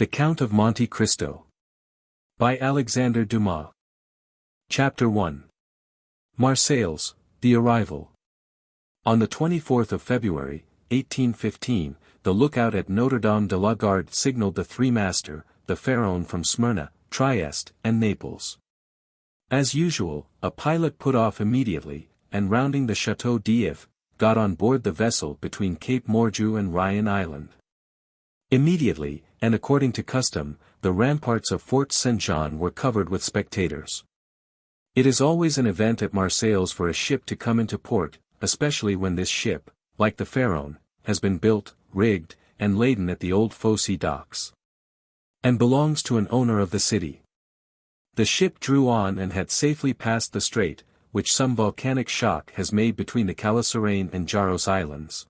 The Count of Monte Cristo. By Alexandre Dumas. Chapter 1. Marseilles, the arrival. On the 24th of February, 1815, the lookout at Notre-Dame de la Garde signaled the three-master, the Pharaon from Smyrna, Trieste, and Naples. As usual, a pilot put off immediately, and rounding the Château d'If, got on board the vessel between Cape Morgiou and Ryan Island. Immediately, and according to custom, the ramparts of Fort Saint-Jean were covered with spectators. It is always an event at Marseilles for a ship to come into port, especially when this ship, like the Pharaon, has been built, rigged, and laden at the old Fosse docks, and belongs to an owner of the city. The ship drew on and had safely passed the strait, which some volcanic shock has made between the Calasarein and Jaros Islands.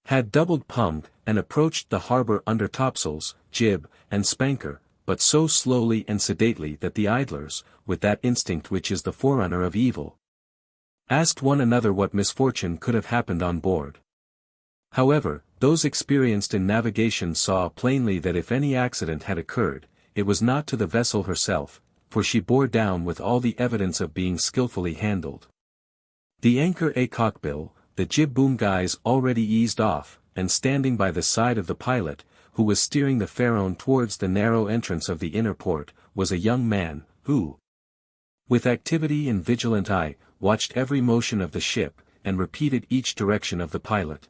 Had doubled pumped, and approached the harbour under topsails, jib, and spanker, but so slowly and sedately that the idlers, with that instinct which is the forerunner of evil, asked one another what misfortune could have happened on board. However, those experienced in navigation saw plainly that if any accident had occurred, it was not to the vessel herself, for she bore down with all the evidence of being skilfully handled. The anchor et cockbill, the jib-boom guys already eased off, and standing by the side of the pilot, who was steering the Pharaon towards the narrow entrance of the inner port, was a young man, who, with activity and vigilant eye, watched every motion of the ship, and repeated each direction of the pilot.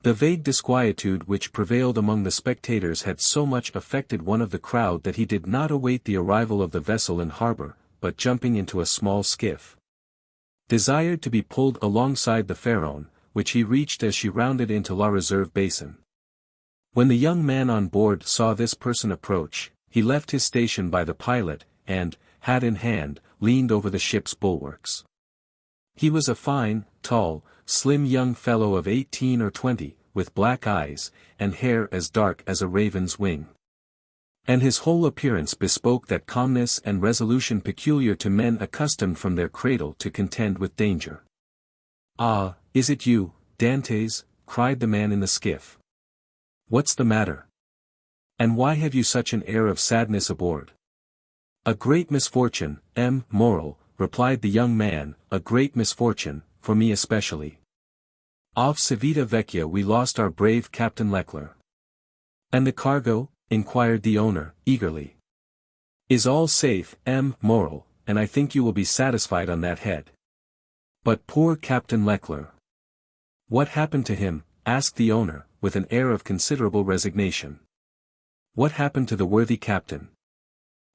The vague disquietude which prevailed among the spectators had so much affected one of the crowd that he did not await the arrival of the vessel in harbour, but jumping into a small skiff, desired to be pulled alongside the Pharaon, which he reached as she rounded into La Reserve Basin. When the young man on board saw this person approach, he left his station by the pilot, and, hat in hand, leaned over the ship's bulwarks. He was a fine, tall, slim young fellow of 18 or 20, with black eyes, and hair as dark as a raven's wing. And his whole appearance bespoke that calmness and resolution peculiar to men accustomed from their cradle to contend with danger. "Ah, is it you, Dantès?" cried the man in the skiff. "What's the matter? And why have you such an air of sadness aboard?" "A great misfortune, Moral," replied the young man, "a great misfortune, for me especially. Off Civita Vecchia we lost our brave Captain Leclerc." "And the cargo?" inquired the owner, eagerly. "Is all safe, Moral, and I think you will be satisfied on that head." "But poor Captain Leclerc. What happened to him?" asked the owner, with an air of considerable resignation. "What happened to the worthy captain?"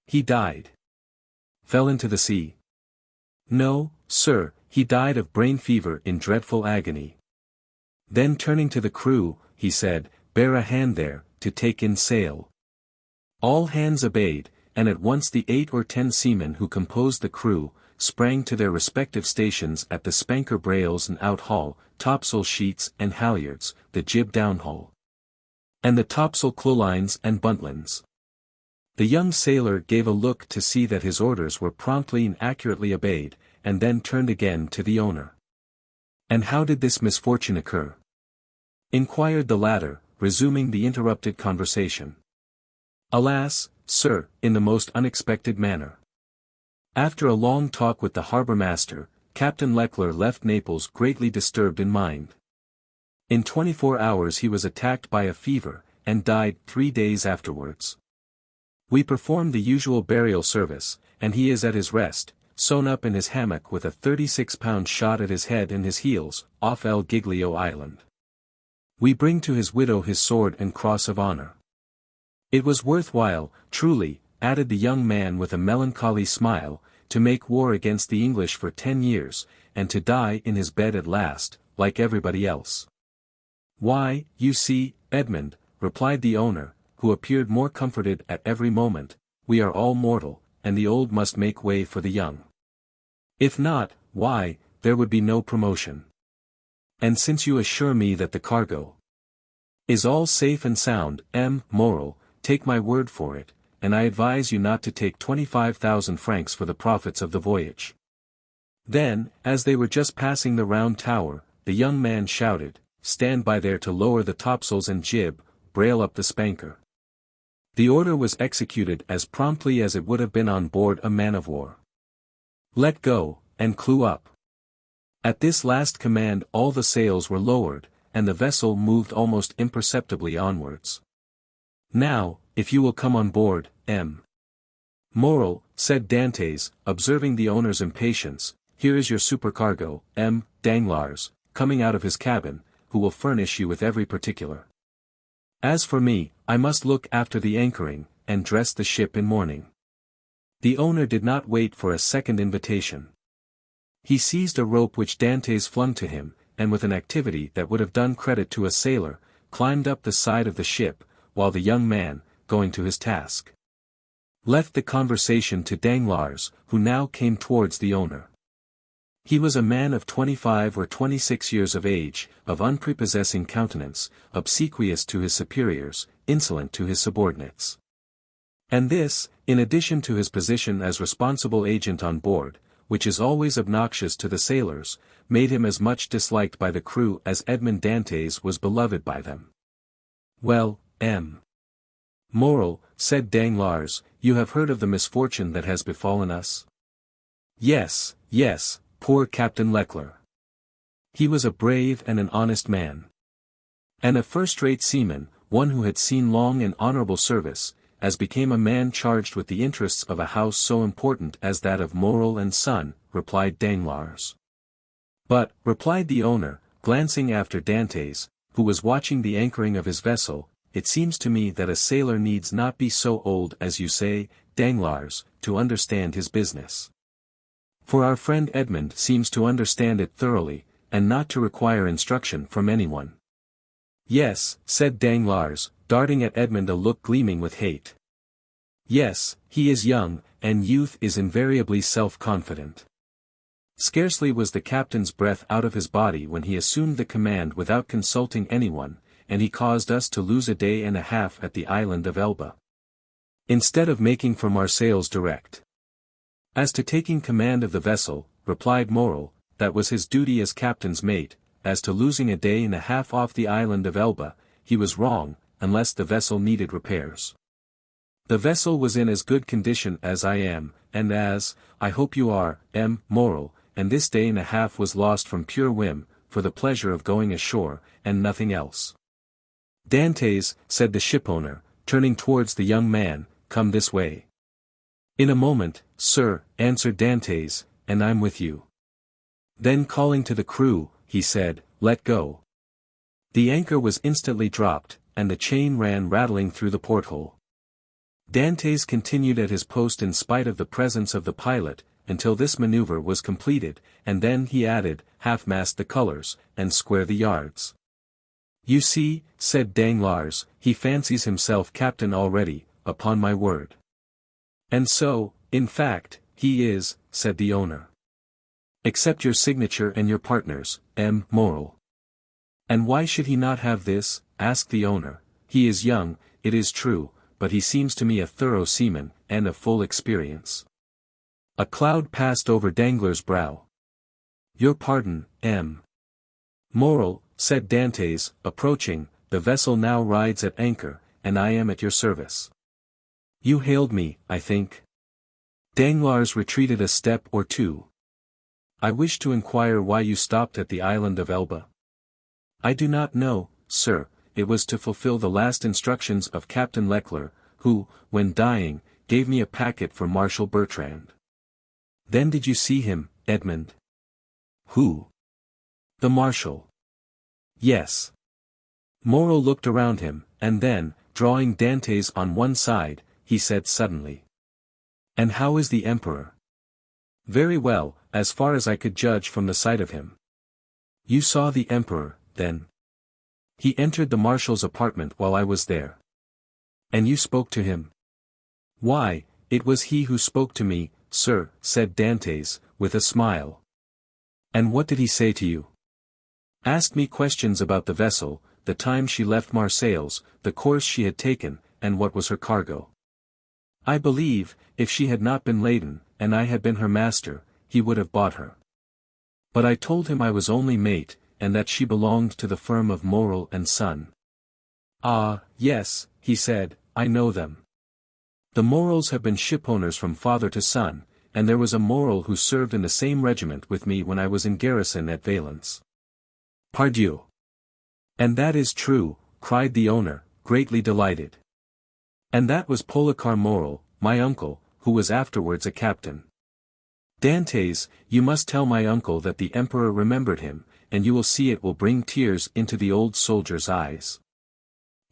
"He died." "Fell into the sea?" "No, sir, he died of brain fever in dreadful agony." Then turning to the crew, he said, "Bear a hand there, to take in sail." All hands obeyed, and at once the 8 or 10 seamen who composed the crew, sprang to their respective stations at the spanker brails and outhaul, topsail sheets and halyards, the jib downhaul, and the topsail clewlines and buntlines. The young sailor gave a look to see that his orders were promptly and accurately obeyed, and then turned again to the owner. "And how did this misfortune occur?" inquired the latter, resuming the interrupted conversation. "Alas, sir, in the most unexpected manner. After a long talk with the harbour-master, Captain Leclerc left Naples greatly disturbed in mind. In 24 hours he was attacked by a fever, and died 3 days afterwards. We performed the usual burial service, and he is at his rest, sewn up in his hammock with a 36-pound shot at his head and his heels, off El Giglio Island. We bring to his widow his sword and cross of honour. It was worthwhile, truly," added the young man with a melancholy smile, "to make war against the English for 10 years, and to die in his bed at last, like everybody else." "Why, you see, Edmond," replied the owner, who appeared more comforted at every moment, "we are all mortal, and the old must make way for the young. If not, why, there would be no promotion. And since you assure me that the cargo is all safe and sound, Moral, take my word for it, and I advise you not to take 25,000 francs for the profits of the voyage." Then, as they were just passing the round tower, the young man shouted, "Stand by there to lower the topsails and jib, brail up the spanker." The order was executed as promptly as it would have been on board a man-of-war. Let go, and clew up. At this last command all the sails were lowered, and the vessel moved almost imperceptibly onwards. Now, if you will come on board, M. Moral, said Dantès, observing the owner's impatience, here is your supercargo, M. Danglars, coming out of his cabin, who will furnish you with every particular. As for me, I must look after the anchoring, and dress the ship in mourning. The owner did not wait for a second invitation. He seized a rope which Dantès flung to him, and with an activity that would have done credit to a sailor, climbed up the side of the ship, while the young man, going to his task, left the conversation to Danglars, who now came towards the owner. He was a man of 25 or 26 years of age, of unprepossessing countenance, obsequious to his superiors, insolent to his subordinates. And this, in addition to his position as responsible agent on board, which is always obnoxious to the sailors, made him as much disliked by the crew as Edmond Dantès was beloved by them. Well, M. Moral, said Danglars, you have heard of the misfortune that has befallen us? Yes, yes, poor Captain Leclerc. He was a brave and an honest man. And a first-rate seaman, one who had seen long and honorable service, as became a man charged with the interests of a house so important as that of Moral and Son, replied Danglars. But, replied the owner, glancing after Dantès, who was watching the anchoring of his vessel, it seems to me that a sailor needs not be so old as you say, Danglars, to understand his business. For our friend Edmond seems to understand it thoroughly, and not to require instruction from anyone. Yes, said Danglars, darting at Edmond a look gleaming with hate. Yes, he is young, and youth is invariably self-confident. Scarcely was the captain's breath out of his body when he assumed the command without consulting anyone, and he caused us to lose a day and a half at the island of Elba, instead of making for Marseilles direct. As to taking command of the vessel, replied Moral, that was his duty as captain's mate. As to losing a day and a half off the island of Elba, he was wrong, unless the vessel needed repairs. The vessel was in as good condition as I am, and as, I hope you are, M. Moral, and this day and a half was lost from pure whim, for the pleasure of going ashore, and nothing else. Dantès, said the shipowner, turning towards the young man, come this way. In a moment, sir, answered Dantès, and I'm with you. Then calling to the crew, he said, let go. The anchor was instantly dropped, and the chain ran rattling through the porthole. Dantès continued at his post in spite of the presence of the pilot, until this maneuver was completed, and then he added, half-mast the colours, and square the yards. You see, said Danglars, he fancies himself captain already, upon my word. And so, in fact, he is, said the owner. Accept your signature and your partner's, M. Moral. And why should he not have this? Asked the owner. He is young, it is true, but he seems to me a thorough seaman, and of full experience. A cloud passed over Danglars' brow. Your pardon, M. Moral, said Dantès, approaching, the vessel now rides at anchor, and I am at your service. You hailed me, I think. Danglars retreated a step or two. I wish to inquire why you stopped at the island of Elba. I do not know, sir, it was to fulfill the last instructions of Captain Leclerc, who, when dying, gave me a packet for Marshal Bertrand. Then did you see him, Edmond? Who? The Marshal. Yes. Moral looked around him, and then, drawing Dantès on one side, he said suddenly. And how is the Emperor? Very well, as far as I could judge from the sight of him. You saw the Emperor, then? He entered the Marshal's apartment while I was there. And you spoke to him? Why, it was he who spoke to me, sir, said Dantès, with a smile. And what did he say to you? Asked me questions about the vessel, the time she left Marseilles, the course she had taken, and what was her cargo. I believe, if she had not been laden, and I had been her master, he would have bought her. But I told him I was only mate, and that she belonged to the firm of Moral and Son. Ah, yes, he said, I know them. The Morels have been shipowners from father to son, and there was a Morel who served in the same regiment with me when I was in garrison at Valence. Pardieu! And that is true, cried the owner, greatly delighted. And that was Policar Morel, my uncle, who was afterwards a captain. Dantès, you must tell my uncle that the emperor remembered him, and you will see it will bring tears into the old soldier's eyes.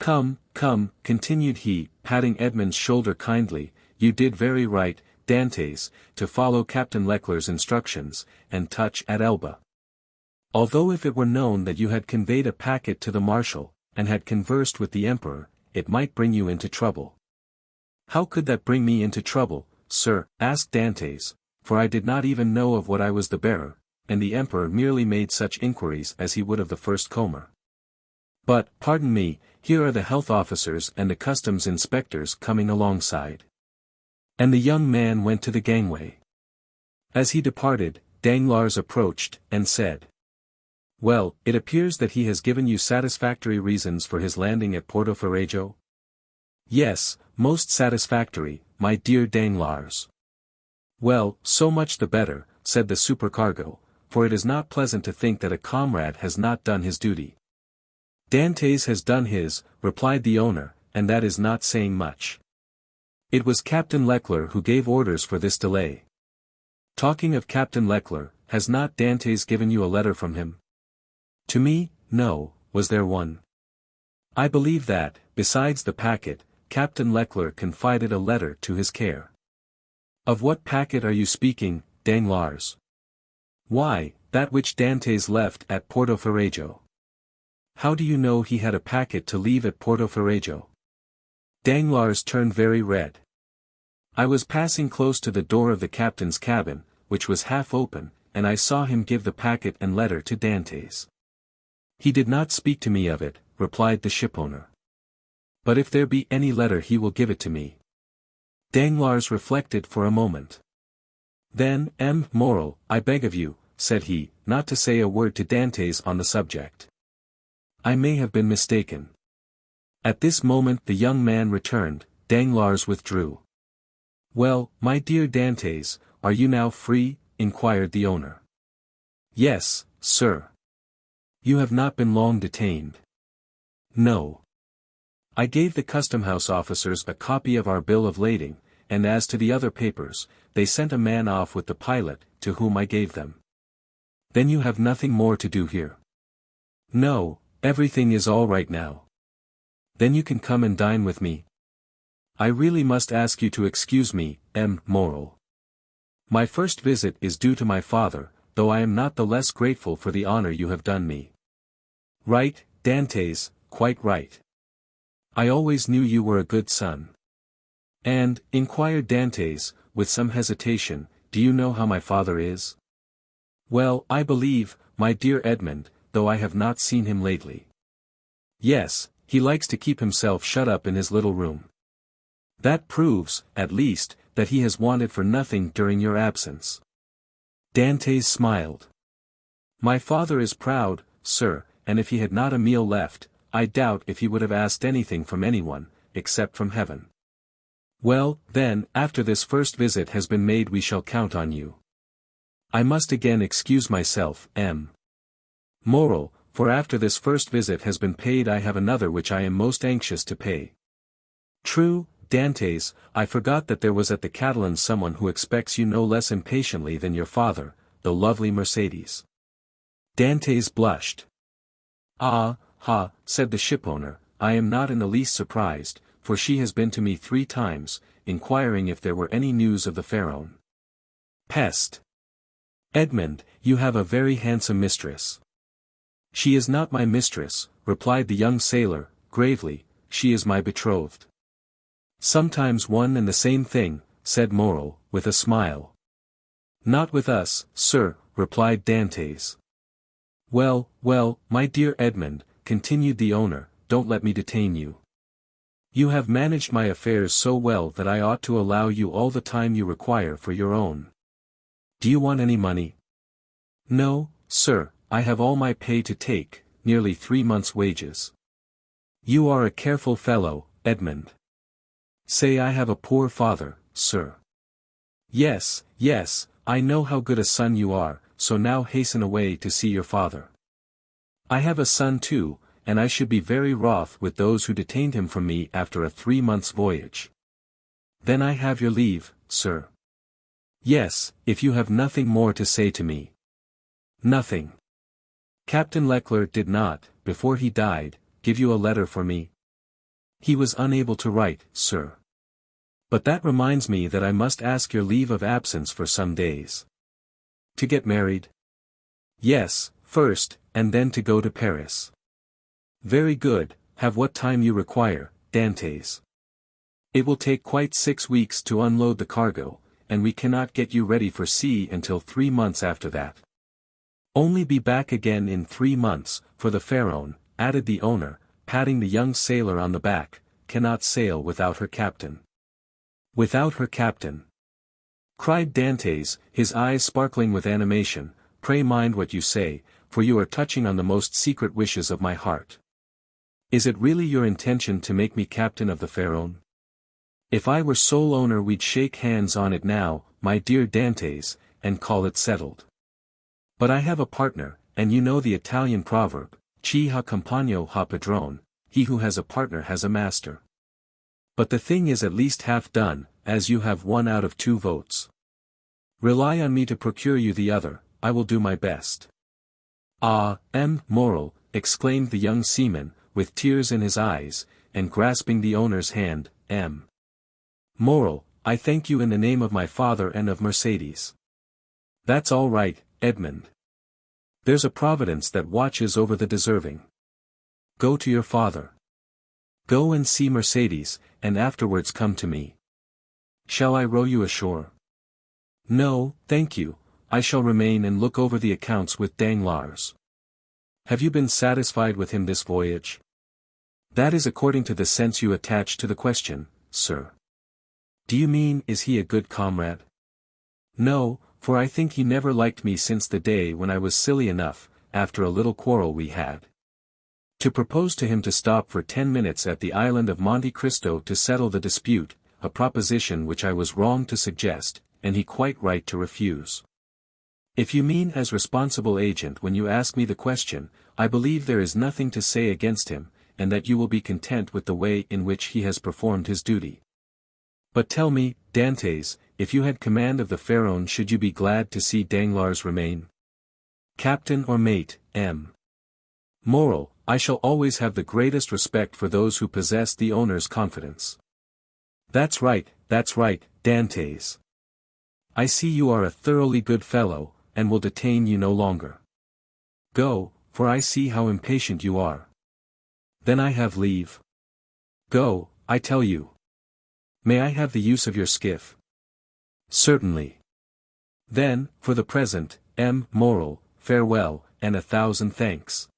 Come, come, continued he, patting Edmond's shoulder kindly, you did very right, Dantès, to follow Captain Leclerc's instructions, and touch at Elba. Although if it were known that you had conveyed a packet to the marshal, and had conversed with the emperor, it might bring you into trouble. How could that bring me into trouble, sir, asked Dantès, for I did not even know of what I was the bearer, and the emperor merely made such inquiries as he would of the first comer. But, pardon me, here are the health officers and the customs inspectors coming alongside. And the young man went to the gangway. As he departed, Danglars approached, and said, well, it appears that he has given you satisfactory reasons for his landing at Porto Ferrajo? Yes, most satisfactory, my dear Danglars. Well, so much the better, said the supercargo, for it is not pleasant to think that a comrade has not done his duty. Dantès has done his, replied the owner, and that is not saying much. It was Captain Leclerc who gave orders for this delay. Talking of Captain Leclerc, has not Dantès given you a letter from him? To me, no, was there one? I believe that, besides the packet, Captain Leclerc confided a letter to his care. Of what packet are you speaking, Danglars? Why, that which Dantès left at Porto Ferrajo. How do you know he had a packet to leave at Porto Ferrajo? Danglars turned very red. I was passing close to the door of the captain's cabin, which was half open, and I saw him give the packet and letter to Dantès. He did not speak to me of it, replied the shipowner. But if there be any letter he will give it to me. Danglars reflected for a moment. Then, M. Morel, I beg of you, said he, not to say a word to Dantès on the subject. I may have been mistaken. At this moment the young man returned, Danglars withdrew. Well, my dear Dantès, are you now free? Inquired the owner. Yes, sir. You have not been long detained. No. I gave the custom-house officers a copy of our bill of lading, and as to the other papers, they sent a man off with the pilot, to whom I gave them. Then you have nothing more to do here? No, everything is all right now. Then you can come and dine with me. I really must ask you to excuse me, M. Morel. My first visit is due to my father, though I am not the less grateful for the honor you have done me. Right, Dantès, quite right. I always knew you were a good son. And, inquired Dantès, with some hesitation, do you know how my father is? Well, I believe, my dear Edmond, though I have not seen him lately. Yes, he likes to keep himself shut up in his little room. That proves, at least, that he has wanted for nothing during your absence. Dantès smiled. My father is proud, sir, and if he had not a meal left, I doubt if he would have asked anything from anyone, except from heaven. Well, then, after this first visit has been made we shall count on you. I must again excuse myself, M. Morel, for after this first visit has been paid I have another which I am most anxious to pay. True, Dantès, I forgot that there was at the Catalans someone who expects you no less impatiently than your father, the lovely Mercédès. Dantès blushed. Ah, ha, said the shipowner, I am not in the least surprised, for she has been to me 3 times, inquiring if there were any news of the Pharaon. Peste! Edmond, you have a very handsome mistress. She is not my mistress, replied the young sailor, gravely, she is my betrothed. Sometimes one and the same thing, said Morel, with a smile. Not with us, sir, replied Dantès. Well, well, my dear Edmond, continued the owner, don't let me detain you. You have managed my affairs so well that I ought to allow you all the time you require for your own. Do you want any money? No, sir, I have all my pay to take, nearly 3 months' wages. You are a careful fellow, Edmond. Say I have a poor father, sir. Yes, yes, I know how good a son you are, so now hasten away to see your father. I have a son too, and I should be very wroth with those who detained him from me after a 3 months' voyage. Then I have your leave, sir. Yes, if you have nothing more to say to me. Nothing. Captain Leclerc did not, before he died, give you a letter for me? He was unable to write, sir. But that reminds me that I must ask your leave of absence for some days. To get married? Yes, first, and then to go to Paris. Very good, have what time you require, Dantès. It will take quite 6 weeks to unload the cargo, and we cannot get you ready for sea until 3 months after that. Only be back again in 3 months, for the Pharaon, added the owner, patting the young sailor on the back, cannot sail without her captain. Without her captain! Cried Dantès, his eyes sparkling with animation, pray mind what you say, for you are touching on the most secret wishes of my heart. Is it really your intention to make me captain of the Pharaon? If I were sole owner we'd shake hands on it now, my dear Dantès, and call it settled. But I have a partner, and you know the Italian proverb, chi ha compagno ha padrone, he who has a partner has a master. But the thing is at least half done, as you have 1 out of 2 votes. Rely on me to procure you the other, I will do my best. Ah, moral, exclaimed the young seaman, with tears in his eyes, and grasping the owner's hand, Moral, I thank you in the name of my father and of Mercédès. That's all right, Edmond. There's a providence that watches over the deserving. Go to your father. Go and see Mercédès, and afterwards come to me. Shall I row you ashore? No, thank you, I shall remain and look over the accounts with Danglars. Have you been satisfied with him this voyage? That is according to the sense you attach to the question, sir. Do you mean, is he a good comrade? No, for I think he never liked me since the day when I was silly enough, after a little quarrel we had, to propose to him to stop for 10 minutes at the Island of Monte Cristo to settle the dispute, a proposition which I was wrong to suggest, and he quite right to refuse. If you mean as responsible agent when you ask me the question, I believe there is nothing to say against him, and that you will be content with the way in which he has performed his duty. But tell me, Dantès, if you had command of the Pharaon should you be glad to see Danglars remain? Captain or mate, Moral, I shall always have the greatest respect for those who possess the owner's confidence. That's right, Dantès. I see you are a thoroughly good fellow, and will detain you no longer. Go, for I see how impatient you are. Then I have leave. Go, I tell you. May I have the use of your skiff? Certainly. Then, for the present, Moral, farewell, and 1,000 thanks.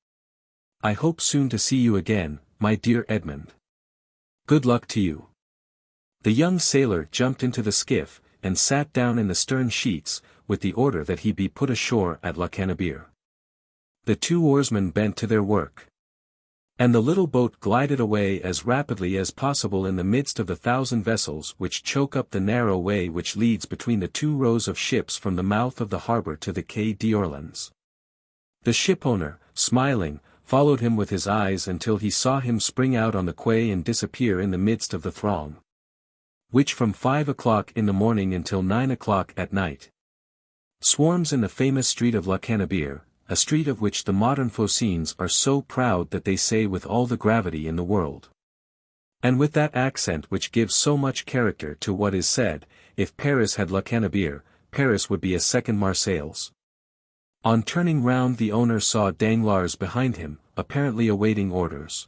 I hope soon to see you again, my dear Edmond. Good luck to you. The young sailor jumped into the skiff, and sat down in the stern sheets, with the order that he be put ashore at La Cannebière. The 2 oarsmen bent to their work. And the little boat glided away as rapidly as possible in the midst of the 1,000 vessels which choke up the narrow way which leads between the 2 rows of ships from the mouth of the harbor to the Quai d'Orléans. The shipowner, smiling, followed him with his eyes until he saw him spring out on the quay and disappear in the midst of the throng, which from 5 o'clock in the morning until 9 o'clock at night swarms in the famous street of La Cannebière, a street of which the modern Phocéens are so proud that they say with all the gravity in the world, and with that accent which gives so much character to what is said, if Paris had La Cannebière, Paris would be a second Marseilles. On turning round the owner saw Danglars behind him, apparently awaiting orders,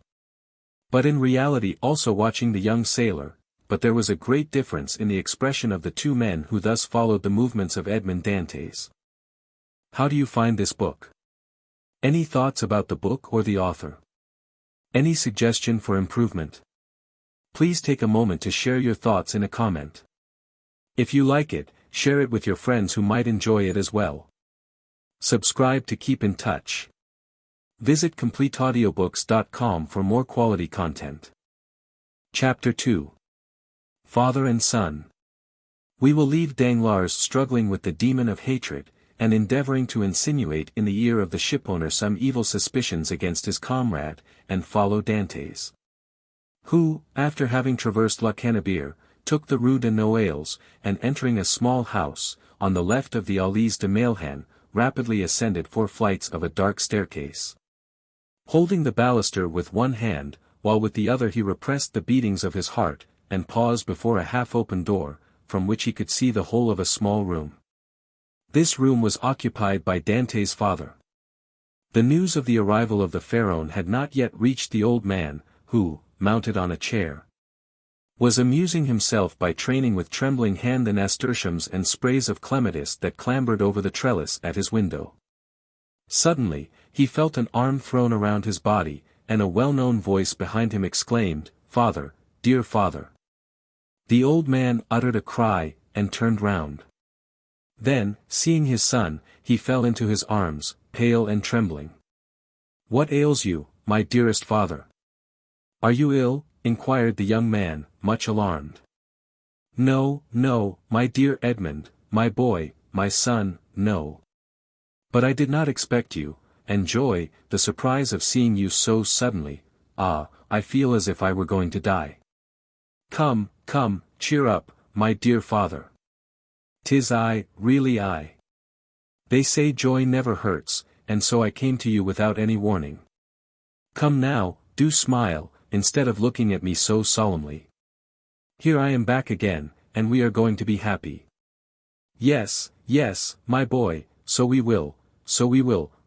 but in reality also watching the young sailor, but there was a great difference in the expression of the 2 men who thus followed the movements of Edmond Dantès. How do you find this book? Any thoughts about the book or the author? Any suggestion for improvement? Please take a moment to share your thoughts in a comment. If you like it, share it with your friends who might enjoy it as well. Subscribe to keep in touch. Visit CompleteAudiobooks.com for more quality content. Chapter 2. father and son. We will leave Danglars struggling with the demon of hatred, and endeavoring to insinuate in the ear of the shipowner some evil suspicions against his comrade, and follow Dantès, who, after having traversed La Cannebière, took the Rue de Noailles, and entering a small house, on the left of the Allées de Mailhan, rapidly ascended 4 flights of a dark staircase. Holding the baluster with one hand, while with the other he repressed the beatings of his heart, and paused before a half-open door, from which he could see the whole of a small room. This room was occupied by Dantès' father. The news of the arrival of the Pharaon had not yet reached the old man, who, mounted on a chair, was amusing himself by training with trembling hand the nasturtiums and sprays of clematis that clambered over the trellis at his window. Suddenly, he felt an arm thrown around his body, and a well-known voice behind him exclaimed, "Father, dear father." The old man uttered a cry, and turned round. Then, seeing his son, he fell into his arms, pale and trembling. "What ails you, my dearest father? Are you ill?" inquired the young man, much alarmed. "No, no, my dear Edmond, my boy, my son, no. But I did not expect you, and joy, the surprise of seeing you so suddenly, I feel as if I were going to die. Come, come, cheer up, my dear father. 'Tis I, really I. They say joy never hurts, and so I came to you without any warning. Come now, do smile, instead of looking at me so solemnly. Here I am back again, and we are going to be happy." "Yes, yes, my boy, so we will,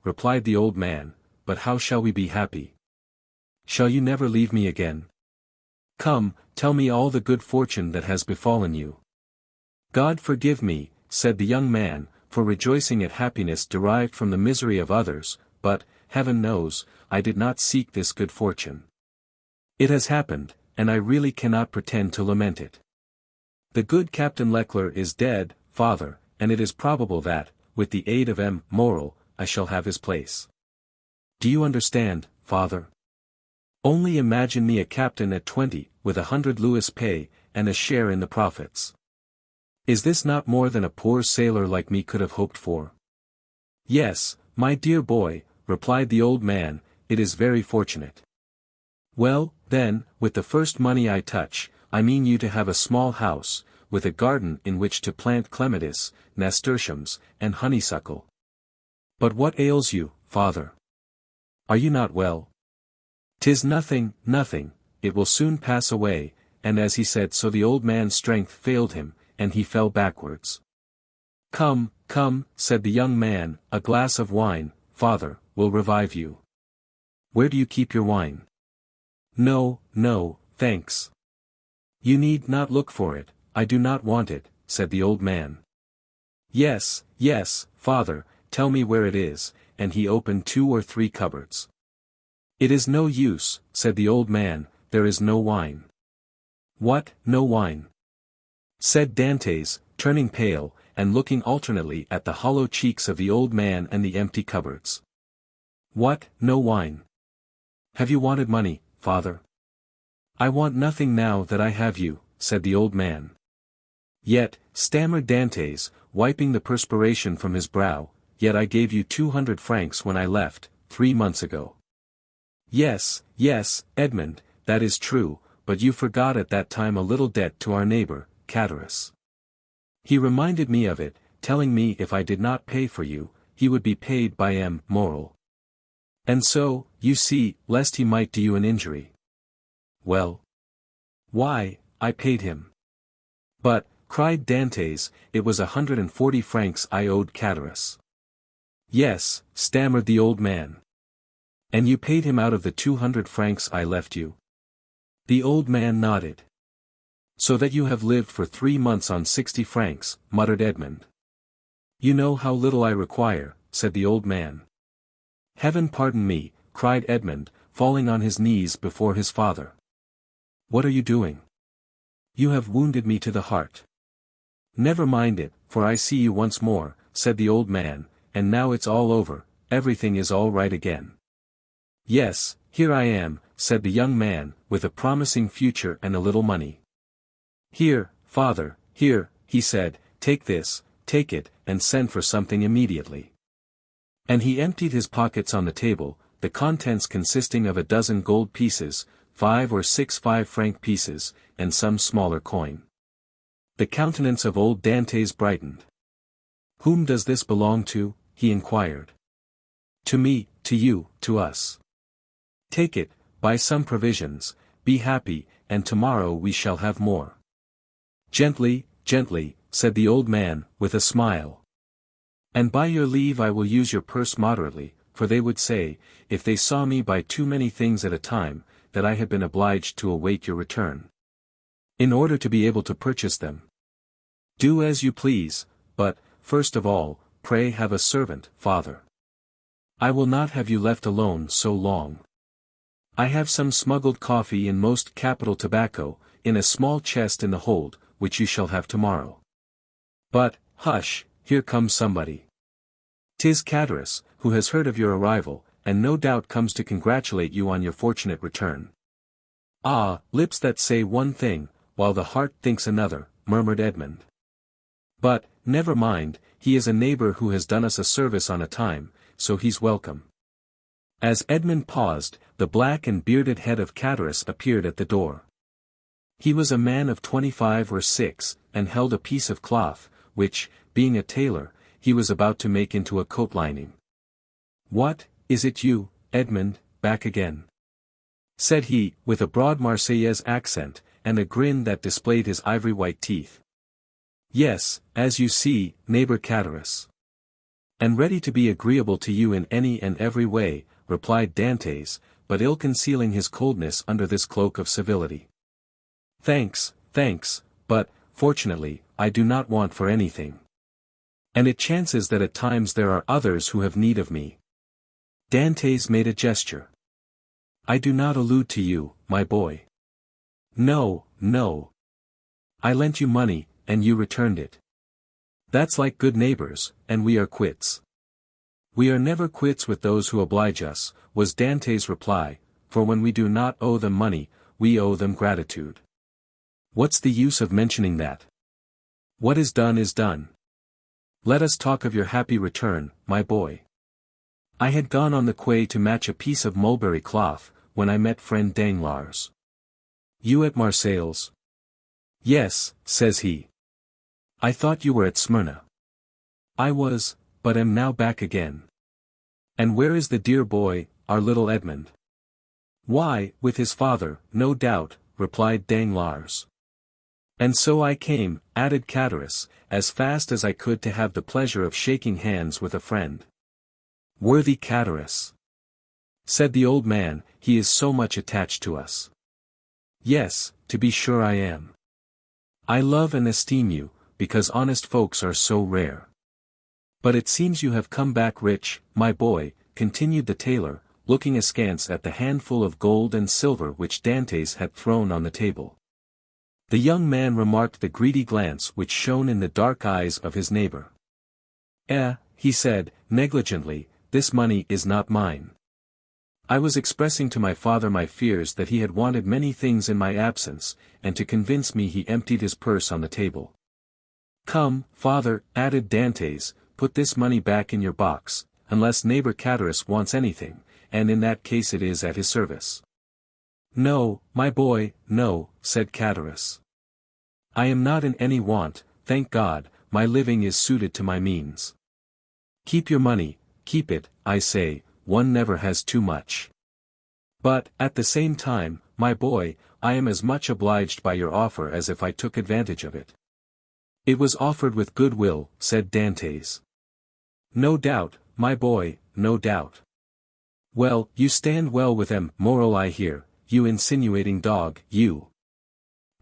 replied the old man, "but how shall we be happy? Shall you never leave me again? Come, tell me all the good fortune that has befallen you." "God forgive me," said the young man, "for rejoicing at happiness derived from the misery of others, but, heaven knows, I did not seek this good fortune. It has happened, and I really cannot pretend to lament it. The good Captain Leclerc is dead, father, and it is probable that, with the aid of M. Morel, I shall have his place. Do you understand, father? Only imagine me a captain at 20, with 100 louis pay, and a share in the profits. Is this not more than a poor sailor like me could have hoped for?" "Yes, my dear boy," replied the old man, "it is very fortunate. Well, then, with the first money I touch, I mean you to have a small house, with a garden in which to plant clematis, nasturtiums, and honeysuckle. But what ails you, father? Are you not well?" "'Tis nothing, nothing, it will soon pass away," and as he said so the old man's strength failed him, and he fell backwards. "Come, come," said the young man, "a glass of wine, father, will revive you. Where do you keep your wine?" "No, no, thanks. You need not look for it, I do not want it," said the old man. "Yes, yes, father, tell me where it is," and he opened 2 or 3 cupboards. "It is no use," said the old man, "there is no wine." "What, no wine?" said Dantès, turning pale, and looking alternately at the hollow cheeks of the old man and the empty cupboards. "What, no wine? Have you wanted money, father?" "I want nothing now that I have you," said the old man. "Yet," stammered Dantès, wiping the perspiration from his brow, "yet I gave you 200 francs when I left, 3 months ago." "Yes, yes, Edmond, that is true, but you forgot at that time a little debt to our neighbor, Catalans. He reminded me of it, telling me if I did not pay for you, he would be paid by M. Morel. And so, you see, lest he might do you an injury. Well. Why, I paid him." "But," cried Dantès, "it was 140 francs I owed Catalans." "Yes," stammered the old man. "And you paid him out of the 200 francs I left you?" The old man nodded. "So that you have lived for 3 months on 60 francs, muttered Edmond. "You know how little I require," said the old man. "Heaven pardon me," cried Edmond, falling on his knees before his father. "What are you doing? You have wounded me to the heart." "Never mind it, for I see you once more," said the old man, "and now it's all over, everything is all right again." "Yes, here I am," said the young man, "with a promising future and a little money. Here, father, here, he said, take this, take it, and send for something immediately. And he emptied his pockets on the table, the contents consisting of a dozen gold pieces, 5 or 6 5-franc pieces, and some smaller coin. The countenance of old Dantès brightened. Whom does this belong to? He inquired. To me, to you, to us. Take it, buy some provisions, be happy, and tomorrow we shall have more. Gently, gently, said the old man, with a smile. And by your leave I will use your purse moderately, for they would say, if they saw me buy too many things at a time, that I had been obliged to await your return. In order to be able to purchase them. Do as you please, but, first of all, pray have a servant, father. I will not have you left alone so long. I have some smuggled coffee and most capital tobacco, in a small chest in the hold, which you shall have tomorrow. But, hush, here comes somebody. 'Tis Catalans, who has heard of your arrival, and no doubt comes to congratulate you on your fortunate return. Ah, lips that say one thing, while the heart thinks another, murmured Edmond. But, never mind, he is a neighbor who has done us a service on a time, so he's welcome. As Edmond paused, the black and bearded head of Catalans appeared at the door. He was a man of 25 or 6, and held a piece of cloth, which, being a tailor, he was about to make into a coat lining. What, is it you, Edmond, back again? Said he, with a broad Marseillais accent, and a grin that displayed his ivory-white teeth. Yes, as you see, neighbor Catalans. And ready to be agreeable to you in any and every way, replied Dantès, but ill concealing his coldness under this cloak of civility. Thanks, but, fortunately, I do not want for anything. And it chances that at times there are others who have need of me. Dantès made a gesture. I do not allude to you, my boy. No. I lent you money, and you returned it. That's like good neighbors, and we are quits. We are never quits with those who oblige us, was Dantès' reply, for when we do not owe them money, we owe them gratitude. What's the use of mentioning that? What is done is done. Let us talk of your happy return, my boy. I had gone on the quay to match a piece of mulberry cloth, when I met friend Danglars. You at Marseilles? Yes, says he. I thought you were at Smyrna. I was, but am now back again. And where is the dear boy, our little Edmond? Why, with his father, no doubt, replied Danglars. And so I came, added Catalans, as fast as I could to have the pleasure of shaking hands with a friend. Worthy Catalans, said the old man, he is so much attached to us. Yes, to be sure I am. I love and esteem you, because honest folks are so rare. But it seems you have come back rich, my boy, continued the tailor, looking askance at the handful of gold and silver which Dantès had thrown on the table. The young man remarked the greedy glance which shone in the dark eyes of his neighbor. He said, negligently, this money is not mine. I was expressing to my father my fears that he had wanted many things in my absence, and to convince me he emptied his purse on the table. Come, father, added Dantès, put this money back in your box, unless neighbor Catalans wants anything, and in that case it is at his service. No, my boy, no, said Catalans. I am not in any want, thank God, my living is suited to my means. Keep your money, keep it, I say, one never has too much. But, at the same time, my boy, I am as much obliged by your offer as if I took advantage of it. It was offered with good will, said Dantès. No doubt, my boy, no doubt. Well, you stand well with M. Morel I hear, you insinuating dog, you.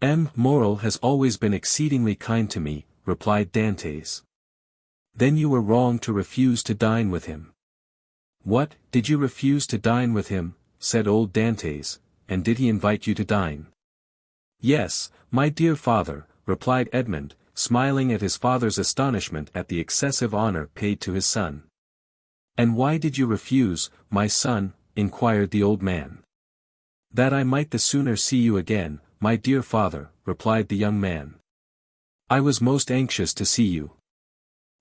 M. Morel has always been exceedingly kind to me, replied Dantès. Then you were wrong to refuse to dine with him. What, did you refuse to dine with him, said old Dantès, and did he invite you to dine? Yes, my dear father, replied Edmond, smiling at his father's astonishment at the excessive honor paid to his son. And why did you refuse, my son, inquired the old man. That I might the sooner see you again, my dear father, replied the young man. I was most anxious to see you.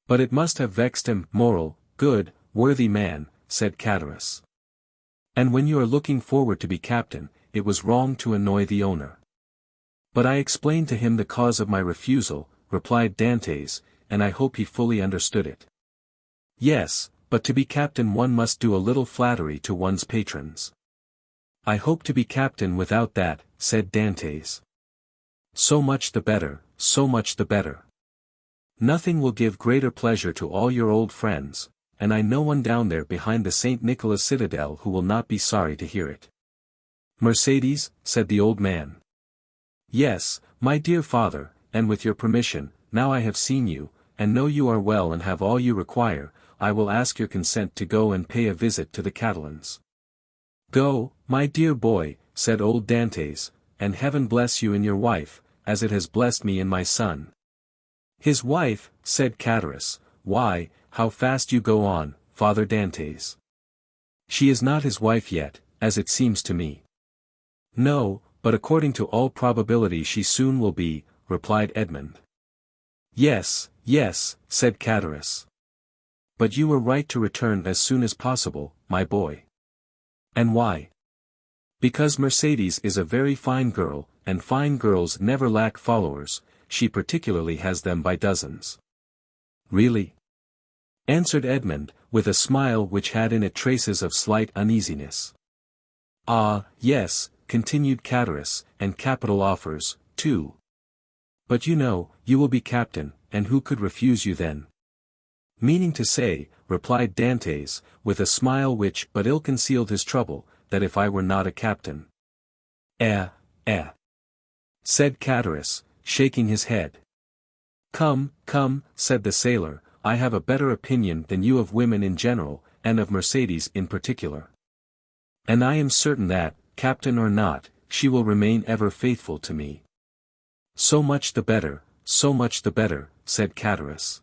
But it must have vexed him, moral, good, worthy man, said Catalans. And when you are looking forward to be captain, it was wrong to annoy the owner. But I explained to him the cause of my refusal, replied Dantès, and I hope he fully understood it. Yes, but to be captain one must do a little flattery to one's patrons. I hope to be captain without that, said Dantès. So much the better, so much the better. Nothing will give greater pleasure to all your old friends, and I know one down there behind the St. Nicholas citadel who will not be sorry to hear it. Mercédès, said the old man. Yes, my dear father, and with your permission, now I have seen you, and know you are well and have all you require, I will ask your consent to go and pay a visit to the Catalans. Go, my dear boy, said old Dantès, and heaven bless you and your wife, as it has blessed me and my son. His wife, said Catalans, why, how fast you go on, Father Dantès. She is not his wife yet, as it seems to me. No, but according to all probability she soon will be, replied Edmond. Yes, yes, said Catalans. But you were right to return as soon as possible, my boy. And why? Because Mercédès is a very fine girl, and fine girls never lack followers, she particularly has them by dozens. Really? Answered Edmond, with a smile which had in it traces of slight uneasiness. Ah, yes, continued Catalans, and capital offers, too. But you know, you will be captain, and who could refuse you then? Meaning to say, replied Dantès, with a smile which but ill concealed his trouble, that if I were not a captain. Said Catalans, shaking his head. Come, come, said the sailor, I have a better opinion than you of women in general, and of Mercédès in particular. And I am certain that, captain or not, she will remain ever faithful to me. So much the better, said Catalans.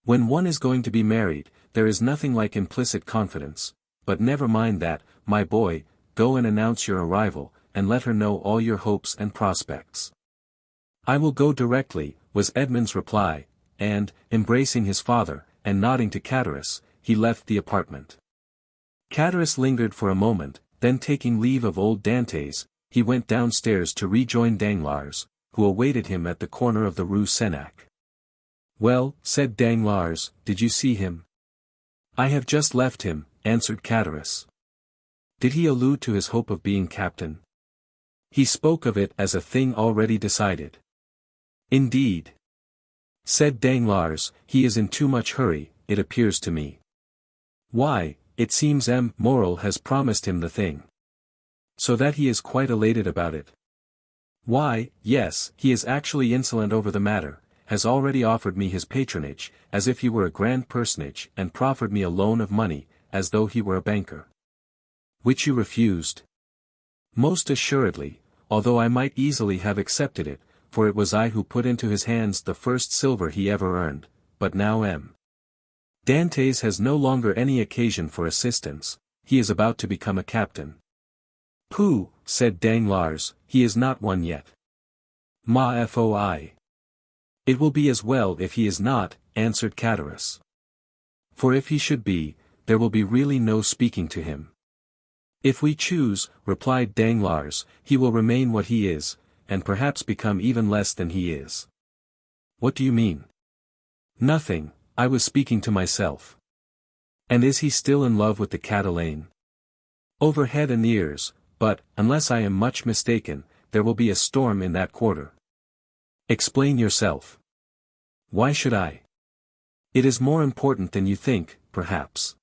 When one is going to be married, there is nothing like implicit confidence, but never mind that, my boy, go and announce your arrival, and let her know all your hopes and prospects. I will go directly, was Edmond's reply, and, embracing his father, and nodding to Catalans, he left the apartment. Catalans lingered for a moment, then taking leave of old Dantès, he went downstairs to rejoin Danglars, who awaited him at the corner of the Rue Senac. Well, said Danglars, did you see him? I have just left him, answered Catalans. Did he allude to his hope of being captain? He spoke of it as a thing already decided. Indeed. Said Danglars, he is in too much hurry, it appears to me. Why, it seems M. Morel has promised him the thing. So that he is quite elated about it. Why, yes, he is actually insolent over the matter, has already offered me his patronage, as if he were a grand personage, and proffered me a loan of money, as though he were a banker. Which you refused? Most assuredly, although I might easily have accepted it, for it was I who put into his hands the first silver he ever earned, but now M. Dantès has no longer any occasion for assistance, he is about to become a captain. Pooh, said Danglars, he is not one yet. Ma foi. It will be as well if he is not, answered Catalans. For if he should be, there will be really no speaking to him. If we choose, replied Danglars, he will remain what he is, and perhaps become even less than he is. What do you mean? Nothing, I was speaking to myself. And is he still in love with the Catalane? Over head and ears, but, unless I am much mistaken, there will be a storm in that quarter. Explain yourself. Why should I? It is more important than you think, perhaps.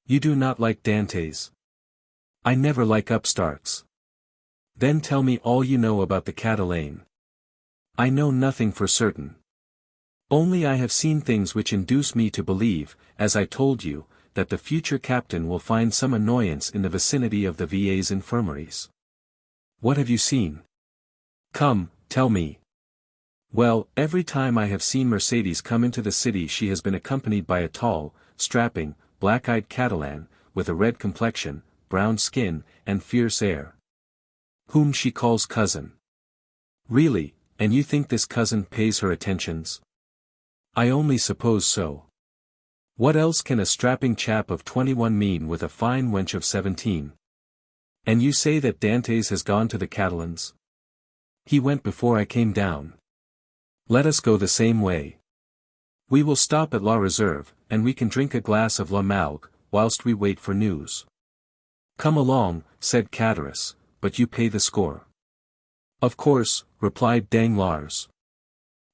You do not like Dantès. I never like upstarts. Then tell me all you know about the Catalane. I know nothing for certain. Only I have seen things which induce me to believe, as I told you, that the future captain will find some annoyance in the vicinity of the VIII's infirmaries. What have you seen? Come, tell me. Well, every time I have seen Mercédès come into the city she has been accompanied by a tall, strapping, black-eyed Catalan, with a red complexion, brown skin, and fierce air. Whom she calls cousin. Really, and you think this cousin pays her attentions? I only suppose so. What else can a strapping chap of 21 mean with a fine wench of 17? And you say that Dantès has gone to the Catalans? He went before I came down. Let us go the same way. We will stop at La Reserve, and we can drink a glass of La Malgue, whilst we wait for news. Come along, said Cadaris, but you pay the score. Of course, replied Danglars.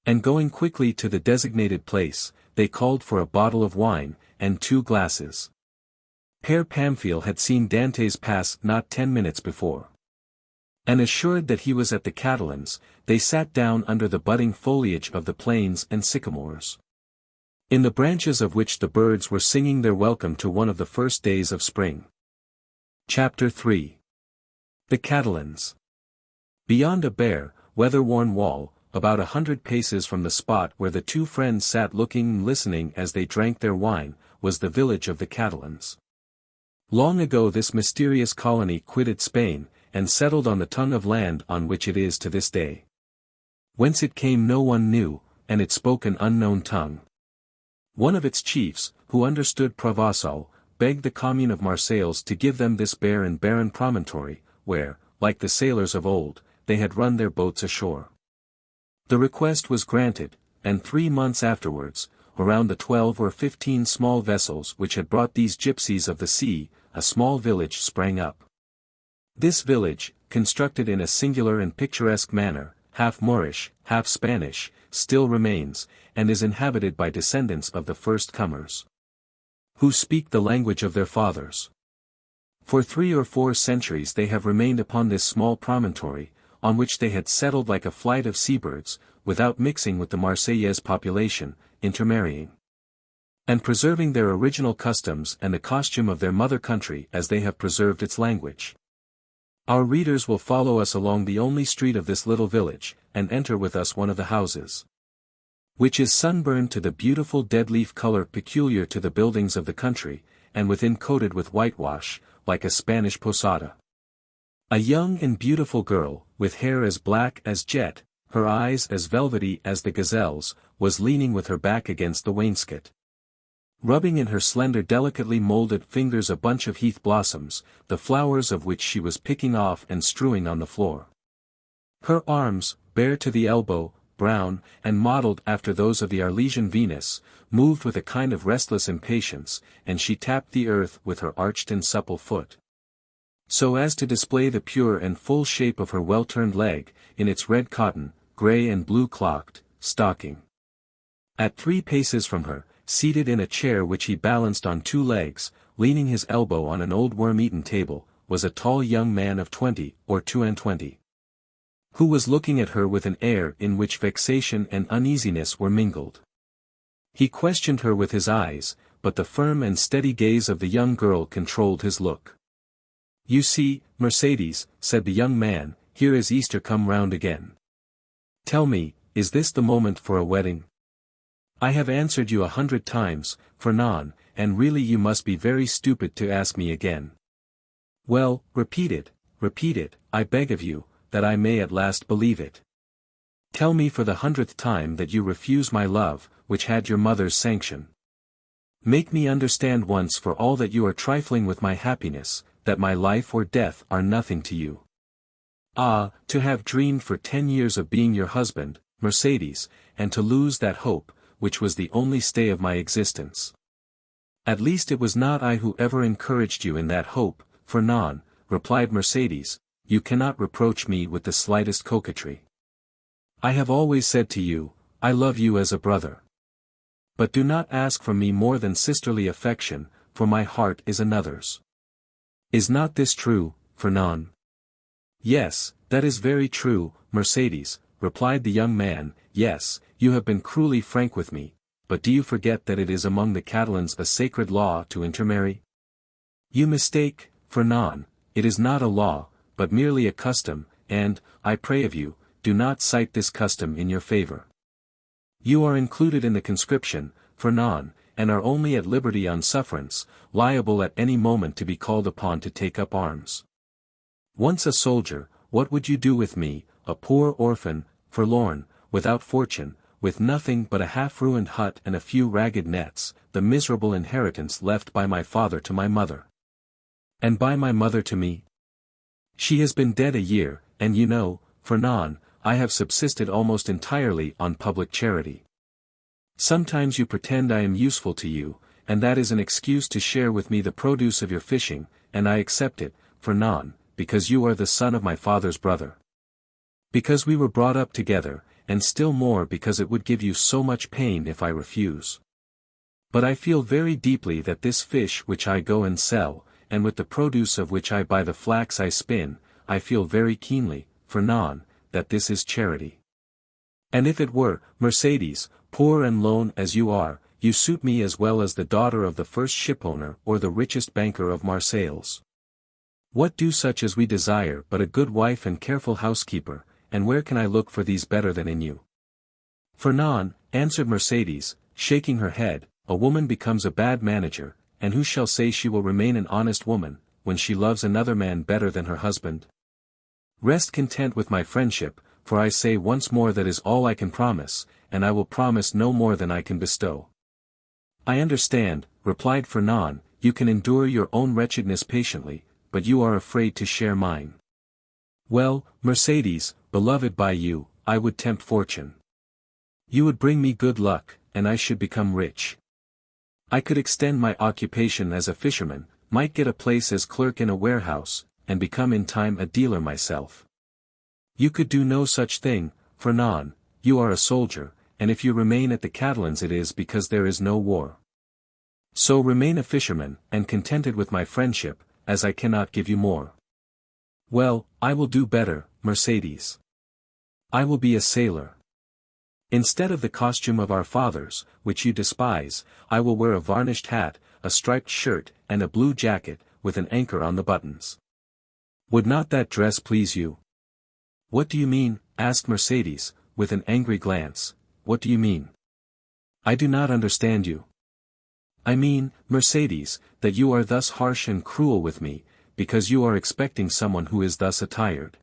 And going quickly to the designated place, they called for a bottle of wine, and 2 glasses. Père Pamphile had seen Dantès pass not 10 minutes before. And assured that he was at the Catalans, they sat down under the budding foliage of the planes and sycamores, in the branches of which the birds were singing their welcome to one of the first days of spring. Chapter 3. The Catalans. Beyond a bare, weather-worn wall, about 100 paces from the spot where the 2 friends sat looking and listening as they drank their wine, was the village of the Catalans. Long ago this mysterious colony quitted Spain, and settled on the tongue of land on which it is to this day. Whence it came no one knew, and it spoke an unknown tongue. One of its chiefs, who understood Provençal, begged the commune of Marseilles to give them this bare and barren promontory, where, like the sailors of old, they had run their boats ashore. The request was granted, and 3 months afterwards, around the 12 or 15 small vessels which had brought these gypsies of the sea, a small village sprang up. This village, constructed in a singular and picturesque manner, half Moorish, half Spanish, still remains, and is inhabited by descendants of the first comers, who speak the language of their fathers. For 3 or 4 centuries they have remained upon this small promontory, on which they had settled like a flight of seabirds, without mixing with the Marseillais population, intermarrying, and preserving their original customs and the costume of their mother country as they have preserved its language. Our readers will follow us along the only street of this little village, and enter with us one of the houses, which is sunburned to the beautiful dead-leaf color peculiar to the buildings of the country, and within coated with whitewash, like a Spanish posada. A young and beautiful girl, with hair as black as jet, her eyes as velvety as the gazelle's, was leaning with her back against the wainscot, rubbing in her slender delicately molded fingers a bunch of heath blossoms, the flowers of which she was picking off and strewing on the floor. Her arms, bare to the elbow, brown, and modelled after those of the Arlesian Venus, moved with a kind of restless impatience, and she tapped the earth with her arched and supple foot, so as to display the pure and full shape of her well-turned leg, in its red cotton, grey and blue clocked, stocking. At 3 paces from her, seated in a chair which he balanced on 2 legs, leaning his elbow on an old worm-eaten table, was a tall young man of 20 or 22, who was looking at her with an air in which vexation and uneasiness were mingled. He questioned her with his eyes, but the firm and steady gaze of the young girl controlled his look. "You see, Mercédès," said the young man, "here is Easter come round again. Tell me, is this the moment for a wedding? I have answered you 100 times, Fernand, and really you must be very stupid to ask me again. Well, repeat it, I beg of you, that I may at last believe it. Tell me for the 100th time that you refuse my love, which had your mother's sanction. Make me understand once for all that you are trifling with my happiness, that my life or death are nothing to you. Ah, to have dreamed for 10 years of being your husband, Mercédès, and to lose that hope, which was the only stay of my existence. At least it was not I who ever encouraged you in that hope, Fernand," replied Mercédès. "You cannot reproach me with the slightest coquetry. I have always said to you, I love you as a brother. But do not ask from me more than sisterly affection, for my heart is another's. Is not this true, Fernand?" "Yes, that is very true, Mercédès," replied the young man. "Yes, you have been cruelly frank with me, but do you forget that it is among the Catalans a sacred law to intermarry?" "You mistake, Fernand, it is not a law, but merely a custom, and, I pray of you, do not cite this custom in your favor. You are included in the conscription, Fernand, and are only at liberty on sufferance, liable at any moment to be called upon to take up arms. Once a soldier, what would you do with me, a poor orphan, forlorn, without fortune, with nothing but a half-ruined hut and a few ragged nets, the miserable inheritance left by my father to my mother. And by my mother to me? She has been dead a year, and you know, Fernand, I have subsisted almost entirely on public charity. Sometimes you pretend I am useful to you, and that is an excuse to share with me the produce of your fishing, and I accept it, Fernand, because you are the son of my father's brother. Because we were brought up together, and still more because it would give you so much pain if I refuse. But I feel very deeply that this fish which I go and sell, and with the produce of which I buy the flax I spin, I feel very keenly, Fernand, that this is charity. And if it were, Mercédès, poor and lone as you are, you suit me as well as the daughter of the first shipowner or the richest banker of Marseilles. What do such as we desire but a good wife and careful housekeeper, and where can I look for these better than in you? Fernand, answered Mercédès, shaking her head, a woman becomes a bad manager, and who shall say she will remain an honest woman, when she loves another man better than her husband? Rest content with my friendship, for I say once more that is all I can promise, and I will promise no more than I can bestow. I understand, replied Fernand, you can endure your own wretchedness patiently, but you are afraid to share mine. Well, Mercédès, beloved by you, I would tempt fortune. You would bring me good luck, and I should become rich. I could extend my occupation as a fisherman, might get a place as clerk in a warehouse, and become in time a dealer myself. You could do no such thing, Fernand, you are a soldier, and if you remain at the Catalans it is because there is no war. So remain a fisherman, and contented with my friendship, as I cannot give you more. Well, I will do better, Mercédès. I will be a sailor. Instead of the costume of our fathers, which you despise, I will wear a varnished hat, a striped shirt, and a blue jacket, with an anchor on the buttons. Would not that dress please you? What do you mean? Asked Mercédès, with an angry glance. What do you mean? I do not understand you. I mean, Mercédès, that you are thus harsh and cruel with me, because you are expecting someone who is thus attired.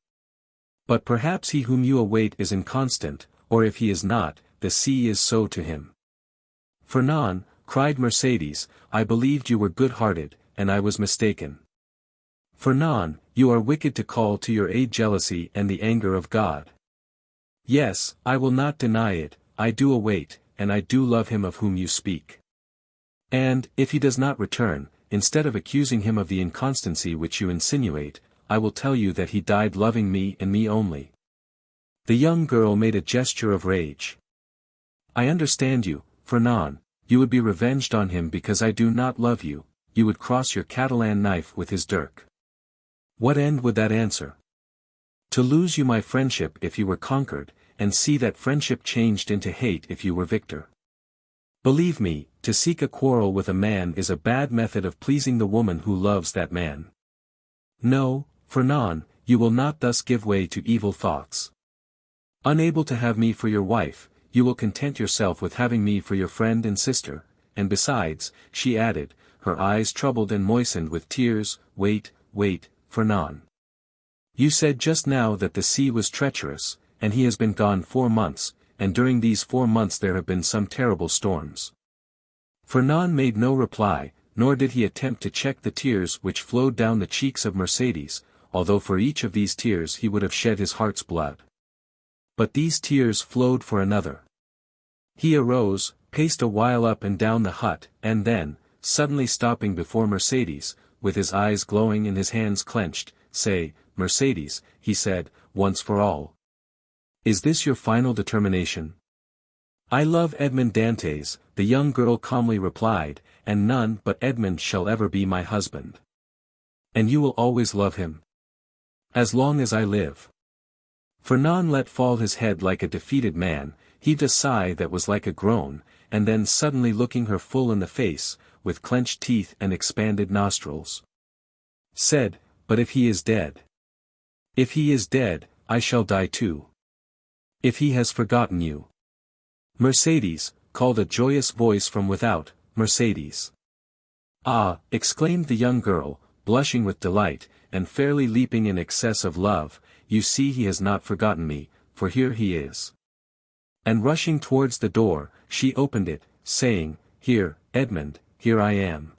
But perhaps he whom you await is inconstant, or if he is not, the sea is so to him. Fernand, cried Mercédès, I believed you were good-hearted, and I was mistaken. Fernand, you are wicked to call to your aid jealousy and the anger of God. Yes, I will not deny it, I do await, and I do love him of whom you speak. And, if he does not return, instead of accusing him of the inconstancy which you insinuate, I will tell you that he died loving me and me only. The young girl made a gesture of rage. I understand you, Fernand, you would be revenged on him because I do not love you, you would cross your Catalan knife with his dirk. What end would that answer? To lose you my friendship if you were conquered, and see that friendship changed into hate if you were victor. Believe me, to seek a quarrel with a man is a bad method of pleasing the woman who loves that man. No, Fernand, you will not thus give way to evil thoughts. Unable to have me for your wife, you will content yourself with having me for your friend and sister, and besides, she added, her eyes troubled and moistened with tears, wait, Fernand. You said just now that the sea was treacherous, and he has been gone 4 months, and during these 4 months there have been some terrible storms. Fernand made no reply, nor did he attempt to check the tears which flowed down the cheeks of Mercédès, although for each of these tears he would have shed his heart's blood. But these tears flowed for another. He arose, paced a while up and down the hut, and then, suddenly stopping before Mercédès, with his eyes glowing and his hands clenched, Say, Mercédès, he said, once for all. Is this your final determination? I love Edmond Dantès, the young girl calmly replied, and none but Edmond shall ever be my husband. And you will always love him? As long as I live. Fernand let fall his head like a defeated man, heaved a sigh that was like a groan, and then suddenly looking her full in the face, with clenched teeth and expanded nostrils, said, But if he is dead? If he is dead, I shall die too. If he has forgotten you. Mercédès, called a joyous voice from without, Mercédès. Ah, exclaimed the young girl, blushing with delight, and fairly leaping in excess of love, you see he has not forgotten me, for here he is. And rushing towards the door, she opened it, saying, Here, Edmond, here I am.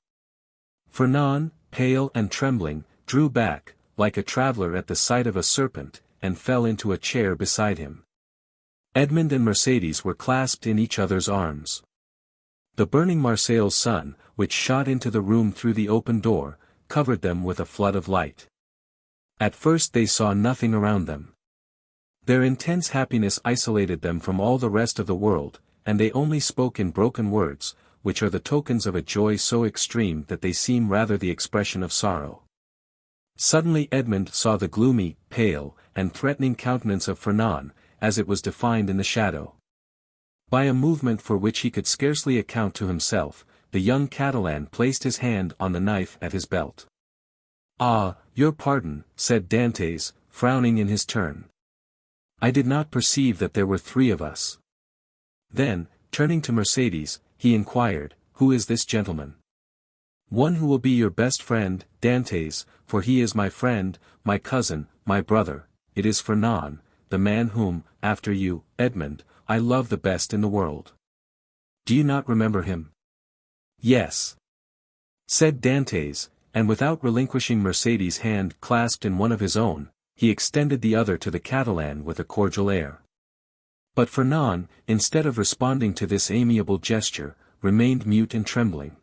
Fernand, pale and trembling, drew back, like a traveller at the sight of a serpent, and fell into a chair beside him. Edmond and Mercédès were clasped in each other's arms. The burning Marseille's sun, which shot into the room through the open door, covered them with a flood of light. At first they saw nothing around them. Their intense happiness isolated them from all the rest of the world, and they only spoke in broken words, which are the tokens of a joy so extreme that they seem rather the expression of sorrow. Suddenly Edmond saw the gloomy, pale, and threatening countenance of Fernand, as it was defined in the shadow. By a movement for which he could scarcely account to himself, the young Catalan placed his hand on the knife at his belt. Ah, your pardon, said Dantès, frowning in his turn. I did not perceive that there were three of us. Then, turning to Mercédès, he inquired, Who is this gentleman? One who will be your best friend, Dantès, for he is my friend, my cousin, my brother. It is Fernand, the man whom, after you, Edmond, I love the best in the world. Do you not remember him? Yes, said Dantès, and without relinquishing Mercédès' hand clasped in one of his own, he extended the other to the Catalan with a cordial air. But Fernand, instead of responding to this amiable gesture, remained mute and trembling.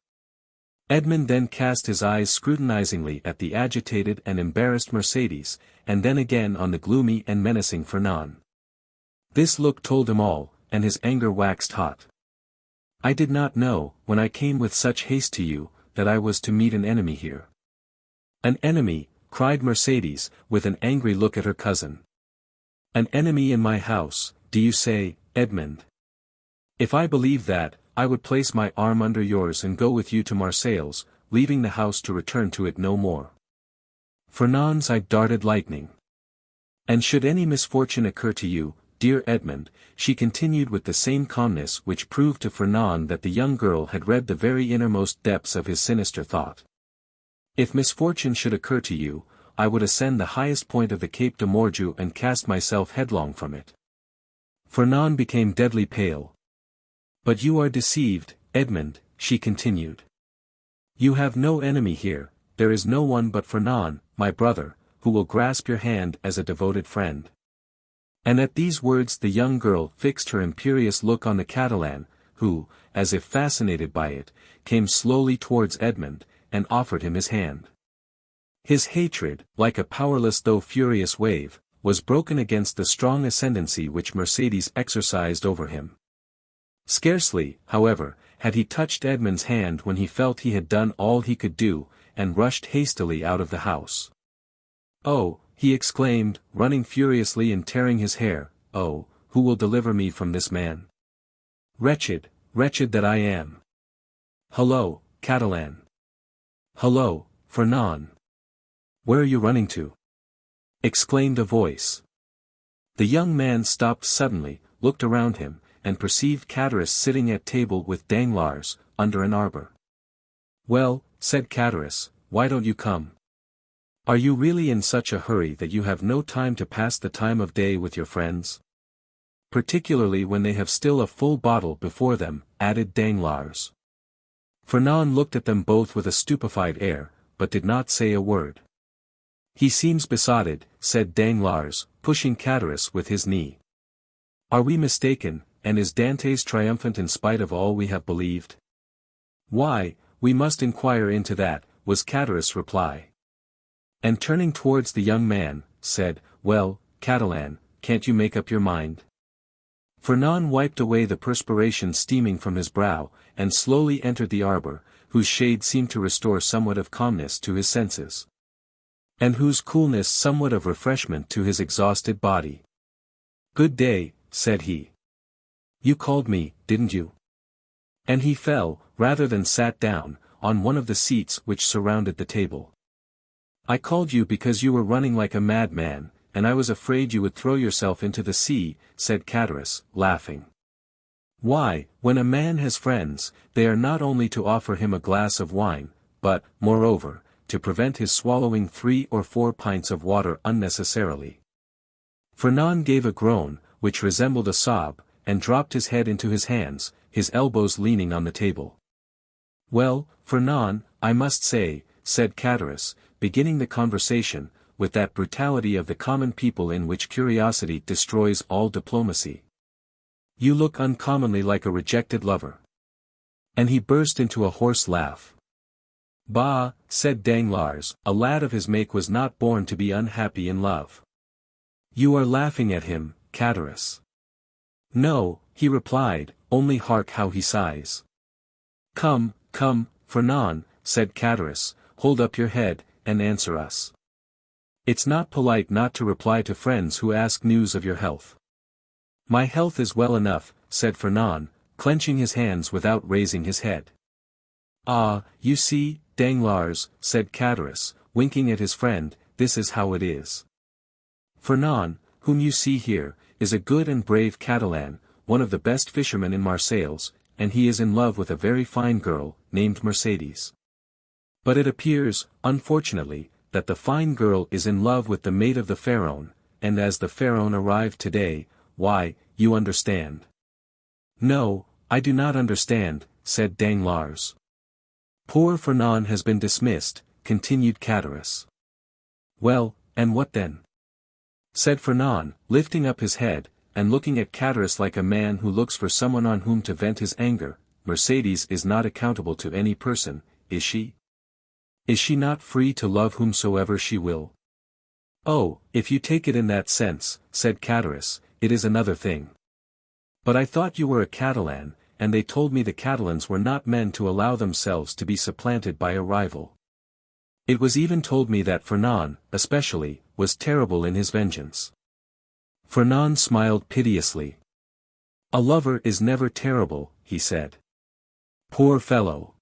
Edmond then cast his eyes scrutinizingly at the agitated and embarrassed Mercédès, and then again on the gloomy and menacing Fernand. This look told him all, and his anger waxed hot. I did not know, when I came with such haste to you, that I was to meet an enemy here. An enemy, cried Mercédès, with an angry look at her cousin. An enemy in my house, do you say, Edmond? If I believed that, I would place my arm under yours and go with you to Marseilles, leaving the house to return to it no more. Fernand's eye darted lightning. And should any misfortune occur to you, dear Edmond, she continued with the same calmness which proved to Fernand that the young girl had read the very innermost depths of his sinister thought. If misfortune should occur to you, I would ascend the highest point of the Cape de Morgiou and cast myself headlong from it. Fernand became deadly pale. But you are deceived, Edmond, she continued. You have no enemy here, there is no one but Fernand, my brother, who will grasp your hand as a devoted friend. And at these words the young girl fixed her imperious look on the Catalan, who, as if fascinated by it, came slowly towards Edmond, and offered him his hand. His hatred, like a powerless though furious wave, was broken against the strong ascendancy which Mercédès exercised over him. Scarcely, however, had he touched Edmond's hand when he felt he had done all he could do, and rushed hastily out of the house. Oh, he exclaimed, running furiously and tearing his hair, oh, who will deliver me from this man? Wretched, wretched that I am. Hullo, Catalan. Hullo, Fernand. Where are you running to? Exclaimed a voice. The young man stopped suddenly, looked around him, and perceived Catalans sitting at table with Danglars, under an arbor. Well, said Catalans, why don't you come? Are you really in such a hurry that you have no time to pass the time of day with your friends? Particularly when they have still a full bottle before them, added Danglars. Fernand looked at them both with a stupefied air, but did not say a word. He seems besotted, said Danglars, pushing Catalans with his knee. Are we mistaken, and is Dantès triumphant in spite of all we have believed? Why, we must inquire into that, was Catalans' reply. And turning towards the young man, said, Well, Catalan, can't you make up your mind? Fernand wiped away the perspiration steaming from his brow, and slowly entered the arbor, whose shade seemed to restore somewhat of calmness to his senses. And whose coolness somewhat of refreshment to his exhausted body. Good day, said he. You called me, didn't you? And he fell, rather than sat down, on one of the seats which surrounded the table. I called you because you were running like a madman, and I was afraid you would throw yourself into the sea, said Catalans, laughing. Why, when a man has friends, they are not only to offer him a glass of wine, but, moreover, to prevent his swallowing 3 or 4 pints of water unnecessarily. Fernand gave a groan, which resembled a sob, and dropped his head into his hands, his elbows leaning on the table. "Well, Fernand, I must say," said Cadaras, beginning the conversation, with that brutality of the common people in which curiosity destroys all diplomacy. "You look uncommonly like a rejected lover." And he burst into a hoarse laugh. "Bah," said Danglars, "a lad of his make was not born to be unhappy in love." "You are laughing at him, Cadaras." "No," he replied, "only hark how he sighs." "Come, come, Fernand," said Cadaras, "hold up your head, and answer us. It's not polite not to reply to friends who ask news of your health." "My health is well enough," said Fernand, clenching his hands without raising his head. "Ah, you see, Danglars," said Cadaras, winking at his friend, "this is how it is. Fernand, whom you see here, is a good and brave Catalan, one of the best fishermen in Marseilles, and he is in love with a very fine girl, named Mercédès. But it appears, unfortunately, that the fine girl is in love with the mate of the Pharaon, and as the Pharaon arrived today, why, you understand." "No, I do not understand," said Danglars. "Poor Fernand has been dismissed," continued Cadaras. "Well, and what then?" said Fernand, lifting up his head, and looking at Cadaras like a man who looks for someone on whom to vent his anger. "Mercédès is not accountable to any person, is she? Is she not free to love whomsoever she will?" "Oh, if you take it in that sense," said Cadaras, "it is another thing. But I thought you were a Catalan, and they told me the Catalans were not men to allow themselves to be supplanted by a rival. It was even told me that Fernand, especially, was terrible in his vengeance." Fernand smiled piteously. "A lover is never terrible," he said. "Poor fellow!"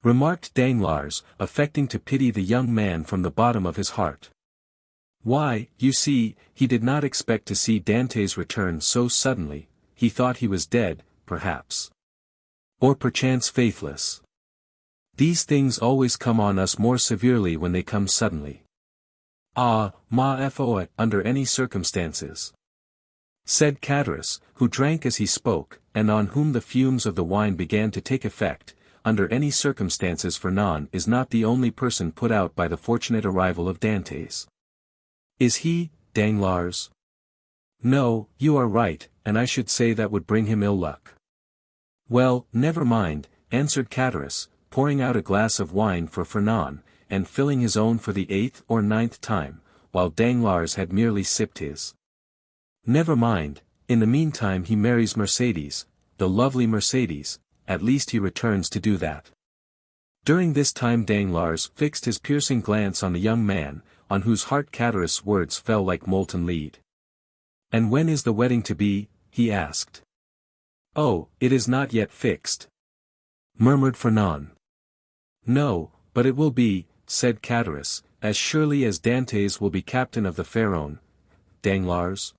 remarked Danglars, affecting to pity the young man from the bottom of his heart. "Why, you see, he did not expect to see Dantès return so suddenly. He thought he was dead, perhaps. Or perchance faithless. These things always come on us more severely when they come suddenly." "Ah, ma foi, under any circumstances," said Cadaras, who drank as he spoke, and on whom the fumes of the wine began to take effect, "under any circumstances Fernand is not the only person put out by the fortunate arrival of Dantès." "Is he, Danglars?" "No, you are right, and I should say that would bring him ill luck." "Well, never mind," answered Cadaras, pouring out a glass of wine for Fernand, and filling his own for the 8th or 9th time, while Danglars had merely sipped his. "Never mind, in the meantime he marries Mercédès, the lovely Mercédès, at least he returns to do that." During this time Danglars fixed his piercing glance on the young man, on whose heart Cadaras' words fell like molten lead. "And when is the wedding to be?" he asked. "Oh, it is not yet fixed," murmured Fernand. "No, but it will be," said Cadaras, "as surely as Dantès will be captain of the Pharaon. Danglars?"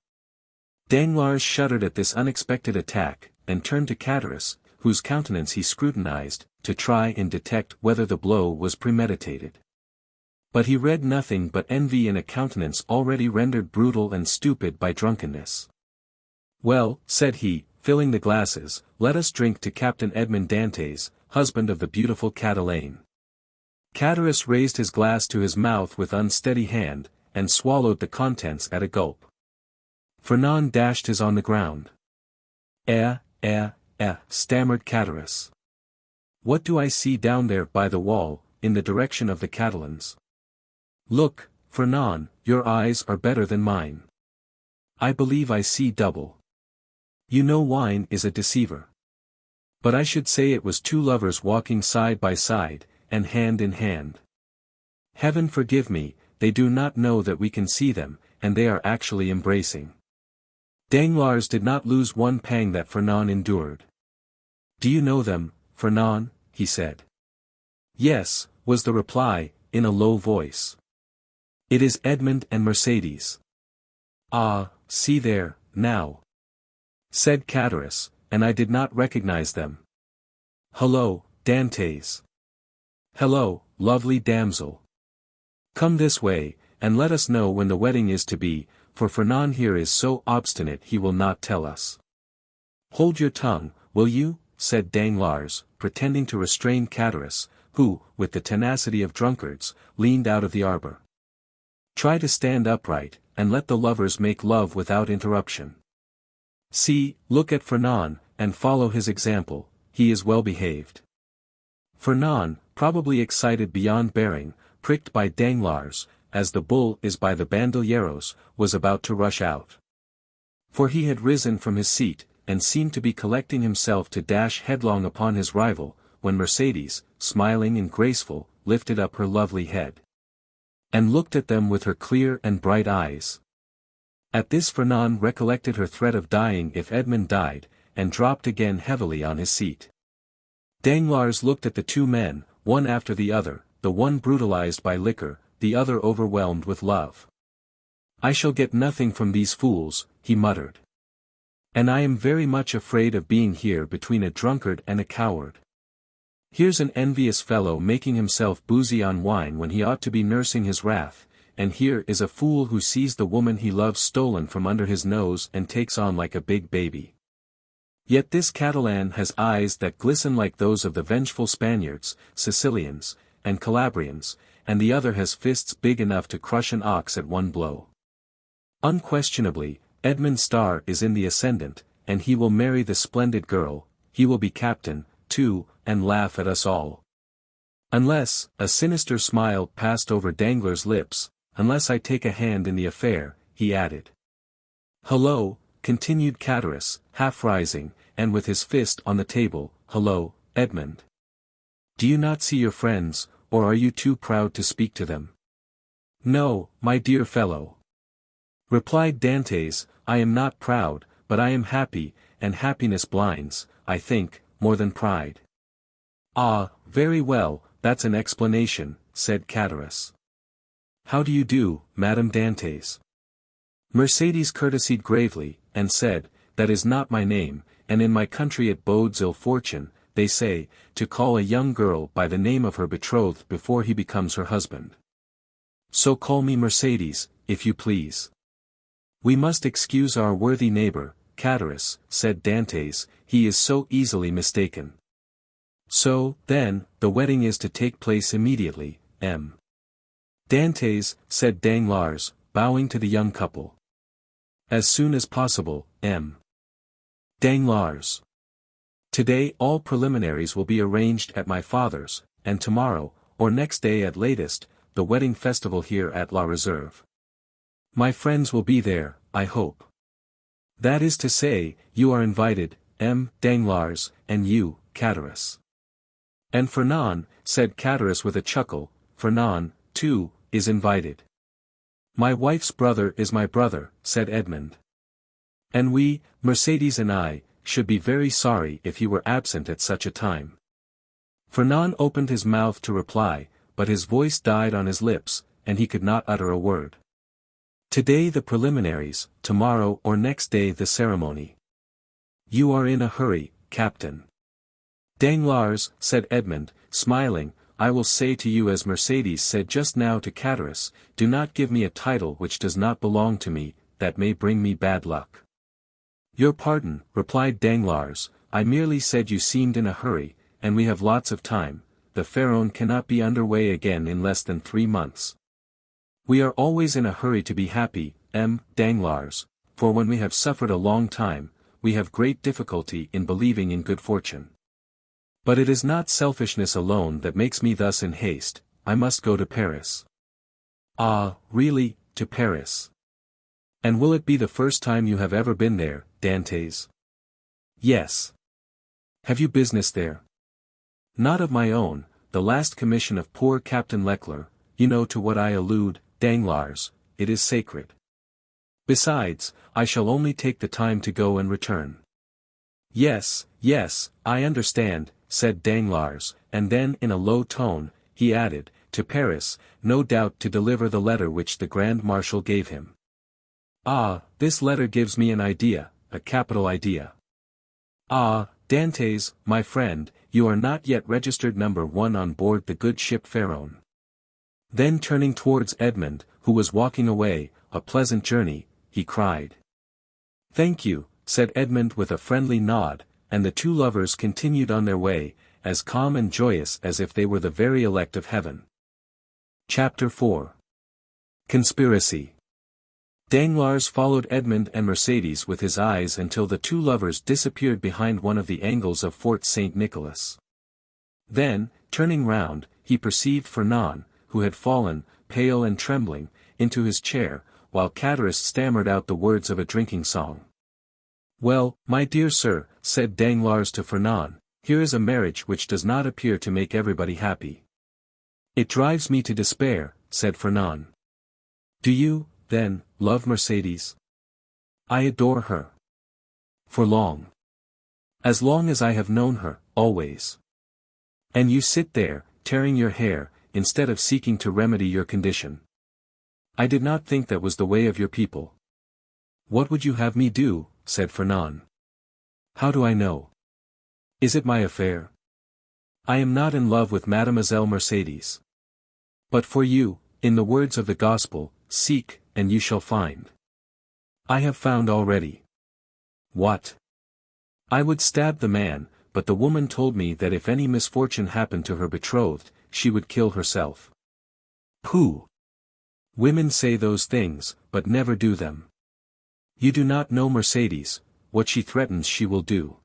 Danglars shuddered at this unexpected attack, and turned to Cadaras, whose countenance he scrutinized, to try and detect whether the blow was premeditated. But he read nothing but envy in a countenance already rendered brutal and stupid by drunkenness. "Well," said he, filling the glasses, "let us drink to Captain Edmond Dantès, husband of the beautiful Catalane." Cadaras raised his glass to his mouth with unsteady hand, and swallowed the contents at a gulp. Fernand dashed his on the ground. Stammered Cadaras. "What do I see down there by the wall, in the direction of the Catalans?" "Look, Fernand, your eyes are better than mine. I believe I see double. You know wine is a deceiver. But I should say it was two lovers walking side by side, and hand in hand. Heaven forgive me, they do not know that we can see them, and they are actually embracing." Danglars did not lose one pang that Fernand endured. "Do you know them, Fernand?" he said. "Yes," was the reply, in a low voice. "It is Edmond and Mercédès." "Ah, see there, now," said Cadaras, "and I did not recognize them. Hello, Dantès. Hello, lovely damsel. Come this way, and let us know when the wedding is to be, for Fernand here is so obstinate he will not tell us. Hold your tongue, will you? Said Danglars, pretending to restrain Cadaris, who, with the tenacity of drunkards, leaned out of the arbor. Try to stand upright, and let the lovers make love without interruption. See, look at Fernand, and follow his example, he is well behaved. Fernand, probably excited beyond bearing, pricked by Danglars, as the bull is by the bandolieros, was about to rush out. For he had risen from his seat, and seemed to be collecting himself to dash headlong upon his rival, when Mercédès, smiling and graceful, lifted up her lovely head, and looked at them with her clear and bright eyes. At this Fernand recollected her threat of dying if Edmond died, and dropped again heavily on his seat. Danglars looked at the two men, one after the other, the one brutalized by liquor, the other overwhelmed with love. I shall get nothing from these fools, he muttered. And I am very much afraid of being here between a drunkard and a coward. Here's an envious fellow making himself boozy on wine when he ought to be nursing his wrath, and here is a fool who sees the woman he loves stolen from under his nose and takes on like a big baby. Yet this Catalan has eyes that glisten like those of the vengeful Spaniards, Sicilians, and Calabrians, and the other has fists big enough to crush an ox at one blow. Unquestionably, Edmond's star is in the ascendant, and he will marry the splendid girl, he will be captain, too, and laugh at us all. Unless, a sinister smile passed over Danglars' lips, unless I take a hand in the affair, he added. Hullo, continued Cadaris, half rising, and with his fist on the table, hullo, Edmond. Do you not see your friends, or are you too proud to speak to them? No, my dear fellow. Replied Dantès, I am not proud, but I am happy, and happiness blinds, I think, more than pride. Ah, very well, that's an explanation, said Cadaris. How do you do, Madame Dantès? Mercédès courtesied gravely, and said, that is not my name, and in my country it bodes ill fortune, they say, to call a young girl by the name of her betrothed before he becomes her husband. So call me Mercédès, if you please. We must excuse our worthy neighbor, Cadaris, said Dantès, he is so easily mistaken. So, then, the wedding is to take place immediately, M. Dantès, said Danglars, bowing to the young couple. As soon as possible, M. Danglars. Today all preliminaries will be arranged at my father's, and tomorrow, or next day at latest, the wedding festival here at La Réserve. My friends will be there, I hope. That is to say, you are invited, M. Danglars, and you, Cadaris. And Fernand, said Cadaris with a chuckle, Fernand, too, is invited. My wife's brother is my brother, said Edmond. And we, Mercédès and I, should be very sorry if he were absent at such a time. Fernand opened his mouth to reply, but his voice died on his lips, and he could not utter a word. Today the preliminaries, tomorrow or next day the ceremony. You are in a hurry, Captain. Danglars, said Edmond, smiling, I will say to you as Mercédès said just now to Cadaris, do not give me a title which does not belong to me, that may bring me bad luck. Your pardon, replied Danglars, I merely said you seemed in a hurry, and we have lots of time, the Pharaon cannot be under way again in less than 3 months. We are always in a hurry to be happy, M. Danglars, for when we have suffered a long time, we have great difficulty in believing in good fortune. But it is not selfishness alone that makes me thus in haste, I must go to Paris. Ah, really, to Paris. And will it be the first time you have ever been there, Dantès? Yes. Have you business there? Not of my own, the last commission of poor Captain Leclerc, you know to what I allude, Danglars, it is sacred. Besides, I shall only take the time to go and return. Yes, I understand, said Danglars, and then in a low tone, he added, to Paris, no doubt to deliver the letter which the Grand Marshal gave him. Ah, this letter gives me an idea, a capital idea. Ah, Dantès, my friend, you are not yet registered number 1 on board the good ship Pharaon. Then turning towards Edmond, who was walking away, a pleasant journey, he cried. "Thank you," said Edmond with a friendly nod, and the two lovers continued on their way, as calm and joyous as if they were the very elect of heaven. Chapter 4. Conspiracy. Danglars followed Edmond and Mercédès with his eyes until the two lovers disappeared behind one of the angles of Fort Saint Nicholas. Then, turning round, he perceived Fernand, who had fallen, pale and trembling, into his chair, while Cadaris stammered out the words of a drinking song. "Well, my dear sir," said Danglars to Fernand, "here is a marriage which does not appear to make everybody happy." "It drives me to despair," said Fernand. "Do you, then, love Mercédès?" "I adore her. For long. As long as I have known her, always." "And you sit there, tearing your hair, instead of seeking to remedy your condition. I did not think that was the way of your people." "What would you have me do?" said Fernand. "How do I know? Is it my affair? I am not in love with Mademoiselle Mercédès. But for you, in the words of the Gospel, seek, and you shall find. I have found already." "What?" "I would stab the man, but the woman told me that if any misfortune happened to her betrothed, she would kill herself." "Pooh! Women say those things, but never do them. You do not know Mercédès, what she threatens she will do."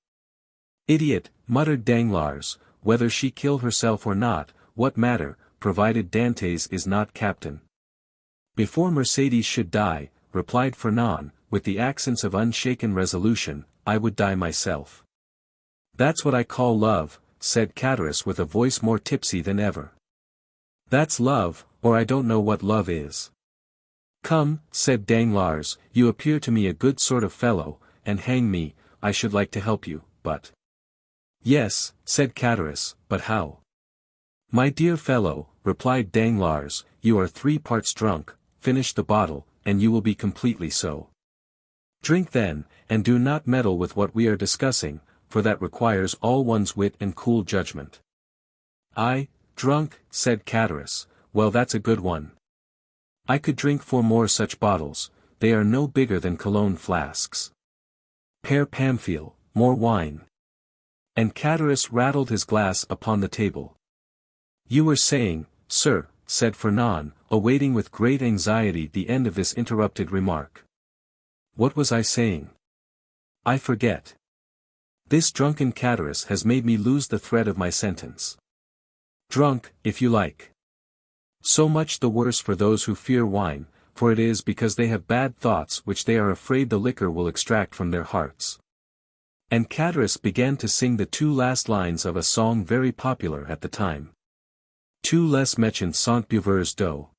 "Idiot," muttered Danglars, "whether she kill herself or not, what matter, provided Dantès is not captain." "Before Mercédès should die," replied Fernand, with the accents of unshaken resolution, "I would die myself." "That's what I call love," said Cadaris with a voice more tipsy than ever. "That's love, or I don't know what love is." "Come," said Danglars, "you appear to me a good sort of fellow, and hang me, I should like to help you, but—" "Yes," said Cadaris, "but how?" "My dear fellow," replied Danglars, "you are 3 parts drunk, finish the bottle, and you will be completely so. Drink then, and do not meddle with what we are discussing, for that requires all one's wit and cool judgment." "I, drunk," said Cadaris, "well that's a good one. I could drink 4 more such bottles, they are no bigger than cologne flasks. Père Pamphile, more wine." And Cadaris rattled his glass upon the table. "You were saying, sir," said Fernand, awaiting with great anxiety the end of this interrupted remark. "What was I saying? I forget. This drunken Cadaris has made me lose the thread of my sentence. Drunk, if you like. So much the worse for those who fear wine, for it is because they have bad thoughts which they are afraid the liquor will extract from their hearts." And Cadaris began to sing the 2 last lines of a song very popular at the time. "Tu les méchants sont buveurs d'eau.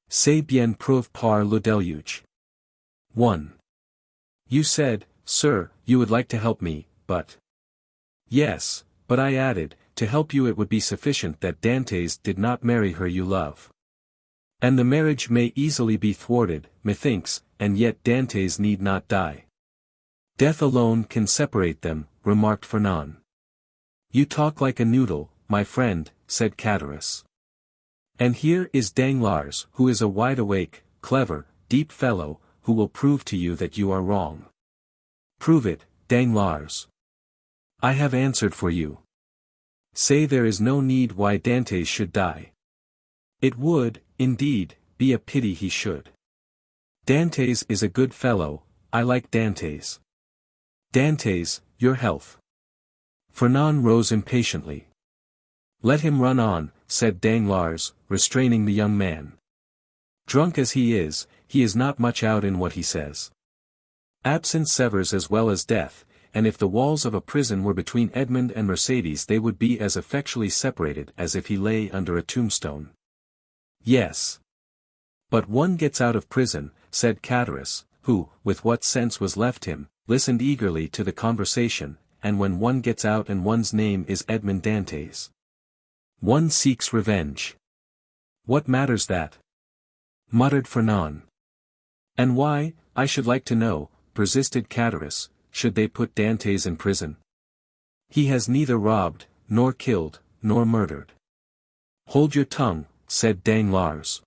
C'est bien prouvé par le déluge." 1. "You said, sir, you would like to help me, but—" "Yes, but I added, to help you it would be sufficient that Dantès did not marry her you love. And the marriage may easily be thwarted, methinks, and yet Dantès need not die. Death alone can separate them," remarked Fernand. "You talk like a noodle, my friend," said Cadaris. "And here is Danglars, who is a wide-awake, clever, deep fellow, who will prove to you that you are wrong." "Prove it, Danglars." "I have answered for you. Say there is no need why Dantès should die. It would, indeed, be a pity he should. Dantès is a good fellow, I like Dantès. Dantès, your health." Fernand rose impatiently. "Let him run on," said Danglars, restraining the young man. "Drunk as he is not much out in what he says. Absence severs as well as death, and if the walls of a prison were between Edmond and Mercédès they would be as effectually separated as if he lay under a tombstone." "Yes. But one gets out of prison," said Cadaris, who, with what sense was left him, listened eagerly to the conversation, "and when one gets out and one's name is Edmond Dantès, one seeks revenge." "What matters that?" muttered Fernand. "And why, I should like to know," persisted Cadaris, "should they put Dantès in prison? He has neither robbed, nor killed, nor murdered." "Hold your tongue," said Danglars.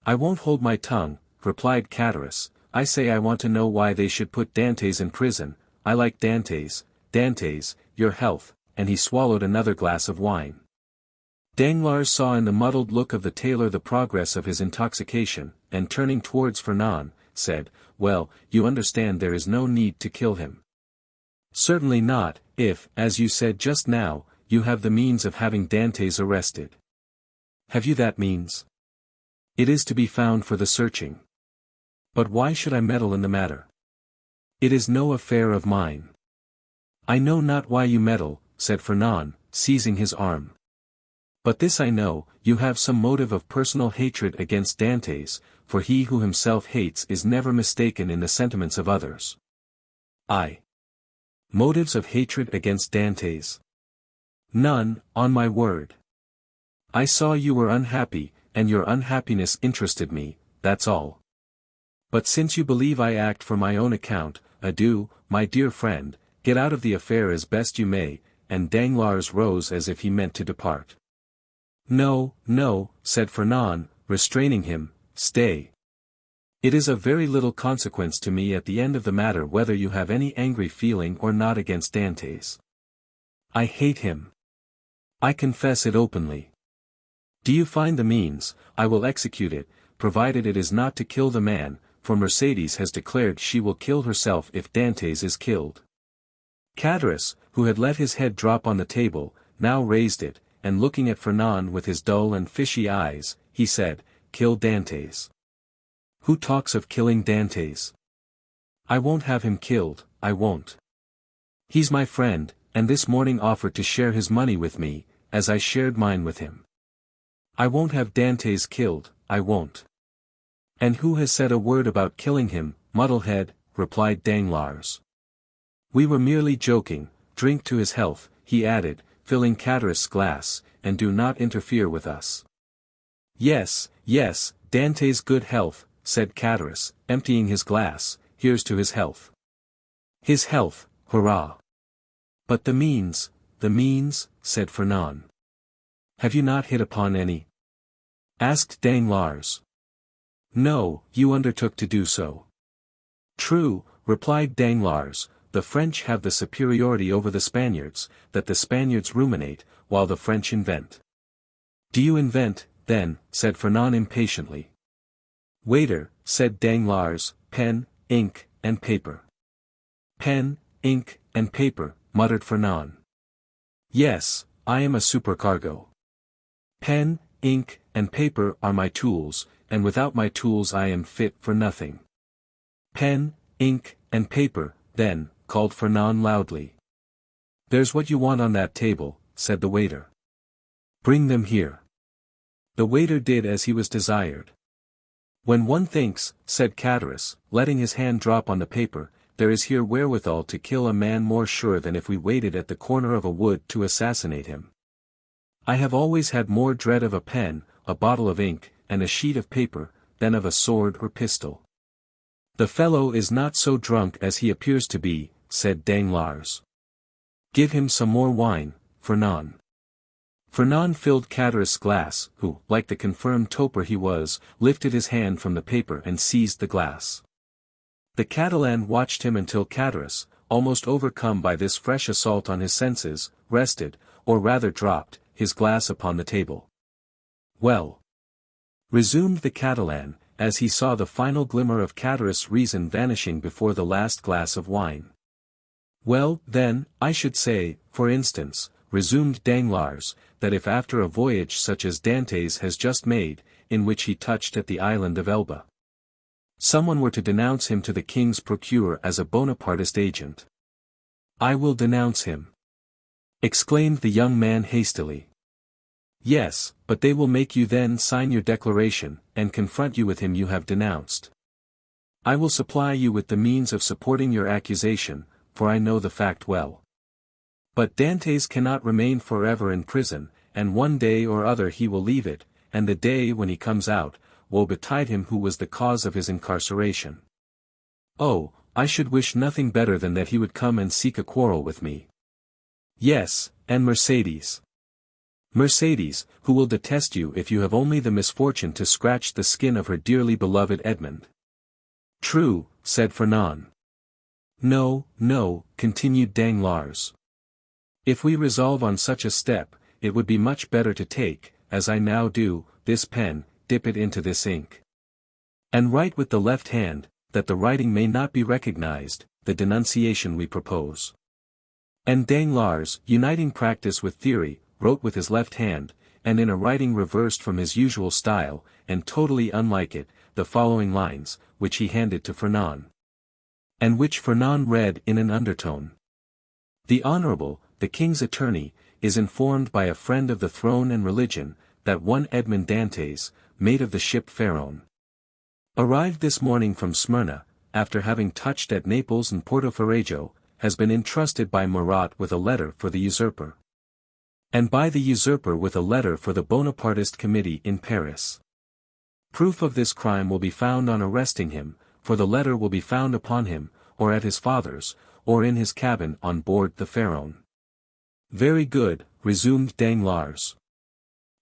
"I won't hold my tongue," replied Cadaris, I say I want to know why they should put Dantès in prison. I like Dantès, Dantès, your health," and he swallowed another glass of wine. Danglars saw in the muddled look of the tailor the progress of his intoxication, and turning towards Fernand, said, "Well, you understand there is no need to kill him." "Certainly not, if, as you said just now, you have the means of having Dantès arrested." "Have you that means?" "It is to be found for the searching." "But why should I meddle in the matter?" "It is no affair of mine." "I know not why you meddle," said Fernand, seizing his arm. "But this I know, you have some motive of personal hatred against Dantès, for he who himself hates is never mistaken in the sentiments of others." "I. Motives of hatred against Dantès? None, on my word. I saw you were unhappy, and your unhappiness interested me, that's all. But since you believe I act for my own account, adieu, my dear friend, get out of the affair as best you may," and Danglars rose as if he meant to depart. "No, no," said Fernand, restraining him, "stay. It is of very little consequence to me at the end of the matter whether you have any angry feeling or not against Dantès. I hate him. I confess it openly. Do you find the means, I will execute it, provided it is not to kill the man, for Mercédès has declared she will kill herself if Dantès is killed." Cadorus, who had let his head drop on the table, now raised it, and looking at Fernand with his dull and fishy eyes, he said, "Kill Dantès. Who talks of killing Dantès? I won't have him killed, I won't. He's my friend, and this morning offered to share his money with me, as I shared mine with him. I won't have Dantès killed, I won't." "And who has said a word about killing him, muddlehead?" replied Danglars. "We were merely joking. Drink to his health," he added, filling Cadorus' glass, "and do not interfere with us." "Yes, yes, Dantès' good health," said Cadorus, emptying his glass, "here's to his health." "His health, hurrah!" "But the means," said Fernand. "Have you not hit upon any?" asked Danglars. "No, you undertook to do so." "True," replied Danglars, "the French have the superiority over the Spaniards, that the Spaniards ruminate, while the French invent." "Do you invent, then?" said Fernand impatiently. "Waiter," said Danglars, "pen, ink, and paper." "Pen, ink, and paper," muttered Fernand. "Yes, I am a supercargo. Pen, ink, and paper are my tools, and without my tools I am fit for nothing." "Pen, ink, and paper, then," called Fernand loudly. "There's what you want on that table," said the waiter. "Bring them here." The waiter did as he was desired. "When one thinks," said Cadorus, letting his hand drop on the paper, "there is here wherewithal to kill a man more sure than if we waited at the corner of a wood to assassinate him. I have always had more dread of a pen, a bottle of ink, and a sheet of paper, than of a sword or pistol." "The fellow is not so drunk as he appears to be," said Danglars. "Give him some more wine, Fernand." Fernand filled Cadorus' glass, who, like the confirmed toper he was, lifted his hand from the paper and seized the glass. The Catalan watched him until Cadorus, almost overcome by this fresh assault on his senses, rested, or rather dropped, his glass upon the table. "Well," resumed the Catalan, as he saw the final glimmer of Cadorus' reason vanishing before the last glass of wine. "Well, then, I should say, for instance," resumed Danglars, "that if after a voyage such as Dantès has just made, in which he touched at the island of Elba, someone were to denounce him to the king's procureur as a Bonapartist agent." "I will denounce him," exclaimed the young man hastily. "Yes, but they will make you then sign your declaration, and confront you with him you have denounced. I will supply you with the means of supporting your accusation, for I know the fact well. But Dantès cannot remain forever in prison, and one day or other he will leave it, and the day when he comes out, woe betide him who was the cause of his incarceration. Oh, I should wish nothing better than that he would come and seek a quarrel with me. Yes, and Mercédès. Mercédès, who will detest you if you have only the misfortune to scratch the skin of her dearly beloved Edmond. True, said Fernand. No, no, continued Danglars. If we resolve on such a step, it would be much better to take, as I now do, this pen, dip it into this ink, and write with the left hand, that the writing may not be recognized, the denunciation we propose. And Danglars, uniting practice with theory, wrote with his left hand, and in a writing reversed from his usual style, and totally unlike it, the following lines, which he handed to Fernand, and which Fernand read in an undertone. The Honorable, the King's Attorney, is informed by a friend of the throne and religion, that one Edmond Dantès, mate of the ship Pharaon, arrived this morning from Smyrna, after having touched at Naples and Porto Ferrajo, has been entrusted by Murat with a letter for the usurper, and by the usurper with a letter for the Bonapartist committee in Paris. Proof of this crime will be found on arresting him, for the letter will be found upon him, or at his father's, or in his cabin on board the Pharaon. Very good, resumed Danglars.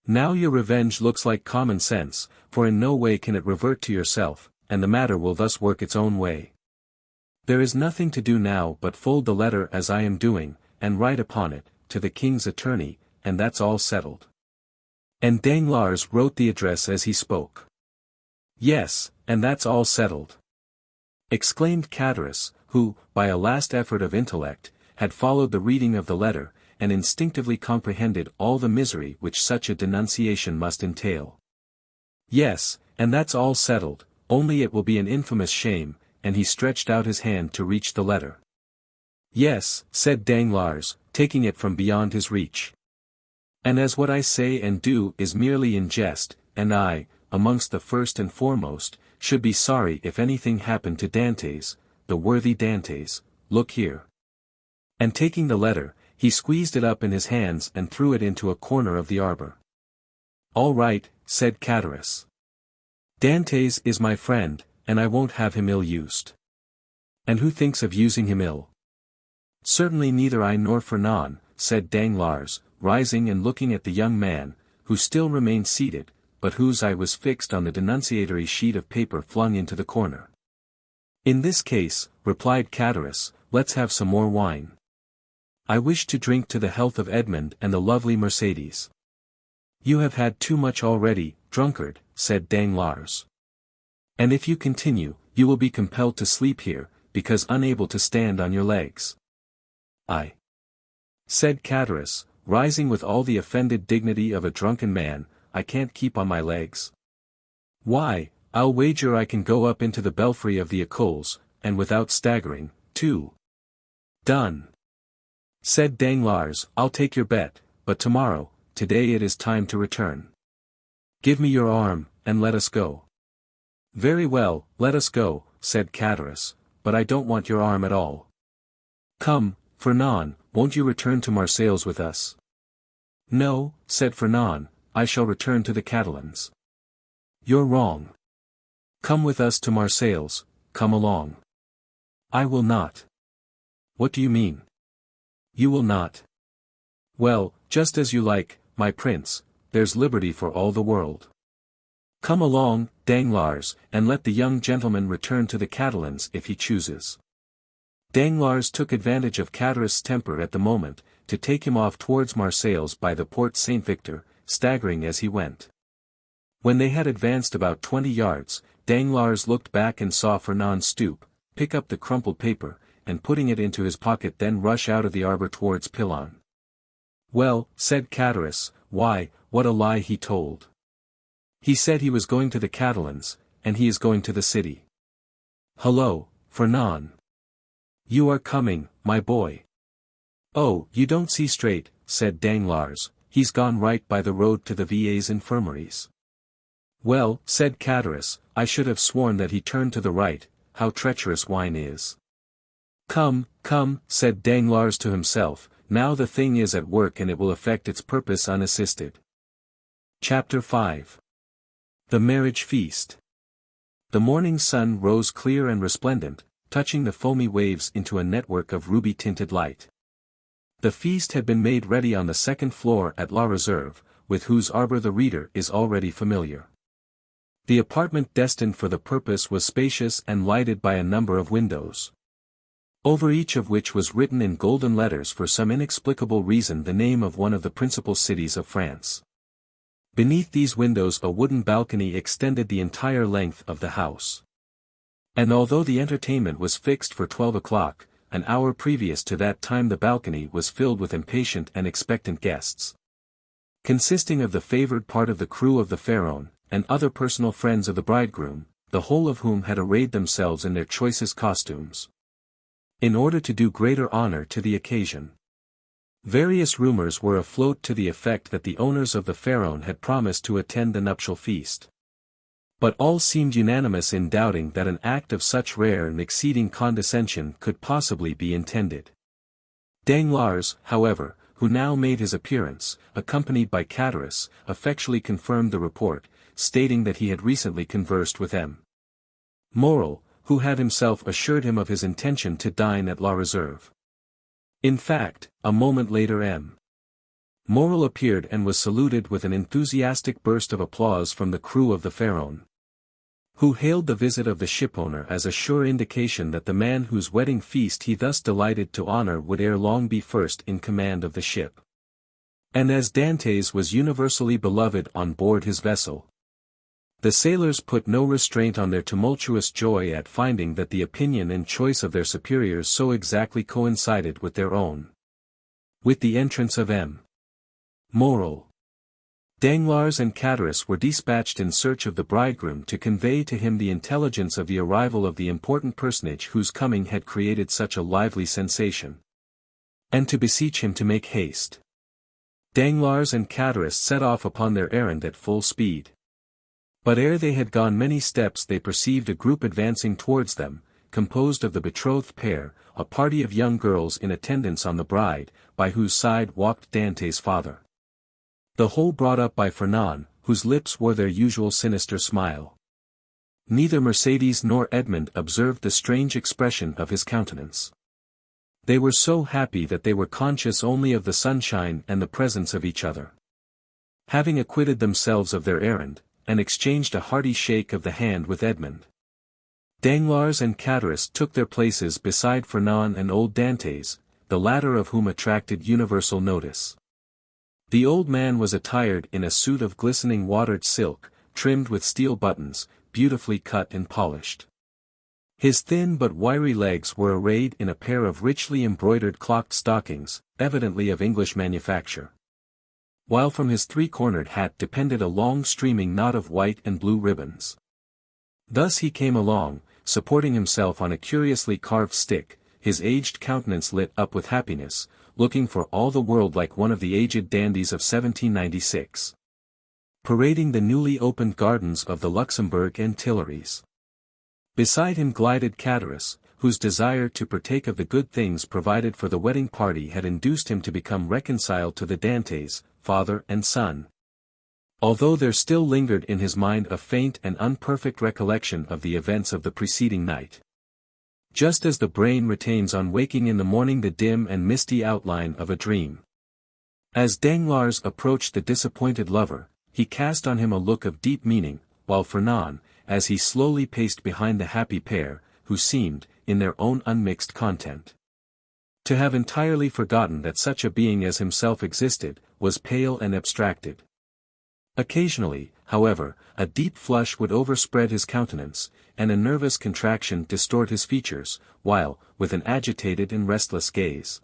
Now your revenge looks like common sense, for in no way can it revert to yourself, and the matter will thus work its own way. There is nothing to do now but fold the letter as I am doing, and write upon it, to the King's Attorney, and that's all settled. And Danglars wrote the address as he spoke. Yes, and that's all settled, exclaimed Cadaras, who, by a last effort of intellect, had followed the reading of the letter, and instinctively comprehended all the misery which such a denunciation must entail. Yes, and that's all settled, only it will be an infamous shame, and he stretched out his hand to reach the letter. Yes, said Danglars, taking it from beyond his reach. And as what I say and do is merely in jest, and I, amongst the first and foremost, should be sorry if anything happened to Dantès, the worthy Dantès, look here. And taking the letter, he squeezed it up in his hands and threw it into a corner of the arbor. All right, said Cadaras. Dantès is my friend, and I won't have him ill-used. And who thinks of using him ill? Certainly neither I nor Fernand, said Danglars, rising and looking at the young man, who still remained seated, but whose eye was fixed on the denunciatory sheet of paper flung into the corner. In this case, replied Cadaras, let's have some more wine. I wish to drink to the health of Edmond and the lovely Mercédès. You have had too much already, drunkard, said Danglars. And if you continue, you will be compelled to sleep here, because unable to stand on your legs. I, said Cadaras, rising with all the offended dignity of a drunken man, I can't keep on my legs. Why, I'll wager I can go up into the belfry of the Écoles, and without staggering, too. Done, said Danglars, I'll take your bet, but tomorrow, today it is time to return. Give me your arm, and let us go. Very well, let us go, said Cadaras, but I don't want your arm at all. Come, Fernand, won't you return to Marseilles with us? No, said Fernand, I shall return to the Catalans. You're wrong. Come with us to Marseilles, come along. I will not. What do you mean? You will not. Well, just as you like, my prince, there's liberty for all the world. Come along, Danglars, and let the young gentleman return to the Catalans if he chooses. Danglars took advantage of Cadaras' temper at the moment, to take him off towards Marseilles by the Porte Saint-Victor, staggering as he went. When they had advanced about 20 yards, Danglars looked back and saw Fernand stoop, pick up the crumpled paper, and putting it into his pocket then rush out of the arbor towards Pilon. Well, said Cadaras, why, what a lie he told. He said he was going to the Catalans, and he is going to the city. Hullo, Fernand. You are coming, my boy. Oh, you don't see straight, said Danglars, he's gone right by the road to the VIII's infirmaries. Well, said Cadaras, I should have sworn that he turned to the right, how treacherous wine is. Come, come, said Danglars to himself, now the thing is at work and it will effect its purpose unassisted. Chapter 5. The Marriage Feast. The morning sun rose clear and resplendent, touching the foamy waves into a network of ruby-tinted light. The feast had been made ready on the second floor at La Réserve, with whose arbor the reader is already familiar. The apartment destined for the purpose was spacious and lighted by a number of windows, over each of which was written in golden letters for some inexplicable reason the name of one of the principal cities of France. Beneath these windows a wooden balcony extended the entire length of the house. And although the entertainment was fixed for 12 o'clock, an hour previous to that time the balcony was filled with impatient and expectant guests, consisting of the favored part of the crew of the Pharaon, and other personal friends of the bridegroom, the whole of whom had arrayed themselves in their choicest costumes, in order to do greater honor to the occasion. Various rumors were afloat to the effect that the owners of the Pharaon had promised to attend the nuptial feast. But all seemed unanimous in doubting that an act of such rare and exceeding condescension could possibly be intended. Danglars, however, who now made his appearance, accompanied by Catullus, effectually confirmed the report, stating that he had recently conversed with M. Morrel, who had himself assured him of his intention to dine at La Réserve. In fact, a moment later M. Morrel appeared and was saluted with an enthusiastic burst of applause from the crew of the Pharaon, who hailed the visit of the shipowner as a sure indication that the man whose wedding feast he thus delighted to honor would ere long be first in command of the ship. And as Dantès was universally beloved on board his vessel, the sailors put no restraint on their tumultuous joy at finding that the opinion and choice of their superiors so exactly coincided with their own. With the entrance of M. Morrel, Danglars and Catullus were dispatched in search of the bridegroom to convey to him the intelligence of the arrival of the important personage whose coming had created such a lively sensation, and to beseech him to make haste. Danglars and Catullus set off upon their errand at full speed. But ere they had gone many steps they perceived a group advancing towards them, composed of the betrothed pair, a party of young girls in attendance on the bride, by whose side walked Dantès' father. The whole brought up by Fernand, whose lips wore their usual sinister smile. Neither Mercédès nor Edmond observed the strange expression of his countenance. They were so happy that they were conscious only of the sunshine and the presence of each other. Having acquitted themselves of their errand, and exchanged a hearty shake of the hand with Edmond, Danglars and Catullus took their places beside Fernand and old Dantès, the latter of whom attracted universal notice. The old man was attired in a suit of glistening watered silk, trimmed with steel buttons, beautifully cut and polished. His thin but wiry legs were arrayed in a pair of richly embroidered clocked stockings, evidently of English manufacture, while from his three-cornered hat depended a long streaming knot of white and blue ribbons. Thus he came along, supporting himself on a curiously carved stick, his aged countenance lit up with happiness, looking for all the world like one of the aged dandies of 1796. Parading the newly opened gardens of the Luxembourg and Tuileries. Beside him glided Catullus, whose desire to partake of the good things provided for the wedding party had induced him to become reconciled to the Dantès, father and son, although there still lingered in his mind a faint and unperfect recollection of the events of the preceding night. Just as the brain retains on waking in the morning the dim and misty outline of a dream. As Danglars approached the disappointed lover, he cast on him a look of deep meaning, while Fernand, as he slowly paced behind the happy pair, who seemed, in their own unmixed content, to have entirely forgotten that such a being as himself existed, was pale and abstracted. Occasionally, however, a deep flush would overspread his countenance, and a nervous contraction distort his features, while, with an agitated and restless gaze,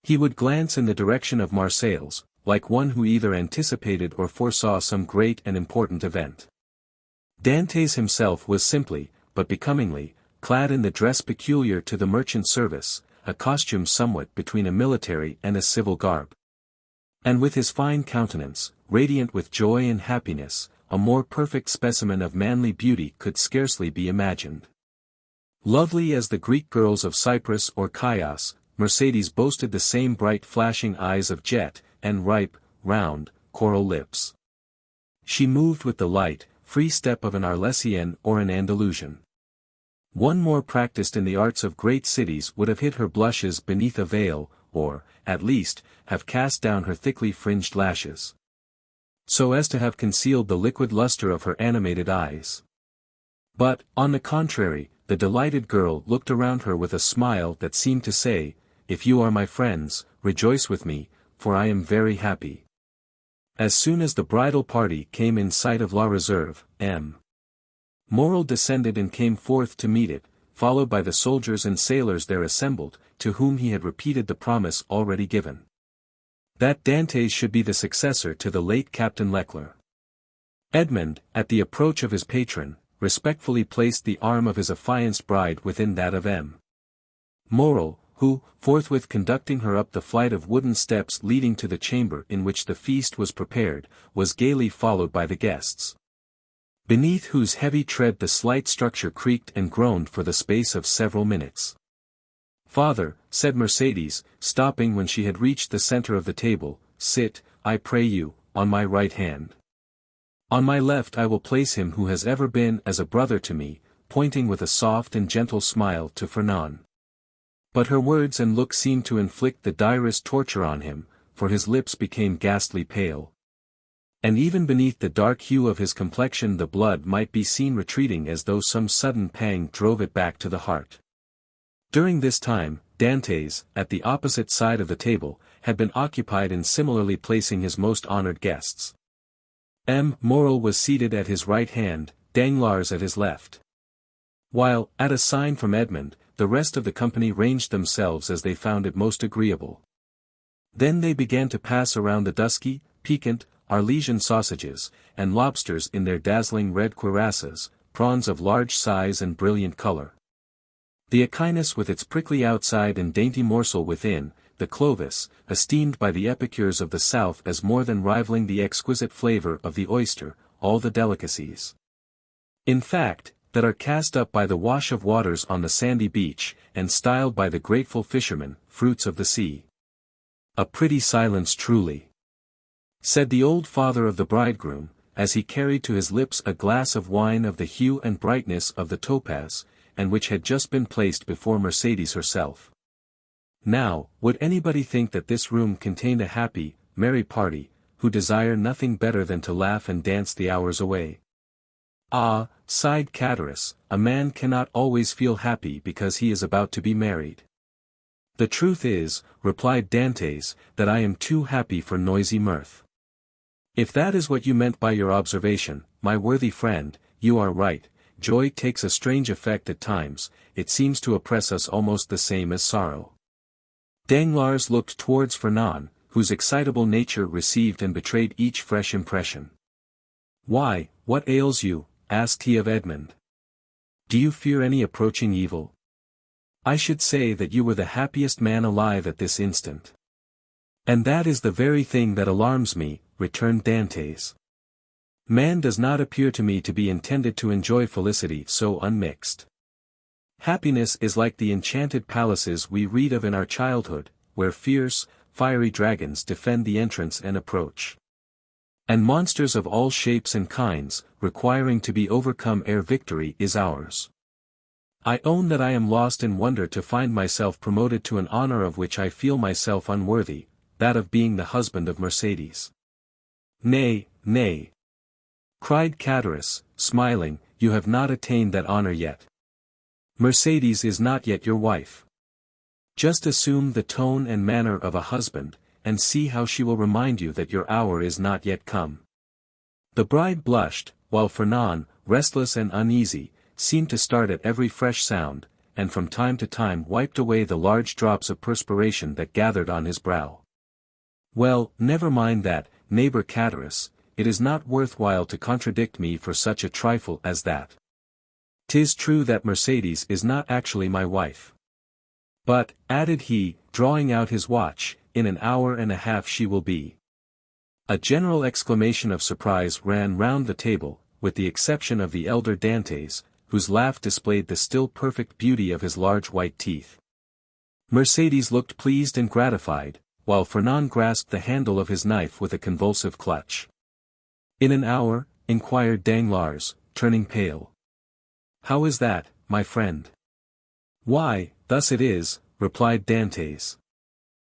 he would glance in the direction of Marseilles, like one who either anticipated or foresaw some great and important event. Dantès himself was simply, but becomingly, clad in the dress peculiar to the merchant service, a costume somewhat between a military and a civil garb. And with his fine countenance, radiant with joy and happiness, a more perfect specimen of manly beauty could scarcely be imagined. Lovely as the Greek girls of Cyprus or Chios, Mercédès boasted the same bright flashing eyes of jet, and ripe, round, coral lips. She moved with the light, free step of an Arlesienne or an Andalusian. One more practiced in the arts of great cities would have hid her blushes beneath a veil, or, at least, have cast down her thickly fringed lashes. so as to have concealed the liquid luster of her animated eyes. But, on the contrary, the delighted girl looked around her with a smile that seemed to say, "If you are my friends, rejoice with me, for I am very happy." As soon as the bridal party came in sight of La Reserve, M. Morrel descended and came forth to meet it, followed by the soldiers and sailors there assembled, to whom he had repeated the promise already given, that Dantès should be the successor to the late Captain Leclerc. Edmond, at the approach of his patron, respectfully placed the arm of his affianced bride within that of M. Morrel, who, forthwith conducting her up the flight of wooden steps leading to the chamber in which the feast was prepared, was gaily followed by the guests, beneath whose heavy tread the slight structure creaked and groaned for the space of several minutes. "Father," said Mercédès, stopping when she had reached the center of the table, "sit, I pray you, on my right hand. On my left I will place him who has ever been as a brother to me," pointing with a soft and gentle smile to Fernand. But her words and look seemed to inflict the direst torture on him, for his lips became ghastly pale. And even beneath the dark hue of his complexion the blood might be seen retreating as though some sudden pang drove it back to the heart. During this time, Dantès, at the opposite side of the table, had been occupied in similarly placing his most honored guests. M. Morrel was seated at his right hand, Danglars at his left. While, at a sign from Edmond, the rest of the company ranged themselves as they found it most agreeable. Then they began to pass around the dusky, piquant, Arlesian sausages, and lobsters in their dazzling red cuirasses, prawns of large size and brilliant color, the echinus with its prickly outside and dainty morsel within, the clovis, esteemed by the epicures of the south as more than rivaling the exquisite flavor of the oyster, all the delicacies, in fact, that are cast up by the wash of waters on the sandy beach, and styled by the grateful fishermen, fruits of the sea. "A pretty silence truly," said the old father of the bridegroom, as he carried to his lips a glass of wine of the hue and brightness of the topaz, and which had just been placed before Mercédès herself. Now, would anybody think that this room contained a happy, merry party, who desire nothing better than to laugh and dance the hours away? "Ah," sighed Cataris, "a man cannot always feel happy because he is about to be married." "The truth is," replied Dantès, "that I am too happy for noisy mirth." "If that is what you meant by your observation, my worthy friend, you are right. Joy takes a strange effect at times, it seems to oppress us almost the same as sorrow." Danglars looked towards Fernand, whose excitable nature received and betrayed each fresh impression. "Why, what ails you?" asked he of Edmond. "Do you fear any approaching evil? I should say that you were the happiest man alive at this instant." "And that is the very thing that alarms me," returned Dantès. "Man does not appear to me to be intended to enjoy felicity so unmixed. Happiness is like the enchanted palaces we read of in our childhood, where fierce, fiery dragons defend the entrance and approach, and monsters of all shapes and kinds, requiring to be overcome ere victory is ours. I own that I am lost in wonder to find myself promoted to an honor of which I feel myself unworthy, that of being the husband of Mercédès." "Nay, nay," cried Cataris, smiling, "you have not attained that honor yet. Mercédès is not yet your wife. Just assume the tone and manner of a husband, and see how she will remind you that your hour is not yet come." The bride blushed, while Fernand, restless and uneasy, seemed to start at every fresh sound, and from time to time wiped away the large drops of perspiration that gathered on his brow. "Well, never mind that, neighbor Cataris, it is not worth while to contradict me for such a trifle as that. 'Tis true that Mercédès is not actually my wife. But," added he, drawing out his watch, "in an hour and a half she will be." A general exclamation of surprise ran round the table, with the exception of the elder Dantès, whose laugh displayed the still perfect beauty of his large white teeth. Mercédès looked pleased and gratified, while Fernand grasped the handle of his knife with a convulsive clutch. "In an hour?" inquired Danglars, turning pale. "How is that, my friend?" "Why, thus it is," replied Dantès.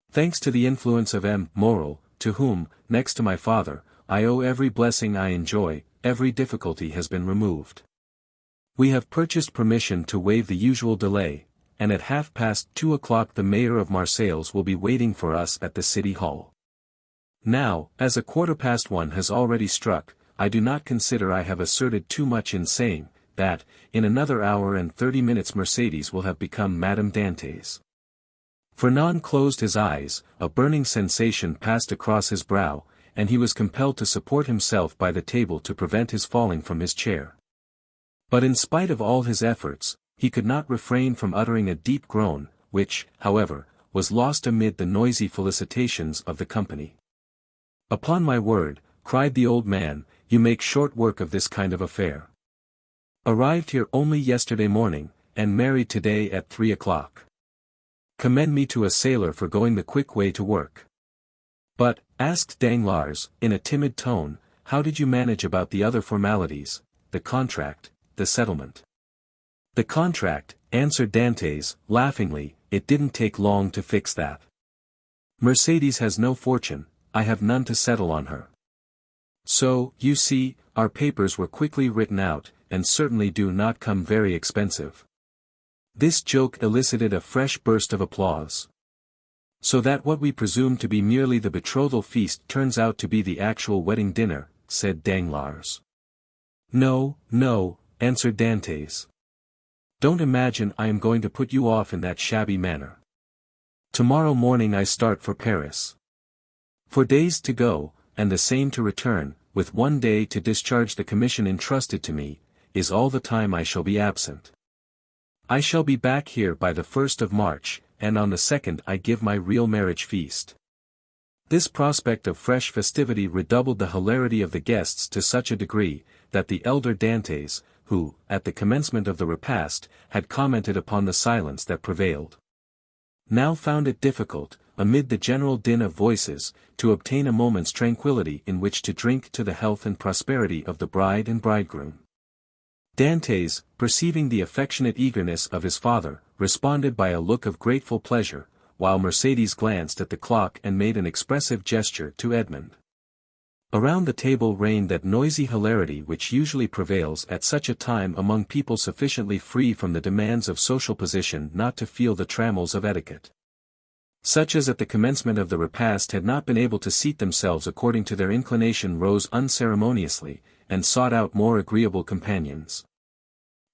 "Thanks to the influence of M. Morrel, to whom, next to my father, I owe every blessing I enjoy, every difficulty has been removed. We have purchased permission to waive the usual delay, and at 2:30 the mayor of Marseilles will be waiting for us at the city hall. Now, as 1:15 has already struck, I do not consider I have asserted too much in saying, that, in another hour and 30 minutes Mercédès will have become Madame Dantès. Fernand closed his eyes, a burning sensation passed across his brow, and he was compelled to support himself by the table to prevent his falling from his chair. But in spite of all his efforts, he could not refrain from uttering a deep groan, which, however, was lost amid the noisy felicitations of the company. "Upon my word," cried the old man, "you make short work of this kind of affair. Arrived here only yesterday morning, and married today at 3 o'clock. Commend me to a sailor for going the quick way to work." "But," asked Danglars, in a timid tone, "how did you manage about the other formalities, the contract, the settlement?" "The contract," answered Dantès, laughingly, "it didn't take long to fix that. Mercédès has no fortune, I have none to settle on her. So, you see, our papers were quickly written out, and certainly do not come very expensive." This joke elicited a fresh burst of applause. "So that what we presume to be merely the betrothal feast turns out to be the actual wedding dinner," said Danglars. "No, no," answered Dantès. "Don't imagine I am going to put you off in that shabby manner. Tomorrow morning I start for Paris. 4 days to go, and the same to return, with 1 day to discharge the commission entrusted to me, is all the time I shall be absent. I shall be back here by the 1st of March, and on the 2nd I give my real marriage feast." This prospect of fresh festivity redoubled the hilarity of the guests to such a degree, that the elder Dantès, who, at the commencement of the repast, had commented upon the silence that prevailed, now found it difficult, amid the general din of voices, to obtain a moment's tranquillity in which to drink to the health and prosperity of the bride and bridegroom. Dantès, perceiving the affectionate eagerness of his father, responded by a look of grateful pleasure, while Mercédès glanced at the clock and made an expressive gesture to Edmond. Around the table reigned that noisy hilarity which usually prevails at such a time among people sufficiently free from the demands of social position not to feel the trammels of etiquette. Such as at the commencement of the repast had not been able to seat themselves according to their inclination rose unceremoniously, and sought out more agreeable companions.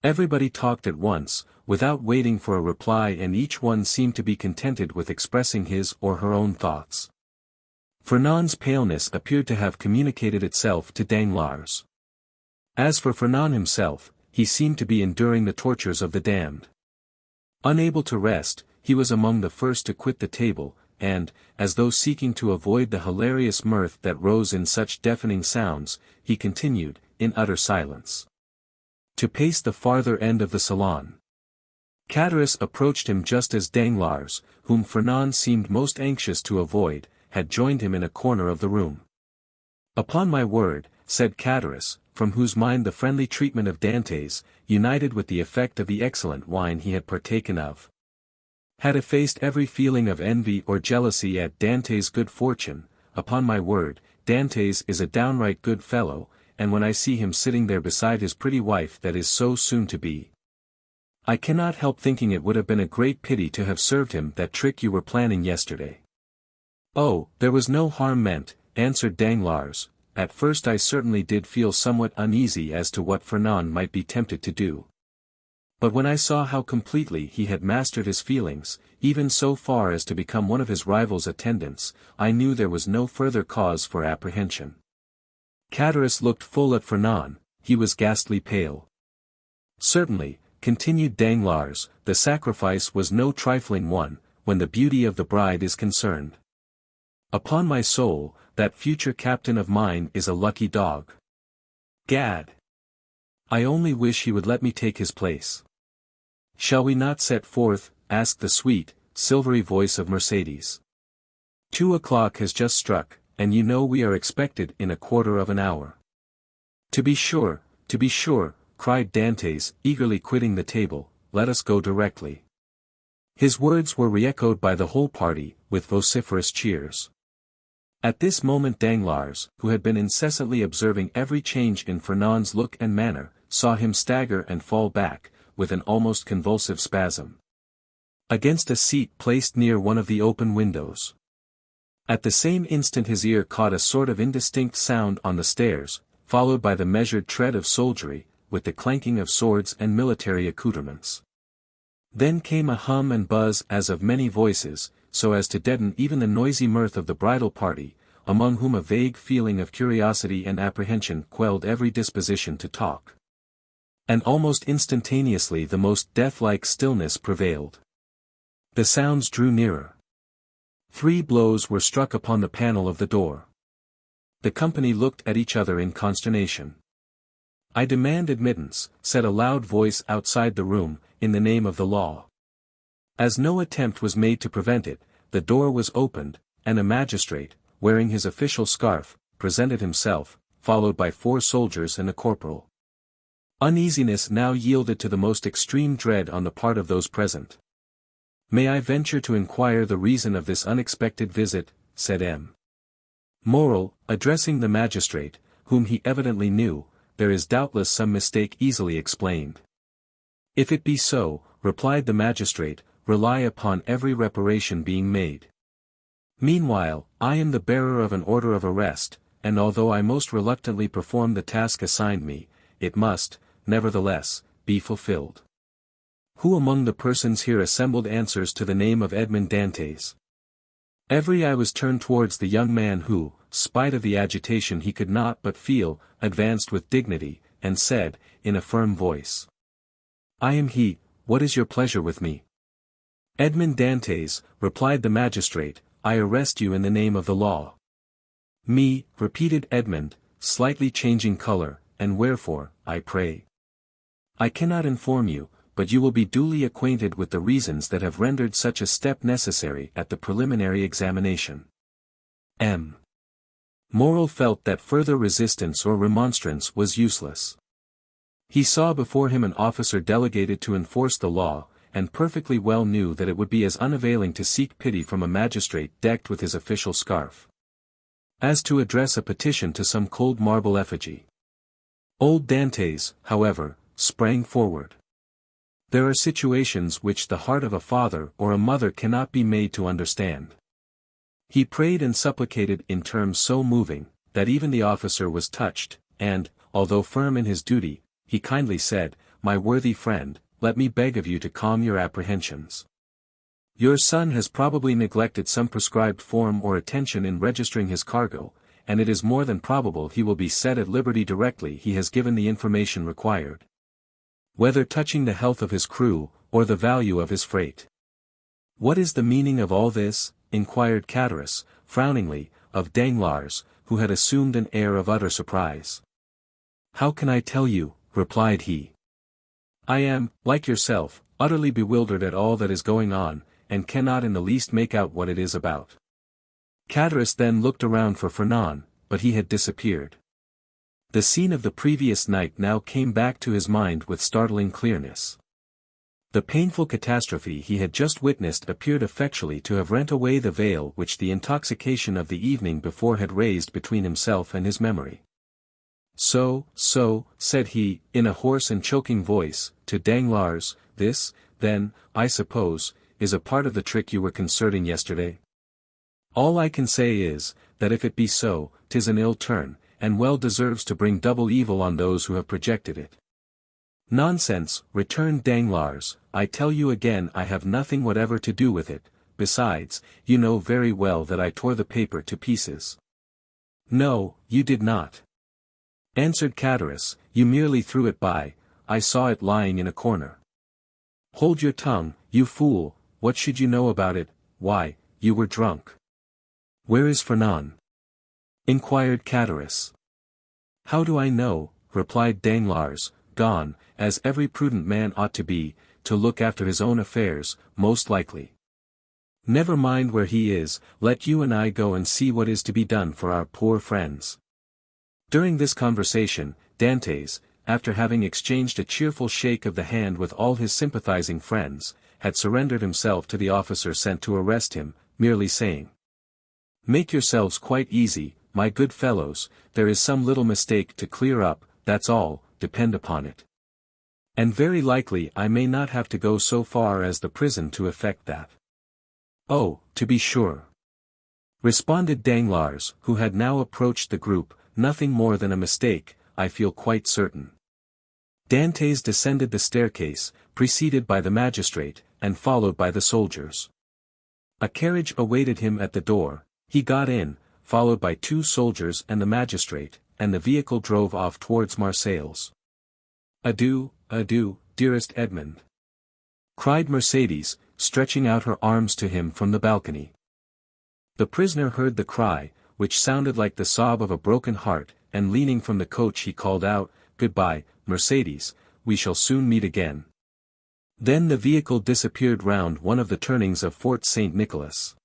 Everybody talked at once, without waiting for a reply, and each one seemed to be contented with expressing his or her own thoughts. Fernand's paleness appeared to have communicated itself to Danglars. As for Fernand himself, he seemed to be enduring the tortures of the damned. Unable to rest, he was among the first to quit the table, and, as though seeking to avoid the hilarious mirth that rose in such deafening sounds, he continued, in utter silence, to pace the farther end of the salon. Catalans approached him just as Danglars, whom Fernand seemed most anxious to avoid, had joined him in a corner of the room. "Upon my word," said Catalans, from whose mind the friendly treatment of Dantès, united with the effect of the excellent wine he had partaken of, had effaced every feeling of envy or jealousy at Dantès' good fortune, "upon my word, Dantès is a downright good fellow, and when I see him sitting there beside his pretty wife that is so soon to be, I cannot help thinking it would have been a great pity to have served him that trick you were planning yesterday." "Oh, there was no harm meant," answered Danglars. "At first I certainly did feel somewhat uneasy as to what Fernand might be tempted to do. But when I saw how completely he had mastered his feelings, even so far as to become one of his rival's attendants, I knew there was no further cause for apprehension." Catalans looked full at Fernand. He was ghastly pale. "Certainly," continued Danglars, "the sacrifice was no trifling one, when the beauty of the bride is concerned. Upon my soul, that future captain of mine is a lucky dog. Gad! I only wish he would let me take his place." "Shall we not set forth?" asked the sweet, silvery voice of Mercédès. 2 o'clock has just struck, and you know we are expected in a quarter of an hour." To be sure," cried Dantès, eagerly quitting the table, "let us go directly." His words were re-echoed by the whole party, with vociferous cheers. At this moment Danglars, who had been incessantly observing every change in Fernand's look and manner, saw him stagger and fall back, with an almost convulsive spasm, against a seat placed near one of the open windows. At the same instant his ear caught a sort of indistinct sound on the stairs, followed by the measured tread of soldiery, with the clanking of swords and military accoutrements. Then came a hum and buzz as of many voices, so as to deaden even the noisy mirth of the bridal party, among whom a vague feeling of curiosity and apprehension quelled every disposition to talk. And almost instantaneously the most death-like stillness prevailed. The sounds drew nearer. 3 blows were struck upon the panel of the door. The company looked at each other in consternation. "I demand admittance," said a loud voice outside the room, "in the name of the law." As no attempt was made to prevent it, the door was opened, and a magistrate, wearing his official scarf, presented himself, followed by 4 soldiers and a corporal. Uneasiness now yielded to the most extreme dread on the part of those present. "May I venture to inquire the reason of this unexpected visit?" said M. Morrel, addressing the magistrate, whom he evidently knew. "There is doubtless some mistake easily explained." "If it be so," replied the magistrate, "rely upon every reparation being made. Meanwhile, I am the bearer of an order of arrest, and although I most reluctantly perform the task assigned me, it must, nevertheless, be fulfilled. Who among the persons here assembled answers to the name of Edmond Dantès?" Every eye was turned towards the young man who, spite of the agitation he could not but feel, advanced with dignity, and said, in a firm voice, "I am he. What is your pleasure with me?" "Edmond Dantès," replied the magistrate, "I arrest you in the name of the law." "Me," repeated Edmond, slightly changing color, "and wherefore, I pray?" "I cannot inform you, but you will be duly acquainted with the reasons that have rendered such a step necessary at the preliminary examination." M. Morrel felt that further resistance or remonstrance was useless. He saw before him an officer delegated to enforce the law, and perfectly well knew that it would be as unavailing to seek pity from a magistrate decked with his official scarf, as to address a petition to some cold marble effigy. Old Dantès, however, sprang forward. There are situations which the heart of a father or a mother cannot be made to understand. He prayed and supplicated in terms so moving, that even the officer was touched, and, although firm in his duty, he kindly said, "My worthy friend, let me beg of you to calm your apprehensions. Your son has probably neglected some prescribed form or attention in registering his cargo, and it is more than probable he will be set at liberty directly he has given the information required. Whether touching the health of his crew, or the value of his freight." "What is the meaning of all this?" inquired Catalans, frowningly, of Danglars, who had assumed an air of utter surprise. "How can I tell you?" replied he. "I am, like yourself, utterly bewildered at all that is going on, and cannot in the least make out what it is about." Catalans then looked around for Fernand, but he had disappeared. The scene of the previous night now came back to his mind with startling clearness. The painful catastrophe he had just witnessed appeared effectually to have rent away the veil which the intoxication of the evening before had raised between himself and his memory. So, said he, in a hoarse and choking voice, to Danglars, "this, then, I suppose, is a part of the trick you were concerting yesterday? All I can say is, that if it be so, 'tis an ill turn, and well deserves to bring double evil on those who have projected it." "Nonsense," returned Danglars, "I tell you again I have nothing whatever to do with it, besides, you know very well that I tore the paper to pieces." "No, you did not," answered Catalans, "you merely threw it by. I saw it lying in a corner." "Hold your tongue, you fool, what should you know about it? Why, you were drunk." "Where is Fernand?" inquired Catalans. "How do I know?" replied Danglars, "gone, as every prudent man ought to be, to look after his own affairs, most likely. Never mind where he is, let you and I go and see what is to be done for our poor friends." During this conversation, Dantès, after having exchanged a cheerful shake of the hand with all his sympathizing friends, had surrendered himself to the officer sent to arrest him, merely saying, Make yourselves quite easy, my good fellows, there is some little mistake to clear up, that's all, depend upon it. And very likely I may not have to go so far as the prison to effect that. Oh, to be sure, responded Danglars, who had now approached the group, nothing more than a mistake, I feel quite certain. Dantès descended the staircase, preceded by the magistrate, and followed by the soldiers. A carriage awaited him at the door, he got in, followed by 2 soldiers and the magistrate, and the vehicle drove off towards Marseilles. Adieu, adieu, dearest Edmond, cried Mercédès, stretching out her arms to him from the balcony. The prisoner heard the cry, which sounded like the sob of a broken heart, and leaning from the coach he called out, "Goodbye, Mercédès, we shall soon meet again." Then the vehicle disappeared round one of the turnings of Fort St. Nicholas.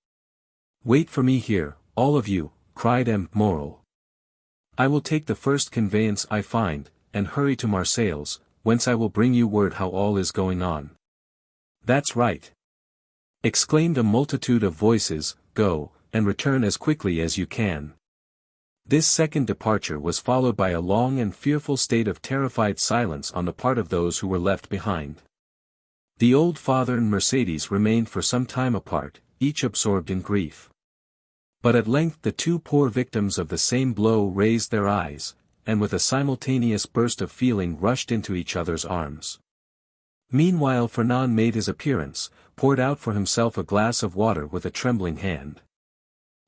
"Wait for me here, all of you," cried M. Morel. "I will take the first conveyance I find, and hurry to Marseilles, whence I will bring you word how all is going on." "That's right," exclaimed a multitude of voices, "go, and return as quickly as you can." This second departure was followed by a long and fearful state of terrified silence on the part of those who were left behind. The old father and Mercédès remained for some time apart, each absorbed in grief. But at length the 2 poor victims of the same blow raised their eyes, and with a simultaneous burst of feeling rushed into each other's arms. Meanwhile Fernand made his appearance, poured out for himself a glass of water with a trembling hand.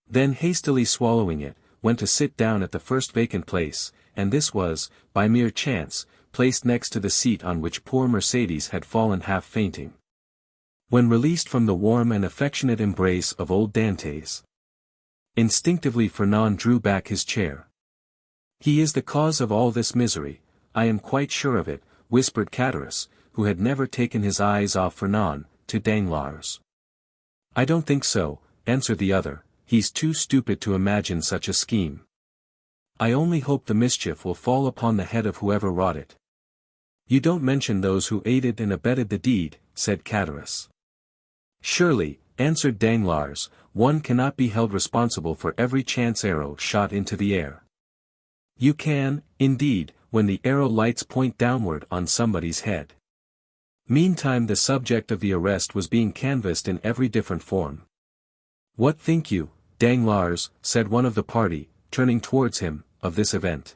Then hastily swallowing it, went to sit down at the first vacant place, and this was, by mere chance, placed next to the seat on which poor Mercédès had fallen half fainting. When released from the warm and affectionate embrace of old Dantès, instinctively Fernand drew back his chair. "He is the cause of all this misery, I am quite sure of it," whispered Catalans, who had never taken his eyes off Fernand, to Danglars. "I don't think so," answered the other, "he's too stupid to imagine such a scheme. I only hope the mischief will fall upon the head of whoever wrought it." "You don't mention those who aided and abetted the deed," said Catalans. "Surely," answered Danglars, "one cannot be held responsible for every chance arrow shot into the air. You can, indeed, when the arrow lights point downward on somebody's head." Meantime the subject of the arrest was being canvassed in every different form. "What think you, Danglars," said one of the party, turning towards him, "of this event?"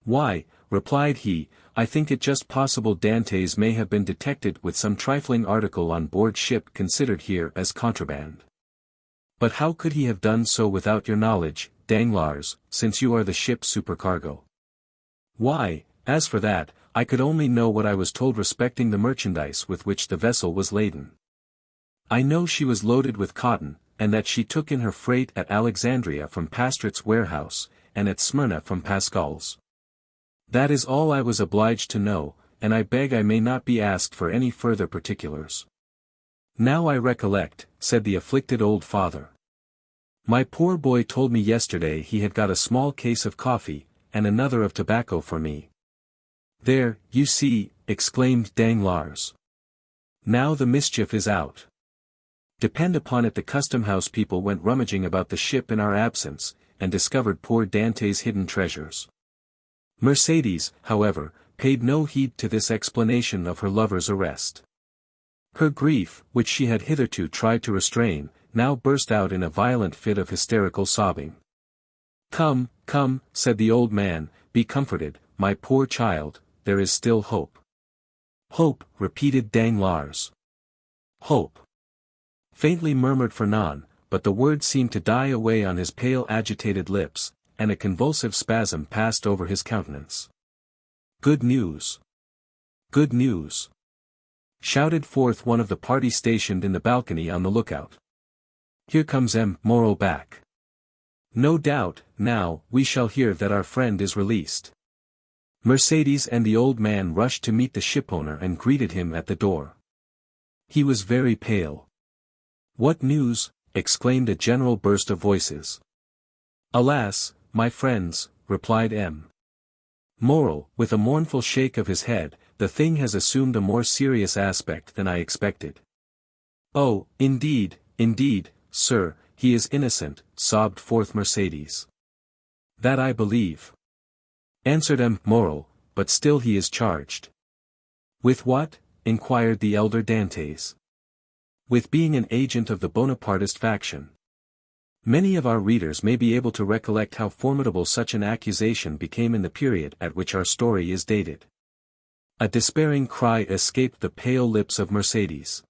"Why," replied he, "I think it just possible Dantès may have been detected with some trifling article on board ship considered here as contraband." "But how could he have done so without your knowledge, Danglars, since you are the ship's supercargo?" "Why, as for that, I could only know what I was told respecting the merchandise with which the vessel was laden. I know she was loaded with cotton, and that she took in her freight at Alexandria from Pastret's warehouse, and at Smyrna from Pascal's. That is all I was obliged to know, and I beg I may not be asked for any further particulars." "Now I recollect," said the afflicted old father. "My poor boy told me yesterday he had got a small case of coffee, and another of tobacco for me." "There, you see," exclaimed Danglars. "Now the mischief is out. Depend upon it the custom-house people went rummaging about the ship in our absence, and discovered poor Dantès' hidden treasures." Mercédès, however, paid no heed to this explanation of her lover's arrest. Her grief, which she had hitherto tried to restrain, now burst out in a violent fit of hysterical sobbing. "Come, come," said the old man, "be comforted, my poor child, there is still hope." "Hope," repeated Danglars. "Hope," faintly murmured Fernand, but the word seemed to die away on his pale agitated lips, and a convulsive spasm passed over his countenance. "Good news! Good news!" shouted forth one of the party stationed in the balcony on the lookout. "Here comes M. Morel back. No doubt, now, we shall hear that our friend is released." Mercédès and the old man rushed to meet the shipowner and greeted him at the door. He was very pale. "What news?" exclaimed a general burst of voices. "Alas, my friends," replied M. Morel, with a mournful shake of his head, "the thing has assumed a more serious aspect than I expected." "Oh, indeed, sir, he is innocent, sobbed forth Mercédès. That I believe, answered M. Moral, but still he is charged. With what? Inquired the elder Dantès. With being an agent of the Bonapartist faction. Many of our readers may be able to recollect how formidable such an accusation became in the period at which our story is dated. A despairing cry escaped the pale lips of Mercédès.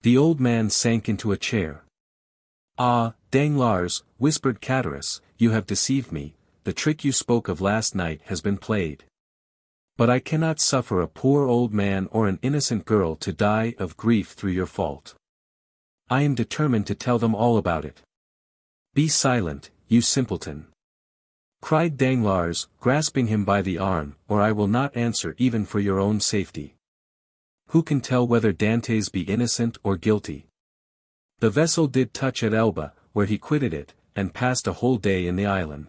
The old man sank into a chair. Ah, Danglars, whispered Catalans, you have deceived me, the trick you spoke of last night has been played. But I cannot suffer a poor old man or an innocent girl to die of grief through your fault. I am determined to tell them all about it. Be silent, you simpleton, cried Danglars, grasping him by the arm, or I will not answer even for your own safety. Who can tell whether Dantès be innocent or guilty? The vessel did touch at Elba, where he quitted it, and passed a whole day in the island.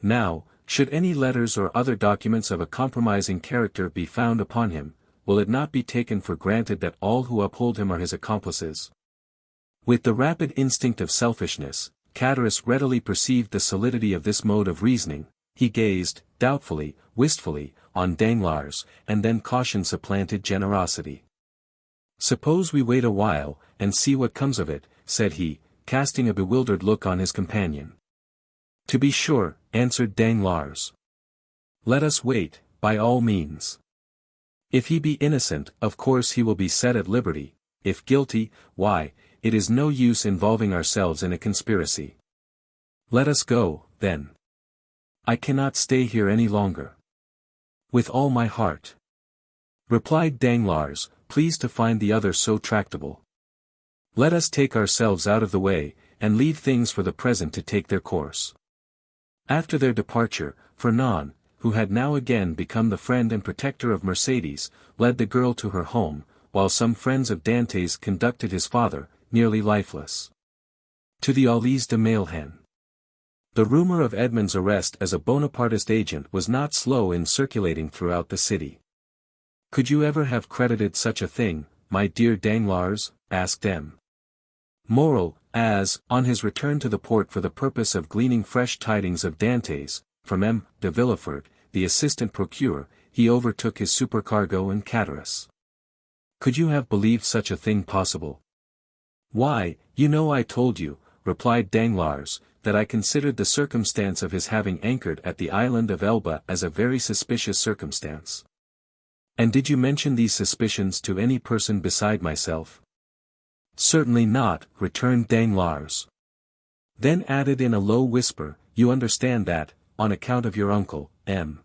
Now, should any letters or other documents of a compromising character be found upon him, will it not be taken for granted that all who uphold him are his accomplices? With the rapid instinct of selfishness, Catalans readily perceived the solidity of this mode of reasoning. He gazed, doubtfully, wistfully, on Danglars, and then caution supplanted generosity. Suppose we wait a while, and see what comes of it, said he, casting a bewildered look on his companion. To be sure, answered Danglars. Let us wait, by all means. If he be innocent, of course he will be set at liberty. If guilty, why, it is no use involving ourselves in a conspiracy. Let us go, then. I cannot stay here any longer. With all my heart, replied Danglars, pleased to find the other so tractable. Let us take ourselves out of the way, and leave things for the present to take their course. After their departure, Fernand, who had now again become the friend and protector of Mercédès, led the girl to her home, while some friends of Dantès conducted his father, nearly lifeless, to the Allées de Mailhen. The rumor of Edmond's arrest as a Bonapartist agent was not slow in circulating throughout the city. Could you ever have credited such a thing, my dear Danglars? Asked M. Moral, as, on his return to the port for the purpose of gleaning fresh tidings of Dantès, from M. de Villefort, the assistant procureur, he overtook his supercargo in Catalans. Could you have believed such a thing possible? Why, you know I told you, replied Danglars, that I considered the circumstance of his having anchored at the island of Elba as a very suspicious circumstance. And did you mention these suspicions to any person beside myself? Certainly not, returned Danglars. Then added in a low whisper, you understand that, on account of your uncle, M.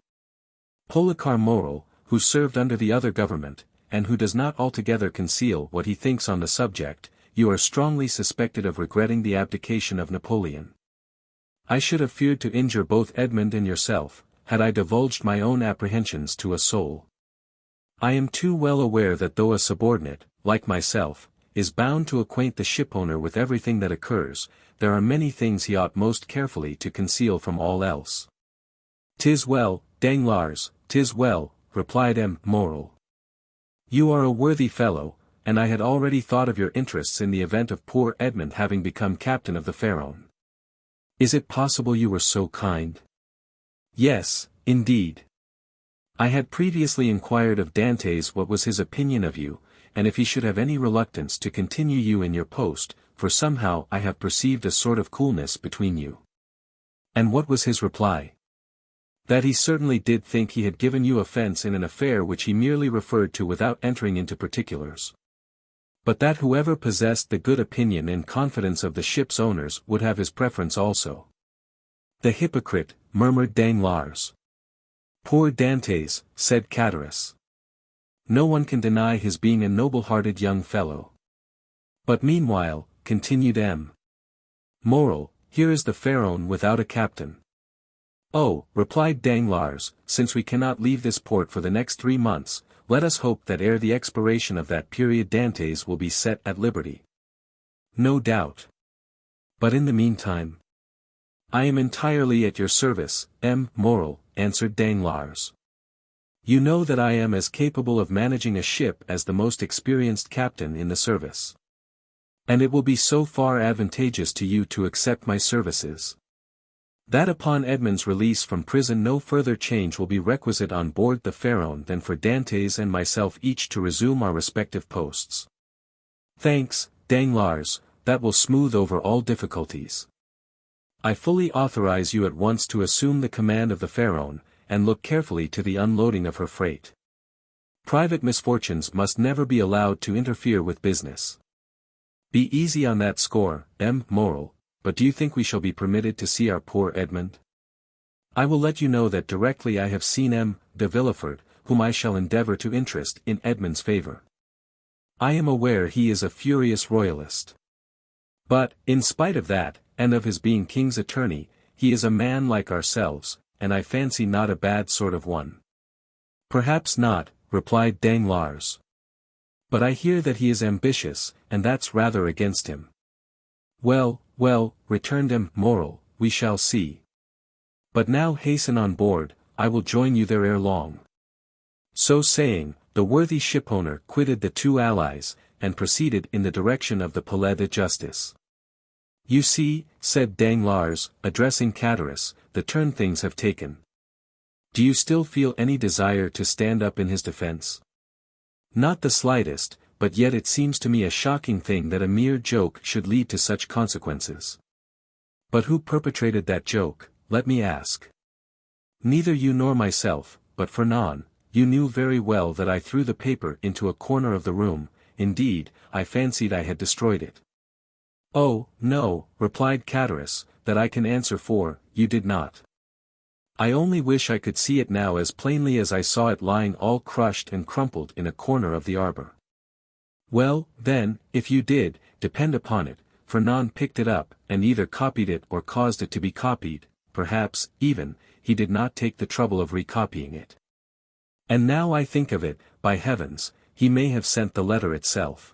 Policar Moral, who served under the other government, and who does not altogether conceal what he thinks on the subject, you are strongly suspected of regretting the abdication of Napoleon. I should have feared to injure both Edmond and yourself, had I divulged my own apprehensions to a soul. I am too well aware that though a subordinate, like myself, is bound to acquaint the shipowner with everything that occurs, there are many things he ought most carefully to conceal from all else. 'Tis well, Danglars, 'tis well, replied M. Moral. You are a worthy fellow, and I had already thought of your interests in the event of poor Edmond having become captain of the Pharaon. Is it possible you were so kind? Yes, indeed. I had previously inquired of Dantès what was his opinion of you, and if he should have any reluctance to continue you in your post, for somehow I have perceived a sort of coolness between you. And what was his reply? That he certainly did think he had given you offence in an affair which he merely referred to without entering into particulars. But that whoever possessed the good opinion and confidence of the ship's owners would have his preference also. The hypocrite, murmured Danglars. Poor Dantès, said Catalans. No one can deny his being a noble-hearted young fellow. But meanwhile, continued M. Moral, here is the Pharaon without a captain. Oh, replied Danglars, since we cannot leave this port for the next 3 months, let us hope that ere the expiration of that period Dantès will be set at liberty. No doubt. But in the meantime, I am entirely at your service, M. Moral, answered Danglars. You know that I am as capable of managing a ship as the most experienced captain in the service. And it will be so far advantageous to you to accept my services, that upon Edmond's release from prison no further change will be requisite on board the Pharaon than for Dantès and myself each to resume our respective posts. Thanks, Danglars, that will smooth over all difficulties. I fully authorize you at once to assume the command of the Pharaon, and look carefully to the unloading of her freight. Private misfortunes must never be allowed to interfere with business. Be easy on that score, M. Morel. But do you think we shall be permitted to see our poor Edmond? I will let you know that directly I have seen M. de Villefort, whom I shall endeavour to interest in Edmond's favour. I am aware he is a furious royalist. But, in spite of that, and of his being king's attorney, he is a man like ourselves, and I fancy not a bad sort of one. Perhaps not, replied Danglars. But I hear that he is ambitious, and that's rather against him. Well, returned M. Morel, we shall see. But now hasten on board, I will join you there ere long. So saying, the worthy shipowner quitted the two allies, and proceeded in the direction of the Palais de Justice. You see, said Danglars, addressing Catullus, the turn things have taken. Do you still feel any desire to stand up in his defense? Not the slightest, but yet it seems to me a shocking thing that a mere joke should lead to such consequences. But who perpetrated that joke, let me ask? Neither you nor myself, but Fernand, you knew very well that I threw the paper into a corner of the room, indeed, I fancied I had destroyed it. Oh, no, replied Catullus, that I can answer for, you did not. I only wish I could see it now as plainly as I saw it lying all crushed and crumpled in a corner of the arbor. Well, then, if you did, depend upon it, Fernand picked it up, and either copied it or caused it to be copied, perhaps, even, he did not take the trouble of recopying it. And now I think of it, by heavens, he may have sent the letter itself.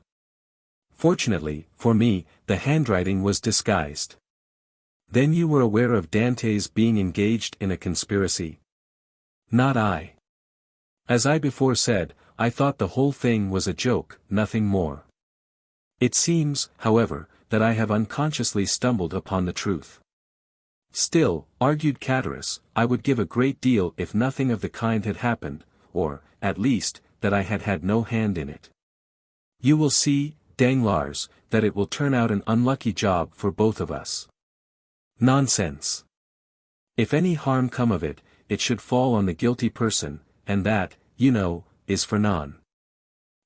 Fortunately, for me, the handwriting was disguised. Then you were aware of Dantès being engaged in a conspiracy? Not I. As I before said, I thought the whole thing was a joke, nothing more. It seems, however, that I have unconsciously stumbled upon the truth. Still, argued Catullus, I would give a great deal if nothing of the kind had happened, or, at least, that I had had no hand in it. You will see, Danglars, that it will turn out an unlucky job for both of us. Nonsense. If any harm come of it, it should fall on the guilty person, and that, you know, is Fernand.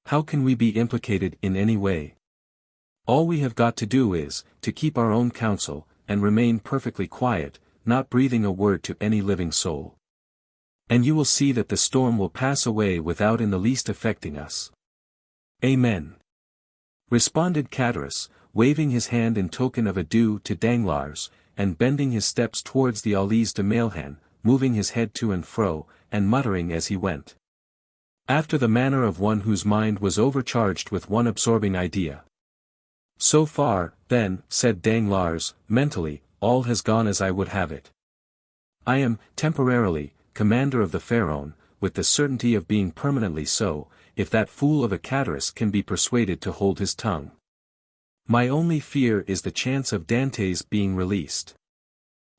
How can we be implicated in any way? All we have got to do is, to keep our own counsel, and remain perfectly quiet, not breathing a word to any living soul. And you will see that the storm will pass away without in the least affecting us. Amen. Responded Catullus, waving his hand in token of adieu to Danglars, and bending his steps towards the Allées de Mailhan, moving his head to and fro, and muttering as he went. After the manner of one whose mind was overcharged with one absorbing idea. So far, then, said Danglars, mentally, all has gone as I would have it. I am, temporarily, commander of the Pharaon, with the certainty of being permanently so, if that fool of a Catullus can be persuaded to hold his tongue. My only fear is the chance of Dantès being released.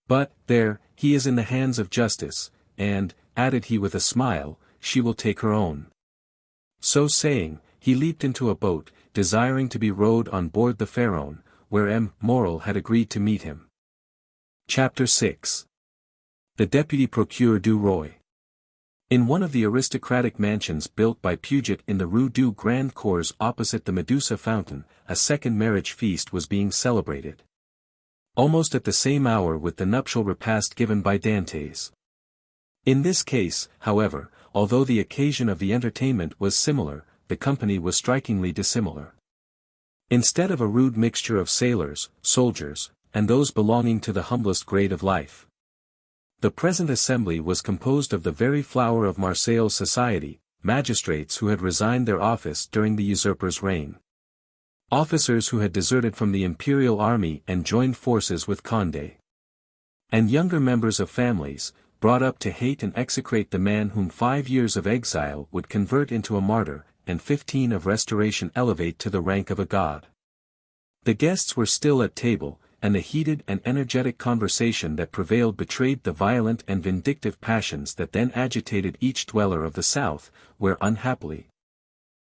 But, there, he is in the hands of justice, and, added he with a smile, she will take her own. So saying, he leaped into a boat, desiring to be rowed on board the Pharaon, where M. Morel had agreed to meet him. Chapter 6. The Deputy Procureur du Roi. In one of the aristocratic mansions built by Puget in the Rue du Grand Cours opposite the Medusa Fountain, a second marriage feast was being celebrated. Almost at the same hour with the nuptial repast given by Dantès. In this case, however, although the occasion of the entertainment was similar, the company was strikingly dissimilar. Instead of a rude mixture of sailors, soldiers, and those belonging to the humblest grade of life, the present assembly was composed of the very flower of Marseilles society, magistrates who had resigned their office during the usurper's reign, officers who had deserted from the imperial army and joined forces with Condé, and younger members of families, brought up to hate and execrate the man whom 5 years of exile would convert into a martyr, and 15 of restoration elevate to the rank of a god. The guests were still at table, and the heated and energetic conversation that prevailed betrayed the violent and vindictive passions that then agitated each dweller of the South, where unhappily,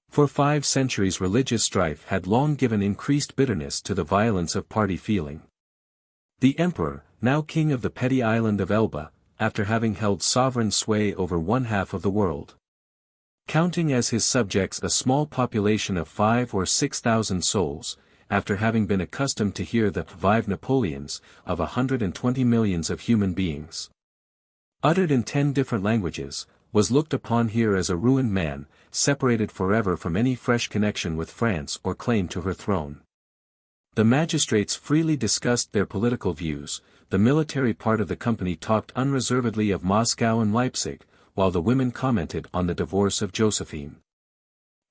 for 5 centuries religious strife had long given increased bitterness to the violence of party feeling. The emperor, now king of the petty island of Elba, after having held sovereign sway over 1/2 of the world, counting as his subjects a small population of 5 or 6,000 souls, after having been accustomed to hear the vive Napoleons of 120 millions of human beings, uttered in 10 different languages, was looked upon here as a ruined man, separated forever from any fresh connection with France or claim to her throne. The magistrates freely discussed their political views, the military part of the company talked unreservedly of Moscow and Leipzig, while the women commented on the divorce of Josephine.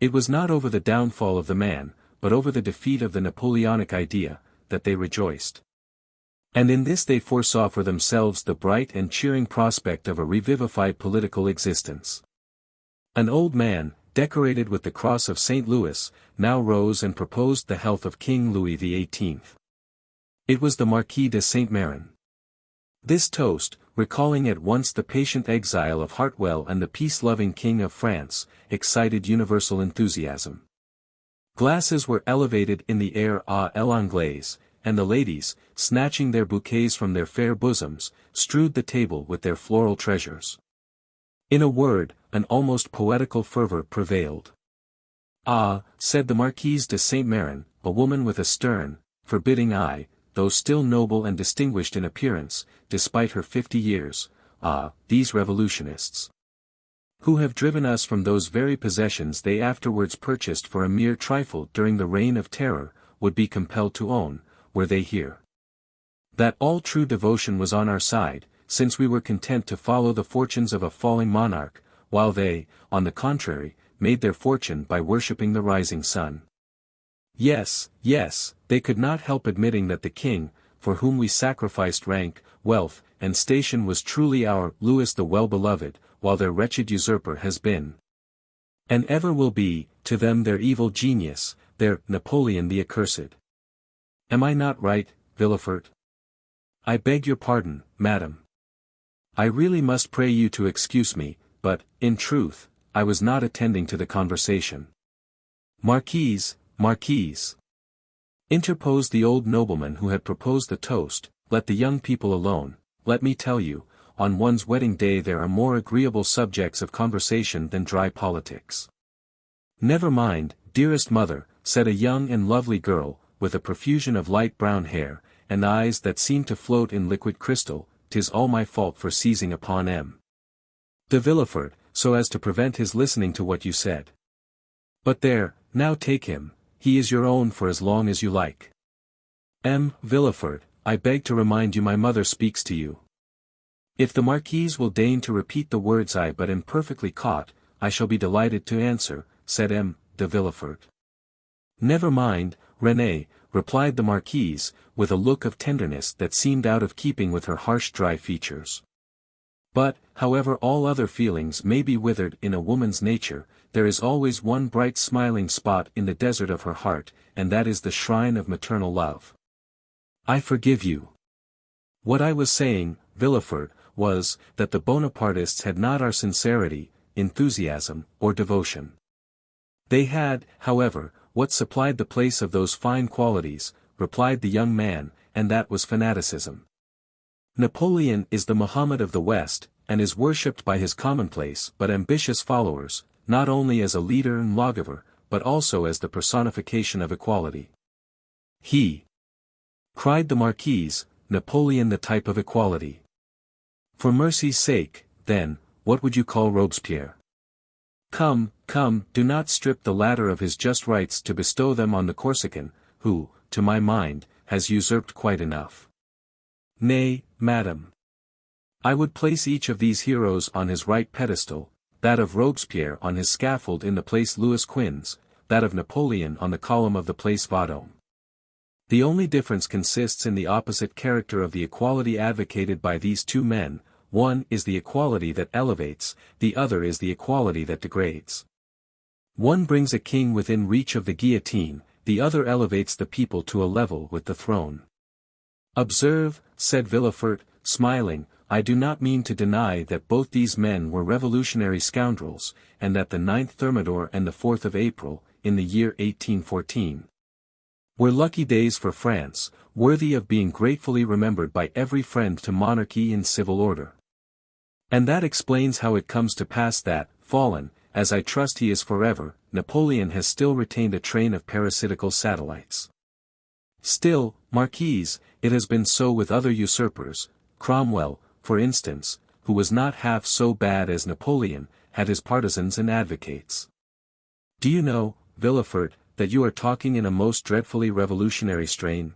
It was not over the downfall of the man, but over the defeat of the Napoleonic idea, that they rejoiced. And in this they foresaw for themselves the bright and cheering prospect of a revivified political existence. An old man, decorated with the cross of St. Louis, now rose and proposed the health of King Louis XVIII. It was the Marquis de Saint-Méran. This toast, recalling at once the patient exile of Hartwell and the peace-loving King of France, excited universal enthusiasm. Glasses were elevated in the air à l'anglaise, and the ladies, snatching their bouquets from their fair bosoms, strewed the table with their floral treasures. In a word, an almost poetical fervor prevailed. "Ah," said the Marquise de Saint-Méran, a woman with a stern, forbidding eye, though still noble and distinguished in appearance, despite her 50 years, "ah, these revolutionists, who have driven us from those very possessions they afterwards purchased for a mere trifle during the reign of terror, would be compelled to own, were they here, that all true devotion was on our side, since we were content to follow the fortunes of a falling monarch, while they, on the contrary, made their fortune by worshipping the rising sun. Yes, yes, they could not help admitting that the king, for whom we sacrificed rank, wealth, and station was truly our Louis the well-beloved, while their wretched usurper has been, and ever will be, to them their evil genius, their Napoleon the accursed. Am I not right, Villefort? I beg your pardon, madam. I really must pray you to excuse me, but, in truth, I was not attending to the conversation." "Marquise, Marquise," interposed the old nobleman who had proposed the toast, "let the young people alone. Let me tell you, on one's wedding day there are more agreeable subjects of conversation than dry politics." "Never mind, dearest mother," said a young and lovely girl, with a profusion of light brown hair, and eyes that seemed to float in liquid crystal, "'tis all my fault for seizing upon M. de Villefort, so as to prevent his listening to what you said. But there, now take him, he is your own for as long as you like. M. Villefort, I beg to remind you my mother speaks to you." "If the Marquise will deign to repeat the words I but imperfectly caught, I shall be delighted to answer," said M. de Villefort. "Never mind, Renée," replied the Marquise, with a look of tenderness that seemed out of keeping with her harsh dry features. "But, however all other feelings may be withered in a woman's nature, there is always one bright smiling spot in the desert of her heart, and that is the shrine of maternal love. I forgive you. What I was saying, Villefort, was, that the Bonapartists had not our sincerity, enthusiasm, or devotion. They had, however, what supplied the place of those fine qualities," replied the young man, "and that was fanaticism. Napoleon is the Muhammad of the West, and is worshipped by his commonplace but ambitious followers, not only as a leader and lawgiver, but also as the personification of equality." "He!" cried the Marquise, "Napoleon the type of equality. For mercy's sake, then, what would you call Robespierre? Come, come, do not strip the latter of his just rights to bestow them on the Corsican, who, to my mind, has usurped quite enough. Nay, madam. I would place each of these heroes on his right pedestal, that of Robespierre on his scaffold in the Place Louis Quinze, that of Napoleon on the column of the Place Vendôme. The only difference consists in the opposite character of the equality advocated by these two men. One is the equality that elevates, the other is the equality that degrades. One brings a king within reach of the guillotine, the other elevates the people to a level with the throne. Observe, said Villefort, smiling, I do not mean to deny that both these men were revolutionary scoundrels, and that the 9th Thermidor and the 4th of April, in the year 1814, were lucky days for France, worthy of being gratefully remembered by every friend to monarchy and civil order. And that explains how it comes to pass that, fallen, as I trust he is forever, Napoleon has still retained a train of parasitical satellites. Still, Marquise, it has been so with other usurpers. Cromwell, for instance, who was not half so bad as Napoleon, had his partisans and advocates. Do you know, Villefort, that you are talking in a most dreadfully revolutionary strain?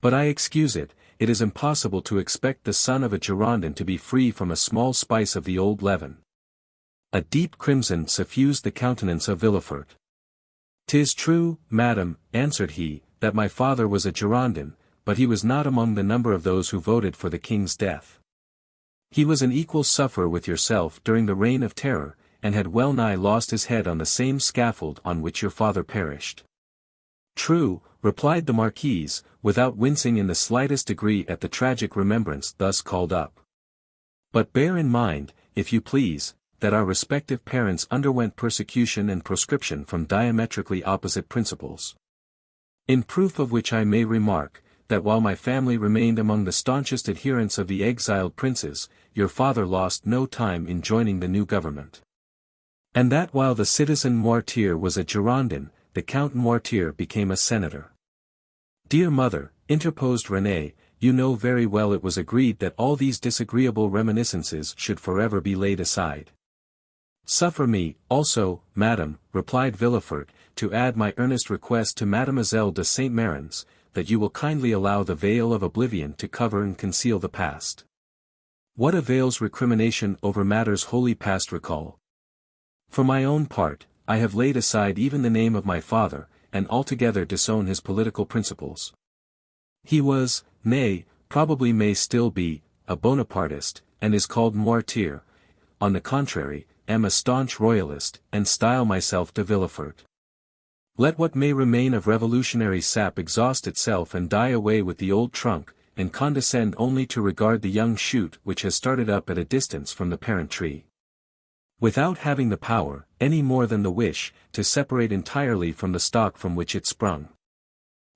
But I excuse it, it is impossible to expect the son of a Girondin to be free from a small spice of the old leaven. A deep crimson suffused the countenance of Villefort. "'Tis true, madam," answered he, "that my father was a Girondin, but he was not among the number of those who voted for the king's death. He was an equal sufferer with yourself during the reign of terror, and had well nigh lost his head on the same scaffold on which your father perished." "True," replied the Marquise, without wincing in the slightest degree at the tragic remembrance thus called up. "But bear in mind, if you please, that our respective parents underwent persecution and proscription from diametrically opposite principles. In proof of which I may remark, that while my family remained among the staunchest adherents of the exiled princes, your father lost no time in joining the new government. And that while the citizen Mortier was a Girondin, the Count Mortier became a senator." "Dear mother," interposed René, "you know very well it was agreed that all these disagreeable reminiscences should forever be laid aside." "Suffer me, also, madam," replied Villefort, "to add my earnest request to Mademoiselle de Saint Méran's, that you will kindly allow the veil of oblivion to cover and conceal the past. What avails recrimination over matters wholly past recall? For my own part, I have laid aside even the name of my father, and altogether disown his political principles. He was, nay, probably may still be, a Bonapartist, and is called Mortier. On the contrary, am a staunch royalist, and style myself de Villefort. Let what may remain of revolutionary sap exhaust itself and die away with the old trunk, and condescend only to regard the young shoot which has started up at a distance from the parent tree, without having the power, any more than the wish, to separate entirely from the stock from which it sprung."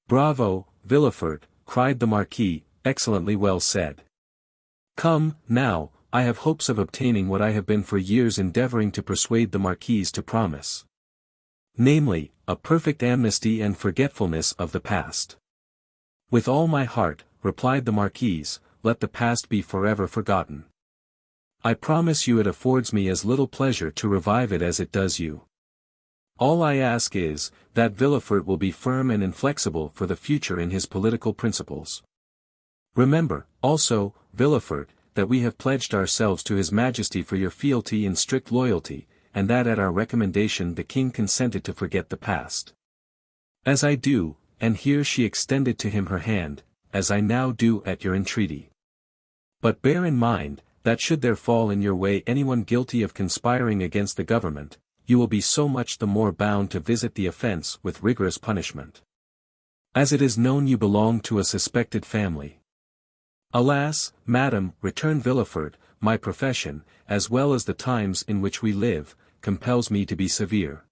"Bravo, Villefort," cried the Marquis, "excellently well said. Come, now, I have hopes of obtaining what I have been for years endeavoring to persuade the Marquise to promise. Namely, a perfect amnesty and forgetfulness of the past." "With all my heart," replied the Marquise, "let the past be forever forgotten. I promise you it affords me as little pleasure to revive it as it does you. All I ask is, that Villefort will be firm and inflexible for the future in his political principles. Remember, also, Villefort, that we have pledged ourselves to His Majesty for your fealty and strict loyalty, and that at our recommendation the King consented to forget the past. As I do, and here she extended to him her hand, as I now do at your entreaty. But bear in mind, that should there fall in your way anyone guilty of conspiring against the government, you will be so much the more bound to visit the offense with rigorous punishment, as it is known you belong to a suspected family." "Alas, madam," returned Villefort, "my profession, as well as the times in which we live, compels me to be severe.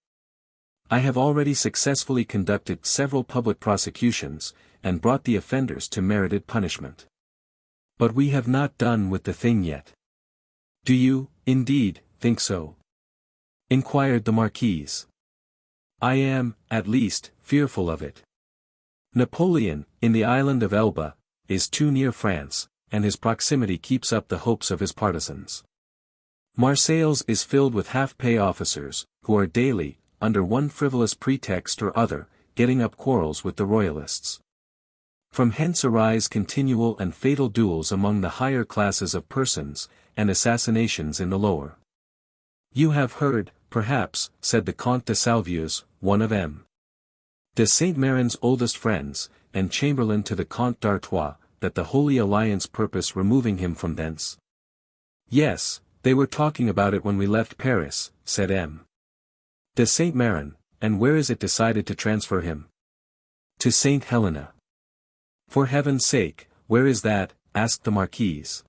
I have already successfully conducted several public prosecutions, and brought the offenders to merited punishment. But we have not done with the thing yet." "Do you, indeed, think so?" inquired the Marquise. "I am, at least, fearful of it. Napoleon, in the island of Elba, is too near France, and his proximity keeps up the hopes of his partisans. Marseilles is filled with half-pay officers, who are daily, under one frivolous pretext or other, getting up quarrels with the royalists. From hence arise continual and fatal duels among the higher classes of persons, and assassinations in the lower. You have heard, perhaps, said the Comte de Salvieux, one of M. de Saint Méran's oldest friends, and chamberlain to the Comte d'Artois, that the Holy Alliance purpose removing him from thence. Yes, they were talking about it when we left Paris, said M. de Saint Méran, and where is it decided to transfer him? To Saint Helena. For heaven's sake, where is that? Asked the Marquise.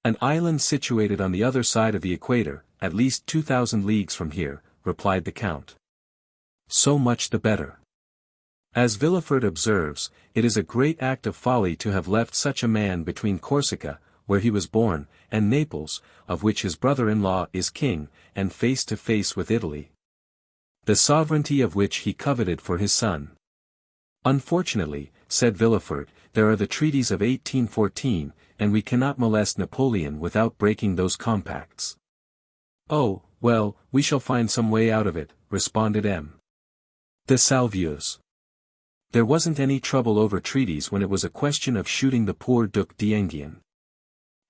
An island situated on the other side of the equator, at least 2,000 leagues from here, replied the Count. So much the better. As Villefort observes, it is a great act of folly to have left such a man between Corsica, where he was born, and Naples, of which his brother-in-law is king, and face to face with Italy, the sovereignty of which he coveted for his son. Unfortunately, said Villefort, there are the treaties of 1814, and we cannot molest Napoleon without breaking those compacts. Oh, well, we shall find some way out of it, responded M. de Salvieux. There wasn't any trouble over treaties when it was a question of shooting the poor Duc d'Enghien.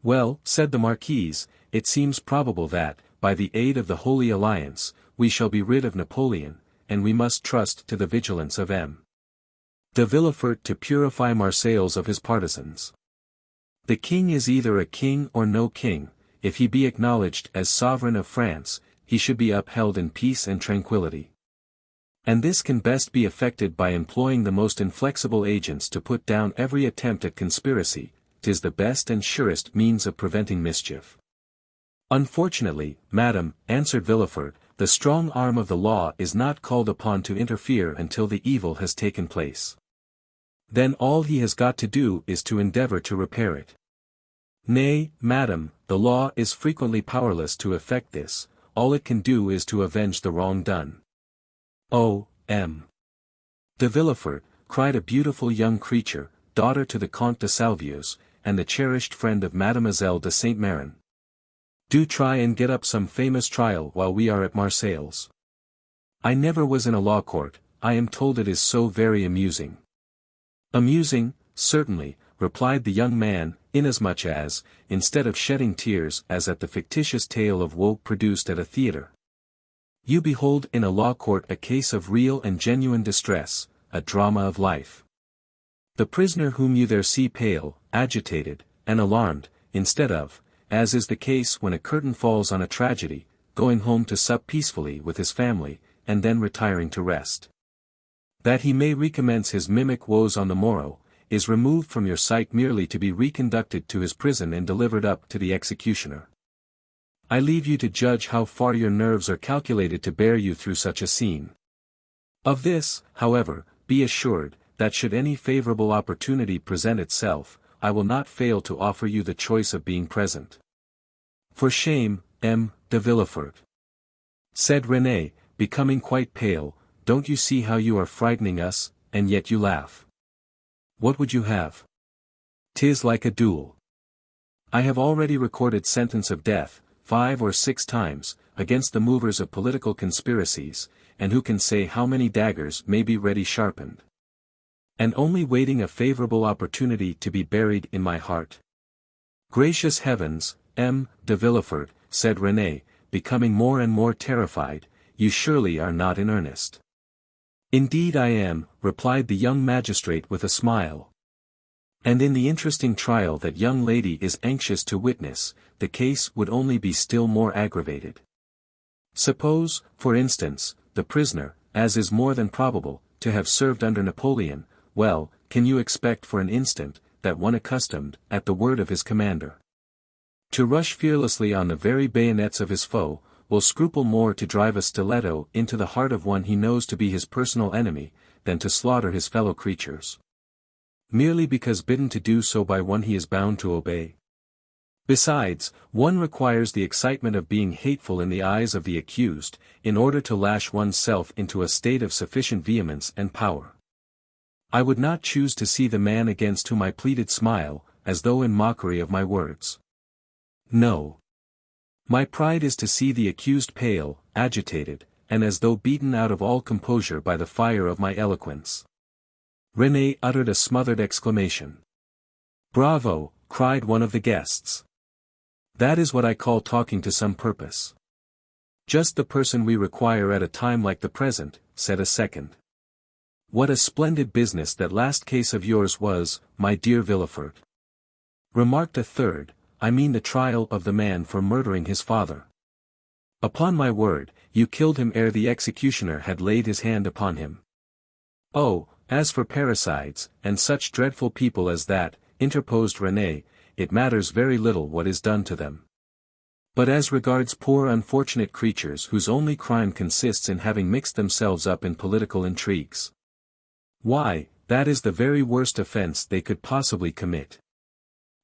Well, said the Marquise, it seems probable that, by the aid of the Holy Alliance, we shall be rid of Napoleon, and we must trust to the vigilance of M. de Villefort to purify Marseilles of his partisans. The king is either a king or no king. If he be acknowledged as sovereign of France, he should be upheld in peace and tranquility. And this can best be effected by employing the most inflexible agents to put down every attempt at conspiracy. 'Tis the best and surest means of preventing mischief. Unfortunately, madam, answered Villefort, the strong arm of the law is not called upon to interfere until the evil has taken place. Then all he has got to do is to endeavor to repair it. Nay, madam, the law is frequently powerless to effect this, all it can do is to avenge the wrong done. Oh, M. de Villefort, cried a beautiful young creature, daughter to the Comte de Salvieux, and the cherished friend of Mademoiselle de Saint-Méran. Do try and get up some famous trial while we are at Marseilles. I never was in a law court, I am told it is so very amusing. Amusing, certainly, replied the young man, inasmuch as, instead of shedding tears as at the fictitious tale of woe produced at a theatre, you behold in a law court a case of real and genuine distress, a drama of life. The prisoner whom you there see pale, agitated, and alarmed, instead of, as is the case when a curtain falls on a tragedy, going home to sup peacefully with his family, and then retiring to rest, that he may recommence his mimic woes on the morrow, is removed from your sight merely to be reconducted to his prison and delivered up to the executioner. I leave you to judge how far your nerves are calculated to bear you through such a scene. Of this, however, be assured, that should any favorable opportunity present itself, I will not fail to offer you the choice of being present. For shame, M. de Villefort, said René, becoming quite pale, don't you see how you are frightening us, and yet you laugh? What would you have? 'Tis like a duel. I have already recorded sentence of death, 5 or 6 times, against the movers of political conspiracies, and who can say how many daggers may be ready sharpened? And only waiting a favorable opportunity to be buried in my heart. Gracious heavens, M. de Villefort, said René, becoming more and more terrified, you surely are not in earnest. Indeed I am, replied the young magistrate with a smile. And in the interesting trial that young lady is anxious to witness, the case would only be still more aggravated. Suppose, for instance, the prisoner, as is more than probable, to have served under Napoleon, well, can you expect for an instant, that one accustomed, at the word of his commander, to rush fearlessly on the very bayonets of his foe, will scruple more to drive a stiletto into the heart of one he knows to be his personal enemy, than to slaughter his fellow creatures, merely because bidden to do so by one he is bound to obey? Besides, one requires the excitement of being hateful in the eyes of the accused, in order to lash one's self into a state of sufficient vehemence and power. I would not choose to see the man against whom I pleaded smile, as though in mockery of my words. No. My pride is to see the accused pale, agitated, and as though beaten out of all composure by the fire of my eloquence. René uttered a smothered exclamation. Bravo, cried one of the guests. That is what I call talking to some purpose. Just the person we require at a time like the present, said a second. What a splendid business that last case of yours was, my dear Villefort, remarked a third, I mean the trial of the man for murdering his father. Upon my word, you killed him ere the executioner had laid his hand upon him. Oh, As for parricides, and such dreadful people as that, interposed René, it matters very little what is done to them. But as regards poor unfortunate creatures whose only crime consists in having mixed themselves up in political intrigues, why, that is the very worst offense they could possibly commit.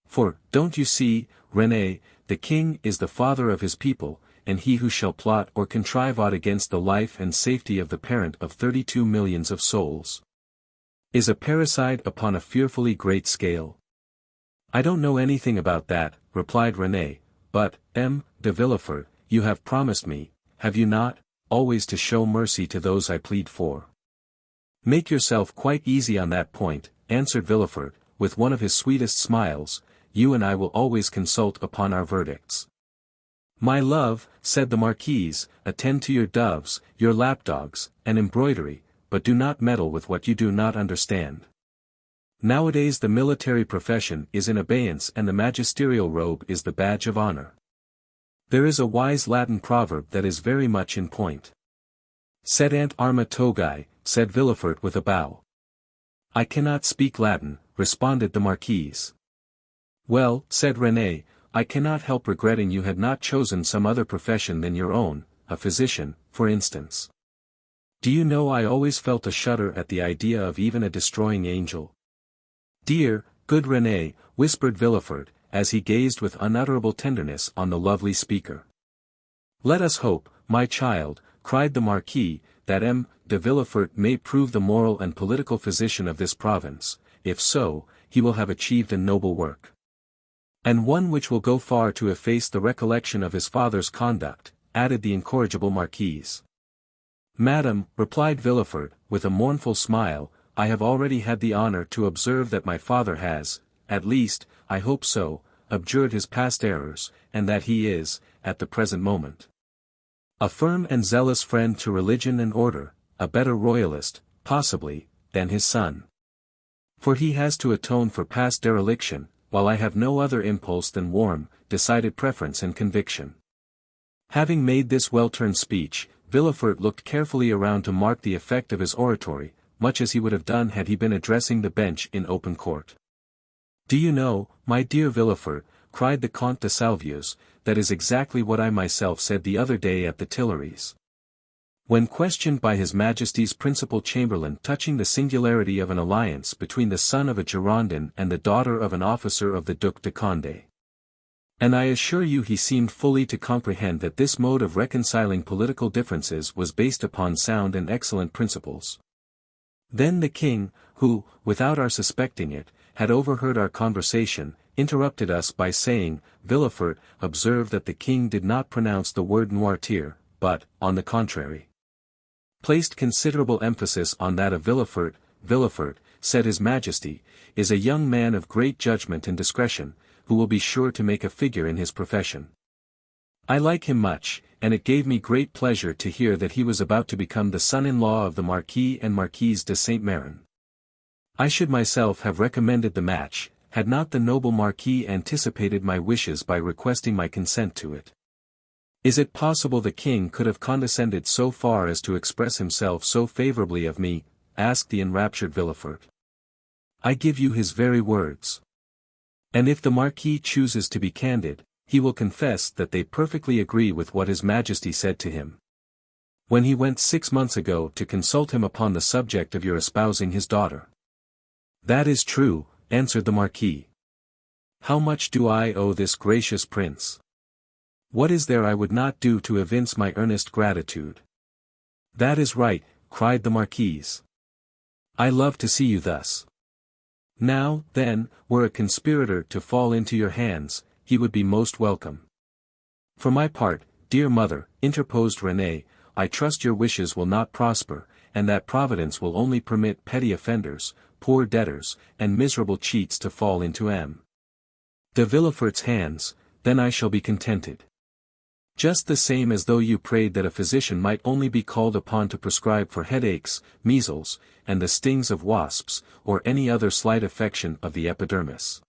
For, don't you see, René, the king is the father of his people, and he who shall plot or contrive aught against the life and safety of the parent of 32 millions of souls, is a parricide upon a fearfully great scale. I don't know anything about that, replied René, but, M. de Villefort, you have promised me, have you not, always to show mercy to those I plead for? Make yourself quite easy on that point, answered Villefort, with one of his sweetest smiles, you and I will always consult upon our verdicts. My love, said the marquise, attend to your doves, your lapdogs, and embroidery, but do not meddle with what you do not understand. Nowadays the military profession is in abeyance and the magisterial robe is the badge of honor. There is a wise Latin proverb that is very much in point. Sed ant arma togae, said Villefort with a bow. I cannot speak Latin, responded the marquise. Well, said René, I cannot help regretting you had not chosen some other profession than your own, a physician, for instance. Do you know I always felt a shudder at the idea of even a destroying angel? Dear, good René, whispered Villefort, as he gazed with unutterable tenderness on the lovely speaker. Let us hope, my child, cried the marquis, that M. de Villefort may prove the moral and political physician of this province. If so, he will have achieved a noble work. And one which will go far to efface the recollection of his father's conduct, added the incorrigible marquise. Madam, replied Villefort, with a mournful smile, I have already had the honor to observe that my father has, at least, I hope so, abjured his past errors, and that he is, at the present moment, a firm and zealous friend to religion and order, a better royalist, possibly, than his son. For he has to atone for past dereliction, while I have no other impulse than warm, decided preference and conviction. Having made this well-turned speech, Villefort looked carefully around to mark the effect of his oratory, much as he would have done had he been addressing the bench in open court. Do you know, my dear Villefort, cried the Comte de Salvieux, that is exactly what I myself said the other day at the Tuileries. When questioned by His Majesty's principal chamberlain touching the singularity of an alliance between the son of a Girondin and the daughter of an officer of the Duc de Condé. And I assure you he seemed fully to comprehend that this mode of reconciling political differences was based upon sound and excellent principles. Then the king, who, without our suspecting it, had overheard our conversation, interrupted us by saying, Villefort, observe that the king did not pronounce the word noirtier, but, on the contrary, placed considerable emphasis on that of Villefort. Villefort, said His Majesty, is a young man of great judgment and discretion, who will be sure to make a figure in his profession. I like him much, and it gave me great pleasure to hear that he was about to become the son-in-law of the Marquis and Marquise de Saint-Méran. I should myself have recommended the match, had not the noble Marquis anticipated my wishes by requesting my consent to it. Is it possible the king could have condescended so far as to express himself so favorably of me? Asked the enraptured Villefort. I give you his very words. And if the Marquis chooses to be candid, he will confess that they perfectly agree with what His Majesty said to him when he went 6 months ago to consult him upon the subject of your espousing his daughter. That is true, answered the Marquis. How much do I owe this gracious prince? What is there I would not do to evince my earnest gratitude? That is right, cried the Marquise. I love to see you thus. Now, then, were a conspirator to fall into your hands, he would be most welcome. For my part, dear mother, interposed René, I trust your wishes will not prosper, and that Providence will only permit petty offenders, poor debtors, and miserable cheats to fall into M. de Villefort's hands, then I shall be contented. Just the same as though you prayed that a physician might only be called upon to prescribe for headaches, measles, and the stings of wasps, or any other slight affection of the epidermis.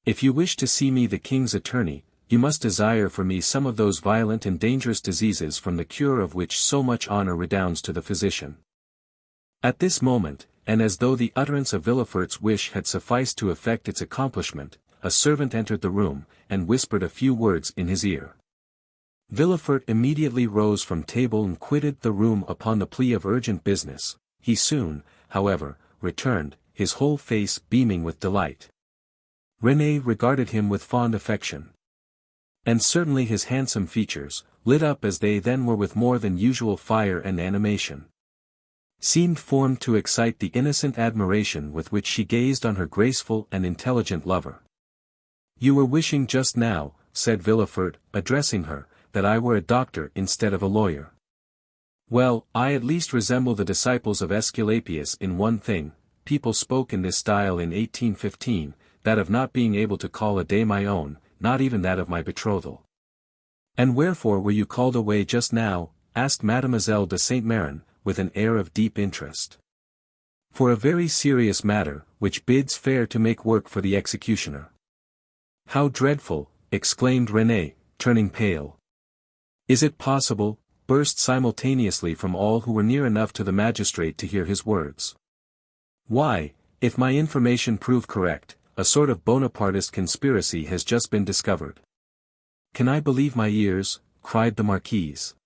If you wish to see me the king's attorney, you must desire for me some of those violent and dangerous diseases from the cure of which so much honor redounds to the physician. At this moment, and as though the utterance of Villefort's wish had sufficed to effect its accomplishment, a servant entered the room, and whispered a few words in his ear. Villefort immediately rose from table and quitted the room upon the plea of urgent business. He soon, however, returned, his whole face beaming with delight. Renée regarded him with fond affection. And certainly his handsome features, lit up as they then were with more than usual fire and animation, seemed formed to excite the innocent admiration with which she gazed on her graceful and intelligent lover. "You were wishing just now," said Villefort, addressing her, "that I were a doctor instead of a lawyer. Well, I at least resemble the disciples of Aesculapius in one thing. People spoke in this style in 1815, that of not being able to call a day my own, not even that of my betrothal." "And wherefore were you called away just now?" asked Mademoiselle de Saint Méran, with an air of deep interest. "For a very serious matter, which bids fair to make work for the executioner." "How dreadful!" exclaimed Renée, turning pale. "Is it possible?" burst simultaneously from all who were near enough to the magistrate to hear his words. "Why, if my information prove correct, a sort of Bonapartist conspiracy has just been discovered." "Can I believe my ears?" cried the marquise.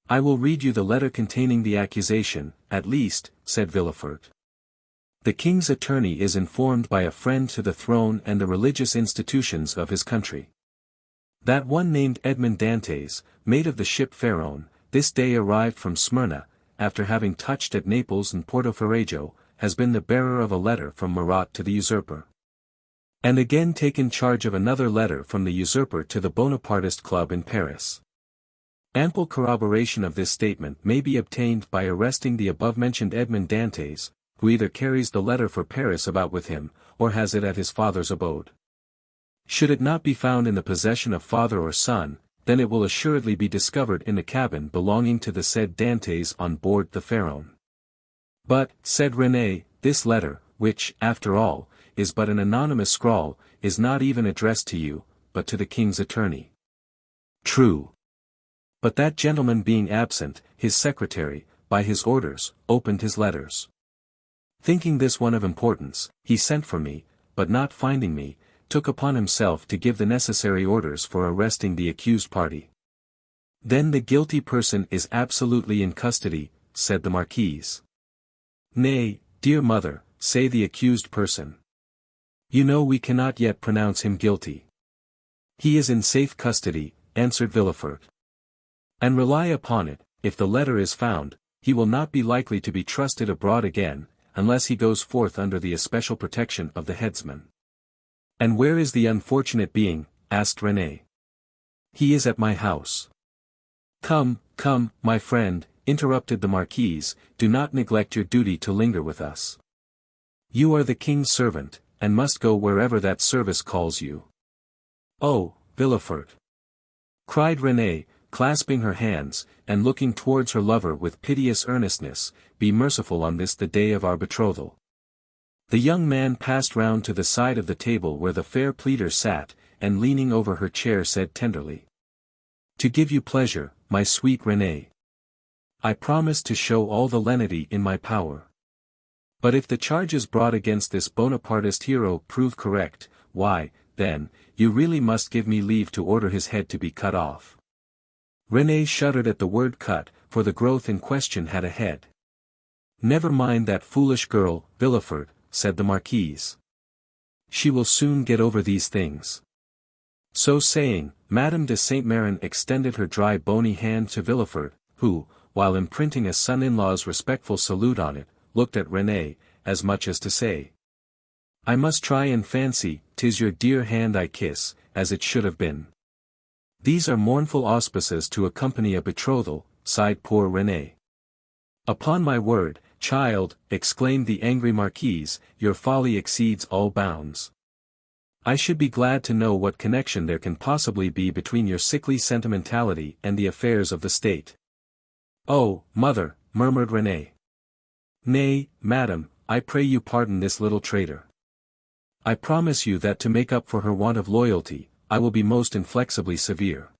"I will read you the letter containing the accusation, at least," said Villefort. "The king's attorney is informed by a friend to the throne and the religious institutions of his country. That one named Edmond Dantès, mate of the ship Pharaon, this day arrived from Smyrna, after having touched at Naples and Porto Ferrajo, has been the bearer of a letter from Murat to the usurper, and again taken charge of another letter from the usurper to the Bonapartist club in Paris. Ample corroboration of this statement may be obtained by arresting the above-mentioned Edmond Dantès, who either carries the letter for Paris about with him, or has it at his father's abode. Should it not be found in the possession of father or son, then it will assuredly be discovered in the cabin belonging to the said Dantès on board the Pharaon." "But," said Renée, "this letter, which, after all, is but an anonymous scrawl, is not even addressed to you, but to the king's attorney." "True. But that gentleman being absent, his secretary, by his orders, opened his letters. Thinking this one of importance, he sent for me, but not finding me, took upon himself to give the necessary orders for arresting the accused party." "Then the guilty person is absolutely in custody," said the marquise. "Nay, dear mother, say the accused person. You know we cannot yet pronounce him guilty." "He is in safe custody," answered Villefort. "And rely upon it, if the letter is found, he will not be likely to be trusted abroad again, unless he goes forth under the especial protection of the headsman." "And where is the unfortunate being?" asked Renée. "He is at my house." "Come, come, my friend," interrupted the marquise, "do not neglect your duty to linger with us. You are the king's servant, and must go wherever that service calls you." "Oh, Villefort!" cried Renée, clasping her hands, and looking towards her lover with piteous earnestness, "be merciful on this the day of our betrothal." The young man passed round to the side of the table where the fair pleader sat, and leaning over her chair said tenderly, "To give you pleasure, my sweet Renée, I promise to show all the lenity in my power. But if the charges brought against this Bonapartist hero prove correct, why, then, you really must give me leave to order his head to be cut off." Renée shuddered at the word cut, for the growth in question had a head. "Never mind that foolish girl, Villefort," said the marquise. "She will soon get over these things." So saying, Madame de Saint Méran extended her dry bony hand to Villefort, who, while imprinting a son-in-law's respectful salute on it, looked at Renée, as much as to say, "I must try and fancy 'tis your dear hand I kiss, as it should have been." "These are mournful auspices to accompany a betrothal," sighed poor Renée. "Upon my word, child," exclaimed the angry marquise, "your folly exceeds all bounds. I should be glad to know what connection there can possibly be between your sickly sentimentality and the affairs of the state." "Oh, mother," murmured Renée. "Nay, madam, I pray you pardon this little traitor. I promise you that to make up for her want of loyalty, I will be most inflexibly severe."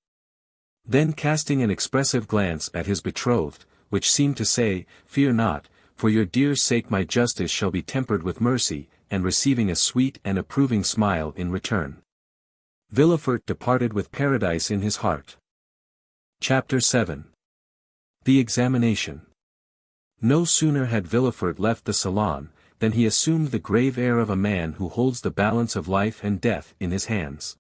Then casting an expressive glance at his betrothed, which seemed to say, "Fear not, for your dear sake my justice shall be tempered with mercy, and receiving a sweet and approving smile in return. Villefort departed with paradise in his heart. Chapter 7. The Examination. No sooner had Villefort left the salon, than he assumed the grave air of a man who holds the balance of life and death in his hands.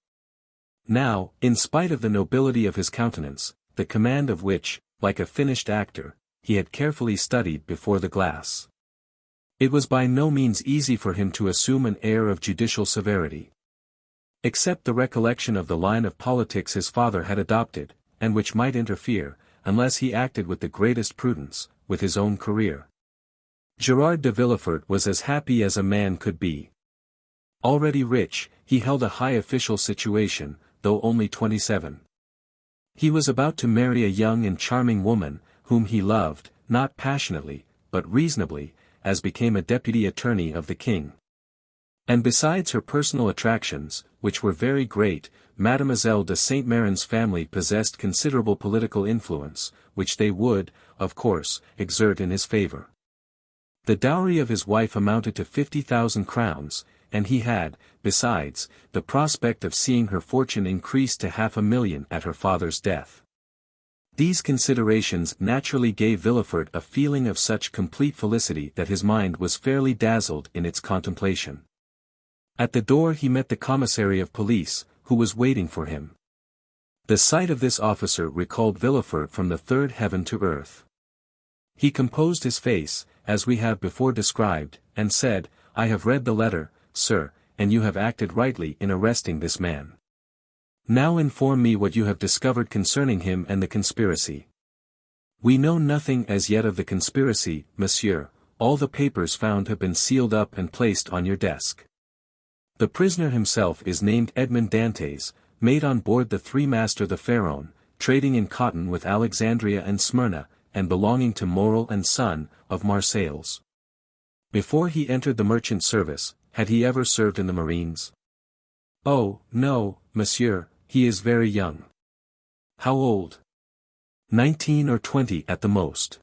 Now, in spite of the nobility of his countenance, the command of which, like a finished actor, he had carefully studied before the glass, it was by no means easy for him to assume an air of judicial severity. Except the recollection of the line of politics his father had adopted, and which might interfere, unless he acted with the greatest prudence, with his own career. Gerard de Villefort was as happy as a man could be. Already rich, he held a high official situation, though only 27. He was about to marry a young and charming woman, whom he loved, not passionately, but reasonably, as became a deputy attorney of the king. And besides her personal attractions, which were very great, Mademoiselle de Saint Méran's family possessed considerable political influence, which they would, of course, exert in his favor. The dowry of his wife amounted to 50,000 crowns, and he had, besides, the prospect of seeing her fortune increase to 500,000 at her father's death. These considerations naturally gave Villefort a feeling of such complete felicity that his mind was fairly dazzled in its contemplation. At the door he met the commissary of police, who was waiting for him. The sight of this officer recalled Villefort from the third heaven to earth. He composed his face, as we have before described, and said, "I have read the letter, sir, and you have acted rightly in arresting this man. Now inform me what you have discovered concerning him and the conspiracy." "We know nothing as yet of the conspiracy, monsieur. All the papers found have been sealed up and placed on your desk. The prisoner himself is named Edmond Dantès, mate on board the three-master the Pharaon, trading in cotton with Alexandria and Smyrna, and belonging to Morel and son, of Marseilles. Before he entered the merchant service, had he ever served in the marines?" "Oh, no, monsieur, he is very young." "How old?" 19 or 20 at the most."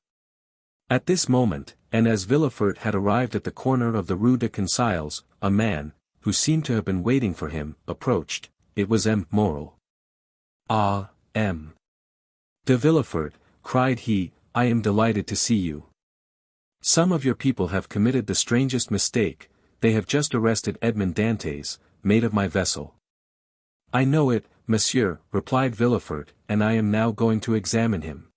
At this moment, and as Villefort had arrived at the corner of the Rue de Conseils, a man, who seemed to have been waiting for him, approached. It was M. Morel. "Ah, M. de Villefort," cried he, "I am delighted to see you. Some of your people have committed the strangest mistake. They have just arrested Edmond Dantès, mate of my vessel." "I know it, monsieur," replied Villefort, "and I am now going to examine him."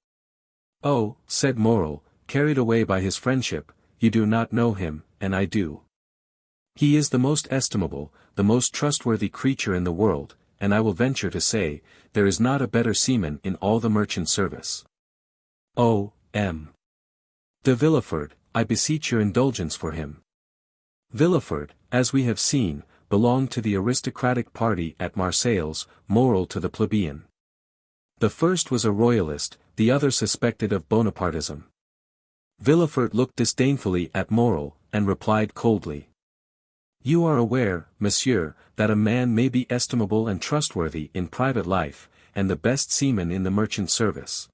"Oh," said Morel, carried away by his friendship, "you do not know him, and I do. He is the most estimable, the most trustworthy creature in the world, and I will venture to say, there is not a better seaman in all the merchant service. Oh, M. de Villefort, I beseech your indulgence for him." Villefort, as we have seen, belonged to the aristocratic party at Marseilles, Morel to the plebeian. The first was a royalist, the other suspected of Bonapartism. Villefort looked disdainfully at Morel, and replied coldly, "You are aware, monsieur, that a man may be estimable and trustworthy in private life, and the best seaman in the merchant service,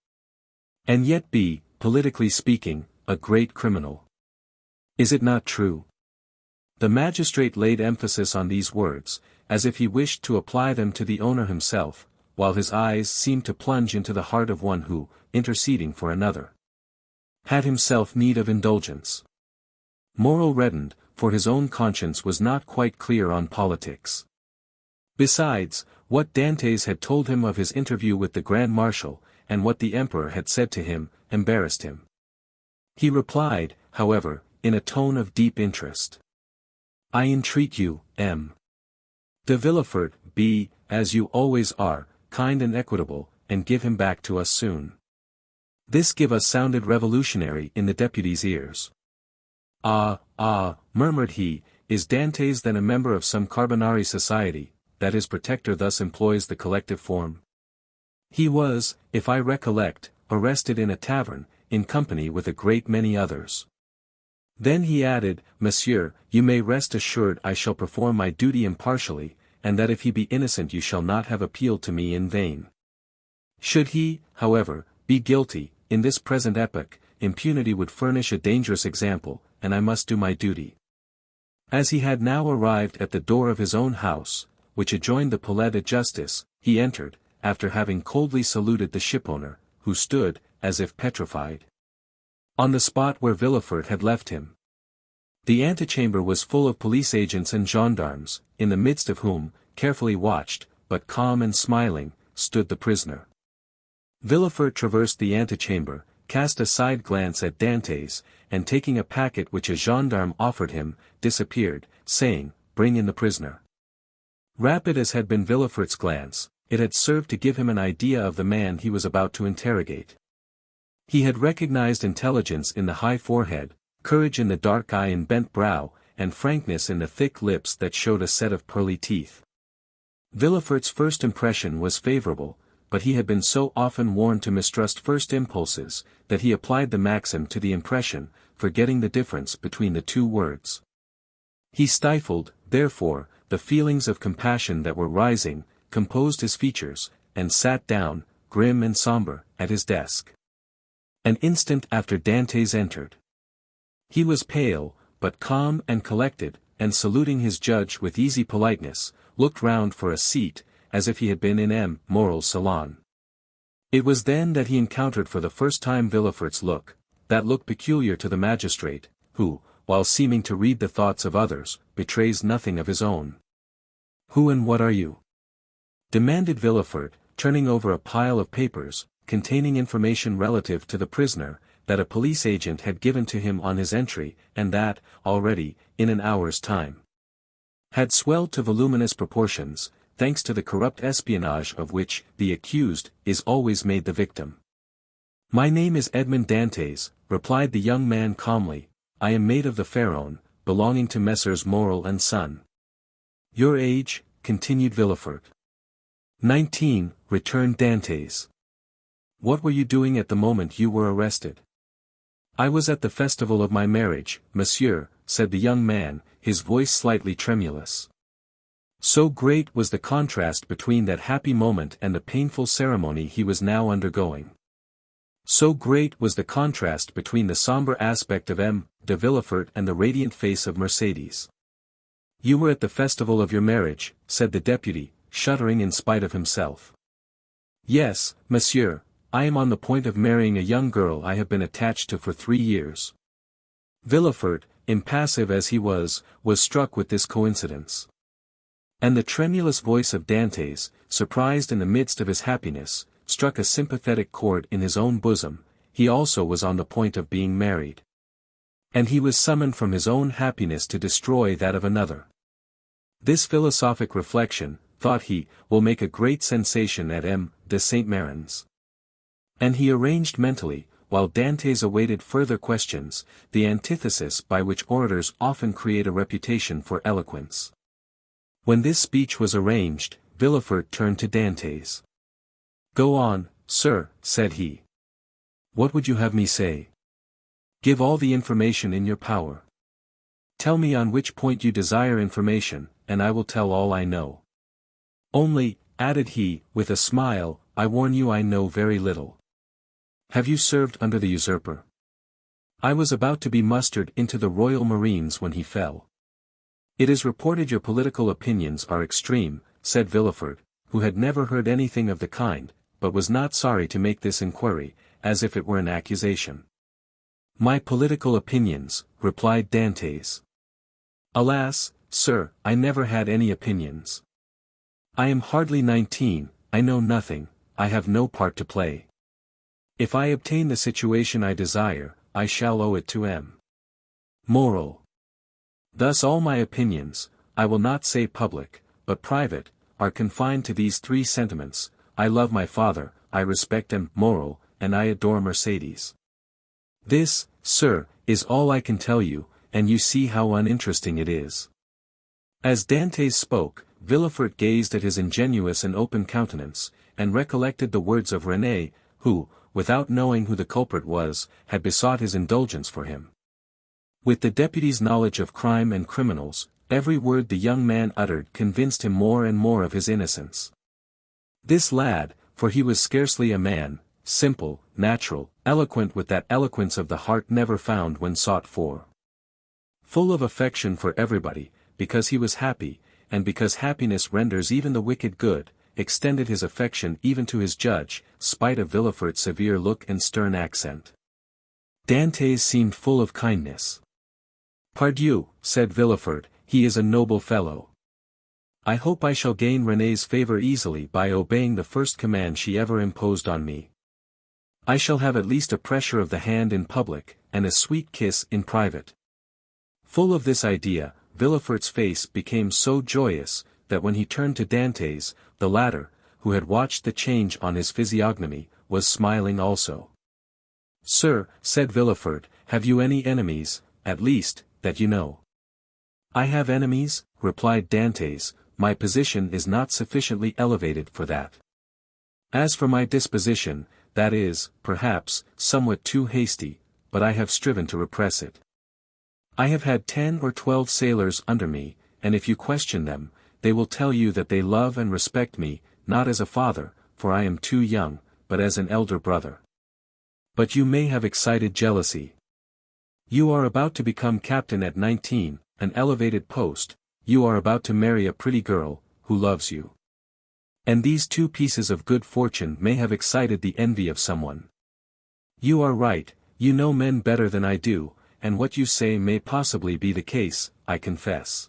and yet be, politically speaking, a great criminal. Is it not true?" The magistrate laid emphasis on these words, as if he wished to apply them to the owner himself, while his eyes seemed to plunge into the heart of one who, interceding for another, had himself need of indulgence. Morel reddened, for his own conscience was not quite clear on politics. Besides, what Dantès had told him of his interview with the Grand Marshal, and what the Emperor had said to him, embarrassed him. He replied, however, in a tone of deep interest, "I entreat you, M. de Villefort, be, as you always are, kind and equitable, and give him back to us soon." This give us sounded revolutionary in the deputy's ears. Ah, murmured he, is Dantès then a member of some Carbonari society, that his protector thus employs the collective form? He was, if I recollect, arrested in a tavern, in company with a great many others. Then he added, "Monsieur, you may rest assured I shall perform my duty impartially, and that if he be innocent you shall not have appealed to me in vain. Should he, however, be guilty, in this present epoch, impunity would furnish a dangerous example, and I must do my duty. As he had now arrived at the door of his own house, which adjoined the Palais de Justice, he entered, after having coldly saluted the shipowner, who stood, as if petrified, on the spot where Villefort had left him. The antechamber was full of police agents and gendarmes, in the midst of whom, carefully watched, but calm and smiling, stood the prisoner. Villefort traversed the antechamber, cast a side glance at Dantès, and taking a packet which a gendarme offered him, disappeared, saying, "Bring in the prisoner." Rapid as had been Villefort's glance, it had served to give him an idea of the man he was about to interrogate. He had recognized intelligence in the high forehead, courage in the dark eye and bent brow, and frankness in the thick lips that showed a set of pearly teeth. Villefort's first impression was favorable, but he had been so often warned to mistrust first impulses, that he applied the maxim to the impression, forgetting the difference between the two words. He stifled, therefore, the feelings of compassion that were rising, composed his features, and sat down, grim and sombre, at his desk. An instant after Dantès entered. He was pale, but calm and collected, and saluting his judge with easy politeness, looked round for a seat, as if he had been in M. Morel's salon. It was then that he encountered for the first time Villefort's look, that look peculiar to the magistrate, who, while seeming to read the thoughts of others, betrays nothing of his own. "Who and what are you?" demanded Villefort, turning over a pile of papers, containing information relative to the prisoner, that a police agent had given to him on his entry, and that, already, in an hour's time, had swelled to voluminous proportions, thanks to the corrupt espionage of which the accused is always made the victim. "My name is Edmond Dantès," replied the young man calmly. "I am maid of the Pharaon, belonging to Messrs. Morel and Son." "Your age?" continued Villefort. 19, returned Dantès. "What were you doing at the moment you were arrested?" "I was at the festival of my marriage, monsieur," said the young man, his voice slightly tremulous. So great was the contrast between that happy moment and the painful ceremony he was now undergoing. So great was the contrast between the sombre aspect of M. de Villefort and the radiant face of Mercédès. "You were at the festival of your marriage," said the deputy, shuddering in spite of himself. "Yes, monsieur, I am on the point of marrying a young girl I have been attached to for 3 years." Villefort, impassive as he was struck with this coincidence. And the tremulous voice of Dantès, surprised in the midst of his happiness, struck a sympathetic chord in his own bosom. He also was on the point of being married. And he was summoned from his own happiness to destroy that of another. This philosophic reflection, thought he, will make a great sensation at M. de Saint-Méran's. And he arranged mentally, while Dantès awaited further questions, the antithesis by which orators often create a reputation for eloquence. When this speech was arranged, Villefort turned to Dantès. "Go on, sir," said he. "What would you have me say?" "Give all the information in your power. Tell me on which point you desire information, and I will tell all I know. Only," added he, with a smile, "I warn you I know very little. Have you served under the usurper?" "I was about to be mustered into the Royal Marines when he fell." "It is reported your political opinions are extreme," said Villefort, who had never heard anything of the kind, but was not sorry to make this inquiry, as if it were an accusation. "My political opinions," replied Dantès. "Alas, sir, I never had any opinions. I am hardly 19, I know nothing, I have no part to play. If I obtain the situation I desire, I shall owe it to M. Morel. Thus all my opinions, I will not say public, but private, are confined to these 3 sentiments: I love my father, I respect M. Morel, and I adore Mercédès. This, sir, is all I can tell you, and you see how uninteresting it is." As Dantès spoke, Villefort gazed at his ingenuous and open countenance, and recollected the words of René, who, without knowing who the culprit was, had besought his indulgence for him. With the deputy's knowledge of crime and criminals, every word the young man uttered convinced him more and more of his innocence. This lad, for he was scarcely a man, simple, natural, eloquent with that eloquence of the heart never found when sought for. Full of affection for everybody, because he was happy, and because happiness renders even the wicked good, extended his affection even to his judge, spite of Villefort's severe look and stern accent. Dantès seemed full of kindness. "Pardieu," said Villefort, "he is a noble fellow. I hope I shall gain René's favor easily by obeying the first command she ever imposed on me. I shall have at least a pressure of the hand in public, and a sweet kiss in private." Full of this idea, Villefort's face became so joyous, that when he turned to Dantès, the latter, who had watched the change on his physiognomy, was smiling also. "Sir," said Villefort, "have you any enemies, at least, that you know?" "I have enemies," replied Dantès, "my position is not sufficiently elevated for that. As for my disposition, that is, perhaps, somewhat too hasty, but I have striven to repress it. I have had 10 or 12 sailors under me, and if you question them, they will tell you that they love and respect me, not as a father, for I am too young, but as an elder brother. But you may have excited jealousy. You are about to become captain at 19, an elevated post, you are about to marry a pretty girl, who loves you. And these 2 pieces of good fortune may have excited the envy of someone. You are right, you know men better than I do, and what you say may possibly be the case, I confess.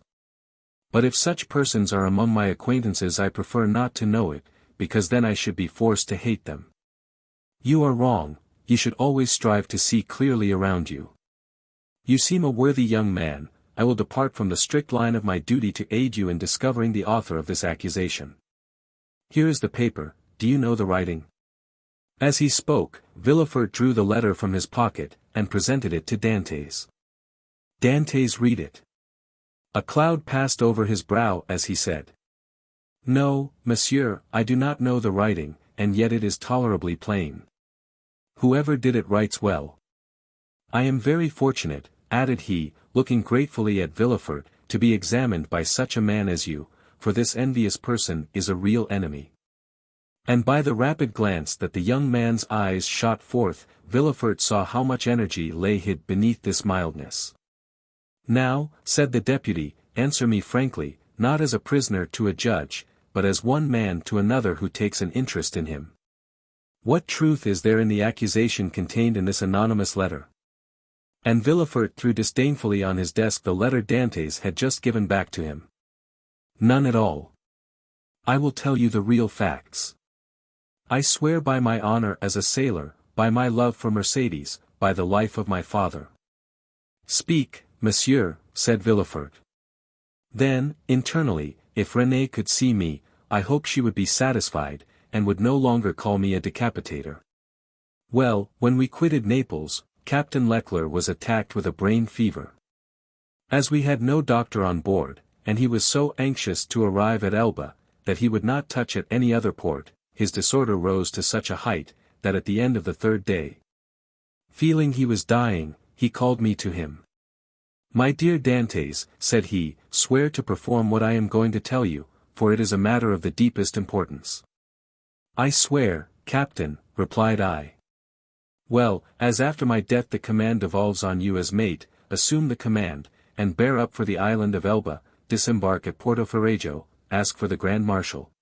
But if such persons are among my acquaintances I prefer not to know it, because then I should be forced to hate them. You are wrong, you should always strive to see clearly around you. You seem a worthy young man, I will depart from the strict line of my duty to aid you in discovering the author of this accusation. Here is the paper, do you know the writing?" As he spoke, Villefort drew the letter from his pocket, and presented it to Dantès. Dantès read it. A cloud passed over his brow as he said, "No, monsieur, I do not know the writing, and yet it is tolerably plain. Whoever did it writes well. I am very fortunate," added he, looking gratefully at Villefort, "to be examined by such a man as you, for this envious person is a real enemy." And by the rapid glance that the young man's eyes shot forth, Villefort saw how much energy lay hid beneath this mildness. "Now," said the deputy, "answer me frankly, not as a prisoner to a judge, but as one man to another who takes an interest in him. What truth is there in the accusation contained in this anonymous letter?" And Villefort threw disdainfully on his desk the letter Dantès had just given back to him. "None at all. I will tell you the real facts. I swear by my honor as a sailor, by my love for Mercédès, by the life of my father." "Speak, monsieur," said Villefort. Then, internally, if René could see me, I hope she would be satisfied, and would no longer call me a decapitator. Well, when we quitted Naples, Captain Leclerc was attacked with a brain fever. As we had no doctor on board, and he was so anxious to arrive at Elba, that he would not touch at any other port, his disorder rose to such a height, that at the end of the 3rd day, feeling he was dying, he called me to him. "My dear Dantès," said he, "swear to perform what I am going to tell you, for it is a matter of the deepest importance." "I swear, Captain," replied I. "Well, as after my death the command devolves on you as mate, assume the command, and bear up for the island of Elba, disembark at Porto Ferrajo, ask for the Grand Marshal.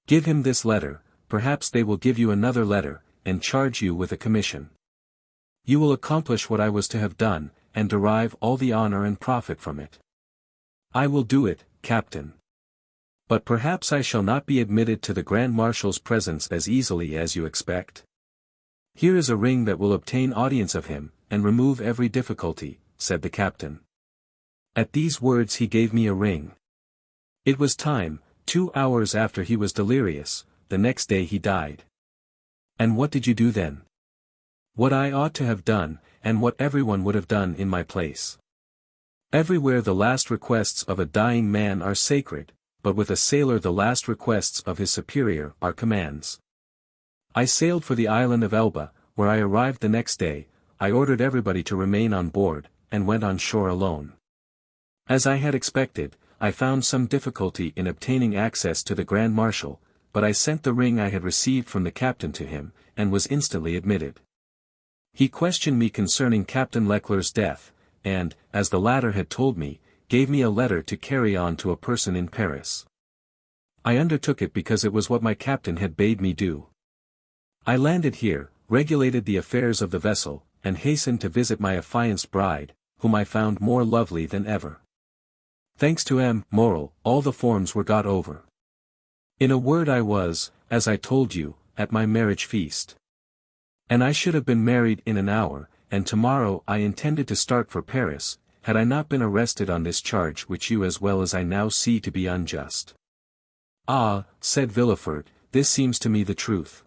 Give him this letter, perhaps they will give you another letter, and charge you with a commission. You will accomplish what I was to have done, and derive all the honor and profit from it. I will do it, Captain. But perhaps I shall not be admitted to the Grand Marshal's presence as easily as you expect. Here is a ring that will obtain audience of him, and remove every difficulty," said the captain. At these words he gave me a ring. It was time, 2 hours after he was delirious, the next day he died. And what did you do then? What I ought to have done, and what everyone would have done in my place. Everywhere the last requests of a dying man are sacred, but with a sailor the last requests of his superior are commands. I sailed for the island of Elba, where I arrived the next day. I ordered everybody to remain on board, and went on shore alone. As I had expected, I found some difficulty in obtaining access to the Grand Marshal, but I sent the ring I had received from the captain to him, and was instantly admitted. He questioned me concerning Captain Leclerc's death, and, as the latter had told me, gave me a letter to carry on to a person in Paris. I undertook it because it was what my captain had bade me do. I landed here, regulated the affairs of the vessel, and hastened to visit my affianced bride, whom I found more lovely than ever. Thanks to M. Morel, all the forms were got over. In a word, I was, as I told you, at my marriage feast. And I should have been married in an hour, and tomorrow I intended to start for Paris, had I not been arrested on this charge which you as well as I now see to be unjust. Ah, said Villefort, this seems to me the truth.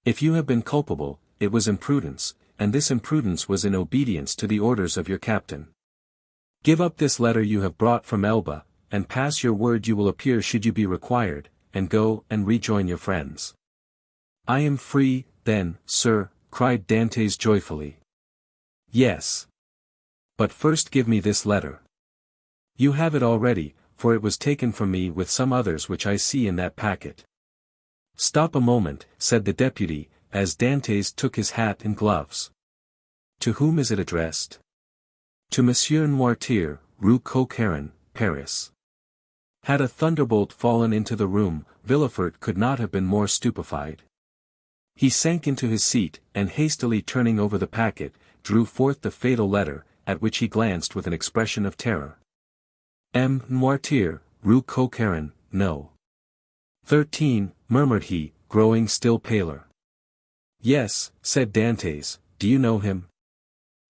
If you have been culpable, it was imprudence, and this imprudence was in obedience to the orders of your captain. Give up this letter you have brought from Elba, and pass your word you will appear should you be required, and go and rejoin your friends. I am free, then, sir, cried Dantès joyfully. Yes. But first give me this letter. You have it already, for it was taken from me with some others which I see in that packet. Stop a moment, said the deputy, as Dantès took his hat and gloves. To whom is it addressed? To Monsieur Noirtier, Rue Coq-Héron, Paris. Had a thunderbolt fallen into the room, Villefort could not have been more stupefied. He sank into his seat, and hastily turning over the packet, drew forth the fatal letter, at which he glanced with an expression of terror. M. Noirtier, Rue Coq-Héron, no. 13, murmured he, growing still paler. Yes, said Dantès, do you know him?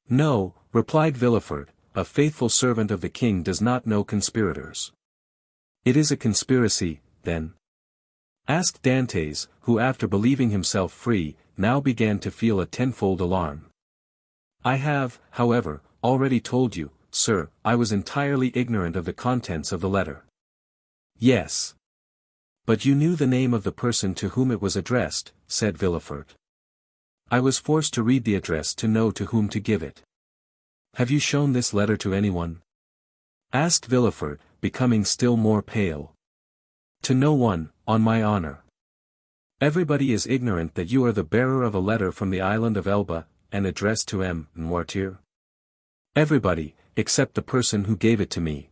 No, replied Villefort, a faithful servant of the king does not know conspirators. It is a conspiracy, then? Asked Dantès, who after believing himself free, now began to feel a tenfold alarm. I have, however, already told you, sir, I was entirely ignorant of the contents of the letter. Yes. But you knew the name of the person to whom it was addressed, said Villefort. I was forced to read the address to know to whom to give it. Have you shown this letter to anyone? Asked Villefort, becoming still more pale. To no one, on my honor. Everybody is ignorant that you are the bearer of a letter from the island of Elba, and addressed to M. Noirtier. Everybody, except the person who gave it to me.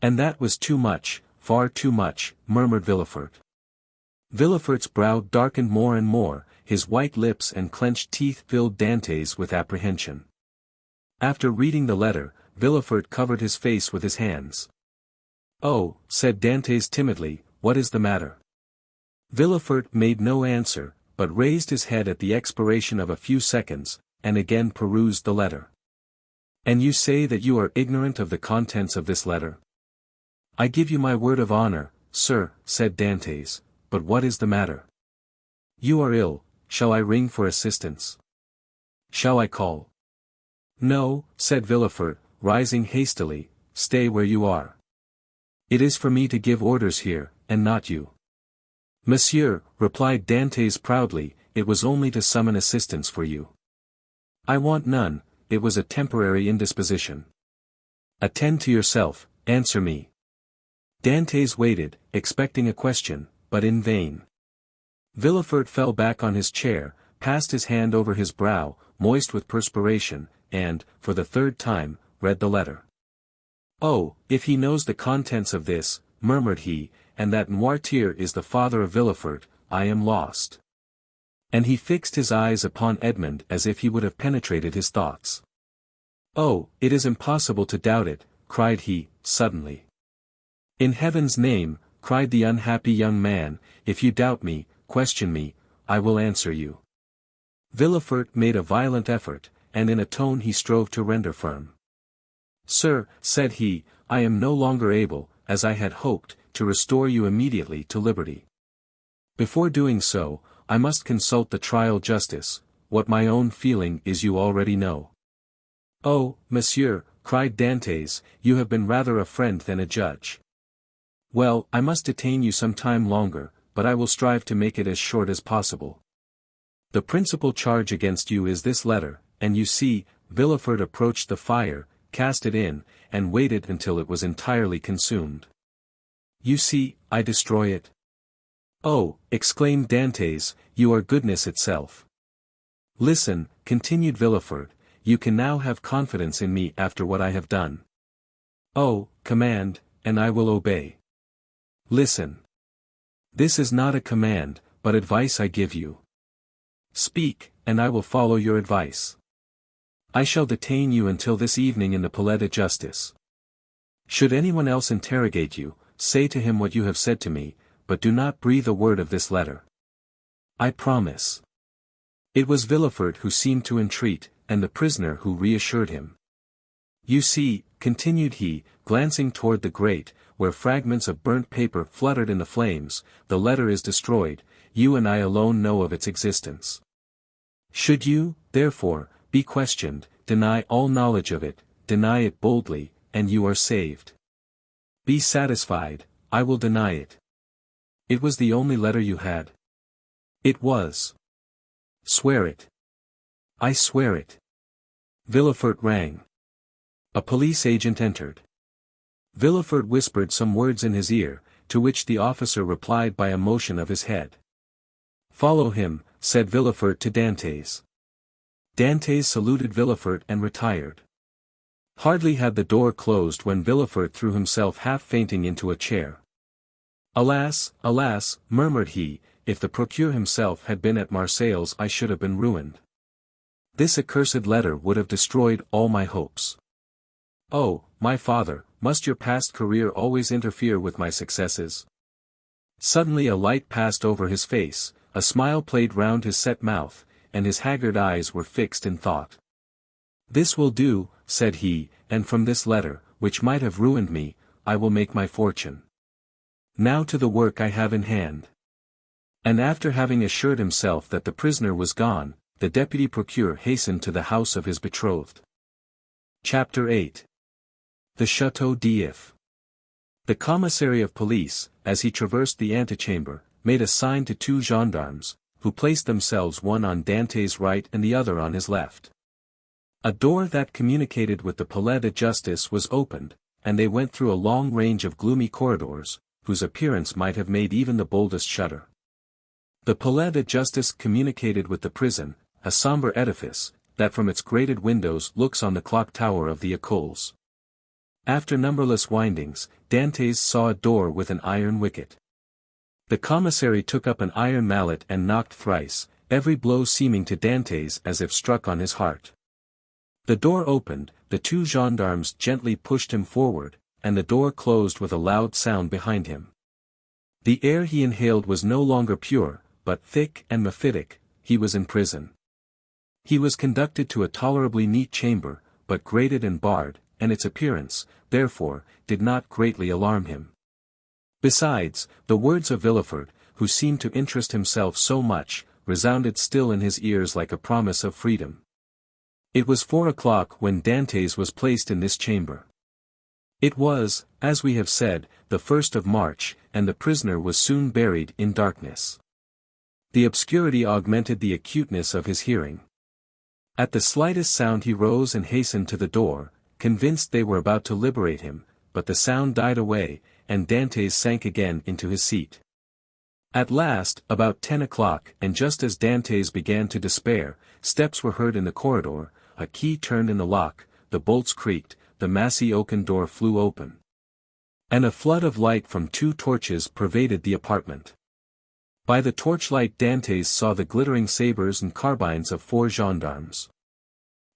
And that was too much, far too much, murmured Villefort. Villefort's brow darkened more and more, his white lips and clenched teeth filled Dantès with apprehension. After reading the letter, Villefort covered his face with his hands. Oh, said Dantès timidly, what is the matter? Villefort made no answer, but raised his head at the expiration of a few seconds, and again perused the letter. And you say that you are ignorant of the contents of this letter? I give you my word of honor, sir, said Dantès, but what is the matter? You are ill, shall I ring for assistance? Shall I call? No, said Villefort, rising hastily, stay where you are. It is for me to give orders here, and not you. Monsieur, replied Dantès proudly, it was only to summon assistance for you. I want none, it was a temporary indisposition. Attend to yourself, answer me. Dantès waited, expecting a question, but in vain. Villefort fell back on his chair, passed his hand over his brow, moist with perspiration, and, for the third time, read the letter. Oh, if he knows the contents of this, murmured he, and that Noirtier is the father of Villefort, I am lost. And he fixed his eyes upon Edmond as if he would have penetrated his thoughts. Oh, it is impossible to doubt it, cried he, suddenly. In heaven's name, cried the unhappy young man, if you doubt me, question me, I will answer you. Villefort made a violent effort, and in a tone he strove to render firm. Sir, said he, I am no longer able, as I had hoped, to restore you immediately to liberty. Before doing so, I must consult the trial justice, what my own feeling is you already know. Oh, monsieur, cried Dantès, you have been rather a friend than a judge. Well, I must detain you some time longer, but I will strive to make it as short as possible. The principal charge against you is this letter, and you see, Villefort approached the fire, cast it in, and waited until it was entirely consumed. You see, I destroy it. "Oh," exclaimed Dantès, "you are goodness itself." "Listen," continued Villefort, "you can now have confidence in me after what I have done. Oh, command, and I will obey. Listen. This is not a command, but advice I give you. Speak, and I will follow your advice. I shall detain you until this evening in the Palais de Justice. Should anyone else interrogate you, say to him what you have said to me, but do not breathe a word of this letter. I promise." It was Villefort who seemed to entreat, and the prisoner who reassured him. "You see," continued he, glancing toward the grate, where fragments of burnt paper fluttered in the flames, "the letter is destroyed, you and I alone know of its existence. Should you, therefore, be questioned, deny all knowledge of it, deny it boldly, and you are saved. Be satisfied, I will deny it. It was the only letter you had?" "It was." "Swear it." "I swear it." Villefort rang. A police agent entered. Villefort whispered some words in his ear, to which the officer replied by a motion of his head. "Follow him," said Villefort to Dantès. Dantès saluted Villefort and retired. Hardly had the door closed when Villefort threw himself half fainting into a chair. "Alas, alas," murmured he, "if the procureur himself had been at Marseilles I should have been ruined. This accursed letter would have destroyed all my hopes. Oh, my father, must your past career always interfere with my successes?" Suddenly a light passed over his face, a smile played round his set mouth, and his haggard eyes were fixed in thought. "This will do," said he, "and from this letter, which might have ruined me, I will make my fortune. Now to the work I have in hand." And after having assured himself that the prisoner was gone, the deputy procureur hastened to the house of his betrothed. Chapter 8. The Château d'If. The commissary of police, as he traversed the antechamber, made a sign to two gendarmes, who placed themselves one on Dantès' right and the other on his left. A door that communicated with the Palais de Justice was opened, and they went through a long range of gloomy corridors, whose appearance might have made even the boldest shudder. The Palais de Justice communicated with the prison, a sombre edifice, that from its grated windows looks on the clock tower of the Écoles. After numberless windings, Dantès saw a door with an iron wicket. The commissary took up an iron mallet and knocked thrice, every blow seeming to Dantès as if struck on his heart. The door opened, the two gendarmes gently pushed him forward, and the door closed with a loud sound behind him. The air he inhaled was no longer pure, but thick and mephitic. He was in prison. He was conducted to a tolerably neat chamber, but grated and barred, and its appearance, therefore, did not greatly alarm him. Besides, the words of Villefort, who seemed to interest himself so much, resounded still in his ears like a promise of freedom. It was 4 o'clock when Dantès was placed in this chamber. It was, as we have said, the 1st of March, and the prisoner was soon buried in darkness. The obscurity augmented the acuteness of his hearing. At the slightest sound he rose and hastened to the door, convinced they were about to liberate him, but the sound died away, and Dantès sank again into his seat. At last, about 10 o'clock, and just as Dantès began to despair, steps were heard in the corridor, a key turned in the lock, the bolts creaked, the massy oaken door flew open. And a flood of light from 2 torches pervaded the apartment. By the torchlight Dantès saw the glittering sabres and carbines of 4 gendarmes.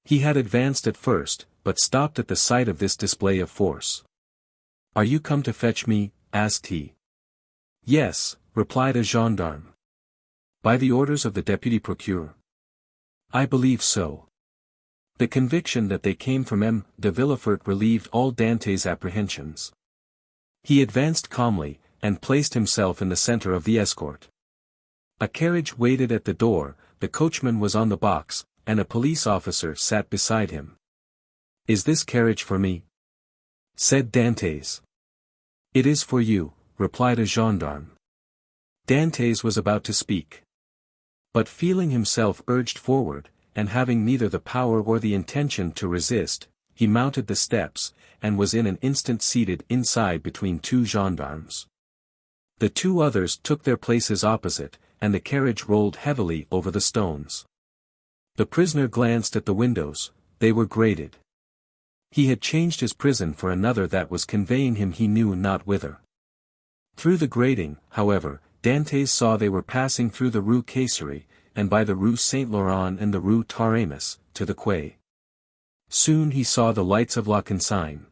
He had advanced at first, but stopped at the sight of this display of force. "Are you come to fetch me?" asked he. "Yes," replied a gendarme. "By the orders of the deputy procureur?" "I believe so." The conviction that they came from M. de Villefort relieved all Dantès' apprehensions. He advanced calmly, and placed himself in the center of the escort. A carriage waited at the door, the coachman was on the box, and a police officer sat beside him. "Is this carriage for me?" said Dantès. "It is for you," replied a gendarme. Dantès was about to speak. But feeling himself urged forward, and having neither the power or the intention to resist, he mounted the steps, and was in an instant seated inside between 2 gendarmes. The two others took their places opposite, and the carriage rolled heavily over the stones. The prisoner glanced at the windows, they were grated. He had changed his prison for another that was conveying him he knew not whither. Through the grating, however, Dantès saw they were passing through the Rue Caisserie, and by the Rue Saint-Laurent and the Rue Taramis, to the quay. Soon he saw the lights of La Consigne.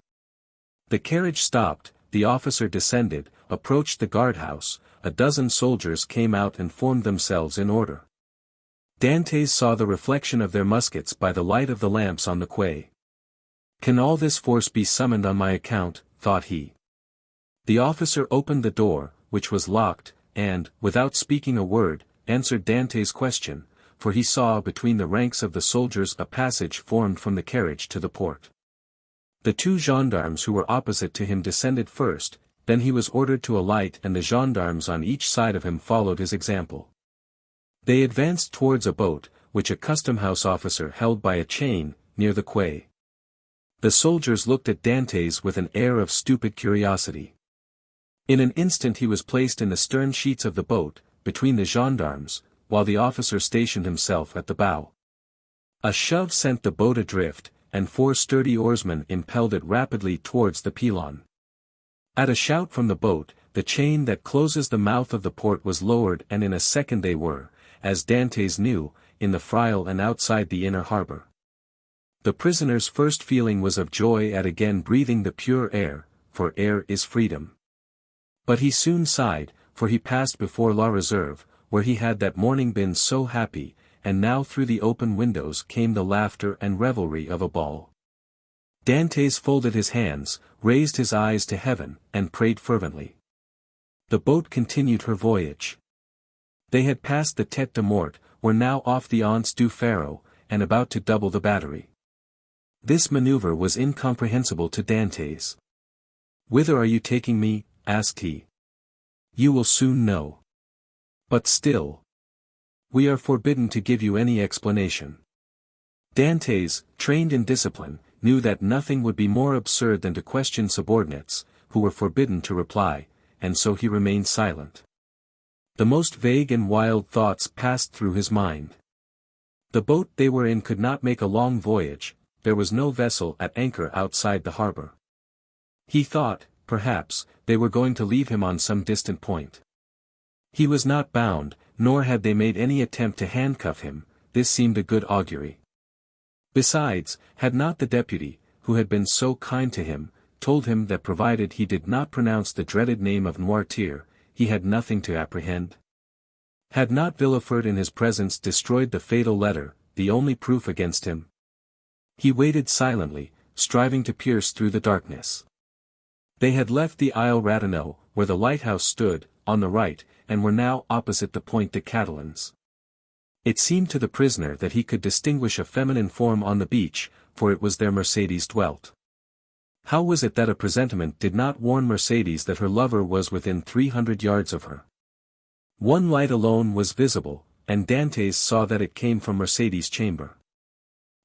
The carriage stopped, the officer descended, approached the guardhouse, a dozen soldiers came out and formed themselves in order. Dantès saw the reflection of their muskets by the light of the lamps on the quay. "Can all this force be summoned on my account?" thought he. The officer opened the door, which was locked, and, without speaking a word, answered Dantès' question, for he saw between the ranks of the soldiers a passage formed from the carriage to the port. The two gendarmes who were opposite to him descended first, then he was ordered to alight and the gendarmes on each side of him followed his example. They advanced towards a boat, which a custom-house officer held by a chain, near the quay. The soldiers looked at Dantès with an air of stupid curiosity. In an instant he was placed in the stern sheets of the boat, between the gendarmes, while the officer stationed himself at the bow. A shove sent the boat adrift, and 4 sturdy oarsmen impelled it rapidly towards the Pilon. At a shout from the boat, the chain that closes the mouth of the port was lowered and in a second they were, as Dantès knew, in the Frial and outside the inner harbour. The prisoner's first feeling was of joy at again breathing the pure air, for air is freedom. But he soon sighed, for he passed before La Réserve, where he had that morning been so happy, and now through the open windows came the laughter and revelry of a ball. Dantès folded his hands, raised his eyes to heaven, and prayed fervently. The boat continued her voyage. They had passed the Tête de Mort, were now off the Anse du Pharaon, and about to double the battery. This maneuver was incomprehensible to Dantès. "Whither are you taking me?" asked he. "You will soon know. But still, we are forbidden to give you any explanation." Dantès, trained in discipline, knew that nothing would be more absurd than to question subordinates, who were forbidden to reply, and so he remained silent. The most vague and wild thoughts passed through his mind. The boat they were in could not make a long voyage, there was no vessel at anchor outside the harbour. He thought, perhaps, they were going to leave him on some distant point. He was not bound, nor had they made any attempt to handcuff him, this seemed a good augury. Besides, had not the deputy, who had been so kind to him, told him that provided he did not pronounce the dreaded name of Noirtier, he had nothing to apprehend? Had not Villefort in his presence destroyed the fatal letter, the only proof against him? He waited silently, striving to pierce through the darkness. They had left the Isle Ratonneau, where the lighthouse stood, on the right, and were now opposite the Point de Catalans. It seemed to the prisoner that he could distinguish a feminine form on the beach, for it was there Mercédès dwelt. How was it that a presentiment did not warn Mercédès that her lover was within 300 yards of her? One light alone was visible, and Dantès saw that it came from Mercédès' chamber.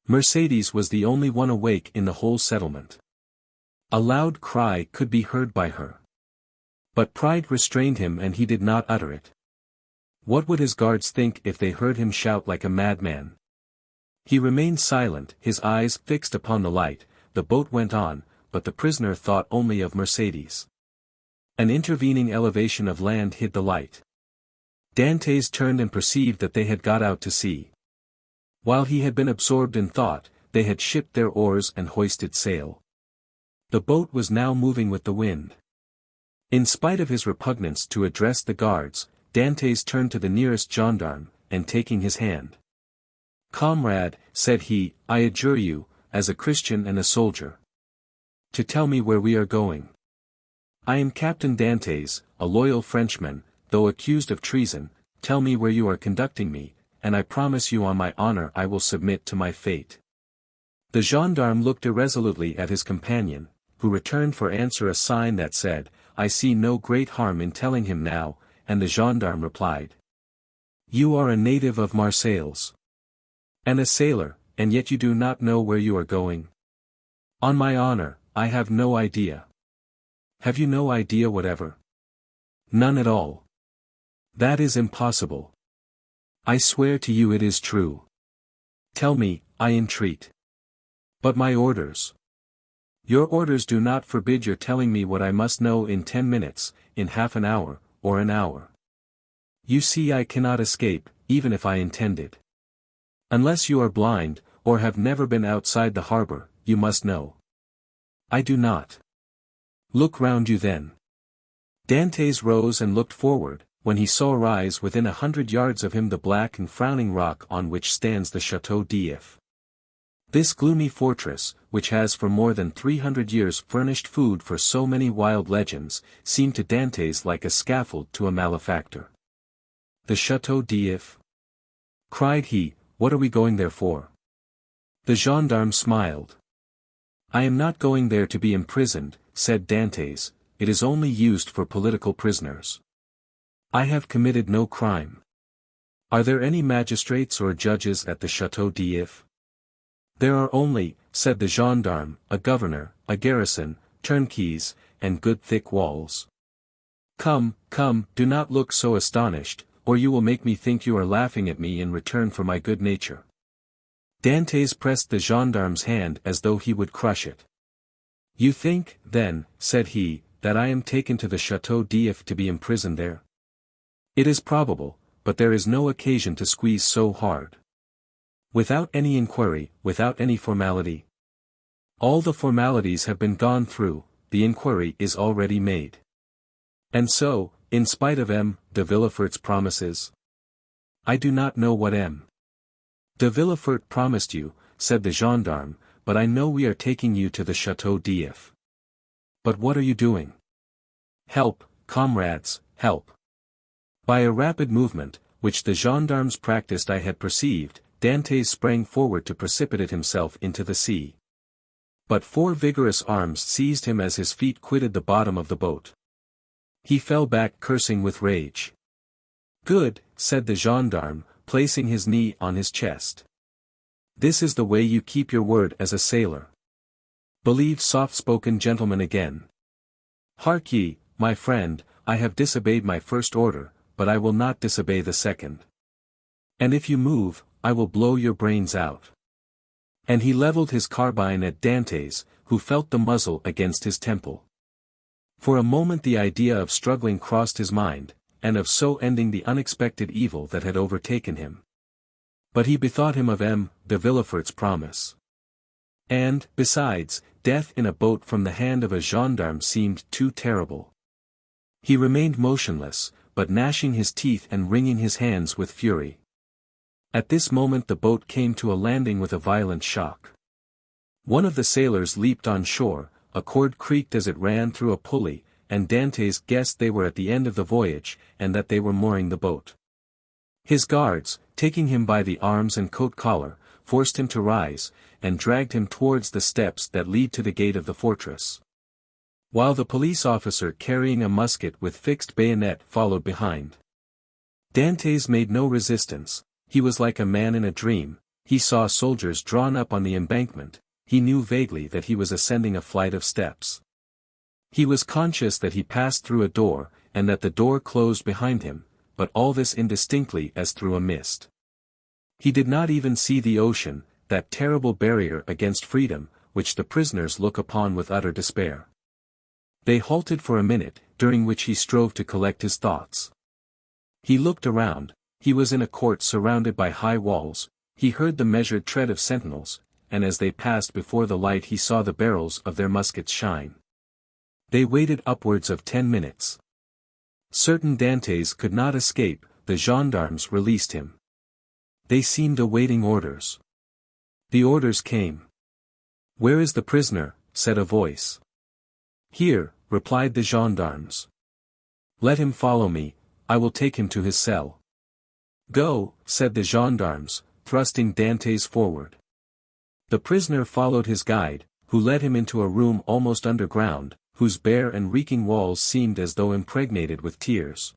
Mercédès was the only one awake in the whole settlement. A loud cry could be heard by her. But pride restrained him and he did not utter it. What would his guards think if they heard him shout like a madman? He remained silent, his eyes fixed upon the light. The boat went on, but the prisoner thought only of Mercédès. An intervening elevation of land hid the light. Dantès turned and perceived that they had got out to sea. While he had been absorbed in thought, they had shipped their oars and hoisted sail. The boat was now moving with the wind. In spite of his repugnance to address the guards, Dantès turned to the nearest gendarme, and taking his hand. "Comrade," said he, "I adjure you, as a Christian and a soldier, to tell me where we are going. I am Captain Dantès, a loyal Frenchman, though accused of treason. Tell me where you are conducting me, and I promise you on my honor I will submit to my fate." The gendarme looked irresolutely at his companion, who returned for answer a sign that said, "I see no great harm in telling him now," and the gendarme replied, "You are a native of Marseilles, and a sailor, and yet you do not know where you are going?" "On my honor, I have no idea." "Have you no idea whatever?" None at all. That is impossible. I swear to you it is true. Tell me, I entreat. But my orders. Your orders do not forbid your telling me what I must know in 10 minutes, in half an hour, or an hour. You see I cannot escape, even if I intended. Unless you are blind, or have never been outside the harbor, you must know. I do not. Look round you then. Dantès rose and looked forward, when he saw rise within 100 yards of him the black and frowning rock on which stands the Château d'If. This gloomy fortress, which has for more than 300 years furnished food for so many wild legends, seemed to Dantès like a scaffold to a malefactor. The Château d'If? Cried he, what are we going there for? The gendarme smiled. I am not going there to be imprisoned, said Dantès, it is only used for political prisoners. I have committed no crime. Are there any magistrates or judges at the Château d'If? There are only, said the gendarme, a governor, a garrison, turnkeys, and good thick walls. Come, come, do not look so astonished, or you will make me think you are laughing at me in return for my good nature. Dantès pressed the gendarme's hand as though he would crush it. You think, then, said he, that I am taken to the Château d'If to be imprisoned there? It is probable, but there is no occasion to squeeze so hard. Without any inquiry, without any formality. All the formalities have been gone through, the inquiry is already made. And so, in spite of M. de Villefort's promises? I do not know what M. de Villefort promised you, said the gendarme, but I know we are taking you to the Château d'If. But what are you doing? Help, comrades, help. By a rapid movement, which the gendarmes practiced I had perceived, Dantès sprang forward to precipitate himself into the sea. But 4 vigorous arms seized him as his feet quitted the bottom of the boat. He fell back cursing with rage. Good, said the gendarme, placing his knee on his chest. This is the way you keep your word as a sailor. Believe soft-spoken gentlemen again. Hark ye, my friend, I have disobeyed my first order, but I will not disobey the second. And if you move, I will blow your brains out. And he levelled his carbine at Dantès, who felt the muzzle against his temple. For a moment the idea of struggling crossed his mind, and of so ending the unexpected evil that had overtaken him. But he bethought him of M. de Villefort's promise. And, besides, death in a boat from the hand of a gendarme seemed too terrible. He remained motionless, but gnashing his teeth and wringing his hands with fury. At this moment the boat came to a landing with a violent shock. One of the sailors leaped on shore, a cord creaked as it ran through a pulley, and Dantès guessed they were at the end of the voyage, and that they were mooring the boat. His guards, taking him by the arms and coat collar, forced him to rise, and dragged him towards the steps that lead to the gate of the fortress. While the police officer carrying a musket with fixed bayonet followed behind. Dantès made no resistance, he was like a man in a dream, he saw soldiers drawn up on the embankment, he knew vaguely that he was ascending a flight of steps. He was conscious that he passed through a door, and that the door closed behind him, but all this indistinctly as through a mist. He did not even see the ocean, that terrible barrier against freedom, which the prisoners look upon with utter despair. They halted for a minute, during which he strove to collect his thoughts. He looked around, he was in a court surrounded by high walls, he heard the measured tread of sentinels, and as they passed before the light he saw the barrels of their muskets shine. They waited upwards of 10 minutes. Certain Dantès could not escape, the gendarmes released him. They seemed awaiting orders. The orders came. "Where is the prisoner?" said a voice. "Here," replied the gendarmes. "Let him follow me, I will take him to his cell." "Go," said the gendarmes, thrusting Dantès forward. The prisoner followed his guide, who led him into a room almost underground, whose bare and reeking walls seemed as though impregnated with tears.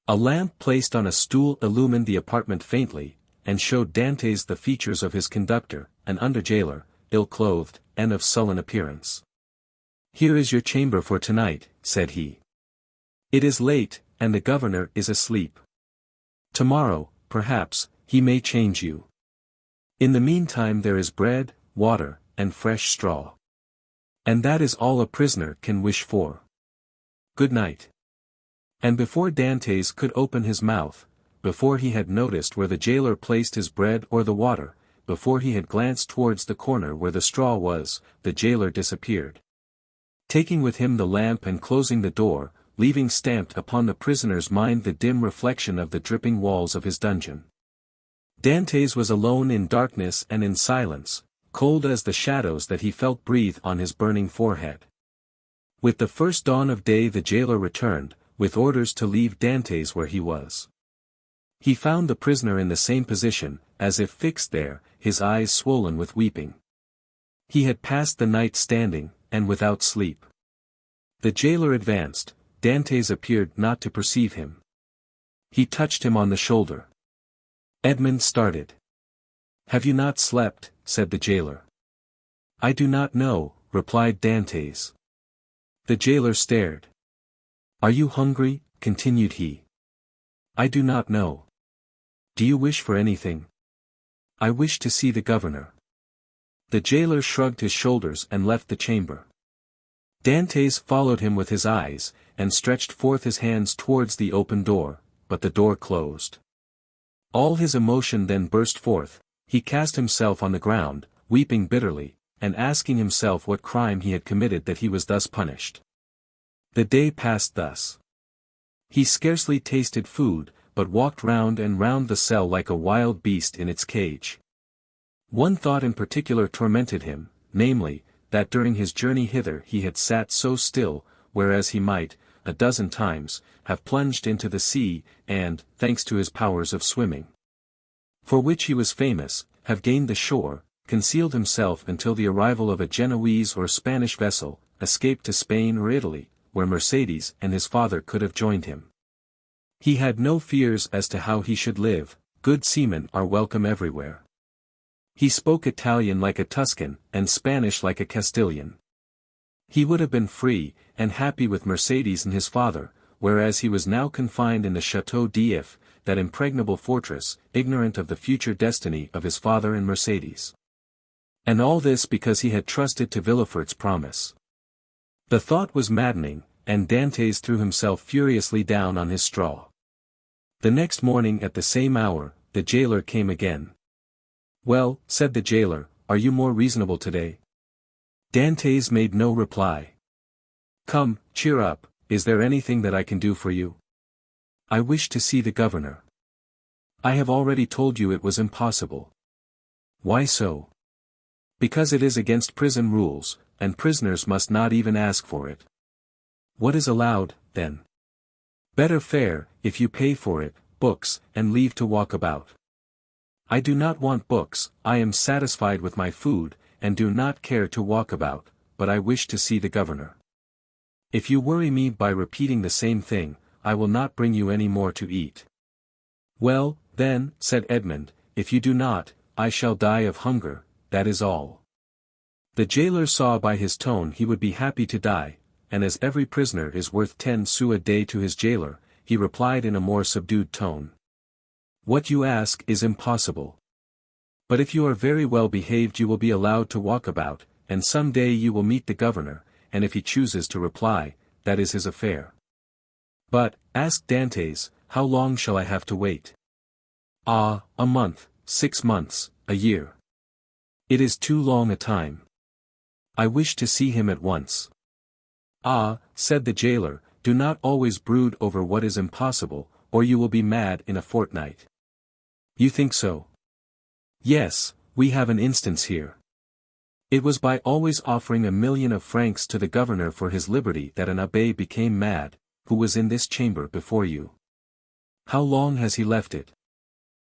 A lamp placed on a stool illumined the apartment faintly, and showed Dantès the features of his conductor, an under-jailer, ill-clothed, and of sullen appearance. "Here is your chamber for tonight," said he. It is late, and the governor is asleep. Tomorrow, perhaps, he may change you. In the meantime there is bread, water, and fresh straw. And that is all a prisoner can wish for. Good night. And before Dantès could open his mouth, before he had noticed where the jailer placed his bread or the water, before he had glanced towards the corner where the straw was, the jailer disappeared. Taking with him the lamp and closing the door, leaving stamped upon the prisoner's mind the dim reflection of the dripping walls of his dungeon. Dantès was alone in darkness and in silence, cold as the shadows that he felt breathe on his burning forehead. With the first dawn of day the jailer returned, with orders to leave Dantès where he was. He found the prisoner in the same position, as if fixed there, his eyes swollen with weeping. He had passed the night standing, and without sleep. The jailer advanced. Dantès appeared not to perceive him. He touched him on the shoulder. Edmond started. "Have you not slept?" said the jailer. "I do not know," replied Dantès. The jailer stared. "Are you hungry?" continued he. "I do not know." "Do you wish for anything?" "I wish to see the governor." The jailer shrugged his shoulders and left the chamber. Dantès followed him with his eyes, and stretched forth his hands towards the open door, but the door closed. All his emotion then burst forth. He cast himself on the ground, weeping bitterly, and asking himself what crime he had committed that he was thus punished. The day passed thus. He scarcely tasted food, but walked round and round the cell like a wild beast in its cage. One thought in particular tormented him, namely, that during his journey hither he had sat so still, whereas he might, a dozen times, have plunged into the sea, and, thanks to his powers of swimming, for which he was famous, have gained the shore, concealed himself until the arrival of a Genoese or Spanish vessel, escaped to Spain or Italy, where Mercédès and his father could have joined him. He had no fears as to how he should live. Good seamen are welcome everywhere. He spoke Italian like a Tuscan, and Spanish like a Castilian. He would have been free, and happy with Mercédès and his father, whereas he was now confined in the Château d'If, that impregnable fortress, ignorant of the future destiny of his father and Mercédès. And all this because he had trusted to Villefort's promise. The thought was maddening, and Dantès threw himself furiously down on his straw. The next morning at the same hour, the jailer came again. "Well," said the jailer, "are you more reasonable today?" Dantès made no reply. "Come, cheer up, is there anything that I can do for you?" "I wish to see the governor." "I have already told you it was impossible." "Why so?" "Because it is against prison rules, and prisoners must not even ask for it." "What is allowed, then?" "Better fare, if you pay for it, books, and leave to walk about." "I do not want books, I am satisfied with my food, and do not care to walk about, but I wish to see the governor." "If you worry me by repeating the same thing, I will not bring you any more to eat." "Well, then," said Edmond, "if you do not, I shall die of hunger, that is all." The jailer saw by his tone he would be happy to die, and as every prisoner is worth 10 sous a day to his jailer, he replied in a more subdued tone. "What you ask is impossible. But if you are very well behaved you will be allowed to walk about, and some day you will meet the governor, and if he chooses to reply, that is his affair." "But," asked Dantès, "how long shall I have to wait?" "Ah, a month, 6 months, a year. It is too long a time. I wish to see him at once." "Ah," said the jailer, "do not always brood over what is impossible, or you will be mad in a fortnight." "You think so?" "Yes, we have an instance here. It was by always offering 1,000,000 of francs to the governor for his liberty that an abbé became mad, who was in this chamber before you." "How long has he left it?"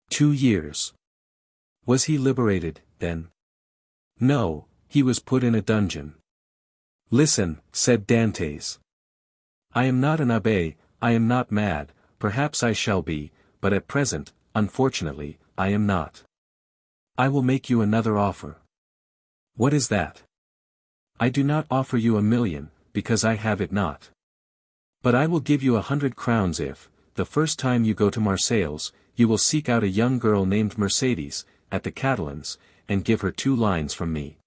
2 years. "Was he liberated, then?" "No, he was put in a dungeon." "Listen," said Dantès. "I am not an abbé, I am not mad, perhaps I shall be, but at present, unfortunately, I am not. I will make you another offer." "What is that?" "I do not offer you 1,000,000, because I have it not. But I will give you 100 crowns if, the first time you go to Marseilles, you will seek out a young girl named Mercédès, at the Catalans, and give her 2 lines from me.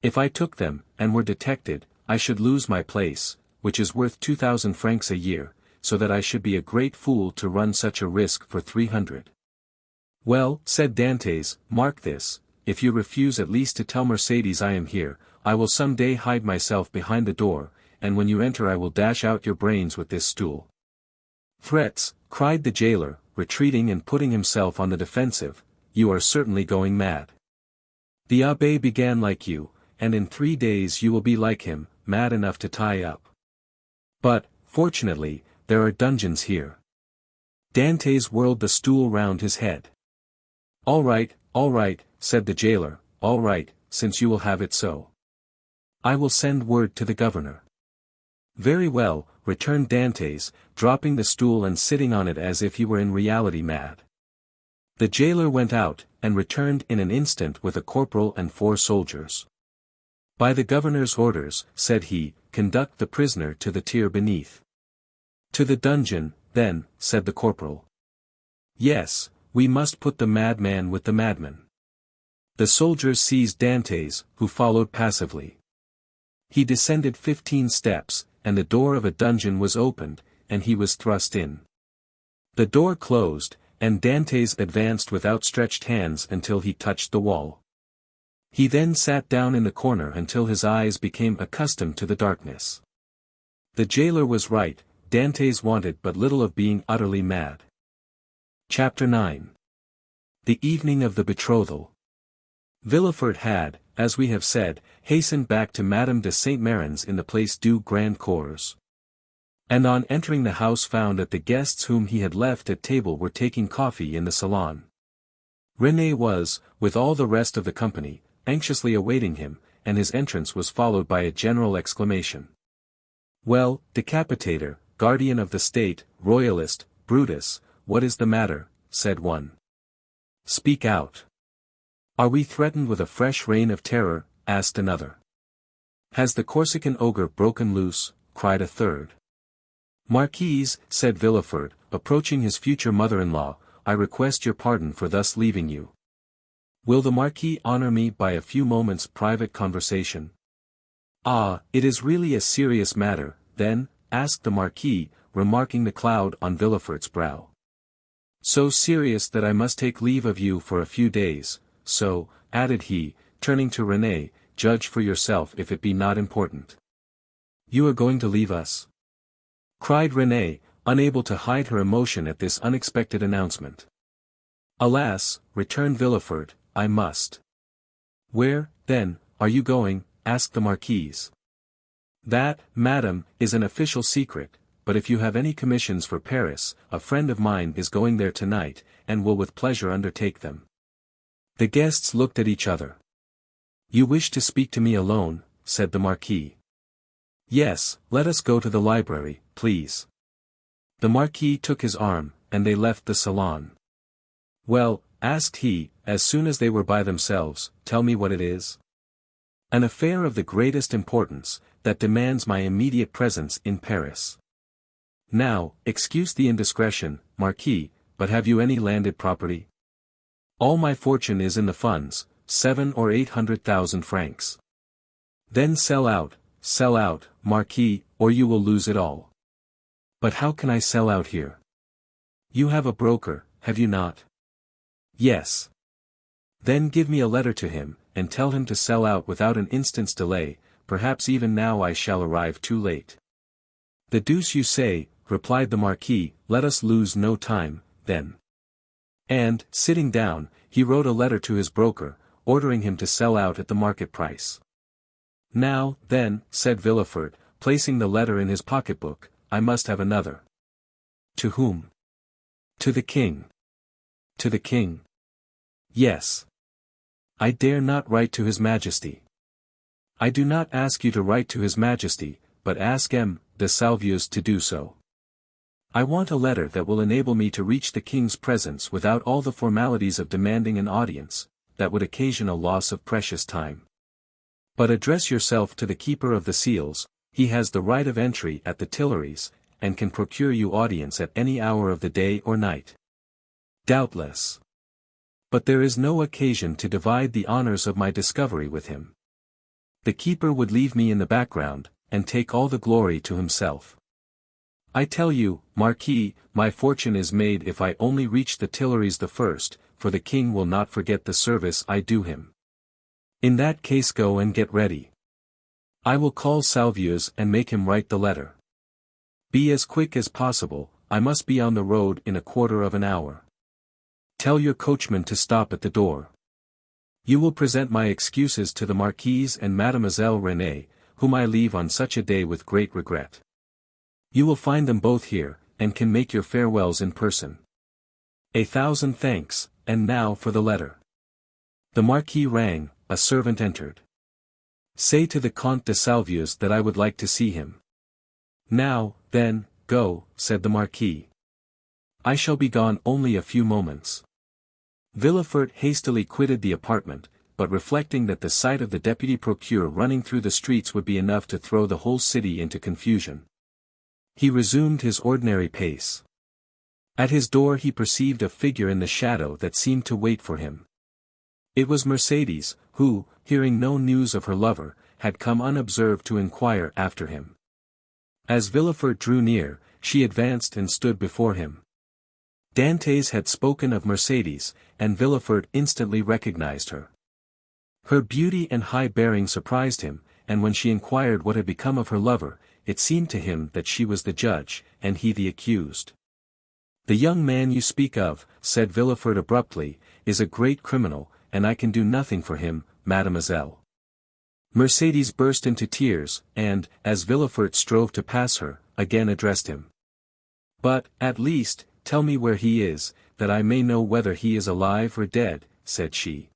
If I took them, and were detected, I should lose my place, which is worth 2,000 francs a year, so that I should be a great fool to run such a risk for 300. Well, said Dantès, mark this, if you refuse at least to tell Mercédès I am here, I will some day hide myself behind the door, and when you enter I will dash out your brains with this stool. Threats, cried the jailer, retreating and putting himself on the defensive, you are certainly going mad. The abbé began like you, and in 3 days you will be like him, mad enough to tie up. But, fortunately, there are dungeons here. Dantès whirled the stool round his head. All right, said the jailer, all right, since you will have it so. I will send word to the governor. Very well, returned Dantès, dropping the stool and sitting on it as if he were in reality mad. The jailer went out, and returned in an instant with a corporal and 4 soldiers. By the governor's orders, said he, conduct the prisoner to the tier beneath. To the dungeon, then, said the corporal. Yes, we must put the madman with the madman. The soldiers seized Dantès, who followed passively. He descended 15 steps, and the door of a dungeon was opened, and he was thrust in. The door closed, and Dantès advanced with outstretched hands until he touched the wall. He then sat down in the corner until his eyes became accustomed to the darkness. The jailer was right, Dantès wanted but little of being utterly mad. Chapter 9. The evening of the betrothal. Villefort had, as we have said, hastened back to Madame de Saint-Méran's in the Place du Grand Cours. And on entering the house found that the guests whom he had left at table were taking coffee in the salon. René was, with all the rest of the company, anxiously awaiting him, and his entrance was followed by a general exclamation. Well, decapitator, guardian of the state, royalist, Brutus, what is the matter, said one. Speak out. Are we threatened with a fresh reign of terror, asked another. Has the Corsican Ogre broken loose, cried a third. Marquise, said Villefort, approaching his future mother-in-law, I request your pardon for thus leaving you. Will the Marquis honor me by a few moments' private conversation? Ah, it is really a serious matter, then, asked the Marquis, remarking the cloud on Villefort's brow. So serious that I must take leave of you for a few days, so, added he, turning to René, judge for yourself if it be not important. You are going to leave us? Cried René, unable to hide her emotion at this unexpected announcement. Alas, returned Villefort, I must. Where, then, are you going? Asked the Marquise. That, madam, is an official secret, but if you have any commissions for Paris, a friend of mine is going there tonight, and will with pleasure undertake them. The guests looked at each other. You wish to speak to me alone, said the Marquis. Yes, let us go to the library, please. The Marquis took his arm, and they left the salon. Well, asked he, as soon as they were by themselves, tell me what it is. An affair of the greatest importance, that demands my immediate presence in Paris. Now, excuse the indiscretion, Marquis, but have you any landed property? All my fortune is in the funds, 700,000 or 800,000 francs. Then sell out, Marquis, or you will lose it all. But how can I sell out here? You have a broker, have you not? Yes. Then give me a letter to him, and tell him to sell out without an instant's delay, perhaps even now I shall arrive too late. The deuce you say, replied the Marquis, let us lose no time, then. And, sitting down, he wrote a letter to his broker, ordering him to sell out at the market price. Now, then, said Villefort, placing the letter in his pocketbook, I must have another. To whom? To the king. To the king? Yes. I dare not write to his majesty. I do not ask you to write to his majesty, but ask M. de Salvieux to do so. I want a letter that will enable me to reach the king's presence without all the formalities of demanding an audience, that would occasion a loss of precious time. But address yourself to the keeper of the seals, he has the right of entry at the Tuileries, and can procure you audience at any hour of the day or night. Doubtless. But there is no occasion to divide the honors of my discovery with him. The keeper would leave me in the background, and take all the glory to himself. I tell you, Marquis, my fortune is made if I only reach the Tuileries the first, for the king will not forget the service I do him. In that case go and get ready. I will call Salvius and make him write the letter. Be as quick as possible, I must be on the road in a quarter of an hour. Tell your coachman to stop at the door. You will present my excuses to the Marquise and Mademoiselle Renée, whom I leave on such a day with great regret. You will find them both here, and can make your farewells in person. 1,000 thanks, and now for the letter. The Marquis rang, a servant entered. Say to the Comte de Salvius that I would like to see him. Now, then, go, said the Marquis. I shall be gone only a few moments. Villefort hastily quitted the apartment, but reflecting that the sight of the Deputy Procureur running through the streets would be enough to throw the whole city into confusion, he resumed his ordinary pace. At his door he perceived a figure in the shadow that seemed to wait for him. It was Mercédès, who, hearing no news of her lover, had come unobserved to inquire after him. As Villefort drew near, she advanced and stood before him. Dantès had spoken of Mercédès, and Villefort instantly recognized her. Her beauty and high bearing surprised him, and when she inquired what had become of her lover, it seemed to him that she was the judge, and he the accused. The young man you speak of, said Villefort abruptly, is a great criminal, and I can do nothing for him, mademoiselle. Mercédès burst into tears, and, as Villefort strove to pass her, again addressed him. But, at least, tell me where he is, that I may know whether he is alive or dead, said she.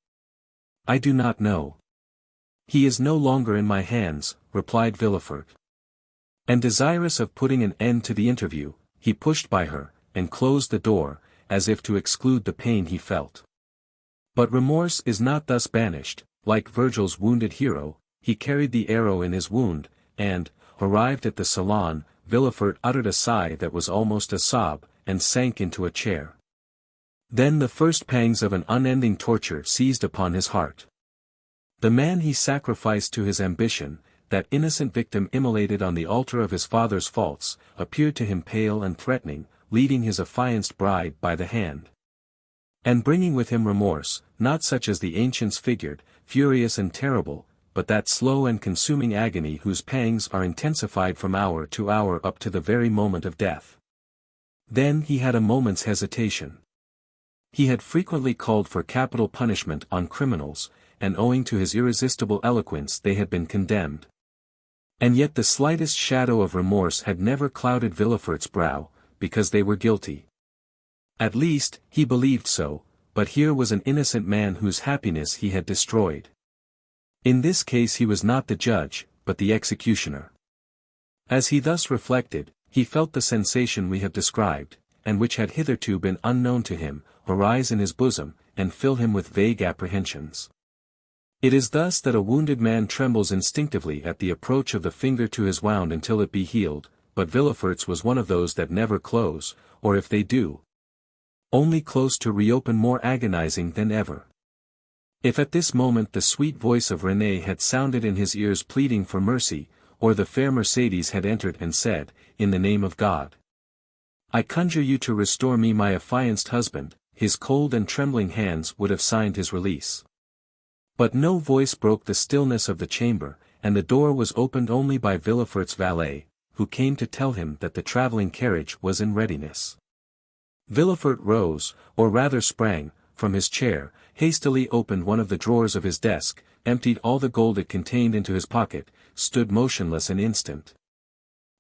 I do not know. He is no longer in my hands, replied Villefort. And desirous of putting an end to the interview, he pushed by her, and closed the door, as if to exclude the pain he felt. But remorse is not thus banished. Like Virgil's wounded hero, he carried the arrow in his wound, and, arrived at the salon, Villefort uttered a sigh that was almost a sob, and sank into a chair. Then the first pangs of an unending torture seized upon his heart. The man he sacrificed to his ambition, that innocent victim immolated on the altar of his father's faults, appeared to him pale and threatening, leading his affianced bride by the hand. And bringing with him remorse, not such as the ancients figured, furious and terrible, but that slow and consuming agony whose pangs are intensified from hour to hour up to the very moment of death. Then he had a moment's hesitation. He had frequently called for capital punishment on criminals, and owing to his irresistible eloquence they had been condemned. And yet the slightest shadow of remorse had never clouded Villefort's brow, because they were guilty. At least, he believed so, but here was an innocent man whose happiness he had destroyed. In this case he was not the judge, but the executioner. As he thus reflected, he felt the sensation we have described, and which had hitherto been unknown to him, arise in his bosom, and fill him with vague apprehensions. It is thus that a wounded man trembles instinctively at the approach of the finger to his wound until it be healed, but Villefort's was one of those that never close, or if they do, only close to reopen more agonizing than ever. If at this moment the sweet voice of Renée had sounded in his ears pleading for mercy, or the fair Mercédès had entered and said, in the name of God, I conjure you to restore me my affianced husband, his cold and trembling hands would have signed his release. But no voice broke the stillness of the chamber, and the door was opened only by Villefort's valet, who came to tell him that the travelling carriage was in readiness. Villefort rose, or rather sprang, from his chair, hastily opened one of the drawers of his desk, emptied all the gold it contained into his pocket, stood motionless an instant.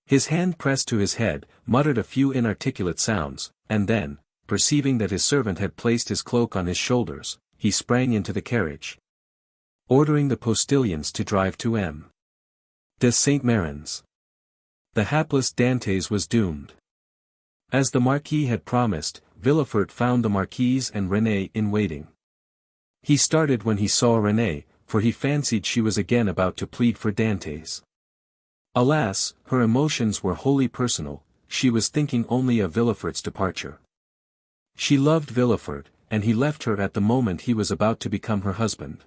His hand pressed to his head, muttered a few inarticulate sounds, and then, perceiving that his servant had placed his cloak on his shoulders, he sprang into the carriage, ordering the postilions to drive to M. de Saint-Mérin's. The hapless Dantès was doomed. As the Marquis had promised, Villefort found the Marquise and Renée in waiting. He started when he saw Renée, for he fancied she was again about to plead for Dantès. Alas, her emotions were wholly personal, she was thinking only of Villefort's departure. She loved Villefort, and he left her at the moment he was about to become her husband.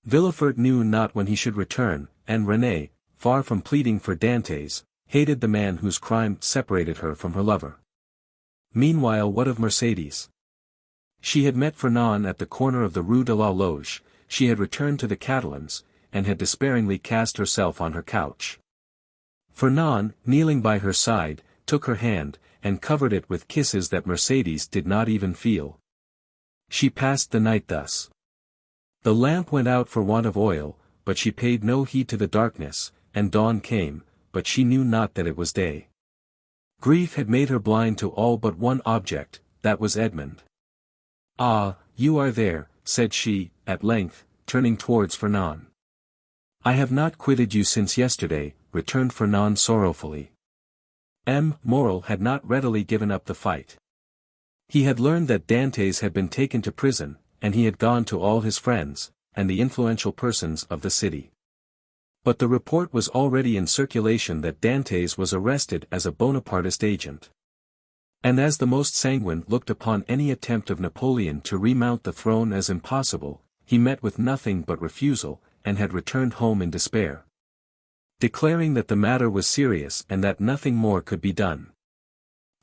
Villefort knew not when he should return, and Renée, far from pleading for Dantès, hated the man whose crime separated her from her lover. Meanwhile, what of Mercédès? She had met Fernand at the corner of the Rue de la Loge, she had returned to the Catalans, and had despairingly cast herself on her couch. Fernand, kneeling by her side, took her hand, and covered it with kisses that Mercédès did not even feel. She passed the night thus. The lamp went out for want of oil, but she paid no heed to the darkness, and dawn came, but she knew not that it was day. Grief had made her blind to all but one object, that was Edmond. "Ah, you are there," said she, at length, turning towards Fernand. "I have not quitted you since yesterday," returned Fernand sorrowfully. Morel had not readily given up the fight. He had learned that Dantès had been taken to prison, and he had gone to all his friends, and the influential persons of the city. But the report was already in circulation that Dantès was arrested as a Bonapartist agent. And as the most sanguine looked upon any attempt of Napoleon to remount the throne as impossible, he met with nothing but refusal, and had returned home in despair, declaring that the matter was serious and that nothing more could be done.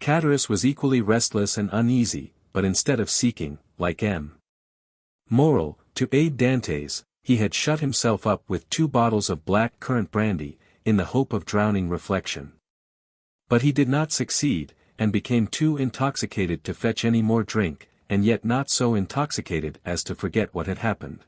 Catullus was equally restless and uneasy, but instead of seeking, like Morel, to aid Dantès, he had shut himself up with 2 bottles of black currant brandy, in the hope of drowning reflection. But he did not succeed, and became too intoxicated to fetch any more drink, and yet not so intoxicated as to forget what had happened.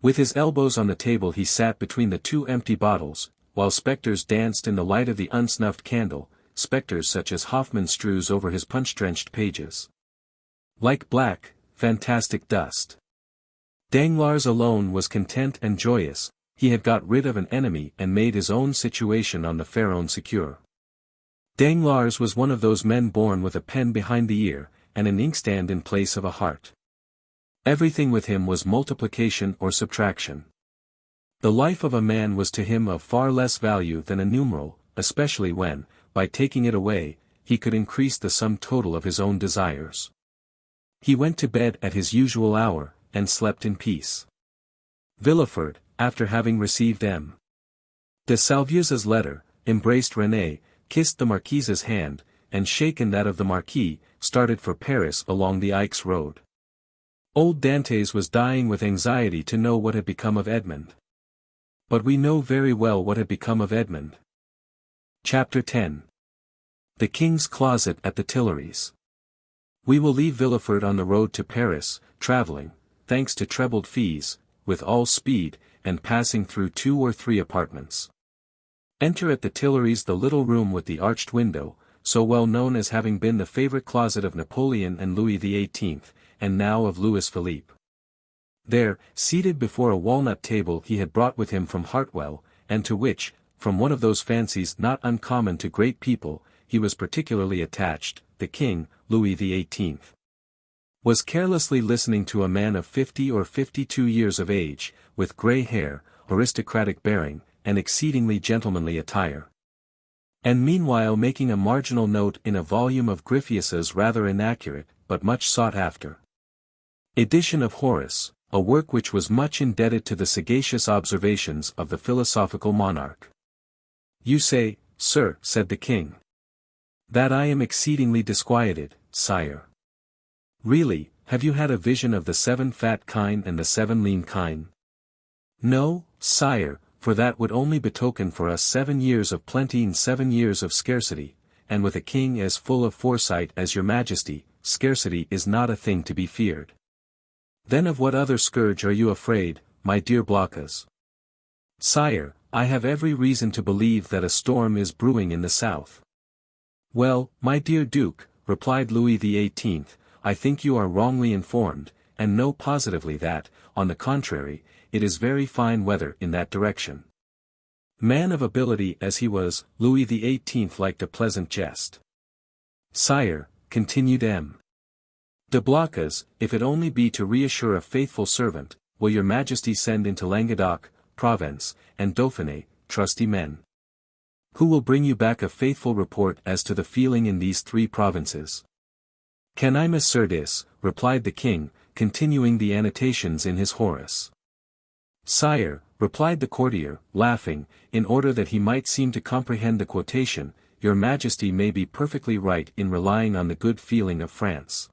With his elbows on the table he sat between the 2 empty bottles, while spectres danced in the light of the unsnuffed candle, spectres such as Hoffmann strews over his punch-drenched pages. Like black, fantastic dust. Danglars alone was content and joyous, he had got rid of an enemy and made his own situation on the Pharaon secure. Danglars was one of those men born with a pen behind the ear, and an inkstand in place of a heart. Everything with him was multiplication or subtraction. The life of a man was to him of far less value than a numeral, especially when, by taking it away, he could increase the sum total of his own desires. He went to bed at his usual hour, and slept in peace. Villefort, after having received de Salvieux's letter, embraced Renée, kissed the Marquise's hand, and shaken that of the Marquis, started for Paris along the Aix road. Old Dantès was dying with anxiety to know what had become of Edmond. But we know very well what had become of Edmond. Chapter 10. The King's Closet at the Tuileries. We will leave Villefort on the road to Paris, travelling, thanks to trebled fees, with all speed, and passing through 2 or 3 apartments. Enter at the Tuileries the little room with the arched window, so well known as having been the favourite closet of Napoleon and Louis XVIII, and now of Louis Philippe. There, seated before a walnut table he had brought with him from Hartwell, and to which, from one of those fancies not uncommon to great people, he was particularly attached, the king, Louis XVIII, was carelessly listening to a man of 50 or 52 years of age, with grey hair, aristocratic bearing, and exceedingly gentlemanly attire. And meanwhile making a marginal note in a volume of Gryphius's rather inaccurate, but much sought after edition of Horace, a work which was much indebted to the sagacious observations of the philosophical monarch. "You say, sir," said the king, "that I am exceedingly disquieted, sire. Really, have you had a vision of the 7 fat kine and the 7 lean kine?" "No, sire, for that would only betoken for us 7 years of plenty and 7 years of scarcity, and with a king as full of foresight as your majesty, scarcity is not a thing to be feared." "Then of what other scourge are you afraid, my dear Blocas?" "Sire, I have every reason to believe that a storm is brewing in the south." "Well, my dear Duke," replied Louis XVIII, "I think you are wrongly informed, and know positively that, on the contrary, it is very fine weather in that direction." Man of ability as he was, Louis XVIII liked a pleasant jest. "Sire," continued de Blocas, "if it only be to reassure a faithful servant, will your majesty send into Languedoc, Provence, and Dauphiné, trusty men?" Who will bring you back a faithful report as to the feeling in these 3 provinces? Can I, Mercédès, replied the king, continuing the annotations in his Horace. Sire, replied the courtier, laughing, in order that he might seem to comprehend the quotation, your majesty may be perfectly right in relying on the good feeling of France.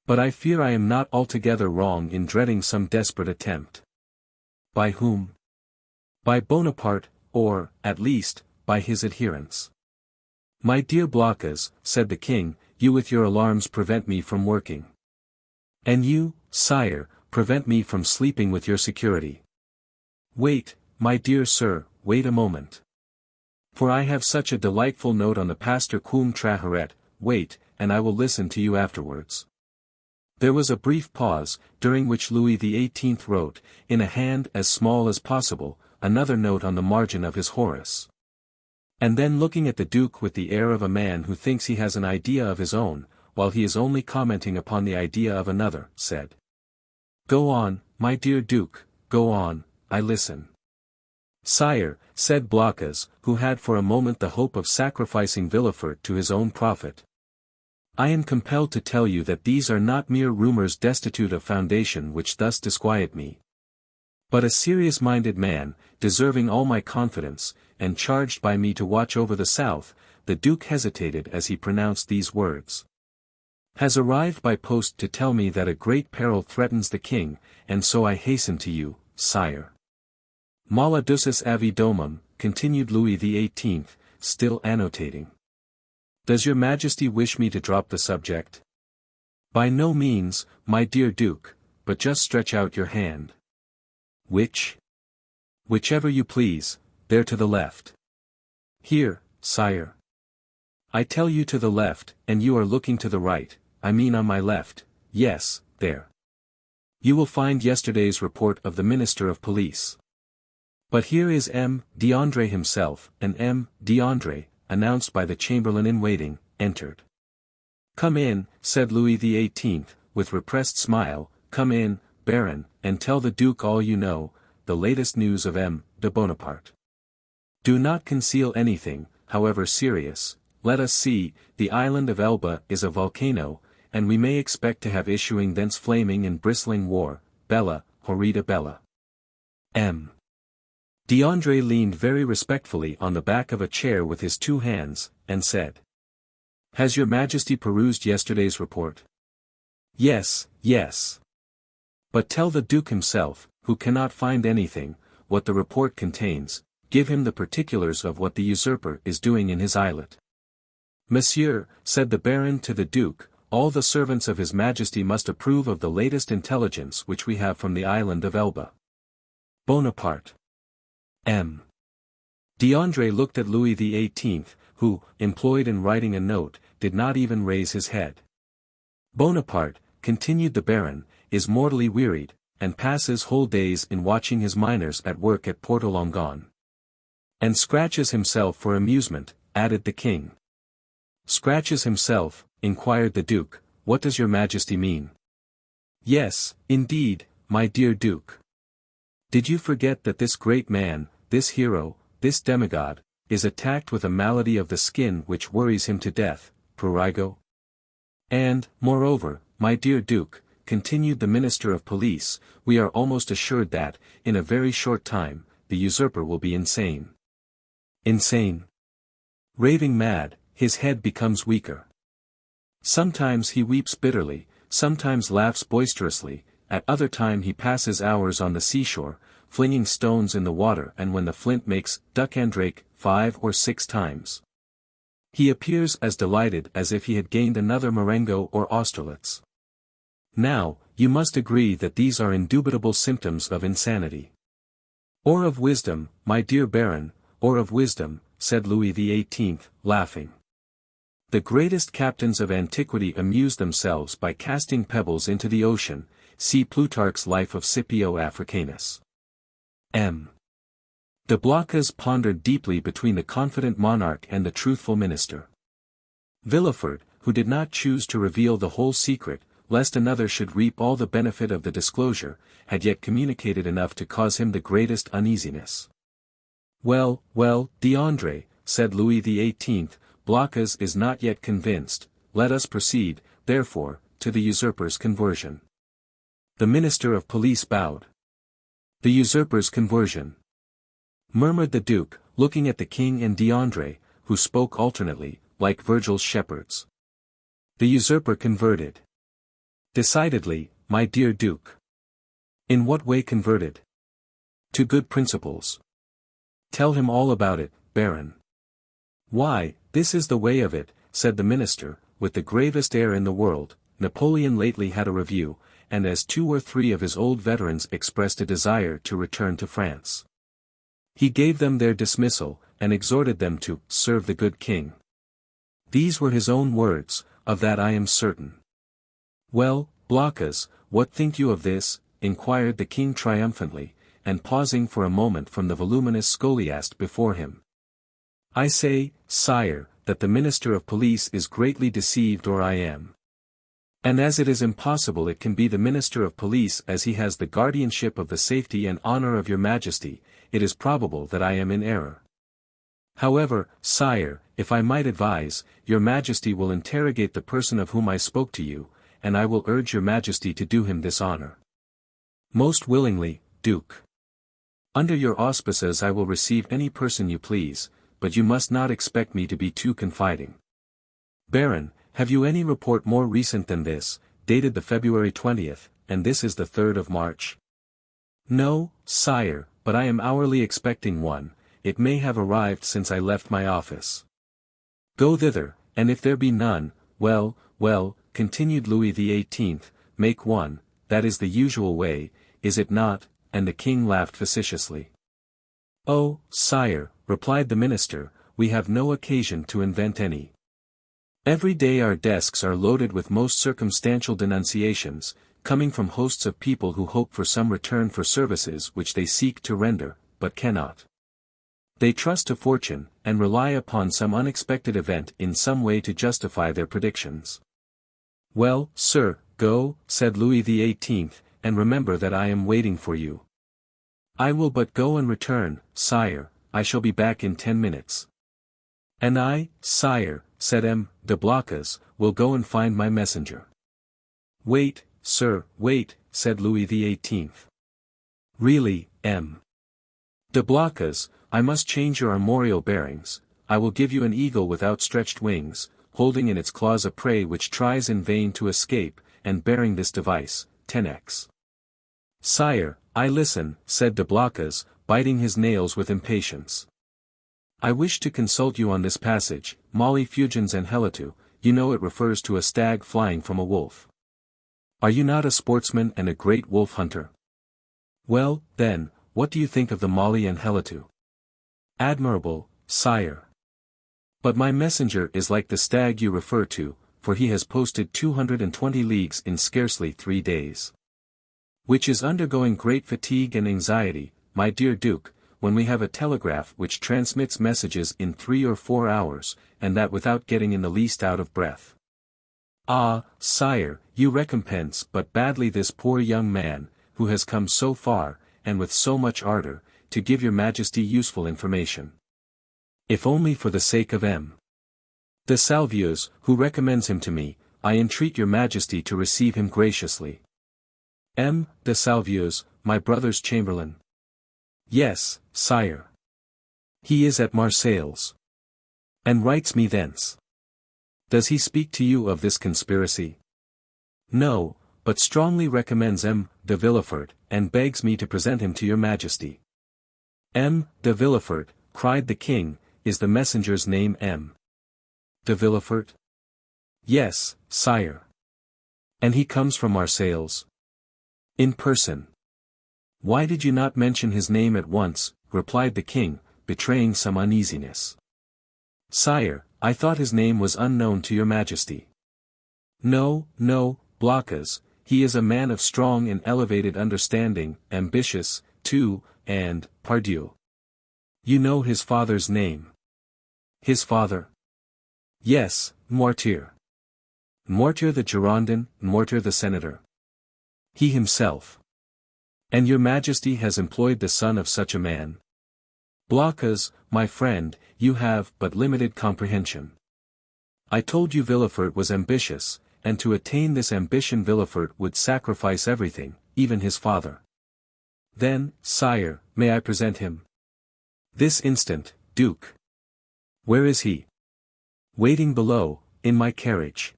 But I fear I am not altogether wrong in dreading some desperate attempt. By whom? By Bonaparte, or, at least, by his adherents. My dear Blocas, said the king, you with your alarms prevent me from working. And you, sire, prevent me from sleeping with your security. Wait, my dear sir, wait a moment. For I have such a delightful note on the pastor cum traharet, wait, and I will listen to you afterwards. There was a brief pause, during which Louis XVIII wrote, in a hand as small as possible, another note on the margin of his Horace. And then looking at the Duke with the air of a man who thinks he has an idea of his own, while he is only commenting upon the idea of another, said. Go on, my dear Duke, go on, I listen. Sire, said Blocas, who had for a moment the hope of sacrificing Villefort to his own profit. I am compelled to tell you that these are not mere rumors destitute of foundation which thus disquiet me. But a serious-minded man, deserving all my confidence, and charged by me to watch over the south, the Duke hesitated as he pronounced these words. Has arrived by post to tell me that a great peril threatens the king, and so I hasten to you, sire. Mala ducis avi domum, continued Louis XVIII, still annotating. Does your majesty wish me to drop the subject? By no means, my dear Duke, but just stretch out your hand. Which? Whichever you please, there to the left. Here, sire. I tell you to the left, and you are looking to the right, I mean on my left, yes, there. You will find yesterday's report of the Minister of Police. But here is M. d'André himself, and M. d'André, announced by the chamberlain-in-waiting, entered. Come in, said Louis XVIII, with repressed smile, come in, Baron, and tell the Duke all you know, the latest news of M. de Bonaparte. Do not conceal anything, however serious. Let us see, the island of Elba is a volcano, and we may expect to have issuing thence flaming and bristling war, bella, horrida bella. M. d'André leaned very respectfully on the back of a chair with his 2 hands, and said. Has your majesty perused yesterday's report? Yes, yes. But tell the Duke himself, who cannot find anything, what the report contains, give him the particulars of what the usurper is doing in his islet. Monsieur, said the Baron to the Duke, all the servants of his majesty must approve of the latest intelligence which we have from the island of Elba. Bonaparte. M. d'André looked at Louis XVIII, who, employed in writing a note, did not even raise his head. Bonaparte, continued the Baron, is mortally wearied, and passes whole days in watching his miners at work at Porto-Longon. And scratches himself for amusement, added the king. Scratches himself, inquired the Duke, what does your majesty mean? Yes, indeed, my dear Duke. Did you forget that this great man, this hero, this demigod, is attacked with a malady of the skin which worries him to death, prurigo? And, moreover, my dear Duke, continued the Minister of Police, we are almost assured that, in a very short time, the usurper will be insane. Insane. Raving mad, his head becomes weaker. Sometimes he weeps bitterly, sometimes laughs boisterously, at other time he passes hours on the seashore, flinging stones in the water, and when the flint makes duck and drake 5 or 6 times. He appears as delighted as if he had gained another Marengo or Austerlitz. Now, you must agree that these are indubitable symptoms of insanity. Or of wisdom, my dear Baron, or of wisdom, said Louis XVIII, laughing. The greatest captains of antiquity amused themselves by casting pebbles into the ocean, see Plutarch's Life of Scipio Africanus. M. De Blocas pondered deeply between the confident monarch and the truthful minister. Villefort, who did not choose to reveal the whole secret, lest another should reap all the benefit of the disclosure, had yet communicated enough to cause him the greatest uneasiness. Well, d'André, said Louis XVIII, Blocas is not yet convinced, let us proceed, therefore, to the usurper's conversion. The minister of police bowed. The usurper's conversion, murmured the duke, looking at the king and D'Andre, who spoke alternately, like Virgil's shepherds. The usurper converted. Decidedly, my dear duke. In what way converted? To good principles. Tell him all about it, baron. Why, this is the way of it, said the minister, with the gravest air in the world. Napoleon lately had a review, and as 2 or 3 of his old veterans expressed a desire to return to France, he gave them their dismissal, and exhorted them to serve the good king. These were his own words, of that I am certain. Well, Blocas, what think you of this? Inquired the king triumphantly, and pausing for a moment from the voluminous scholiast before him. I say, sire, that the minister of police is greatly deceived, or I am. And as it is impossible it can be the minister of police, as he has the guardianship of the safety and honor of your majesty, it is probable that I am in error. However, sire, if I might advise, your majesty will interrogate the person of whom I spoke to you, and I will urge your majesty to do him this honor. Most willingly, duke. Under your auspices I will receive any person you please, but you must not expect me to be too confiding. Baron, have you any report more recent than this, dated the February 20th, and this is the 3rd of March? No, sire, but I am hourly expecting one. It may have arrived since I left my office. Go thither, and if there be none, well, continued Louis XVIII, make one, that is the usual way, is it not? And the king laughed facetiously. Oh, sire, replied the minister, we have no occasion to invent any. Every day our desks are loaded with most circumstantial denunciations, coming from hosts of people who hope for some return for services which they seek to render, but cannot. They trust to fortune, and rely upon some unexpected event in some way to justify their predictions. Well, sir, go, said Louis XVIII, and remember that I am waiting for you. I will but go and return, sire, I shall be back in 10 minutes. And I, sire, said M. de Blocas, will go and find my messenger. Wait, sir, wait, said Louis XVIII. Really, M. de Blocas, I must change your armorial bearings. I will give you an eagle with outstretched wings, holding in its claws a prey which tries in vain to escape, and bearing this device, 10x. Sire, I listen, said de Blocas, biting his nails with impatience. I wish to consult you on this passage, Molly fugens angelitu, you know it refers to a stag flying from a wolf. Are you not a sportsman and a great wolf hunter? Well, then, what do you think of the Molly angelitu? Admirable, sire. But my messenger is like the stag you refer to, for he has posted 220 leagues in scarcely 3 days. Which is undergoing great fatigue and anxiety, my dear duke, when we have a telegraph which transmits messages in 3 or 4 hours, and that without getting in the least out of breath. Ah, sire, you recompense but badly this poor young man, who has come so far, and with so much ardor, to give your majesty useful information. If only for the sake of M. de Salvieux, who recommends him to me, I entreat your majesty to receive him graciously. M. de Salvieux, my brother's chamberlain. Yes, sire. He is at Marseilles. And writes me thence. Does he speak to you of this conspiracy? No, but strongly recommends M. de Villefort, and begs me to present him to your majesty. M. de Villefort, cried the king, is the messenger's name M. de Villefort? Yes, sire. And he comes from Marseilles? In person. Why did you not mention his name at once, replied the king, betraying some uneasiness. Sire, I thought his name was unknown to your majesty. No, Blocas, he is a man of strong and elevated understanding, ambitious, too, and, pardieu. You know his father's name. His father? Yes, Mortier. Mortier the Girondin, Mortier the senator. He himself. And your majesty has employed the son of such a man? Blocas, my friend, you have but limited comprehension. I told you Villefort was ambitious, and to attain this ambition Villefort would sacrifice everything, even his father. Then, sire, may I present him? This instant, Duke. Where is he? Waiting below, in my carriage.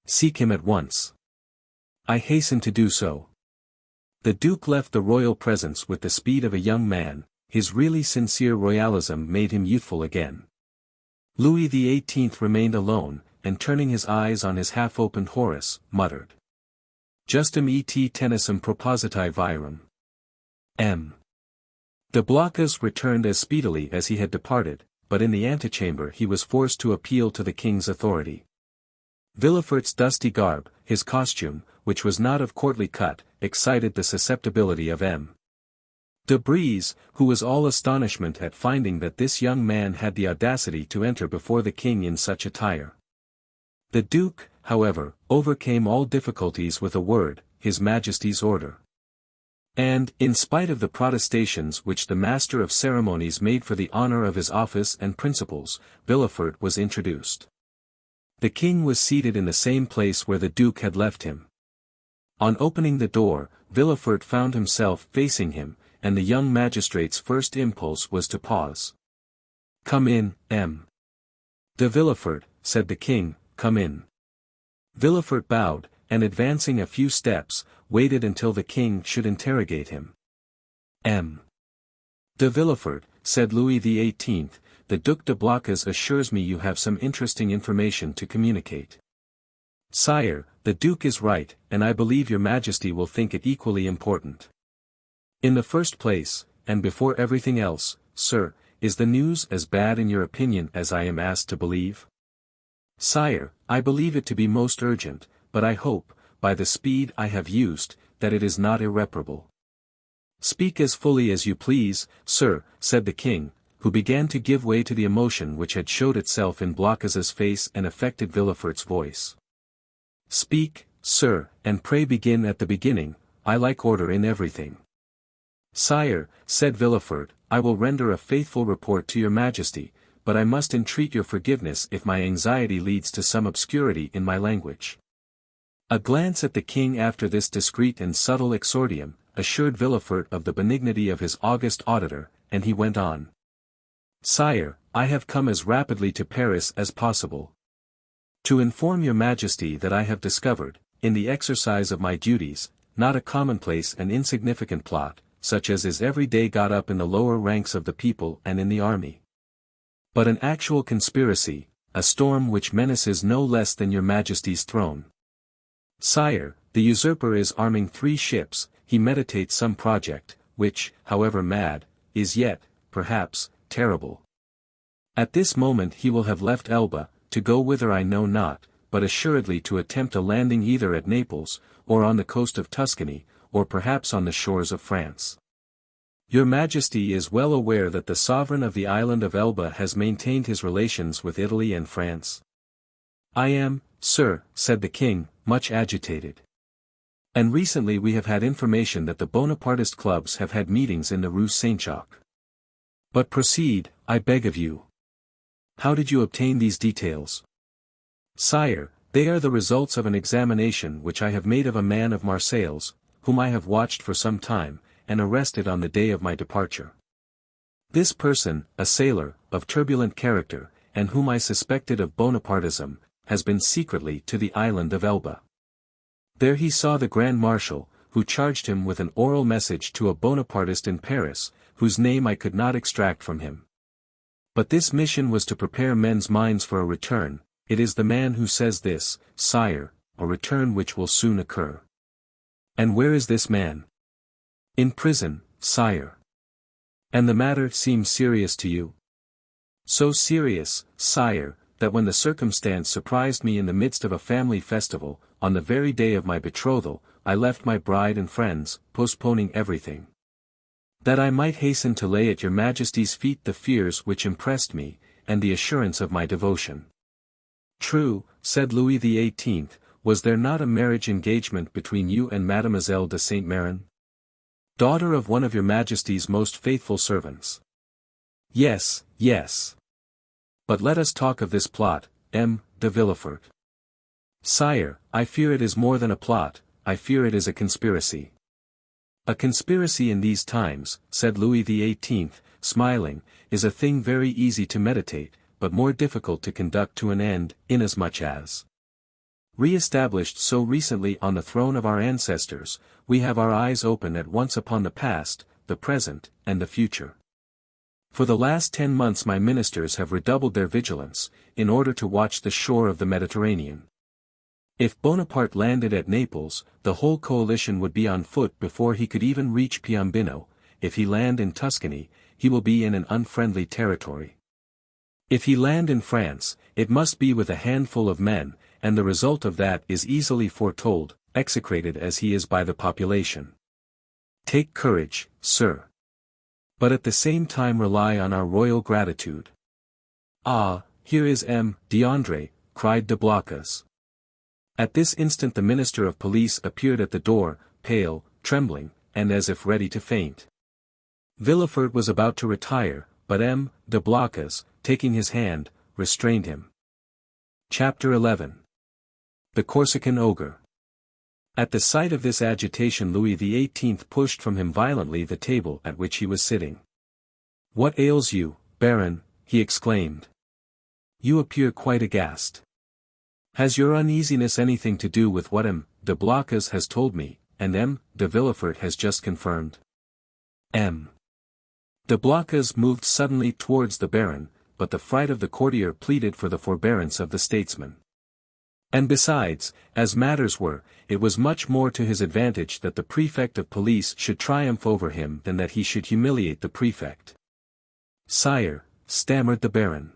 Seek him at once. I hasten to do so. The Duke left the royal presence with the speed of a young man. His really sincere royalism made him youthful again. Louis XVIII remained alone, and turning his eyes on his half-opened Horace, muttered. Justum et tenacem propositi virum. M. De Blocas returned as speedily as he had departed, but in the antechamber he was forced to appeal to the king's authority. Villefort's dusty garb, his costume, which was not of courtly cut, excited the susceptibility of M. De Brézé, who was all astonishment at finding that this young man had the audacity to enter before the king in such attire. The Duke, however, overcame all difficulties with a word, His Majesty's order. And, in spite of the protestations which the master of ceremonies made for the honor of his office and principles, Villefort was introduced. The king was seated in the same place where the Duke had left him. On opening the door, Villefort found himself facing him, and the young magistrate's first impulse was to pause. Come in, M. De Villefort, said the king, come in. Villefort bowed, and advancing a few steps, waited until the king should interrogate him. M. De Villefort, said Louis XVIII, the Duc de Blocas assures me you have some interesting information to communicate. Sire, the Duke is right, and I believe your Majesty will think it equally important. In the first place, and before everything else, sir, is the news as bad in your opinion as I am asked to believe? Sire, I believe it to be most urgent, but I hope, by the speed I have used, that it is not irreparable. Speak as fully as you please, sir, said the king, who began to give way to the emotion which had showed itself in Blocas's face and affected Villefort's voice. Speak, sir, and pray begin at the beginning, I like order in everything. Sire, said Villefort, I will render a faithful report to your Majesty, but I must entreat your forgiveness if my anxiety leads to some obscurity in my language. A glance at the king after this discreet and subtle exordium, assured Villefort of the benignity of his august auditor, and he went on. Sire, I have come as rapidly to Paris as possible. To inform your Majesty that I have discovered, in the exercise of my duties, not a commonplace and insignificant plot, such as is every day got up in the lower ranks of the people and in the army. But an actual conspiracy, a storm which menaces no less than your Majesty's throne. Sire, the usurper is arming 3 ships, he meditates some project, which, however mad, is yet, perhaps, terrible. At this moment he will have left Elba, to go whither I know not, but assuredly to attempt a landing either at Naples, or on the coast of Tuscany, or perhaps on the shores of France. Your Majesty is well aware that the sovereign of the island of Elba has maintained his relations with Italy and France. I am, sir, said the king, much agitated. And recently we have had information that the Bonapartist clubs have had meetings in the Rue Saint-Jacques. But proceed, I beg of you. How did you obtain these details? Sire, they are the results of an examination which I have made of a man of Marseilles, whom I have watched for some time, and arrested on the day of my departure. This person, a sailor, of turbulent character, and whom I suspected of Bonapartism, has been secretly to the island of Elba. There he saw the Grand Marshal, who charged him with an oral message to a Bonapartist in Paris, whose name I could not extract from him. But this mission was to prepare men's minds for a return. It is the man who says this, sire, a return which will soon occur. And where is this man? In prison, sire. And the matter seems serious to you? So serious, sire, that when the circumstance surprised me in the midst of a family festival, on the very day of my betrothal, I left my bride and friends, postponing everything. That I might hasten to lay at your Majesty's feet the fears which impressed me, and the assurance of my devotion. True, said Louis XVIII, was there not a marriage engagement between you and Mademoiselle de Saint-Méran? Daughter of one of your Majesty's most faithful servants. Yes, yes. But let us talk of this plot, M. de Villefort. Sire, I fear it is more than a plot, I fear it is a conspiracy. A conspiracy in these times, said Louis XVIII, smiling, is a thing very easy to meditate, but more difficult to conduct to an end, inasmuch as, re-established so recently on the throne of our ancestors, we have our eyes open at once upon the past, the present, and the future. For the last 10 months my ministers have redoubled their vigilance, in order to watch the shore of the Mediterranean. If Bonaparte landed at Naples, the whole coalition would be on foot before he could even reach Piombino. If he land in Tuscany, he will be in an unfriendly territory. If he land in France, it must be with a handful of men, and the result of that is easily foretold, execrated as he is by the population. Take courage, sir. But at the same time rely on our royal gratitude. Ah, here is M. d'André, cried de Blocas. At this instant the Minister of Police appeared at the door, pale, trembling, and as if ready to faint. Villefort was about to retire, but M. de Blocas, taking his hand, restrained him. Chapter 11. The Corsican Ogre. At the sight of this agitation Louis XVIII pushed from him violently the table at which he was sitting. "What ails you, Baron?" he exclaimed. "You appear quite aghast. Has your uneasiness anything to do with what M. de Blocas has told me, and M. de Villefort has just confirmed?" M. de Blocas moved suddenly towards the Baron, but the fright of the courtier pleaded for the forbearance of the statesman. And besides, as matters were, it was much more to his advantage that the prefect of police should triumph over him than that he should humiliate the prefect. "Sire," stammered the Baron.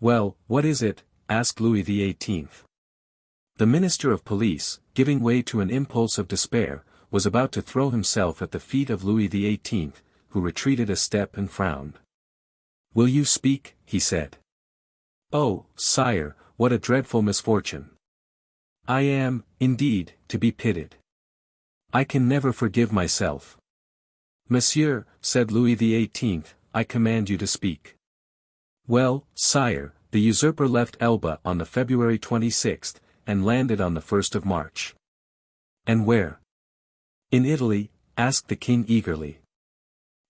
"Well, what is it?" asked Louis XVIII. The Minister of Police, giving way to an impulse of despair, was about to throw himself at the feet of Louis XVIII, who retreated a step and frowned. "Will you speak?" he said. "Oh, sire, what a dreadful misfortune! I am, indeed, to be pitied. I can never forgive myself." "Monsieur," said Louis XVIII, "I command you to speak." "Well, sire, the usurper left Elba on the February 26th, and landed on the 1st of March. "And where?" "In Italy?" asked the king eagerly.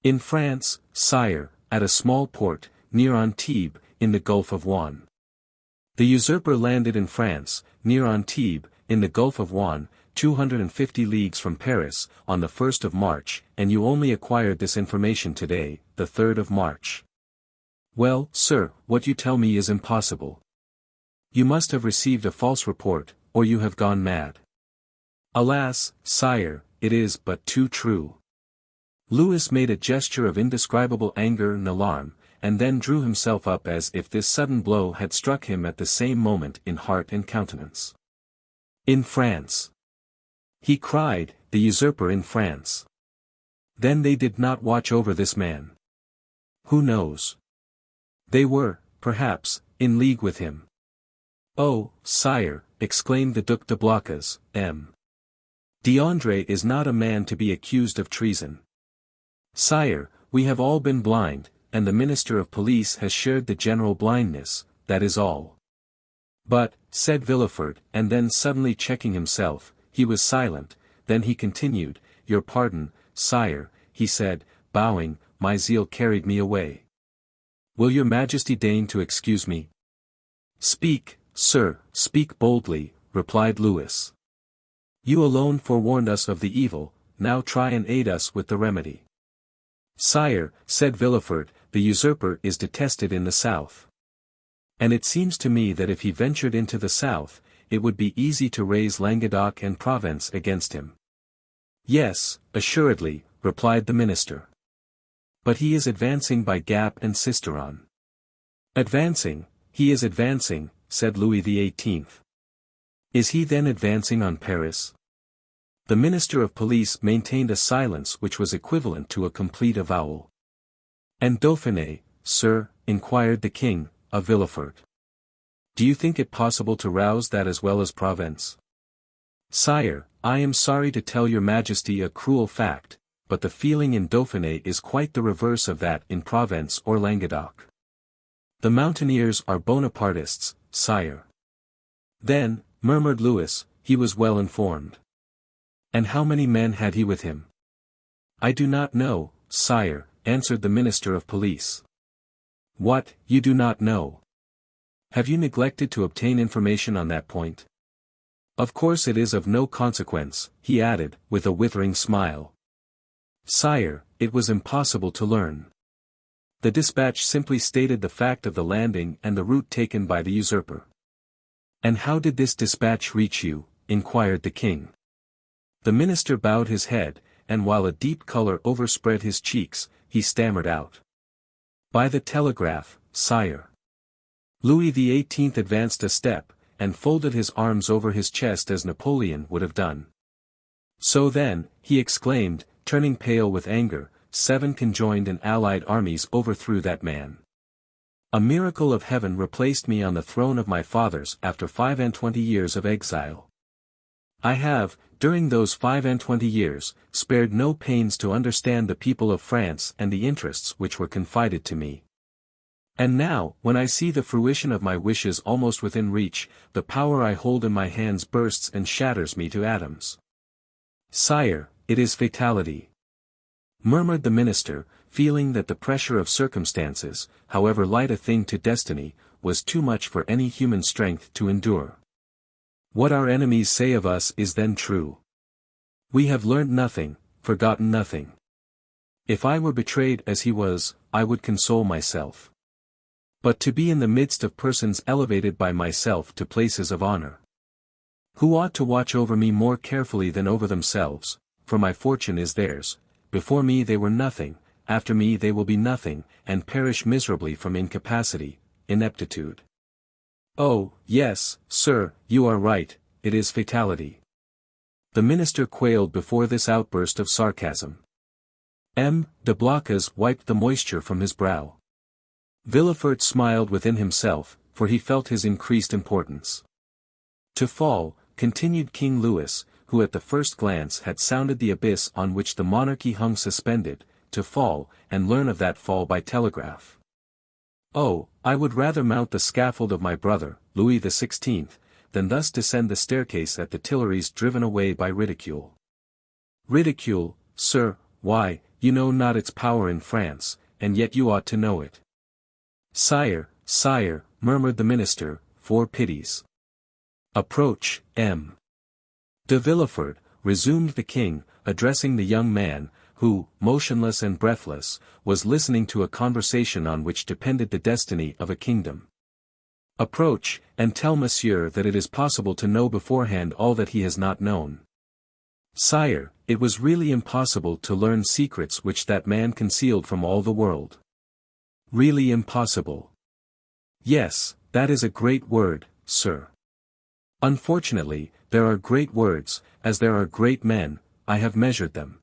"In France, sire, at a small port, near Antibes, in the Gulf of Juan." The usurper landed in France, near Antibes, in the Gulf of Juan, 250 leagues from Paris, on the 1st of March, and you only acquired this information today, the 3rd of March. "Well, sir, what you tell me is impossible. You must have received a false report, or you have gone mad." "Alas, sire, it is but too true." Louis made a gesture of indescribable anger and alarm, and then drew himself up as if this sudden blow had struck him at the same moment in heart and countenance. "In France!" he cried, "the usurper in France! Then they did not watch over this man. Who knows? They were, perhaps, in league with him." "Oh, sire," exclaimed the Duc de Blocas, "M. d'André is not a man to be accused of treason. Sire, we have all been blind, and the Minister of Police has shared the general blindness, that is all." "But," said Villefort, and then suddenly checking himself, he was silent. Then he continued, "Your pardon, sire," he said, bowing, "my zeal carried me away. Will your Majesty deign to excuse me?" "Speak, sir, speak boldly," replied Louis. "You alone forewarned us of the evil, now try and aid us with the remedy." "Sire," said Villefort, "the usurper is detested in the south. And it seems to me that if he ventured into the south, it would be easy to raise Languedoc and Provence against him." "Yes, assuredly," replied the minister. "But he is advancing by Gap and Sisteron." "Advancing, he is advancing," said Louis XVIII. "Is he then advancing on Paris?" The Minister of Police maintained a silence which was equivalent to a complete avowal. "And Dauphiné, sir?" inquired the king, of Villefort. "Do you think it possible to rouse that as well as Provence?" "Sire, I am sorry to tell your Majesty a cruel fact, but but the feeling in Dauphiné is quite the reverse of that in Provence or Languedoc. The mountaineers are Bonapartists, sire. Then, murmured Louis, he was well informed. And how many men had he with him? I do not know, sire, answered the Minister of Police. What, you do not know? Have you neglected to obtain information on that point? Of course it is of no consequence, he added, with a withering smile. Sire, it was impossible to learn. The dispatch simply stated the fact of the landing and the route taken by the usurper. And how did this dispatch reach you? Inquired the king. The minister bowed his head, and while a deep color overspread his cheeks, he stammered out. By the telegraph, sire. Louis XVIII advanced a step, and folded his arms over his chest as Napoleon would have done. So then, he exclaimed, turning pale with anger, 7 conjoined and allied armies overthrew that man. A miracle of heaven replaced me on the throne of my fathers after 25 years of exile. I have, during those 25 years, spared no pains to understand the people of France and the interests which were confided to me. And now, when I see the fruition of my wishes almost within reach, the power I hold in my hands bursts and shatters me to atoms. Sire, it is fatality. Murmured the minister, feeling that the pressure of circumstances, however light a thing to destiny, was too much for any human strength to endure. What our enemies say of us is then true. We have learned nothing, forgotten nothing. If I were betrayed as he was, I would console myself. But to be in the midst of persons elevated by myself to places of honor, who ought to watch over me more carefully than over themselves, for my fortune is theirs, before me they were nothing, after me they will be nothing, and perish miserably from incapacity, ineptitude. Oh, yes, sir, you are right, it is fatality. The minister quailed before this outburst of sarcasm. M. de Blocas wiped the moisture from his brow. Villefort smiled within himself, for he felt his increased importance. To fall, continued King Louis, who at the first glance had sounded the abyss on which the monarchy hung suspended, to fall, and learn of that fall by telegraph. Oh, I would rather mount the scaffold of my brother, Louis XVI, than thus descend the staircase at the Tuileries driven away by ridicule. Ridicule, sir, why, you know not its power in France, and yet you ought to know it. Sire, sire, murmured the minister, 4 pities. Approach, M. De Villefort, resumed the king, addressing the young man, who, motionless and breathless, was listening to a conversation on which depended the destiny of a kingdom. Approach, and tell monsieur that it is possible to know beforehand all that he has not known. Sire, it was really impossible to learn secrets which that man concealed from all the world. Really impossible. Yes, that is a great word, sir. Unfortunately, there are great words, as there are great men, I have measured them.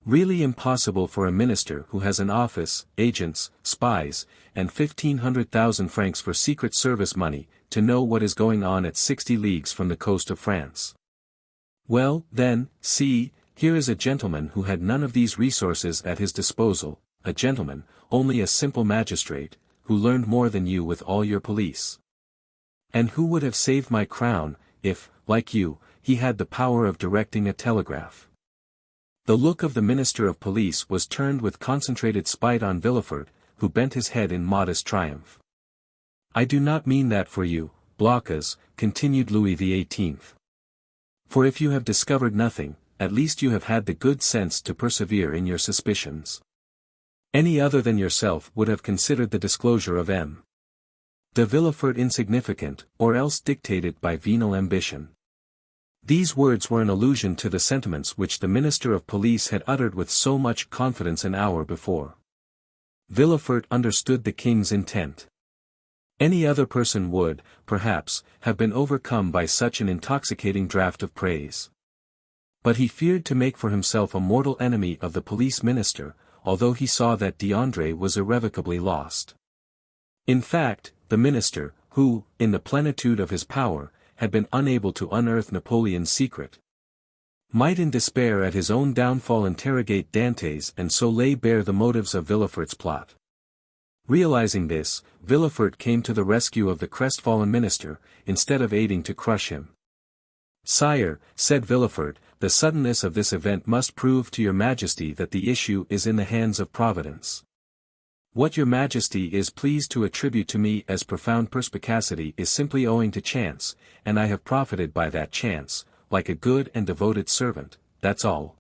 Really impossible for a minister who has an office, agents, spies, and 1,500,000 francs for secret service money, to know what is going on at 60 leagues from the coast of France. Well, then, see, here is a gentleman who had none of these resources at his disposal, a gentleman, only a simple magistrate, who learned more than you with all your police. And who would have saved my crown, if, like you, he had the power of directing a telegraph. The look of the Minister of Police was turned with concentrated spite on Villefort, who bent his head in modest triumph. I do not mean that for you, Blocas, continued Louis XVIII. For if you have discovered nothing, at least you have had the good sense to persevere in your suspicions. Any other than yourself would have considered the disclosure of M. de Villefort insignificant, or else dictated by venal ambition. These words were an allusion to the sentiments which the Minister of Police had uttered with so much confidence an hour before. Villefort understood the king's intent. Any other person would, perhaps, have been overcome by such an intoxicating draught of praise. But he feared to make for himself a mortal enemy of the police minister, although he saw that d'André was irrevocably lost. In fact, the minister, who, in the plenitude of his power, had been unable to unearth Napoleon's secret, might in despair at his own downfall interrogate Dantès and so lay bare the motives of Villefort's plot. Realizing this, Villefort came to the rescue of the crestfallen minister, instead of aiding to crush him. "Sire," said Villefort, "the suddenness of this event must prove to your majesty that the issue is in the hands of Providence. What your majesty is pleased to attribute to me as profound perspicacity is simply owing to chance, and I have profited by that chance, like a good and devoted servant, that's all.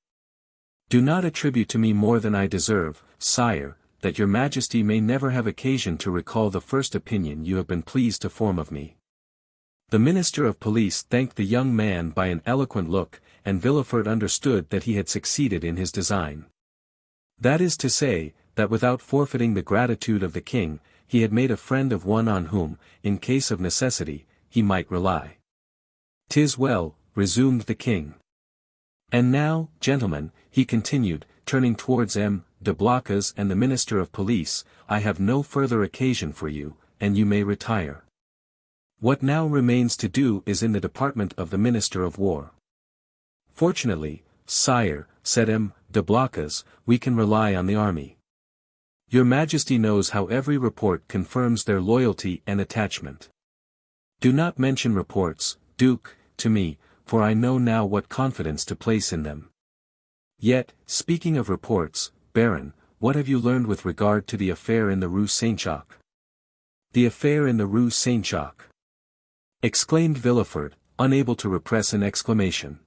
Do not attribute to me more than I deserve, sire, that your majesty may never have occasion to recall the first opinion you have been pleased to form of me." The minister of police thanked the young man by an eloquent look, and Villefort understood that he had succeeded in his design. That is to say, that without forfeiting the gratitude of the king, he had made a friend of one on whom, in case of necessity, he might rely. "'Tis well," resumed the king. "And now, gentlemen," he continued, turning towards M. de Blocas and the Minister of Police, "I have no further occasion for you, and you may retire. What now remains to do is in the department of the Minister of War." "Fortunately, sire," said M. de Blocas, "we can rely on the army. Your majesty knows how every report confirms their loyalty and attachment. Do not mention reports, Duke, to me, for I know now what confidence to place in them. Yet, speaking of reports, Baron, what have you learned with regard to the affair in the Rue Saint-Jacques?" "The affair in the Rue Saint-Jacques!" exclaimed Villefort, unable to repress an exclamation.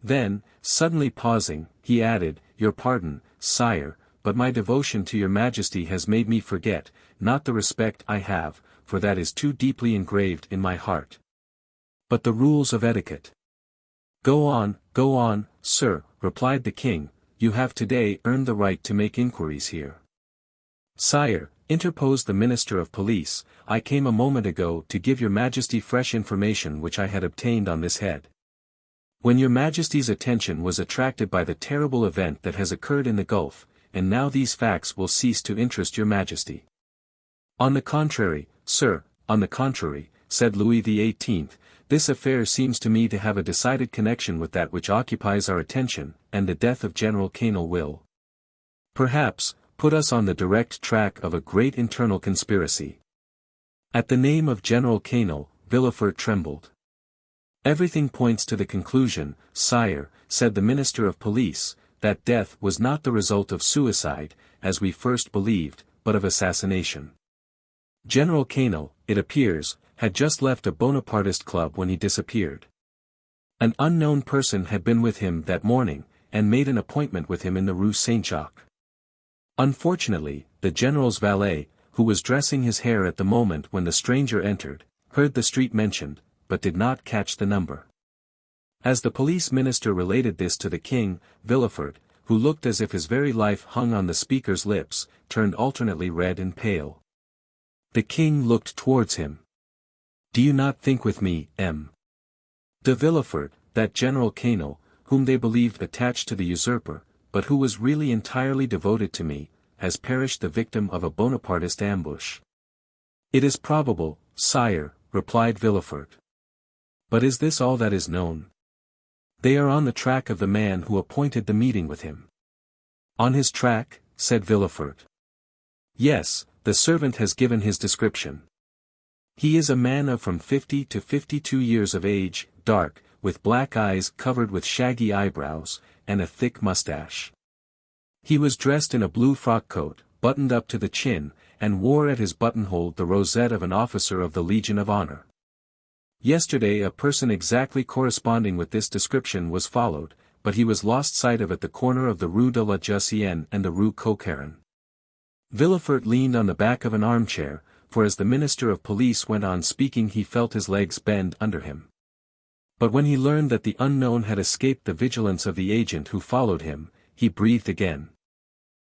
Then, suddenly pausing, he added, "Your pardon, sire, but my devotion to your majesty has made me forget, not the respect I have, for that is too deeply engraved in my heart, but the rules of etiquette." Go on, sir," replied the king, "you have today earned the right to make inquiries here." "Sire," interposed the Minister of Police, "I came a moment ago to give your majesty fresh information which I had obtained on this head. When your majesty's attention was attracted by the terrible event that has occurred in the Gulf, and now these facts will cease to interest your majesty." "On the contrary, sir, on the contrary," said Louis XVIII, "this affair seems to me to have a decided connection with that which occupies our attention, and the death of General Quesnel will, perhaps, put us on the direct track of a great internal conspiracy." At the name of General Quesnel, Villefort trembled. "Everything points to the conclusion, sire," said the Minister of Police, "that death was not the result of suicide, as we first believed, but of assassination. General Quesnel, it appears, had just left a Bonapartist club when he disappeared. An unknown person had been with him that morning, and made an appointment with him in the Rue Saint-Jacques. Unfortunately, the general's valet, who was dressing his hair at the moment when the stranger entered, heard the street mentioned, but did not catch the number." As the police minister related this to the king, Villefort, who looked as if his very life hung on the speaker's lips, turned alternately red and pale. The king looked towards him. "Do you not think with me, M. de Villefort, that General Quesnel, whom they believed attached to the usurper, but who was really entirely devoted to me, has perished the victim of a Bonapartist ambush?" "It is probable, sire," replied Villefort. "But is this all that is known?" "They are on the track of the man who appointed the meeting with him." "On his track?" said Villefort. "Yes, the servant has given his description. He is a man of from 50 to 52 years of age, dark, with black eyes covered with shaggy eyebrows, and a thick mustache. He was dressed in a blue frock coat, buttoned up to the chin, and wore at his buttonhole the rosette of an officer of the Legion of Honor. Yesterday a person exactly corresponding with this description was followed, but he was lost sight of at the corner of the Rue de la Jussienne and the Rue Coquerin." Villefort leaned on the back of an armchair, for as the Minister of Police went on speaking he felt his legs bend under him. But when he learned that the unknown had escaped the vigilance of the agent who followed him, he breathed again.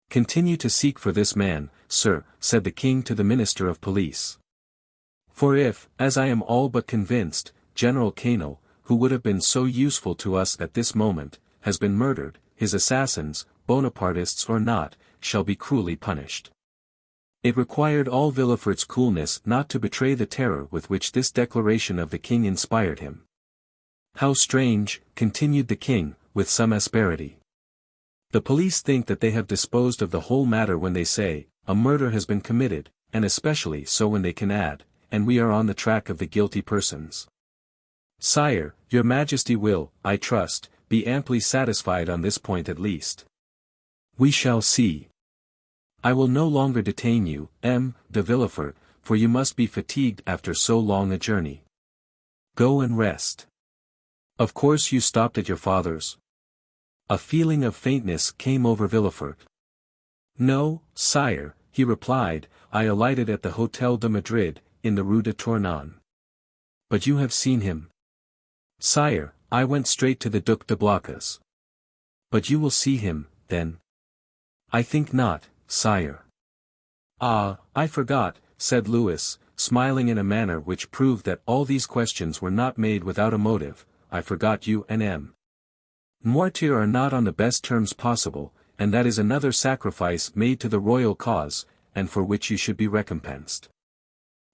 "Continue to seek for this man, sir," said the king to the Minister of Police. "For if, as I am all but convinced, General Quesnel, who would have been so useful to us at this moment, has been murdered, his assassins, Bonapartists or not, shall be cruelly punished." It required all Villefort's coolness not to betray the terror with which this declaration of the king inspired him. How strange, continued the king, with some asperity. The police think that they have disposed of the whole matter when they say, a murder has been committed, and especially so when they can add, and we are on the track of the guilty persons. Sire, your Majesty will, I trust, be amply satisfied on this point at least. We shall see. I will no longer detain you, M. de Villefort, for you must be fatigued after so long a journey. Go and rest. Of course you stopped at your father's. A feeling of faintness came over Villefort. No, sire, he replied, I alighted at the Hôtel de Madrid, in the Rue de Tournon. But you have seen him. Sire, I went straight to the Duc de Blacas. But you will see him, then? I think not, sire. Ah, I forgot, said Louis, smiling in a manner which proved that all these questions were not made without a motive. I forgot you and M. Noirtier are not on the best terms possible, and that is another sacrifice made to the royal cause, and for which you should be recompensed.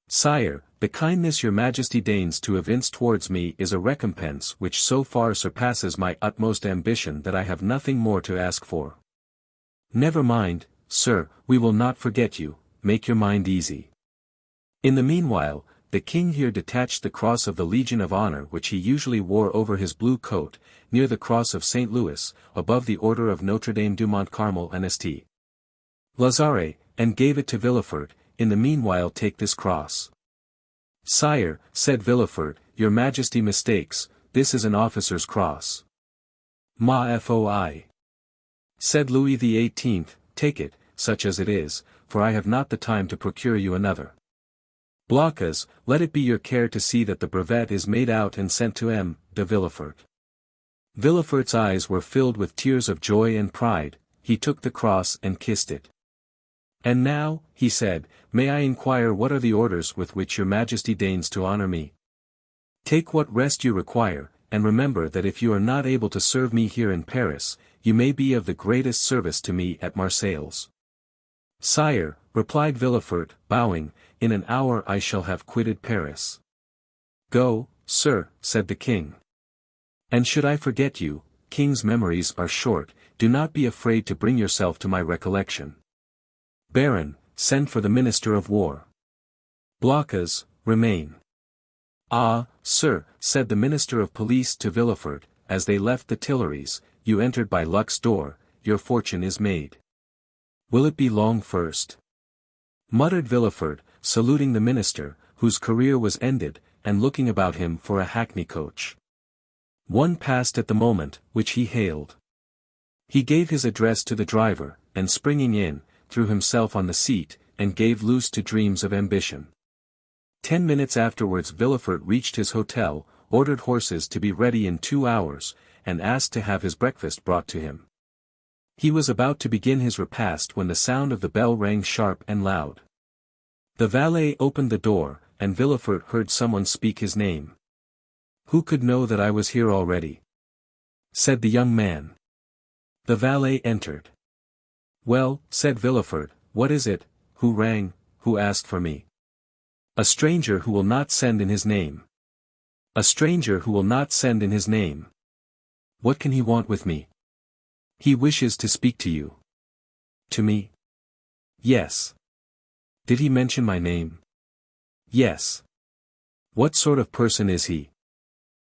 Sire, the kindness your Majesty deigns to evince towards me is a recompense which so far surpasses my utmost ambition that I have nothing more to ask for. Never mind, sir, we will not forget you, make your mind easy. In the meanwhile, the king here detached the cross of the Legion of Honor which he usually wore over his blue coat, near the cross of St. Louis, above the order of Notre Dame du Mont Carmel and St. Lazare, and gave it to Villefort. In the meanwhile take this cross. Sire, said Villefort, your Majesty mistakes, this is an officer's cross. Ma foi. Said Louis XVIII, take it, such as it is, for I have not the time to procure you another. Blacas, let it be your care to see that the brevet is made out and sent to M. de Villefort. Villefort's eyes were filled with tears of joy and pride, he took the cross and kissed it. And now, he said, may I inquire what are the orders with which your Majesty deigns to honor me? Take what rest you require, and remember that if you are not able to serve me here in Paris, you may be of the greatest service to me at Marseilles. Sire, replied Villefort, bowing, in an hour I shall have quitted Paris. Go, sir, said the king. And should I forget you, king's memories are short, do not be afraid to bring yourself to my recollection. Baron, send for the Minister of War. Blacas, remain. Ah, sir, said the Minister of Police to Villefort, as they left the Tuileries, you entered by luck's door, your fortune is made. Will it be long first? Muttered Villefort, saluting the minister, whose career was ended, and looking about him for a hackney coach. One passed at the moment, which he hailed. He gave his address to the driver, and springing in, threw himself on the seat, and gave loose to dreams of ambition. 10 minutes afterwards Villefort reached his hotel, ordered horses to be ready in 2 hours, and asked to have his breakfast brought to him. He was about to begin his repast when the sound of the bell rang sharp and loud. The valet opened the door, and Villefort heard someone speak his name. Who could know that I was here already? Said the young man. The valet entered. Well, said Villefort, what is it, who rang, who asked for me? A stranger who will not send in his name. A stranger who will not send in his name. What can he want with me? He wishes to speak to you. To me? Yes. Did he mention my name? Yes. What sort of person is he?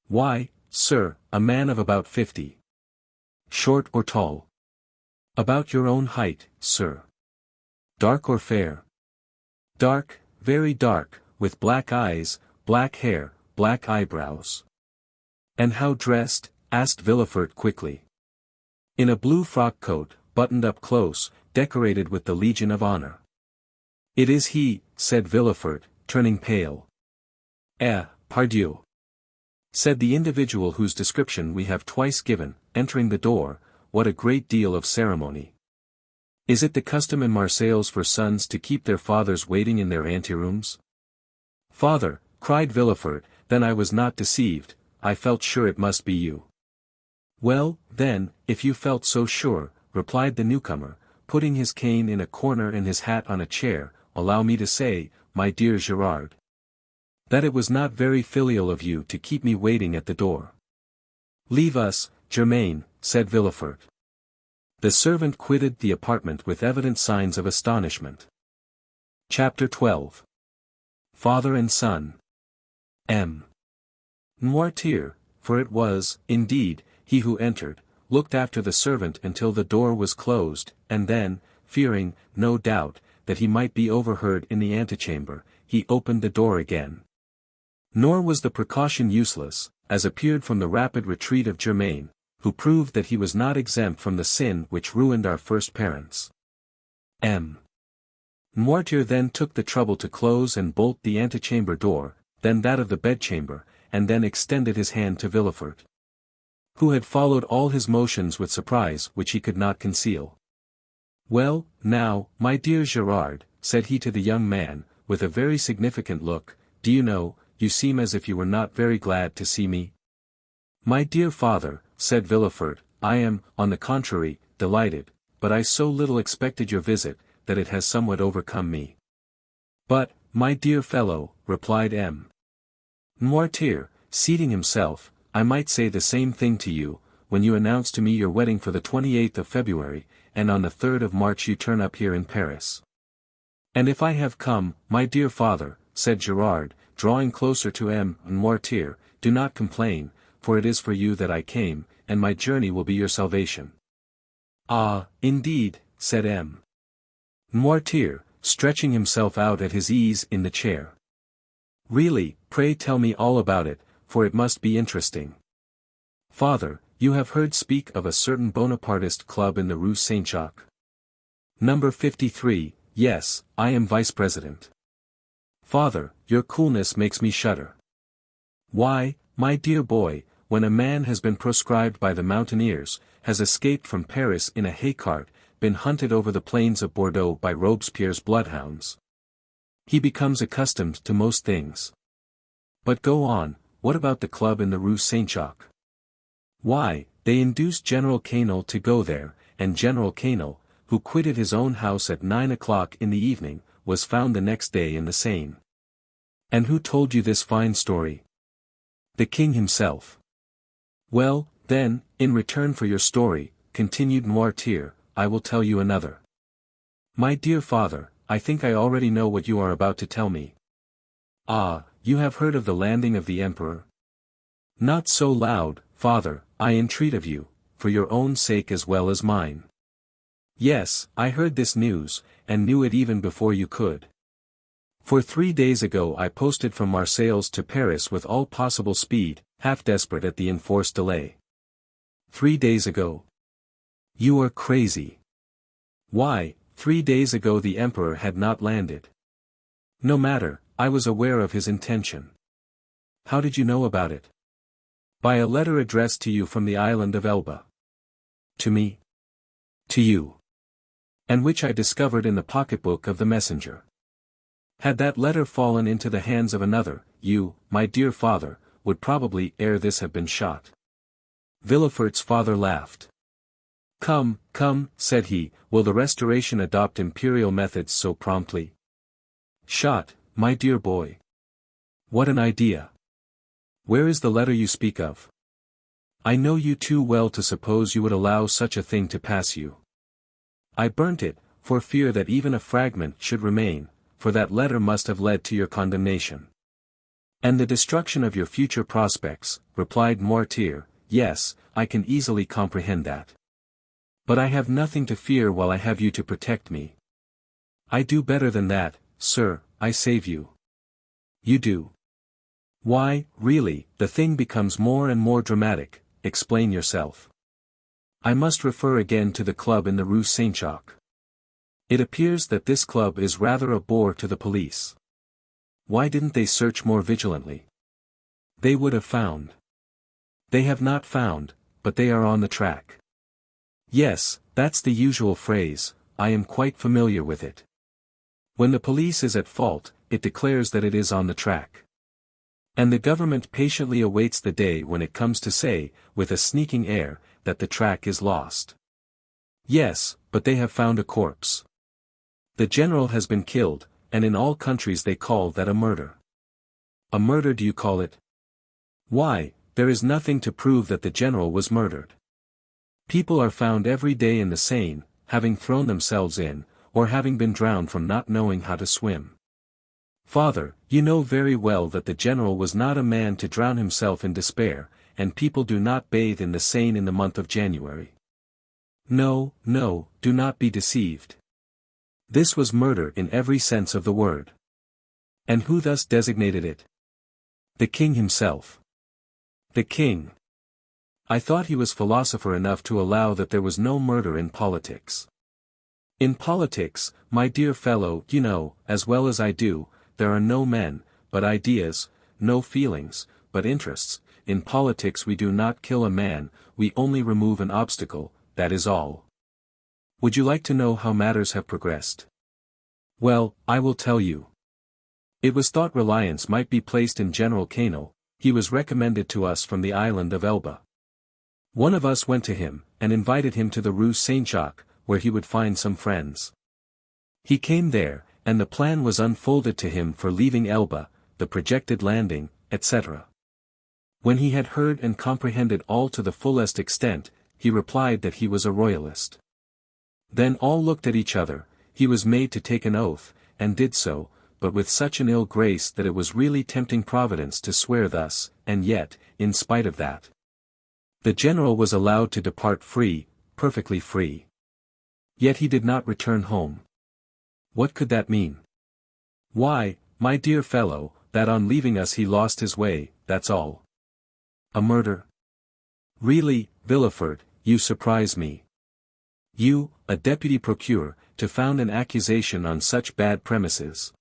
Why, sir, a man of about 50. Short or tall? About your own height, sir. Dark or fair? Dark, very dark, with black eyes, black hair, black eyebrows. And how dressed? Asked Villefort quickly. In a blue frock coat, buttoned up close, decorated with the Legion of Honor. It is he, said Villefort, turning pale. Pardieu. Said the individual whose description we have twice given, entering the door, what a great deal of ceremony. Is it the custom in Marseilles for sons to keep their fathers waiting in their anterooms? Father, cried Villefort, then I was not deceived, I felt sure it must be you. Well, then, if you felt so sure, replied the newcomer, putting his cane in a corner and his hat on a chair, allow me to say, my dear Gerard, that it was not very filial of you to keep me waiting at the door. Leave us, Germain, said Villefort. The servant quitted the apartment with evident signs of astonishment. Chapter 12. Father and Son. M. Noirtier, for it was, indeed, he who entered, looked after the servant until the door was closed, and then, fearing, no doubt, that he might be overheard in the antechamber, he opened the door again. Nor was the precaution useless, as appeared from the rapid retreat of Germain, who proved that he was not exempt from the sin which ruined our first parents. M. Noirtier then took the trouble to close and bolt the antechamber door, then that of the bedchamber, and then extended his hand to Villefort, who had followed all his motions with surprise which he could not conceal. Well, now, my dear Gérard, said he to the young man, with a very significant look, do you know, you seem as if you were not very glad to see me. My dear father, said Villefort, I am, on the contrary, delighted, but I so little expected your visit, that it has somewhat overcome me. But, my dear fellow, replied M. Noirtier, seating himself, I might say the same thing to you, when you announce to me your wedding for the 28th of February, and on the 3rd of March you turn up here in Paris. And if I have come, my dear father, said Gérard, drawing closer to M. Noirtier, do not complain, for it is for you that I came, and my journey will be your salvation. Ah, indeed, said M. Noirtier, stretching himself out at his ease in the chair. Really, pray tell me all about it, for it must be interesting. Father, you have heard speak of a certain Bonapartist club in the Rue Saint-Jacques. Number 53, yes, I am vice-president. Father, your coolness makes me shudder. Why, my dear boy, when a man has been proscribed by the mountaineers, has escaped from Paris in a hay-cart, been hunted over the plains of Bordeaux by Robespierre's bloodhounds, he becomes accustomed to most things. But go on, what about the club in the Rue Saint-Jacques? Why, they induced General Quesnel to go there, and General Quesnel, who quitted his own house at 9 o'clock in the evening, was found the next day in the Seine. And who told you this fine story? The king himself. Well, then, in return for your story, continued Noirtier, I will tell you another. My dear father, I think I already know what you are about to tell me. Ah, you have heard of the landing of the emperor? Not so loud, father, I entreat of you, for your own sake as well as mine. Yes, I heard this news, and knew it even before you could. For 3 days ago I posted from Marseilles to Paris with all possible speed, half desperate at the enforced delay. 3 days ago? You are crazy. Why, 3 days ago the emperor had not landed. No matter, I was aware of his intention. How did you know about it? By a letter addressed to you from the island of Elba. To me? To you. And which I discovered in the pocketbook of the messenger. Had that letter fallen into the hands of another, you, my dear father, would probably ere this have been shot. Villefort's father laughed. Come, come, said he, will the Restoration adopt imperial methods so promptly? Shot, my dear boy. What an idea. Where is the letter you speak of? I know you too well to suppose you would allow such a thing to pass you. I burnt it, for fear that even a fragment should remain, for that letter must have led to your condemnation. And the destruction of your future prospects, replied Noirtier, yes, I can easily comprehend that. But I have nothing to fear while I have you to protect me. I do better than that, sir, I save you. You do. Why, really, the thing becomes more and more dramatic, explain yourself. I must refer again to the club in the Rue Saint-Jacques. It appears that this club is rather a bore to the police. Why didn't they search more vigilantly? They would have found. They have not found, but they are on the track. Yes, that's the usual phrase, I am quite familiar with it. When the police is at fault, it declares that it is on the track. And the government patiently awaits the day when it comes to say, with a sneaking air, that the track is lost. Yes, but they have found a corpse. The general has been killed, and in all countries they call that a murder. A murder do you call it? Why, there is nothing to prove that the general was murdered. People are found every day in the Seine, having thrown themselves in, or having been drowned from not knowing how to swim. Father, you know very well that the general was not a man to drown himself in despair, and people do not bathe in the Seine in the month of January. No, no, do not be deceived. This was murder in every sense of the word. And who thus designated it? The king himself. The king. I thought he was philosopher enough to allow that there was no murder in politics. In politics, my dear fellow, you know, as well as I do, there are no men, but ideas, no feelings, but interests. In politics we do not kill a man, we only remove an obstacle, that is all. Would you like to know how matters have progressed? Well, I will tell you. It was thought reliance might be placed in General Cano. He was recommended to us from the island of Elba. One of us went to him, and invited him to the Rue Saint-Jacques, where he would find some friends. He came there, and the plan was unfolded to him for leaving Elba, the projected landing, etc. When he had heard and comprehended all to the fullest extent, he replied that he was a royalist. Then all looked at each other. He was made to take an oath, and did so, but with such an ill grace that it was really tempting Providence to swear thus, and yet, in spite of that, the general was allowed to depart free, perfectly free. Yet he did not return home. What could that mean? Why, my dear fellow, that on leaving us he lost his way, that's all. A murder? Really, Villefort, you surprise me. You, a deputy procureur, to found an accusation on such bad premises.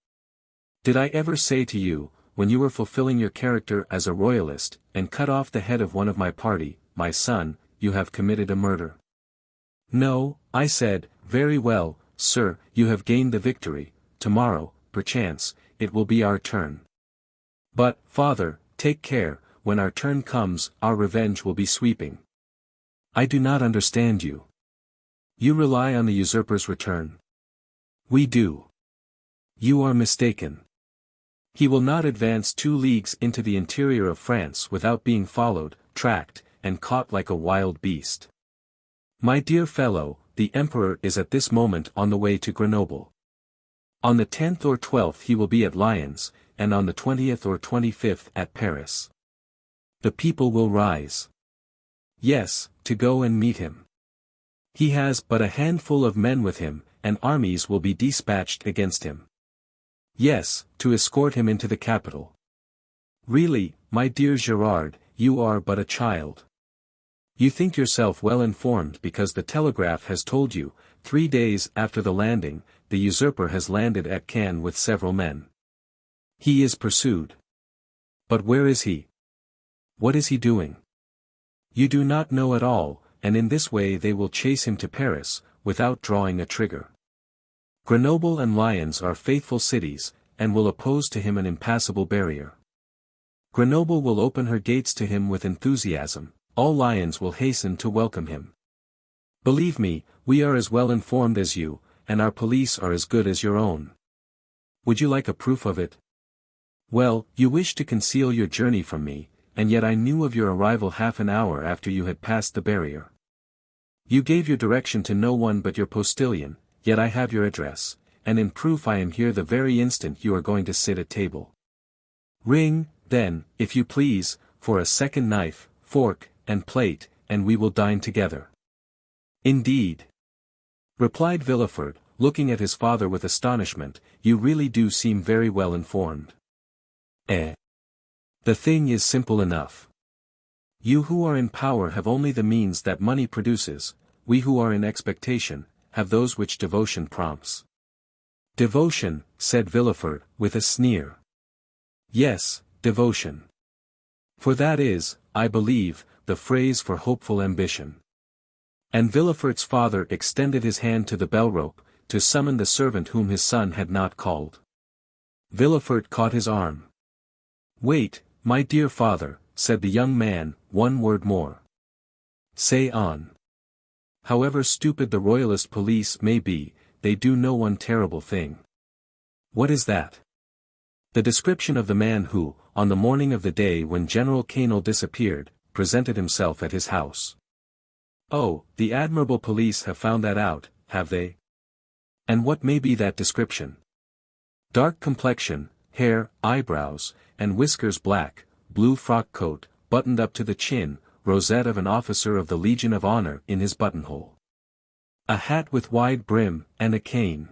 Did I ever say to you, when you were fulfilling your character as a royalist, and cut off the head of one of my party, my son, you have committed a murder? No, I said, very well, sir, you have gained the victory, tomorrow, perchance, it will be our turn. But, father, take care, when our turn comes, our revenge will be sweeping. I do not understand you. You rely on the usurper's return. We do. You are mistaken. He will not advance 2 leagues into the interior of France without being followed, tracked, and caught like a wild beast. My dear fellow, the emperor is at this moment on the way to Grenoble. On the 10th or 12th he will be at Lyons, and on the 20th or 25th at Paris. The people will rise. Yes, to go and meet him. He has but a handful of men with him, and armies will be dispatched against him. Yes, to escort him into the capital. Really, my dear Gerard, you are but a child. You think yourself well informed because the telegraph has told you, 3 days after the landing, the usurper has landed at Cannes with several men. He is pursued. But where is he? What is he doing? You do not know at all, and in this way they will chase him to Paris, without drawing a trigger. Grenoble and Lyons are faithful cities, and will oppose to him an impassable barrier. Grenoble will open her gates to him with enthusiasm, all Lyons will hasten to welcome him. Believe me, we are as well informed as you, and our police are as good as your own. Would you like a proof of it? Well, you wish to conceal your journey from me, and yet I knew of your arrival half an hour after you had passed the barrier. You gave your direction to no one but your postilion, yet I have your address, and in proof I am here the very instant you are going to sit at table. Ring, then, if you please, for a second knife, fork, and plate, and we will dine together. Indeed, replied Villefort, looking at his father with astonishment, you really do seem very well informed. The thing is simple enough. You who are in power have only the means that money produces, we who are in expectation, have those which devotion prompts. Devotion, said Villefort, with a sneer. Yes, devotion. For that is, I believe, the phrase for hopeful ambition. And Villefort's father extended his hand to the bell-rope, to summon the servant whom his son had not called. Villefort caught his arm. Wait, my dear father, said the young man, one word more. Say on. However stupid the royalist police may be, they do no one terrible thing. What is that? The description of the man who, on the morning of the day when General Quesnel disappeared, presented himself at his house. Oh, the admirable police have found that out, have they? And what may be that description? Dark complexion, hair, eyebrows, and whiskers black, blue frock coat, buttoned up to the chin, rosette of an officer of the Legion of Honor in his buttonhole. A hat with wide brim, and a cane.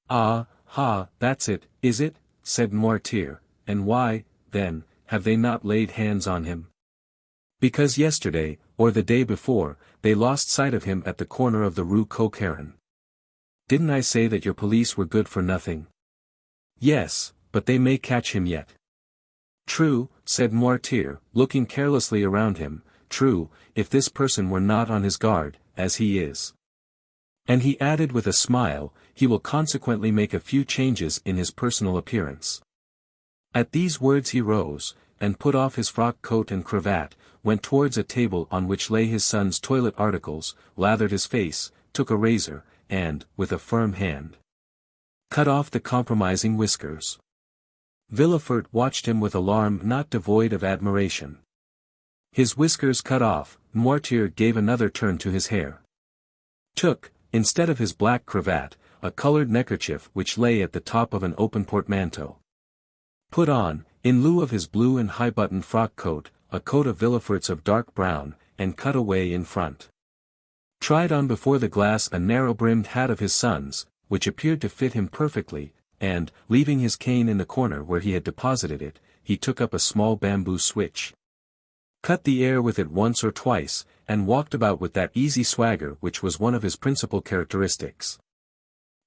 Ah, ha, that's it, is it? Said Noirtier, and why, then, have they not laid hands on him? Because yesterday, or the day before, they lost sight of him at the corner of the Rue Coq-Héron. Didn't I say that your police were good for nothing? Yes, but they may catch him yet. True, said Noirtier, looking carelessly around him, true, if this person were not on his guard, as he is. And he added with a smile, he will consequently make a few changes in his personal appearance. At these words he rose, and put off his frock coat and cravat, went towards a table on which lay his son's toilet articles, lathered his face, took a razor, and, with a firm hand, cut off the compromising whiskers. Villefort watched him with alarm not devoid of admiration. His whiskers cut off, Noirtier gave another turn to his hair. Took, instead of his black cravat, a colored neckerchief which lay at the top of an open portmanteau. Put on, in lieu of his blue and high-buttoned frock coat, a coat of Villefort's of dark brown, and cut away in front. Tried on before the glass a narrow-brimmed hat of his son's, which appeared to fit him perfectly, and, leaving his cane in the corner where he had deposited it, he took up a small bamboo switch. Cut the air with it once or twice, and walked about with that easy swagger which was one of his principal characteristics.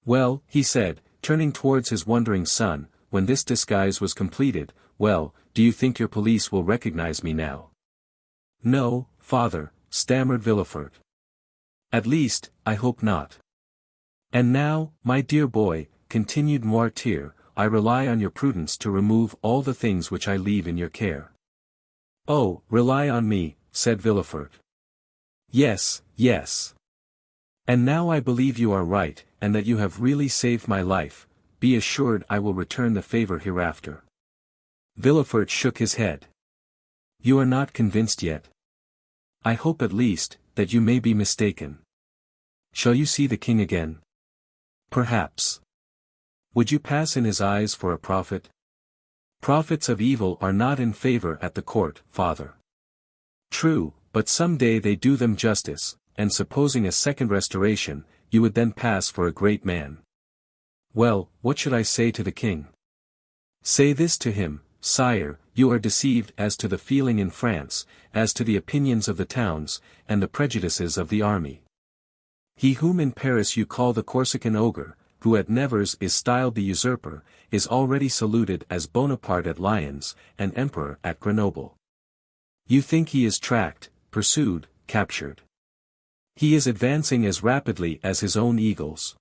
Well, he said, turning towards his wondering son, when this disguise was completed, well, do you think your police will recognize me now? No, father, stammered Villefort. At least, I hope not. And now, my dear boy, continued Noirtier, I rely on your prudence to remove all the things which I leave in your care. Oh, rely on me, said Villefort. Yes, yes. And now I believe you are right, and that you have really saved my life, be assured I will return the favor hereafter. Villefort shook his head. You are not convinced yet. I hope at least, that you may be mistaken. Shall you see the king again? Perhaps. Would you pass in his eyes for a prophet? Prophets of evil are not in favor at the court, father. True, but some day they do them justice, and supposing a second restoration, you would then pass for a great man. Well, what should I say to the king? Say this to him, sire, you are deceived as to the feeling in France, as to the opinions of the towns, and the prejudices of the army. He whom in Paris you call the Corsican Ogre, who at Nevers is styled the usurper, is already saluted as Bonaparte at Lyons, and Emperor at Grenoble. You think he is tracked, pursued, captured. He is advancing as rapidly as his own eagles.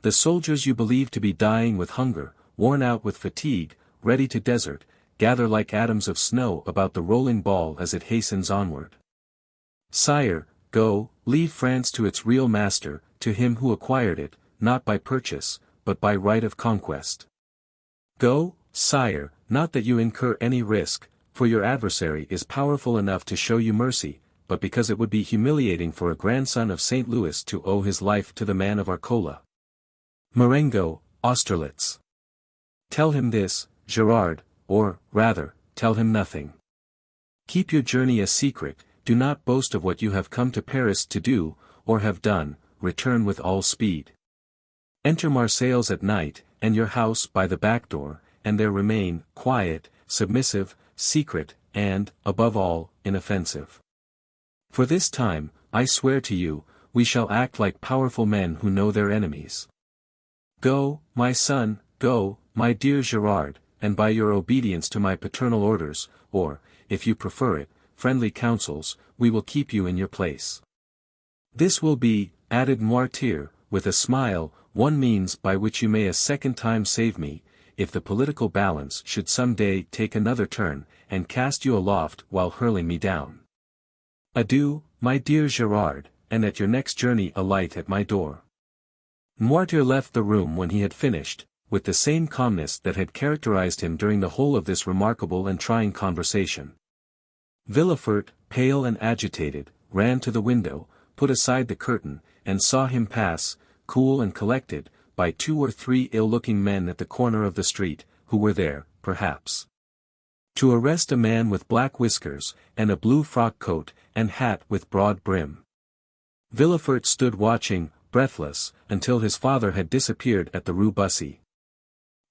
The soldiers you believe to be dying with hunger, worn out with fatigue, ready to desert, gather like atoms of snow about the rolling ball as it hastens onward. Sire, go, leave France to its real master, to him who acquired it, not by purchase, but by right of conquest. Go, sire, not that you incur any risk, for your adversary is powerful enough to show you mercy, but because it would be humiliating for a grandson of St. Louis to owe his life to the man of Arcola. Marengo, Austerlitz. Tell him this, Gerard, or, rather, tell him nothing. Keep your journey a secret, do not boast of what you have come to Paris to do, or have done, return with all speed. Enter Marseilles at night, and your house by the back door, and there remain, quiet, submissive, secret, and, above all, inoffensive. For this time, I swear to you, we shall act like powerful men who know their enemies. Go, my son, go, my dear Gerard, and by your obedience to my paternal orders, or, if you prefer it, friendly counsels, we will keep you in your place. This will be, added Noirtier, with a smile, one means by which you may a second time save me, if the political balance should some day take another turn, and cast you aloft while hurling me down. Adieu, my dear Gerard, and at your next journey alight at my door. Noirtier left the room when he had finished, with the same calmness that had characterized him during the whole of this remarkable and trying conversation. Villefort, pale and agitated, ran to the window, put aside the curtain, and saw him pass, cool and collected, by 2 or 3 ill-looking men at the corner of the street, who were there, perhaps, to arrest a man with black whiskers, and a blue frock coat, and hat with broad brim. Villefort stood watching, breathless, until his father had disappeared at the Rue Bussy.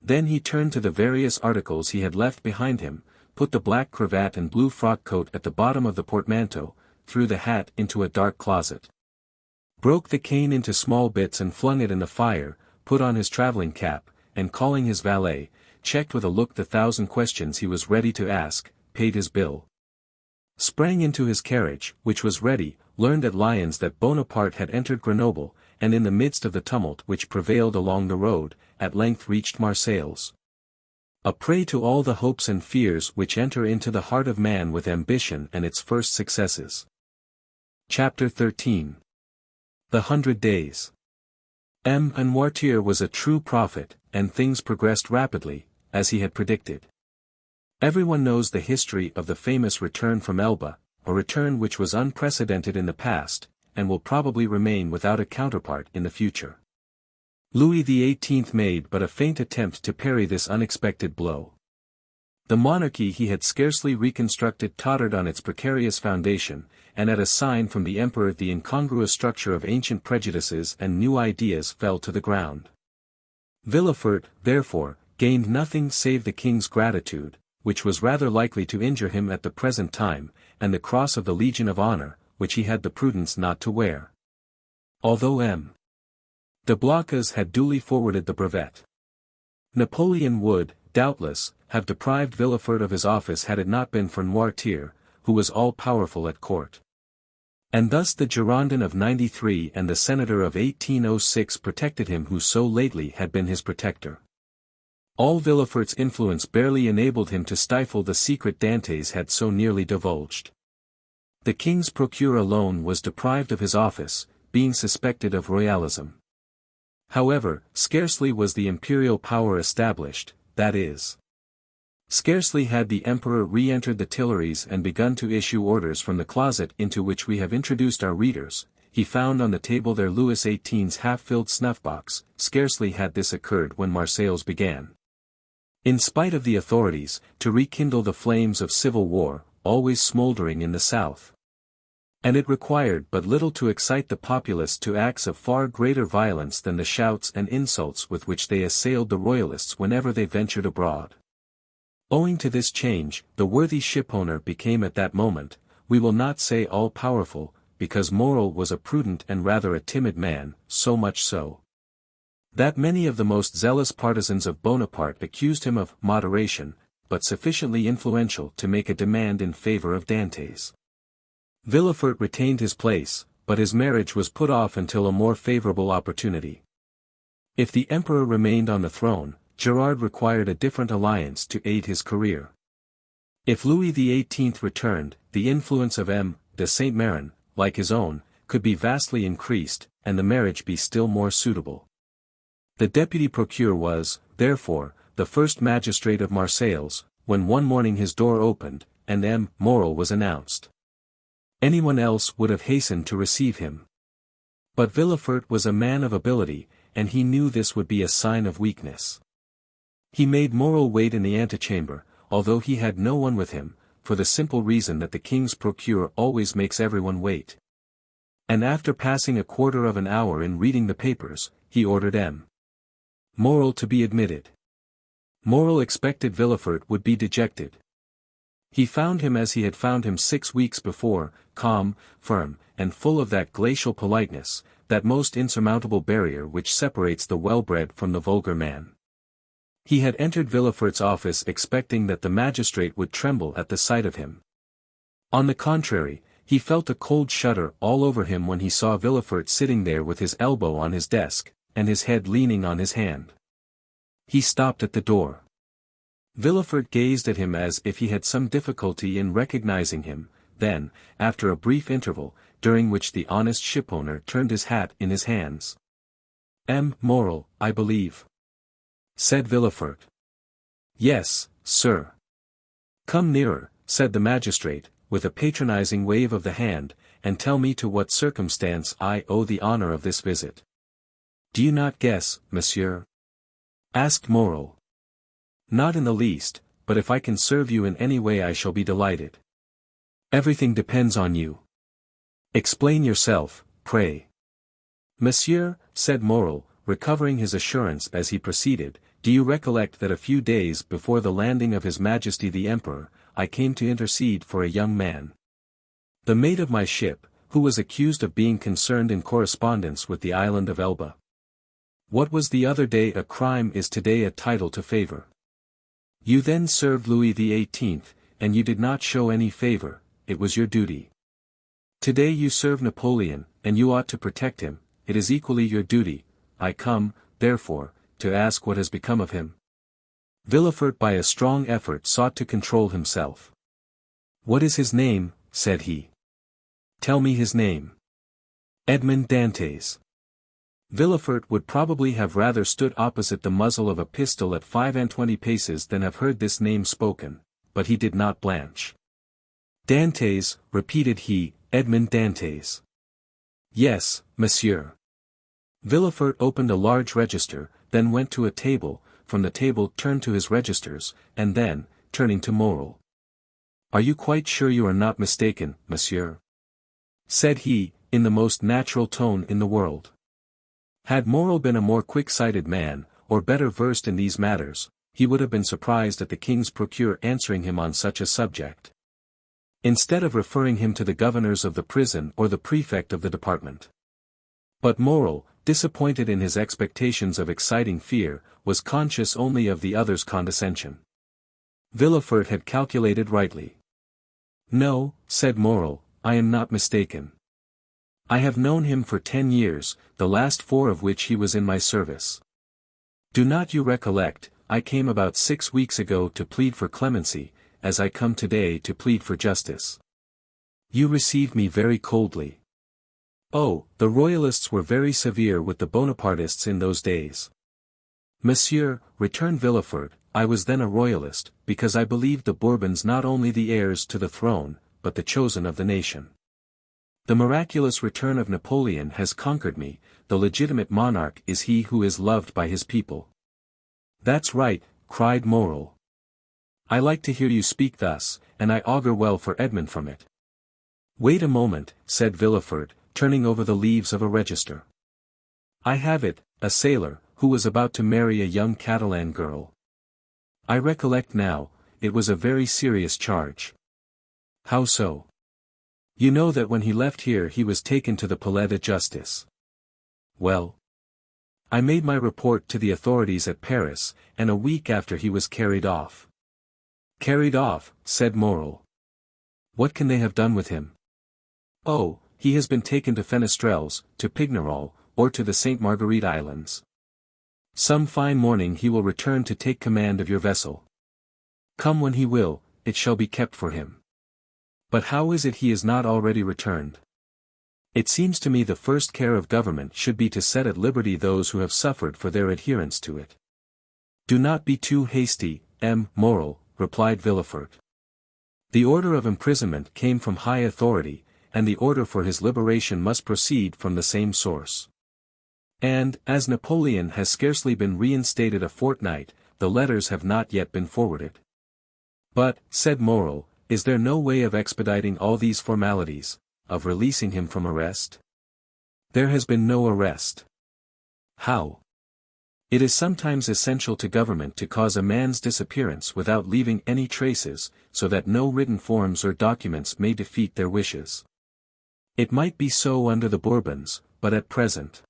Then he turned to the various articles he had left behind him, put the black cravat and blue frock coat at the bottom of the portmanteau, threw the hat into a dark closet, broke the cane into small bits and flung it in the fire, put on his travelling cap, and calling his valet, checked with a look the 1,000 questions he was ready to ask, paid his bill, sprang into his carriage, which was ready, learned at Lyons that Bonaparte had entered Grenoble, and in the midst of the tumult which prevailed along the road, at length reached Marseilles. A prey to all the hopes and fears which enter into the heart of man with ambition and its first successes. Chapter 13. The 100 Days. M. Noirtier was a true prophet, and things progressed rapidly, as he had predicted. Everyone knows the history of the famous return from Elba, a return which was unprecedented in the past, and will probably remain without a counterpart in the future. Louis XVIII made but a faint attempt to parry this unexpected blow. The monarchy he had scarcely reconstructed tottered on its precarious foundation, and at a sign from the emperor the incongruous structure of ancient prejudices and new ideas fell to the ground. Villefort, therefore, gained nothing save the king's gratitude, which was rather likely to injure him at the present time, and the cross of the Legion of Honor, which he had the prudence not to wear. Although M. de Blocas had duly forwarded the brevet, Napoleon would, doubtless, have deprived Villefort of his office had it not been for Noirtier, who was all-powerful at court. And thus the Girondin of '93 and the Senator of 1806 protected him who so lately had been his protector. All Villefort's influence barely enabled him to stifle the secret Dantès had so nearly divulged. The king's procureur alone was deprived of his office, being suspected of royalism. However, scarcely was the imperial power established, that is, scarcely had the emperor re-entered the Tuileries and begun to issue orders from the closet into which we have introduced our readers, he found on the table their Louis XVIII's half-filled snuff-box. Scarcely had this occurred when Marseilles began, in spite of the authorities, to rekindle the flames of civil war, always smouldering in the south. And it required but little to excite the populace to acts of far greater violence than the shouts and insults with which they assailed the royalists whenever they ventured abroad. Owing to this change, the worthy shipowner became at that moment, we will not say all-powerful, because Morel was a prudent and rather a timid man, so much so that many of the most zealous partisans of Bonaparte accused him of moderation, but sufficiently influential to make a demand in favor of Dantès. Villefort retained his place, but his marriage was put off until a more favorable opportunity. If the emperor remained on the throne, Gerard required a different alliance to aid his career. If Louis XVIII returned, the influence of M. de Saint-Méran, like his own, could be vastly increased, and the marriage be still more suitable. The deputy procureur was, therefore, the first magistrate of Marseilles, when one morning his door opened, and M. Morel was announced. Anyone else would have hastened to receive him. But Villefort was a man of ability, and he knew this would be a sign of weakness. He made Morel wait in the antechamber, although he had no one with him, for the simple reason that the king's procureur always makes everyone wait. And after passing a quarter of an hour in reading the papers, he ordered M. Morel to be admitted. Morel expected Villefort would be dejected. He found him as he had found him 6 weeks before, calm, firm, and full of that glacial politeness, that most insurmountable barrier which separates the well-bred from the vulgar man. He had entered Villefort's office expecting that the magistrate would tremble at the sight of him. On the contrary, he felt a cold shudder all over him when he saw Villefort sitting there with his elbow on his desk, and his head leaning on his hand. He stopped at the door. Villefort gazed at him as if he had some difficulty in recognizing him, then, after a brief interval, during which the honest shipowner turned his hat in his hands. M. Morel, I believe. said Villefort. Yes, sir. Come nearer, said the magistrate, with a patronizing wave of the hand, and tell me to what circumstance I owe the honor of this visit. Do you not guess, monsieur? Asked Morel. Not in the least, but if I can serve you in any way I shall be delighted. Everything depends on you. Explain yourself, pray. Monsieur, said Morel, recovering his assurance as he proceeded, do you recollect that a few days before the landing of His Majesty the Emperor, I came to intercede for a young man, the mate of my ship, who was accused of being concerned in correspondence with the island of Elba. What was the other day a crime is today a title to favor. You then served Louis XVIII, and you did not show any favor, it was your duty. Today you serve Napoleon, and you ought to protect him, it is equally your duty. I come, therefore, to ask what has become of him. Villefort by a strong effort sought to control himself. What is his name, said he. Tell me his name. Edmond Dantès. Villefort would probably have rather stood opposite the muzzle of a pistol at 25 paces than have heard this name spoken, but he did not blanch. Dantès, repeated he, Edmond Dantès. Yes, monsieur. Villefort opened a large register, then went to a table, from the table turned to his registers, and then, turning to Morel. Are you quite sure you are not mistaken, monsieur? Said he, in the most natural tone in the world. Had Morel been a more quick-sighted man, or better versed in these matters, he would have been surprised at the king's procureur answering him on such a subject. Instead of referring him to the governors of the prison or the prefect of the department. But Morel, disappointed in his expectations of exciting fear, was conscious only of the other's condescension. Villefort had calculated rightly. No, said Morel, I am not mistaken. I have known him for 10 years, the last 4 of which he was in my service. Do not you recollect, I came about 6 weeks ago to plead for clemency, as I come today to plead for justice. You received me very coldly. Oh, the royalists were very severe with the Bonapartists in those days. Monsieur, returned Villefort, I was then a royalist, because I believed the Bourbons not only the heirs to the throne, but the chosen of the nation. The miraculous return of Napoleon has conquered me, the legitimate monarch is he who is loved by his people. That's right, cried Morel. I like to hear you speak thus, and I augur well for Edmond from it. Wait a moment, said Villefort, turning over the leaves of a register. I have it, a sailor, who was about to marry a young Catalan girl. I recollect now, it was a very serious charge. How so? You know that when he left here he was taken to the Palais de Justice. Well? I made my report to the authorities at Paris, and a week after he was carried off. Carried off, said Morel. What can they have done with him? Oh, he has been taken to Fenestrelles, to Pignerol, or to the St. Marguerite Islands. Some fine morning he will return to take command of your vessel. Come when he will, it shall be kept for him. But how is it he is not already returned? It seems to me the first care of government should be to set at liberty those who have suffered for their adherence to it. Do not be too hasty, Morel, replied Villefort. The order of imprisonment came from high authority, and the order for his liberation must proceed from the same source. And, as Napoleon has scarcely been reinstated a fortnight, the letters have not yet been forwarded. But, said Morel, is there no way of expediting all these formalities, of releasing him from arrest? There has been no arrest. How? It is sometimes essential to government to cause a man's disappearance without leaving any traces, so that no written forms or documents may defeat their wishes. It might be so under the Bourbons, but at present.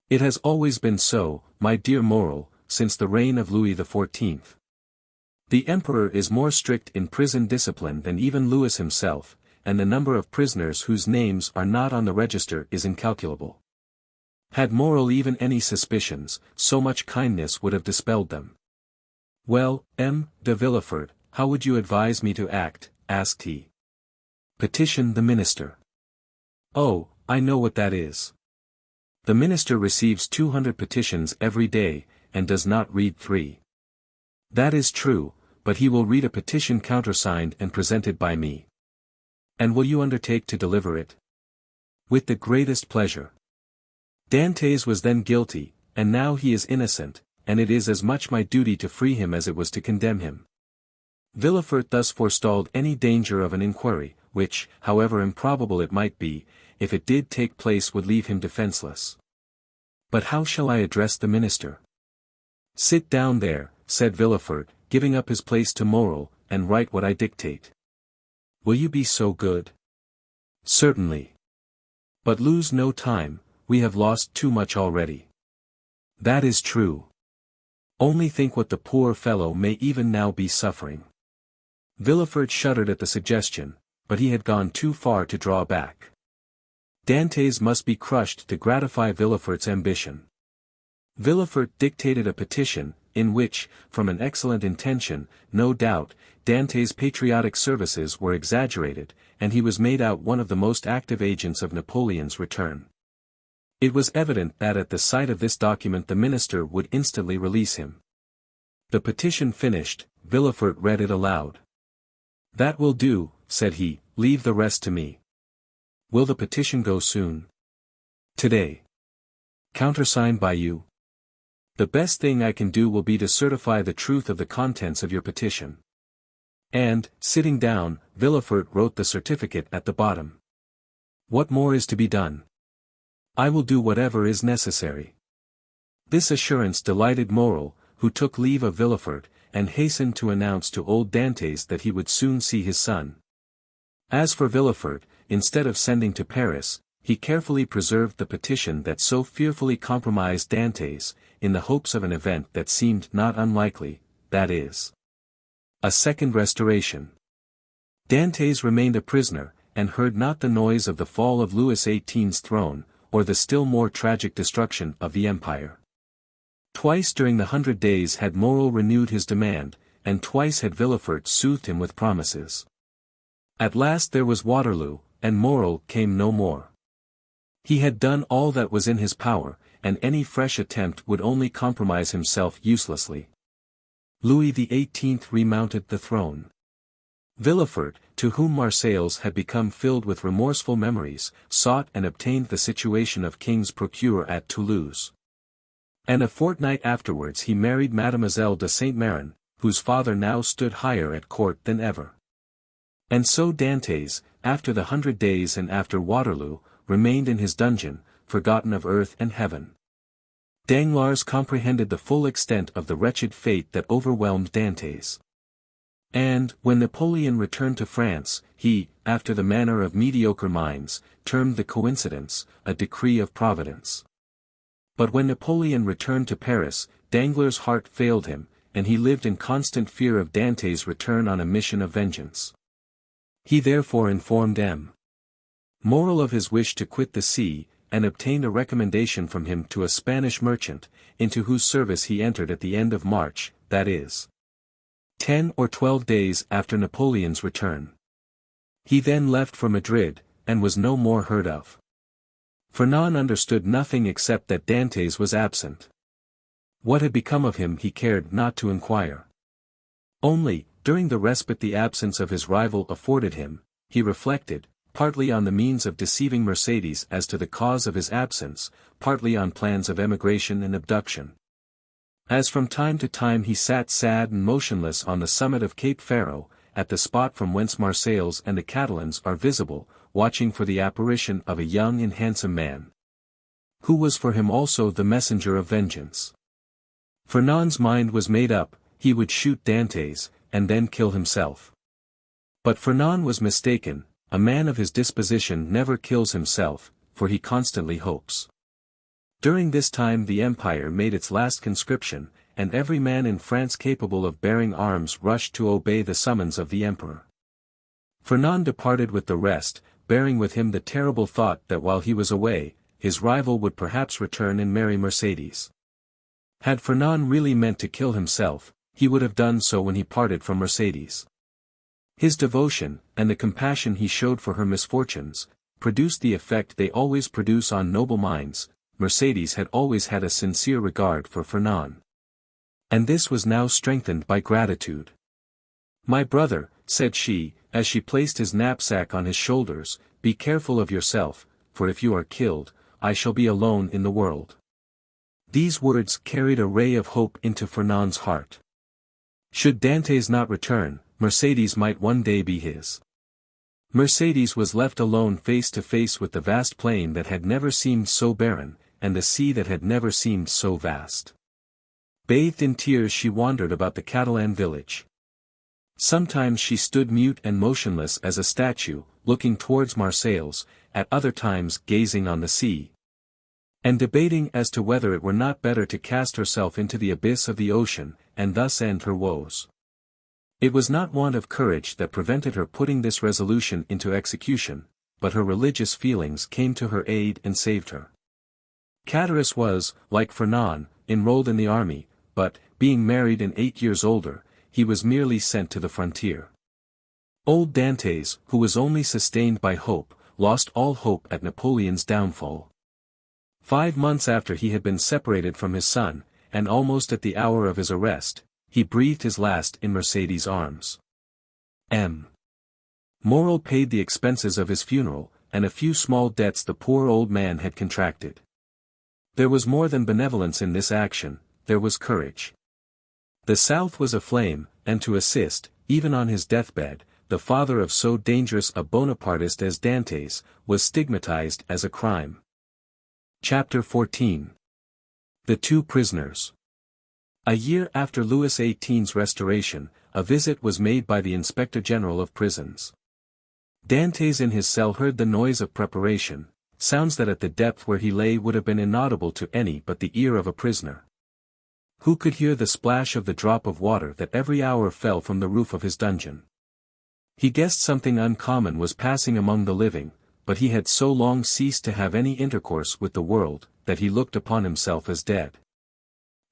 It has always been so, my dear Morel, since the reign of Louis XIV. The emperor is more strict in prison discipline than even Louis himself, and the number of prisoners whose names are not on the register is incalculable. Had Morel even any suspicions, so much kindness would have dispelled them. Well, de Villefort, how would you advise me to act? Asked he. Petition the minister. Oh, I know what that is. The minister receives 200 petitions every day, and does not read 3. That is true, but he will read a petition countersigned and presented by me. And will you undertake to deliver it? With the greatest pleasure. Dantès was then guilty, and now he is innocent, and it is as much my duty to free him as it was to condemn him. Villefort thus forestalled any danger of an inquiry, which, however improbable it might be, if it did take place would leave him defenseless. But how shall I address the minister? Sit down there, said Villefort, giving up his place to Morrel, and write what I dictate. Will you be so good? Certainly. But lose no time, we have lost too much already. That is true. Only think what the poor fellow may even now be suffering. Villefort shuddered at the suggestion, but he had gone too far to draw back. Dantès must be crushed to gratify Villefort's ambition. Villefort dictated a petition, in which, from an excellent intention, no doubt, Dantès' patriotic services were exaggerated, and he was made out one of the most active agents of Napoleon's return. It was evident that at the sight of this document the minister would instantly release him. The petition finished, Villefort read it aloud. That will do, said he, leave the rest to me. Will the petition go soon? Today. Countersigned by you? The best thing I can do will be to certify the truth of the contents of your petition. And, sitting down, Villefort wrote the certificate at the bottom. What more is to be done? I will do whatever is necessary. This assurance delighted Morrel, who took leave of Villefort, and hastened to announce to old Dantès that he would soon see his son. As for Villefort, instead of sending to Paris, he carefully preserved the petition that so fearfully compromised Dantès, in the hopes of an event that seemed not unlikely, that is, a second restoration. Dantès remained a prisoner, and heard not the noise of the fall of Louis XVIII's throne, or the still more tragic destruction of the empire. Twice during the 100 days had Morrel renewed his demand, and twice had Villefort soothed him with promises. At last there was Waterloo, and Morrel came no more. He had done all that was in his power, and any fresh attempt would only compromise himself uselessly. Louis XVIII remounted the throne. Villefort, to whom Marseilles had become filled with remorseful memories, sought and obtained the situation of king's procureur at Toulouse. And a fortnight afterwards he married Mademoiselle de Saint-Méran, whose father now stood higher at court than ever. And so Dantès, after the 100 days and after Waterloo, remained in his dungeon, forgotten of earth and heaven. Danglars comprehended the full extent of the wretched fate that overwhelmed Dantès. And, when Napoleon returned to France, he, after the manner of mediocre minds, termed the coincidence, a decree of Providence. But when Napoleon returned to Paris, Danglars' heart failed him, and he lived in constant fear of Dantès' return on a mission of vengeance. He therefore informed M. Morrel of his wish to quit the sea, and obtained a recommendation from him to a Spanish merchant, into whose service he entered at the end of March, that is, 10 or 12 days after Napoleon's return. He then left for Madrid, and was no more heard of. Fernand understood nothing except that Dantès was absent. What had become of him he cared not to inquire. Only, during the respite the absence of his rival afforded him, he reflected, partly on the means of deceiving Mercédès as to the cause of his absence, partly on plans of emigration and abduction. As from time to time he sat sad and motionless on the summit of Cape Pharo, at the spot from whence Marseilles and the Catalans are visible, watching for the apparition of a young and handsome man, who was for him also the messenger of vengeance. Fernand's mind was made up, he would shoot Dantès, and then kill himself. But Fernand was mistaken, a man of his disposition never kills himself, for he constantly hopes. During this time the empire made its last conscription, and every man in France capable of bearing arms rushed to obey the summons of the emperor. Fernand departed with the rest, bearing with him the terrible thought that while he was away, his rival would perhaps return and marry Mercédès. Had Fernand really meant to kill himself, he would have done so when he parted from Mercédès. His devotion, and the compassion he showed for her misfortunes, produced the effect they always produce on noble minds. Mercédès had always had a sincere regard for Fernand. And this was now strengthened by gratitude. "My brother," said she, as she placed his knapsack on his shoulders, "be careful of yourself, for if you are killed, I shall be alone in the world." These words carried a ray of hope into Fernand's heart. Should Dantès not return, Mercédès might one day be his. Mercédès was left alone face to face with the vast plain that had never seemed so barren, and the sea that had never seemed so vast. Bathed in tears she wandered about the Catalan village. Sometimes she stood mute and motionless as a statue, looking towards Marseilles, at other times gazing on the sea, and debating as to whether it were not better to cast herself into the abyss of the ocean, and thus end her woes. It was not want of courage that prevented her putting this resolution into execution, but her religious feelings came to her aid and saved her. Catullus was, like Fernand, enrolled in the army, but, being married and 8 years older, he was merely sent to the frontier. Old Dantès, who was only sustained by hope, lost all hope at Napoleon's downfall. 5 months after he had been separated from his son, and almost at the hour of his arrest, he breathed his last in Mercédès' arms. M. Morrel paid the expenses of his funeral, and a few small debts the poor old man had contracted. There was more than benevolence in this action, there was courage. The South was aflame, and to assist, even on his deathbed, the father of so dangerous a Bonapartist as Dantès, was stigmatized as a crime. Chapter 14. The Two Prisoners. A year after Louis XVIII's restoration, a visit was made by the Inspector General of Prisons. Dantès in his cell heard the noise of preparation, sounds that at the depth where he lay would have been inaudible to any but the ear of a prisoner. Who could hear the splash of the drop of water that every hour fell from the roof of his dungeon? He guessed something uncommon was passing among the living, but he had so long ceased to have any intercourse with the world, that he looked upon himself as dead.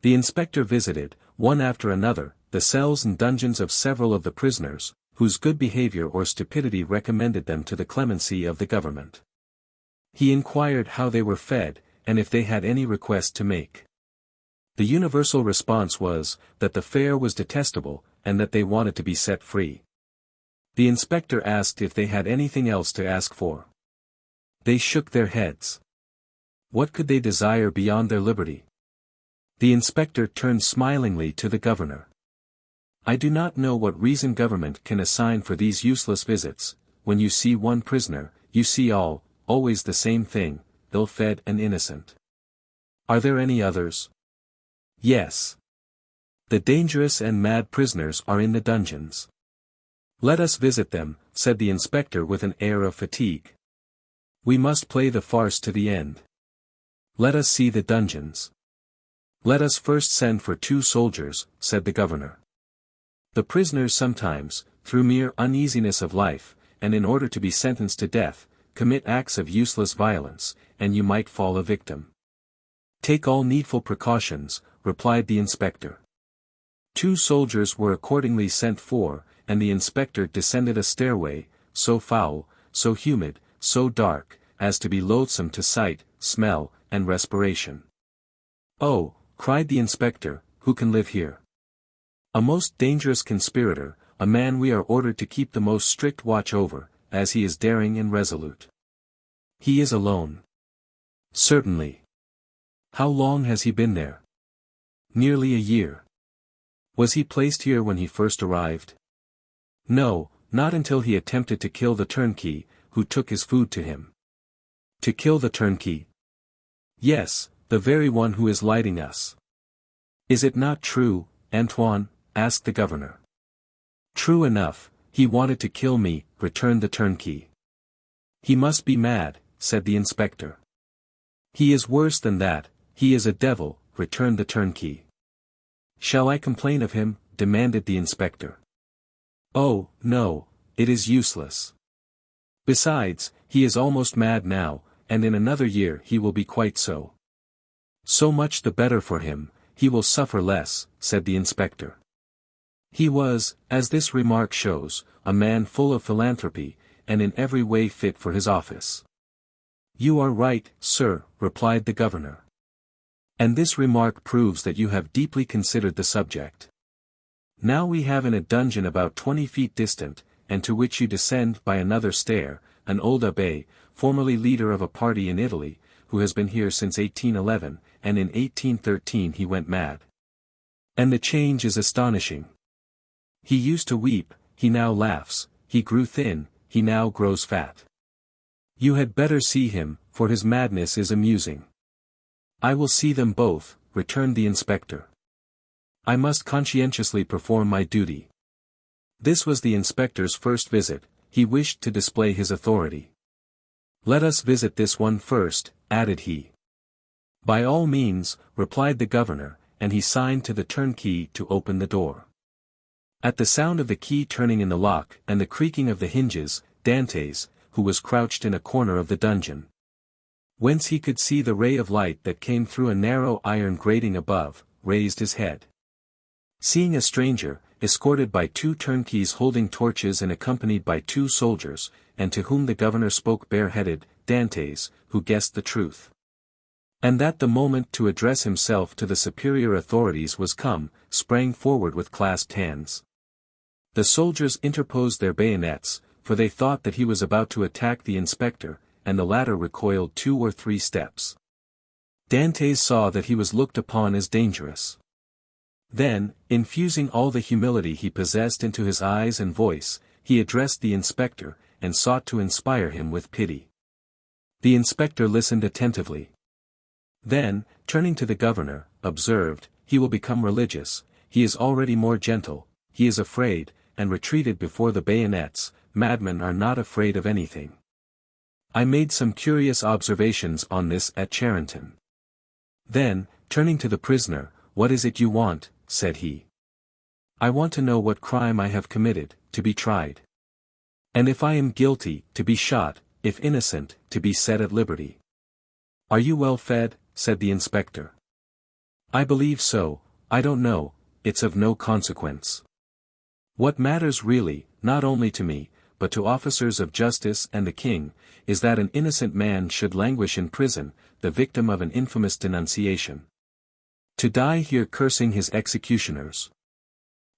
The inspector visited, one after another, the cells and dungeons of several of the prisoners, whose good behavior or stupidity recommended them to the clemency of the government. He inquired how they were fed, and if they had any request to make. The universal response was, that the fare was detestable, and that they wanted to be set free. The inspector asked if they had anything else to ask for. They shook their heads. What could they desire beyond their liberty? The inspector turned smilingly to the governor. I do not know what reason government can assign for these useless visits. When you see one prisoner, you see all, always the same thing, ill-fed and innocent. Are there any others? Yes. The dangerous and mad prisoners are in the dungeons. Let us visit them, said the inspector with an air of fatigue. We must play the farce to the end. Let us see the dungeons. Let us first send for 2 soldiers, said the governor. The prisoners sometimes, through mere uneasiness of life, and in order to be sentenced to death, commit acts of useless violence, and you might fall a victim. Take all needful precautions, replied the inspector. 2 soldiers were accordingly sent for, and the inspector descended a stairway, so foul, so humid, so dark, as to be loathsome to sight, smell, and respiration. Oh, cried the inspector, who can live here? A most dangerous conspirator, a man we are ordered to keep the most strict watch over, as he is daring and resolute. He is alone. Certainly. How long has he been there? Nearly a year. Was he placed here when he first arrived? No, not until he attempted to kill the turnkey, who took his food to him. To kill the turnkey? Yes, the very one who is lighting us. Is it not true, Antoine? Asked the governor. True enough, he wanted to kill me, returned the turnkey. He must be mad, said the inspector. He is worse than that, he is a devil, returned the turnkey. Shall I complain of him? Demanded the inspector. Oh, no, it is useless. Besides, he is almost mad now, and in another year he will be quite so. So much the better for him, he will suffer less, said the inspector. He was, as this remark shows, a man full of philanthropy, and in every way fit for his office. You are right, sir, replied the governor. And this remark proves that you have deeply considered the subject. Now we have in a dungeon about 20 feet distant, and to which you descend by another stair, an old abbé, formerly leader of a party in Italy, who has been here since 1811, and in 1813 he went mad. And the change is astonishing. He used to weep, he now laughs, he grew thin, he now grows fat. You had better see him, for his madness is amusing. I will see them both, returned the inspector. I must conscientiously perform my duty. This was the inspector's first visit, he wished to display his authority. Let us visit this one first, added he. By all means, replied the governor, and he signed to the turnkey to open the door. At the sound of the key turning in the lock and the creaking of the hinges, Dantès, who was crouched in a corner of the dungeon, whence he could see the ray of light that came through a narrow iron grating above, raised his head. Seeing a stranger, escorted by two turnkeys holding torches and accompanied by two soldiers, and to whom the governor spoke bareheaded, Dantès, who guessed the truth, and that the moment to address himself to the superior authorities was come, sprang forward with clasped hands. The soldiers interposed their bayonets, for they thought that he was about to attack the inspector, and the latter recoiled 2 or 3 steps. Dantès saw that he was looked upon as dangerous. Then, infusing all the humility he possessed into his eyes and voice, he addressed the inspector, and sought to inspire him with pity. The inspector listened attentively. Then, turning to the governor, observed, he will become religious, he is already more gentle, he is afraid, and retreated before the bayonets. Madmen are not afraid of anything. I made some curious observations on this at Charenton. Then, turning to the prisoner, what is it you want, said he. I want to know what crime I have committed, to be tried. And if I am guilty, to be shot, if innocent, to be set at liberty. Are you well fed? Said the inspector. I believe so, I don't know, it's of no consequence. What matters really, not only to me, but to officers of justice and the king, is that an innocent man should languish in prison, the victim of an infamous denunciation. To die here cursing his executioners.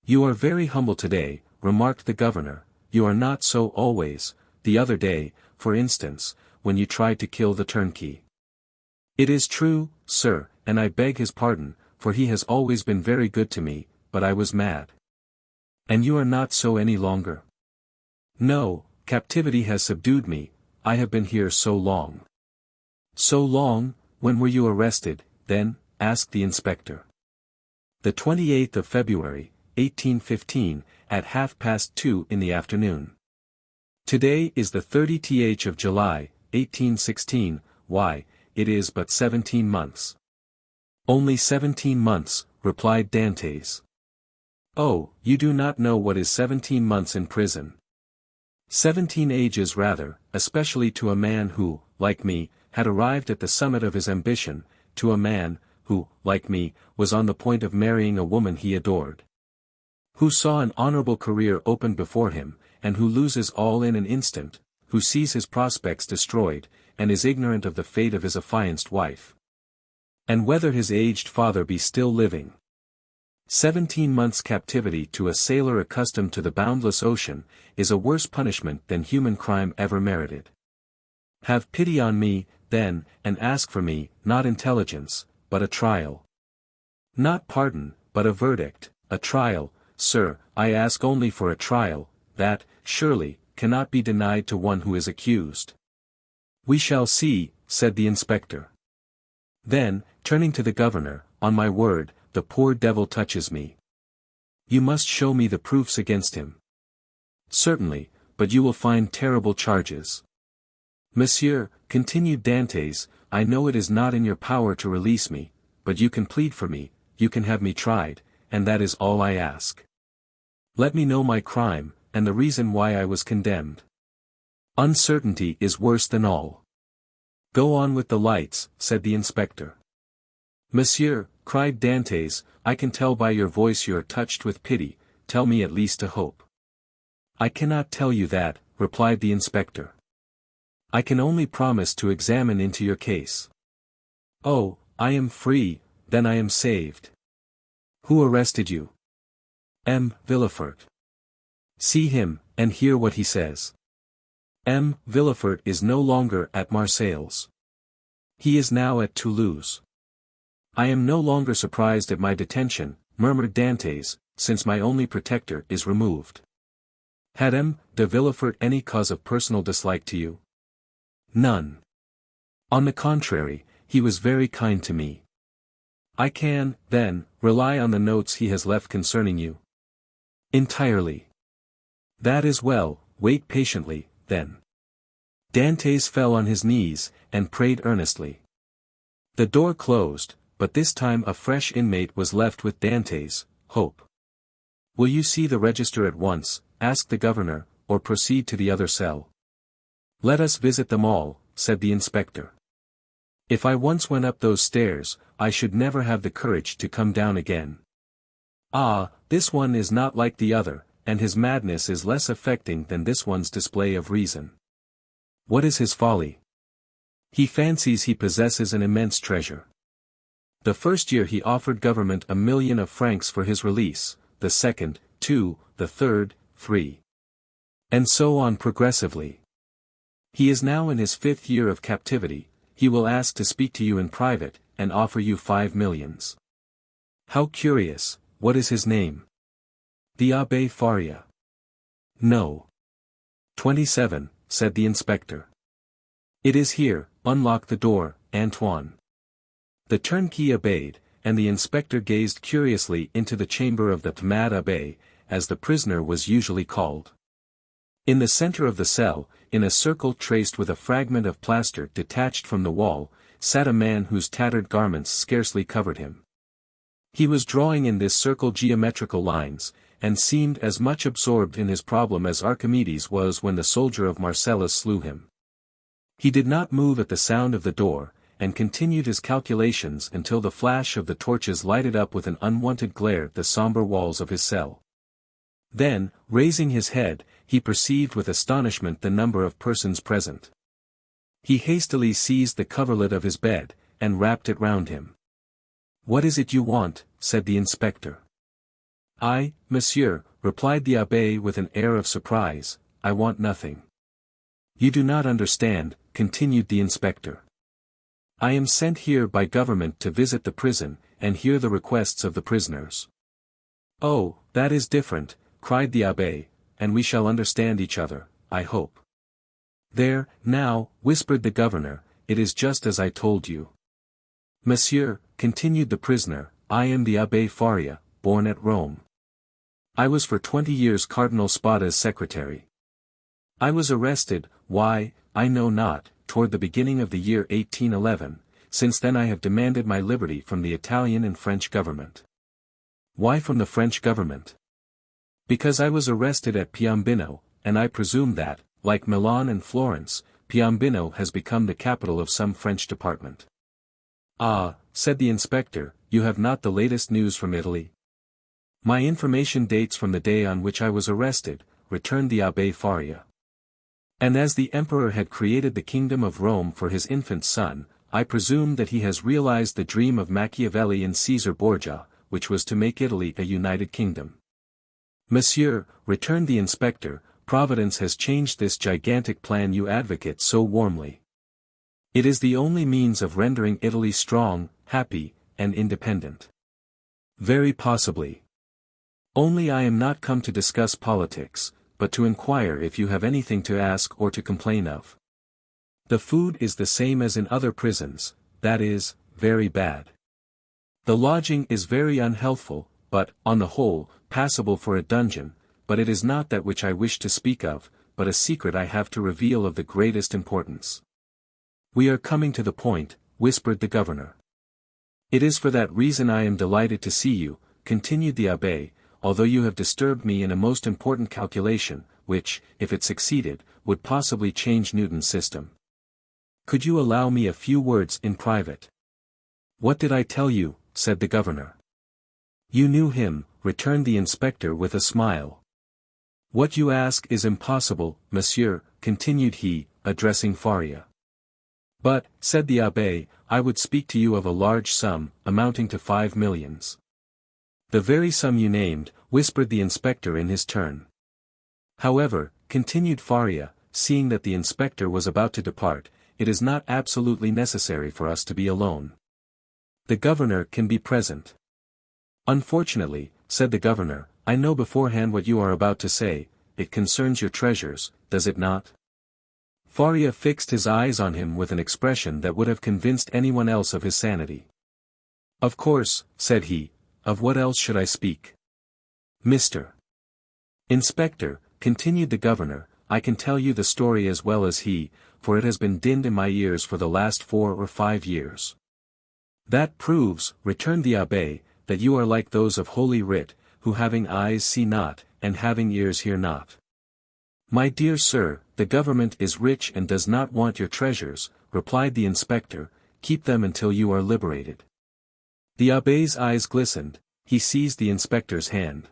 You are very humble today, remarked the governor, you are not so always, the other day, for instance, when you tried to kill the turnkey. It is true, sir, and I beg his pardon, for he has always been very good to me, but I was mad. And you are not so any longer? No, captivity has subdued me, I have been here so long. So long, when were you arrested, then? Asked the inspector. The 28th of February, 1815, at 2:30 in the afternoon. Today is the 30th of July, 1816, why, it is but 17 months. Only 17 months, replied Dantès. Oh, you do not know what is 17 months in prison. 17 ages rather, especially to a man who, like me, had arrived at the summit of his ambition, to a man, who, like me, was on the point of marrying a woman he adored. Who saw an honorable career opened before him, and who loses all in an instant, who sees his prospects destroyed, and is ignorant of the fate of his affianced wife. And whether his aged father be still living. 17 months' captivity to a sailor accustomed to the boundless ocean, is a worse punishment than human crime ever merited. Have pity on me, then, and ask for me, not intelligence, but a trial. Not pardon, but a verdict, a trial, sir, I ask only for a trial, that, surely, cannot be denied to one who is accused. We shall see, said the inspector. Then, turning to the governor, on my word, the poor devil touches me. You must show me the proofs against him. Certainly, but you will find terrible charges. Monsieur, continued Dantès, I know it is not in your power to release me, but you can plead for me, you can have me tried, and that is all I ask. Let me know my crime, and the reason why I was condemned. Uncertainty is worse than all. Go on with the lights, said the inspector. Monsieur, cried Dantès, I can tell by your voice you are touched with pity, tell me at least a hope. I cannot tell you that, replied the inspector. I can only promise to examine into your case. Oh, I am free, then I am saved. Who arrested you? Villefort. See him, and hear what he says. Villefort is no longer at Marseilles. He is now at Toulouse. I am no longer surprised at my detention, murmured Dantès, since my only protector is removed. Had de Villefort any cause of personal dislike to you? None. On the contrary, he was very kind to me. I can, then, rely on the notes he has left concerning you? Entirely. That is well, wait patiently, then. Dantès fell on his knees, and prayed earnestly. The door closed, but this time a fresh inmate was left with Dantès, hope. Will you see the register at once, asked the governor, or proceed to the other cell? Let us visit them all, said the inspector. If I once went up those stairs, I should never have the courage to come down again. Ah, this one is not like the other, and his madness is less affecting than this one's display of reason. What is his folly? He fancies he possesses an immense treasure. The first year he offered government 1,000,000 of francs for his release, the second, 2, the third, 3. And so on progressively. He is now in his 5th year of captivity. He will ask to speak to you in private, and offer you 5 millions. How curious, what is his name? The Abbé Faria. No. 27, said the inspector. It is here, unlock the door, Antoine. The turnkey obeyed, and the inspector gazed curiously into the chamber of the Mad Abbé, as the prisoner was usually called. In the center of the cell, in a circle traced with a fragment of plaster detached from the wall, sat a man whose tattered garments scarcely covered him. He was drawing in this circle geometrical lines, and seemed as much absorbed in his problem as Archimedes was when the soldier of Marcellus slew him. He did not move at the sound of the door, and continued his calculations until the flash of the torches lighted up with an unwonted glare the somber walls of his cell. Then, raising his head, he perceived with astonishment the number of persons present. He hastily seized the coverlet of his bed, and wrapped it round him. "What is it you want?" said the inspector. "I, monsieur," replied the abbé with an air of surprise, "I want nothing." "You do not understand," continued the inspector. "I am sent here by government to visit the prison, and hear the requests of the prisoners." "Oh, that is different," cried the abbé, "and we shall understand each other, I hope." "There, now," whispered the governor, "it is just as I told you." "Monsieur," continued the prisoner, "I am the Abbé Faria, born at Rome. I was for 20 years Cardinal Spada's secretary. I was arrested, why, I know not, toward the beginning of the year 1811, since then I have demanded my liberty from the Italian and French government." "Why from the French government?" "Because I was arrested at Piombino, and I presume that, like Milan and Florence, Piombino has become the capital of some French department." "Ah," said the inspector, "you have not the latest news from Italy?" "My information dates from the day on which I was arrested," returned the Abbé Faria. "And as the emperor had created the kingdom of Rome for his infant son, I presume that he has realized the dream of Machiavelli and Caesar Borgia, which was to make Italy a united kingdom." "Monsieur," returned the inspector, "Providence has changed this gigantic plan you advocate so warmly. It is the only means of rendering Italy strong, happy, and independent." "Very possibly. Only I am not come to discuss politics, but to inquire if you have anything to ask or to complain of. The food is the same as in other prisons, that is, very bad. The lodging is very unhealthful, but, on the whole, passable for a dungeon, but it is not that which I wish to speak of, but a secret I have to reveal of the greatest importance." "We are coming to the point," whispered the governor. "It is for that reason I am delighted to see you," continued the abbé, "although you have disturbed me in a most important calculation, which, if it succeeded, would possibly change Newton's system. Could you allow me a few words in private?" "What did I tell you?" said the governor. "You knew him," returned the inspector with a smile. "What you ask is impossible, monsieur," continued he, addressing Faria. But, said the abbé, I would speak to you of a large sum, amounting to 5 millions. The very sum you named, whispered the inspector in his turn. However, continued Faria, seeing that the inspector was about to depart, it is not absolutely necessary for us to be alone. The governor can be present. Unfortunately, said the governor, I know beforehand what you are about to say, it concerns your treasures, does it not? Faria fixed his eyes on him with an expression that would have convinced anyone else of his sanity. Of course, said he, of what else should I speak? Mr. Inspector, continued the governor, I can tell you the story as well as he, for it has been dinned in my ears for the last 4 or 5 years. That proves, returned the abbé, that you are like those of Holy Writ, who having eyes see not, and having ears hear not. My dear sir, the government is rich and does not want your treasures, replied the inspector, keep them until you are liberated. The abbé's eyes glistened, he seized the inspector's hand.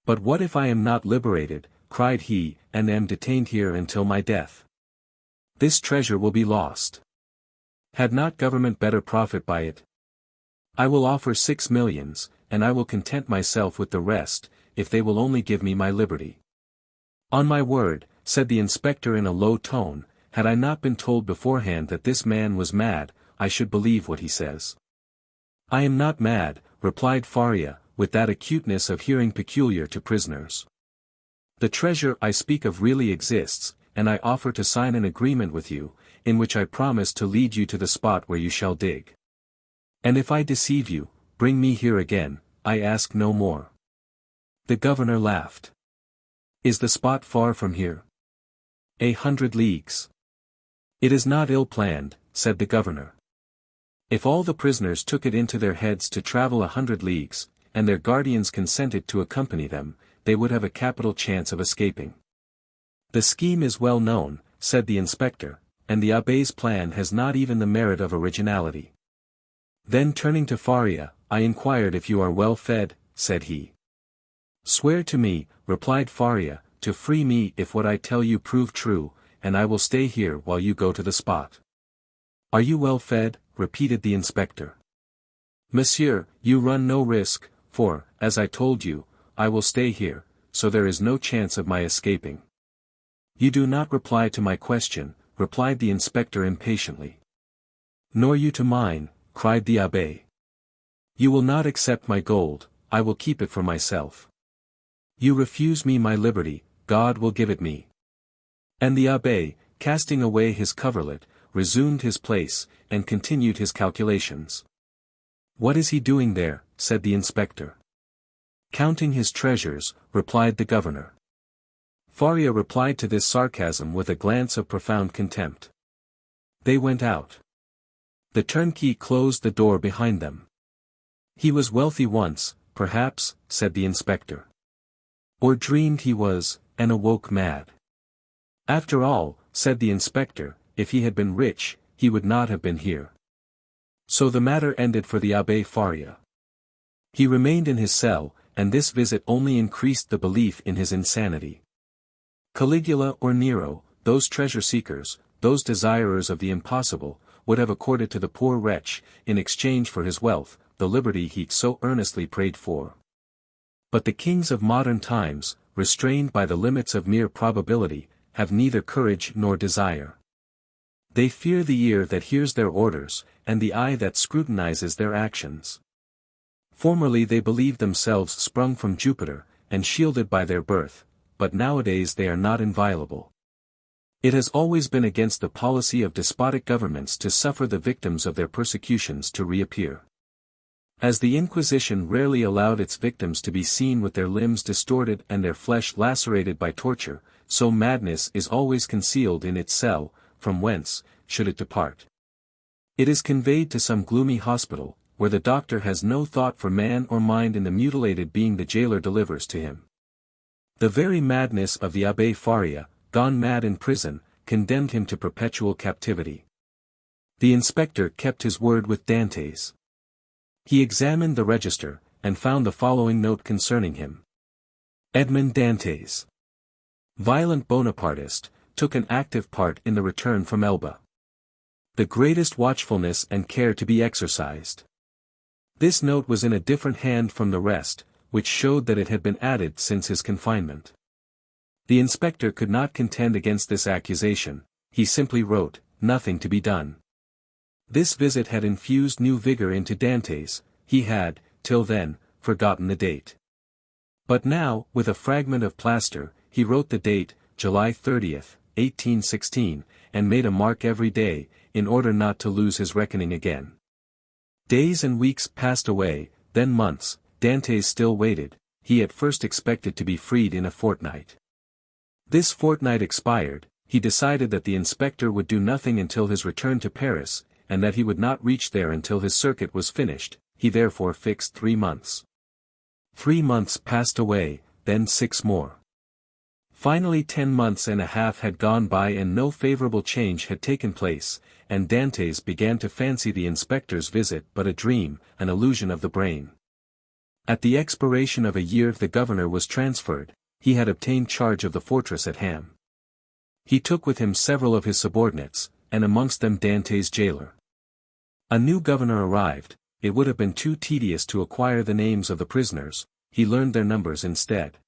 But what if I am not liberated, cried he, and am detained here until my death? This treasure will be lost. Had not government better profit by it? I will offer 6 millions, and I will content myself with the rest, if they will only give me my liberty. On my word, said the inspector in a low tone, had I not been told beforehand that this man was mad, I should believe what he says. I am not mad, replied Faria, with that acuteness of hearing peculiar to prisoners. The treasure I speak of really exists, and I offer to sign an agreement with you, in which I promise to lead you to the spot where you shall dig. And if I deceive you, bring me here again, I ask no more. The governor laughed. Is the spot far from here? 100 leagues. It is not ill planned, said the governor. If all the prisoners took it into their heads to travel 100 leagues, and their guardians consented to accompany them, they would have a capital chance of escaping. The scheme is well known, said the inspector, and the abbé's plan has not even the merit of originality. Then turning to Faria, I inquired if you are well fed, said he. Swear to me, replied Faria, to free me if what I tell you prove true, and I will stay here while you go to the spot. Are you well fed? Repeated the inspector. Monsieur, you run no risk, for, as I told you, I will stay here, so there is no chance of my escaping. You do not reply to my question, replied the inspector impatiently. Nor you to mine, cried the abbé. You will not accept my gold, I will keep it for myself. You refuse me my liberty, God will give it me. And the abbé, casting away his coverlet, resumed his place, and continued his calculations. What is he doing there? Said the inspector. Counting his treasures, replied the governor. Faria replied to this sarcasm with a glance of profound contempt. They went out. The turnkey closed the door behind them. He was wealthy once, perhaps, said the inspector. Or dreamed he was, and awoke mad. After all, said the inspector, if he had been rich, he would not have been here. So the matter ended for the Abbé Faria. He remained in his cell, and this visit only increased the belief in his insanity. Caligula or Nero, those treasure-seekers, those desirers of the impossible, would have accorded to the poor wretch, in exchange for his wealth, the liberty he so earnestly prayed for. But the kings of modern times, restrained by the limits of mere probability, have neither courage nor desire. They fear the ear that hears their orders, and the eye that scrutinizes their actions. Formerly they believed themselves sprung from Jupiter, and shielded by their birth, but nowadays they are not inviolable. It has always been against the policy of despotic governments to suffer the victims of their persecutions to reappear. As the Inquisition rarely allowed its victims to be seen with their limbs distorted and their flesh lacerated by torture, so madness is always concealed in its cell, from whence, should it depart, it is conveyed to some gloomy hospital, where the doctor has no thought for man or mind in the mutilated being the jailer delivers to him. The very madness of the Abbé Faria, gone mad in prison, condemned him to perpetual captivity. The inspector kept his word with Dantès. He examined the register, and found the following note concerning him. Edmond Dantès, violent Bonapartist, took an active part in the return from Elba. The greatest watchfulness and care to be exercised. This note was in a different hand from the rest, which showed that it had been added since his confinement. The inspector could not contend against this accusation, he simply wrote, "Nothing to be done." This visit had infused new vigor into Dantès, he had, till then, forgotten the date. But now, with a fragment of plaster, he wrote the date, July 30th, 1816, and made a mark every day, in order not to lose his reckoning again. Days and weeks passed away, then months. Dantès still waited. He at first expected to be freed in a fortnight. This fortnight expired, he decided that the inspector would do nothing until his return to Paris, and that he would not reach there until his circuit was finished, he therefore fixed 3 months. 3 months passed away, then 6 more. Finally 10 months and a half had gone by and no favorable change had taken place, and Dantès began to fancy the inspector's visit but a dream, an illusion of the brain. At the expiration of a year the governor was transferred, he had obtained charge of the fortress at Ham. He took with him several of his subordinates, and amongst them Dantès' jailer. A new governor arrived, it would have been too tedious to acquire the names of the prisoners, he learned their numbers instead.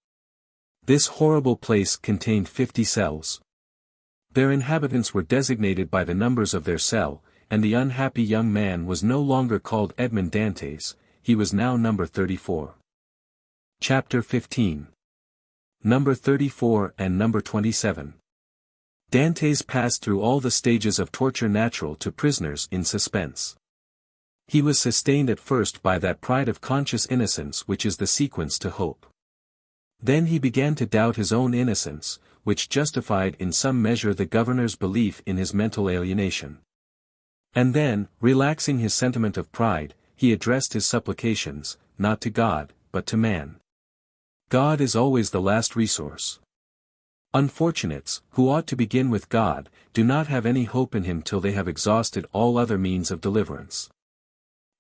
This horrible place contained 50 cells. Their inhabitants were designated by the numbers of their cell, and the unhappy young man was no longer called Edmond Dantès, he was now number 34. Chapter 15. Number 34 and number 27. Dantès passed through all the stages of torture natural to prisoners in suspense. He was sustained at first by that pride of conscious innocence which is the sequence to hope. Then he began to doubt his own innocence, which justified in some measure the governor's belief in his mental alienation. And then, relaxing his sentiment of pride, he addressed his supplications, not to God, but to man. God is always the last resource. Unfortunates, who ought to begin with God, do not have any hope in him till they have exhausted all other means of deliverance.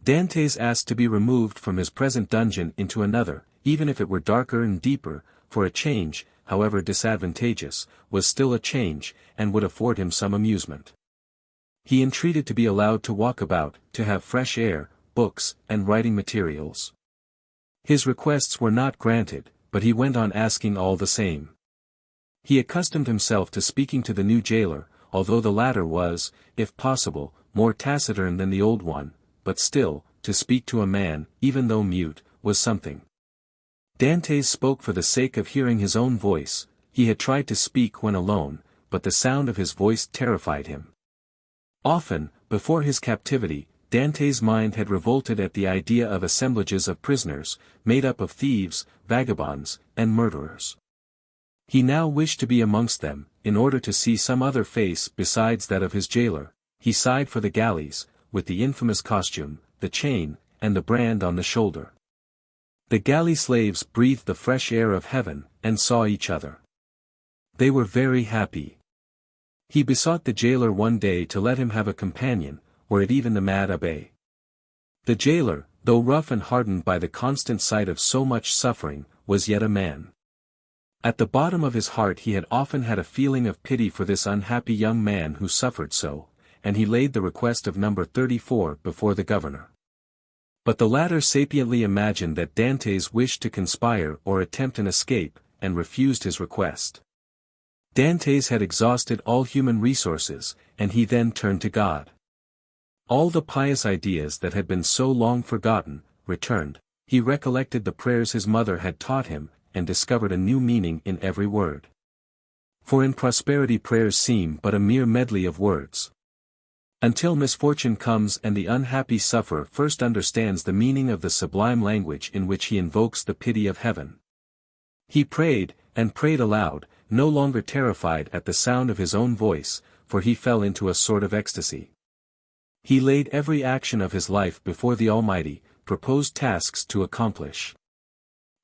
Dantès asked to be removed from his present dungeon into another, even if it were darker and deeper, for a change, however disadvantageous, was still a change, and would afford him some amusement. He entreated to be allowed to walk about, to have fresh air, books, and writing materials. His requests were not granted, but he went on asking all the same. He accustomed himself to speaking to the new jailer, although the latter was, if possible, more taciturn than the old one, but still, to speak to a man, even though mute, was something. Dantès spoke for the sake of hearing his own voice, he had tried to speak when alone, but the sound of his voice terrified him. Often, before his captivity, Dantès' mind had revolted at the idea of assemblages of prisoners, made up of thieves, vagabonds, and murderers. He now wished to be amongst them, in order to see some other face besides that of his jailer. He sighed for the galleys, with the infamous costume, the chain, and the brand on the shoulder. The galley slaves breathed the fresh air of heaven, and saw each other. They were very happy. He besought the jailer one day to let him have a companion, were it even the mad abbé. The jailer, though rough and hardened by the constant sight of so much suffering, was yet a man. At the bottom of his heart he had often had a feeling of pity for this unhappy young man who suffered so, and he laid the request of number 34 before the governor. But the latter sapiently imagined that Dantès wished to conspire or attempt an escape, and refused his request. Dantès had exhausted all human resources, and he then turned to God. All the pious ideas that had been so long forgotten, returned, he recollected the prayers his mother had taught him, and discovered a new meaning in every word. For in prosperity prayers seem but a mere medley of words. Until misfortune comes and the unhappy sufferer first understands the meaning of the sublime language in which he invokes the pity of heaven. He prayed, and prayed aloud, no longer terrified at the sound of his own voice, for he fell into a sort of ecstasy. He laid every action of his life before the Almighty, proposed tasks to accomplish.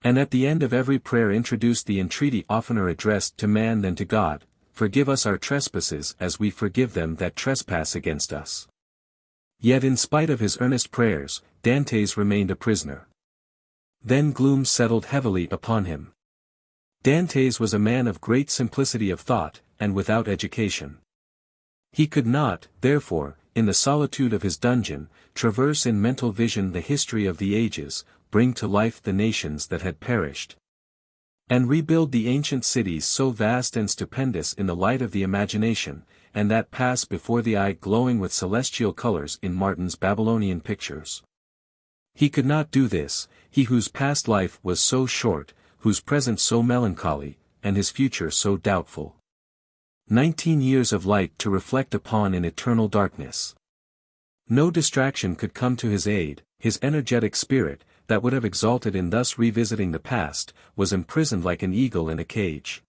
And at the end of every prayer introduced the entreaty oftener addressed to man than to God, "Forgive us our trespasses as we forgive them that trespass against us." Yet in spite of his earnest prayers, Dantès remained a prisoner. Then gloom settled heavily upon him. Dantès was a man of great simplicity of thought, and without education. He could not, therefore, in the solitude of his dungeon, traverse in mental vision the history of the ages, bring to life the nations that had perished, and rebuild the ancient cities so vast and stupendous in the light of the imagination, and that pass before the eye glowing with celestial colors in Martin's Babylonian pictures. He could not do this, he whose past life was so short, whose present so melancholy, and his future so doubtful. 19 years of light to reflect upon in eternal darkness. No distraction could come to his aid, his energetic spirit, that would have exalted in thus revisiting the past, was imprisoned like an eagle in a cage.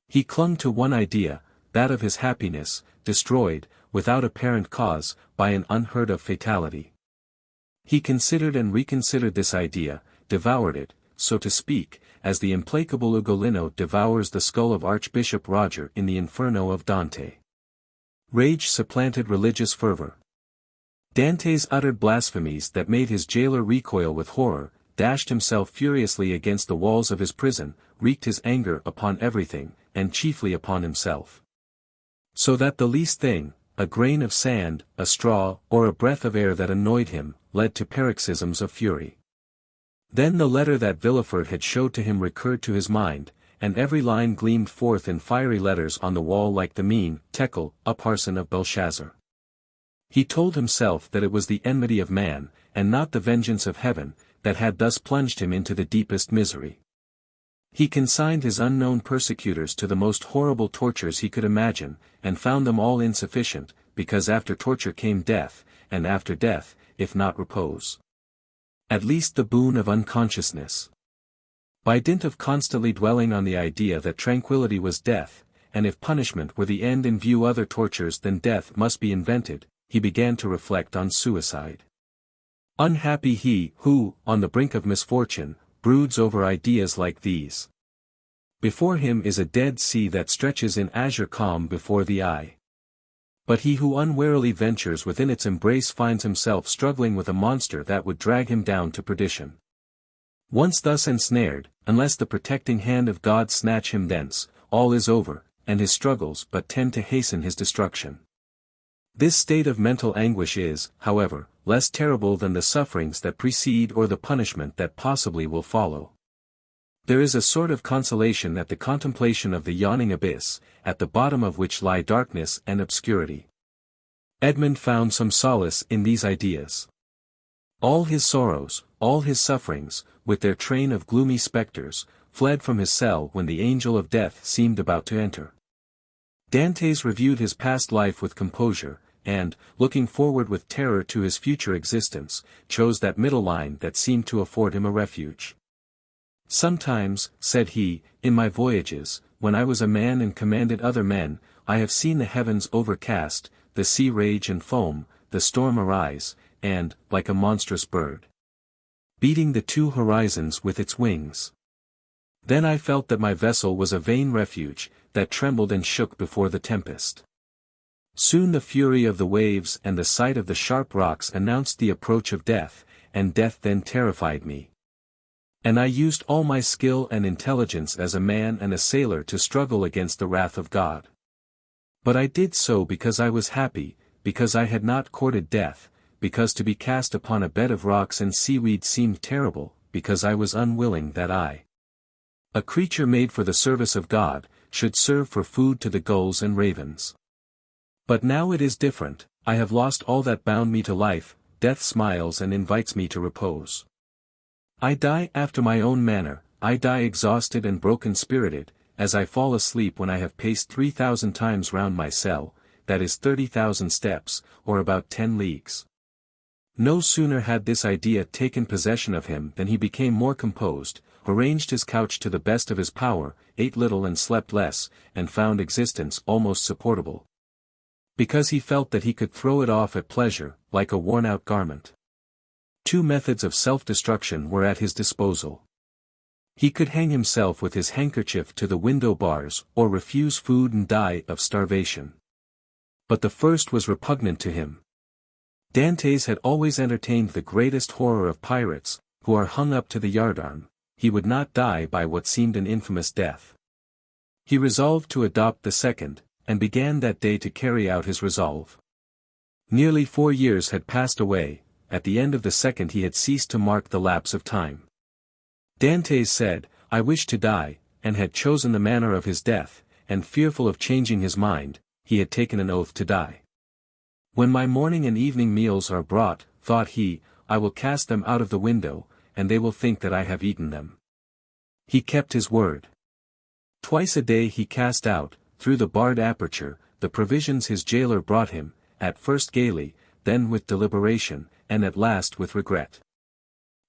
He clung to one idea, that of his happiness, destroyed, without apparent cause, by an unheard-of fatality. He considered and reconsidered this idea, devoured it, so to speak, as the implacable Ugolino devours the skull of Archbishop Roger in the Inferno of Dante. Rage supplanted religious fervor. Dantes uttered blasphemies that made his jailer recoil with horror, dashed himself furiously against the walls of his prison, wreaked his anger upon everything, and chiefly upon himself. So that the least thing, a grain of sand, a straw, or a breath of air that annoyed him, led to paroxysms of fury. Then the letter that Villefort had showed to him recurred to his mind, and every line gleamed forth in fiery letters on the wall like the mean, Tekel, upharson of Belshazzar. He told himself that it was the enmity of man, and not the vengeance of heaven, that had thus plunged him into the deepest misery. He consigned his unknown persecutors to the most horrible tortures he could imagine, and found them all insufficient, because after torture came death, and after death, if not repose, at least the boon of unconsciousness. By dint of constantly dwelling on the idea that tranquility was death, and if punishment were the end in view other tortures than death must be invented, he began to reflect on suicide. Unhappy he who, on the brink of misfortune, broods over ideas like these. Before him is a dead sea that stretches in azure calm before the eye. But he who unwarily ventures within its embrace finds himself struggling with a monster that would drag him down to perdition. Once thus ensnared, unless the protecting hand of God snatch him thence, all is over, and his struggles but tend to hasten his destruction. This state of mental anguish is, however, less terrible than the sufferings that precede or the punishment that possibly will follow. There is a sort of consolation at the contemplation of the yawning abyss, at the bottom of which lie darkness and obscurity. Edmond found some solace in these ideas. All his sorrows, all his sufferings, with their train of gloomy spectres, fled from his cell when the angel of death seemed about to enter. Dantes reviewed his past life with composure, and, looking forward with terror to his future existence, chose that middle line that seemed to afford him a refuge. Sometimes, said he, in my voyages, when I was a man and commanded other men, I have seen the heavens overcast, the sea rage and foam, the storm arise, and, like a monstrous bird, beating the two horizons with its wings. Then I felt that my vessel was a vain refuge, that trembled and shook before the tempest. Soon the fury of the waves and the sight of the sharp rocks announced the approach of death, and death then terrified me. And I used all my skill and intelligence as a man and a sailor to struggle against the wrath of God. But I did so because I was happy, because I had not courted death, because to be cast upon a bed of rocks and seaweed seemed terrible, because I was unwilling that I, a creature made for the service of God, should serve for food to the gulls and ravens. But now it is different, I have lost all that bound me to life, death smiles and invites me to repose. I die after my own manner, I die exhausted and broken-spirited, as I fall asleep when I have paced 3,000 times round my cell, that is 30,000 steps, or about 10 leagues. No sooner had this idea taken possession of him than he became more composed, arranged his couch to the best of his power, ate little and slept less, and found existence almost supportable. Because he felt that he could throw it off at pleasure, like a worn-out garment. Two methods of self-destruction were at his disposal. He could hang himself with his handkerchief to the window bars, or refuse food and die of starvation. But the first was repugnant to him. Dantes had always entertained the greatest horror of pirates, who are hung up to the yardarm. He would not die by what seemed an infamous death. He resolved to adopt the second, and began that day to carry out his resolve. Nearly 4 years had passed away, at the end of the second he had ceased to mark the lapse of time. Dantès said, "I wish to die," and had chosen the manner of his death, and fearful of changing his mind, he had taken an oath to die. "When my morning and evening meals are brought," thought he, "I will cast them out of the window, and they will think that I have eaten them." He kept his word. Twice a day he cast out, through the barred aperture, the provisions his jailer brought him, at first gaily, then with deliberation, and at last with regret.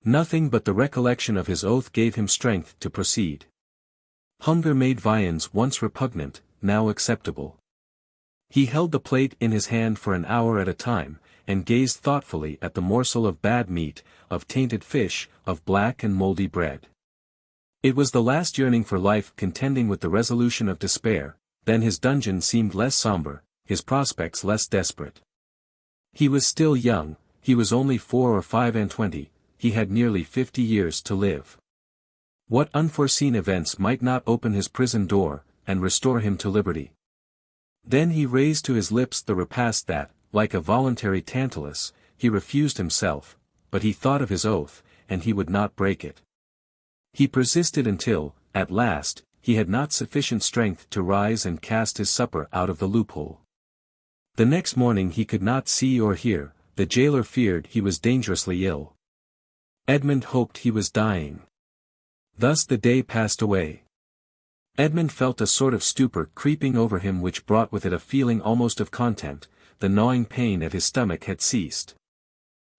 Nothing but the recollection of his oath gave him strength to proceed. Hunger made viands once repugnant, now acceptable. He held the plate in his hand for an hour at a time, and gazed thoughtfully at the morsel of bad meat, of tainted fish, of black and mouldy bread. It was the last yearning for life contending with the resolution of despair. Then his dungeon seemed less sombre, his prospects less desperate. He was still young, he was only 4 or 25, he had nearly 50 years to live. What unforeseen events might not open his prison door, and restore him to liberty? Then he raised to his lips the repast that, like a voluntary Tantalus, he refused himself, but he thought of his oath, and he would not break it. He persisted until, at last, he had not sufficient strength to rise and cast his supper out of the loophole. The next morning he could not see or hear, the jailer feared he was dangerously ill. Edmond hoped he was dying. Thus the day passed away. Edmond felt a sort of stupor creeping over him which brought with it a feeling almost of content. The gnawing pain at his stomach had ceased.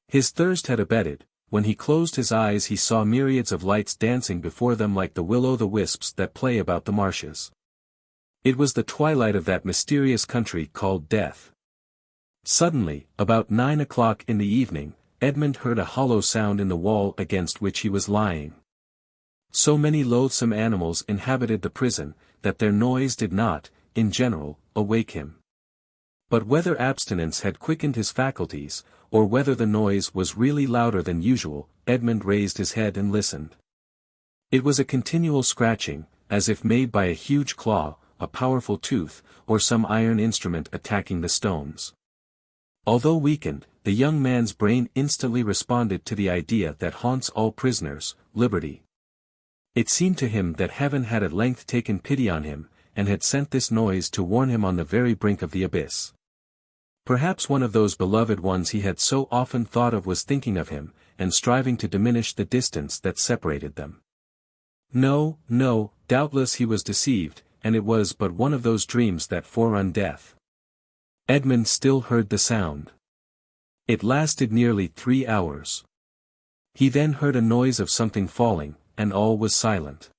His thirst had abated. When he closed his eyes he saw myriads of lights dancing before them like the will-o'-the-wisps that play about the marshes. It was the twilight of that mysterious country called death. Suddenly, about 9 o'clock in the evening, Edmond heard a hollow sound in the wall against which he was lying. So many loathsome animals inhabited the prison, that their noise did not, in general, awake him. But whether abstinence had quickened his faculties, or whether the noise was really louder than usual, Edmond raised his head and listened. It was a continual scratching, as if made by a huge claw, a powerful tooth, or some iron instrument attacking the stones. Although weakened, the young man's brain instantly responded to the idea that haunts all prisoners, liberty. It seemed to him that heaven had at length taken pity on him, and had sent this noise to warn him on the very brink of the abyss. Perhaps one of those beloved ones he had so often thought of was thinking of him, and striving to diminish the distance that separated them. No, no, doubtless he was deceived, and it was but one of those dreams that forerun death. Edmond still heard the sound. It lasted nearly 3 hours. He then heard a noise of something falling, and all was silent.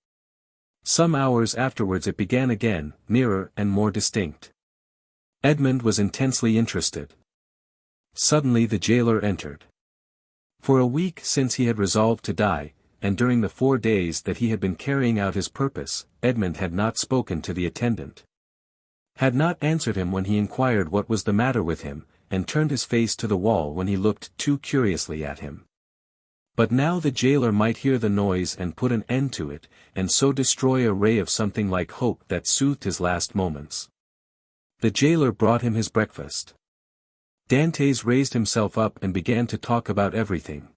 Some hours afterwards it began again, nearer and more distinct. Edmond was intensely interested. Suddenly the jailer entered. For a week since he had resolved to die, and during the 4 days that he had been carrying out his purpose, Edmond had not spoken to the attendant. Had not answered him when he inquired what was the matter with him, and turned his face to the wall when he looked too curiously at him. But now the jailer might hear the noise and put an end to it, and so destroy a ray of something like hope that soothed his last moments. The jailer brought him his breakfast. Dantès raised himself up and began to talk about everything.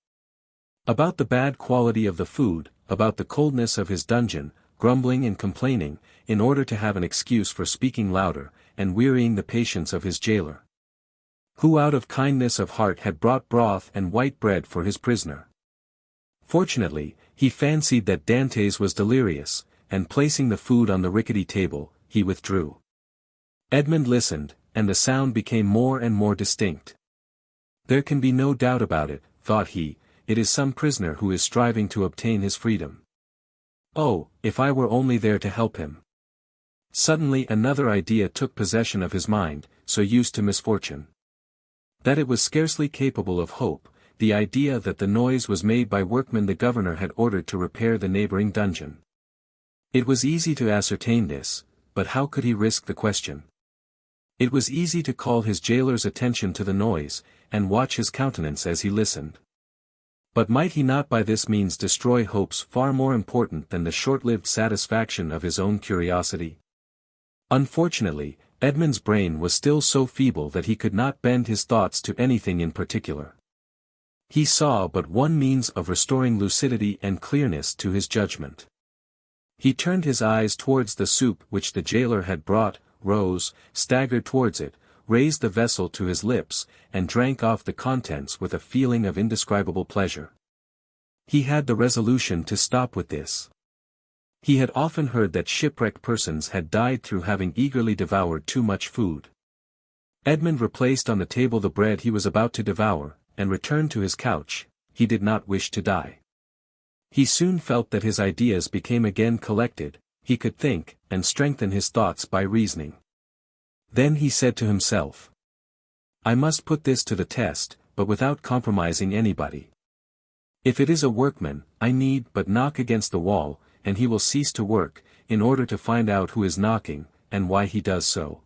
About the bad quality of the food, about the coldness of his dungeon, grumbling and complaining, in order to have an excuse for speaking louder, and wearying the patience of his jailer, who out of kindness of heart had brought broth and white bread for his prisoner. Fortunately, he fancied that Dantès was delirious, and placing the food on the rickety table, he withdrew. Edmond listened, and the sound became more and more distinct. There can be no doubt about it, thought he, it is some prisoner who is striving to obtain his freedom. Oh, if I were only there to help him! Suddenly another idea took possession of his mind, so used to misfortune, that it was scarcely capable of hope, the idea that the noise was made by workmen the governor had ordered to repair the neighboring dungeon. It was easy to ascertain this, but how could he risk the question? It was easy to call his jailer's attention to the noise, and watch his countenance as he listened. But might he not by this means destroy hopes far more important than the short-lived satisfaction of his own curiosity? Unfortunately, Edmond's brain was still so feeble that he could not bend his thoughts to anything in particular. He saw but one means of restoring lucidity and clearness to his judgment. He turned his eyes towards the soup which the jailer had brought, rose, staggered towards it, raised the vessel to his lips, and drank off the contents with a feeling of indescribable pleasure. He had the resolution to stop with this. He had often heard that shipwrecked persons had died through having eagerly devoured too much food. Edmond replaced on the table the bread he was about to devour, and returned to his couch. He did not wish to die. He soon felt that his ideas became again collected, he could think, and strengthen his thoughts by reasoning. Then he said to himself, "I must put this to the test, but without compromising anybody. If it is a workman, I need but knock against the wall, and he will cease to work, in order to find out who is knocking, and why he does so.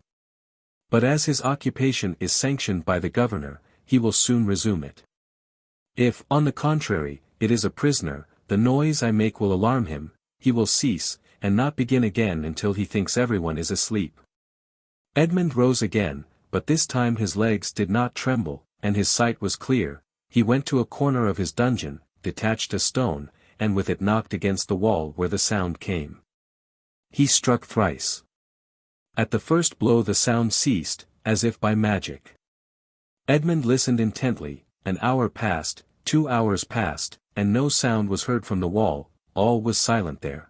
But as his occupation is sanctioned by the governor, he will soon resume it. If, on the contrary, it is a prisoner, the noise I make will alarm him, he will cease, and not begin again until he thinks everyone is asleep." Edmond rose again, but this time his legs did not tremble, and his sight was clear. He went to a corner of his dungeon, detached a stone, and with it knocked against the wall where the sound came. He struck thrice. At the first blow the sound ceased, as if by magic. Edmond listened intently. An hour passed, 2 hours passed, and no sound was heard from the wall. All was silent there.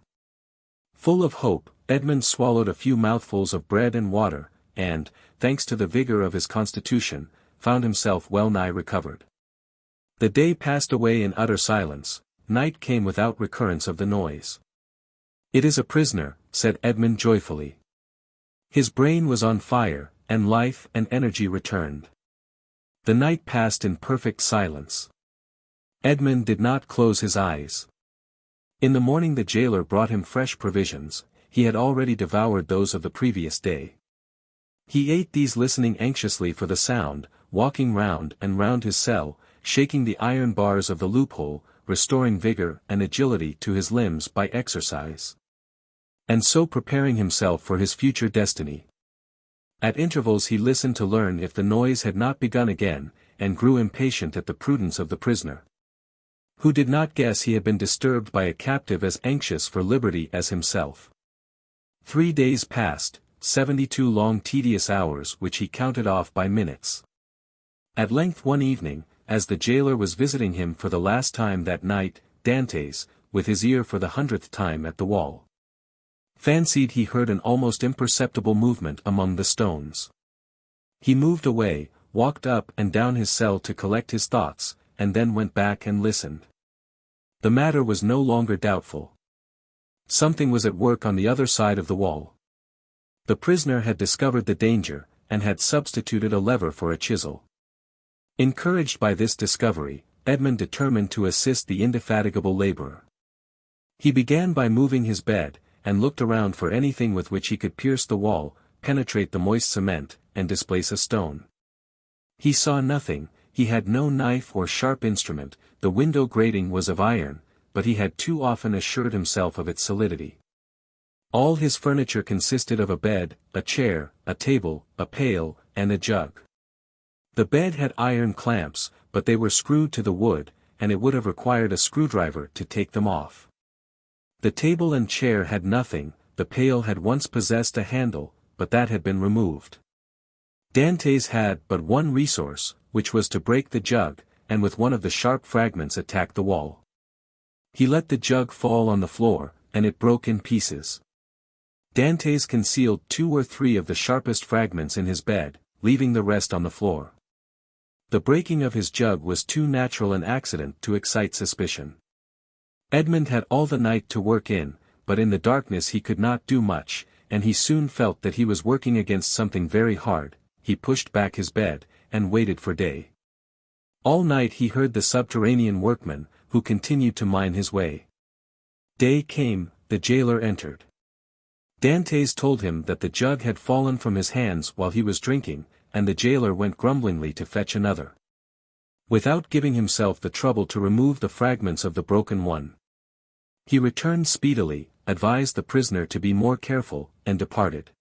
Full of hope, Edmond swallowed a few mouthfuls of bread and water, and, thanks to the vigor of his constitution, found himself well nigh recovered. The day passed away in utter silence. Night came without recurrence of the noise. "It is a prisoner," said Edmond joyfully. His brain was on fire, and life and energy returned. The night passed in perfect silence. Edmond did not close his eyes. In the morning the jailer brought him fresh provisions. He had already devoured those of the previous day. He ate these listening anxiously for the sound, walking round and round his cell, shaking the iron bars of the loophole, restoring vigor and agility to his limbs by exercise. And so preparing himself for his future destiny. At intervals he listened to learn if the noise had not begun again, and grew impatient at the prudence of the prisoner, who did not guess he had been disturbed by a captive as anxious for liberty as himself. 3 days passed, 72 long tedious hours which he counted off by minutes. At length one evening, as the jailer was visiting him for the last time that night, Dantès, with his ear for the 100th time at the wall, fancied he heard an almost imperceptible movement among the stones. He moved away, walked up and down his cell to collect his thoughts, and then went back and listened. The matter was no longer doubtful. Something was at work on the other side of the wall. The prisoner had discovered the danger, and had substituted a lever for a chisel. Encouraged by this discovery, Edmond determined to assist the indefatigable laborer. He began by moving his bed, and looked around for anything with which he could pierce the wall, penetrate the moist cement, and displace a stone. He saw nothing. He had no knife or sharp instrument. The window grating was of iron, but he had too often assured himself of its solidity. All his furniture consisted of a bed, a chair, a table, a pail, and a jug. The bed had iron clamps, but they were screwed to the wood, and it would have required a screwdriver to take them off. The table and chair had nothing. The pail had once possessed a handle, but that had been removed. Dantès had but one resource, which was to break the jug, and with one of the sharp fragments attack the wall. He let the jug fall on the floor, and it broke in pieces. Dantès concealed 2 or 3 of the sharpest fragments in his bed, leaving the rest on the floor. The breaking of his jug was too natural an accident to excite suspicion. Edmond had all the night to work in, but in the darkness he could not do much, and he soon felt that he was working against something very hard. He pushed back his bed, and waited for day. All night he heard the subterranean workman, who continued to mine his way. Day came, the jailer entered. Dantès told him that the jug had fallen from his hands while he was drinking, and the jailer went grumblingly to fetch another, without giving himself the trouble to remove the fragments of the broken one. He returned speedily, advised the prisoner to be more careful, and departed.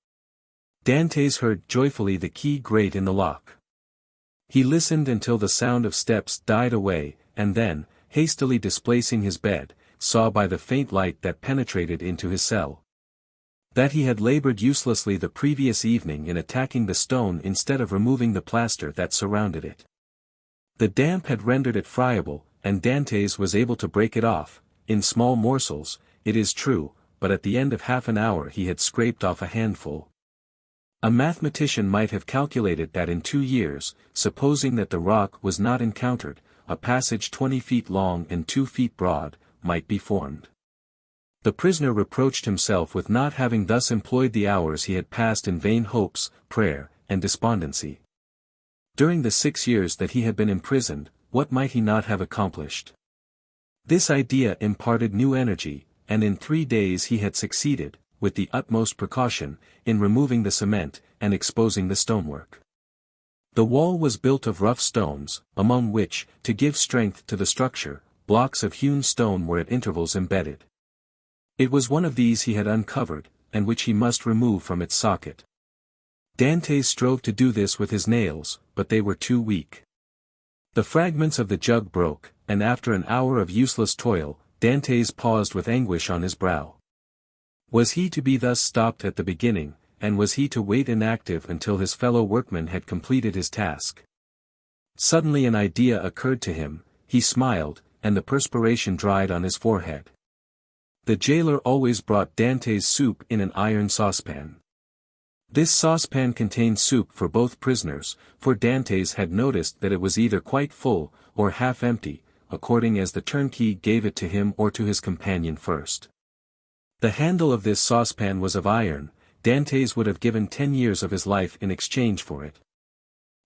Dantès heard joyfully the key grate in the lock. He listened until the sound of steps died away, and then, hastily displacing his bed, saw by the faint light that penetrated into his cell that he had labored uselessly the previous evening in attacking the stone instead of removing the plaster that surrounded it. The damp had rendered it friable, and Dantès was able to break it off, in small morsels, it is true, but at the end of half an hour he had scraped off a handful. A mathematician might have calculated that in 2 years, supposing that the rock was not encountered, a passage 20 feet long and 2 feet broad, might be formed. The prisoner reproached himself with not having thus employed the hours he had passed in vain hopes, prayer, and despondency. During the 6 years that he had been imprisoned, what might he not have accomplished? This idea imparted new energy, and in 3 days he had succeeded, with the utmost precaution, in removing the cement, and exposing the stonework. The wall was built of rough stones, among which, to give strength to the structure, blocks of hewn stone were at intervals embedded. It was one of these he had uncovered, and which he must remove from its socket. Dantès strove to do this with his nails, but they were too weak. The fragments of the jug broke, and after an hour of useless toil, Dantès paused with anguish on his brow. Was he to be thus stopped at the beginning, and was he to wait inactive until his fellow workman had completed his task? Suddenly an idea occurred to him, he smiled, and the perspiration dried on his forehead. The jailer always brought Dantès soup in an iron saucepan. This saucepan contained soup for both prisoners, for Dantès had noticed that it was either quite full, or half empty, according as the turnkey gave it to him or to his companion first. The handle of this saucepan was of iron, Dantès would have given 10 years of his life in exchange for it.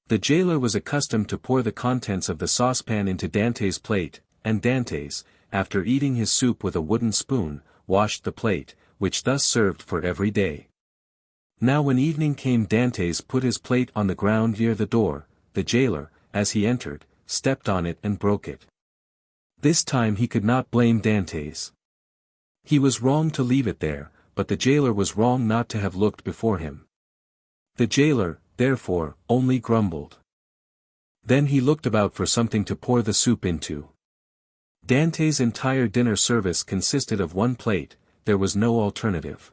The jailer was accustomed to pour the contents of the saucepan into Dantès' plate, and Dantès, after eating his soup with a wooden spoon, washed the plate, which thus served for every day. Now when evening came Dantès put his plate on the ground near the door, the jailer, as he entered, stepped on it and broke it. This time he could not blame Dantès. He was wrong to leave it there, but the jailer was wrong not to have looked before him. The jailer, therefore, only grumbled. Then he looked about for something to pour the soup into. Dantès' entire dinner service consisted of one plate, there was no alternative.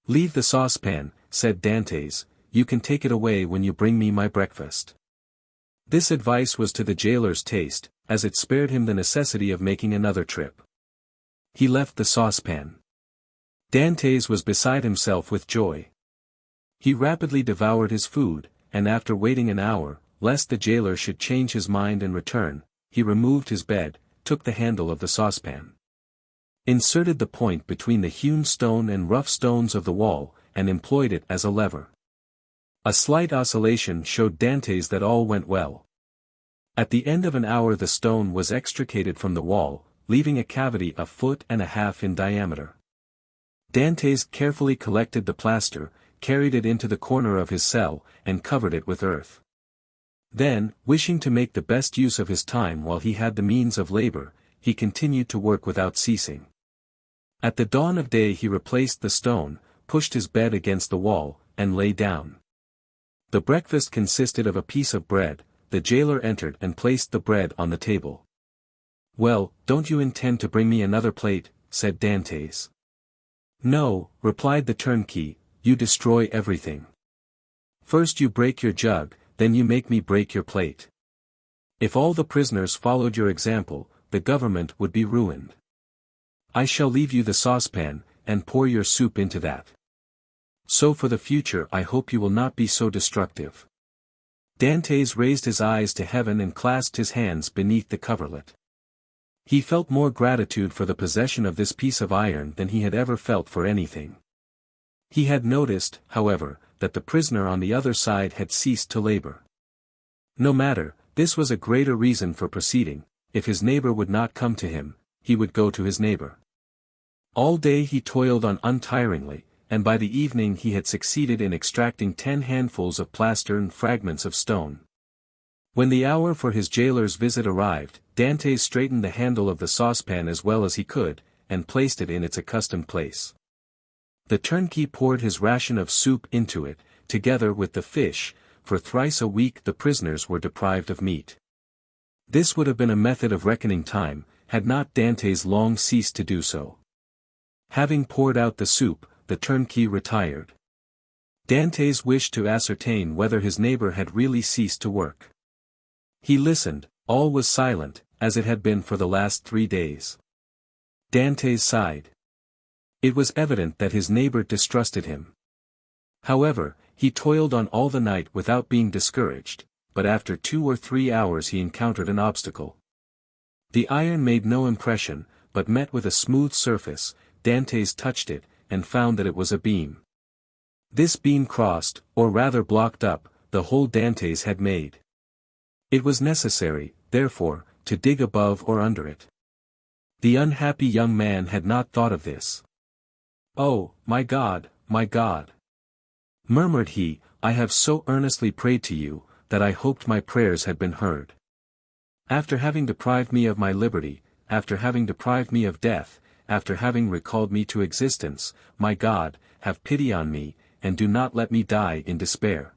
"Leave the saucepan," said Dantès, "you can take it away when you bring me my breakfast." This advice was to the jailer's taste, as it spared him the necessity of making another trip. He left the saucepan. Dantès was beside himself with joy. He rapidly devoured his food, and after waiting an hour, lest the jailer should change his mind and return, he removed his bed, took the handle of the saucepan, inserted the point between the hewn stone and rough stones of the wall, and employed it as a lever. A slight oscillation showed Dantès that all went well. At the end of an hour the stone was extricated from the wall, leaving a cavity 1.5 feet in diameter. Dantès carefully collected the plaster, carried it into the corner of his cell, and covered it with earth. Then, wishing to make the best use of his time while he had the means of labor, he continued to work without ceasing. At the dawn of day he replaced the stone, pushed his bed against the wall, and lay down. The breakfast consisted of a piece of bread. The jailer entered and placed the bread on the table. "Well, don't you intend to bring me another plate?" said Dantès. "No," replied the turnkey, "you destroy everything. First you break your jug, then you make me break your plate. If all the prisoners followed your example, the government would be ruined. I shall leave you the saucepan, and pour your soup into that. So for the future I hope you will not be so destructive." Dantès raised his eyes to heaven and clasped his hands beneath the coverlet. He felt more gratitude for the possession of this piece of iron than he had ever felt for anything. He had noticed, however, that the prisoner on the other side had ceased to labor. No matter, this was a greater reason for proceeding. If his neighbor would not come to him, he would go to his neighbor. All day he toiled on untiringly, and by the evening he had succeeded in extracting 10 handfuls of plaster and fragments of stone. When the hour for his jailer's visit arrived, Dantès straightened the handle of the saucepan as well as he could, and placed it in its accustomed place. The turnkey poured his ration of soup into it, together with the fish, for thrice a week the prisoners were deprived of meat. This would have been a method of reckoning time, had not Dantès long ceased to do so. Having poured out the soup, the turnkey retired. Dantès wished to ascertain whether his neighbor had really ceased to work. He listened, all was silent, as it had been for the last 3 days. Dantès sighed. It was evident that his neighbor distrusted him. However, he toiled on all the night without being discouraged, but after 2 or 3 hours he encountered an obstacle. The iron made no impression, but met with a smooth surface. Dantès touched it, and found that it was a beam. This beam crossed, or rather blocked up, the hole Dantès had made. It was necessary, therefore, to dig above or under it. The unhappy young man had not thought of this. "Oh, my God, murmured he, I have so earnestly prayed to you, that I hoped my prayers had been heard. After having deprived me of my liberty, after having deprived me of death, after having recalled me to existence, my God, have pity on me, and do not let me die in despair."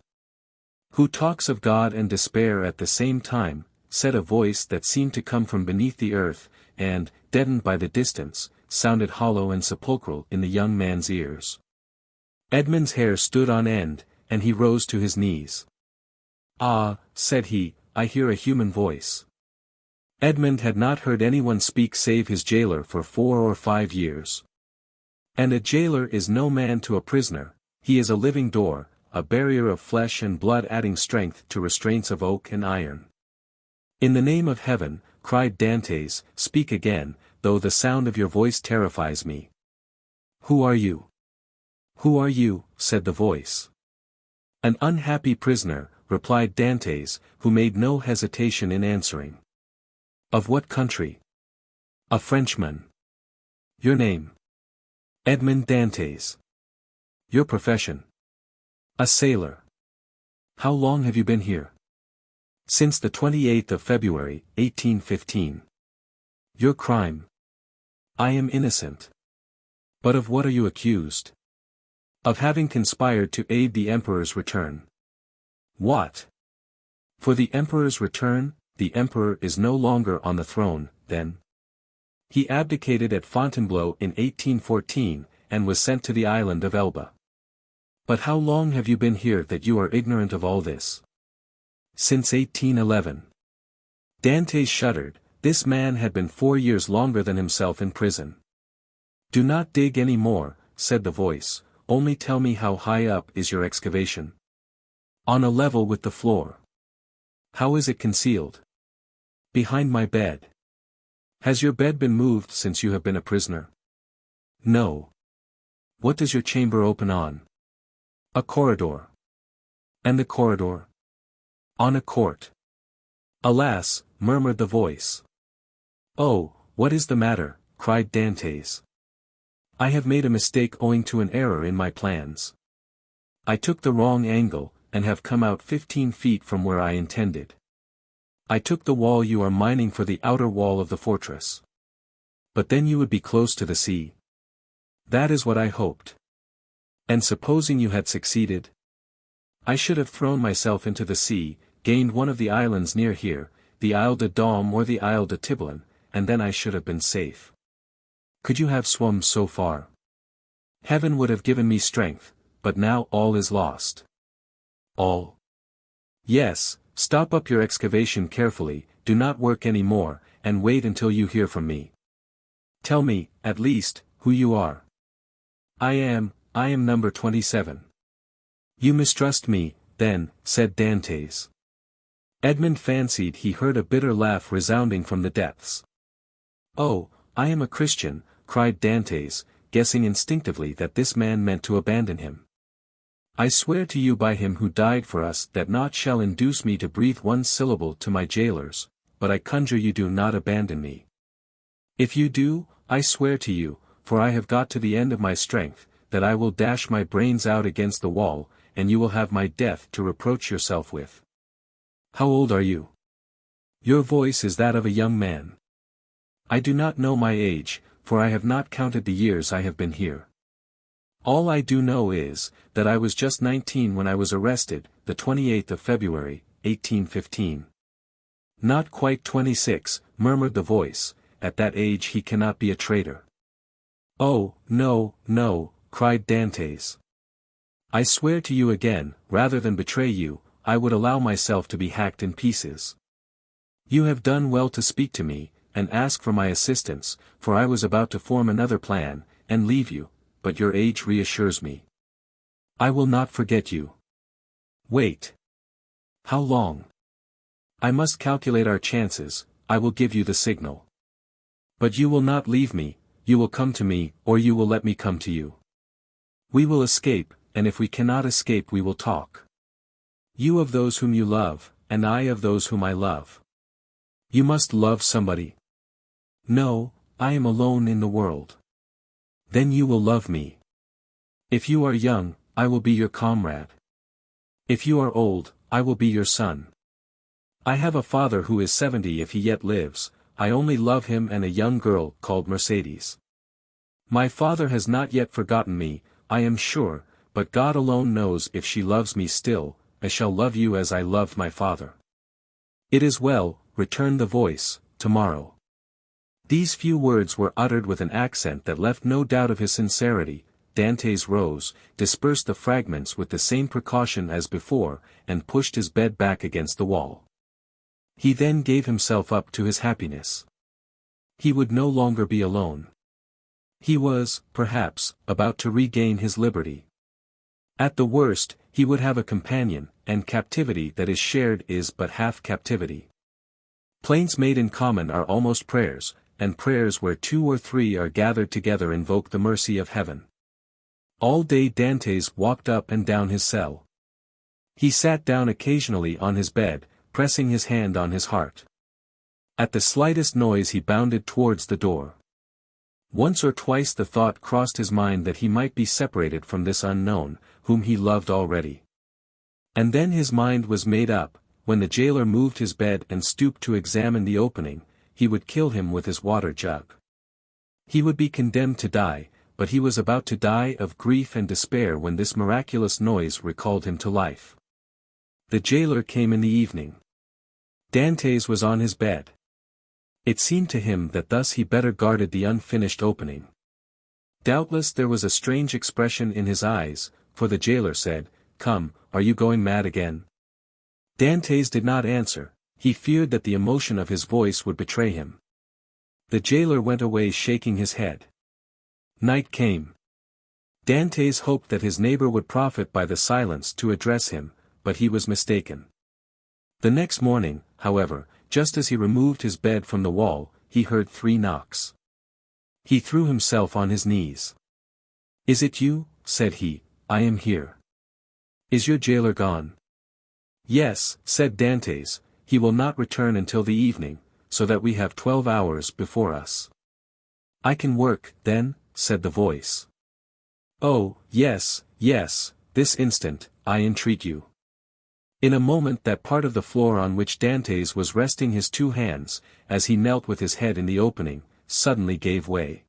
"Who talks of God and despair at the same time?" said a voice that seemed to come from beneath the earth, and, deadened by the distance, sounded hollow and sepulchral in the young man's ears. Edmond's hair stood on end, and he rose to his knees. "Ah," said he, "I hear a human voice." Edmond had not heard anyone speak save his jailer for 4 or 5 years. And a jailer is no man to a prisoner, he is a living door, a barrier of flesh and blood adding strength to restraints of oak and iron. "In the name of heaven," cried Dantès, "speak again, though the sound of your voice terrifies me." "Who are you?" "Who are you?" said the voice. "An unhappy prisoner," replied Dantès, who made no hesitation in answering. "Of what country?" "A Frenchman." "Your name?" "Edmond Dantès." "Your profession?" "A sailor." "How long have you been here?" "Since the 28th of February, 1815. "Your crime?" "I am innocent." "But of what are you accused?" "Of having conspired to aid the Emperor's return." "What? For the Emperor's return? The Emperor is no longer on the throne, then?" "He abdicated at Fontainebleau in 1814, and was sent to the island of Elba." "But how long have you been here that you are ignorant of all this?" "Since 1811. Dantès shuddered. This man had been 4 years longer than himself in prison. "Do not dig any more," said the voice, "only tell me how high up is your excavation." "On a level with the floor." "How is it concealed?" "Behind my bed." "Has your bed been moved since you have been a prisoner?" "No." "What does your chamber open on?" "A corridor." "And the corridor?" "On a court." "Alas," murmured the voice. "Oh, what is the matter?" cried Dantès. "I have made a mistake owing to an error in my plans. I took the wrong angle, and have come out 15 feet from where I intended. I took the wall you are mining for the outer wall of the fortress. But then you would be close to the sea. That is what I hoped. And supposing you had succeeded? I should have thrown myself into the sea, gained one of the islands near here, the Isle de Daume or the Isle de Tiboulen, and then I should have been safe. Could you have swum so far? Heaven would have given me strength, but now all is lost." "All?" "Yes, stop up your excavation carefully, do not work any more, and wait until you hear from me. Tell me, at least, who you are." I am number 27. "You mistrust me, then," said Dantès. Edmond fancied he heard a bitter laugh resounding from the depths. "Oh, I am a Christian," cried Dantès, guessing instinctively that this man meant to abandon him. "I swear to you by him who died for us that naught shall induce me to breathe one syllable to my jailers, but I conjure you do not abandon me. If you do, I swear to you, for I have got to the end of my strength, that I will dash my brains out against the wall, and you will have my death to reproach yourself with." "How old are you?" "Your voice is that of a young man." "I do not know my age, for I have not counted the years I have been here." All I do know is, that I was just 19 when I was arrested, the 28th of February, 1815. Not quite 26, murmured the voice, at that age he cannot be a traitor. Oh, no, no, cried Dantès. I swear to you again, rather than betray you, I would allow myself to be hacked in pieces. You have done well to speak to me, and ask for my assistance, for I was about to form another plan, and leave you, but your age reassures me. I will not forget you. Wait. How long? I must calculate our chances, I will give you the signal. But you will not leave me, you will come to me, or you will let me come to you. We will escape, and if we cannot escape we will talk. You of those whom you love, and I of those whom I love. You must love somebody. No, I am alone in the world. Then you will love me. If you are young, I will be your comrade. If you are old, I will be your son. I have a father who is 70 if he yet lives, I only love him and a young girl called Mercédès. My father has not yet forgotten me, I am sure, but God alone knows if she loves me still, I shall love you as I loved my father. It is well, returned the voice, tomorrow. These few words were uttered with an accent that left no doubt of his sincerity. Dantès rose, dispersed the fragments with the same precaution as before, and pushed his bed back against the wall. He then gave himself up to his happiness. He would no longer be alone. He was, perhaps, about to regain his liberty. At the worst, he would have a companion, and captivity that is shared is but half captivity. Plaints made in common are almost prayers, and prayers where 2 or 3 are gathered together invoke the mercy of heaven. All day Dantès walked up and down his cell. He sat down occasionally on his bed, pressing his hand on his heart. At the slightest noise he bounded towards the door. Once or twice the thought crossed his mind that he might be separated from this unknown, whom he loved already. And then his mind was made up, when the jailer moved his bed and stooped to examine the opening, he would kill him with his water jug. He would be condemned to die, but he was about to die of grief and despair when this miraculous noise recalled him to life. The jailer came in the evening. Dantès was on his bed. It seemed to him that thus he better guarded the unfinished opening. Doubtless there was a strange expression in his eyes, for the jailer said, "Come, are you going mad again?" Dantès did not answer, he feared that the emotion of his voice would betray him. The jailer went away shaking his head. Night came. Dantès hoped that his neighbor would profit by the silence to address him, but he was mistaken. The next morning, however, just as he removed his bed from the wall, he heard 3 knocks. He threw himself on his knees. "Is it you?" said he, "I am here. Is your jailer gone?" "Yes," said Dantès, "he will not return until the evening, so that we have 12 hours before us." "I can work, then," said the voice. "Oh, yes, yes, this instant, I entreat you." In a moment that part of the floor on which Dantès was resting his 2 hands, as he knelt with his head in the opening, suddenly gave way.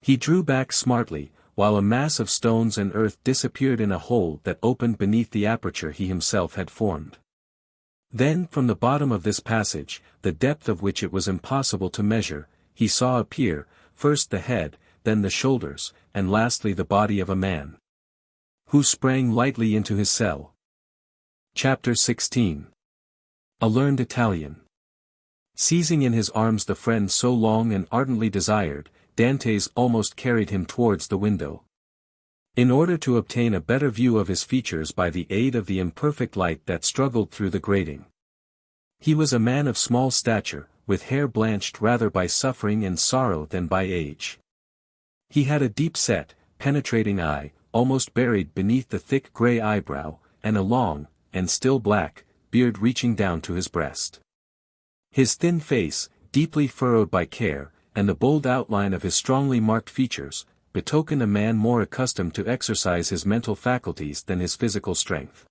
He drew back smartly, while a mass of stones and earth disappeared in a hole that opened beneath the aperture he himself had formed. Then from the bottom of this passage, the depth of which it was impossible to measure, he saw appear, first the head, then the shoulders, and lastly the body of a man, who sprang lightly into his cell. Chapter 16. A learned Italian. Seizing in his arms the friend so long and ardently desired, Dantès almost carried him towards the window. In order to obtain a better view of his features by the aid of the imperfect light that struggled through the grating. He was a man of small stature, with hair blanched rather by suffering and sorrow than by age. He had a deep-set, penetrating eye, almost buried beneath the thick grey eyebrow, and a long, and still black, beard reaching down to his breast. His thin face, deeply furrowed by care, and the bold outline of his strongly marked features, betokened a man more accustomed to exercise his mental faculties than his physical strength.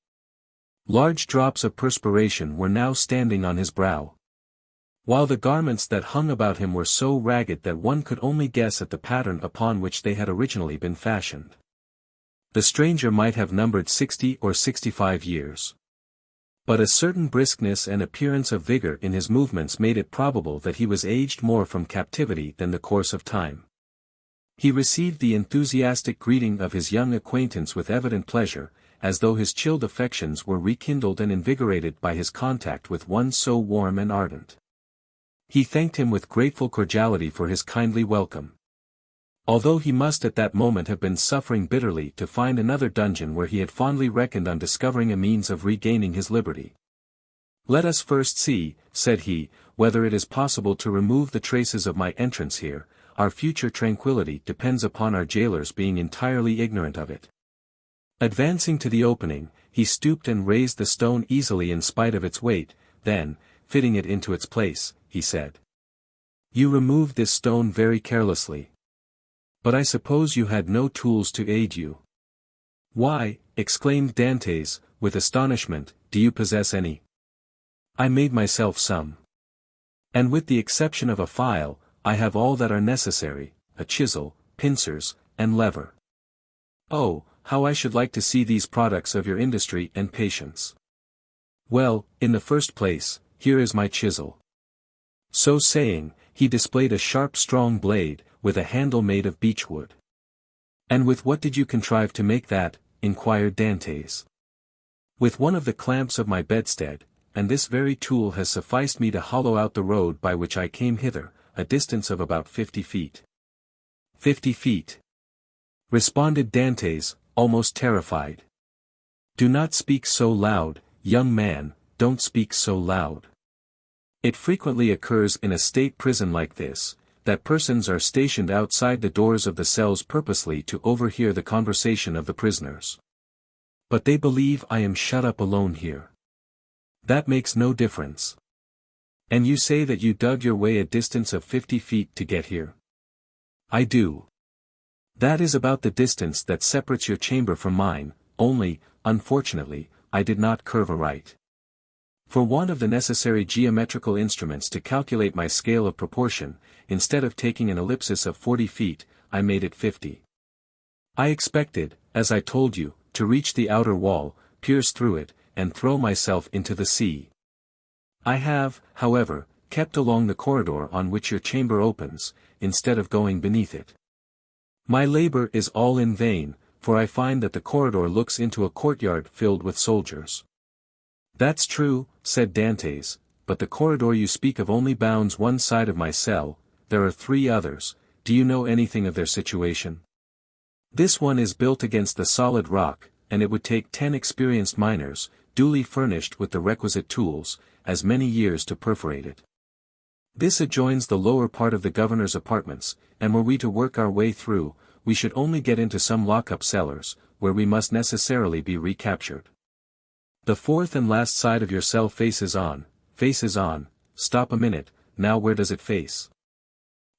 Large drops of perspiration were now standing on his brow, while the garments that hung about him were so ragged that one could only guess at the pattern upon which they had originally been fashioned. The stranger might have numbered 60 or 65 years. But a certain briskness and appearance of vigor in his movements made it probable that he was aged more from captivity than the course of time. He received the enthusiastic greeting of his young acquaintance with evident pleasure, as though his chilled affections were rekindled and invigorated by his contact with one so warm and ardent. He thanked him with grateful cordiality for his kindly welcome. Although he must at that moment have been suffering bitterly to find another dungeon where he had fondly reckoned on discovering a means of regaining his liberty. "Let us first see," said he, "whether it is possible to remove the traces of my entrance here. Our future tranquillity depends upon our jailers being entirely ignorant of it." Advancing to the opening, he stooped and raised the stone easily in spite of its weight, then, fitting it into its place, he said, "You removed this stone very carelessly. But I suppose you had no tools to aid you." "Why," exclaimed Dantès, with astonishment, "do you possess any?" "I made myself some. And with the exception of a file, I have all that are necessary, a chisel, pincers, and lever." "Oh, how I should like to see these products of your industry and patience." "Well, in the first place, here is my chisel." So saying, he displayed a sharp strong blade, with a handle made of beechwood. "And with what did you contrive to make that?" inquired Dantès. "With one of the clamps of my bedstead, and this very tool has sufficed me to hollow out the road by which I came hither, a distance of about 50 feet. 50 feet. Responded Dantès, almost terrified. "Do not speak so loud, young man, don't speak so loud. It frequently occurs in a state prison like this, that persons are stationed outside the doors of the cells purposely to overhear the conversation of the prisoners. But they believe I am shut up alone here. That makes no difference. And you say that you dug your way a distance of 50 feet to get here?" "I do. That is about the distance that separates your chamber from mine, only, unfortunately, I did not curve aright. For want of the necessary geometrical instruments to calculate my scale of proportion, instead of taking an ellipsis of 40 feet, I made it 50. I expected, as I told you, to reach the outer wall, pierce through it, and throw myself into the sea. I have, however, kept along the corridor on which your chamber opens, instead of going beneath it. My labor is all in vain, for I find that the corridor looks into a courtyard filled with soldiers." "That's true," said Dantès, "but the corridor you speak of only bounds one side of my cell. There are 3 others. Do you know anything of their situation?" "This one is built against the solid rock, and it would take 10 experienced miners, duly furnished with the requisite tools, as many years to perforate it. This adjoins the lower part of the governor's apartments, and were we to work our way through, we should only get into some lock-up cellars, where we must necessarily be recaptured. The 4th and last side of your cell faces on. Stop a minute, now where does it face?"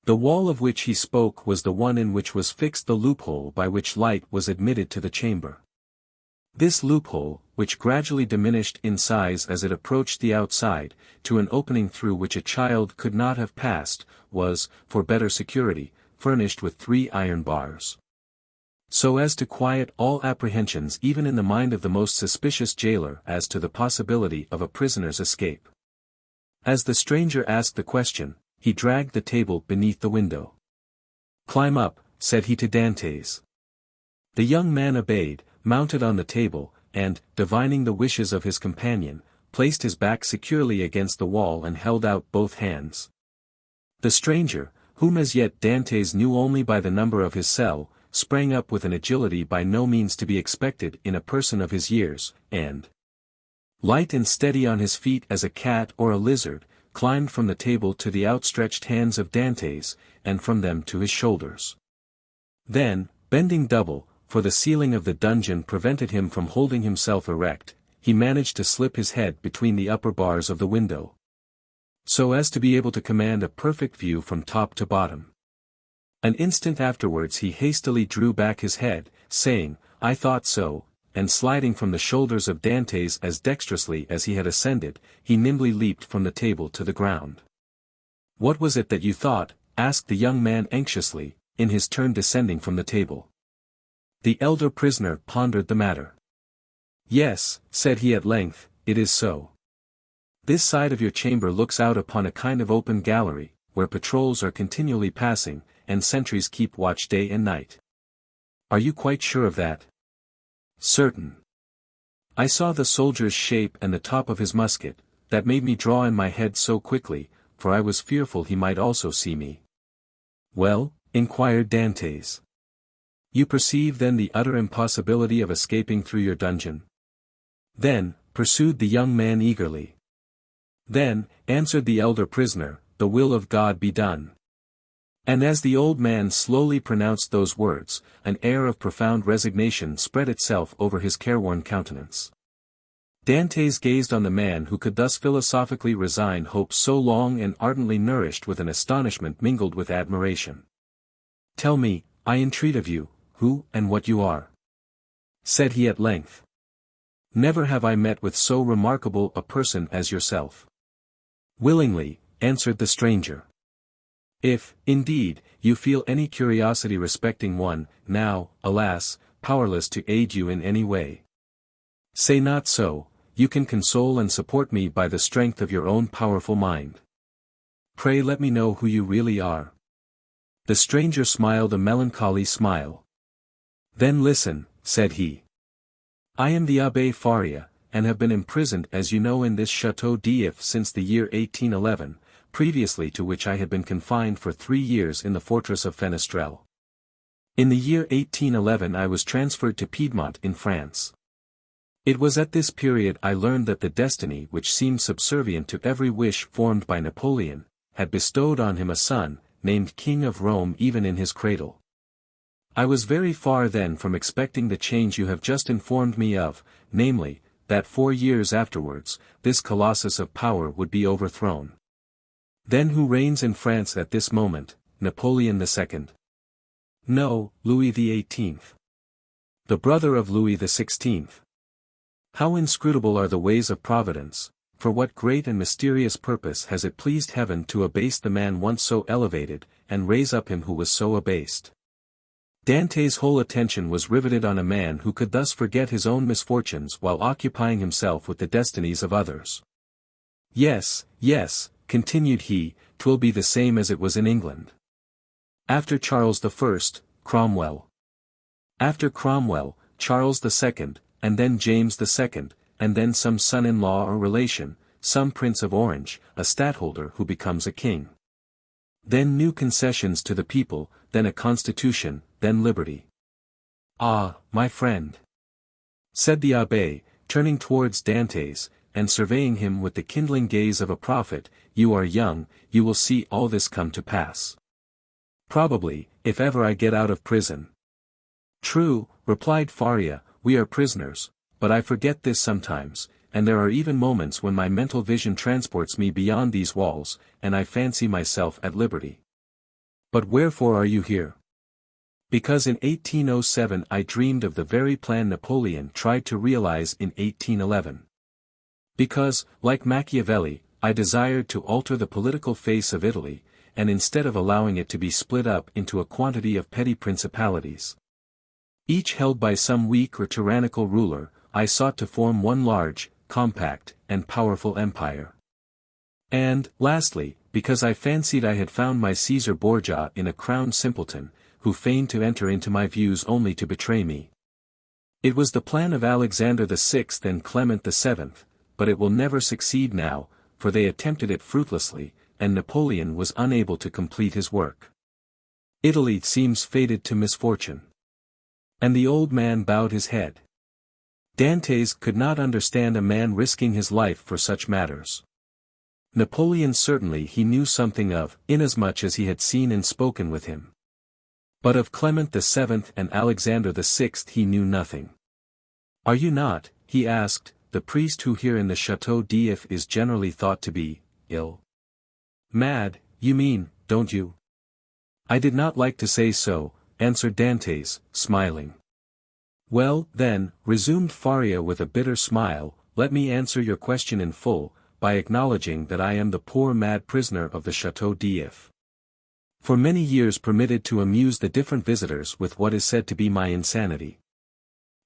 The wall of which he spoke was the one in which was fixed the loophole by which light was admitted to the chamber. This loophole, which gradually diminished in size as it approached the outside, to an opening through which a child could not have passed, was, for better security, furnished with 3 iron bars. So as to quiet all apprehensions even in the mind of the most suspicious jailer as to the possibility of a prisoner's escape. As the stranger asked the question, he dragged the table beneath the window. "Climb up," said he to Dantès. The young man obeyed, mounted on the table, and, divining the wishes of his companion, placed his back securely against the wall and held out both hands. The stranger, whom as yet Dantès knew only by the number of his cell, sprang up with an agility by no means to be expected in a person of his years, and, light and steady on his feet as a cat or a lizard, climbed from the table to the outstretched hands of Dantès, and from them to his shoulders. Then, bending double, for the ceiling of the dungeon prevented him from holding himself erect, he managed to slip his head between the upper bars of the window, so as to be able to command a perfect view from top to bottom. An instant afterwards he hastily drew back his head, saying, "I thought so," and sliding from the shoulders of Dantès as dexterously as he had ascended, he nimbly leaped from the table to the ground. "What was it that you thought?" asked the young man anxiously, in his turn descending from the table. The elder prisoner pondered the matter. "Yes," said he at length, "it is so. This side of your chamber looks out upon a kind of open gallery, where patrols are continually passing, and sentries keep watch day and night." "Are you quite sure of that?" "Certain. I saw the soldier's shape and the top of his musket, that made me draw in my head so quickly, for I was fearful he might also see me." "Well?" inquired Dantès. "You perceive then the utter impossibility of escaping through your dungeon?" "Then," pursued the young man eagerly. "Then," answered the elder prisoner, "the will of God be done." And as the old man slowly pronounced those words, an air of profound resignation spread itself over his careworn countenance. Dantès gazed on the man who could thus philosophically resign hope so long and ardently nourished with an astonishment mingled with admiration. "Tell me, I entreat of you, who and what you are," said he at length. "Never have I met with so remarkable a person as yourself." "Willingly," answered the stranger. "If, indeed, you feel any curiosity respecting one, now, alas, powerless to aid you in any way. Say not so, you can console and support me by the strength of your own powerful mind. Pray let me know who you really are." The stranger smiled a melancholy smile. "Then listen," said he. "I am the Abbé Faria, and have been imprisoned as you know in this Château d'If since the year 1811, previously to which I had been confined for 3 years in the fortress of Fenestrelle. In the year 1811 I was transferred to Piedmont in France. It was at this period I learned that the destiny which seemed subservient to every wish formed by Napoleon, had bestowed on him a son, named King of Rome even in his cradle. I was very far then from expecting the change you have just informed me of, namely, that 4 years afterwards, this colossus of power would be overthrown. Then who reigns in France at this moment, Napoleon II? No, Louis XVIII. The brother of Louis XVI. How inscrutable are the ways of Providence, for what great and mysterious purpose has it pleased heaven to abase the man once so elevated, and raise up him who was so abased? Dantès' whole attention was riveted on a man who could thus forget his own misfortunes while occupying himself with the destinies of others. "Yes, yes," continued he, "'twill be the same as it was in England. After Charles I, Cromwell. After Cromwell, Charles II, and then James II, and then some son-in-law or relation, some Prince of Orange, a stadtholder who becomes a king. Then new concessions to the people, then a constitution, then liberty." "Ah, my friend," said the abbé, turning towards Dantès, and surveying him with the kindling gaze of a prophet, "you are young, you will see all this come to pass. Probably, if ever I get out of prison." "True," replied Faria, "we are prisoners, but I forget this sometimes, and there are even moments when my mental vision transports me beyond these walls, and I fancy myself at liberty. But wherefore are you here?" "Because in 1807 I dreamed of the very plan Napoleon tried to realize in 1811. Because, like Machiavelli, I desired to alter the political face of Italy, and instead of allowing it to be split up into a quantity of petty principalities, each held by some weak or tyrannical ruler, I sought to form one large, compact, and powerful empire. And, lastly, because I fancied I had found my Caesar Borgia in a crowned simpleton, who feigned to enter into my views only to betray me. It was the plan of Alexander VI and Clement VII, but it will never succeed now, for they attempted it fruitlessly, and Napoleon was unable to complete his work. Italy seems fated to misfortune." And the old man bowed his head. Dantès could not understand a man risking his life for such matters. Napoleon certainly he knew something of, inasmuch as he had seen and spoken with him. But of Clement VII and Alexander VI he knew nothing. "Are you not," he asked, "the priest who here in the Château d'If is generally thought to be ill?" "Mad, you mean, don't you?" "I did not like to say so," answered Dantès, smiling. "Well, then," resumed Faria with a bitter smile, "let me answer your question in full, by acknowledging that I am the poor mad prisoner of the Château d'If. For many years permitted to amuse the different visitors with what is said to be my insanity.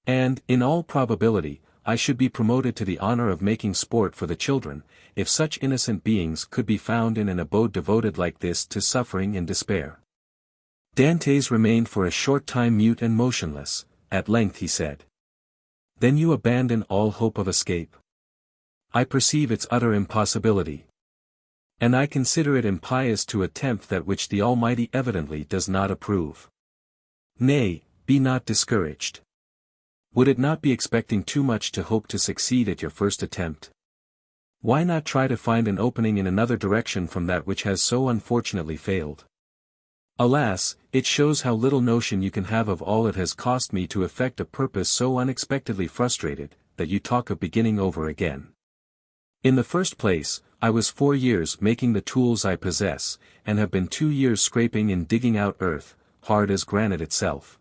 And, in all probability, I should be promoted to the honor of making sport for the children, if such innocent beings could be found in an abode devoted like this to suffering and despair. Dantès remained for a short time mute and motionless. At length he said, "Then you abandon all hope of escape?" "I perceive its utter impossibility. And I consider it impious to attempt that which the Almighty evidently does not approve. Nay, be not discouraged. Would it not be expecting too much to hope to succeed at your first attempt? Why not try to find an opening in another direction from that which has so unfortunately failed? Alas, it shows how little notion you can have of all it has cost me to effect a purpose so unexpectedly frustrated, that you talk of beginning over again. In the first place, I was 4 years making the tools I possess, and have been 2 years scraping and digging out earth, hard as granite itself.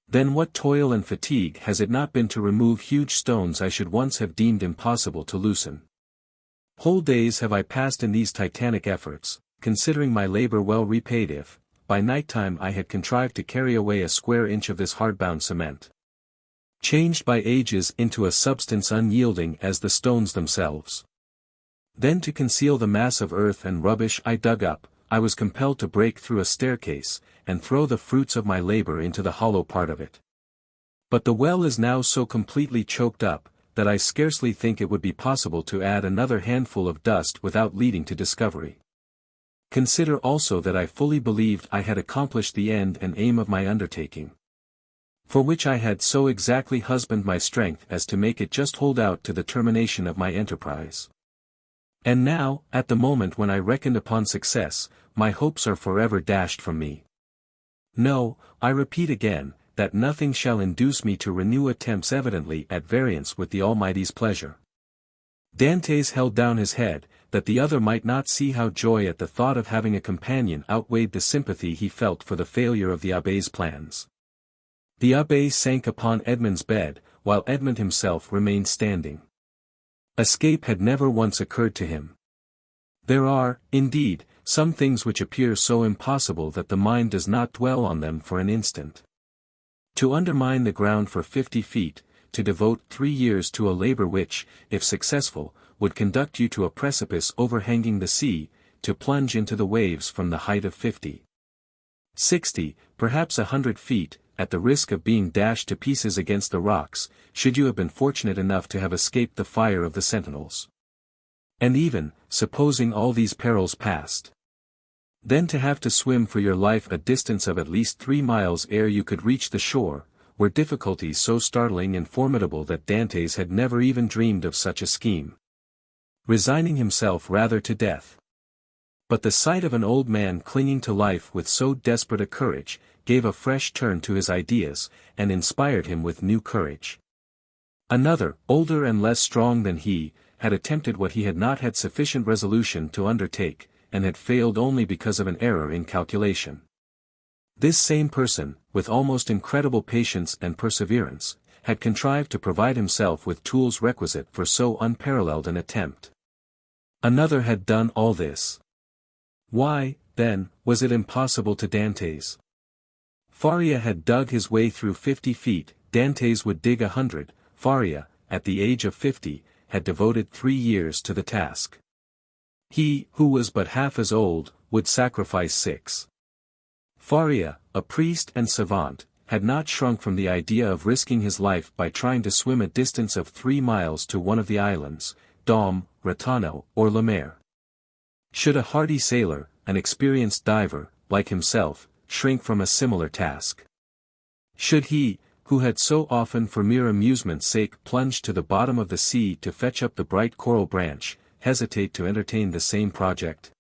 Then what toil and fatigue has it not been to remove huge stones I should once have deemed impossible to loosen? Whole days have I passed in these titanic efforts, considering my labor well repaid if, by night time I had contrived to carry away a square inch of this hard-bound cement, changed by ages into a substance unyielding as the stones themselves. Then to conceal the mass of earth and rubbish I dug up, I was compelled to break through a staircase, and throw the fruits of my labor into the hollow part of it. But the well is now so completely choked up, that I scarcely think it would be possible to add another handful of dust without leading to discovery. Consider also that I fully believed I had accomplished the end and aim of my undertaking, for which I had so exactly husbanded my strength as to make it just hold out to the termination of my enterprise. And now, at the moment when I reckoned upon success, my hopes are forever dashed from me. No, I repeat again, that nothing shall induce me to renew attempts evidently at variance with the Almighty's pleasure." Dantès held down his head, that the other might not see how joy at the thought of having a companion outweighed the sympathy he felt for the failure of the abbé's plans. The abbé sank upon Edmond's bed, while Edmond himself remained standing. Escape had never once occurred to him. There are, indeed, some things which appear so impossible that the mind does not dwell on them for an instant. To undermine the ground for 50 feet, to devote 3 years to a labor which, if successful, would conduct you to a precipice overhanging the sea, to plunge into the waves from the height of 50, 60, perhaps 100 feet, at the risk of being dashed to pieces against the rocks, should you have been fortunate enough to have escaped the fire of the sentinels. And even, supposing all these perils passed, then to have to swim for your life a distance of at least 3 miles ere you could reach the shore, were difficulties so startling and formidable that Dantès had never even dreamed of such a scheme, resigning himself rather to death. But the sight of an old man clinging to life with so desperate a courage, gave a fresh turn to his ideas, and inspired him with new courage. Another, older and less strong than he, had attempted what he had not had sufficient resolution to undertake, and had failed only because of an error in calculation. This same person, with almost incredible patience and perseverance, had contrived to provide himself with tools requisite for so unparalleled an attempt. Another had done all this. Why, then, was it impossible to Dantès? Faria had dug his way through 50 feet, Dantès would dig 100, Faria, at the age of 50, had devoted 3 years to the task. He, who was but half as old, would sacrifice 6. Faria, a priest and savant, had not shrunk from the idea of risking his life by trying to swim a distance of 3 miles to one of the islands, Dôme, Retano, or Le Maire. Should a hardy sailor, an experienced diver, like himself, shrink from a similar task? Should he, who had so often for mere amusement's sake plunged to the bottom of the sea to fetch up the bright coral branch, hesitate to entertain the same project?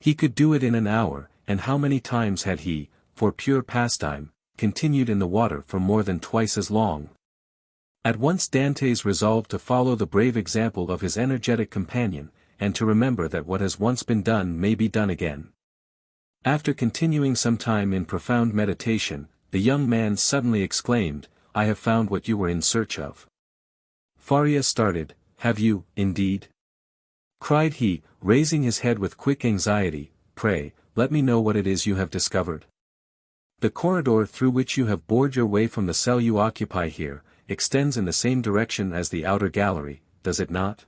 He could do it in an hour, and how many times had he, for pure pastime, continued in the water for more than twice as long? At once Dantès resolved to follow the brave example of his energetic companion, and to remember that what has once been done may be done again. After continuing some time in profound meditation, the young man suddenly exclaimed, "I have found what you were in search of." Faria started. "Have you, indeed?" cried he, raising his head with quick anxiety. pray, let me know what it is you have discovered. The corridor through which you have bored your way from the cell you occupy here, extends in the same direction as the outer gallery, does it not?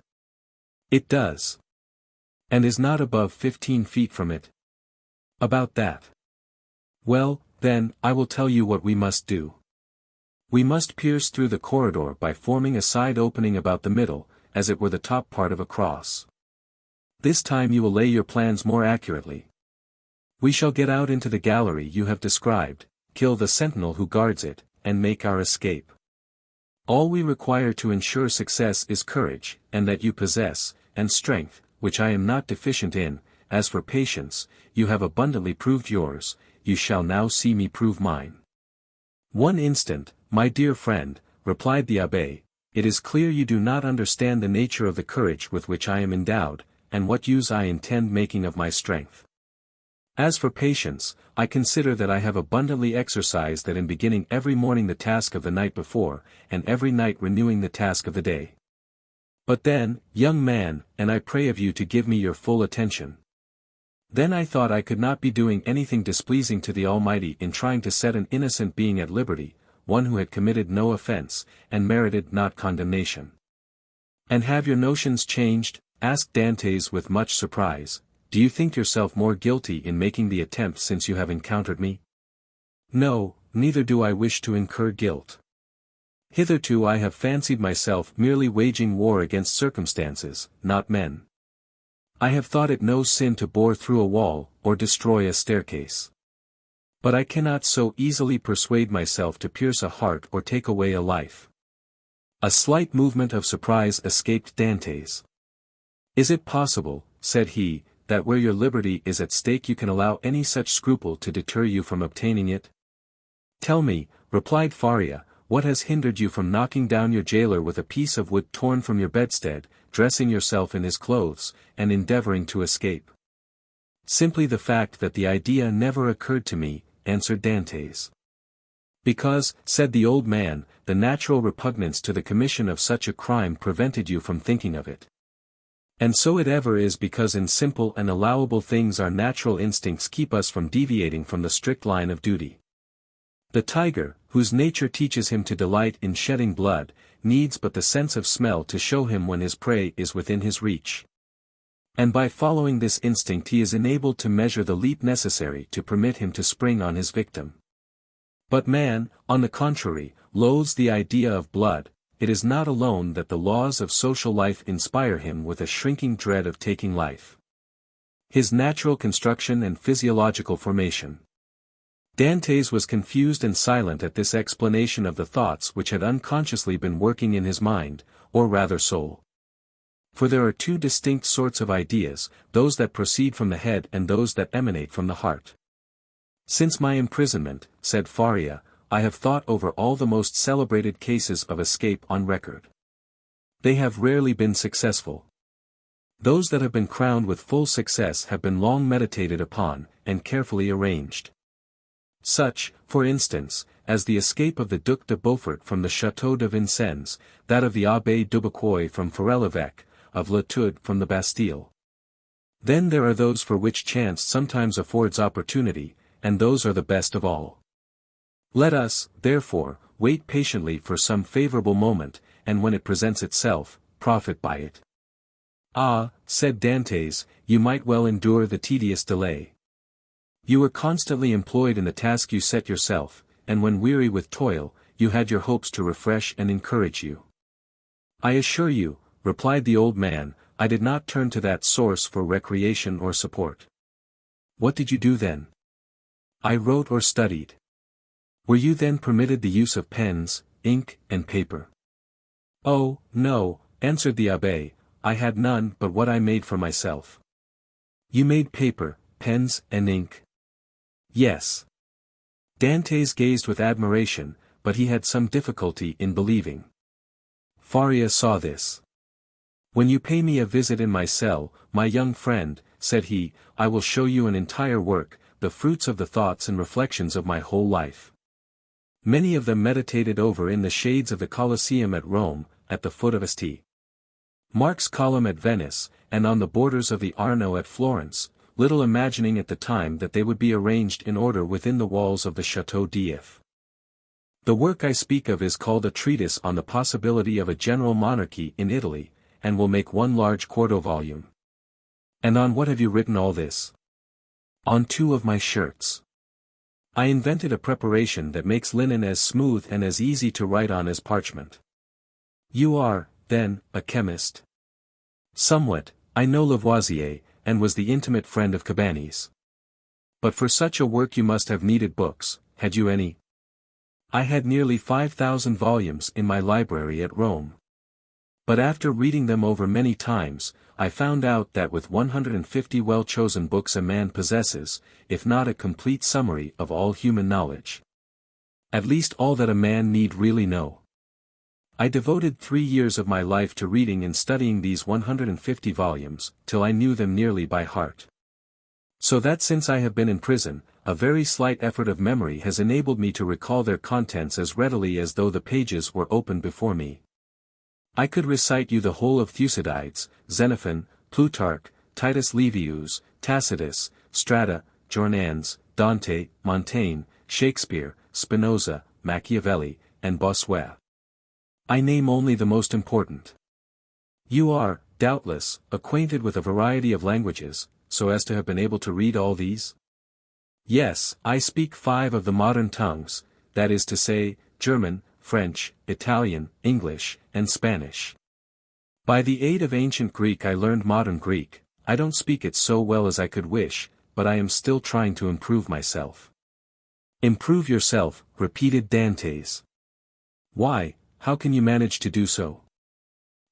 It does. And is not above 15 feet from it? About that. Well, then, I will tell you what we must do. We must pierce through the corridor by forming a side opening about the middle, as it were the top part of a cross. This time you will lay your plans more accurately. We shall get out into the gallery you have described, kill the sentinel who guards it, and make our escape. All we require to ensure success is courage, and that you possess, and strength, which I am not deficient in. As for patience, you have abundantly proved yours, you shall now see me prove mine. One instant, my dear friend, replied the abbé, it is clear you do not understand the nature of the courage with which I am endowed, and what use I intend making of my strength. As for patience, I consider that I have abundantly exercised that in beginning every morning the task of the night before, and every night renewing the task of the day. But then, young man, and I pray of you to give me your full attention. Then I thought I could not be doing anything displeasing to the Almighty in trying to set an innocent being at liberty, one who had committed no offense, and merited not condemnation. And have your notions changed? Asked Dantès with much surprise. Do you think yourself more guilty in making the attempt since you have encountered me? No, neither do I wish to incur guilt. Hitherto I have fancied myself merely waging war against circumstances, not men. I have thought it no sin to bore through a wall, or destroy a staircase. But I cannot so easily persuade myself to pierce a heart or take away a life. A slight movement of surprise escaped Dantès. Is it possible, said he, that where your liberty is at stake you can allow any such scruple to deter you from obtaining it? Tell me, replied Faria, what has hindered you from knocking down your jailer with a piece of wood torn from your bedstead, dressing yourself in his clothes, and endeavoring to escape? Simply the fact that the idea never occurred to me, answered Dantès. Because, said the old man, the natural repugnance to the commission of such a crime prevented you from thinking of it. And so it ever is because in simple and allowable things our natural instincts keep us from deviating from the strict line of duty. The tiger, whose nature teaches him to delight in shedding blood, needs but the sense of smell to show him when his prey is within his reach. And by following this instinct he is enabled to measure the leap necessary to permit him to spring on his victim. But man, on the contrary, loathes the idea of blood. It is not alone that the laws of social life inspire him with a shrinking dread of taking life. His natural construction and physiological formation. Dantès was confused and silent at this explanation of the thoughts which had unconsciously been working in his mind, or rather soul. For there are two distinct sorts of ideas, those that proceed from the head and those that emanate from the heart. Since my imprisonment, said Faria, I have thought over all the most celebrated cases of escape on record. They have rarely been successful. Those that have been crowned with full success have been long meditated upon, and carefully arranged. Such, for instance, as the escape of the Duc de Beaufort from the Château de Vincennes, that of the Abbé Dubuquoy from Forêt-l'Évêque, of Latude from the Bastille. Then there are those for which chance sometimes affords opportunity, and those are the best of all. Let us, therefore, wait patiently for some favorable moment, and when it presents itself, profit by it. Ah, said Dantès, you might well endure the tedious delay. You were constantly employed in the task you set yourself, and when weary with toil, you had your hopes to refresh and encourage you. I assure you, replied the old man, I did not turn to that source for recreation or support. What did you do then? I wrote or studied. Were you then permitted the use of pens, ink, and paper? Oh, no, answered the abbé, I had none but what I made for myself. You made paper, pens, and ink? Yes. Dantès gazed with admiration, but he had some difficulty in believing. Faria saw this. When you pay me a visit in my cell, my young friend, said he, I will show you an entire work, the fruits of the thoughts and reflections of my whole life. Many of them meditated over in the shades of the Colosseum at Rome, at the foot of St. Mark's column at Venice, and on the borders of the Arno at Florence, little imagining at the time that they would be arranged in order within the walls of the Château d'If. The work I speak of is called A Treatise on the Possibility of a General Monarchy in Italy, and will make one large quarto volume. And on what have you written all this? On 2 of my shirts. I invented a preparation that makes linen as smooth and as easy to write on as parchment. You are, then, a chemist? Somewhat. I know Lavoisier, and was the intimate friend of Cabanis. But for such a work you must have needed books. Had you any? I had nearly 5,000 volumes in my library at Rome. But after reading them over many times, I found out that with 150 well-chosen books a man possesses, if not a complete summary of all human knowledge, at least all that a man need really know. I devoted 3 years of my life to reading and studying these 150 volumes, till I knew them nearly by heart. So that since I have been in prison, a very slight effort of memory has enabled me to recall their contents as readily as though the pages were open before me. I could recite you the whole of Thucydides, Xenophon, Plutarch, Titus Livius, Tacitus, Strada, Jornans, Dante, Montaigne, Shakespeare, Spinoza, Machiavelli, and Bossuet. I name only the most important. You are, doubtless, acquainted with a variety of languages, so as to have been able to read all these? Yes, I speak 5 of the modern tongues, that is to say, German, French, Italian, English, and Spanish. By the aid of ancient Greek I learned modern Greek. I don't speak it so well as I could wish, but I am still trying to improve myself. Improve yourself, repeated Dantès. Why, how can you manage to do so?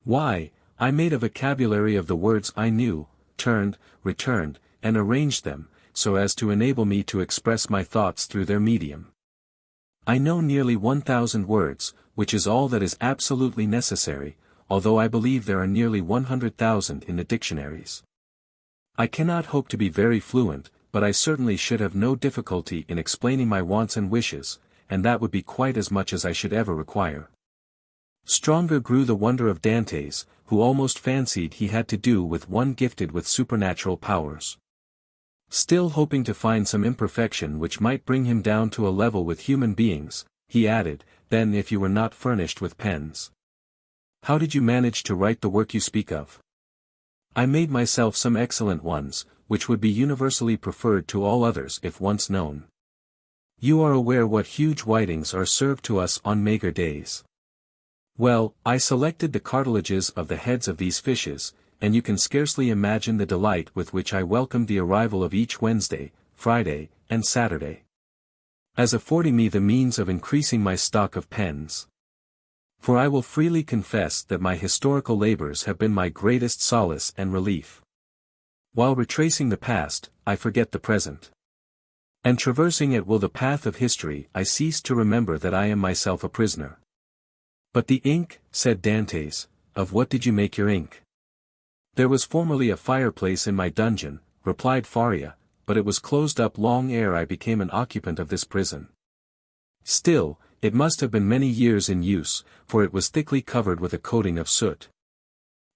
Why, I made a vocabulary of the words I knew, turned, returned, and arranged them, so as to enable me to express my thoughts through their medium. I know nearly 1,000 words, which is all that is absolutely necessary, although I believe there are nearly 100,000 in the dictionaries. I cannot hope to be very fluent, but I certainly should have no difficulty in explaining my wants and wishes, and that would be quite as much as I should ever require. Stronger grew the wonder of Dantès, who almost fancied he had to do with one gifted with supernatural powers. Still hoping to find some imperfection which might bring him down to a level with human beings, he added, then if you were not furnished with pens, how did you manage to write the work you speak of? I made myself some excellent ones, which would be universally preferred to all others if once known. You are aware what huge whitings are served to us on maigre days. Well, I selected the cartilages of the heads of these fishes, and you can scarcely imagine the delight with which I welcomed the arrival of each Wednesday, Friday, and Saturday, as affording me the means of increasing my stock of pens. For I will freely confess that my historical labors have been my greatest solace and relief. While retracing the past, I forget the present. And traversing at will the path of history, I cease to remember that I am myself a prisoner. But the ink, said Dantès, of what did you make your ink? There was formerly a fireplace in my dungeon, replied Faria, but it was closed up long ere I became an occupant of this prison. Still, it must have been many years in use, for it was thickly covered with a coating of soot.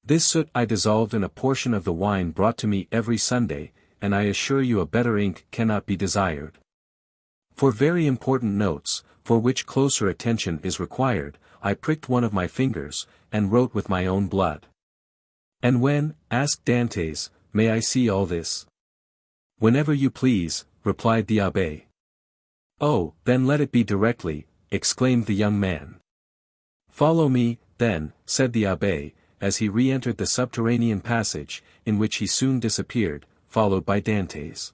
This soot I dissolved in a portion of the wine brought to me every Sunday, and I assure you a better ink cannot be desired. For very important notes, for which closer attention is required, I pricked one of my fingers, and wrote with my own blood. And when, asked Dantès, may I see all this? Whenever you please, replied the abbé. Oh, then let it be directly, exclaimed the young man. Follow me, then, said the abbé, as he re-entered the subterranean passage, in which he soon disappeared, followed by Dantès.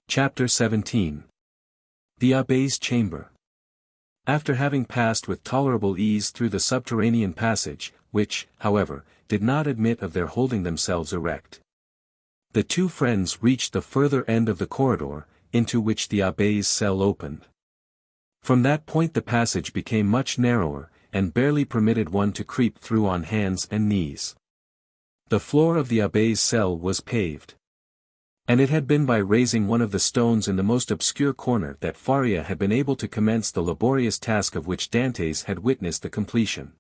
Chapter 17. The abbé's chamber. After having passed with tolerable ease through the subterranean passage, which, however, did not admit of their holding themselves erect, the two friends reached the further end of the corridor, into which the abbé's cell opened. From that point the passage became much narrower, and barely permitted one to creep through on hands and knees. The floor of the abbé's cell was paved. And it had been by raising one of the stones in the most obscure corner that Faria had been able to commence the laborious task of which Dantès had witnessed the completion.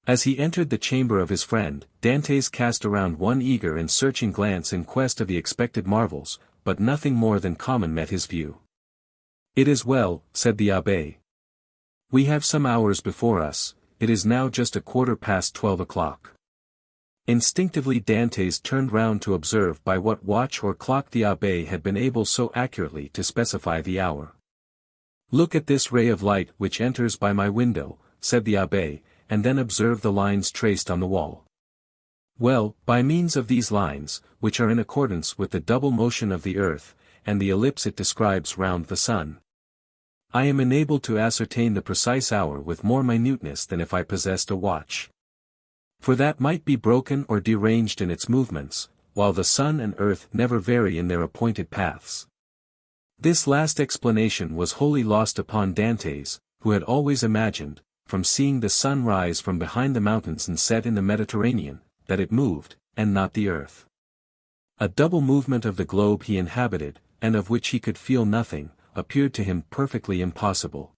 As he entered the chamber of his friend, Dantès cast around one eager and searching glance in quest of the expected marvels, but nothing more than common met his view. "It is well," said the abbé. "We have some hours before us, it is now just 12:15 o'clock. Instinctively Dantès turned round to observe by what watch or clock the abbé had been able so accurately to specify the hour. "Look at this ray of light which enters by my window," said the abbé, and then observe the lines traced on the wall. "Well, by means of these lines, which are in accordance with the double motion of the earth, and the ellipse it describes round the sun, I am enabled to ascertain the precise hour with more minuteness than if I possessed a watch. For that might be broken or deranged in its movements, while the sun and earth never vary in their appointed paths." This last explanation was wholly lost upon Dantès, who had always imagined, from seeing the sun rise from behind the mountains and set in the Mediterranean, that it moved, and not the earth. A double movement of the globe he inhabited, and of which he could feel nothing, appeared to him perfectly impossible.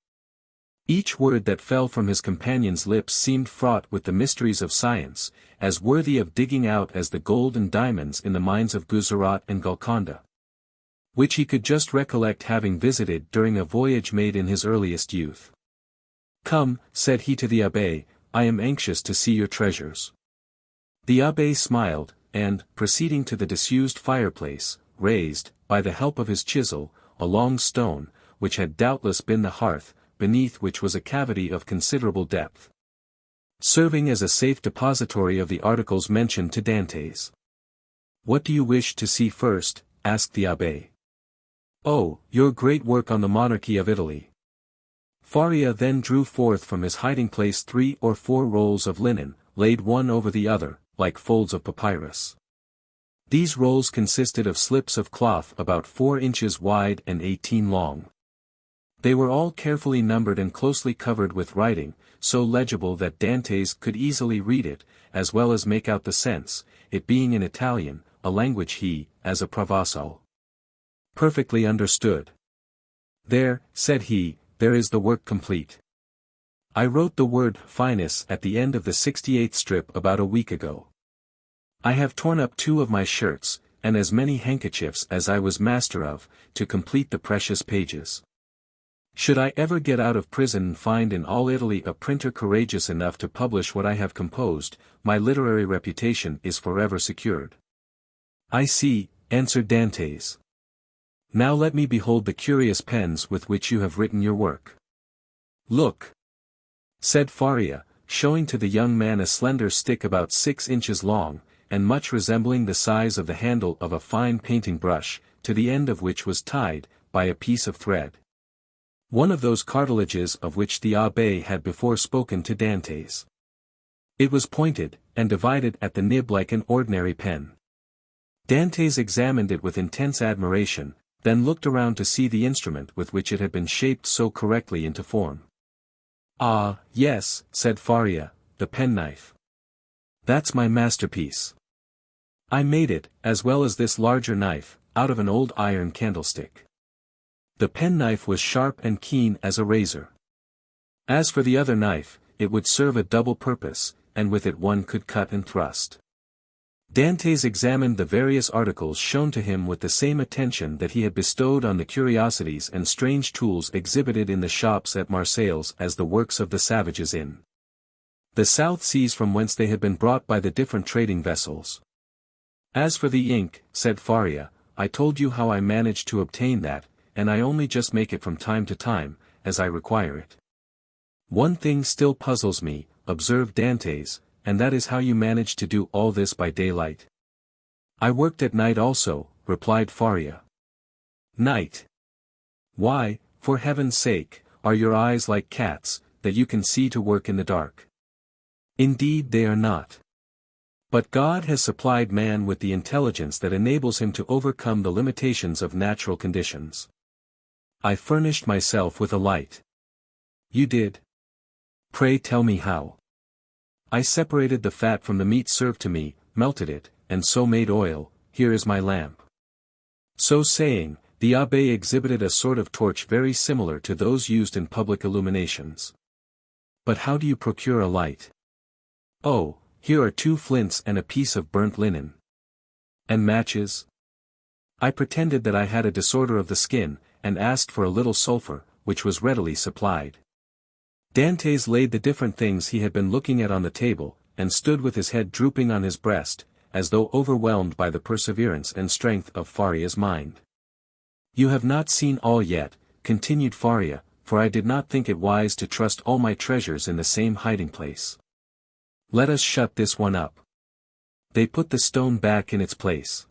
Each word that fell from his companion's lips seemed fraught with the mysteries of science, as worthy of digging out as the gold and diamonds in the mines of Guzerat and Golconda, which he could just recollect having visited during a voyage made in his earliest youth. "Come," said he to the abbé, "I am anxious to see your treasures." The abbé smiled, and, proceeding to the disused fireplace, raised, by the help of his chisel, a long stone, which had doubtless been the hearth, beneath which was a cavity of considerable depth, serving as a safe depository of the articles mentioned to Dantès. "What do you wish to see first?" asked the abbé. "Oh, your great work on the monarchy of Italy." Faria then drew forth from his hiding-place 3 or 4 rolls of linen, laid one over the other, like folds of papyrus. These rolls consisted of slips of cloth about 4 inches wide and 18 long. They were all carefully numbered and closely covered with writing, so legible that Dantès could easily read it, as well as make out the sense, it being in Italian, a language he, as a Provençal, perfectly understood. "There," said he, "there is the work complete. I wrote the word finis at the end of the 68th strip about a week ago. I have torn up 2 of my shirts, and as many handkerchiefs as I was master of, to complete the precious pages. Should I ever get out of prison and find in all Italy a printer courageous enough to publish what I have composed, my literary reputation is forever secured." "I see," answered Dantès. "Now let me behold the curious pens with which you have written your work." "Look," said Faria, showing to the young man a slender stick about 6 inches long, and much resembling the size of the handle of a fine painting brush, to the end of which was tied, by a piece of thread, one of those cartilages of which the abbé had before spoken to Dantès. It was pointed, and divided at the nib like an ordinary pen. Dantès examined it with intense admiration, then looked around to see the instrument with which it had been shaped so correctly into form. "Ah, yes," said Faria, "the penknife. That's my masterpiece. I made it, as well as this larger knife, out of an old iron candlestick. The penknife was sharp and keen as a razor. As for the other knife, it would serve a double purpose, and with it one could cut and thrust." Dantès examined the various articles shown to him with the same attention that he had bestowed on the curiosities and strange tools exhibited in the shops at Marseilles as the works of the savages in the South Seas from whence they had been brought by the different trading vessels. "As for the ink," said Faria, "I told you how I managed to obtain that, and I only just make it from time to time, as I require it." "One thing still puzzles me," observed Dantès, "and that is how you managed to do all this by daylight." "I worked at night also," replied Faria. "Night? Why, for heaven's sake, are your eyes like cats, that you can see to work in the dark?" "Indeed they are not. But God has supplied man with the intelligence that enables him to overcome the limitations of natural conditions. I furnished myself with a light." "You did? Pray tell me how." "I separated the fat from the meat served to me, melted it, and so made oil. Here is my lamp." So saying, the abbé exhibited a sort of torch very similar to those used in public illuminations. "But how do you procure a light?" Oh, here are 2 flints and a piece of burnt linen. And matches? I pretended that I had a disorder of the skin, and asked for a little sulphur, which was readily supplied. Dantès laid the different things he had been looking at on the table, and stood with his head drooping on his breast, as though overwhelmed by the perseverance and strength of Faria's mind. You have not seen all yet, continued Faria, for I did not think it wise to trust all my treasures in the same hiding place. Let us shut this one up. They put the stone back in its place.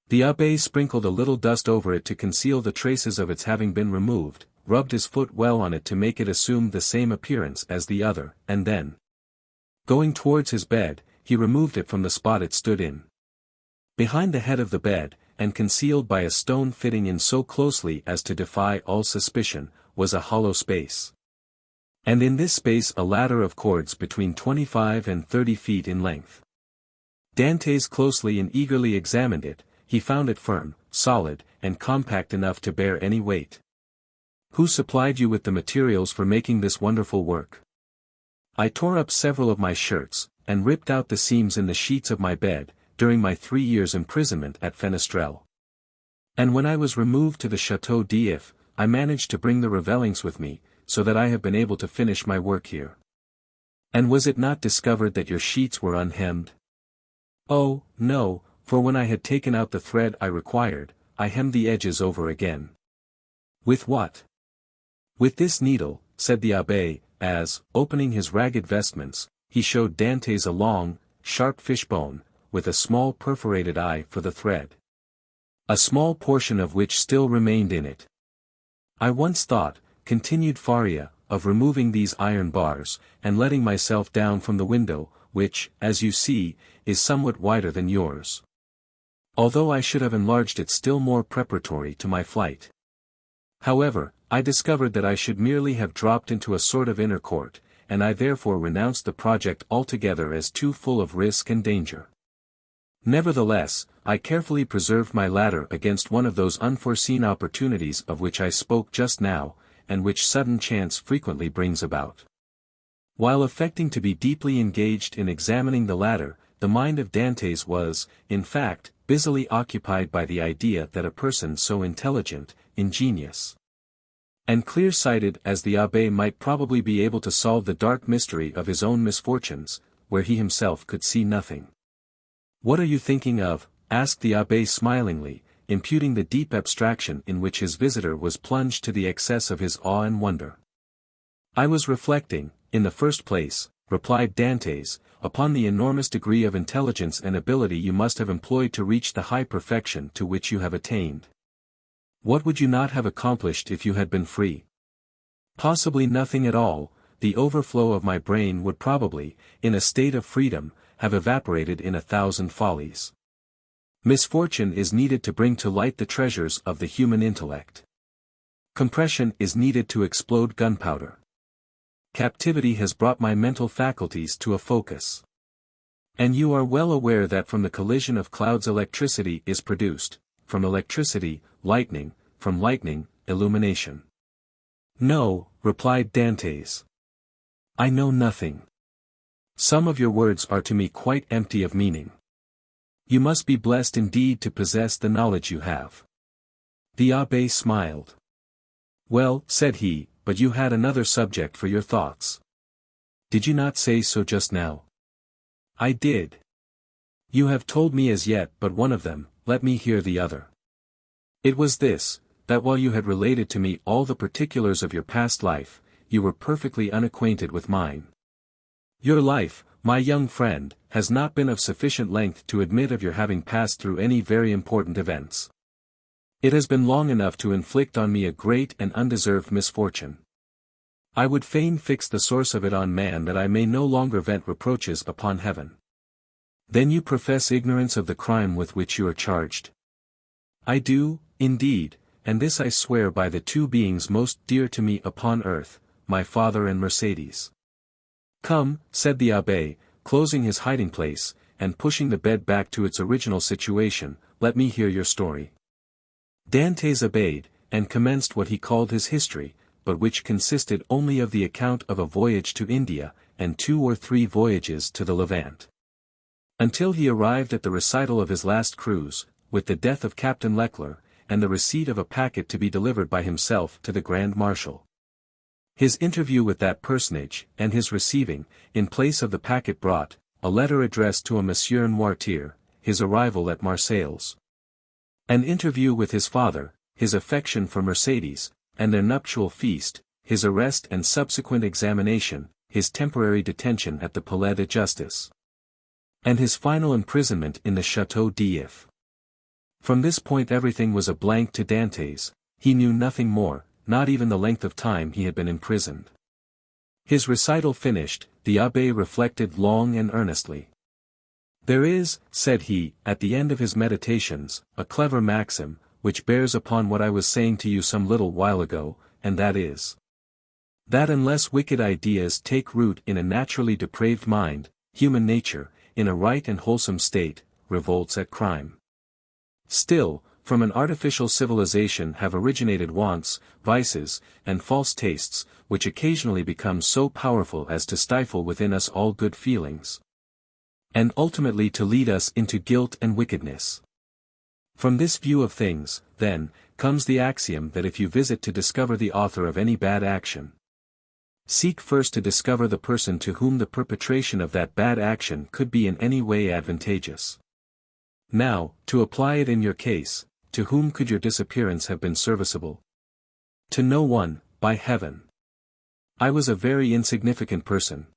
The abbé sprinkled a little dust over it to conceal the traces of its having been removed, rubbed his foot well on it to make it assume the same appearance as the other, and then, going towards his bed, he removed it from the spot it stood in. Behind the head of the bed, and concealed by a stone fitting in so closely as to defy all suspicion, was a hollow space. And in this space a ladder of cords between 25 and 30 feet in length. Dantès closely and eagerly examined it. He found it firm, solid, and compact enough to bear any weight. Who supplied you with the materials for making this wonderful work? I tore up several of my shirts, and ripped out the seams in the sheets of my bed, during my 3 years' imprisonment at Fenestrelle. And when I was removed to the Château d'If, I managed to bring the Revellings with me, so that I have been able to finish my work here. And was it not discovered that your sheets were unhemmed? Oh, no, for when I had taken out the thread I required, I hemmed the edges over again. With what? With this needle, said the abbé, as, opening his ragged vestments, he showed Dantès a long, sharp fishbone, with a small perforated eye for the thread. A small portion of which still remained in it. I once thought, continued Faria, of removing these iron bars, and letting myself down from the window, which, as you see, is somewhat wider than yours. Although I should have enlarged it still more preparatory to my flight. However, I discovered that I should merely have dropped into a sort of inner court, and I therefore renounced the project altogether as too full of risk and danger. Nevertheless, I carefully preserved my ladder against one of those unforeseen opportunities of which I spoke just now, and which sudden chance frequently brings about. While affecting to be deeply engaged in examining the ladder, the mind of Dantès was, in fact, busily occupied by the idea that a person so intelligent, ingenious, and clear-sighted as the abbé might probably be able to solve the dark mystery of his own misfortunes, where he himself could see nothing. What are you thinking of? Asked the abbé smilingly, imputing the deep abstraction in which his visitor was plunged to the excess of his awe and wonder. I was reflecting, in the first place, replied Dantès, upon the enormous degree of intelligence and ability you must have employed to reach the high perfection to which you have attained. What would you not have accomplished if you had been free? Possibly nothing at all. The overflow of my brain would probably, in a state of freedom, have evaporated in 1,000 follies. Misfortune is needed to bring to light the treasures of the human intellect. Compression is needed to explode gunpowder. Captivity has brought my mental faculties to a focus. And you are well aware that from the collision of clouds electricity is produced, from electricity, lightning, from lightning, illumination. No, replied Dantès. I know nothing. Some of your words are to me quite empty of meaning. You must be blessed indeed to possess the knowledge you have. The abbé smiled. Well, said he, but you had another subject for your thoughts. Did you not say so just now? I did. You have told me as yet but one of them, let me hear the other. It was this, that while you had related to me all the particulars of your past life, you were perfectly unacquainted with mine. Your life, my young friend, has not been of sufficient length to admit of your having passed through any very important events. It has been long enough to inflict on me a great and undeserved misfortune. I would fain fix the source of it on man that I may no longer vent reproaches upon heaven. Then you profess ignorance of the crime with which you are charged. I do, indeed, and this I swear by the 2 beings most dear to me upon earth, my father and Mercédès. Come, said the abbé, closing his hiding place, and pushing the bed back to its original situation, let me hear your story. Dantès obeyed, and commenced what he called his history, but which consisted only of the account of a voyage to India, and 2 or 3 voyages to the Levant. Until he arrived at the recital of his last cruise, with the death of Captain Leclerc, and the receipt of a packet to be delivered by himself to the Grand Marshal. His interview with that personage, and his receiving, in place of the packet brought, a letter addressed to a Monsieur Noirtier, his arrival at Marseilles. An interview with his father, his affection for Mercédès, and their nuptial feast, his arrest and subsequent examination, his temporary detention at the Palais de Justice, and his final imprisonment in the Château d'If. From this point everything was a blank to Dantès. He knew nothing more, not even the length of time he had been imprisoned. His recital finished, the abbé reflected long and earnestly. "There is," said he, at the end of his meditations, "a clever maxim, which bears upon what I was saying to you some little while ago, and that is, that unless wicked ideas take root in a naturally depraved mind, human nature, in a right and wholesome state, revolts at crime. Still, from an artificial civilization have originated wants, vices, and false tastes, which occasionally become so powerful as to stifle within us all good feelings, and ultimately to lead us into guilt and wickedness. From this view of things, then, comes the axiom that if you visit to discover the author of any bad action, seek first to discover the person to whom the perpetration of that bad action could be in any way advantageous. Now, to apply it in your case, to whom could your disappearance have been serviceable? To no one, by heaven. I was a very insignificant person.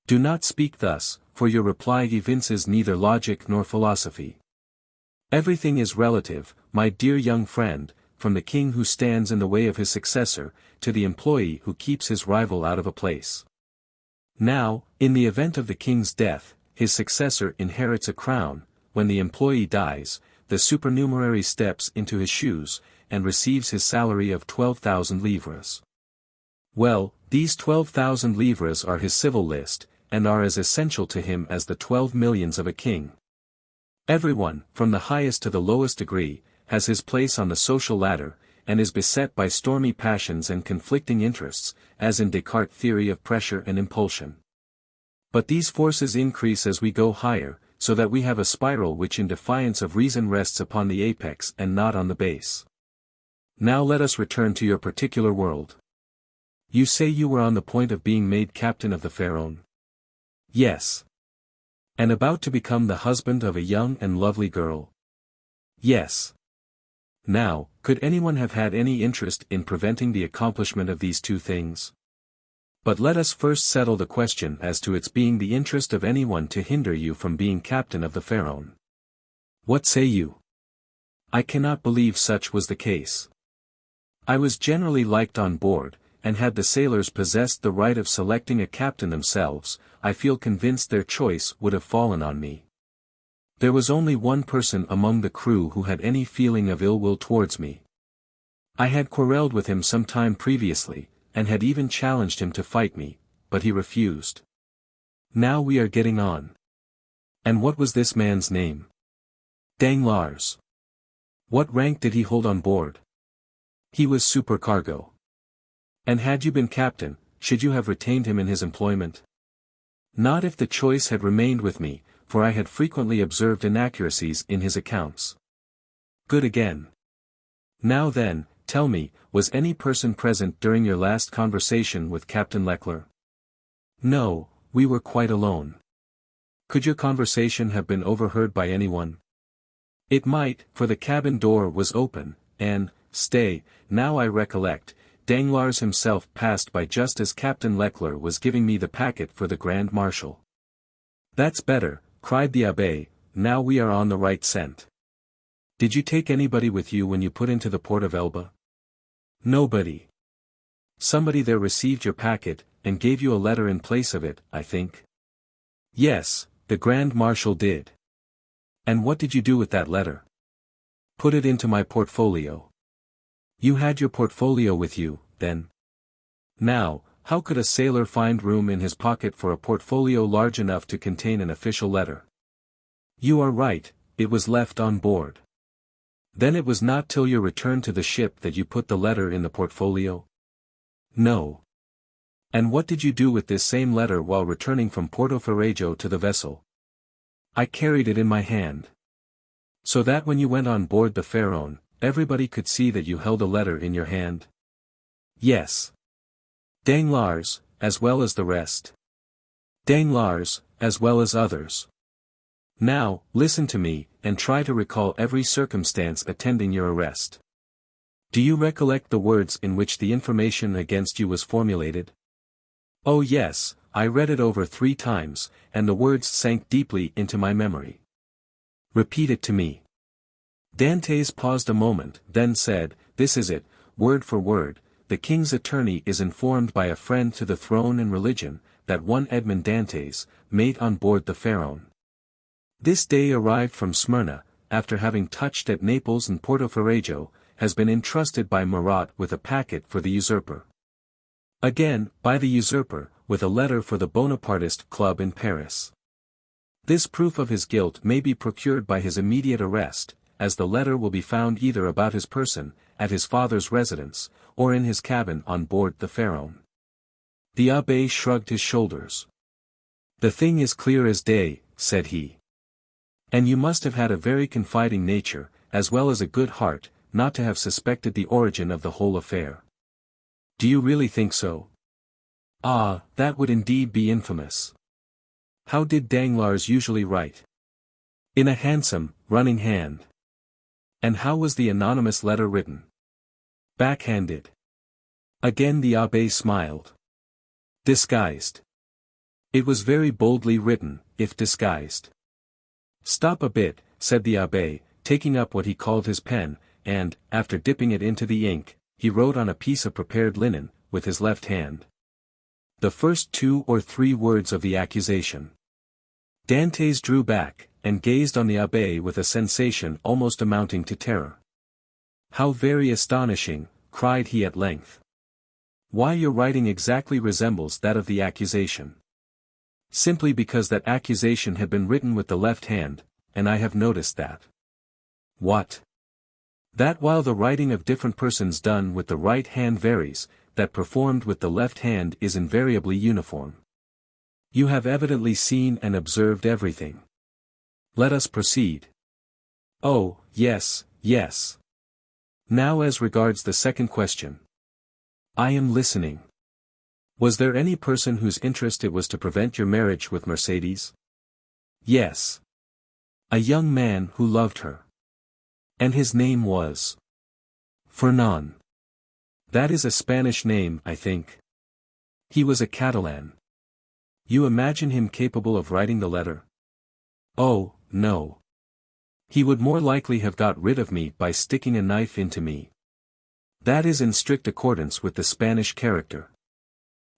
Do not speak thus, for your reply evinces neither logic nor philosophy. Everything is relative, my dear young friend, from the king who stands in the way of his successor, to the employee who keeps his rival out of a place. Now, in the event of the king's death, his successor inherits a crown. When the employee dies, the supernumerary steps into his shoes, and receives his salary of 12,000 livres. Well, these 12,000 livres are his civil list, and are as essential to him as the 12 millions of a king. Everyone, from the highest to the lowest degree, has his place on the social ladder, and is beset by stormy passions and conflicting interests, as in Descartes' theory of pressure and impulsion. But these forces increase as we go higher, so that we have a spiral which in defiance of reason rests upon the apex and not on the base. Now let us return to your particular world. You say you were on the point of being made captain of the Pharaon? Yes. And about to become the husband of a young and lovely girl? Yes. Now, could anyone have had any interest in preventing the accomplishment of these two things? But let us first settle the question as to its being the interest of anyone to hinder you from being captain of the Pharaon. What say you? I cannot believe such was the case. I was generally liked on board, and had the sailors possessed the right of selecting a captain themselves, I feel convinced their choice would have fallen on me. There was only one person among the crew who had any feeling of ill will towards me. I had quarrelled with him some time previously, and had even challenged him to fight me, but he refused. Now we are getting on. And what was this man's name? Danglars. What rank did he hold on board? He was supercargo. And had you been captain, should you have retained him in his employment? Not if the choice had remained with me, for I had frequently observed inaccuracies in his accounts. Good again. Now then, tell me, was any person present during your last conversation with Captain Leclerc? No, we were quite alone. Could your conversation have been overheard by anyone? It might, for the cabin door was open, and, stay, now I recollect, Danglars himself passed by just as Captain Leclerc was giving me the packet for the Grand Marshal. That's better, cried the abbé, now we are on the right scent. Did you take anybody with you when you put into the port of Elba? Nobody. Somebody there received your packet, and gave you a letter in place of it, I think. Yes, the Grand Marshal did. And what did you do with that letter? Put it into my portfolio. You had your portfolio with you, then? Now, how could a sailor find room in his pocket for a portfolio large enough to contain an official letter? You are right, it was left on board. Then it was not till your return to the ship that you put the letter in the portfolio? No. And what did you do with this same letter while returning from Porto Ferrajo to the vessel? I carried it in my hand. So that when you went on board the Pharaon, everybody could see that you held a letter in your hand? Yes. Danglars, as well as the rest. Danglars, as well as others. Now, listen to me, and try to recall every circumstance attending your arrest. Do you recollect the words in which the information against you was formulated? Oh yes, I read it over 3 times, and the words sank deeply into my memory. Repeat it to me. Dantès paused a moment, then said, "This is it, word for word. The king's attorney is informed by a friend to the throne and religion, that one Edmond Dantès, mate on board the Pharaon, this day arrived from Smyrna, after having touched at Naples and Porto Ferrajo, has been entrusted by Murat with a packet for the usurper. Again, by the usurper, with a letter for the Bonapartist club in Paris. This proof of his guilt may be procured by his immediate arrest, as the letter will be found either about his person, at his father's residence, or in his cabin on board the Pharaon." The abbé shrugged his shoulders. "The thing is clear as day," said he. "And you must have had a very confiding nature, as well as a good heart, not to have suspected the origin of the whole affair. Do you really think so? Ah, that would indeed be infamous. How did Danglars usually write? In a handsome, running hand. And how was the anonymous letter written? Backhanded. Again the abbé smiled. Disguised. It was very boldly written, if disguised. Stop a bit, said the abbé, taking up what he called his pen, and, after dipping it into the ink, he wrote on a piece of prepared linen, with his left hand, the first 2 or 3 words of the accusation. Dantès drew back, and gazed on the abbé with a sensation almost amounting to terror. "How very astonishing," cried he at length. "Why, your writing exactly resembles that of the accusation." "Simply because that accusation had been written with the left hand, and I have noticed that." "What?" "That while the writing of different persons done with the right hand varies, that performed with the left hand is invariably uniform." "You have evidently seen and observed everything. Let us proceed." "Oh, yes, yes. Now as regards the second question." "I am listening." "Was there any person whose interest it was to prevent your marriage with Mercédès?" "Yes. A young man who loved her. And his name was Fernand. That is a Spanish name, I think. He was a Catalan. You imagine him capable of writing the letter?" "Oh, no. He would more likely have got rid of me by sticking a knife into me. That is in strict accordance with the Spanish character.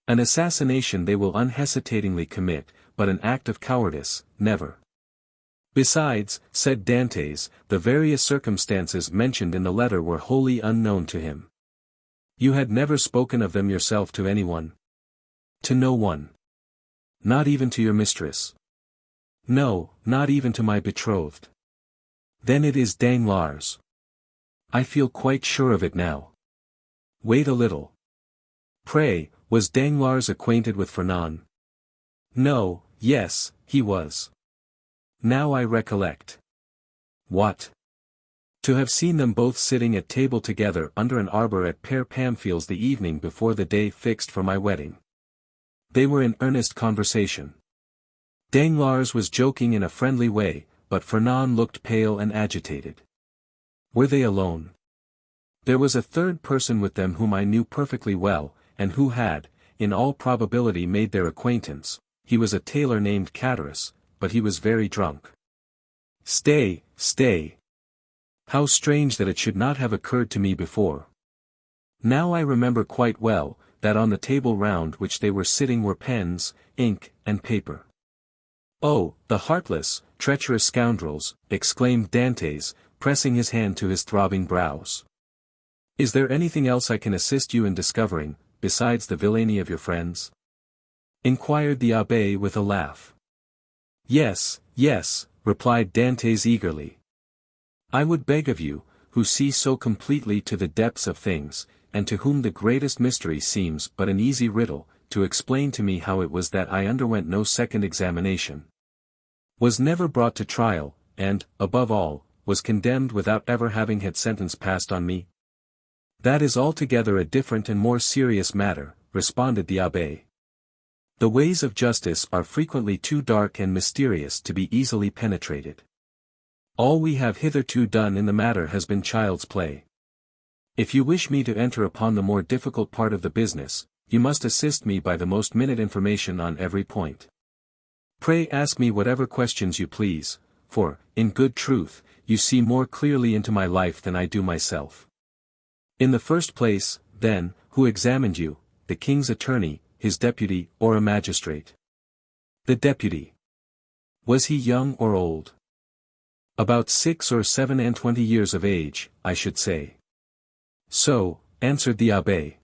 An assassination they will unhesitatingly commit, but an act of cowardice, never." "Besides," said Dantès, "the various circumstances mentioned in the letter were wholly unknown to him. You had never spoken of them yourself to anyone?" "To no one. Not even to your mistress?" "No, not even to my betrothed." "Then it is Danglars." "I feel quite sure of it now." "Wait a little. Pray, was Danglars acquainted with Fernand?" "No, yes, he was. Now I recollect." "What?" "To have seen them both sitting at table together under an arbor at Père Pamphil's the evening before the day fixed for my wedding. They were in earnest conversation. Danglars was joking in a friendly way, but Fernand looked pale and agitated." "Were they alone?" "There was a third person with them whom I knew perfectly well, and who had, in all probability made their acquaintance. He was a tailor named Catalans, but he was very drunk." "Stay, stay. How strange that it should not have occurred to me before. Now I remember quite well, that on the table round which they were sitting were pens, ink, and paper." "Oh, the heartless, treacherous scoundrels," exclaimed Dantès, pressing his hand to his throbbing brows. "Is there anything else I can assist you in discovering, besides the villainy of your friends?" inquired the abbé with a laugh. "Yes, yes," replied Dantès eagerly. "I would beg of you, who see so completely to the depths of things, and to whom the greatest mystery seems but an easy riddle, to explain to me how it was that I underwent no second examination. Was never brought to trial, and, above all, was condemned without ever having had sentence passed on me? That is altogether a different and more serious matter, responded the abbé. The ways of justice are frequently too dark and mysterious to be easily penetrated. All we have hitherto done in the matter has been child's play. If you wish me to enter upon the more difficult part of the business, you must assist me by the most minute information on every point. Pray ask me whatever questions you please, for, in good truth, you see more clearly into my life than I do myself. In the first place, then, who examined you, the king's attorney, his deputy, or a magistrate? The deputy. Was he young or old? About 6 or 27 years of age, I should say. So, answered the abbé.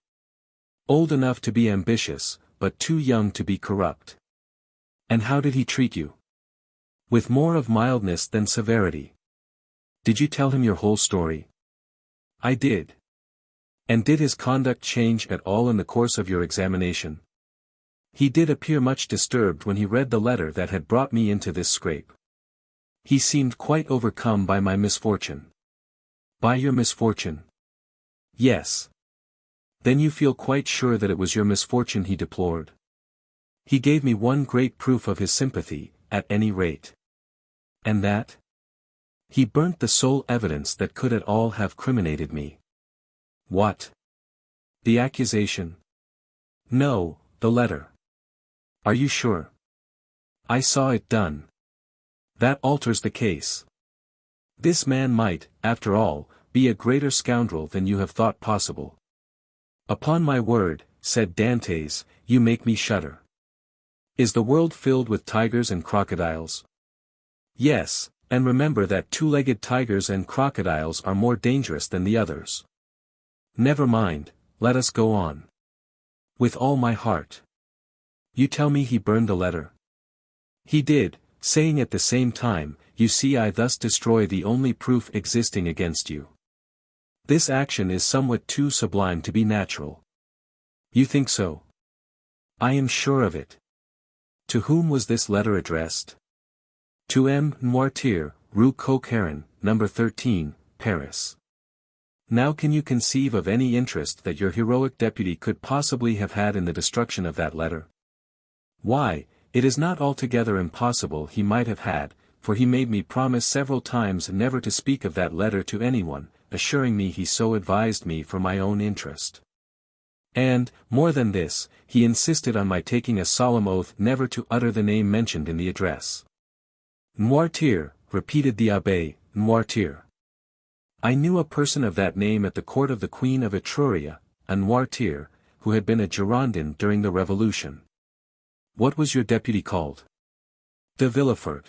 Old enough to be ambitious, but too young to be corrupt. And how did he treat you? With more of mildness than severity. Did you tell him your whole story? I did. And did his conduct change at all in the course of your examination? He did appear much disturbed when he read the letter that had brought me into this scrape. He seemed quite overcome by my misfortune. By your misfortune? Yes. Then you feel quite sure that it was your misfortune he deplored? He gave me one great proof of his sympathy, at any rate. And that? He burnt the sole evidence that could at all have criminated me. What? The accusation? No, the letter. Are you sure? I saw it done. That alters the case. This man might, after all, be a greater scoundrel than you have thought possible. Upon my word, said Dantès, you make me shudder. Is the world filled with tigers and crocodiles? Yes, and remember that two-legged tigers and crocodiles are more dangerous than the others. Never mind, let us go on. With all my heart. You tell me he burned the letter? He did, saying at the same time, you see I thus destroy the only proof existing against you. This action is somewhat too sublime to be natural. You think so? I am sure of it. To whom was this letter addressed? To M. Noirtier, Rue Coq-Héron, No. 13, Paris. Now can you conceive of any interest that your heroic deputy could possibly have had in the destruction of that letter? Why, it is not altogether impossible he might have had, for he made me promise several times never to speak of that letter to anyone, assuring me he so advised me for my own interest. And, more than this, he insisted on my taking a solemn oath never to utter the name mentioned in the address. Noirtier, repeated the abbé, Noirtier. I knew a person of that name at the court of the Queen of Etruria, a Noirtier, who had been a Girondin during the Revolution. What was your deputy called? De Villefort.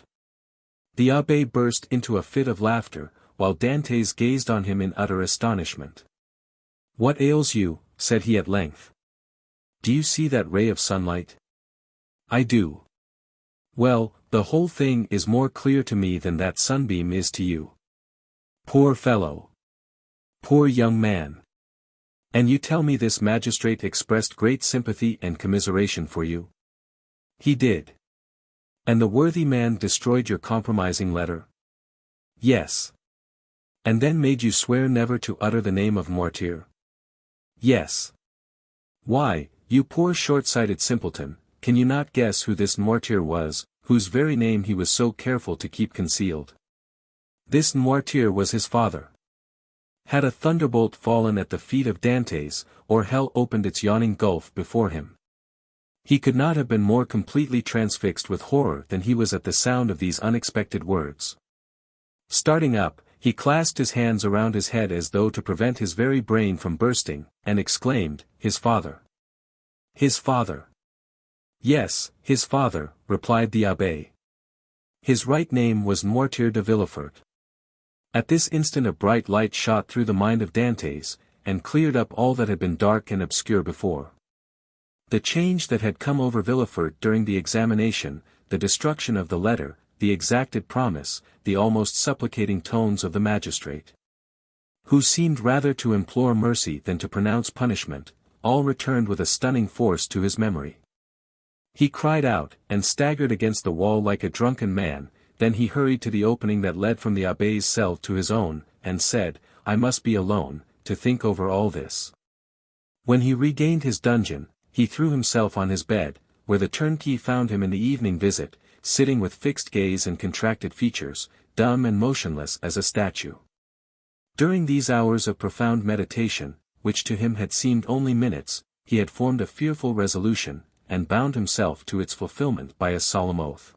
The abbé burst into a fit of laughter, while Dantès gazed on him in utter astonishment. What ails you? Said he at length. Do you see that ray of sunlight? I do. Well, the whole thing is more clear to me than that sunbeam is to you. Poor fellow. Poor young man. And you tell me this magistrate expressed great sympathy and commiseration for you? He did. And the worthy man destroyed your compromising letter? Yes. And then made you swear never to utter the name of Noirtier? Yes. Why, you poor short-sighted simpleton, can you not guess who this Noirtier was, whose very name he was so careful to keep concealed? This Noirtier was his father. Had a thunderbolt fallen at the feet of Dantès, or hell opened its yawning gulf before him? He could not have been more completely transfixed with horror than he was at the sound of these unexpected words. Starting up, he clasped his hands around his head as though to prevent his very brain from bursting, and exclaimed, His father! His father! Yes, his father, replied the abbé. His right name was Noirtier de Villefort. At this instant a bright light shot through the mind of Dantès, and cleared up all that had been dark and obscure before. The change that had come over Villefort during the examination, the destruction of the letter, the exacted promise, the almost supplicating tones of the magistrate, who seemed rather to implore mercy than to pronounce punishment, all returned with a stunning force to his memory. He cried out, and staggered against the wall like a drunken man, then he hurried to the opening that led from the abbé's cell to his own, and said, "I must be alone, to think over all this." When he regained his dungeon, he threw himself on his bed, where the turnkey found him in the evening visit, sitting with fixed gaze and contracted features, dumb and motionless as a statue. During these hours of profound meditation, which to him had seemed only minutes, he had formed a fearful resolution, and bound himself to its fulfillment by a solemn oath.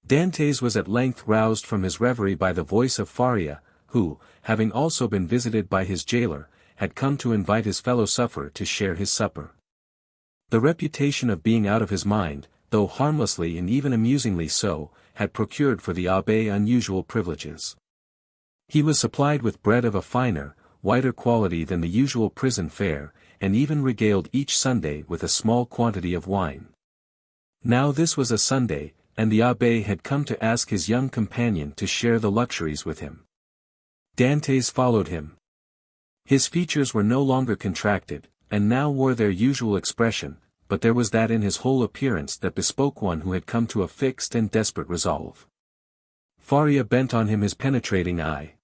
Dantès was at length roused from his reverie by the voice of Faria, who, having also been visited by his jailer, had come to invite his fellow-sufferer to share his supper. The reputation of being out of his mind, though harmlessly and even amusingly so, had procured for the abbé unusual privileges. He was supplied with bread of a finer, whiter quality than the usual prison fare, and even regaled each Sunday with a small quantity of wine. Now this was a Sunday, and the abbé had come to ask his young companion to share the luxuries with him. Dantès followed him. His features were no longer contracted, and now wore their usual expression, but there was that in his whole appearance that bespoke one who had come to a fixed and desperate resolve. Faria bent on him his penetrating eye.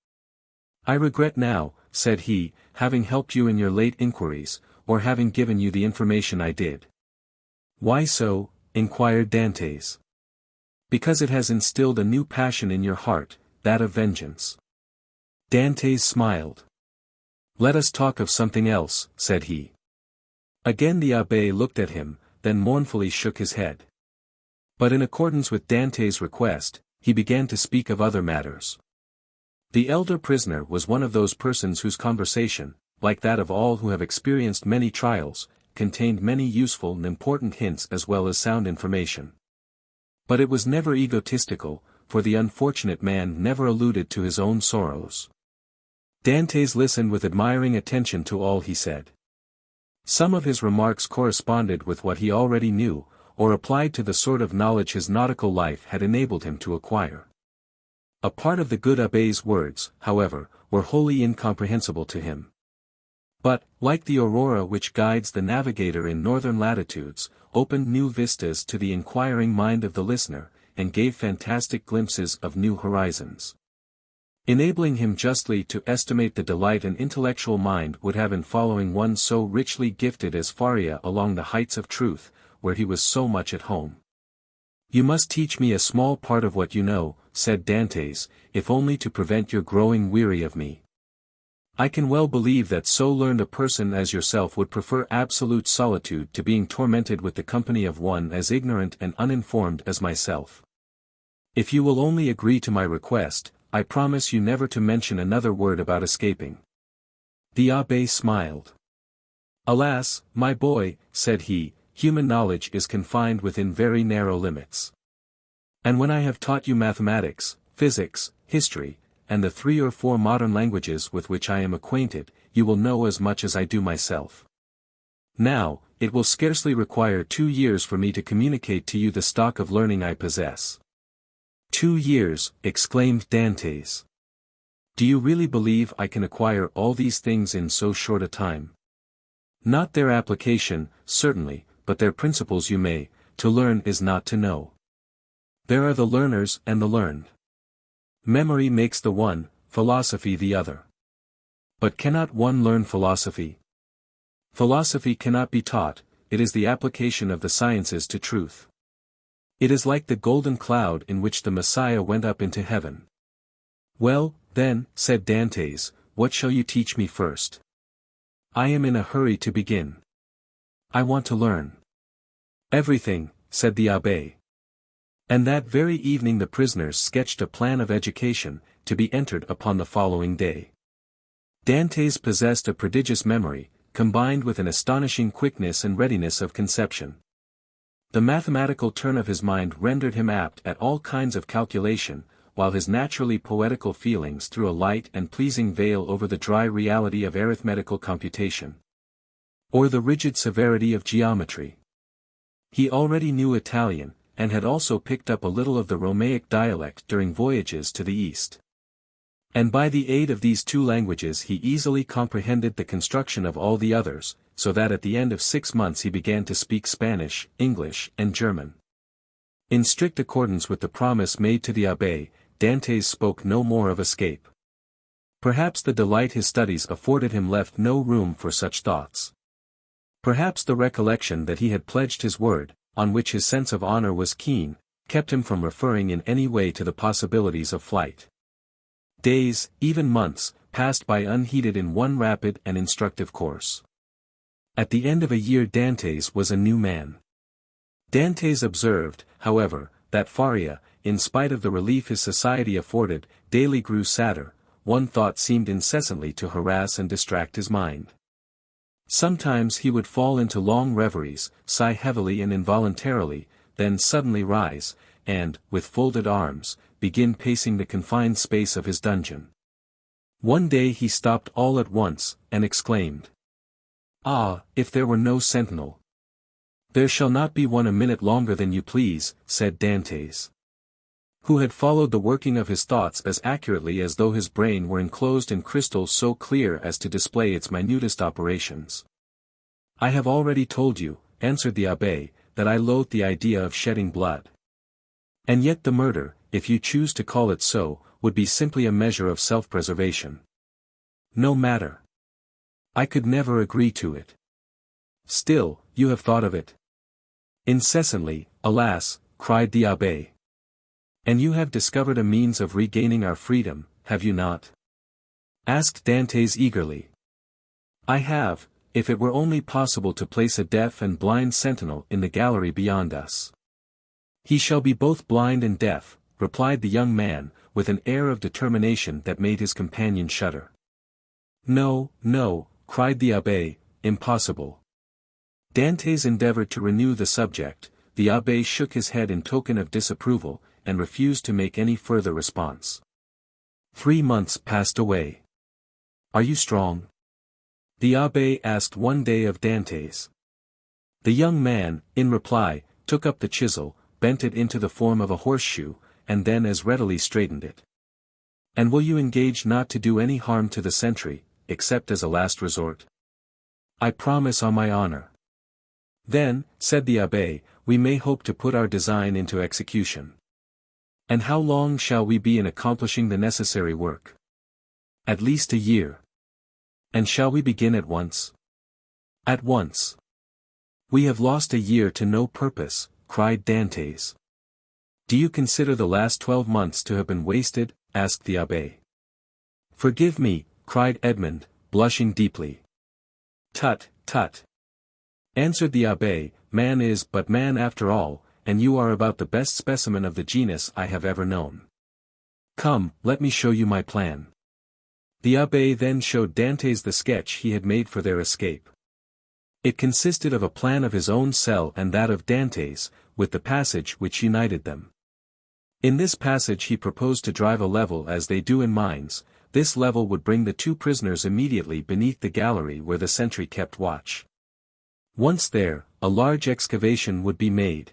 "I regret now," said he, "having helped you in your late inquiries, or having given you the information I did." "Why so?" inquired Dantès. "Because it has instilled a new passion in your heart, that of vengeance." Dantès smiled. "Let us talk of something else," said he. Again the abbé looked at him, then mournfully shook his head. But in accordance with Dantès' request, he began to speak of other matters. The elder prisoner was one of those persons whose conversation, like that of all who have experienced many trials, contained many useful and important hints as well as sound information. But it was never egotistical, for the unfortunate man never alluded to his own sorrows. Dantès listened with admiring attention to all he said. Some of his remarks corresponded with what he already knew, or applied to the sort of knowledge his nautical life had enabled him to acquire. A part of the good abbé's words, however, were wholly incomprehensible to him. But, like the aurora which guides the navigator in northern latitudes, opened new vistas to the inquiring mind of the listener, and gave fantastic glimpses of new horizons. Enabling him justly to estimate the delight an intellectual mind would have in following one so richly gifted as Faria along the heights of truth, where he was so much at home. "You must teach me a small part of what you know," said Dantès, "if only to prevent your growing weary of me. I can well believe that so learned a person as yourself would prefer absolute solitude to being tormented with the company of one as ignorant and uninformed as myself. If you will only agree to my request, I promise you never to mention another word about escaping." The abbé smiled. "Alas, my boy," said he, "human knowledge is confined within very narrow limits. And when I have taught you mathematics, physics, history, and the 3 or 4 modern languages with which I am acquainted, you will know as much as I do myself. Now, it will scarcely require 2 years for me to communicate to you the stock of learning I possess." "2 years," exclaimed Dantès. "Do you really believe I can acquire all these things in so short a time? Not their application, certainly, but their principles you may. To learn is not to know. There are the learners and the learned. Memory makes the one, philosophy the other. But cannot one learn philosophy? Philosophy cannot be taught, it is the application of the sciences to truth. It is like the golden cloud in which the Messiah went up into heaven." "Well, then," said Dantès, "what shall you teach me first? I am in a hurry to begin. I want to learn." "Everything," said the abbé. And that very evening the prisoners sketched a plan of education, to be entered upon the following day. Dantès possessed a prodigious memory, combined with an astonishing quickness and readiness of conception. The mathematical turn of his mind rendered him apt at all kinds of calculation, while his naturally poetical feelings threw a light and pleasing veil over the dry reality of arithmetical computation, or the rigid severity of geometry. He already knew Italian, and had also picked up a little of the Romaic dialect during voyages to the East. And by the aid of these 2 languages he easily comprehended the construction of all the others, so that at the end of 6 months he began to speak Spanish, English, and German. In strict accordance with the promise made to the abbé, Dantès spoke no more of escape. Perhaps the delight his studies afforded him left no room for such thoughts. Perhaps the recollection that he had pledged his word, on which his sense of honor was keen, kept him from referring in any way to the possibilities of flight. Days, even months, passed by unheeded in one rapid and instructive course. At the end of a year Dantès was a new man. Dantès observed, however, that Faria, in spite of the relief his society afforded, daily grew sadder. One thought seemed incessantly to harass and distract his mind. Sometimes he would fall into long reveries, sigh heavily and involuntarily, then suddenly rise, and, with folded arms, begin pacing the confined space of his dungeon. One day he stopped all at once, and exclaimed, "Ah, if there were no sentinel!" "There shall not be one a minute longer than you please," said Dantès, who had followed the working of his thoughts as accurately as though his brain were enclosed in crystal so clear as to display its minutest operations. "I have already told you," answered the abbé, "that I loathe the idea of shedding blood. And yet the murder, if you choose to call it so, would be simply a measure of self-preservation. No matter. I could never agree to it." "Still, you have thought of it." "Incessantly, alas," cried the abbé. "And you have discovered a means of regaining our freedom, have you not?" asked Dantès eagerly. "I have, if it were only possible to place a deaf and blind sentinel in the gallery beyond us." "He shall be both blind and deaf," replied the young man, with an air of determination that made his companion shudder. "No, no," cried the abbé, "impossible." Dantès endeavored to renew the subject. The abbé shook his head in token of disapproval, and refused to make any further response. 3 months passed away. "Are you strong?" the abbé asked one day of Dantès. The young man, in reply, took up the chisel, bent it into the form of a horseshoe, and then as readily straightened it. "And will you engage not to do any harm to the sentry, except as a last resort?" "I promise on my honor." "Then," said the abbé, "we may hope to put our design into execution." "And how long shall we be in accomplishing the necessary work?" "At least a year." "And shall we begin at once?" "At once." "We have lost a year to no purpose," cried Dantès. "Do you consider the last 12 months to have been wasted?" asked the abbé. "Forgive me," cried Edmond, blushing deeply. "Tut, tut," answered the abbé, "man is but man after all, and you are about the best specimen of the genus I have ever known. Come, let me show you my plan." The abbé then showed Dantès the sketch he had made for their escape. It consisted of a plan of his own cell and that of Dantès, with the passage which united them. In this passage he proposed to drive a level as they do in mines. This level would bring the 2 prisoners immediately beneath the gallery where the sentry kept watch. Once there, a large excavation would be made.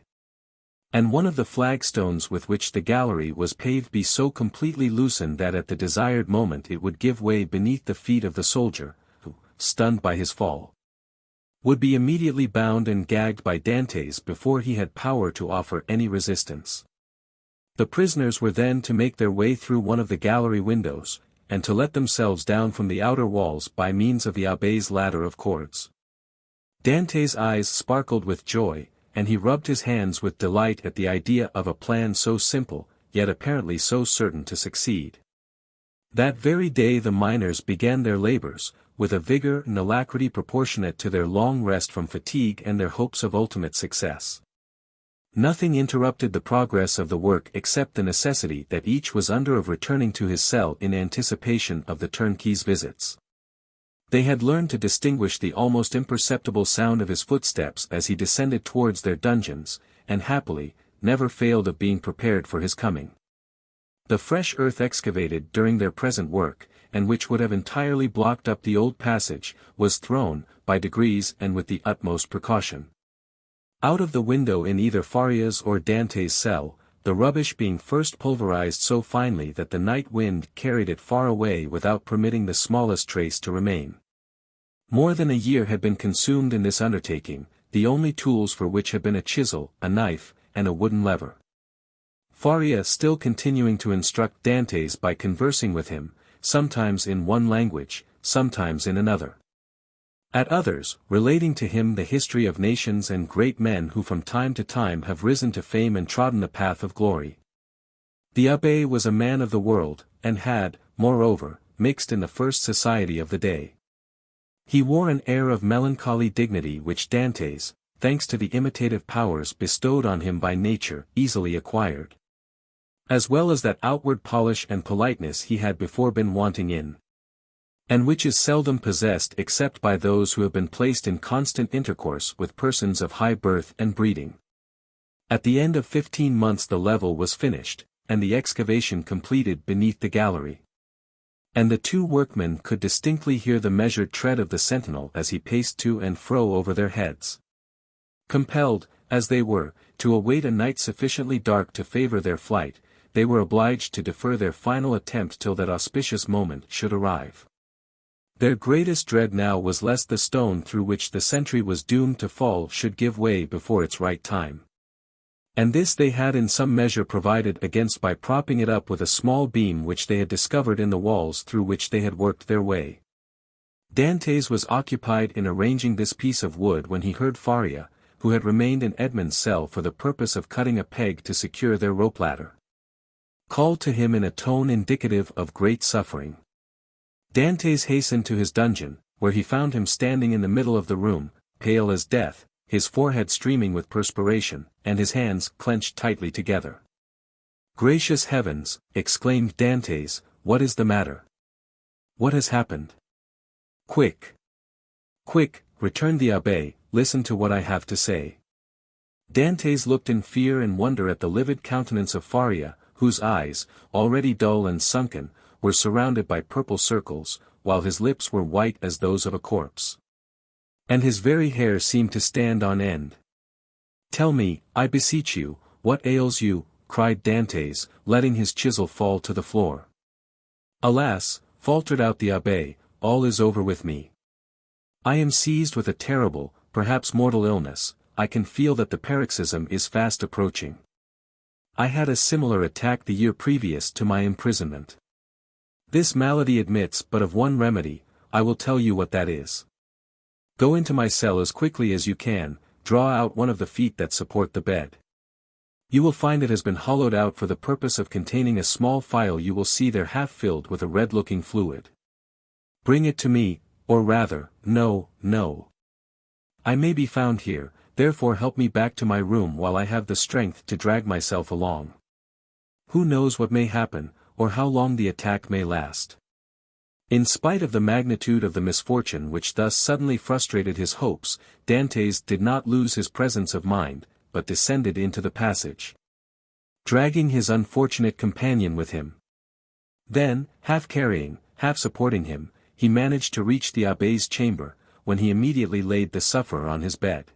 And one of the flagstones with which the gallery was paved be so completely loosened that at the desired moment it would give way beneath the feet of the soldier, who, stunned by his fall, would be immediately bound and gagged by Dantès before he had power to offer any resistance. The prisoners were then to make their way through one of the gallery windows, and to let themselves down from the outer walls by means of the abbé's ladder of cords. Dantès' eyes sparkled with joy, and he rubbed his hands with delight at the idea of a plan so simple, yet apparently so certain to succeed. That very day the miners began their labors, with a vigor and alacrity proportionate to their long rest from fatigue and their hopes of ultimate success. Nothing interrupted the progress of the work except the necessity that each was under of returning to his cell in anticipation of the turnkey's visits. They had learned to distinguish the almost imperceptible sound of his footsteps as he descended towards their dungeons, and happily, never failed of being prepared for his coming. The fresh earth excavated during their present work, and which would have entirely blocked up the old passage, was thrown, by degrees and with the utmost precaution, out of the window in either Faria's or Dantès' cell, the rubbish being first pulverized so finely that the night wind carried it far away without permitting the smallest trace to remain. More than a year had been consumed in this undertaking, the only tools for which had been a chisel, a knife, and a wooden lever. Faria still continuing to instruct Dantès by conversing with him, sometimes in one language, sometimes in another. At others, relating to him the history of nations and great men who from time to time have risen to fame and trodden the path of glory. The abbé was a man of the world, and had, moreover, mixed in the first society of the day. He wore an air of melancholy dignity which Dantès, thanks to the imitative powers bestowed on him by nature, easily acquired. As well as that outward polish and politeness he had before been wanting in. And which is seldom possessed except by those who have been placed in constant intercourse with persons of high birth and breeding. At the end of 15 months the level was finished, and the excavation completed beneath the gallery. And the two workmen could distinctly hear the measured tread of the sentinel as he paced to and fro over their heads. Compelled, as they were, to await a night sufficiently dark to favor their flight, they were obliged to defer their final attempt till that auspicious moment should arrive. Their greatest dread now was lest the stone through which the sentry was doomed to fall should give way before its right time. And this they had in some measure provided against by propping it up with a small beam which they had discovered in the walls through which they had worked their way. Dantès was occupied in arranging this piece of wood when he heard Faria, who had remained in Edmond's cell for the purpose of cutting a peg to secure their rope ladder, called to him in a tone indicative of great suffering. Dantès hastened to his dungeon, where he found him standing in the middle of the room, pale as death, his forehead streaming with perspiration, and his hands clenched tightly together. "Gracious heavens!" exclaimed Dantès, "what is the matter? What has happened?" "Quick! Quick!" returned the abbé, "listen to what I have to say." Dantès looked in fear and wonder at the livid countenance of Faria, whose eyes, already dull and sunken, were surrounded by purple circles, while his lips were white as those of a corpse. And his very hair seemed to stand on end. "Tell me, I beseech you, what ails you?" cried Dantès, letting his chisel fall to the floor. "Alas," faltered out the abbé, "all is over with me. I am seized with a terrible, perhaps mortal illness. I can feel that the paroxysm is fast approaching. I had a similar attack the year previous to my imprisonment. This malady admits but of one remedy. I will tell you what that is. Go into my cell as quickly as you can, draw out one of the feet that support the bed. You will find it has been hollowed out for the purpose of containing a small phial you will see there half filled with a red-looking fluid. Bring it to me, or rather, no. I may be found here, therefore help me back to my room while I have the strength to drag myself along. Who knows what may happen, or how long the attack may last." In spite of the magnitude of the misfortune which thus suddenly frustrated his hopes, Dantès did not lose his presence of mind, but descended into the passage, dragging his unfortunate companion with him. Then, half carrying, half supporting him, he managed to reach the abbé's chamber, when he immediately laid the sufferer on his bed.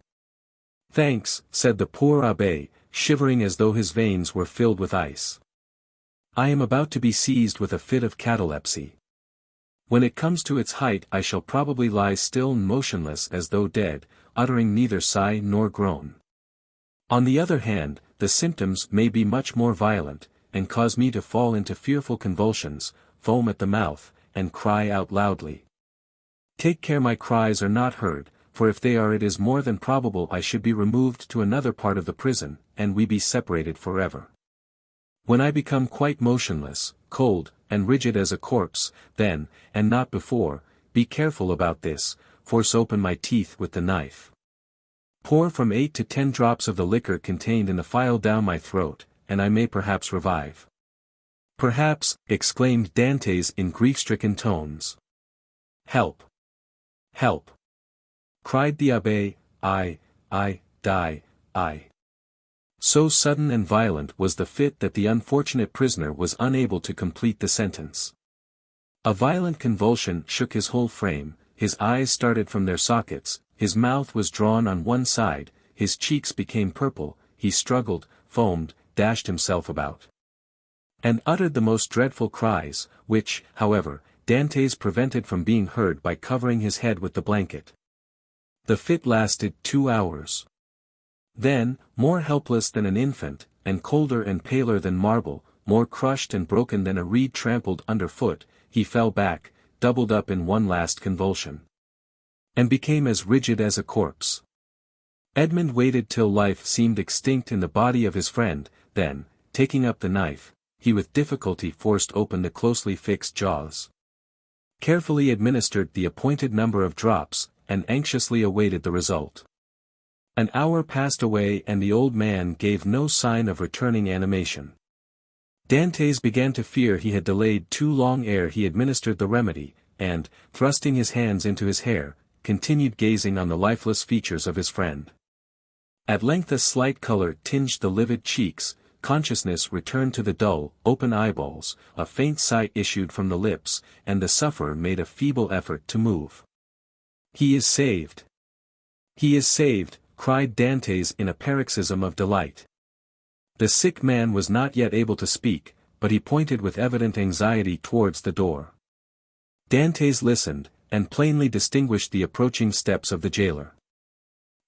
"Thanks," said the poor abbé, shivering as though his veins were filled with ice. "I am about to be seized with a fit of catalepsy. When it comes to its height I shall probably lie still and motionless as though dead, uttering neither sigh nor groan. On the other hand, the symptoms may be much more violent, and cause me to fall into fearful convulsions, foam at the mouth, and cry out loudly. Take care my cries are not heard, for if they are it is more than probable I should be removed to another part of the prison, and we be separated forever. When I become quite motionless, cold, and rigid as a corpse, then, and not before, be careful about this, force open my teeth with the knife. Pour from 8 to 10 drops of the liquor contained in the phial down my throat, and I may perhaps revive." "Perhaps," exclaimed Dantès in grief-stricken tones. "Help! Help!" cried the abbé. I die. So sudden and violent was the fit that the unfortunate prisoner was unable to complete the sentence. A violent convulsion shook his whole frame, his eyes started from their sockets, his mouth was drawn on one side, his cheeks became purple, he struggled, foamed, dashed himself about, and uttered the most dreadful cries, which, however, Dantès prevented from being heard by covering his head with the blanket. The fit lasted 2 hours. Then, more helpless than an infant, and colder and paler than marble, more crushed and broken than a reed trampled underfoot, he fell back, doubled up in one last convulsion, and became as rigid as a corpse. Edmond waited till life seemed extinct in the body of his friend, then, taking up the knife, he with difficulty forced open the closely fixed jaws, carefully administered the appointed number of drops, and anxiously awaited the result. An hour passed away and the old man gave no sign of returning animation. Dantès began to fear he had delayed too long ere he administered the remedy, and, thrusting his hands into his hair, continued gazing on the lifeless features of his friend. At length a slight color tinged the livid cheeks, consciousness returned to the dull, open eyeballs, a faint sigh issued from the lips, and the sufferer made a feeble effort to move. "He is saved! He is saved!" cried Dantès in a paroxysm of delight. The sick man was not yet able to speak, but he pointed with evident anxiety towards the door. Dantès listened, and plainly distinguished the approaching steps of the jailer.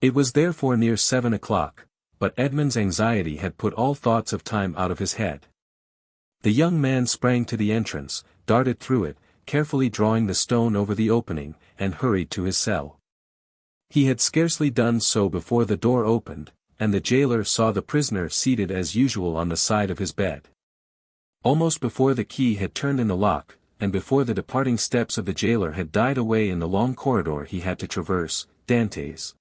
It was therefore near 7 o'clock, but Edmond's anxiety had put all thoughts of time out of his head. The young man sprang to the entrance, darted through it, carefully drawing the stone over the opening, and hurried to his cell. He had scarcely done so before the door opened, and the jailer saw the prisoner seated as usual on the side of his bed. Almost before the key had turned in the lock, and before the departing steps of the jailer had died away in the long corridor he had to traverse, Dantès,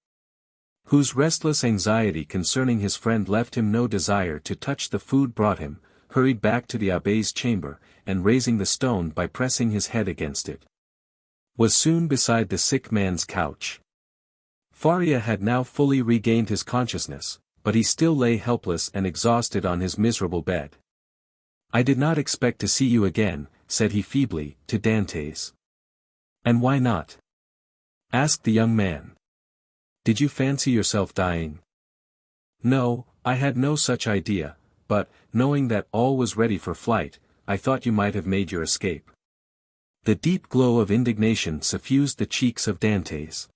whose restless anxiety concerning his friend left him no desire to touch the food brought him, hurried back to the abbé's chamber, and raising the stone by pressing his head against it, was soon beside the sick man's couch. Faria had now fully regained his consciousness, but he still lay helpless and exhausted on his miserable bed. "I did not expect to see you again," said he feebly, to Dantès. "And why not?" asked the young man. "Did you fancy yourself dying?" "No, I had no such idea, but, knowing that all was ready for flight, I thought you might have made your escape." The deep glow of indignation suffused the cheeks of Dantès.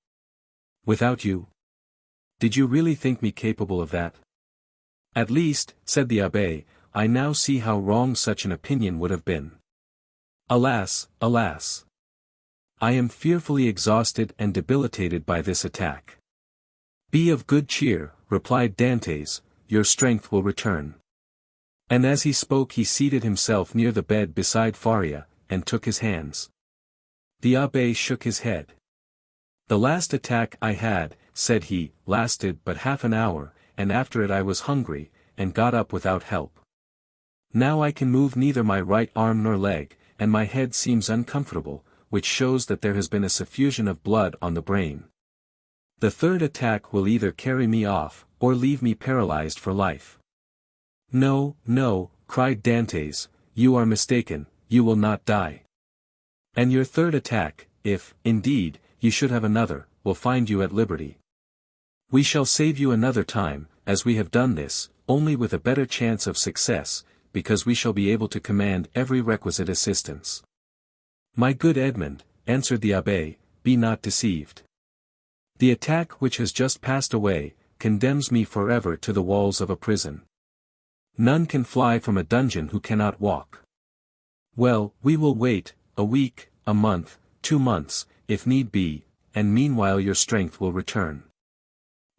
"Without you? Did you really think me capable of that?" "At least," said the abbé, "I now see how wrong such an opinion would have been. Alas, alas! I am fearfully exhausted and debilitated by this attack." "Be of good cheer," replied Dantès, "your strength will return." And as he spoke he seated himself near the bed beside Faria, and took his hands. The abbé shook his head. "The last attack I had," said he, "lasted but half an hour, and after it I was hungry, and got up without help. Now I can move neither my right arm nor leg, and my head seems uncomfortable, which shows that there has been a suffusion of blood on the brain. The third attack will either carry me off, or leave me paralyzed for life." "No, no," cried Dantès, "you are mistaken, you will not die. And your third attack, if, indeed, you should have another, will find you at liberty. We shall save you another time, as we have done this, only with a better chance of success, because we shall be able to command every requisite assistance." "My good Edmond," answered the abbé, "be not deceived. The attack which has just passed away, condemns me forever to the walls of a prison. None can fly from a dungeon who cannot walk. Well, we will wait, a week, a month, 2 months, if need be, and meanwhile your strength will return.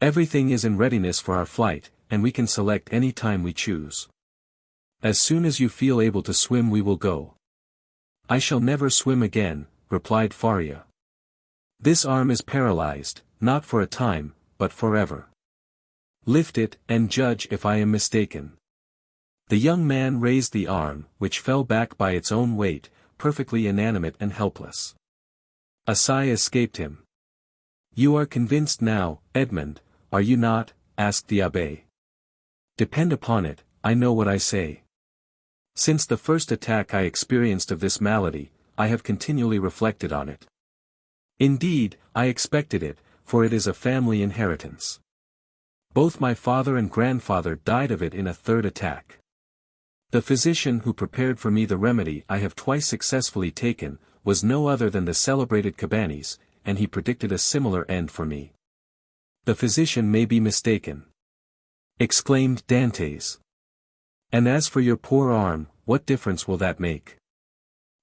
Everything is in readiness for our flight, and we can select any time we choose. As soon as you feel able to swim we will go." "I shall never swim again," replied Faria. "This arm is paralyzed, not for a time, but forever. Lift it, and judge if I am mistaken." The young man raised the arm, which fell back by its own weight, perfectly inanimate and helpless. A sigh escaped him. "You are convinced now, Edmond, are you not?" asked the abbé. "Depend upon it, I know what I say. Since the first attack I experienced of this malady, I have continually reflected on it. Indeed, I expected it, for it is a family inheritance. Both my father and grandfather died of it in a third attack. The physician who prepared for me the remedy I have twice successfully taken, was no other than the celebrated Cabanis, and he predicted a similar end for me. The physician may be mistaken, exclaimed Dantès. And as for your poor arm, what difference will that make?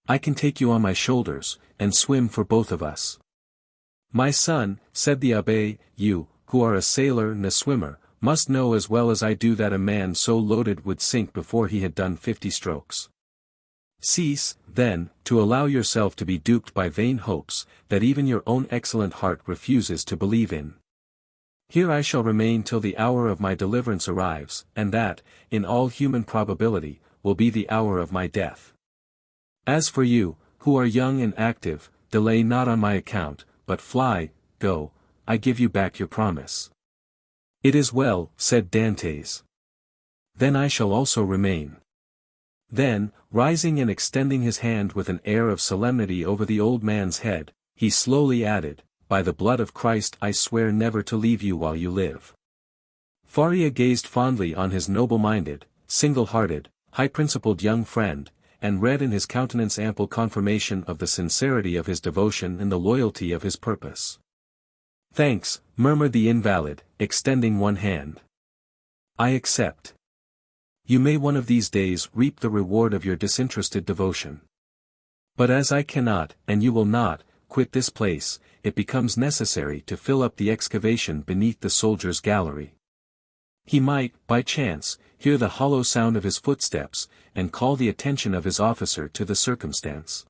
I can take you on my shoulders, and swim for both of us. My son, said the abbé, you, who are a sailor and a swimmer, must know as well as I do that a man so loaded would sink before he had done 50 strokes. Cease, then, to allow yourself to be duped by vain hopes, that even your own excellent heart refuses to believe in. Here I shall remain till the hour of my deliverance arrives, and that, in all human probability, will be the hour of my death. As for you, who are young and active, delay not on my account, but fly, go, I give you back your promise. It is well, said Dantès. Then I shall also remain. Then, rising and extending his hand with an air of solemnity over the old man's head, he slowly added, by the blood of Christ I swear never to leave you while you live. Faria gazed fondly on his noble-minded, single-hearted, high-principled young friend, and read in his countenance ample confirmation of the sincerity of his devotion and the loyalty of his purpose. Thanks, murmured the invalid, extending one hand. I accept. You may one of these days reap the reward of your disinterested devotion. But as I cannot, and you will not, quit this place, it becomes necessary to fill up the excavation beneath the soldier's gallery. He might, by chance, hear the hollow sound of his footsteps, and call the attention of his officer to the circumstance.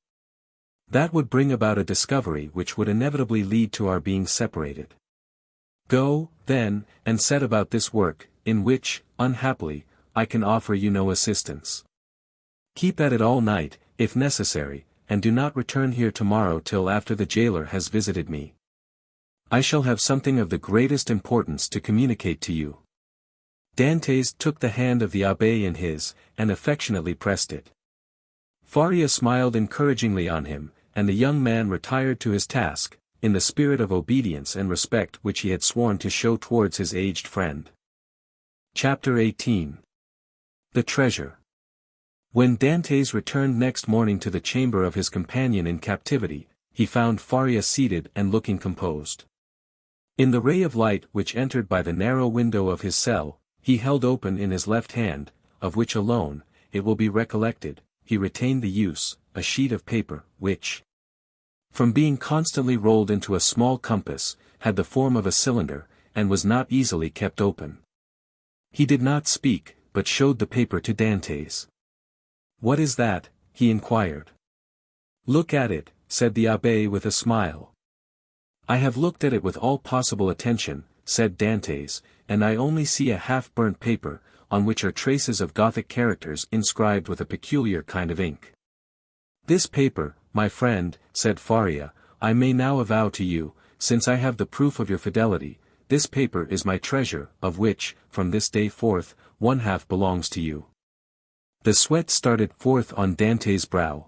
That would bring about a discovery which would inevitably lead to our being separated. Go, then, and set about this work, in which, unhappily, I can offer you no assistance. Keep at it all night, if necessary, and do not return here tomorrow till after the jailer has visited me. I shall have something of the greatest importance to communicate to you. Dantès took the hand of the abbé in his, and affectionately pressed it. Faria smiled encouragingly on him, and the young man retired to his task, in the spirit of obedience and respect which he had sworn to show towards his aged friend. Chapter 18. The Treasure. When Dantès returned next morning to the chamber of his companion in captivity, he found Faria seated and looking composed. In the ray of light which entered by the narrow window of his cell, he held open in his left hand, of which alone, it will be recollected, he retained the use, a sheet of paper, which, from being constantly rolled into a small compass, had the form of a cylinder, and was not easily kept open. He did not speak, but showed the paper to Dantès. What is that? He inquired. Look at it, said the abbé with a smile. I have looked at it with all possible attention, said Dantès, and I only see a half-burnt paper, on which are traces of Gothic characters inscribed with a peculiar kind of ink. This paper, my friend, said Faria, I may now avow to you, since I have the proof of your fidelity, this paper is my treasure, of which, from this day forth, one half belongs to you. The sweat started forth on Dantès' brow.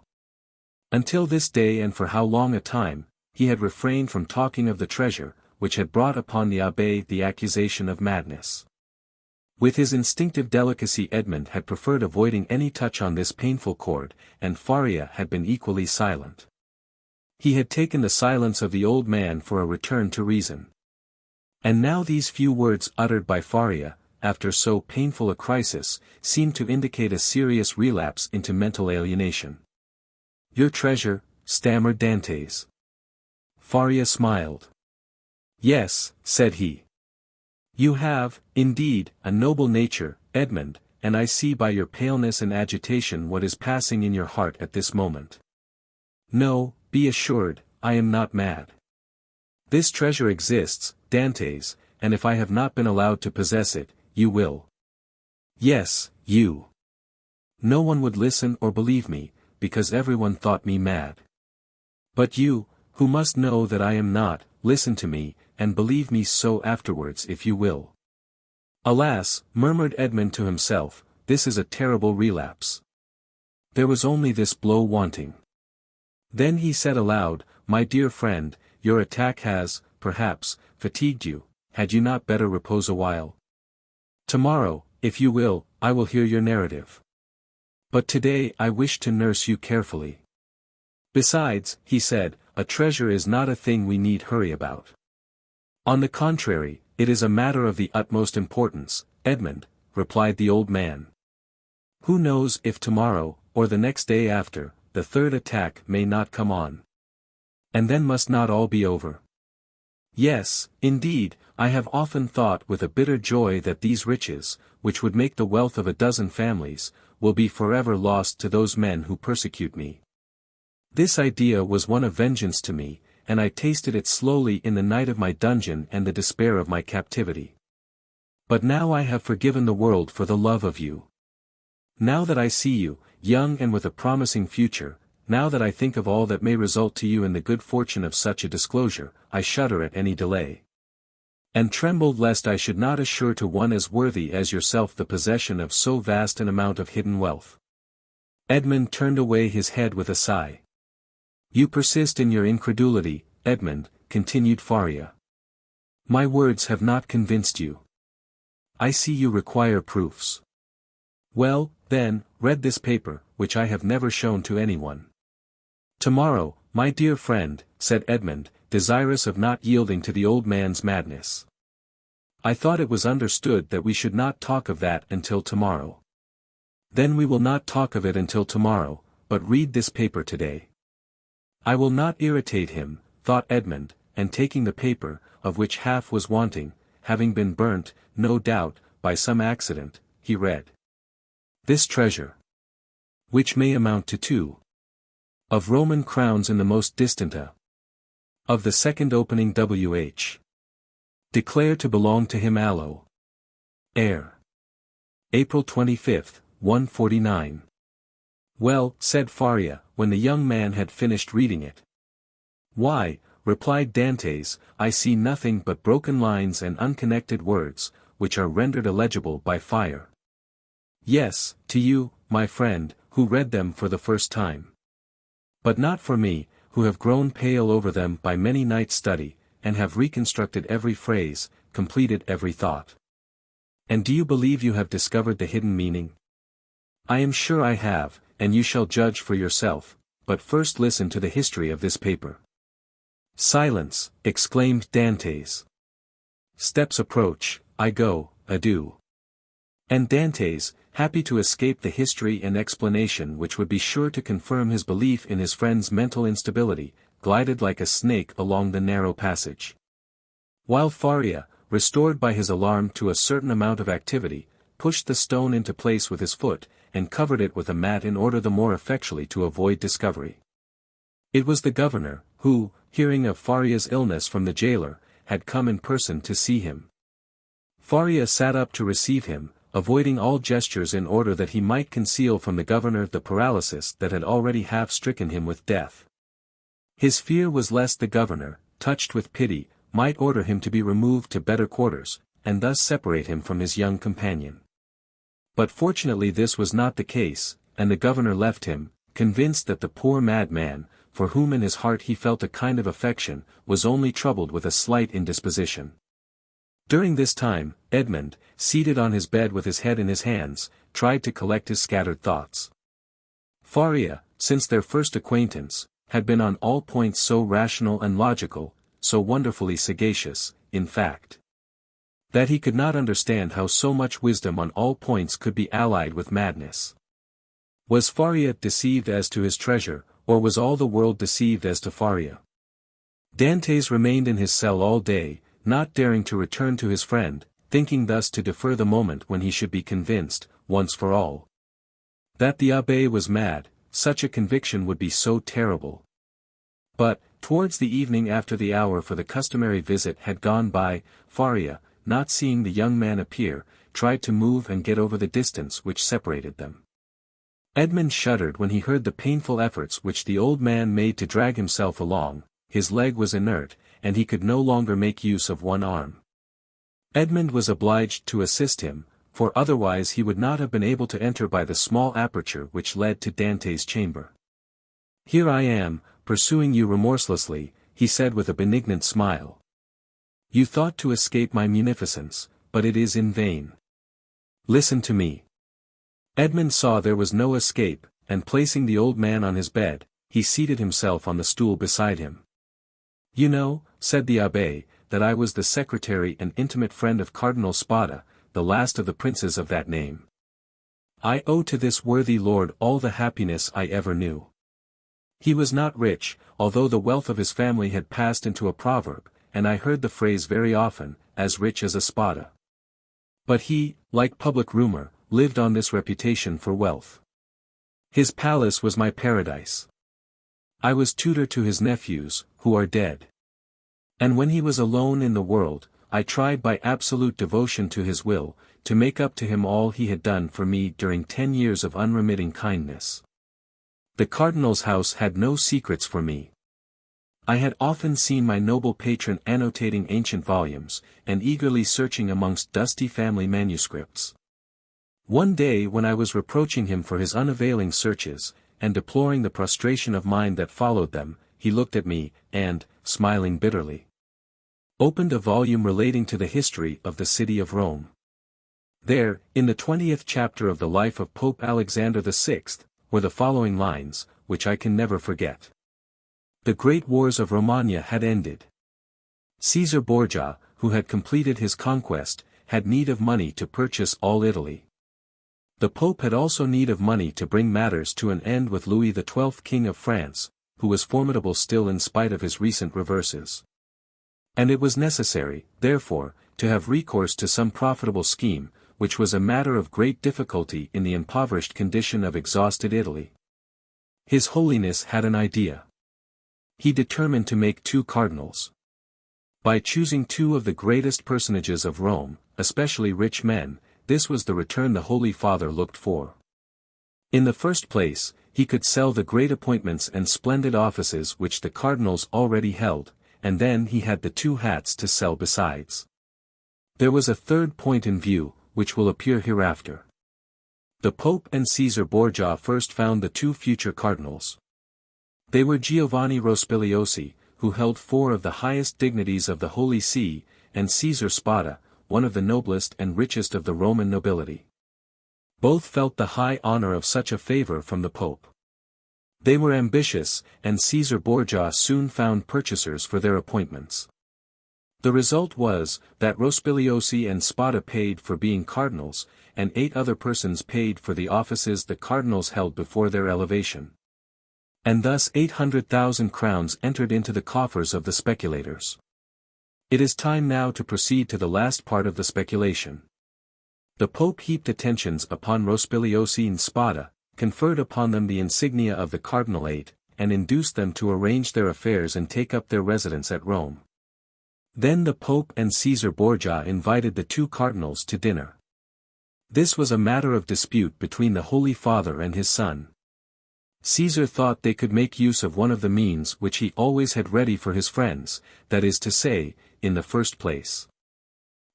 Until this day and for how long a time, he had refrained from talking of the treasure, which had brought upon the abbé the accusation of madness. With his instinctive delicacy Edmond had preferred avoiding any touch on this painful chord, and Faria had been equally silent. He had taken the silence of the old man for a return to reason. And now these few words uttered by Faria, after so painful a crisis, seemed to indicate a serious relapse into mental alienation. Your treasure, stammered Dantès. Faria smiled. Yes, said he. You have, indeed, a noble nature, Edmond, and I see by your paleness and agitation what is passing in your heart at this moment. No, be assured, I am not mad. This treasure exists, Dantès, and if I have not been allowed to possess it, you will. Yes, you. No one would listen or believe me, because everyone thought me mad. But you, who must know that I am not, listen to me, and believe me so afterwards if you will. Alas, murmured Edmond to himself, this is a terrible relapse. There was only this blow wanting. Then he said aloud, my dear friend, your attack has, perhaps, fatigued you, had you not better repose a while? Tomorrow, if you will, I will hear your narrative. But today I wish to nurse you carefully. Besides, he said, a treasure is not a thing we need hurry about. On the contrary, it is a matter of the utmost importance, Edmond, replied the old man. Who knows if tomorrow, or the next day after, the third attack may not come on? And then must not all be over? Yes, indeed, I have often thought with a bitter joy that these riches, which would make the wealth of a dozen families, will be forever lost to those men who persecute me. This idea was one of vengeance to me, and I tasted it slowly in the night of my dungeon and the despair of my captivity. But now I have forgiven the world for the love of you. Now that I see you, young and with a promising future, now that I think of all that may result to you in the good fortune of such a disclosure, I shudder at any delay. And tremble lest I should not assure to one as worthy as yourself the possession of so vast an amount of hidden wealth. Edmond turned away his head with a sigh. You persist in your incredulity, Edmond, continued Faria. My words have not convinced you. I see you require proofs. Well, then, read this paper, which I have never shown to anyone. Tomorrow, my dear friend, said Edmond, desirous of not yielding to the old man's madness. I thought it was understood that we should not talk of that until tomorrow. Then we will not talk of it until tomorrow, but read this paper today. I will not irritate him, thought Edmond, and taking the paper, of which half was wanting, having been burnt, no doubt, by some accident, he read. This treasure, which may amount to 2 of Roman crowns in the most distant of the second opening WH. Declare to belong to him allo. Heir. April 25, 149. Well, said Faria, when the young man had finished reading it. Why, replied Dantès, I see nothing but broken lines and unconnected words, which are rendered illegible by fire. Yes, to you, my friend, who read them for the first time. But not for me, who have grown pale over them by many nights' study, and have reconstructed every phrase, completed every thought. And do you believe you have discovered the hidden meaning? I am sure I have, and you shall judge for yourself, but first listen to the history of this paper. Silence, exclaimed Dantès. Steps approach, I go, adieu. And Dantès, happy to escape the history and explanation which would be sure to confirm his belief in his friend's mental instability, glided like a snake along the narrow passage. While Faria, restored by his alarm to a certain amount of activity, pushed the stone into place with his foot, and covered it with a mat in order the more effectually to avoid discovery. It was the governor, who, hearing of Faria's illness from the jailer, had come in person to see him. Faria sat up to receive him, avoiding all gestures in order that he might conceal from the governor the paralysis that had already half stricken him with death. His fear was lest the governor, touched with pity, might order him to be removed to better quarters, and thus separate him from his young companion. But fortunately this was not the case, and the governor left him, convinced that the poor madman, for whom in his heart he felt a kind of affection, was only troubled with a slight indisposition. During this time, Edmond, seated on his bed with his head in his hands, tried to collect his scattered thoughts. Faria, since their first acquaintance, had been on all points so rational and logical, so wonderfully sagacious, in fact, that he could not understand how so much wisdom on all points could be allied with madness. Was Faria deceived as to his treasure, or was all the world deceived as to Faria? Dantès remained in his cell all day, not daring to return to his friend, thinking thus to defer the moment when he should be convinced, once for all, that the abbé was mad. Such a conviction would be so terrible. But, towards the evening after the hour for the customary visit had gone by, Faria, not seeing the young man appear, tried to move and get over the distance which separated them. Edmond shuddered when he heard the painful efforts which the old man made to drag himself along. His leg was inert, and he could no longer make use of one arm. Edmond was obliged to assist him, for otherwise he would not have been able to enter by the small aperture which led to Dantès' chamber. Here I am, pursuing you remorselessly, he said with a benignant smile. You thought to escape my munificence, but it is in vain. Listen to me. Edmond saw there was no escape, and placing the old man on his bed, he seated himself on the stool beside him. "You know," said the abbé, "that I was the secretary and intimate friend of Cardinal Spada, the last of the princes of that name. I owe to this worthy lord all the happiness I ever knew. He was not rich, although the wealth of his family had passed into a proverb, and I heard the phrase very often, as rich as a Spada. But he, like public rumor, lived on this reputation for wealth. His palace was my paradise. I was tutor to his nephews, who are dead. And when he was alone in the world, I tried by absolute devotion to his will, to make up to him all he had done for me during 10 years of unremitting kindness. The cardinal's house had no secrets for me. I had often seen my noble patron annotating ancient volumes, and eagerly searching amongst dusty family manuscripts. One day when I was reproaching him for his unavailing searches, and deploring the prostration of mind that followed them, he looked at me, and, smiling bitterly, opened a volume relating to the history of the city of Rome. There, in the 20th chapter of the life of Pope Alexander VI, were the following lines, which I can never forget. The great wars of Romagna had ended. Caesar Borgia, who had completed his conquest, had need of money to purchase all Italy. The Pope had also need of money to bring matters to an end with Louis XII, King of France, who was formidable still in spite of his recent reverses. And it was necessary, therefore, to have recourse to some profitable scheme, which was a matter of great difficulty in the impoverished condition of exhausted Italy. His Holiness had an idea. He determined to make 2 cardinals. By choosing 2 of the greatest personages of Rome, especially rich men, this was the return the Holy Father looked for. In the first place, he could sell the great appointments and splendid offices which the cardinals already held, and then he had the 2 hats to sell besides. There was a third point in view, which will appear hereafter. The Pope and Caesar Borgia first found the 2 future cardinals. They were Giovanni Rospigliosi, who held 4 of the highest dignities of the Holy See, and Caesar Spada, one of the noblest and richest of the Roman nobility. Both felt the high honor of such a favor from the Pope. They were ambitious, and Caesar Borgia soon found purchasers for their appointments. The result was, that Rospigliosi and Spada paid for being cardinals, and 8 other persons paid for the offices the cardinals held before their elevation. And thus 800,000 crowns entered into the coffers of the speculators. It is time now to proceed to the last part of the speculation. The Pope heaped attentions upon Rospigliosi and Spada, conferred upon them the insignia of the Cardinalate, and induced them to arrange their affairs and take up their residence at Rome. Then the Pope and Caesar Borgia invited the 2 cardinals to dinner. This was a matter of dispute between the Holy Father and his son. Caesar thought they could make use of one of the means which he always had ready for his friends, that is to say, in the first place,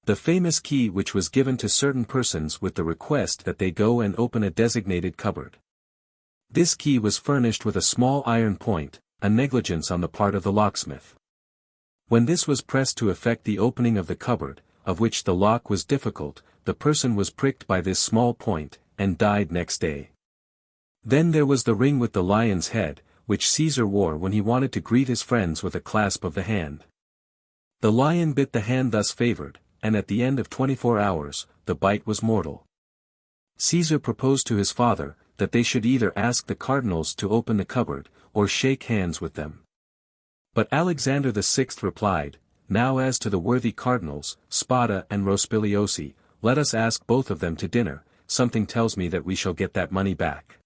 the famous key which was given to certain persons with the request that they go and open a designated cupboard. This key was furnished with a small iron point, a negligence on the part of the locksmith. When this was pressed to effect the opening of the cupboard, of which the lock was difficult, the person was pricked by this small point, and died next day. Then there was the ring with the lion's head, which Caesar wore when he wanted to greet his friends with a clasp of the hand. The lion bit the hand thus favored, and at the end of 24 hours, the bite was mortal. Caesar proposed to his father, that they should either ask the cardinals to open the cupboard, or shake hands with them. But Alexander VI replied, "Now as to the worthy cardinals, Spada and Rospigliosi, let us ask both of them to dinner, something tells me that we shall get that money back.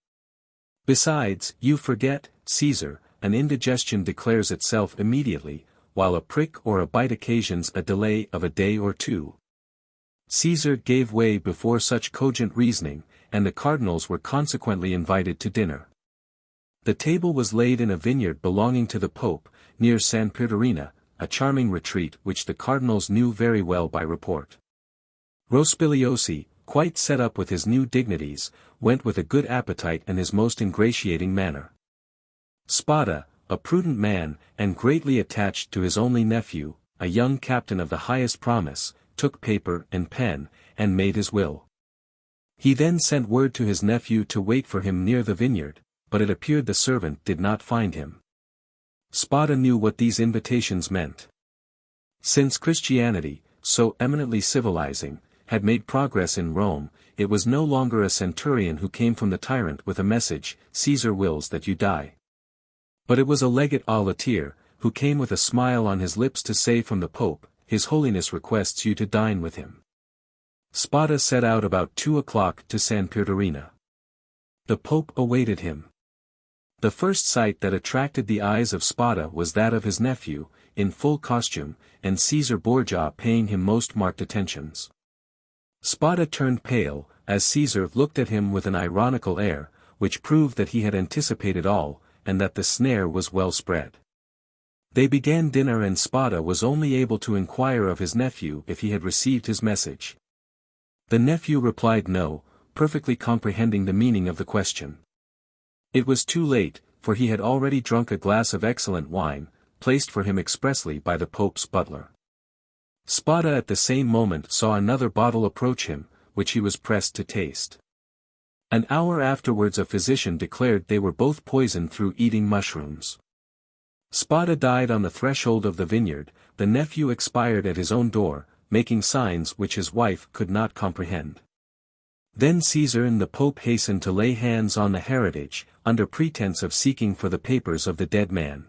Besides, you forget, Caesar, an indigestion declares itself immediately, while a prick or a bite occasions a delay of a day or 2. Caesar gave way before such cogent reasoning, and the cardinals were consequently invited to dinner. The table was laid in a vineyard belonging to the Pope, near San Pierdarena, a charming retreat which the cardinals knew very well by report. Rospigliosi, quite set up with his new dignities, went with a good appetite and his most ingratiating manner. Spada, a prudent man, and greatly attached to his only nephew, a young captain of the highest promise, took paper and pen, and made his will. He then sent word to his nephew to wait for him near the vineyard, but it appeared the servant did not find him. Spada knew what these invitations meant. Since Christianity, so eminently civilizing, had made progress in Rome, it was no longer a centurion who came from the tyrant with a message, "Caesar wills that you die." But it was a legate à latir, who came with a smile on his lips to say from the Pope, "His Holiness requests you to dine with him." Spada set out about 2 o'clock to San Pierdarena. The Pope awaited him. The first sight that attracted the eyes of Spada was that of his nephew, in full costume, and Caesar Borgia paying him most marked attentions. Spada turned pale, as Caesar looked at him with an ironical air, which proved that he had anticipated all, and that the snare was well spread. They began dinner and Spada was only able to inquire of his nephew if he had received his message. The nephew replied no, perfectly comprehending the meaning of the question. It was too late, for he had already drunk a glass of excellent wine, placed for him expressly by the Pope's butler. Spada at the same moment saw another bottle approach him, which he was pressed to taste. An hour afterwards a physician declared they were both poisoned through eating mushrooms. Spada died on the threshold of the vineyard, the nephew expired at his own door, making signs which his wife could not comprehend. Then Caesar and the Pope hastened to lay hands on the heritage, under pretense of seeking for the papers of the dead man.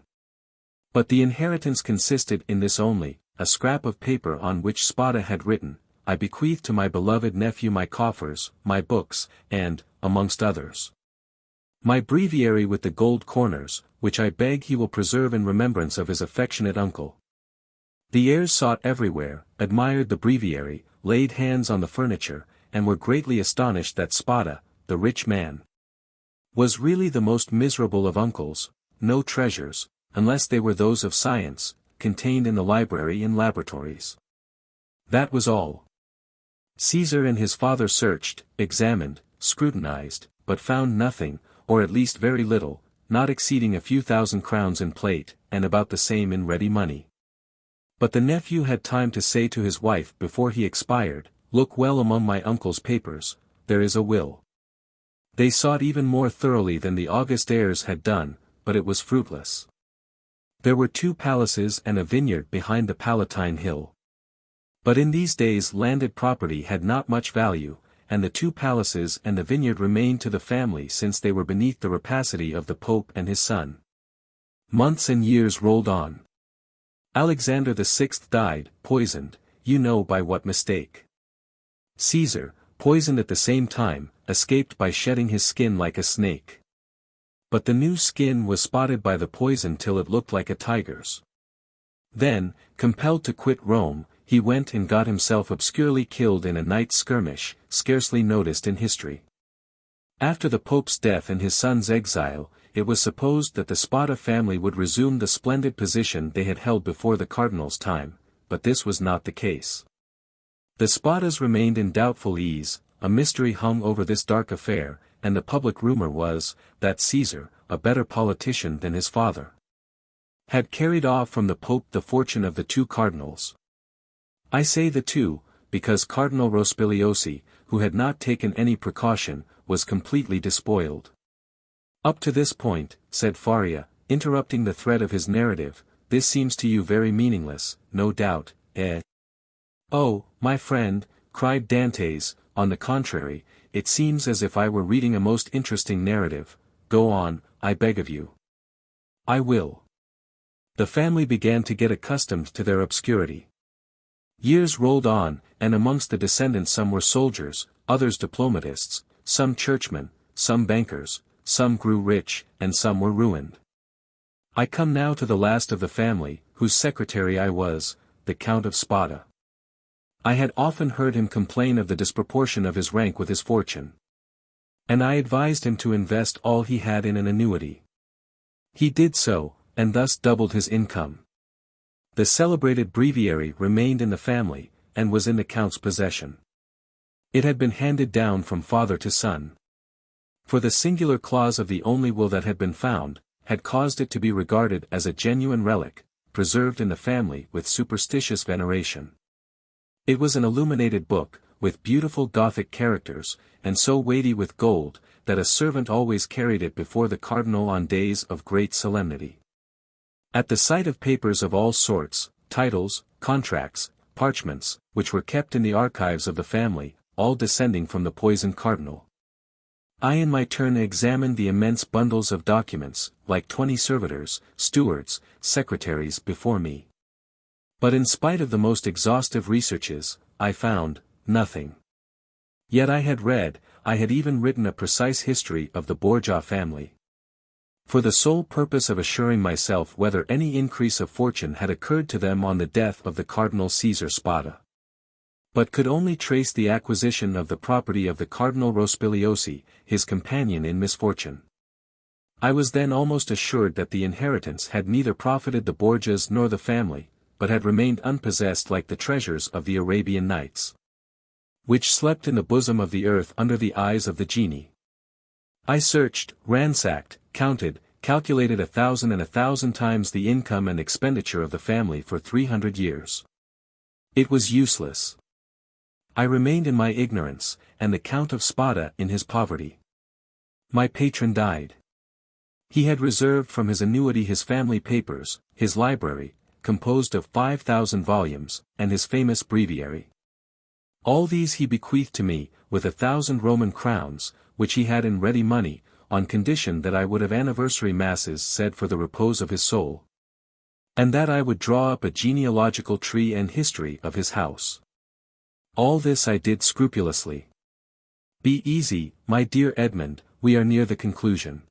But the inheritance consisted in this only, a scrap of paper on which Spada had written, "I bequeath to my beloved nephew my coffers, my books, and, amongst others, my breviary with the gold corners, which I beg he will preserve in remembrance of his affectionate uncle." The heirs sought everywhere, admired the breviary, laid hands on the furniture, and were greatly astonished that Spada, the rich man, was really the most miserable of uncles. No treasures, unless they were those of science, contained in the library and laboratories. That was all. Caesar and his father searched, examined, scrutinized, but found nothing, or at least very little, not exceeding a few thousand crowns in plate, and about the same in ready money. But the nephew had time to say to his wife before he expired, "Look well among my uncle's papers, there is a will." They sought even more thoroughly than the august heirs had done, but it was fruitless. There were 2 palaces and a vineyard behind the Palatine Hill. But in these days landed property had not much value, and the 2 palaces and the vineyard remained to the family since they were beneath the rapacity of the Pope and his son. Months and years rolled on. Alexander VI died, poisoned, you know by what mistake. Caesar, poisoned at the same time, escaped by shedding his skin like a snake. But the new skin was spotted by the poison till it looked like a tiger's. Then, compelled to quit Rome, he went and got himself obscurely killed in a night skirmish, scarcely noticed in history. After the Pope's death and his son's exile, it was supposed that the Spada family would resume the splendid position they had held before the cardinal's time, but this was not the case. The Spadas remained in doubtful ease, a mystery hung over this dark affair, and the public rumor was, that Caesar, a better politician than his father, had carried off from the Pope the fortune of the 2 cardinals. I say the 2, because Cardinal Rospigliosi, who had not taken any precaution, was completely despoiled. Up to this point, said Faria, interrupting the thread of his narrative, this seems to you very meaningless, no doubt, eh? Oh, my friend, cried Dantès, on the contrary, it seems as if I were reading a most interesting narrative. Go on, I beg of you. I will. The family began to get accustomed to their obscurity. Years rolled on, and amongst the descendants some were soldiers, others diplomatists, some churchmen, some bankers, some grew rich, and some were ruined. I come now to the last of the family, whose secretary I was, the Count of Spada. I had often heard him complain of the disproportion of his rank with his fortune. And I advised him to invest all he had in an annuity. He did so, and thus doubled his income. The celebrated breviary remained in the family, and was in the Count's possession. It had been handed down from father to son. For the singular clause of the only will that had been found, had caused it to be regarded as a genuine relic, preserved in the family with superstitious veneration. It was an illuminated book, with beautiful Gothic characters, and so weighty with gold, that a servant always carried it before the cardinal on days of great solemnity. At the sight of papers of all sorts, titles, contracts, parchments, which were kept in the archives of the family, all descending from the poisoned cardinal, I in my turn examined the immense bundles of documents, like 20 servitors, stewards, secretaries before me. But in spite of the most exhaustive researches, I found nothing. Yet I had even written a precise history of the Borgia family, for the sole purpose of assuring myself whether any increase of fortune had occurred to them on the death of the Cardinal Caesar Spada. But could only trace the acquisition of the property of the Cardinal Rospigliosi, his companion in misfortune. I was then almost assured that the inheritance had neither profited the Borgias nor the family, but had remained unpossessed like the treasures of the Arabian Nights, which slept in the bosom of the earth under the eyes of the genii. I searched, ransacked, counted, calculated 1,000 times the income and expenditure of the family for 300 years. It was useless. I remained in my ignorance, and the Count of Spada in his poverty. My patron died. He had reserved from his annuity his family papers, his library, composed of 5,000 volumes, and his famous breviary. All these he bequeathed to me, with 1,000 Roman crowns, which he had in ready money, on condition that I would have anniversary masses said for the repose of his soul, and that I would draw up a genealogical tree and history of his house. All this I did scrupulously. Be easy, my dear Edmond, we are near the conclusion.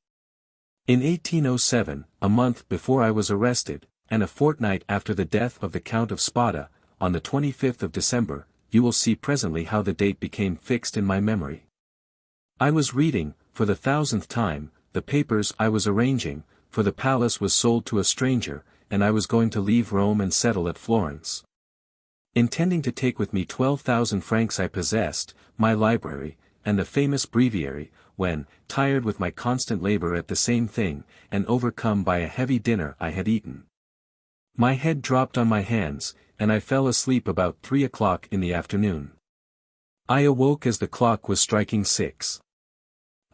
In 1807, a month before I was arrested, and a fortnight after the death of the Count of Spada, on the 25th of December, you will see presently how the date became fixed in my memory. I was reading, for the 1,000th time, the papers I was arranging, for the palace was sold to a stranger, and I was going to leave Rome and settle at Florence, intending to take with me 12,000 francs I possessed, my library, and the famous breviary, when, tired with my constant labor at the same thing, and overcome by a heavy dinner I had eaten, my head dropped on my hands, and I fell asleep about 3 o'clock in the afternoon. I awoke as the clock was striking 6.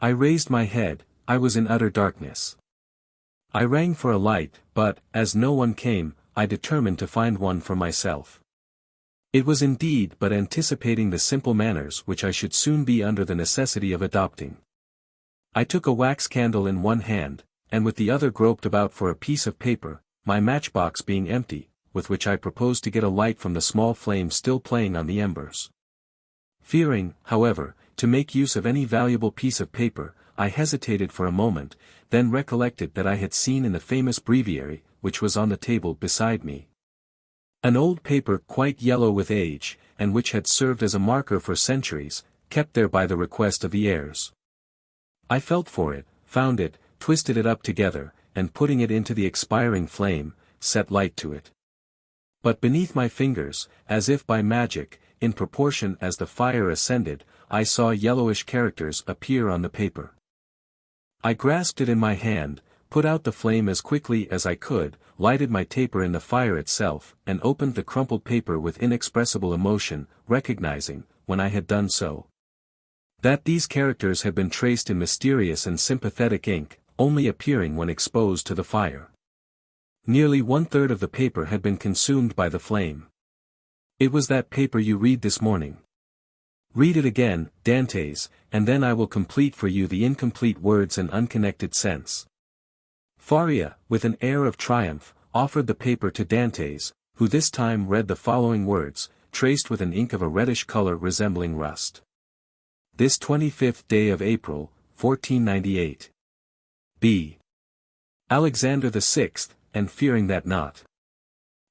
I raised my head, I was in utter darkness. I rang for a light, but, as no one came, I determined to find one for myself. It was indeed but anticipating the simple manners which I should soon be under the necessity of adopting. I took a wax candle in one hand, and with the other groped about for a piece of paper, my matchbox being empty, with which I proposed to get a light from the small flame still playing on the embers. Fearing, however, to make use of any valuable piece of paper, I hesitated for a moment, then recollected that I had seen in the famous breviary, which was on the table beside me, an old paper quite yellow with age, and which had served as a marker for centuries, kept there by the request of the heirs. I felt for it, found it, twisted it up together, and putting it into the expiring flame, set light to it. But beneath my fingers, as if by magic, in proportion as the fire ascended, I saw yellowish characters appear on the paper. I grasped it in my hand, put out the flame as quickly as I could, lighted my taper in the fire itself, and opened the crumpled paper with inexpressible emotion, recognizing, when I had done so, that these characters had been traced in mysterious and sympathetic ink, only appearing when exposed to the fire. Nearly 1/3 of the paper had been consumed by the flame. It was that paper you read this morning. Read it again, Dantès, and then I will complete for you the incomplete words and unconnected sense. Faria, with an air of triumph, offered the paper to Dantès, who this time read the following words, traced with an ink of a reddish color resembling rust. This 25th day of April, 1498. B. Alexander VI, and fearing that not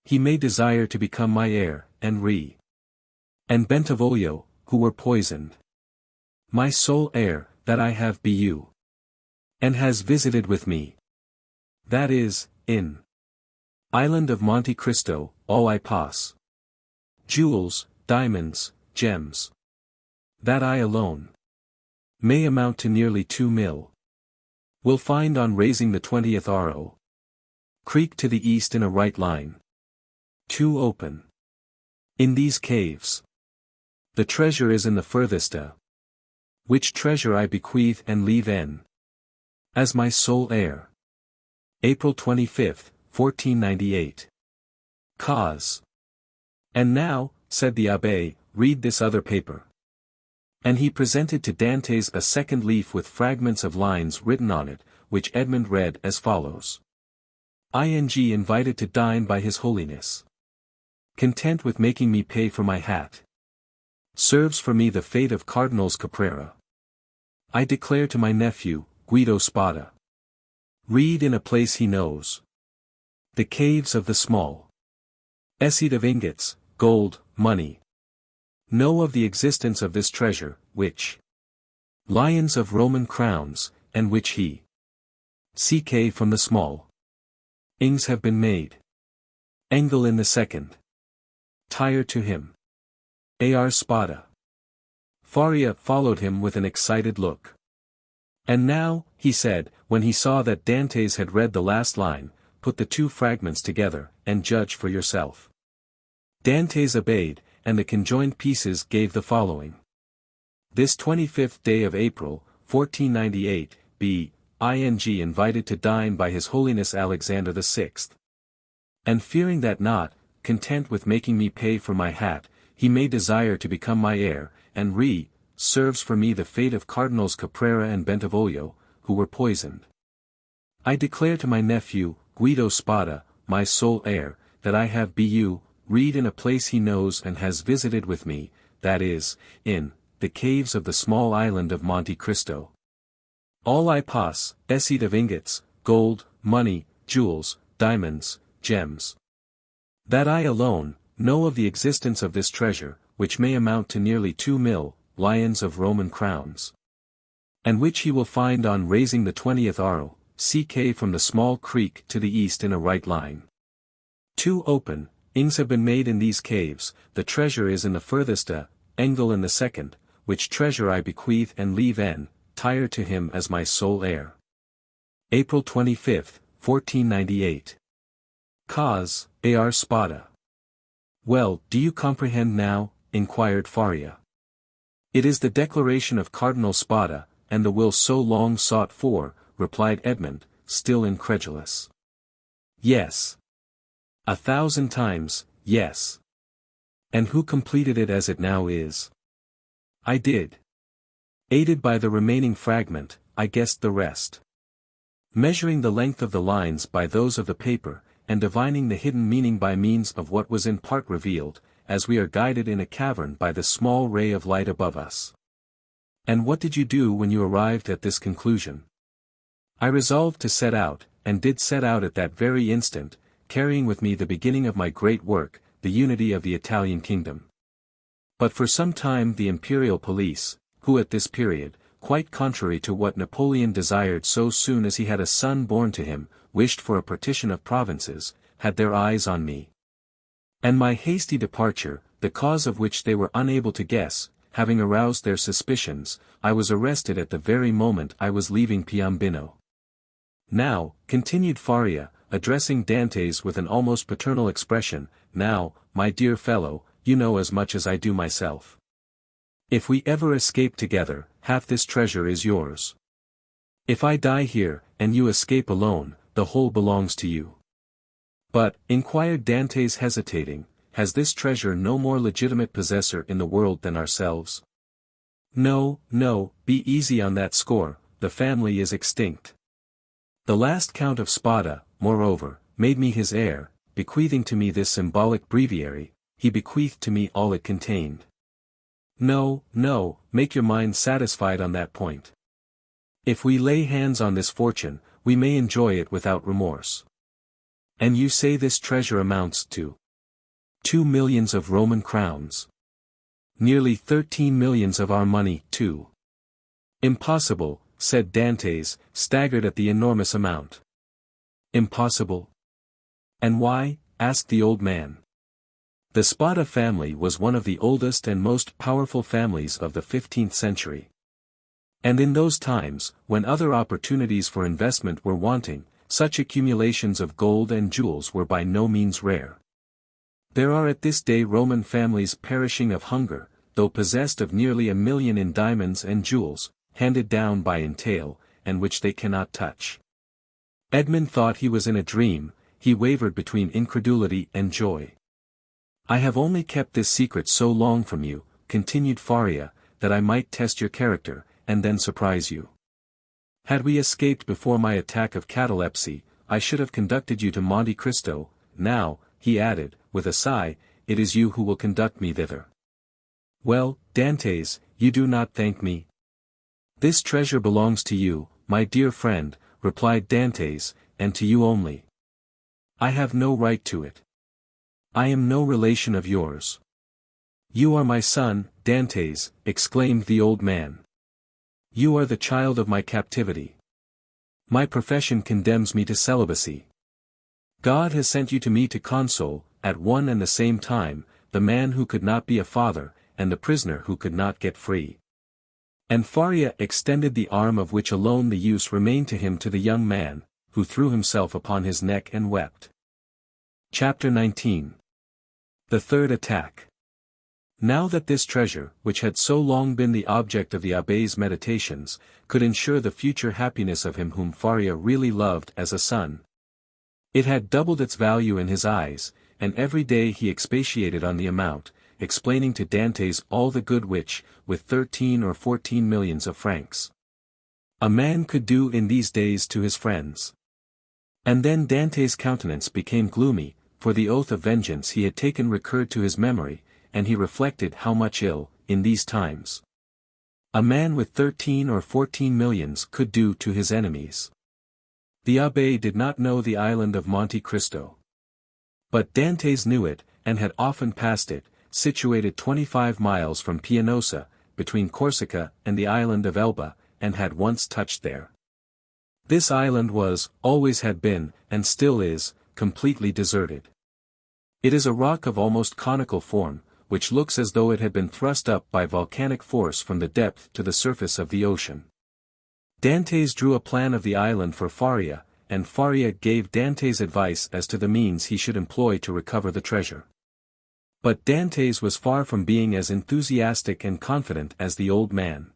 he may desire to become my heir, and Bentivoglio, who were poisoned. My sole heir, that I have be you, and has visited with me. That is, in Island of Monte Cristo, all I poss. Jewels, diamonds, gems. That I alone may amount to nearly 2 mil. Will find on raising the 20th RO. Creek to the east in a right line. 2 open. In these caves. The treasure is in the furthest which treasure I bequeath and leave as my sole heir. April 25, 1498. Cause. And now, said the abbé, read this other paper. And he presented to Dantès a second leaf with fragments of lines written on it, which Edmond read as follows. Invited to dine by His Holiness. Content with making me pay for my hat. Serves for me the fate of Cardinals Caprera. I declare to my nephew, Guido Spada. Read in a place he knows. The caves of the small. Essayed of ingots, gold, money. Know of the existence of this treasure, which lions of Roman crowns, and which he CK from the small ings have been made. Engel in the second. Tire to him. A.R. Spada. Faria followed him with an excited look. And now, he said, when he saw that Dantès had read the last line, put the two fragments together, and judge for yourself. Dantès obeyed, and the conjoined pieces gave the following. This 25th day of April, 1498, invited to dine by His Holiness Alexander VI. And fearing that not, content with making me pay for my hat, he may desire to become my heir, and serves for me the fate of Cardinals Caprera and Bentivoglio, who were poisoned. I declare to my nephew, Guido Spada, my sole heir, that I have read in a place he knows and has visited with me, that is, in the caves of the small island of Monte Cristo. All I essayed of ingots, gold, money, jewels, diamonds, gems. That I alone know of the existence of this treasure, which may amount to nearly 2 lions of Roman crowns. And which he will find on raising the 20th arrow, CK from the small creek to the east in a right line. 2 open, ings have been made in these caves, the treasure is in the furthest Engel in the second, which treasure I bequeath and leave Tire to him as my sole heir. April 25, 1498. Cause, A.R. Spada. Well, do you comprehend now? Inquired Faria. It is the declaration of Cardinal Spada, and the will so long sought for, replied Edmond, still incredulous. Yes. 1,000 times, yes. And who completed it as it now is? I did. Aided by the remaining fragment, I guessed the rest. Measuring the length of the lines by those of the paper, and divining the hidden meaning by means of what was in part revealed, as we are guided in a cavern by the small ray of light above us. And what did you do when you arrived at this conclusion? I resolved to set out, and did set out at that very instant, carrying with me the beginning of my great work, the unity of the Italian kingdom. But for some time the imperial police, who at this period, quite contrary to what Napoleon desired so soon as he had a son born to him, wished for a partition of provinces, had their eyes on me. And my hasty departure, the cause of which they were unable to guess, having aroused their suspicions, I was arrested at the very moment I was leaving Piombino. Now, continued Faria, addressing Dantès with an almost paternal expression, now, my dear fellow, you know as much as I do myself. If we ever escape together, half this treasure is yours. If I die here, and you escape alone, the whole belongs to you. But, inquired Dantès hesitating, has this treasure no more legitimate possessor in the world than ourselves? No, no, be easy on that score, the family is extinct. The last Count of Spada, moreover, made me his heir, bequeathing to me this symbolic breviary, he bequeathed to me all it contained. No, no, make your mind satisfied on that point. If we lay hands on this fortune, we may enjoy it without remorse. And you say this treasure amounts to 2 millions of Roman crowns. Nearly 13 millions of our money, too. Impossible, said Dantès, staggered at the enormous amount. Impossible? And why? Asked the old man. The Spada family was one of the oldest and most powerful families of the 15th century. And in those times, when other opportunities for investment were wanting, such accumulations of gold and jewels were by no means rare. There are at this day Roman families perishing of hunger, though possessed of nearly 1,000,000 in diamonds and jewels, handed down by entail, and which they cannot touch. Edmond thought he was in a dream, he wavered between incredulity and joy. "I have only kept this secret so long from you," continued Faria, "that I might test your character, and then surprise you. Had we escaped before my attack of catalepsy, I should have conducted you to Monte Cristo. Now," he added, with a sigh, "it is you who will conduct me thither." "Well, Dantès, you do not thank me." "This treasure belongs to you, my dear friend," replied Dantès, "and to you only. I have no right to it. I am no relation of yours." "You are my son, Dantès," exclaimed the old man. "You are the child of my captivity. My profession condemns me to celibacy. God has sent you to me to console, at one and the same time, the man who could not be a father, and the prisoner who could not get free." And Faria extended the arm of which alone the use remained to him to the young man, who threw himself upon his neck and wept. Chapter 19. The Third Attack. Now that this treasure, which had so long been the object of the abbé's meditations, could ensure the future happiness of him whom Faria really loved as a son, it had doubled its value in his eyes, and every day he expatiated on the amount, explaining to Dantès all the good which, with 13 or 14 millions of francs, a man could do in these days to his friends. And then Dantès' countenance became gloomy, for the oath of vengeance he had taken recurred to his memory, and he reflected how much ill, in these times, a man with 13 or 14 millions could do to his enemies. The abbé did not know the island of Monte Cristo. But Dantès knew it, and had often passed it, situated 25 miles from Pianosa, between Corsica and the island of Elba, and had once touched there. This island was, always had been, and still is, completely deserted. It is a rock of almost conical form, which looks as though it had been thrust up by volcanic force from the depth to the surface of the ocean. Dantès drew a plan of the island for Faria, and Faria gave Dantès advice as to the means he should employ to recover the treasure. But Dantès was far from being as enthusiastic and confident as the old man.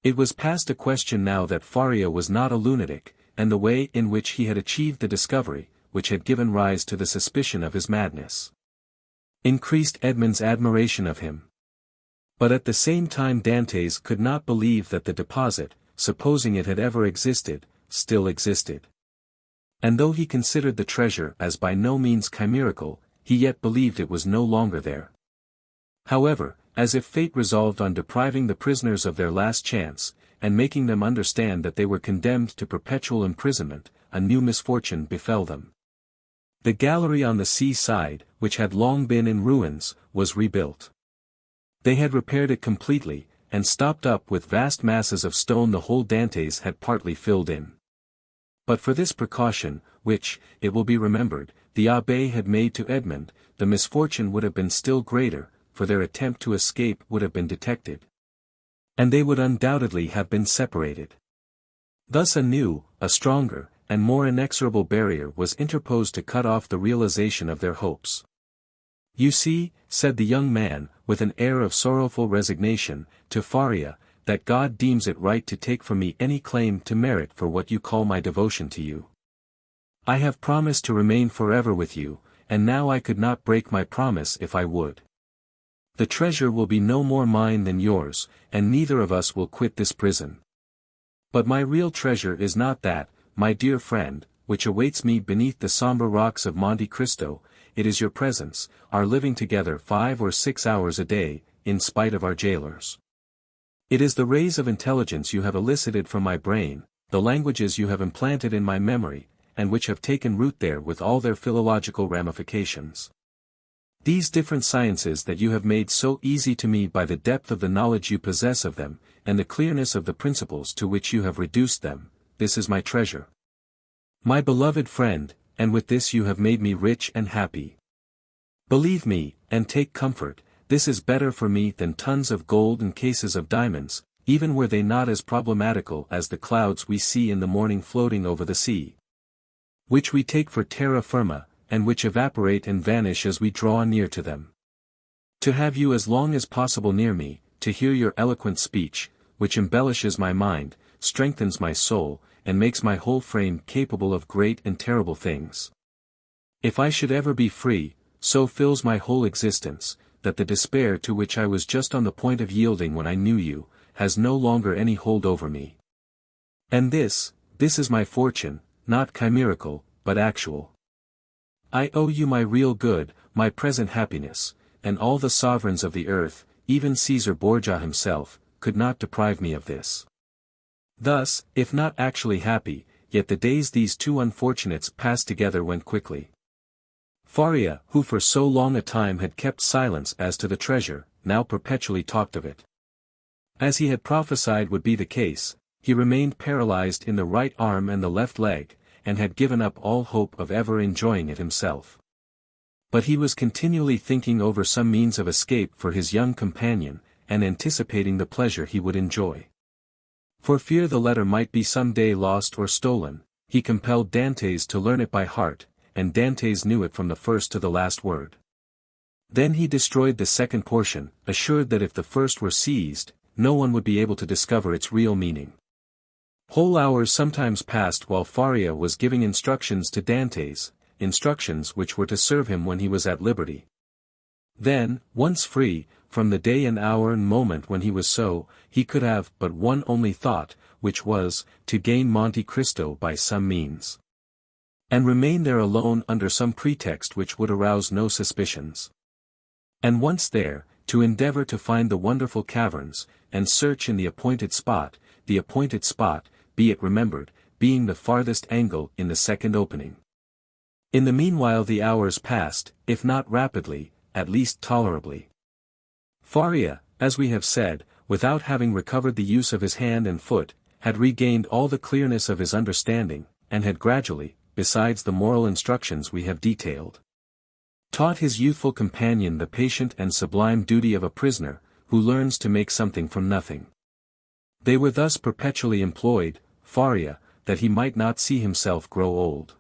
It was past a question now that Faria was not a lunatic, and the way in which he had achieved the discovery, which had given rise to the suspicion of his madness, increased Edmond's admiration of him. But at the same time Dantès could not believe that the deposit, supposing it had ever existed, still existed. And though he considered the treasure as by no means chimerical, he yet believed it was no longer there. However, as if fate resolved on depriving the prisoners of their last chance, and making them understand that they were condemned to perpetual imprisonment, a new misfortune befell them. The gallery on the sea side, which had long been in ruins, was rebuilt. They had repaired it completely, and stopped up with vast masses of stone the hole Dantès had partly filled in. But for this precaution, which, it will be remembered, the abbé had made to Edmond, the misfortune would have been still greater, for their attempt to escape would have been detected. And they would undoubtedly have been separated. Thus a new, a stronger, and more inexorable barrier was interposed to cut off the realization of their hopes. "You see," said the young man, with an air of sorrowful resignation, to Faria, "that God deems it right to take from me any claim to merit for what you call my devotion to you. I have promised to remain forever with you, and now I could not break my promise if I would. The treasure will be no more mine than yours, and neither of us will quit this prison. But my real treasure is not that, my dear friend, which awaits me beneath the sombre rocks of Monte Cristo, it is your presence, our living together 5 or 6 hours a day, in spite of our jailers. It is the rays of intelligence you have elicited from my brain, the languages you have implanted in my memory, and which have taken root there with all their philological ramifications. These different sciences that you have made so easy to me by the depth of the knowledge you possess of them, and the clearness of the principles to which you have reduced them, this is my treasure. My beloved friend, and with this you have made me rich and happy. Believe me, and take comfort, this is better for me than tons of gold and cases of diamonds, even were they not as problematical as the clouds we see in the morning floating over the sea, which we take for terra firma, and which evaporate and vanish as we draw near to them. To have you as long as possible near me, to hear your eloquent speech, which embellishes my mind, strengthens my soul, and makes my whole frame capable of great and terrible things. If I should ever be free, so fills my whole existence, that the despair to which I was just on the point of yielding when I knew you, has no longer any hold over me. And this is my fortune, not chimerical, but actual. I owe you my real good, my present happiness, and all the sovereigns of the earth, even Caesar Borgia himself, could not deprive me of this. Thus, if not actually happy, yet the days these two unfortunates passed together went quickly. Faria, who for so long a time had kept silence as to the treasure, now perpetually talked of it. As he had prophesied would be the case, he remained paralyzed in the right arm and the left leg, and had given up all hope of ever enjoying it himself. But he was continually thinking over some means of escape for his young companion, and anticipating the pleasure he would enjoy. For fear the letter might be some day lost or stolen, he compelled Dantès to learn it by heart, and Dantès knew it from the first to the last word. Then he destroyed the second portion, assured that if the first were seized, no one would be able to discover its real meaning. Whole hours sometimes passed while Faria was giving instructions to Dantès, instructions which were to serve him when he was at liberty. Then, once free, from the day and hour and moment when he was so, he could have but one only thought, which was, to gain Monte Cristo by some means. And remain there alone under some pretext which would arouse no suspicions. And once there, to endeavor to find the wonderful caverns, and search in the appointed spot, be it remembered, being the farthest angle in the second opening. In the meanwhile the hours passed, if not rapidly, at least tolerably. Faria, as we have said, without having recovered the use of his hand and foot, had regained all the clearness of his understanding, and had gradually, besides the moral instructions we have detailed, taught his youthful companion the patient and sublime duty of a prisoner, who learns to make something from nothing. They were thus perpetually employed, Faria, that he might not see himself grow old.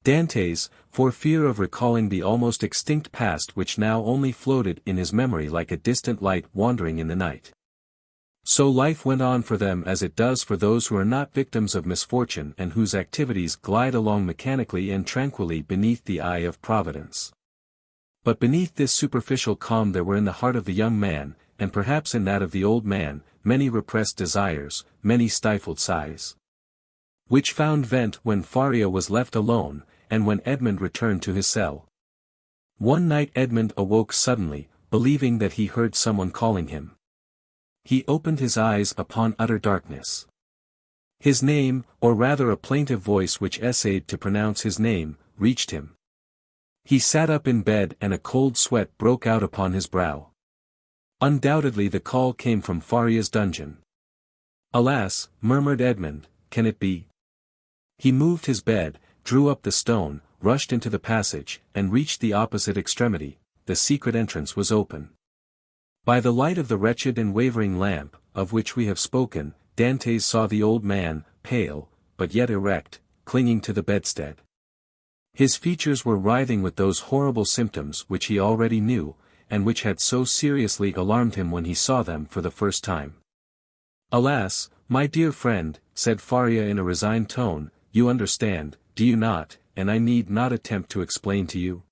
Dantès, for fear of recalling the almost extinct past which now only floated in his memory like a distant light wandering in the night. So life went on for them as it does for those who are not victims of misfortune and whose activities glide along mechanically and tranquilly beneath the eye of Providence. But beneath this superficial calm there were in the heart of the young man, and perhaps in that of the old man, many repressed desires, many stifled sighs, which found vent when Faria was left alone, and when Edmond returned to his cell. One night Edmond awoke suddenly, believing that he heard someone calling him. He opened his eyes upon utter darkness. His name, or rather a plaintive voice which essayed to pronounce his name, reached him. He sat up in bed and a cold sweat broke out upon his brow. Undoubtedly the call came from Faria's dungeon. Alas, murmured Edmond, can it be? He moved his bed, drew up the stone, rushed into the passage, and reached the opposite extremity. The secret entrance was open. By the light of the wretched and wavering lamp, of which we have spoken, Dantès saw the old man, pale, but yet erect, clinging to the bedstead. His features were writhing with those horrible symptoms which he already knew, and which had so seriously alarmed him when he saw them for the first time. Alas, my dear friend, said Faria in a resigned tone, you understand, do you not, and I need not attempt to explain to you.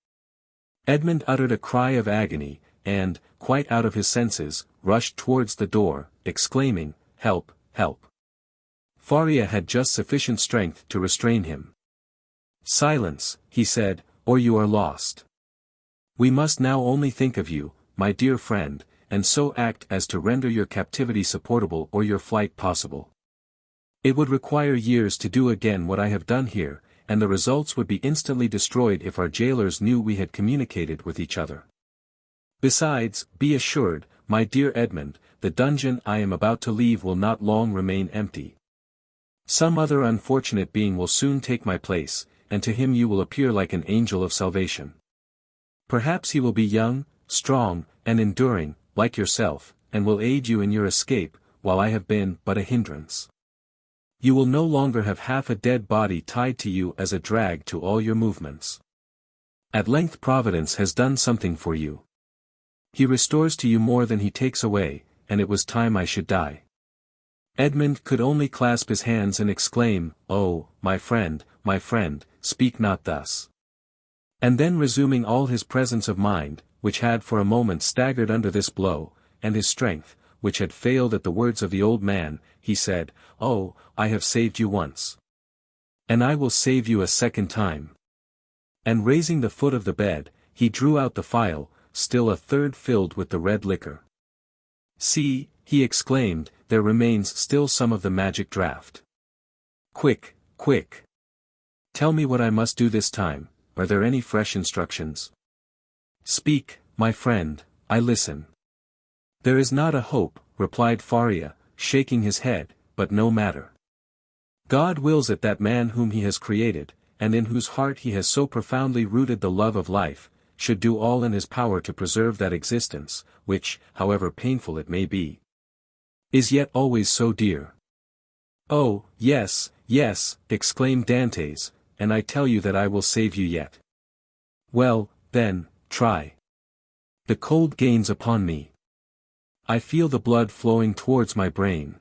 Edmond uttered a cry of agony, and, quite out of his senses, rushed towards the door, exclaiming, help, help. Faria had just sufficient strength to restrain him. Silence, he said, or you are lost. We must now only think of you, my dear friend, and so act as to render your captivity supportable or your flight possible. It would require years to do again what I have done here, and the results would be instantly destroyed if our jailers knew we had communicated with each other. Besides, be assured, my dear Edmond, the dungeon I am about to leave will not long remain empty. Some other unfortunate being will soon take my place, and to him you will appear like an angel of salvation. Perhaps he will be young, strong, and enduring, like yourself, and will aid you in your escape, while I have been but a hindrance. You will no longer have half a dead body tied to you as a drag to all your movements. At length Providence has done something for you. He restores to you more than he takes away, and it was time I should die. Edmond could only clasp his hands and exclaim, "Oh, my friend, speak not thus." And then resuming all his presence of mind, which had for a moment staggered under this blow, and his strength, which had failed at the words of the old man, he said, "Oh, I have saved you once. And I will save you a second time." And raising the foot of the bed, he drew out the phial, still a third filled with the red liquor. "See," he exclaimed, "there remains still some of the magic draught. Quick, quick! Tell me what I must do this time. Are there any fresh instructions?" "Speak, my friend, I listen." "There is not a hope," replied Faria, shaking his head, "but no matter. God wills it that man whom he has created, and in whose heart he has so profoundly rooted the love of life, should do all in his power to preserve that existence, which, however painful it may be, is yet always so dear." "Oh, yes, yes," exclaimed Dantès, "and I tell you that I will save you yet." "Well, then, try." "The cold gains upon me. I feel the blood flowing towards my brain.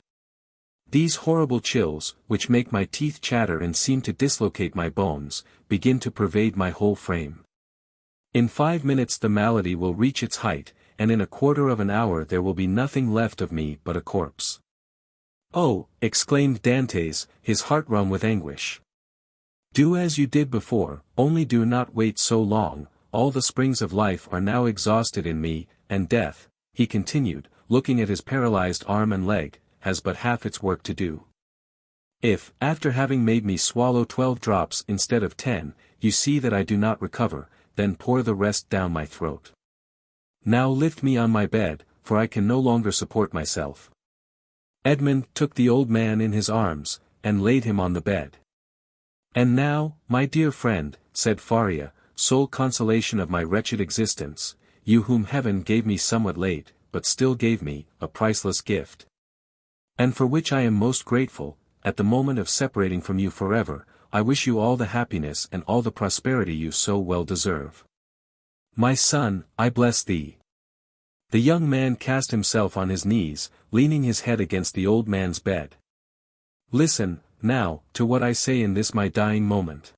These horrible chills, which make my teeth chatter and seem to dislocate my bones, begin to pervade my whole frame. In 5 minutes the malady will reach its height, and in a quarter of an hour there will be nothing left of me but a corpse." "Oh," exclaimed Dantès, his heart wrung with anguish. "Do as you did before, only do not wait so long. All the springs of life are now exhausted in me, and death," he continued, looking at his paralyzed arm and leg, "has but half its work to do. If, after having made me swallow 12 drops instead of 10, you see that I do not recover, then pour the rest down my throat. Now lift me on my bed, for I can no longer support myself." Edmond took the old man in his arms, and laid him on the bed. "And now, my dear friend," said Faria, "sole consolation of my wretched existence, you whom heaven gave me somewhat late, but still gave me, a priceless gift, and for which I am most grateful, at the moment of separating from you forever, I wish you all the happiness and all the prosperity you so well deserve. My son, I bless thee." The young man cast himself on his knees, leaning his head against the old man's bed. "Listen, now, to what I say in this my dying moment.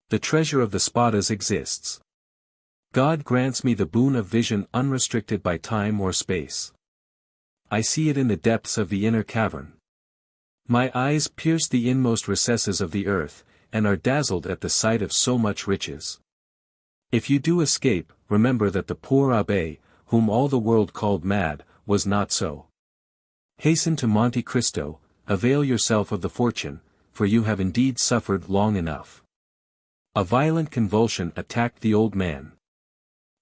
The treasure of the Spadas exists. God grants me the boon of vision unrestricted by time or space. I see it in the depths of the inner cavern. My eyes pierce the inmost recesses of the earth, and are dazzled at the sight of so much riches. If you do escape, remember that the poor abbé, whom all the world called mad, was not so. Hasten to Monte Cristo, avail yourself of the fortune, for you have indeed suffered long enough." A violent convulsion attacked the old man.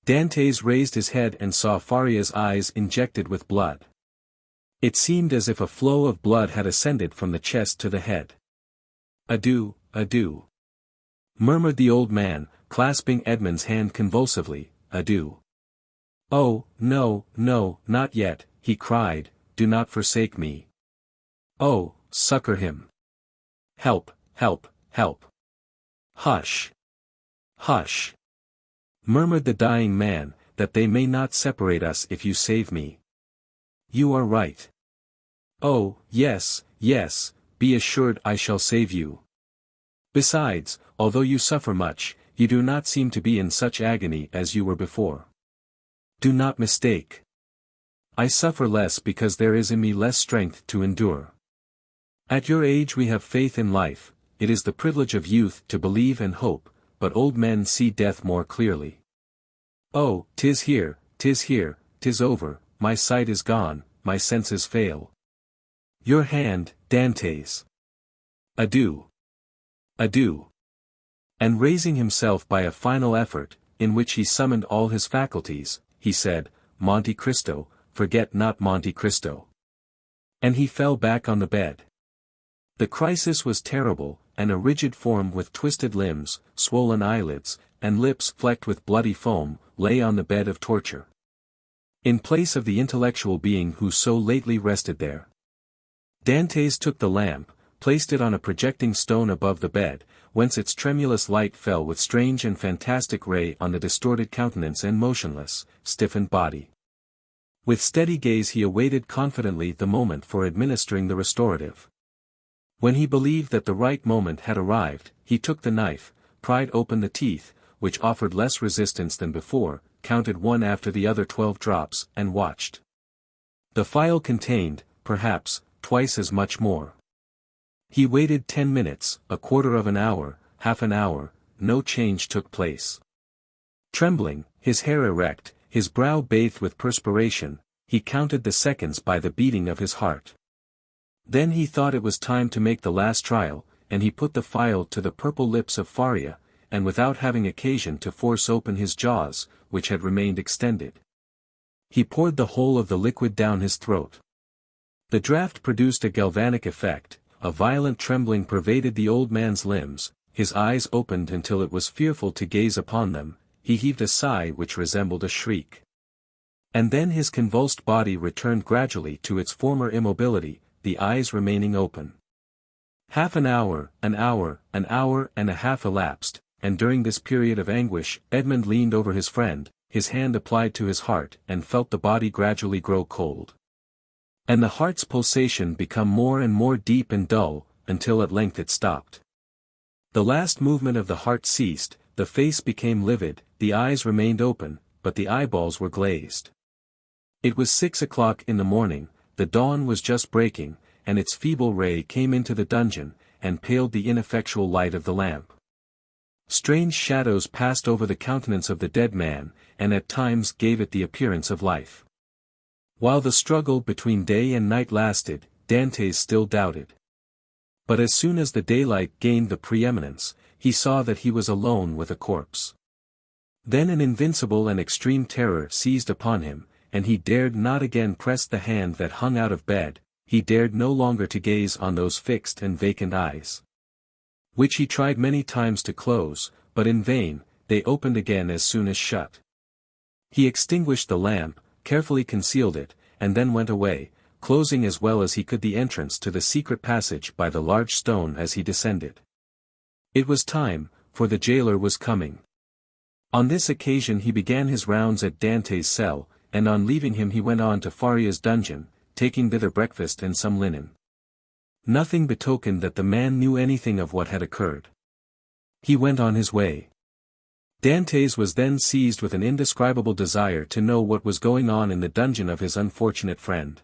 Dantès raised his head and saw Faria's eyes injected with blood. It seemed as if a flow of blood had ascended from the chest to the head. "Adieu, adieu," murmured the old man, clasping Edmond's hand convulsively, "adieu." "Oh, no, no, not yet," he cried, "do not forsake me. Oh, succor him. Help, help, help." "Hush! Hush!" murmured the dying man, "that they may not separate us if you save me." "You are right. Oh, yes, yes, be assured I shall save you. Besides, although you suffer much, you do not seem to be in such agony as you were before. Do not mistake. I suffer less because there is in me less strength to endure. At your age we have faith in life, it is the privilege of youth to believe and hope, but old men see death more clearly. Oh, 'tis here, 'tis over, my sight is gone, my senses fail. Your hand, Dantès. Adieu. Adieu." And raising himself by a final effort, in which he summoned all his faculties, he said, "Monte Cristo, forget not Monte Cristo." And he fell back on the bed. The crisis was terrible, and a rigid form with twisted limbs, swollen eyelids, and lips flecked with bloody foam, lay on the bed of torture. In place of the intellectual being who so lately rested there. Dantès took the lamp, placed it on a projecting stone above the bed, whence its tremulous light fell with strange and fantastic ray on the distorted countenance and motionless, stiffened body. With steady gaze he awaited confidently the moment for administering the restorative. When he believed that the right moment had arrived, he took the knife, pried open the teeth, which offered less resistance than before, counted one after the other 12 drops, and watched. The phial contained, perhaps, twice as much more. He waited 10 minutes, a quarter of an hour, half an hour, no change took place. Trembling, his hair erect, his brow bathed with perspiration, he counted the seconds by the beating of his heart. Then he thought it was time to make the last trial, and he put the phial to the purple lips of Faria, and without having occasion to force open his jaws, which had remained extended, he poured the whole of the liquid down his throat. The draught produced a galvanic effect, a violent trembling pervaded the old man's limbs, his eyes opened until it was fearful to gaze upon them, he heaved a sigh which resembled a shriek. And then his convulsed body returned gradually to its former immobility, the eyes remaining open. Half an hour and a half elapsed, and during this period of anguish Edmond leaned over his friend, his hand applied to his heart and felt the body gradually grow cold. And the heart's pulsation become more and more deep and dull, until at length it stopped. The last movement of the heart ceased, the face became livid, the eyes remained open, but the eyeballs were glazed. It was 6 o'clock in the morning, the dawn was just breaking, and its feeble ray came into the dungeon, and paled the ineffectual light of the lamp. Strange shadows passed over the countenance of the dead man, and at times gave it the appearance of life. While the struggle between day and night lasted, Dantès still doubted. But as soon as the daylight gained the preeminence, he saw that he was alone with a corpse. Then an invincible and extreme terror seized upon him, and he dared not again press the hand that hung out of bed, he dared no longer to gaze on those fixed and vacant eyes, which he tried many times to close, but in vain, they opened again as soon as shut. He extinguished the lamp, carefully concealed it, and then went away, closing as well as he could the entrance to the secret passage by the large stone as he descended. It was time, for the jailer was coming. On this occasion he began his rounds at Dantès' cell, and on leaving him he went on to Faria's dungeon, taking thither breakfast and some linen. Nothing betokened that the man knew anything of what had occurred. He went on his way. Dantès was then seized with an indescribable desire to know what was going on in the dungeon of his unfortunate friend.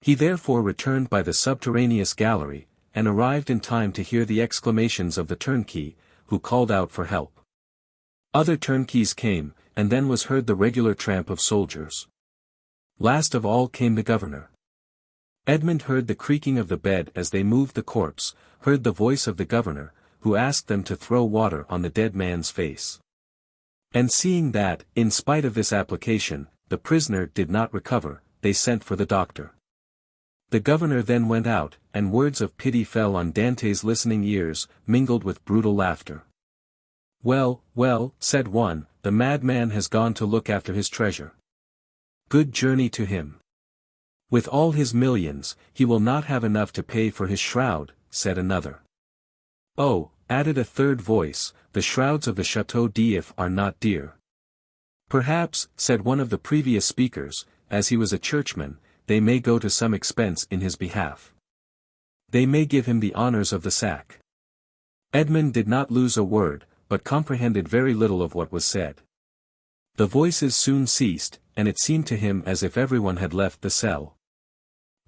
He therefore returned by the subterraneous gallery, and arrived in time to hear the exclamations of the turnkey, who called out for help. Other turnkeys came, and then was heard the regular tramp of soldiers. Last of all came the governor. Edmond heard the creaking of the bed as they moved the corpse, heard the voice of the governor, who asked them to throw water on the dead man's face. And seeing that, in spite of this application, the prisoner did not recover, they sent for the doctor. The governor then went out, and words of pity fell on Dantès' listening ears, mingled with brutal laughter. "Well, well," said one, "the madman has gone to look after his treasure. Good journey to him. With all his millions, he will not have enough to pay for his shroud," said another. "Oh," added a third voice, "the shrouds of the Château d'If are not dear." "Perhaps," said one of the previous speakers, "as he was a churchman, they may go to some expense in his behalf. They may give him the honors of the sack." Edmond did not lose a word, but comprehended very little of what was said. The voices soon ceased, and it seemed to him as if everyone had left the cell.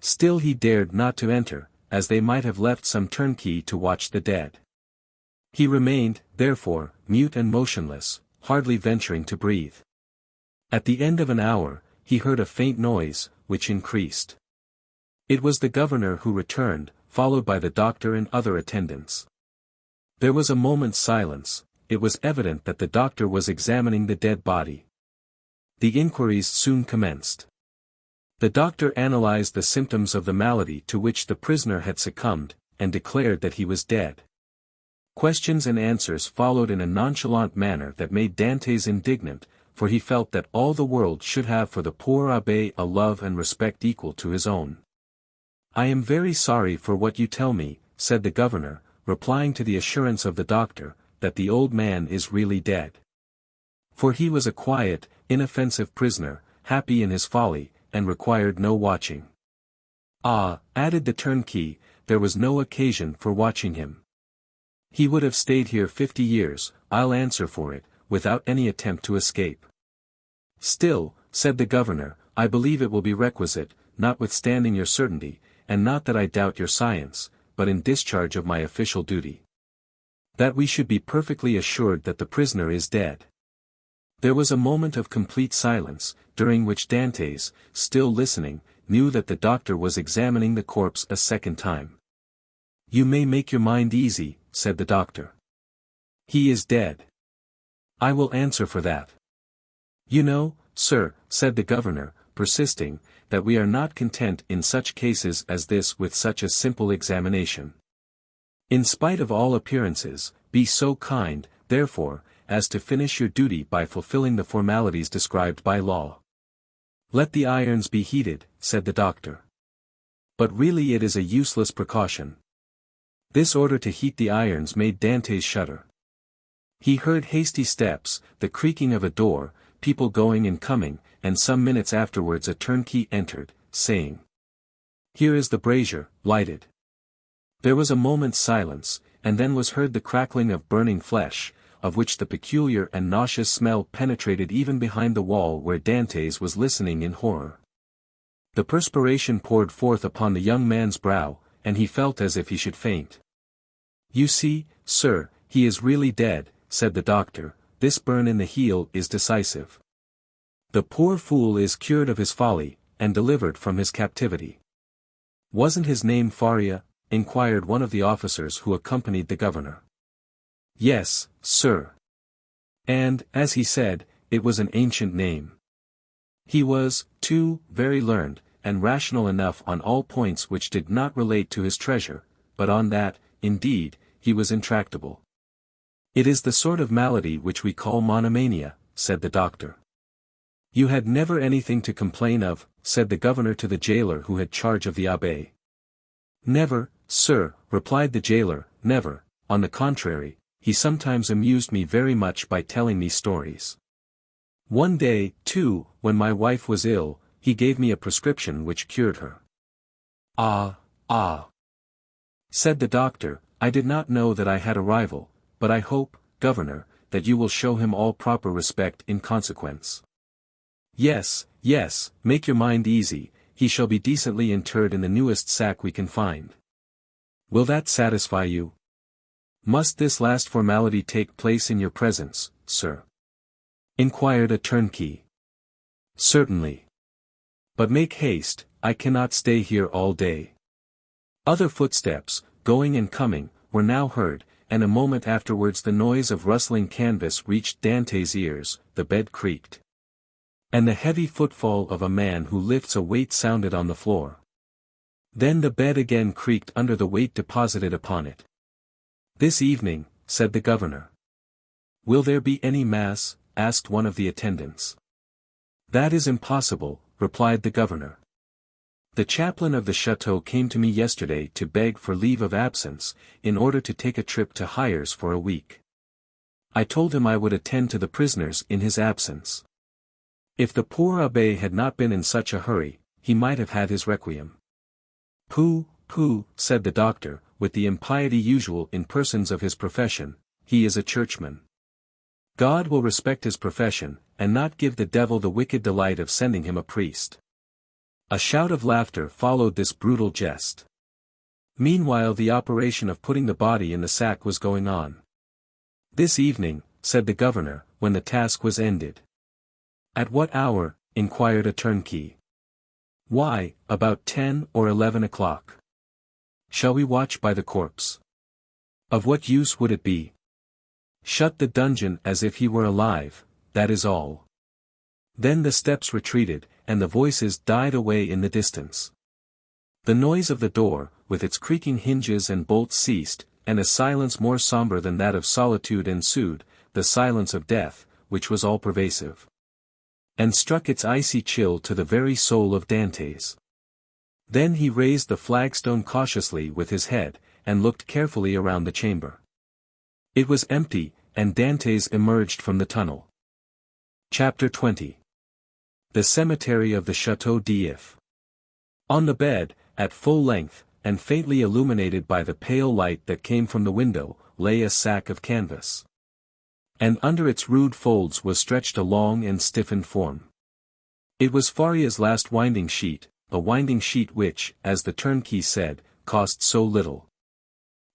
Still he dared not to enter, as they might have left some turnkey to watch the dead. He remained, therefore, mute and motionless, hardly venturing to breathe. At the end of an hour, he heard a faint noise, which increased. It was the governor who returned, followed by the doctor and other attendants. There was a moment's silence. It was evident that the doctor was examining the dead body. The inquiries soon commenced. The doctor analyzed the symptoms of the malady to which the prisoner had succumbed, and declared that he was dead. Questions and answers followed in a nonchalant manner that made Dantès indignant, for he felt that all the world should have for the poor abbé a love and respect equal to his own. "I am very sorry for what you tell me," said the governor, replying to the assurance of the doctor, that the old man is really dead. For he was a quiet, inoffensive prisoner, happy in his folly, and required no watching. Ah, added the turnkey, there was no occasion for watching him. He would have stayed here 50 years, I'll answer for it, without any attempt to escape. Still, said the governor, I believe it will be requisite, notwithstanding your certainty, and not that I doubt your science, but in discharge of my official duty, that we should be perfectly assured that the prisoner is dead. There was a moment of complete silence, during which Dantès, still listening, knew that the doctor was examining the corpse a second time. You may make your mind easy, said the doctor. He is dead. I will answer for that. You know, sir, said the governor, persisting, that we are not content in such cases as this with such a simple examination. In spite of all appearances, be so kind, therefore, as to finish your duty by fulfilling the formalities described by law. Let the irons be heated, said the doctor. But really it is a useless precaution. This order to heat the irons made Dantès shudder. He heard hasty steps, the creaking of a door, people going and coming, and some minutes afterwards a turnkey entered, saying, Here is the brazier, lighted. There was a moment's silence, and then was heard the crackling of burning flesh, of which the peculiar and nauseous smell penetrated even behind the wall where Dantès was listening in horror. The perspiration poured forth upon the young man's brow, and he felt as if he should faint. You see, sir, he is really dead, said the doctor, this burn in the heel is decisive. The poor fool is cured of his folly, and delivered from his captivity. Wasn't his name Faria? Inquired one of the officers who accompanied the governor. Yes, sir. And, as he said, it was an ancient name. He was, too, very learned, and rational enough on all points which did not relate to his treasure, but on that, indeed, he was intractable. It is the sort of malady which we call monomania, said the doctor. You had never anything to complain of, said the governor to the jailer who had charge of the abbé. Never, sir, replied the jailer, never, on the contrary, he sometimes amused me very much by telling me stories. One day, too, when my wife was ill, he gave me a prescription which cured her. Ah, said the doctor, I did not know that I had a rival, but I hope, governor, that you will show him all proper respect in consequence. Yes, make your mind easy, he shall be decently interred in the newest sack we can find. Will that satisfy you? Must this last formality take place in your presence, sir? Inquired a turnkey. Certainly. But make haste, I cannot stay here all day. Other footsteps, going and coming, were now heard, and a moment afterwards the noise of rustling canvas reached Dantès' ears, the bed creaked. And the heavy footfall of a man who lifts a weight sounded on the floor. Then the bed again creaked under the weight deposited upon it. This evening, said the governor. Will there be any mass? Asked one of the attendants. That is impossible, replied the governor. The chaplain of the château came to me yesterday to beg for leave of absence, in order to take a trip to Hyères for a week. I told him I would attend to the prisoners in his absence. If the poor abbé had not been in such a hurry, he might have had his requiem. Pooh, said the doctor, with the impiety usual in persons of his profession, he is a churchman. God will respect his profession, and not give the devil the wicked delight of sending him a priest. A shout of laughter followed this brutal jest. Meanwhile the operation of putting the body in the sack was going on. This evening, said the governor, when the task was ended. At what hour? Inquired a turnkey. Why, about 10 or 11 o'clock. Shall we watch by the corpse? Of what use would it be? Shut the dungeon as if he were alive, that is all. Then the steps retreated, and the voices died away in the distance. The noise of the door, with its creaking hinges and bolts ceased, and a silence more sombre than that of solitude ensued, the silence of death, which was all-pervasive. And struck its icy chill to the very soul of Dantès. Then he raised the flagstone cautiously with his head, and looked carefully around the chamber. It was empty, and Dantès emerged from the tunnel. Chapter 20. The Cemetery of the Château d'If. On the bed, at full length, and faintly illuminated by the pale light that came from the window, lay a sack of canvas. And under its rude folds was stretched a long and stiffened form. It was Faria's last winding sheet, a winding sheet which, as the turnkey said, cost so little.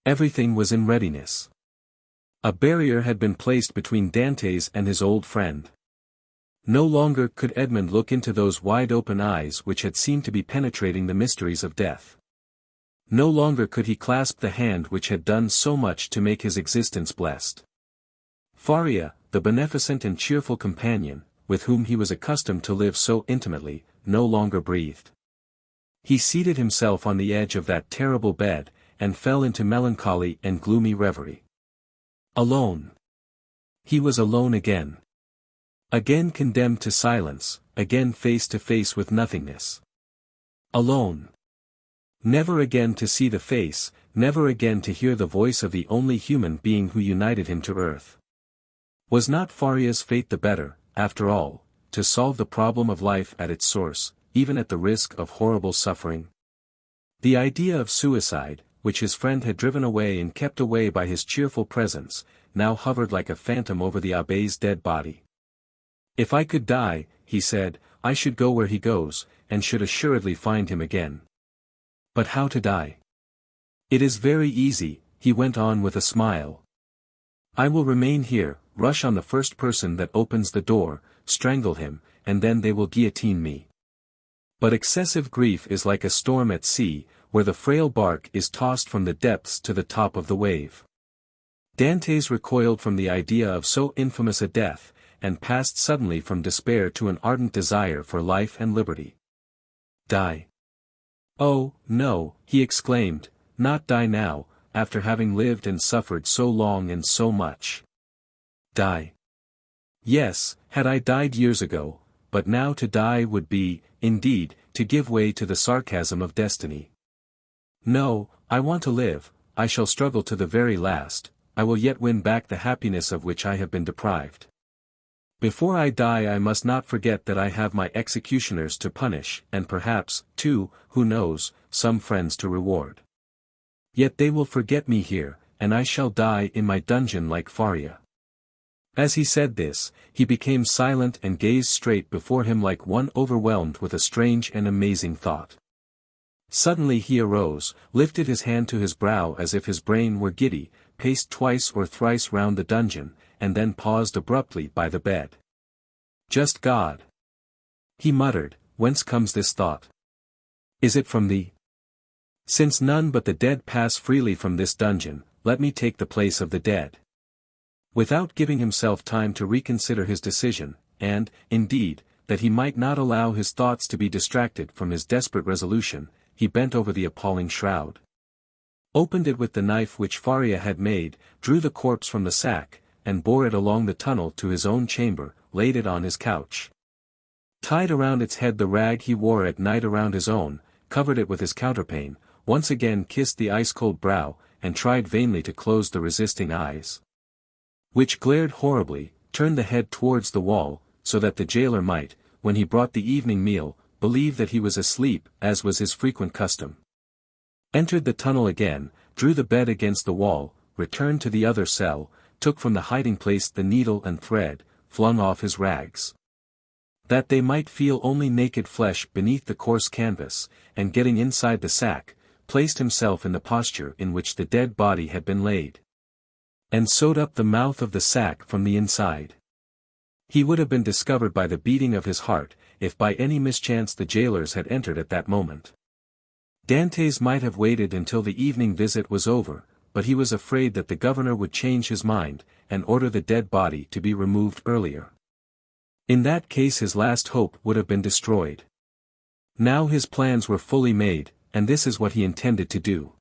Everything was in readiness. A barrier had been placed between Dantès and his old friend. No longer could Edmond look into those wide-open eyes which had seemed to be penetrating the mysteries of death. No longer could he clasp the hand which had done so much to make his existence blessed. Faria, the beneficent and cheerful companion, with whom he was accustomed to live so intimately, no longer breathed. He seated himself on the edge of that terrible bed, and fell into melancholy and gloomy reverie. Alone. He was alone again. Again condemned to silence, again face to face with nothingness. Alone. Never again to see the face, never again to hear the voice of the only human being who united him to earth. Was not Faria's fate the better, after all, to solve the problem of life at its source, even at the risk of horrible suffering? The idea of suicide, which his friend had driven away and kept away by his cheerful presence, now hovered like a phantom over the abbé's dead body. If I could die, he said, I should go where he goes, and should assuredly find him again. But how to die? It is very easy, he went on with a smile. I will remain here, rush on the first person that opens the door, strangle him, and then they will guillotine me. But excessive grief is like a storm at sea, where the frail bark is tossed from the depths to the top of the wave. Dantès recoiled from the idea of so infamous a death, and passed suddenly from despair to an ardent desire for life and liberty. Die? Oh, no, he exclaimed, not die now, after having lived and suffered so long and so much. Die? Yes, had I died years ago, but now to die would be, indeed, to give way to the sarcasm of destiny. No, I want to live, I shall struggle to the very last, I will yet win back the happiness of which I have been deprived. Before I die I must not forget that I have my executioners to punish, and perhaps, too, who knows, some friends to reward. Yet they will forget me here, and I shall die in my dungeon like Faria. As he said this, he became silent and gazed straight before him like one overwhelmed with a strange and amazing thought. Suddenly he arose, lifted his hand to his brow as if his brain were giddy, paced twice or thrice round the dungeon, and then paused abruptly by the bed. Just God! He muttered, whence comes this thought? Is it from thee? Since none but the dead pass freely from this dungeon, let me take the place of the dead. Without giving himself time to reconsider his decision, and, indeed, that he might not allow his thoughts to be distracted from his desperate resolution, he bent over the appalling shroud. Opened it with the knife which Faria had made, drew the corpse from the sack, and bore it along the tunnel to his own chamber, laid it on his couch. Tied around its head the rag he wore at night around his own, covered it with his counterpane, once again kissed the ice-cold brow, and tried vainly to close the resisting eyes, which glared horribly, turned the head towards the wall, so that the jailer might, when he brought the evening meal, believe that he was asleep, as was his frequent custom. Entered the tunnel again, drew the bed against the wall, returned to the other cell, took from the hiding-place the needle and thread, flung off his rags, that they might feel only naked flesh beneath the coarse canvas, and getting inside the sack, placed himself in the posture in which the dead body had been laid, and sewed up the mouth of the sack from the inside. He would have been discovered by the beating of his heart, if by any mischance the jailers had entered at that moment. Dantès might have waited until the evening visit was over, but he was afraid that the governor would change his mind, and order the dead body to be removed earlier. In that case his last hope would have been destroyed. Now his plans were fully made, and this is what he intended to do.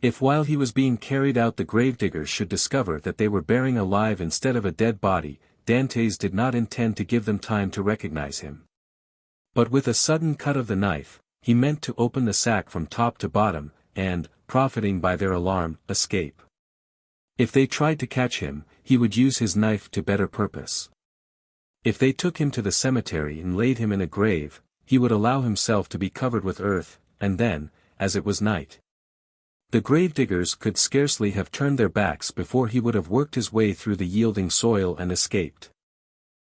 If while he was being carried out the gravediggers should discover that they were burying alive instead of a dead body, Dantès did not intend to give them time to recognize him. But with a sudden cut of the knife, he meant to open the sack from top to bottom, and, profiting by their alarm, escape. If they tried to catch him, he would use his knife to better purpose. If they took him to the cemetery and laid him in a grave, he would allow himself to be covered with earth, and then, as it was night, the gravediggers could scarcely have turned their backs before he would have worked his way through the yielding soil and escaped.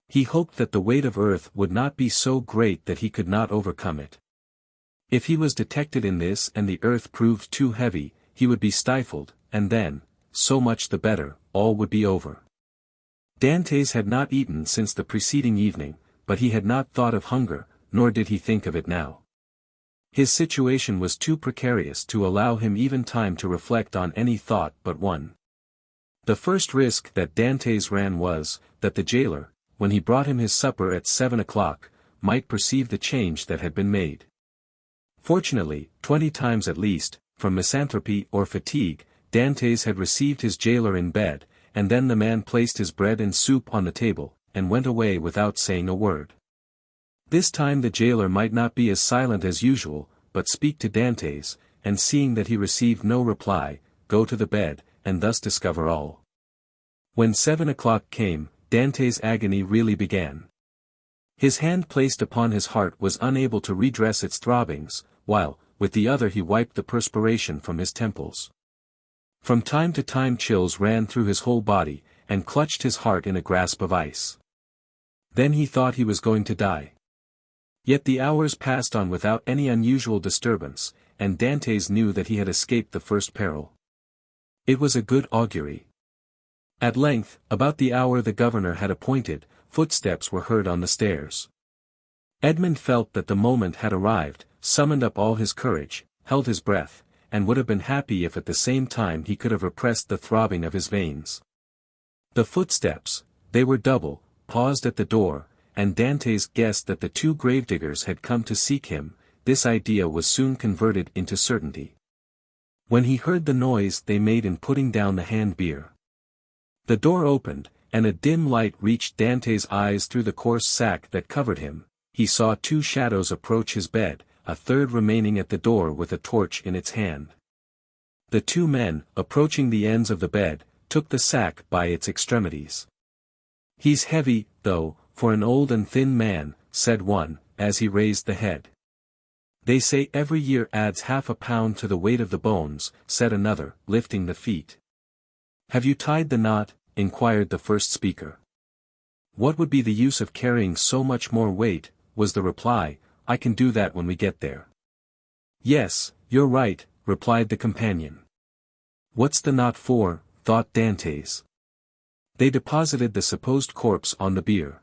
He hoped that the weight of earth would not be so great that he could not overcome it. If he was detected in this and the earth proved too heavy, he would be stifled, and then, so much the better, all would be over. Dantès had not eaten since the preceding evening, but he had not thought of hunger, nor did he think of it now. His situation was too precarious to allow him even time to reflect on any thought but one. The first risk that Dantès ran was, that the jailer, when he brought him his supper at 7 o'clock, might perceive the change that had been made. Fortunately, 20 times at least, from misanthropy or fatigue, Dantès had received his jailer in bed, and then the man placed his bread and soup on the table, and went away without saying a word. This time the jailer might not be as silent as usual, but speak to Dantès, and seeing that he received no reply, go to the bed, and thus discover all. When 7 o'clock came, Dantès' agony really began. His hand placed upon his heart was unable to redress its throbbings, while, with the other he wiped the perspiration from his temples. From time to time chills ran through his whole body, and clutched his heart in a grasp of ice. Then he thought he was going to die. Yet the hours passed on without any unusual disturbance, and Dantès knew that he had escaped the first peril. It was a good augury. At length, about the hour the governor had appointed, footsteps were heard on the stairs. Edmond felt that the moment had arrived, summoned up all his courage, held his breath, and would have been happy if at the same time he could have repressed the throbbing of his veins. The footsteps, they were double, paused at the door, and Dantès guessed that the two gravediggers had come to seek him. This idea was soon converted into certainty when he heard the noise they made in putting down the hand bier. The door opened, and a dim light reached Dantès' eyes through the coarse sack that covered him. He saw two shadows approach his bed, a third remaining at the door with a torch in its hand. The two men, approaching the ends of the bed, took the sack by its extremities. "He's heavy, though, for an old and thin man," said one, as he raised the head. "They say every year adds half a pound to the weight of the bones," said another, lifting the feet. "Have you tied the knot?" inquired the first speaker. "What would be the use of carrying so much more weight?" was the reply. "I can do that when we get there." "Yes, you're right," replied the companion. "What's the knot for?" thought Dantès. They deposited the supposed corpse on the bier.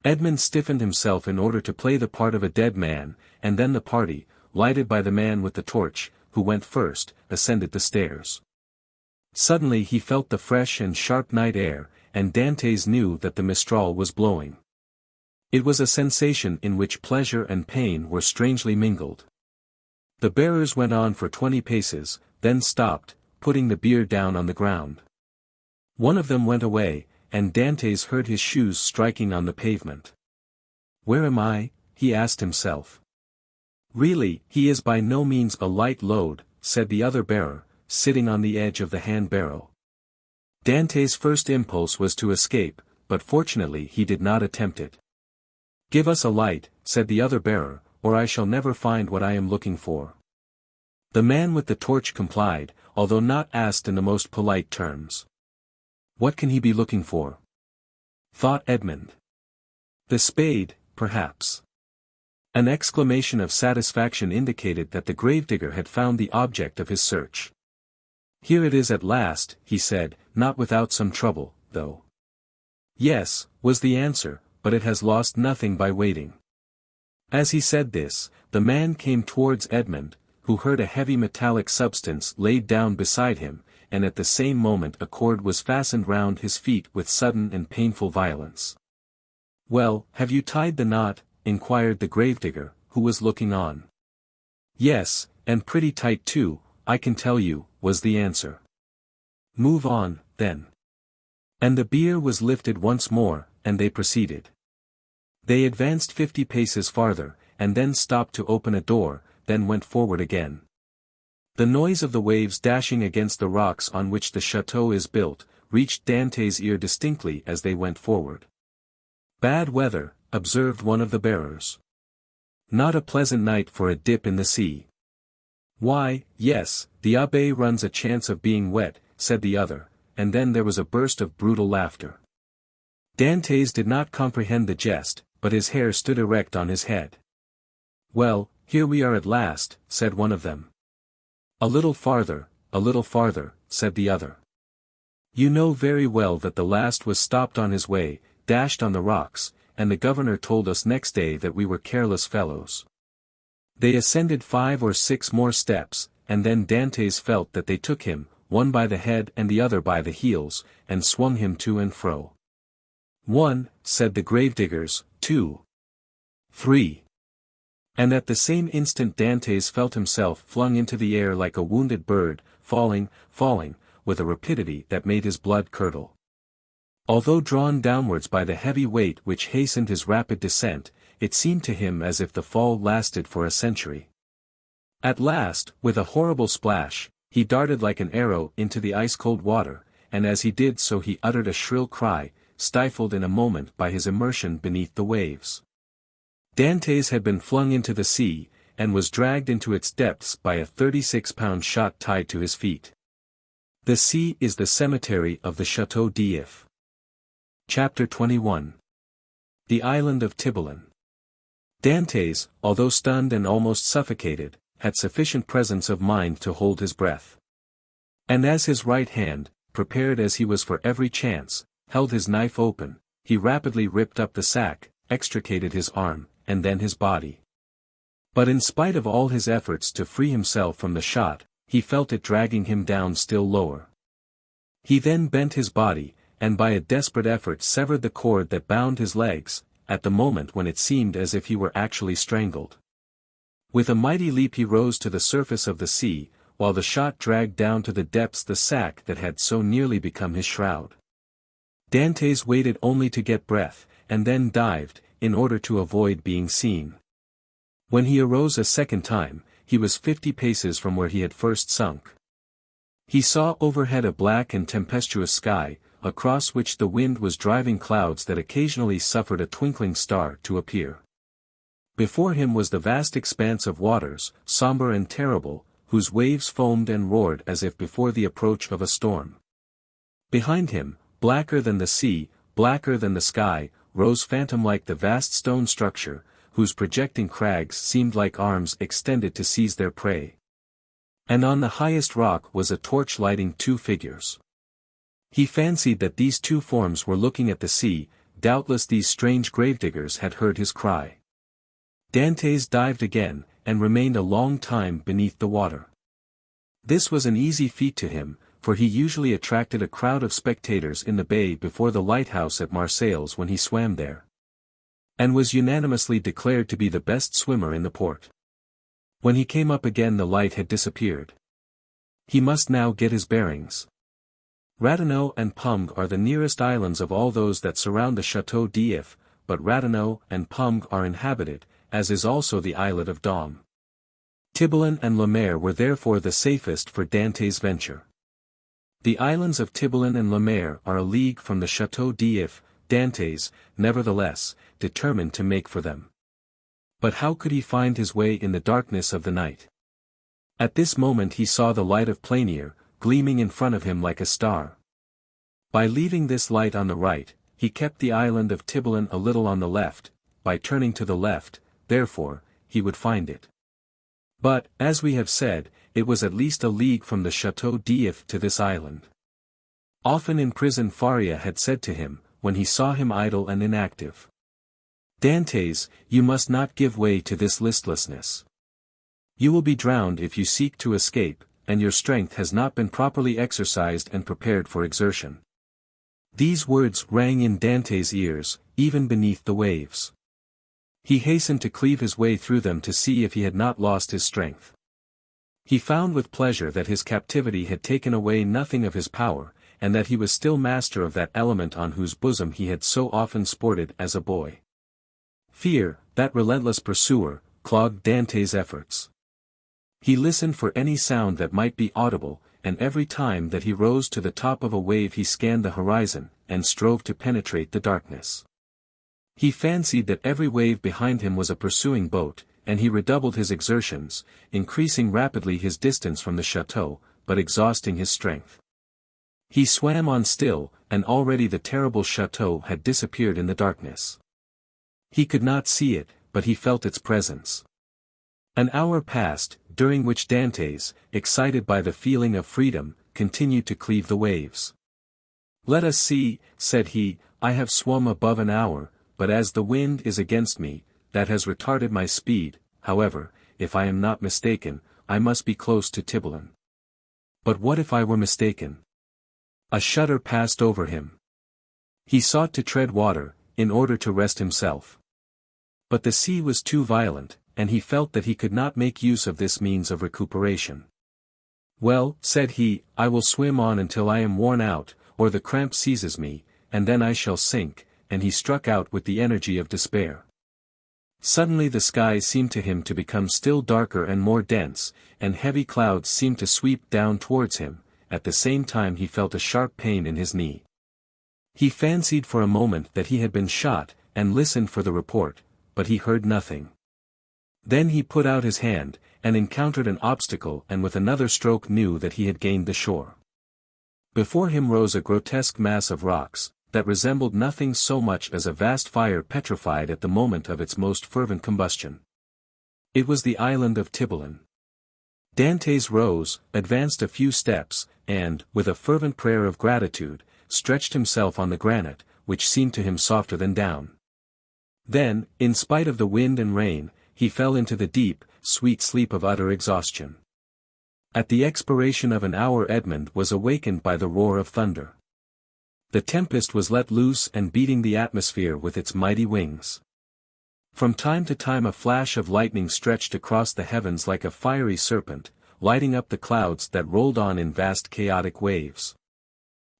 Edmond stiffened himself in order to play the part of a dead man, and then the party, lighted by the man with the torch, who went first, ascended the stairs. Suddenly he felt the fresh and sharp night air, and Dantès knew that the mistral was blowing. It was a sensation in which pleasure and pain were strangely mingled. The bearers went on for 20 paces, then stopped, putting the bier down on the ground. One of them went away, and Dantès heard his shoes striking on the pavement. "Where am I?" he asked himself. "Really, he is by no means a light load," said the other bearer, sitting on the edge of the hand-barrow. Dantès' first impulse was to escape, but fortunately he did not attempt it. "Give us a light," said the other bearer, "or I shall never find what I am looking for." The man with the torch complied, although not asked in the most polite terms. "What can he be looking for?" thought Edmond. "The spade, perhaps." An exclamation of satisfaction indicated that the gravedigger had found the object of his search. "Here it is at last," he said, "not without some trouble, though." "Yes," was the answer, "but it has lost nothing by waiting." As he said this, the man came towards Edmond, who heard a heavy metallic substance laid down beside him, and at the same moment a cord was fastened round his feet with sudden and painful violence. "Well, have you tied the knot?" inquired the gravedigger, who was looking on. "Yes, and pretty tight too, I can tell you," was the answer. "Move on, then." And the bier was lifted once more, and they proceeded. They advanced 50 paces farther, and then stopped to open a door, then went forward again. The noise of the waves dashing against the rocks on which the château is built, reached Dantès' ear distinctly as they went forward. "Bad weather," observed one of the bearers. "Not a pleasant night for a dip in the sea." "Why, yes, the abbé runs a chance of being wet," said the other, and then there was a burst of brutal laughter. Dantès did not comprehend the jest, but his hair stood erect on his head. "Well, here we are at last," said one of them. A little farther," said the other. "You know very well that the last was stopped on his way, dashed on the rocks, and the governor told us next day that we were careless fellows." They ascended 5 or 6 more steps, and then Dantès felt that they took him, one by the head and the other by the heels, and swung him to and fro. "1," said the gravediggers, "2, 3. And at the same instant Dantès felt himself flung into the air like a wounded bird, falling, with a rapidity that made his blood curdle. Although drawn downwards by the heavy weight which hastened his rapid descent, it seemed to him as if the fall lasted for a century. At last, with a horrible splash, he darted like an arrow into the ice-cold water, and as he did so he uttered a shrill cry, stifled in a moment by his immersion beneath the waves. Dantès had been flung into the sea, and was dragged into its depths by a 36-pound shot tied to his feet. The sea is the cemetery of the Château d'If. Chapter 21. The Island of Tiboulen. Dantès, although stunned and almost suffocated, had sufficient presence of mind to hold his breath. And as his right hand, prepared as he was for every chance, held his knife open, he rapidly ripped up the sack, extricated his arm, and then his body. But in spite of all his efforts to free himself from the shot, he felt it dragging him down still lower. He then bent his body, and by a desperate effort severed the cord that bound his legs, at the moment when it seemed as if he were actually strangled. With a mighty leap he rose to the surface of the sea, while the shot dragged down to the depths the sack that had so nearly become his shroud. Dantès waited only to get breath, and then dived, in order to avoid being seen. When he arose a second time, he was 50 paces from where he had first sunk. He saw overhead a black and tempestuous sky, across which the wind was driving clouds that occasionally suffered a twinkling star to appear. Before him was the vast expanse of waters, somber and terrible, whose waves foamed and roared as if before the approach of a storm. Behind him, blacker than the sea, blacker than the sky, rose phantom-like the vast stone structure, whose projecting crags seemed like arms extended to seize their prey. And on the highest rock was a torch lighting 2 figures. He fancied that these 2 forms were looking at the sea, doubtless these strange gravediggers had heard his cry. Dantès dived again, and remained a long time beneath the water. This was an easy feat to him, for he usually attracted a crowd of spectators in the bay before the lighthouse at Marseilles when he swam there, and was unanimously declared to be the best swimmer in the port. When he came up again the light had disappeared. He must now get his bearings. Ratonneau and Pumg are the nearest islands of all those that surround the Château d'If, but Ratonneau and Pumg are inhabited, as is also the islet of Dôme. Tiboulen and Le Maire were therefore the safest for Dantès' venture. The islands of Tiboulen and Le Maire are a league from the Château d'If. Dantès, nevertheless, determined to make for them. But how could he find his way in the darkness of the night? At this moment he saw the light of Planier, gleaming in front of him like a star. By leaving this light on the right, he kept the island of Tiboulen a little on the left, by turning to the left, therefore, he would find it. But, as we have said, it was at least a league from the Château d'If to this island. Often in prison Faria had said to him, when he saw him idle and inactive, "Dantès, you must not give way to this listlessness. You will be drowned if you seek to escape, and your strength has not been properly exercised and prepared for exertion." These words rang in Dantès' ears, even beneath the waves. He hastened to cleave his way through them to see if he had not lost his strength. He found with pleasure that his captivity had taken away nothing of his power, and that he was still master of that element on whose bosom he had so often sported as a boy. Fear, that relentless pursuer, clogged Dantès' efforts. He listened for any sound that might be audible, and every time that he rose to the top of a wave he scanned the horizon, and strove to penetrate the darkness. He fancied that every wave behind him was a pursuing boat, and he redoubled his exertions, increasing rapidly his distance from the chateau, but exhausting his strength. He swam on still, and already the terrible chateau had disappeared in the darkness. He could not see it, but he felt its presence. An hour passed, during which Dantès, excited by the feeling of freedom, continued to cleave the waves. "Let us see," said he, "I have swum above an hour, but as the wind is against me, that has retarded my speed. However, if I am not mistaken, I must be close to Tiboulen. But what if I were mistaken?" A shudder passed over him. He sought to tread water, in order to rest himself. But the sea was too violent, and he felt that he could not make use of this means of recuperation. "Well," said he, "I will swim on until I am worn out, or the cramp seizes me, and then I shall sink," and he struck out with the energy of despair. Suddenly the sky seemed to him to become still darker and more dense, and heavy clouds seemed to sweep down towards him. At the same time he felt a sharp pain in his knee. He fancied for a moment that he had been shot, and listened for the report, but he heard nothing. Then he put out his hand, and encountered an obstacle, and with another stroke knew that he had gained the shore. Before him rose a grotesque mass of rocks, that resembled nothing so much as a vast fire petrified at the moment of its most fervent combustion. It was the island of Tiboulen. Dantès rose, advanced a few steps, and, with a fervent prayer of gratitude, stretched himself on the granite, which seemed to him softer than down. Then, in spite of the wind and rain, he fell into the deep, sweet sleep of utter exhaustion. At the expiration of an hour Edmond was awakened by the roar of thunder. The tempest was let loose and beating the atmosphere with its mighty wings. From time to time a flash of lightning stretched across the heavens like a fiery serpent, lighting up the clouds that rolled on in vast chaotic waves.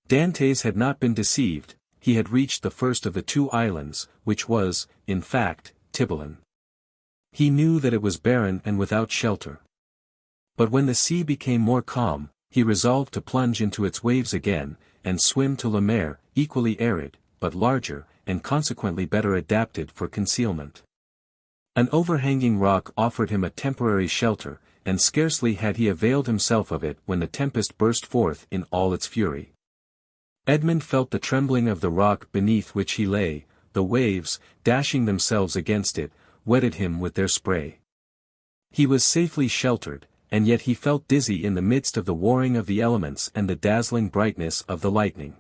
Dantès had not been deceived, he had reached the first of the two islands, which was, in fact, Tiboulen. He knew that it was barren and without shelter. But when the sea became more calm, he resolved to plunge into its waves again, and swim to La Mer, equally arid, but larger, and consequently better adapted for concealment. An overhanging rock offered him a temporary shelter, and scarcely had he availed himself of it when the tempest burst forth in all its fury. Edmond felt the trembling of the rock beneath which he lay, the waves, dashing themselves against it, wetted him with their spray. He was safely sheltered, and yet he felt dizzy in the midst of the warring of the elements and the dazzling brightness of the lightning.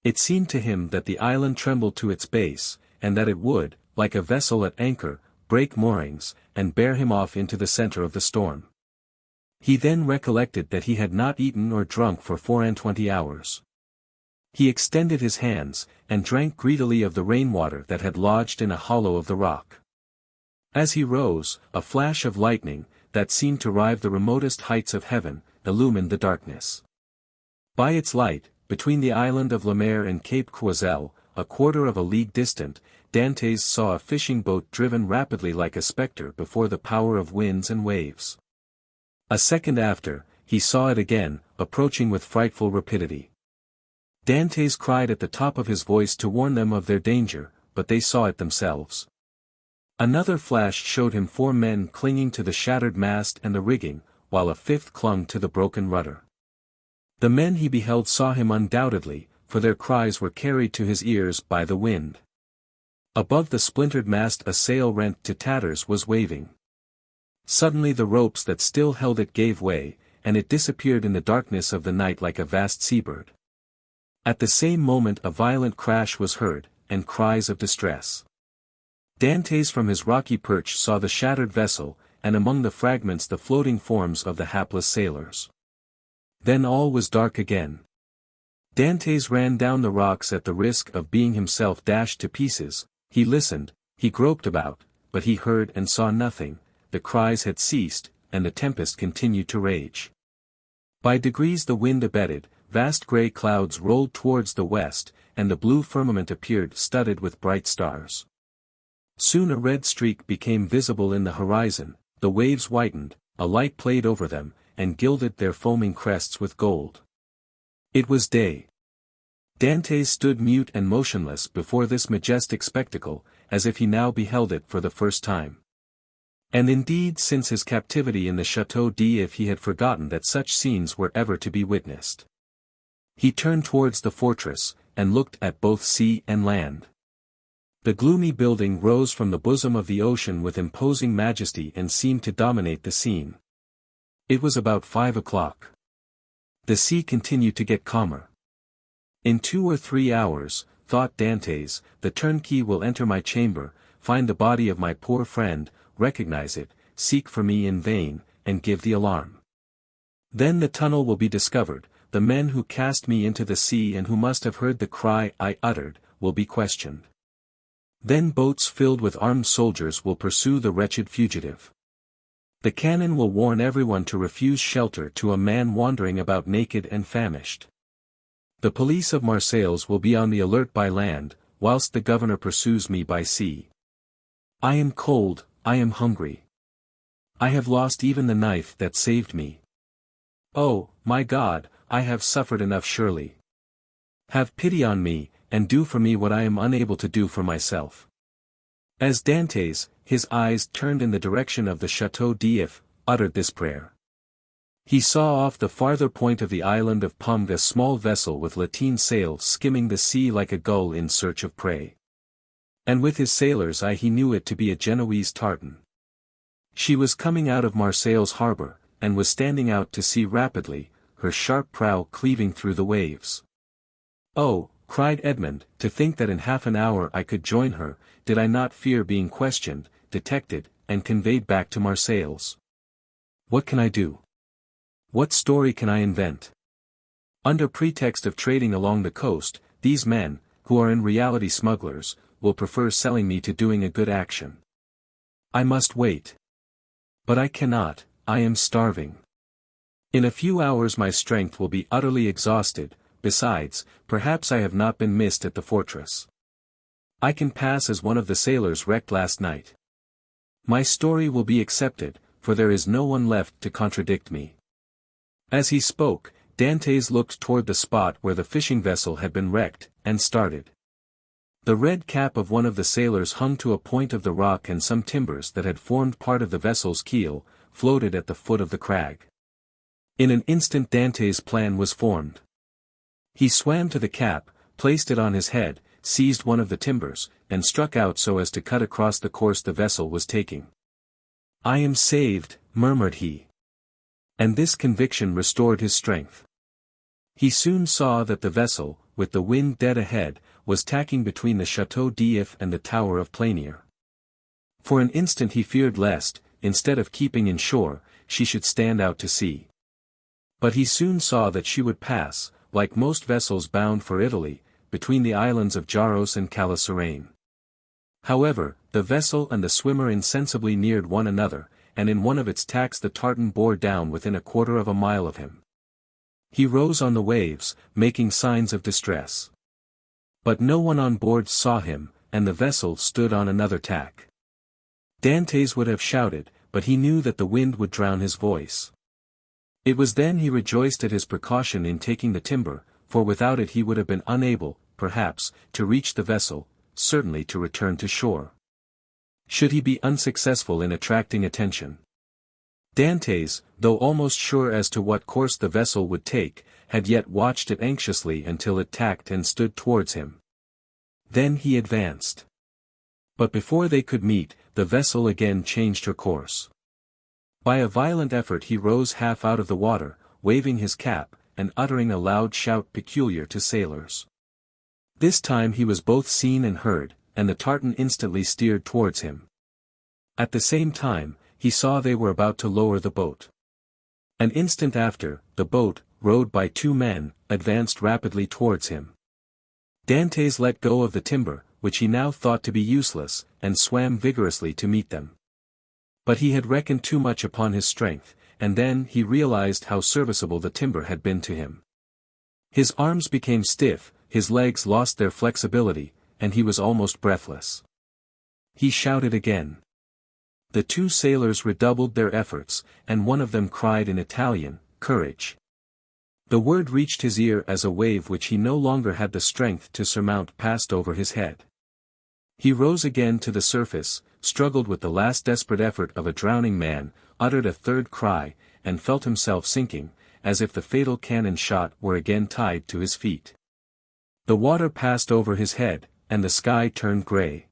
It seemed to him that the island trembled to its base, and that it would, like a vessel at anchor, break moorings, and bear him off into the center of the storm. He then recollected that he had not eaten or drunk for 24 hours. He extended his hands, and drank greedily of the rainwater that had lodged in a hollow of the rock. As he rose, a flash of lightning, that seemed to rive the remotest heights of heaven, illumined the darkness. By its light, between the island of La Mer and Cape Coisel, a quarter of a league distant, Dantès saw a fishing boat driven rapidly like a spectre before the power of winds and waves. A second after, he saw it again, approaching with frightful rapidity. Dantès cried at the top of his voice to warn them of their danger, but they saw it themselves. Another flash showed him 4 men clinging to the shattered mast and the rigging, while a 5th clung to the broken rudder. The men he beheld saw him undoubtedly, for their cries were carried to his ears by the wind. Above the splintered mast a sail rent to tatters was waving. Suddenly the ropes that still held it gave way, and it disappeared in the darkness of the night like a vast seabird. At the same moment a violent crash was heard, and cries of distress. Dantès from his rocky perch saw the shattered vessel, and among the fragments the floating forms of the hapless sailors. Then all was dark again. Dantès ran down the rocks at the risk of being himself dashed to pieces. He listened, he groped about, but he heard and saw nothing. The cries had ceased, and the tempest continued to rage. By degrees the wind abated, vast grey clouds rolled towards the west, and the blue firmament appeared studded with bright stars. Soon a red streak became visible in the horizon, the waves whitened, a light played over them, and gilded their foaming crests with gold. It was day. Dantès stood mute and motionless before this majestic spectacle, as if he now beheld it for the first time. And indeed since his captivity in the Château d'If he had forgotten that such scenes were ever to be witnessed. He turned towards the fortress, and looked at both sea and land. The gloomy building rose from the bosom of the ocean with imposing majesty and seemed to dominate the scene. It was about 5 o'clock. The sea continued to get calmer. In 2 or 3 hours, thought Dantès, the turnkey will enter my chamber, find the body of my poor friend, recognize it, seek for me in vain, and give the alarm. Then the tunnel will be discovered, the men who cast me into the sea and who must have heard the cry I uttered, will be questioned. Then boats filled with armed soldiers will pursue the wretched fugitive. The cannon will warn everyone to refuse shelter to a man wandering about naked and famished. The police of Marseilles will be on the alert by land, whilst the governor pursues me by sea. I am cold, I am hungry. I have lost even the knife that saved me. Oh, my God, I have suffered enough surely. Have pity on me, and do for me what I am unable to do for myself. As Dantès, his eyes turned in the direction of the Château d'If, uttered this prayer. He saw off the farther point of the island of Pomme a small vessel with lateen sail skimming the sea like a gull in search of prey. And with his sailor's eye he knew it to be a Genoese tartan. She was coming out of Marseilles harbour, and was standing out to sea rapidly, her sharp prow cleaving through the waves. Oh, cried Edmond, to think that in half an hour I could join her, did I not fear being questioned, detected, and conveyed back to Marseilles. What can I do? What story can I invent? Under pretext of trading along the coast, these men, who are in reality smugglers, will prefer selling me to doing a good action. I must wait. But I cannot, I am starving. In a few hours my strength will be utterly exhausted, besides, perhaps I have not been missed at the fortress. I can pass as one of the sailors wrecked last night. My story will be accepted, for there is no one left to contradict me. As he spoke, Dantès looked toward the spot where the fishing vessel had been wrecked, and started. The red cap of one of the sailors hung to a point of the rock, and some timbers that had formed part of the vessel's keel, floated at the foot of the crag. In an instant Dantès' plan was formed. He swam to the cap, placed it on his head, seized one of the timbers, and struck out so as to cut across the course the vessel was taking. I am saved, murmured he. And this conviction restored his strength. He soon saw that the vessel, with the wind dead ahead, was tacking between the Château d'If and the Tower of Planier. For an instant he feared lest, instead of keeping in shore, she should stand out to sea. But he soon saw that she would pass, like most vessels bound for Italy, between the islands of Jaros and Calaseraigne. However, the vessel and the swimmer insensibly neared one another, and in one of its tacks the tartan bore down within 1/4 mile of him. He rose on the waves, making signs of distress. But no one on board saw him, and the vessel stood on another tack. Dantès would have shouted, but he knew that the wind would drown his voice. It was then he rejoiced at his precaution in taking the timber, for without it he would have been unable, perhaps, to reach the vessel, certainly to return to shore. Should he be unsuccessful in attracting attention? Dantès, though almost sure as to what course the vessel would take, had yet watched it anxiously until it tacked and stood towards him. Then he advanced. But before they could meet, the vessel again changed her course. By a violent effort he rose half out of the water, waving his cap, and uttering a loud shout peculiar to sailors. This time he was both seen and heard, and the tartan instantly steered towards him. At the same time, he saw they were about to lower the boat. An instant after, the boat, rowed by 2 men, advanced rapidly towards him. Dantès let go of the timber, which he now thought to be useless, and swam vigorously to meet them. But he had reckoned too much upon his strength, and then he realized how serviceable the timber had been to him. His arms became stiff, his legs lost their flexibility, and he was almost breathless. He shouted again. The two sailors redoubled their efforts, and one of them cried in Italian, "Courage!" The word reached his ear as a wave which he no longer had the strength to surmount passed over his head. He rose again to the surface, struggled with the last desperate effort of a drowning man, uttered a third cry, and felt himself sinking, as if the fatal cannon shot were again tied to his feet. The water passed over his head, and the sky turned grey.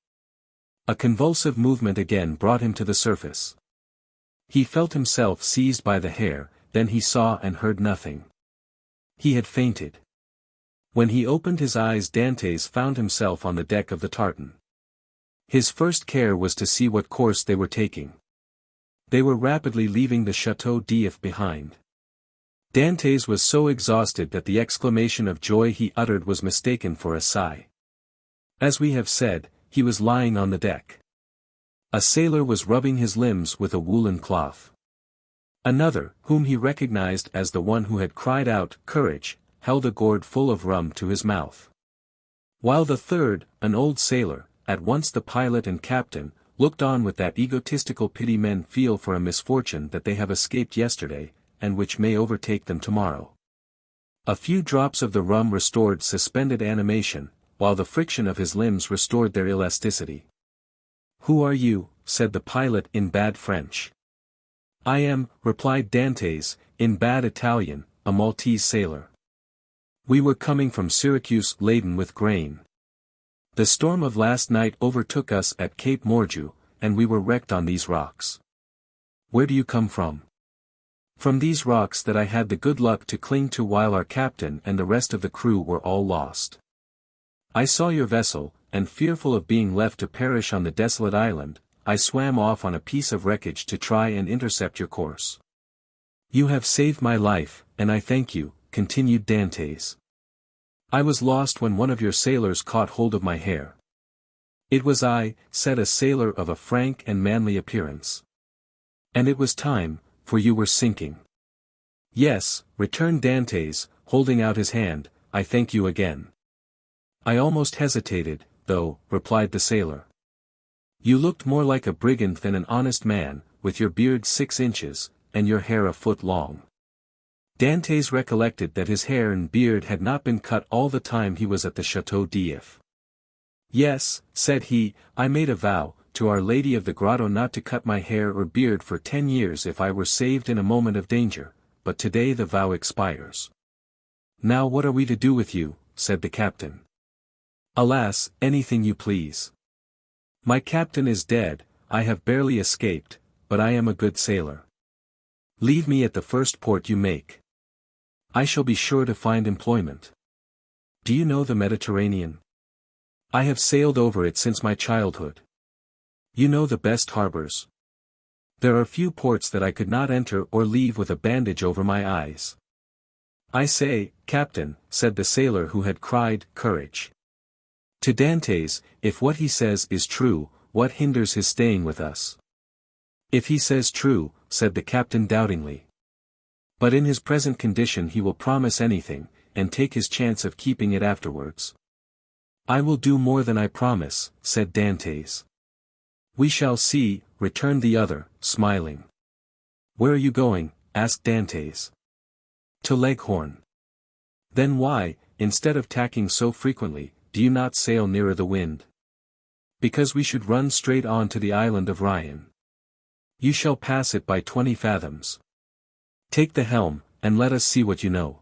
A convulsive movement again brought him to the surface. He felt himself seized by the hair, then he saw and heard nothing. He had fainted. When he opened his eyes, Dantès found himself on the deck of the tartan. His first care was to see what course they were taking. They were rapidly leaving the Château d'If behind. Dantès was so exhausted that the exclamation of joy he uttered was mistaken for a sigh. As we have said, he was lying on the deck. A sailor was rubbing his limbs with a woolen cloth. Another, whom he recognized as the one who had cried out, "Courage!" held a gourd full of rum to his mouth. While the third, an old sailor, at once the pilot and captain, looked on with that egotistical pity men feel for a misfortune that they have escaped yesterday, and which may overtake them tomorrow. A few drops of the rum restored suspended animation, while the friction of his limbs restored their elasticity. "Who are you?" said the pilot in bad French. "I am," replied Dantès, in bad Italian, "a Maltese sailor. We were coming from Syracuse laden with grain. The storm of last night overtook us at Cape Morgiou, and we were wrecked on these rocks." "Where do you come from?" "From these rocks that I had the good luck to cling to while our captain and the rest of the crew were all lost. I saw your vessel, and fearful of being left to perish on the desolate island, I swam off on a piece of wreckage to try and intercept your course." "You have saved my life, and I thank you," continued Dantès. "I was lost when one of your sailors caught hold of my hair." "It was I," said a sailor of a frank and manly appearance. "And it was time, for you were sinking." "Yes," returned Dantès, holding out his hand, "I thank you again." "I almost hesitated, though," replied the sailor. "You looked more like a brigand than an honest man, with your beard 6 inches, and your hair a foot long." Dantès recollected that his hair and beard had not been cut all the time he was at the Château d'If. "Yes," said he, "I made a vow, to Our Lady of the Grotto not to cut my hair or beard for 10 years if I were saved in a moment of danger, but today the vow expires." "Now what are we to do with you?" said the captain. "Alas, anything you please. My captain is dead, I have barely escaped, but I am a good sailor. Leave me at the first port you make. I shall be sure to find employment. Do you know the Mediterranean? I have sailed over it since my childhood. You know the best harbors. There are few ports that I could not enter or leave with a bandage over my eyes." "I say, captain," said the sailor who had cried, "Courage!" to Dantès, "if what he says is true, what hinders his staying with us?" "If he says true," said the captain doubtingly. "But in his present condition he will promise anything, and take his chance of keeping it afterwards." "I will do more than I promise," said Dantès. "We shall see," returned the other, smiling. "Where are you going?" asked Dantès. "To Leghorn." "Then why, instead of tacking so frequently, do you not sail nearer the wind?" "Because we should run straight on to the island of Ryan. You shall pass it by 20 fathoms. Take the helm, and let us see what you know."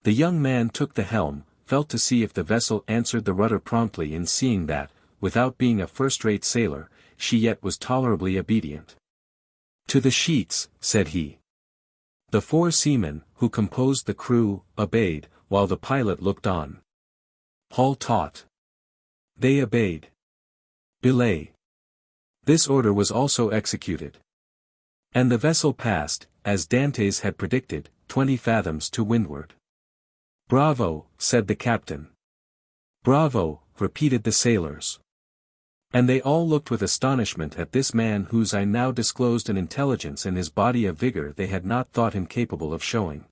The young man took the helm, felt to see if the vessel answered the rudder promptly, and seeing that, without being a first-rate sailor, she yet was tolerably obedient. "To the sheets," said he. The 4 seamen, who composed the crew, obeyed, while the pilot looked on. "Haul taut." They obeyed. "Belay." This order was also executed. And the vessel passed, as Dantès had predicted, 20 fathoms to windward. "Bravo," said the captain. "Bravo," repeated the sailors. And they all looked with astonishment at this man whose eye now disclosed an intelligence and his body a vigor they had not thought him capable of showing.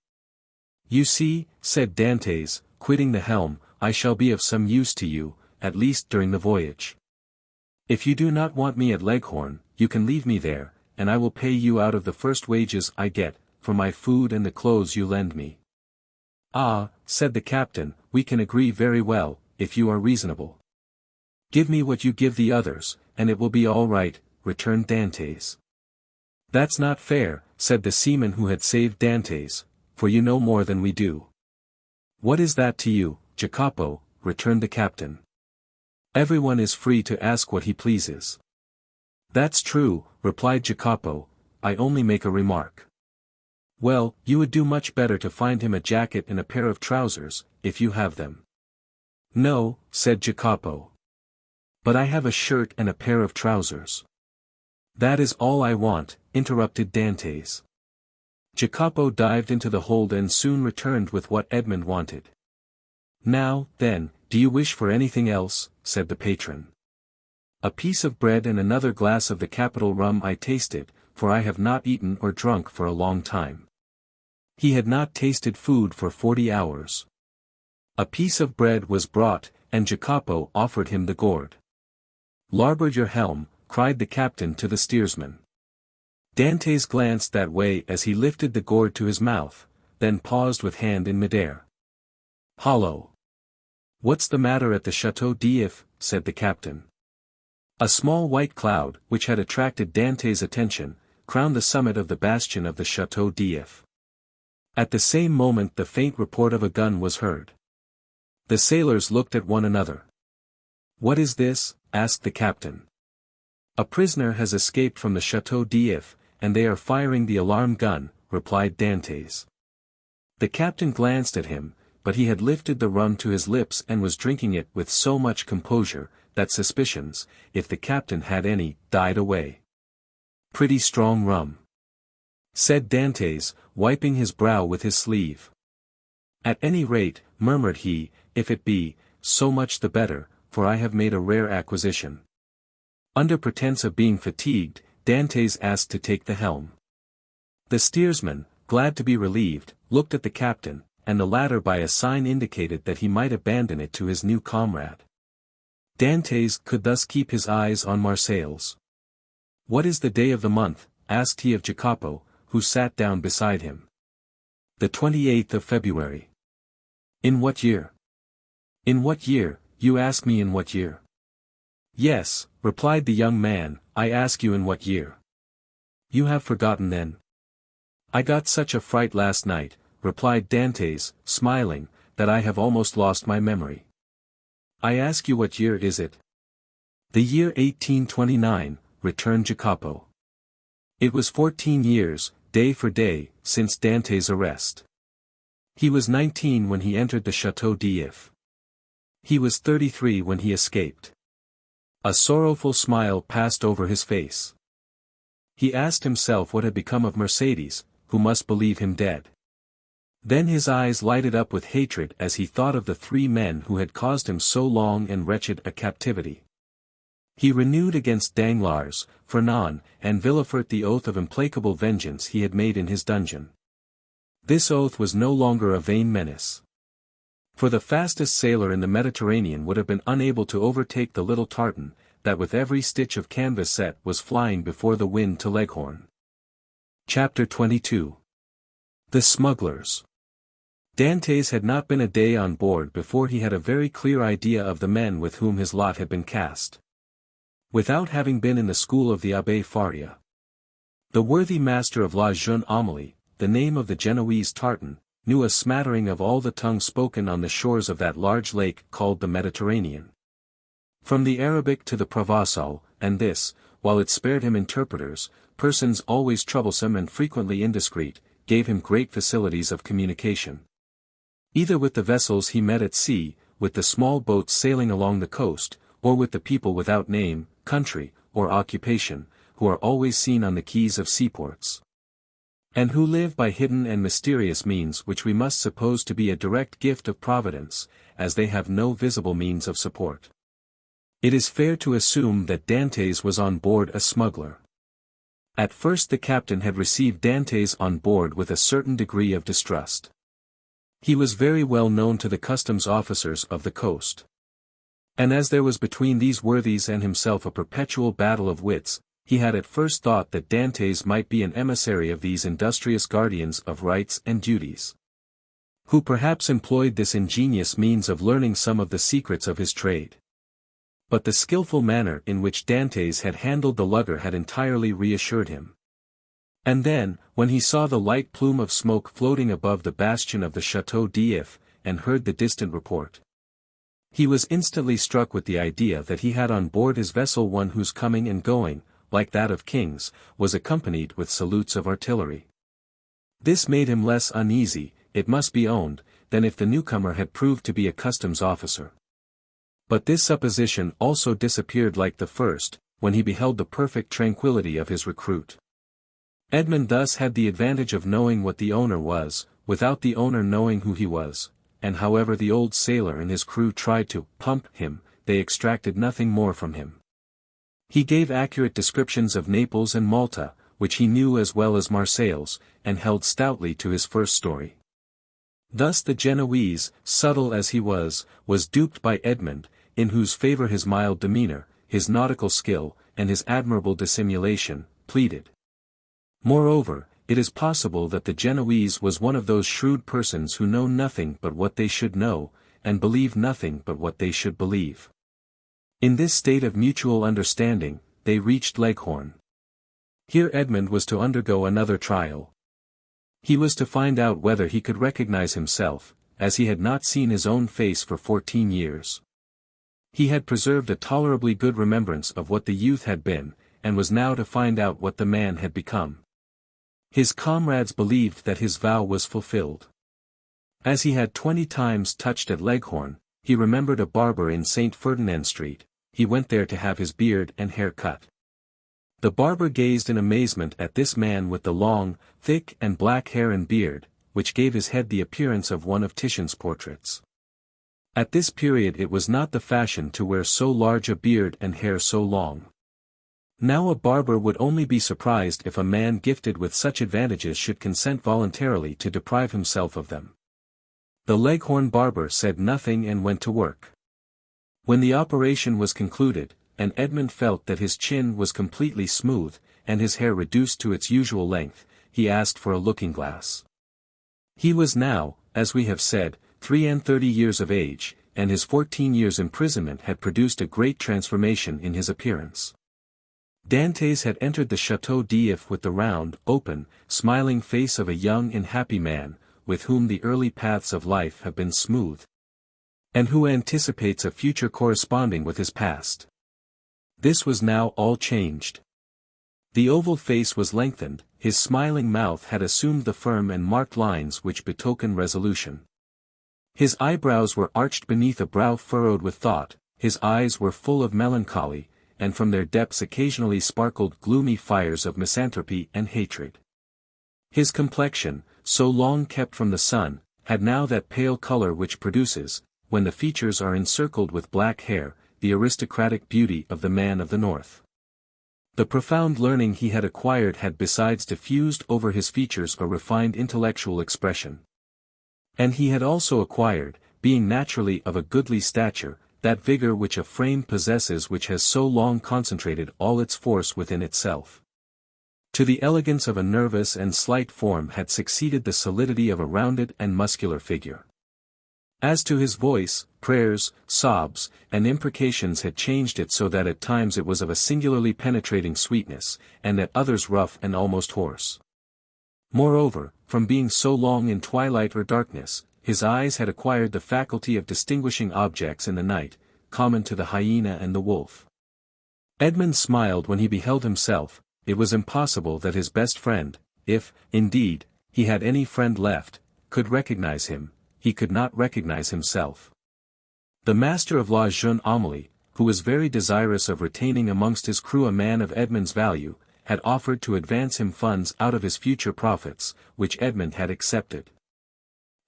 "You see," said Dantès, quitting the helm, "I shall be of some use to you, at least during the voyage. If you do not want me at Leghorn, you can leave me there, and I will pay you out of the first wages I get, for my food and the clothes you lend me. Ah, said the captain, we can agree very well, if you are reasonable. Give me what you give the others, and it will be all right, returned Dantès. That's not fair, said the seaman who had saved Dantès, for you know more than we do. What is that to you, Jacopo, returned the captain. Everyone is free to ask what he pleases. That's true, replied Jacopo, I only make a remark. Well, you would do much better to find him a jacket and a pair of trousers, if you have them. No, said Jacopo. But I have a shirt and a pair of trousers. That is all I want, interrupted Dantès. Jacopo dived into the hold and soon returned with what Edmond wanted. Now, then, do you wish for anything else, said the patron. A piece of bread and another glass of the capital rum I tasted, for I have not eaten or drunk for a long time. He had not tasted food for 40 hours. A piece of bread was brought, and Jacopo offered him the gourd. Larboard your helm, cried the captain to the steersman. Dantès glanced that way as he lifted the gourd to his mouth, then paused with hand in midair. Hollow! What's the matter at the Château d'If? Said the captain. A small white cloud, which had attracted Dantès' attention, crowned the summit of the bastion of the Château d'If. At the same moment the faint report of a gun was heard. The sailors looked at one another. What is this? Asked the captain. A prisoner has escaped from the Château d'If, and they are firing the alarm gun, replied Dantès. The captain glanced at him, but he had lifted the rum to his lips and was drinking it with so much composure, that suspicions, if the captain had any, died away. Pretty strong rum, said Dantès, wiping his brow with his sleeve. At any rate, murmured he, if it be, so much the better, for I have made a rare acquisition. Under pretence of being fatigued, Dantès asked to take the helm. The steersman, glad to be relieved, looked at the captain, and the latter by a sign indicated that he might abandon it to his new comrade. Dantès could thus keep his eyes on Marseilles. What is the day of the month? Asked he of Jacopo, who sat down beside him. The 28th of February. In what year? In what year, you ask me in what year? Yes, replied the young man, I ask you in what year. You have forgotten then. I got such a fright last night, replied Dantès, smiling, that I have almost lost my memory. I ask you what year is it? The year 1829, returned Jacopo. It was 14 years, day for day, since Dantès' arrest. He was 19 when he entered the Château d'If. He was 33 when he escaped. A sorrowful smile passed over his face. He asked himself what had become of Mercédès, who must believe him dead. Then his eyes lighted up with hatred as he thought of the 3 men who had caused him so long and wretched a captivity. He renewed against Danglars, Fernand, and Villefort the oath of implacable vengeance he had made in his dungeon. This oath was no longer a vain menace. For the fastest sailor in the Mediterranean would have been unable to overtake the little tartan, that with every stitch of canvas set was flying before the wind to Leghorn. Chapter 22. The Smugglers. Dantès had not been a day on board before he had a very clear idea of the men with whom his lot had been cast. Without having been in the school of the Abbé Faria, the worthy master of La Jeune Amélie, the name of the Genoese tartan, knew a smattering of all the tongues spoken on the shores of that large lake called the Mediterranean. From the Arabic to the Provençal, and this, while it spared him interpreters, persons always troublesome and frequently indiscreet, gave him great facilities of communication. Either with the vessels he met at sea, with the small boats sailing along the coast, or with the people without name, country, or occupation, who are always seen on the quays of seaports, and who live by hidden and mysterious means which we must suppose to be a direct gift of Providence, as they have no visible means of support. It is fair to assume that Dantès was on board a smuggler. At first the captain had received Dantès on board with a certain degree of distrust. He was very well known to the customs officers of the coast. And as there was between these worthies and himself a perpetual battle of wits, he had at first thought that Dantès might be an emissary of these industrious guardians of rights and duties, who perhaps employed this ingenious means of learning some of the secrets of his trade. But the skillful manner in which Dantès had handled the lugger had entirely reassured him. And then, when he saw the light plume of smoke floating above the bastion of the Château d'If, and heard the distant report, he was instantly struck with the idea that he had on board his vessel one whose coming and going, like that of kings, was accompanied with salutes of artillery. This made him less uneasy, it must be owned, than if the newcomer had proved to be a customs officer. But this supposition also disappeared like the first, when he beheld the perfect tranquillity of his recruit. Edmond thus had the advantage of knowing what the owner was, without the owner knowing who he was, and however the old sailor and his crew tried to pump him, they extracted nothing more from him. He gave accurate descriptions of Naples and Malta, which he knew as well as Marseilles, and held stoutly to his first story. Thus the Genoese, subtle as he was duped by Edmond, in whose favour his mild demeanour, his nautical skill, and his admirable dissimulation, pleaded. Moreover, it is possible that the Genoese was one of those shrewd persons who know nothing but what they should know, and believe nothing but what they should believe. In this state of mutual understanding, they reached Leghorn. Here Edmond was to undergo another trial. He was to find out whether he could recognize himself, as he had not seen his own face for 14 years. He had preserved a tolerably good remembrance of what the youth had been, and was now to find out what the man had become. His comrades believed that his vow was fulfilled. As he had 20 times touched at Leghorn, he remembered a barber in St. Ferdinand Street. He went there to have his beard and hair cut. The barber gazed in amazement at this man with the long, thick and black hair and beard, which gave his head the appearance of one of Titian's portraits. At this period it was not the fashion to wear so large a beard and hair so long. Now a barber would only be surprised if a man gifted with such advantages should consent voluntarily to deprive himself of them. The Leghorn barber said nothing and went to work. When the operation was concluded, and Edmond felt that his chin was completely smooth, and his hair reduced to its usual length, he asked for a looking-glass. He was now, as we have said, 33 years of age, and his 14 years' imprisonment had produced a great transformation in his appearance. Dantès had entered the Château d'If with the round, open, smiling face of a young and happy man, with whom the early paths of life have been smooth, and who anticipates a future corresponding with his past. This was now all changed. The oval face was lengthened, his smiling mouth had assumed the firm and marked lines which betoken resolution. His eyebrows were arched beneath a brow furrowed with thought, his eyes were full of melancholy, and from their depths occasionally sparkled gloomy fires of misanthropy and hatred. His complexion, so long kept from the sun, had now that pale color which produces, when the features are encircled with black hair, the aristocratic beauty of the man of the north. The profound learning he had acquired had besides diffused over his features a refined intellectual expression. And he had also acquired, being naturally of a goodly stature, that vigor which a frame possesses which has so long concentrated all its force within itself. To the elegance of a nervous and slight form had succeeded the solidity of a rounded and muscular figure. As to his voice, prayers, sobs, and imprecations had changed it so that at times it was of a singularly penetrating sweetness, and at others rough and almost hoarse. Moreover, from being so long in twilight or darkness, his eyes had acquired the faculty of distinguishing objects in the night, common to the hyena and the wolf. Edmond smiled when he beheld himself. It was impossible that his best friend, if, indeed, he had any friend left, could recognize him. He could not recognize himself. The master of La Jeune Amélie, who was very desirous of retaining amongst his crew a man of Edmond's value, had offered to advance him funds out of his future profits, which Edmond had accepted.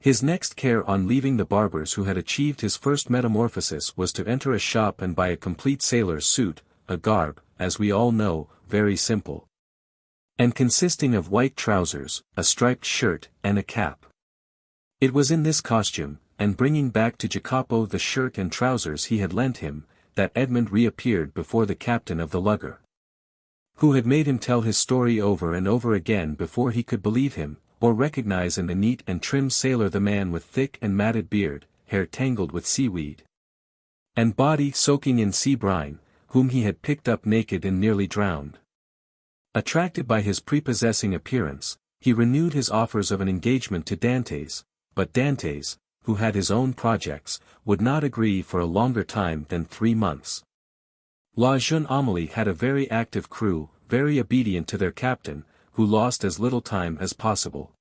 His next care on leaving the barbers who had achieved his first metamorphosis was to enter a shop and buy a complete sailor's suit, a garb, as we all know, very simple, and consisting of white trousers, a striped shirt, and a cap. It was in this costume, and bringing back to Jacopo the shirt and trousers he had lent him, that Edmond reappeared before the captain of the lugger. who had made him tell his story over and over again before he could believe him, or recognize in the neat and trim sailor the man with thick and matted beard, hair tangled with seaweed, and body soaking in sea brine, whom he had picked up naked and nearly drowned. Attracted by his prepossessing appearance, he renewed his offers of an engagement to Dantès, but Dantès, who had his own projects, would not agree for a longer time than 3 months. La Jeune Amélie had a very active crew, very obedient to their captain, who lost as little time as possible.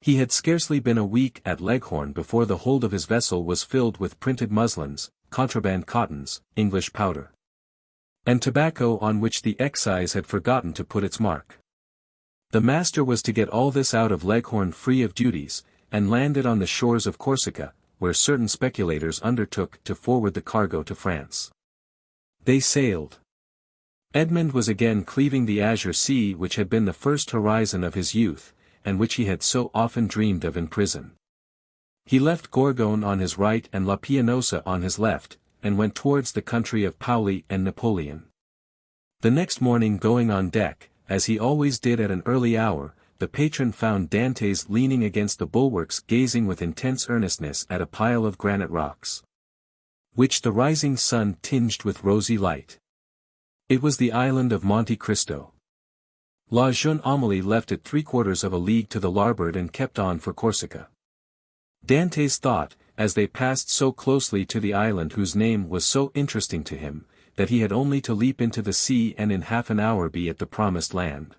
He had scarcely been a week at Leghorn before the hold of his vessel was filled with printed muslins, contraband cottons, English powder, and tobacco on which the excise had forgotten to put its mark. The master was to get all this out of Leghorn free of duties, and land it on the shores of Corsica, where certain speculators undertook to forward the cargo to France. They sailed. Edmond was again cleaving the azure sea which had been the first horizon of his youth, and which he had so often dreamed of in prison. He left Gorgone on his right and La Pianosa on his left, and went towards the country of Paoli and Napoleon. The next morning going on deck, as he always did at an early hour, the patron found Dantès leaning against the bulwarks gazing with intense earnestness at a pile of granite rocks, which the rising sun tinged with rosy light. It was the island of Monte Cristo. La Jeune Amélie left it 3/4 of a league to the larboard and kept on for Corsica. Dantès thought, as they passed so closely to the island whose name was so interesting to him, that he had only to leap into the sea and in half an hour be at the promised land.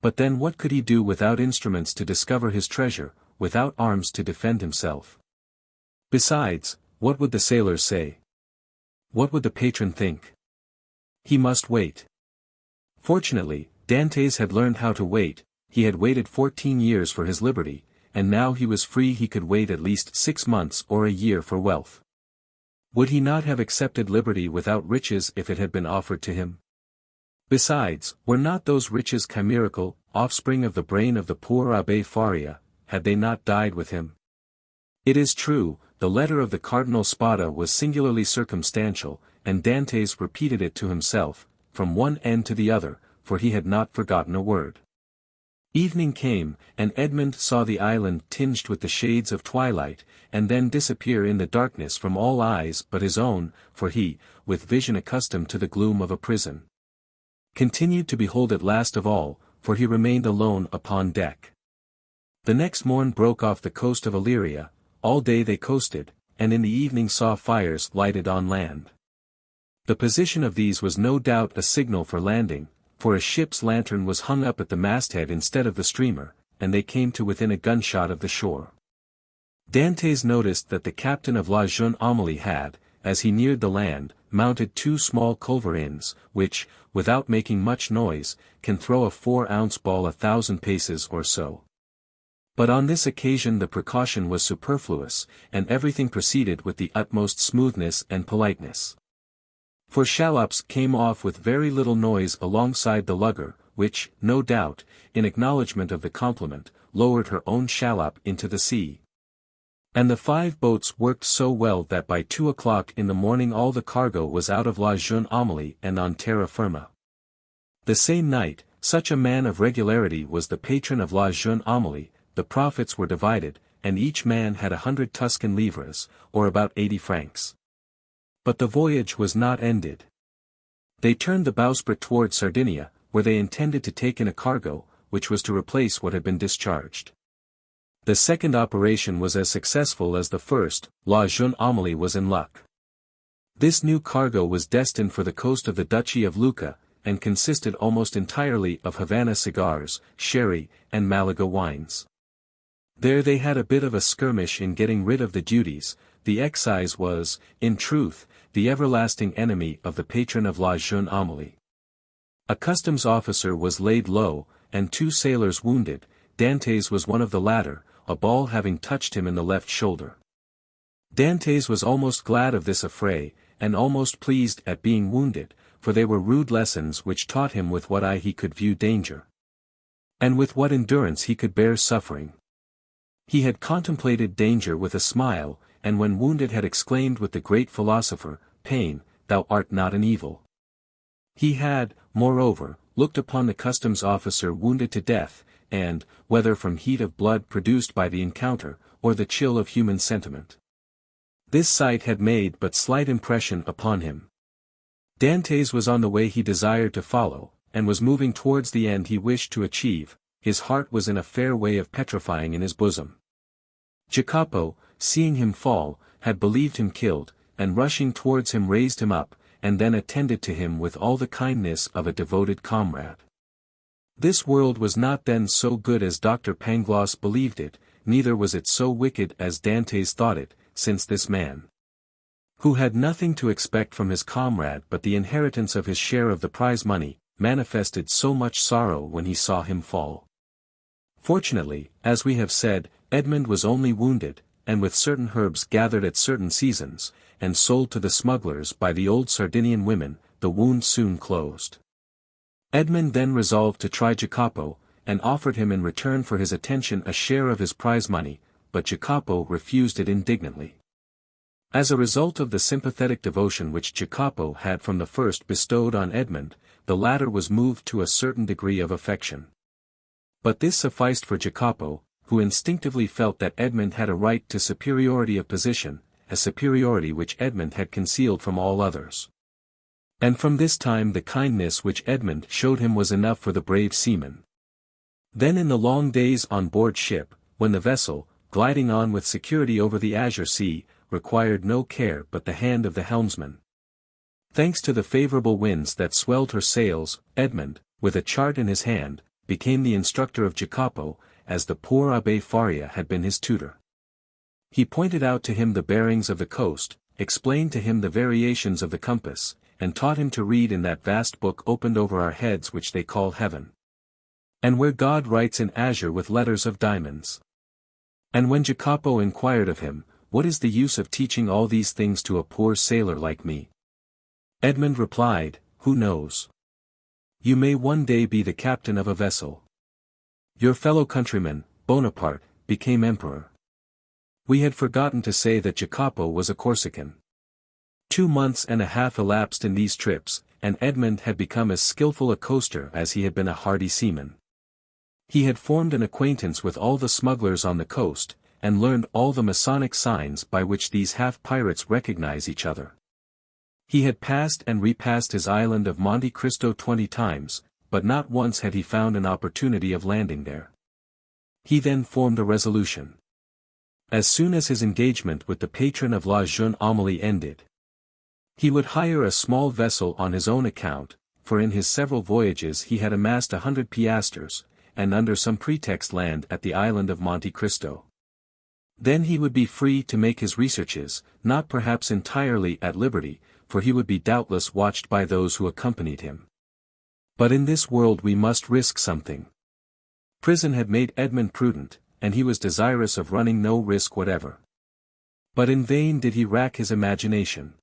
But then what could he do without instruments to discover his treasure, without arms to defend himself? Besides, what would the sailors say? What would the patron think? He must wait. Fortunately, Dantès had learned how to wait. He had waited 14 years for his liberty, and now he was free. He could wait at least 6 months or a year for wealth. Would he not have accepted liberty without riches if it had been offered to him? Besides, were not those riches chimerical, offspring of the brain of the poor Abbé Faria, had they not died with him? It is true, the letter of the Cardinal Spada was singularly circumstantial, and Dantès repeated it to himself, from one end to the other, for he had not forgotten a word. Evening came, and Edmond saw the island tinged with the shades of twilight, and then disappear in the darkness from all eyes but his own, for he, with vision accustomed to the gloom of a prison, continued to behold it last of all, for he remained alone upon deck. The next morn broke off the coast of Illyria. All day they coasted, and in the evening saw fires lighted on land. The position of these was no doubt a signal for landing, for a ship's lantern was hung up at the masthead instead of the streamer, and they came to within a gunshot of the shore. Dantès noticed that the captain of La Jeune Amélie had, as he neared the land, mounted 2 small culverins, which, without making much noise, can throw a 4-ounce ball 1,000 paces or so. But on this occasion the precaution was superfluous, and everything proceeded with the utmost smoothness and politeness. For shallops came off with very little noise alongside the lugger, which, no doubt, in acknowledgment of the compliment, lowered her own shallop into the sea. And the 5 boats worked so well that by 2 o'clock in the morning all the cargo was out of La Jeune Amélie and on terra firma. The same night, such a man of regularity was the patron of La Jeune Amélie, the profits were divided, and each man had 100 Tuscan livres, or about 80 francs. But the voyage was not ended. They turned the bowsprit toward Sardinia, where they intended to take in a cargo, which was to replace what had been discharged. The second operation was as successful as the first. La Jeune Amélie was in luck. This new cargo was destined for the coast of the Duchy of Lucca, and consisted almost entirely of Havana cigars, sherry, and Malaga wines. There they had a bit of a skirmish in getting rid of the duties. The excise was, in truth, the everlasting enemy of the patron of La Jeune Amélie. A customs officer was laid low, and 2 sailors wounded. Dantès was one of the latter, a ball having touched him in the left shoulder. Dantès was almost glad of this affray, and almost pleased at being wounded, for they were rude lessons which taught him with what eye he could view danger, and with what endurance he could bear suffering. He had contemplated danger with a smile, and when wounded had exclaimed with the great philosopher, "Pain, thou art not an evil." He had, moreover, looked upon the customs officer wounded to death, and, whether from heat of blood produced by the encounter, or the chill of human sentiment, this sight had made but slight impression upon him. Dantès was on the way he desired to follow, and was moving towards the end he wished to achieve. His heart was in a fair way of petrifying in his bosom. Jacopo, seeing him fall, had believed him killed, and rushing towards him raised him up, and then attended to him with all the kindness of a devoted comrade. This world was not then so good as Dr. Pangloss believed it, neither was it so wicked as Dantès thought it, since this man, who had nothing to expect from his comrade but the inheritance of his share of the prize money, manifested so much sorrow when he saw him fall. Fortunately, as we have said, Edmond was only wounded, and with certain herbs gathered at certain seasons, and sold to the smugglers by the old Sardinian women, the wound soon closed. Edmond then resolved to try Jacopo, and offered him in return for his attention a share of his prize money, but Jacopo refused it indignantly. As a result of the sympathetic devotion which Jacopo had from the first bestowed on Edmond, the latter was moved to a certain degree of affection. But this sufficed for Jacopo, who instinctively felt that Edmond had a right to superiority of position, a superiority which Edmond had concealed from all others. And from this time the kindness which Edmond showed him was enough for the brave seaman. Then in the long days on board ship, when the vessel, gliding on with security over the azure sea, required no care but the hand of the helmsman. Thanks to the favorable winds that swelled her sails, Edmond, with a chart in his hand, became the instructor of Jacopo, as the poor Abbé Faria had been his tutor. He pointed out to him the bearings of the coast, explained to him the variations of the compass, and taught him to read in that vast book opened over our heads which they call heaven, and where God writes in azure with letters of diamonds. And when Jacopo inquired of him, "What is the use of teaching all these things to a poor sailor like me?" Edmond replied, "Who knows? You may one day be the captain of a vessel. Your fellow countryman, Bonaparte, became emperor." We had forgotten to say that Jacopo was a Corsican. 2 months and a half elapsed in these trips, and Edmond had become as skilful a coaster as he had been a hardy seaman. He had formed an acquaintance with all the smugglers on the coast, and learned all the Masonic signs by which these half-pirates recognize each other. He had passed and repassed his island of Monte Cristo 20 times, but not once had he found an opportunity of landing there. He then formed a resolution. As soon as his engagement with the patron of La Jeune Amélie ended, he would hire a small vessel on his own account, for in his several voyages he had amassed 100 piastres, and under some pretext land at the island of Monte Cristo. Then he would be free to make his researches, not perhaps entirely at liberty, for he would be doubtless watched by those who accompanied him. But in this world we must risk something. Prison had made Edmond prudent, and he was desirous of running no risk whatever. But in vain did he rack his imagination.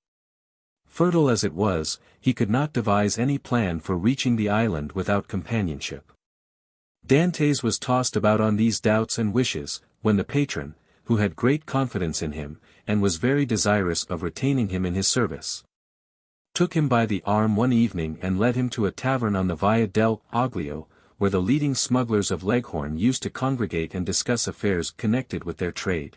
Fertile as it was, he could not devise any plan for reaching the island without companionship. Dantès was tossed about on these doubts and wishes, when the patron, who had great confidence in him, and was very desirous of retaining him in his service, took him by the arm one evening and led him to a tavern on the Via del Oglio, where the leading smugglers of Leghorn used to congregate and discuss affairs connected with their trade.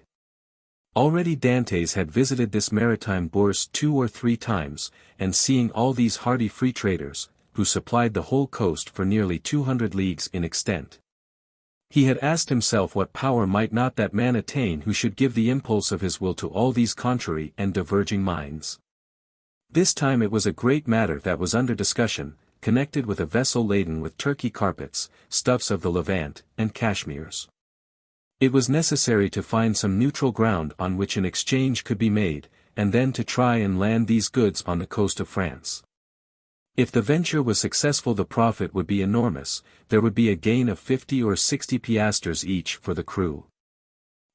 Already Dantès had visited this maritime bourse 2 or 3 times, and seeing all these hardy free traders, who supplied the whole coast for nearly 200 leagues in extent, he had asked himself what power might not that man attain who should give the impulse of his will to all these contrary and diverging minds. This time it was a great matter that was under discussion, connected with a vessel laden with Turkey carpets, stuffs of the Levant, and cashmeres. It was necessary to find some neutral ground on which an exchange could be made, and then to try and land these goods on the coast of France. If the venture was successful the profit would be enormous, there would be a gain of 50 or 60 piastres each for the crew.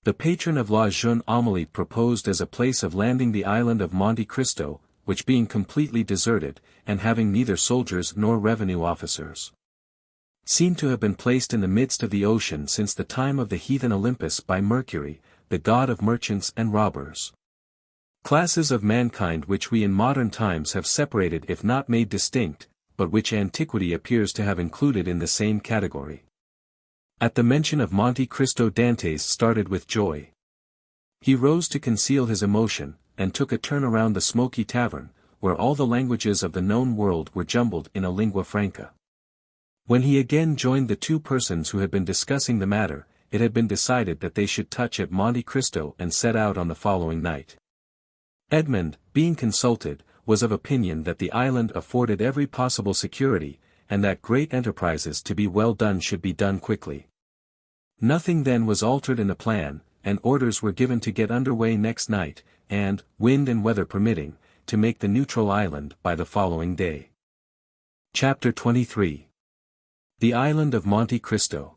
The patron of La Jeune Amélie proposed as a place of landing the island of Monte Cristo, which being completely deserted, and having neither soldiers nor revenue officers, seemed to have been placed in the midst of the ocean since the time of the heathen Olympus by Mercury, the god of merchants and robbers. Classes of mankind which we in modern times have separated if not made distinct, but which antiquity appears to have included in the same category. At the mention of Monte Cristo, Dantès started with joy. He rose to conceal his emotion, and took a turn around the smoky tavern, where all the languages of the known world were jumbled in a lingua franca. When he again joined the two persons who had been discussing the matter, it had been decided that they should touch at Monte Cristo and set out on the following night. Edmond, being consulted, was of opinion that the island afforded every possible security, and that great enterprises to be well done should be done quickly. Nothing then was altered in the plan, and orders were given to get under way next night, and, wind and weather permitting, to make the neutral island by the following day. Chapter 23. The Island of Monte Cristo.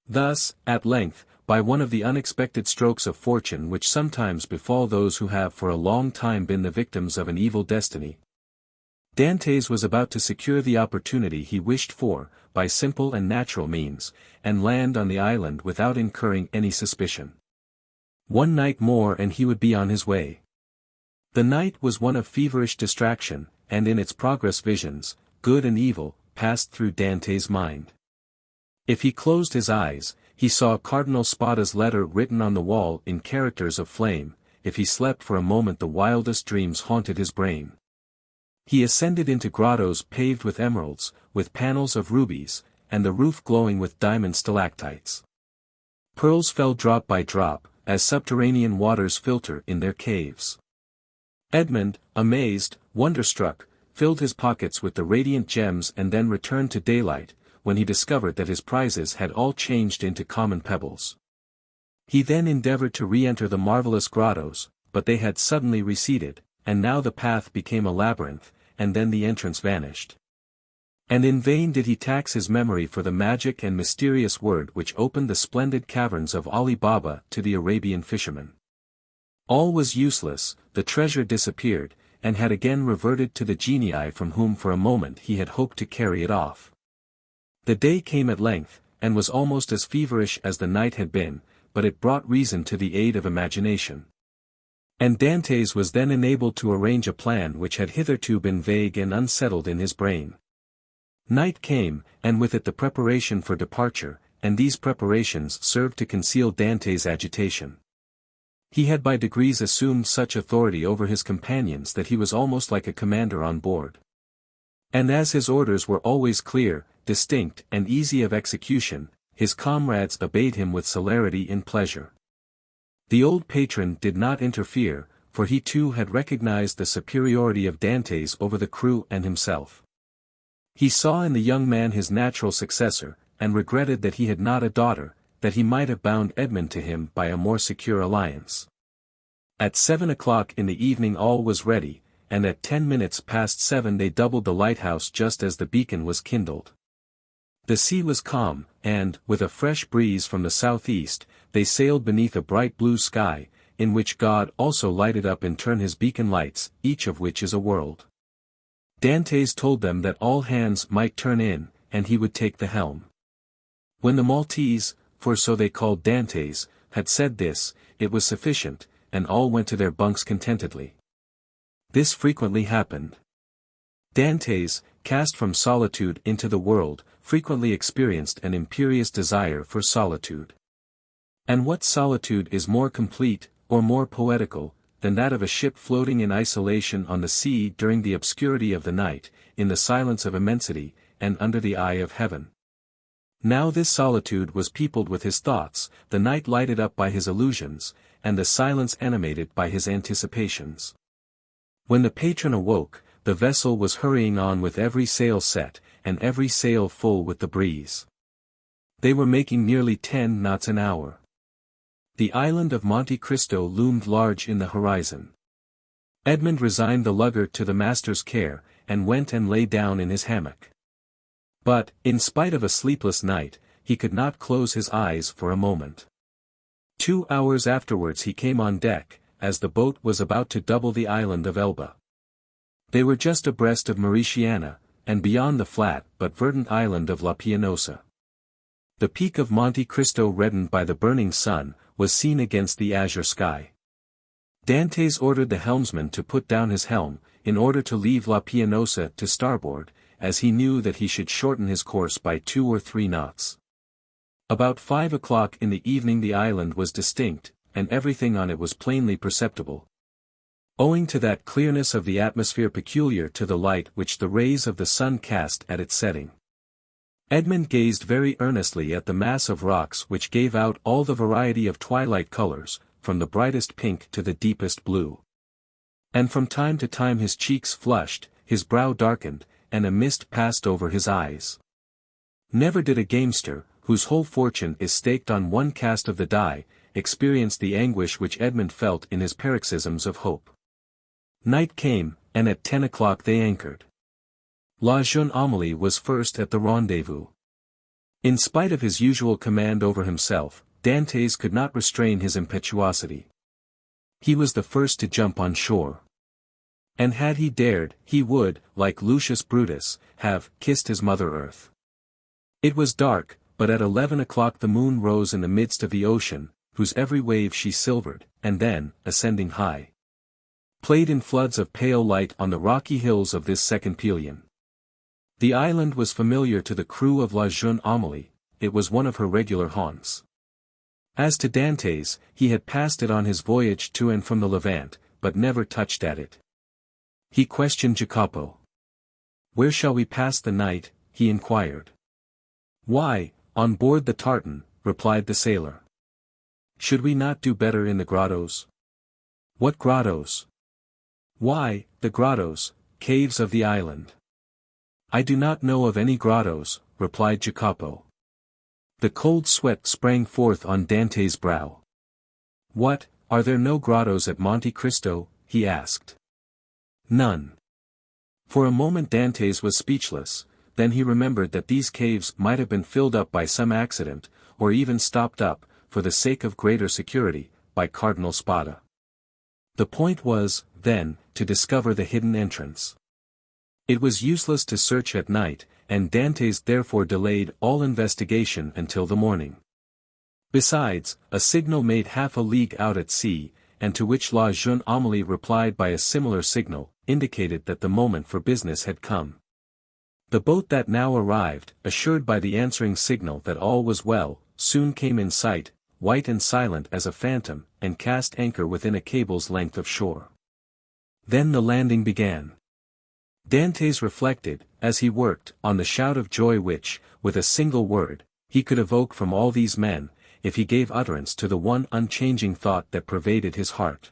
Thus, at length, by one of the unexpected strokes of fortune which sometimes befall those who have for a long time been the victims of an evil destiny, Dantès was about to secure the opportunity he wished for, by simple and natural means, and land on the island without incurring any suspicion. One night more and he would be on his way. The night was one of feverish distraction, and in its progress visions, good and evil, passed through Dantès' mind. If he closed his eyes, he saw Cardinal Spada's letter written on the wall in characters of flame. If he slept for a moment the wildest dreams haunted his brain. He ascended into grottos paved with emeralds, with panels of rubies, and the roof glowing with diamond stalactites. Pearls fell drop by drop, as subterranean waters filter in their caves. Edmond, amazed, wonderstruck, filled his pockets with the radiant gems and then returned to daylight, when he discovered that his prizes had all changed into common pebbles. He then endeavored to re-enter the marvelous grottos, but they had suddenly receded, and now the path became a labyrinth, and then the entrance vanished. And in vain did he tax his memory for the magic and mysterious word which opened the splendid caverns of Ali Baba to the Arabian fisherman. All was useless, the treasure disappeared, and had again reverted to the genii from whom for a moment he had hoped to carry it off. The day came at length, and was almost as feverish as the night had been, but it brought reason to the aid of imagination. And Dantès was then enabled to arrange a plan which had hitherto been vague and unsettled in his brain. Night came, and with it the preparation for departure, and these preparations served to conceal Dantès' agitation. He had by degrees assumed such authority over his companions that he was almost like a commander on board. And as his orders were always clear, distinct and easy of execution, his comrades obeyed him with celerity in pleasure. The old patron did not interfere, for he too had recognized the superiority of Dantès over the crew and himself. He saw in the young man his natural successor, and regretted that he had not a daughter, that he might have bound Edmond to him by a more secure alliance. At 7 o'clock in the evening all was ready, and at 10 minutes past 7 they doubled the lighthouse just as the beacon was kindled. The sea was calm, and, with a fresh breeze from the southeast, they sailed beneath a bright blue sky, in which God also lighted up in turn his beacon lights, each of which is a world. Dantès told them that all hands might turn in, and he would take the helm. When the Maltese, for so they called Dantès, had said this, it was sufficient, and all went to their bunks contentedly. This frequently happened. Dantès, cast from solitude into the world, frequently experienced an imperious desire for solitude. And what solitude is more complete, or more poetical, than that of a ship floating in isolation on the sea during the obscurity of the night, in the silence of immensity, and under the eye of heaven? Now this solitude was peopled with his thoughts, the night lighted up by his illusions, and the silence animated by his anticipations. When the patron awoke, the vessel was hurrying on with every sail set, and every sail full with the breeze. They were making nearly 10 knots an hour. The island of Monte Cristo loomed large in the horizon. Edmond resigned the lugger to the master's care, and went and lay down in his hammock. But, in spite of a sleepless night, he could not close his eyes for a moment. 2 hours afterwards he came on deck, as the boat was about to double the island of Elba. They were just abreast of Mauritiana, and beyond the flat but verdant island of La Pianosa. The peak of Monte Cristo, reddened by the burning sun, was seen against the azure sky. Dantès ordered the helmsman to put down his helm, in order to leave La Pianosa to starboard, as he knew that he should shorten his course by 2 or 3 knots. About 5 o'clock in the evening the island was distinct, and everything on it was plainly perceptible. Owing to that clearness of the atmosphere peculiar to the light which the rays of the sun cast at its setting. Edmond gazed very earnestly at the mass of rocks which gave out all the variety of twilight colors, from the brightest pink to the deepest blue. And from time to time his cheeks flushed, his brow darkened, and a mist passed over his eyes. Never did a gamester, whose whole fortune is staked on one cast of the die, experience the anguish which Edmond felt in his paroxysms of hope. Night came, and at 10 o'clock they anchored. La Jeune Amélie was first at the rendezvous. In spite of his usual command over himself, Dantès could not restrain his impetuosity. He was the first to jump on shore. And had he dared, he would, like Lucius Brutus, have kissed his mother earth. It was dark, but at 11 o'clock the moon rose in the midst of the ocean, whose every wave she silvered, and then, ascending high, played in floods of pale light on the rocky hills of this second Pelion. The island was familiar to the crew of La Jeune Amélie, it was one of her regular haunts. As to Dantès, he had passed it on his voyage to and from the Levant, but never touched at it. He questioned Jacopo. "Where shall we pass the night?" he inquired. "Why, on board the tartan," replied the sailor. "Should we not do better in the grottos?" "What grottos?" "Why, the grottos, caves of the island." "I do not know of any grottos," replied Jacopo. The cold sweat sprang forth on Dantès' brow. "What, are there no grottos at Monte Cristo?" he asked. "None." For a moment Dantès was speechless, then he remembered that these caves might have been filled up by some accident, or even stopped up, for the sake of greater security, by Cardinal Spada. The point was, then, to discover the hidden entrance. It was useless to search at night, and Dantès therefore delayed all investigation until the morning. Besides, a signal made half a league out at sea, and to which La Jeune Amélie replied by a similar signal, indicated that the moment for business had come. The boat that now arrived, assured by the answering signal that all was well, soon came in sight, white and silent as a phantom, and cast anchor within a cable's length of shore. Then the landing began. Dantès reflected, as he worked, on the shout of joy which, with a single word, he could evoke from all these men, if he gave utterance to the one unchanging thought that pervaded his heart.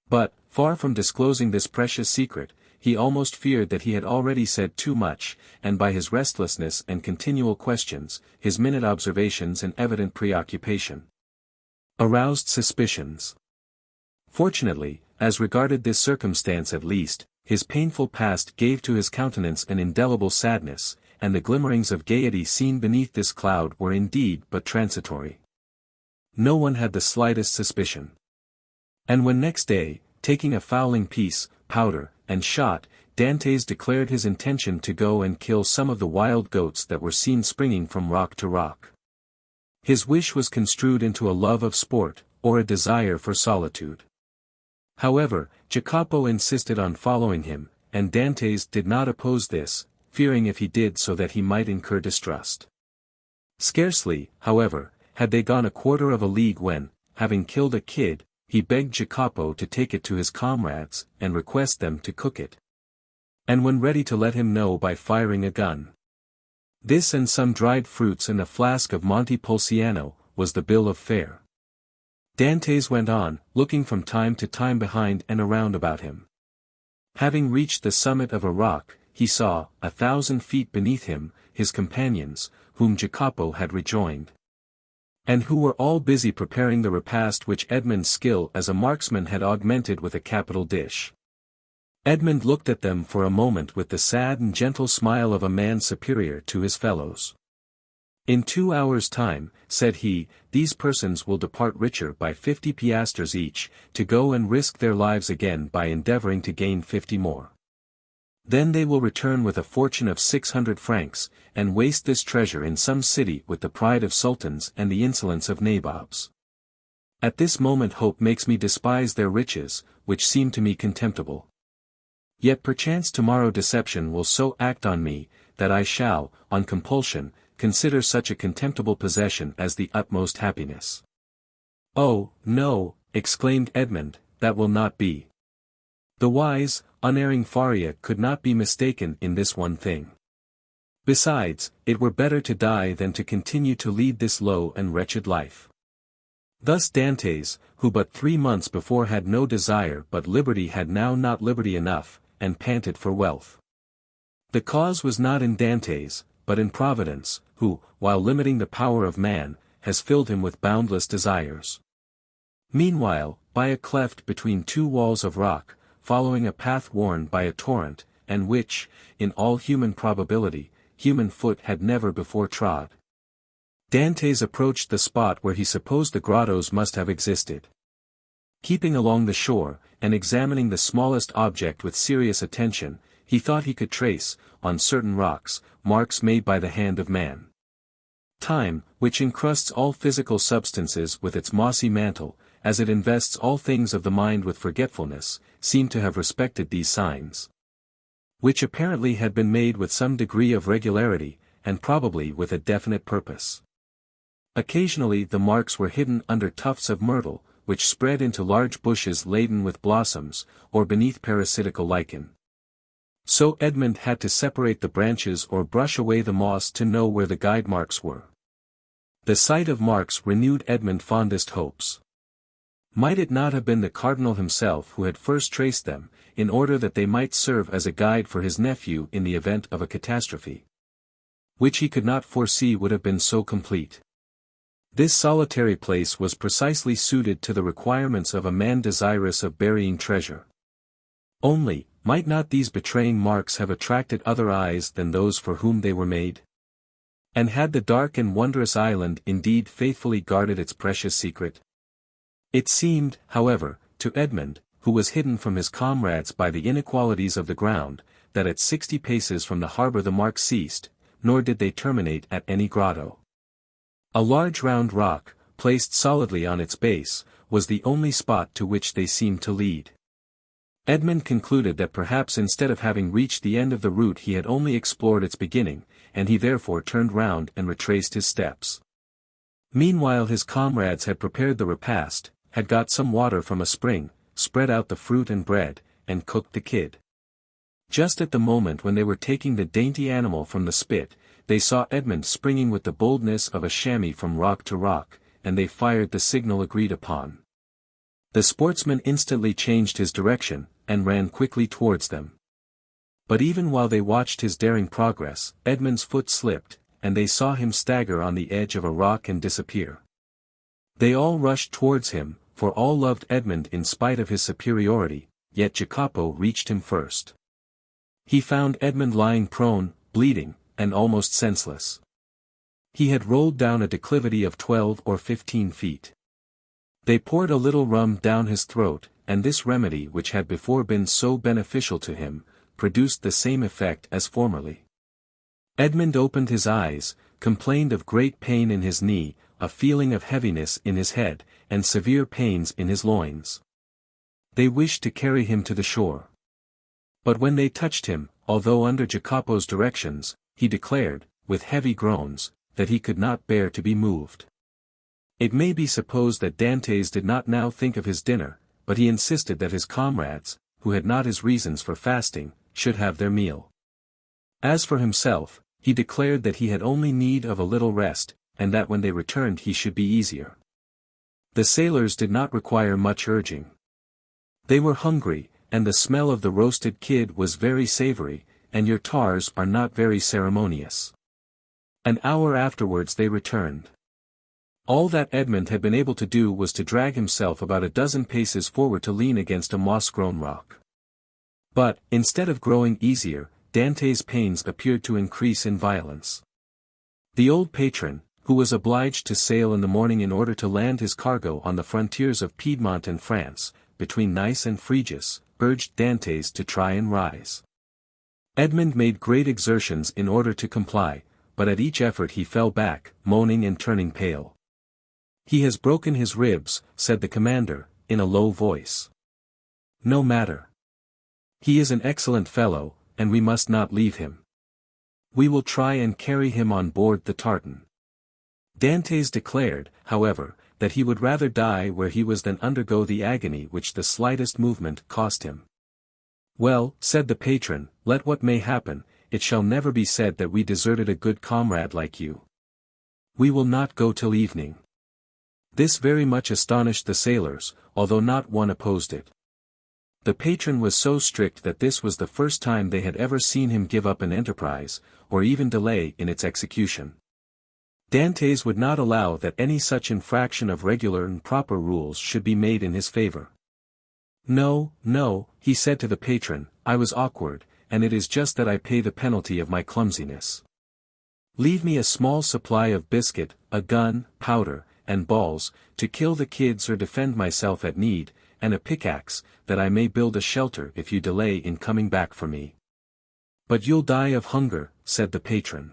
But, far from disclosing this precious secret, he almost feared that he had already said too much, and by his restlessness and continual questions, his minute observations and evident preoccupation, aroused suspicions. Fortunately, as regarded this circumstance at least, his painful past gave to his countenance an indelible sadness, and the glimmerings of gaiety seen beneath this cloud were indeed but transitory. No one had the slightest suspicion. And when next day, taking a fowling piece, powder, and shot, Dantès declared his intention to go and kill some of the wild goats that were seen springing from rock to rock. His wish was construed into a love of sport, or a desire for solitude. However, Jacopo insisted on following him, and Dantès did not oppose this, fearing if he did so that he might incur distrust. Scarcely, however, had they gone a quarter of a league when, having killed a kid, he begged Jacopo to take it to his comrades, and request them to cook it. And when ready to let him know by firing a gun. This and some dried fruits and a flask of Montepulciano, was the bill of fare. Dantès went on, looking from time to time behind and around about him. Having reached the summit of a rock, he saw, 1,000 feet beneath him, his companions, whom Jacopo had rejoined, and who were all busy preparing the repast which Edmond's skill as a marksman had augmented with a capital dish. Edmond looked at them for a moment with the sad and gentle smile of a man superior to his fellows. "In 2 hours' time," said he, "these persons will depart richer by 50 piastres each, to go and risk their lives again by endeavoring to gain 50 more. Then they will return with a fortune of 600 francs, and waste this treasure in some city with the pride of sultans and the insolence of nabobs. At this moment hope makes me despise their riches, which seem to me contemptible. Yet perchance tomorrow deception will so act on me, that I shall, on compulsion, consider such a contemptible possession as the utmost happiness. Oh, no, exclaimed Edmond, that will not be. The wise, unerring Faria could not be mistaken in this one thing. Besides, it were better to die than to continue to lead this low and wretched life. Thus Dantès, who but 3 months before had no desire but liberty, had now not liberty enough, and panted for wealth. The cause was not in Dantès, but in Providence, who, while limiting the power of man, has filled him with boundless desires. Meanwhile, by a cleft between 2 walls of rock, following a path worn by a torrent, and which, in all human probability, human foot had never before trod, Dantès approached the spot where he supposed the grottos must have existed. Keeping along the shore, and examining the smallest object with serious attention, he thought he could trace, on certain rocks, marks made by the hand of man. Time, which encrusts all physical substances with its mossy mantle, as it invests all things of the mind with forgetfulness, seemed to have respected these signs, which apparently had been made with some degree of regularity, and probably with a definite purpose. Occasionally the marks were hidden under tufts of myrtle, which spread into large bushes laden with blossoms, or beneath parasitical lichen. So Edmond had to separate the branches or brush away the moss to know where the guide marks were. The sight of marks renewed Edmond's fondest hopes. Might it not have been the cardinal himself who had first traced them, in order that they might serve as a guide for his nephew in the event of a catastrophe, which he could not foresee would have been so complete? This solitary place was precisely suited to the requirements of a man desirous of burying treasure. Only, might not these betraying marks have attracted other eyes than those for whom they were made? And had the dark and wondrous island indeed faithfully guarded its precious secret? It seemed, however, to Edmond, who was hidden from his comrades by the inequalities of the ground, that at 60 paces from the harbour the marks ceased, nor did they terminate at any grotto. A large round rock, placed solidly on its base, was the only spot to which they seemed to lead. Edmond concluded that perhaps instead of having reached the end of the route he had only explored its beginning, and he therefore turned round and retraced his steps. Meanwhile his comrades had prepared the repast, had got some water from a spring, spread out the fruit and bread, and cooked the kid. Just at the moment when they were taking the dainty animal from the spit, they saw Edmond springing with the boldness of a chamois from rock to rock, and they fired the signal agreed upon. The sportsman instantly changed his direction, and ran quickly towards them. But even while they watched his daring progress, Edmond's foot slipped, and they saw him stagger on the edge of a rock and disappear. They all rushed towards him, for all loved Edmond in spite of his superiority, yet Jacopo reached him first. He found Edmond lying prone, bleeding, and almost senseless. He had rolled down a declivity of 12 or 15 feet. They poured a little rum down his throat, and this remedy which had before been so beneficial to him, produced the same effect as formerly. Edmond opened his eyes, complained of great pain in his knee, a feeling of heaviness in his head, and severe pains in his loins. They wished to carry him to the shore. But when they touched him, although under Jacopo's directions, he declared, with heavy groans, that he could not bear to be moved. It may be supposed that Dantès did not now think of his dinner, but he insisted that his comrades, who had not his reasons for fasting, should have their meal. As for himself, he declared that he had only need of a little rest, and that when they returned he should be easier. The sailors did not require much urging. They were hungry, and the smell of the roasted kid was very savory, and your tars are not very ceremonious. An hour afterwards they returned. All that Edmond had been able to do was to drag himself about a dozen paces forward to lean against a moss-grown rock. But, instead of growing easier, Dantès' pains appeared to increase in violence. The old patron, who was obliged to sail in the morning in order to land his cargo on the frontiers of Piedmont and France, between Nice and Frejus, urged Dantès to try and rise. Edmond made great exertions in order to comply, but at each effort he fell back, moaning and turning pale. "He has broken his ribs," said the commander, in a low voice. "No matter. He is an excellent fellow, and we must not leave him. We will try and carry him on board the tartan. Dantès declared, however, that he would rather die where he was than undergo the agony which the slightest movement cost him. Well, said the patron, let what may happen, it shall never be said that we deserted a good comrade like you. We will not go till evening. This very much astonished the sailors, although not one opposed it. The patron was so strict that this was the first time they had ever seen him give up an enterprise, or even delay in its execution. Dantès would not allow that any such infraction of regular and proper rules should be made in his favor. No, no, he said to the patron, I was awkward, and it is just that I pay the penalty of my clumsiness. Leave me a small supply of biscuit, a gun, powder, and balls, to kill the kids or defend myself at need, and a pickaxe, that I may build a shelter if you delay in coming back for me. But you'll die of hunger, said the patron.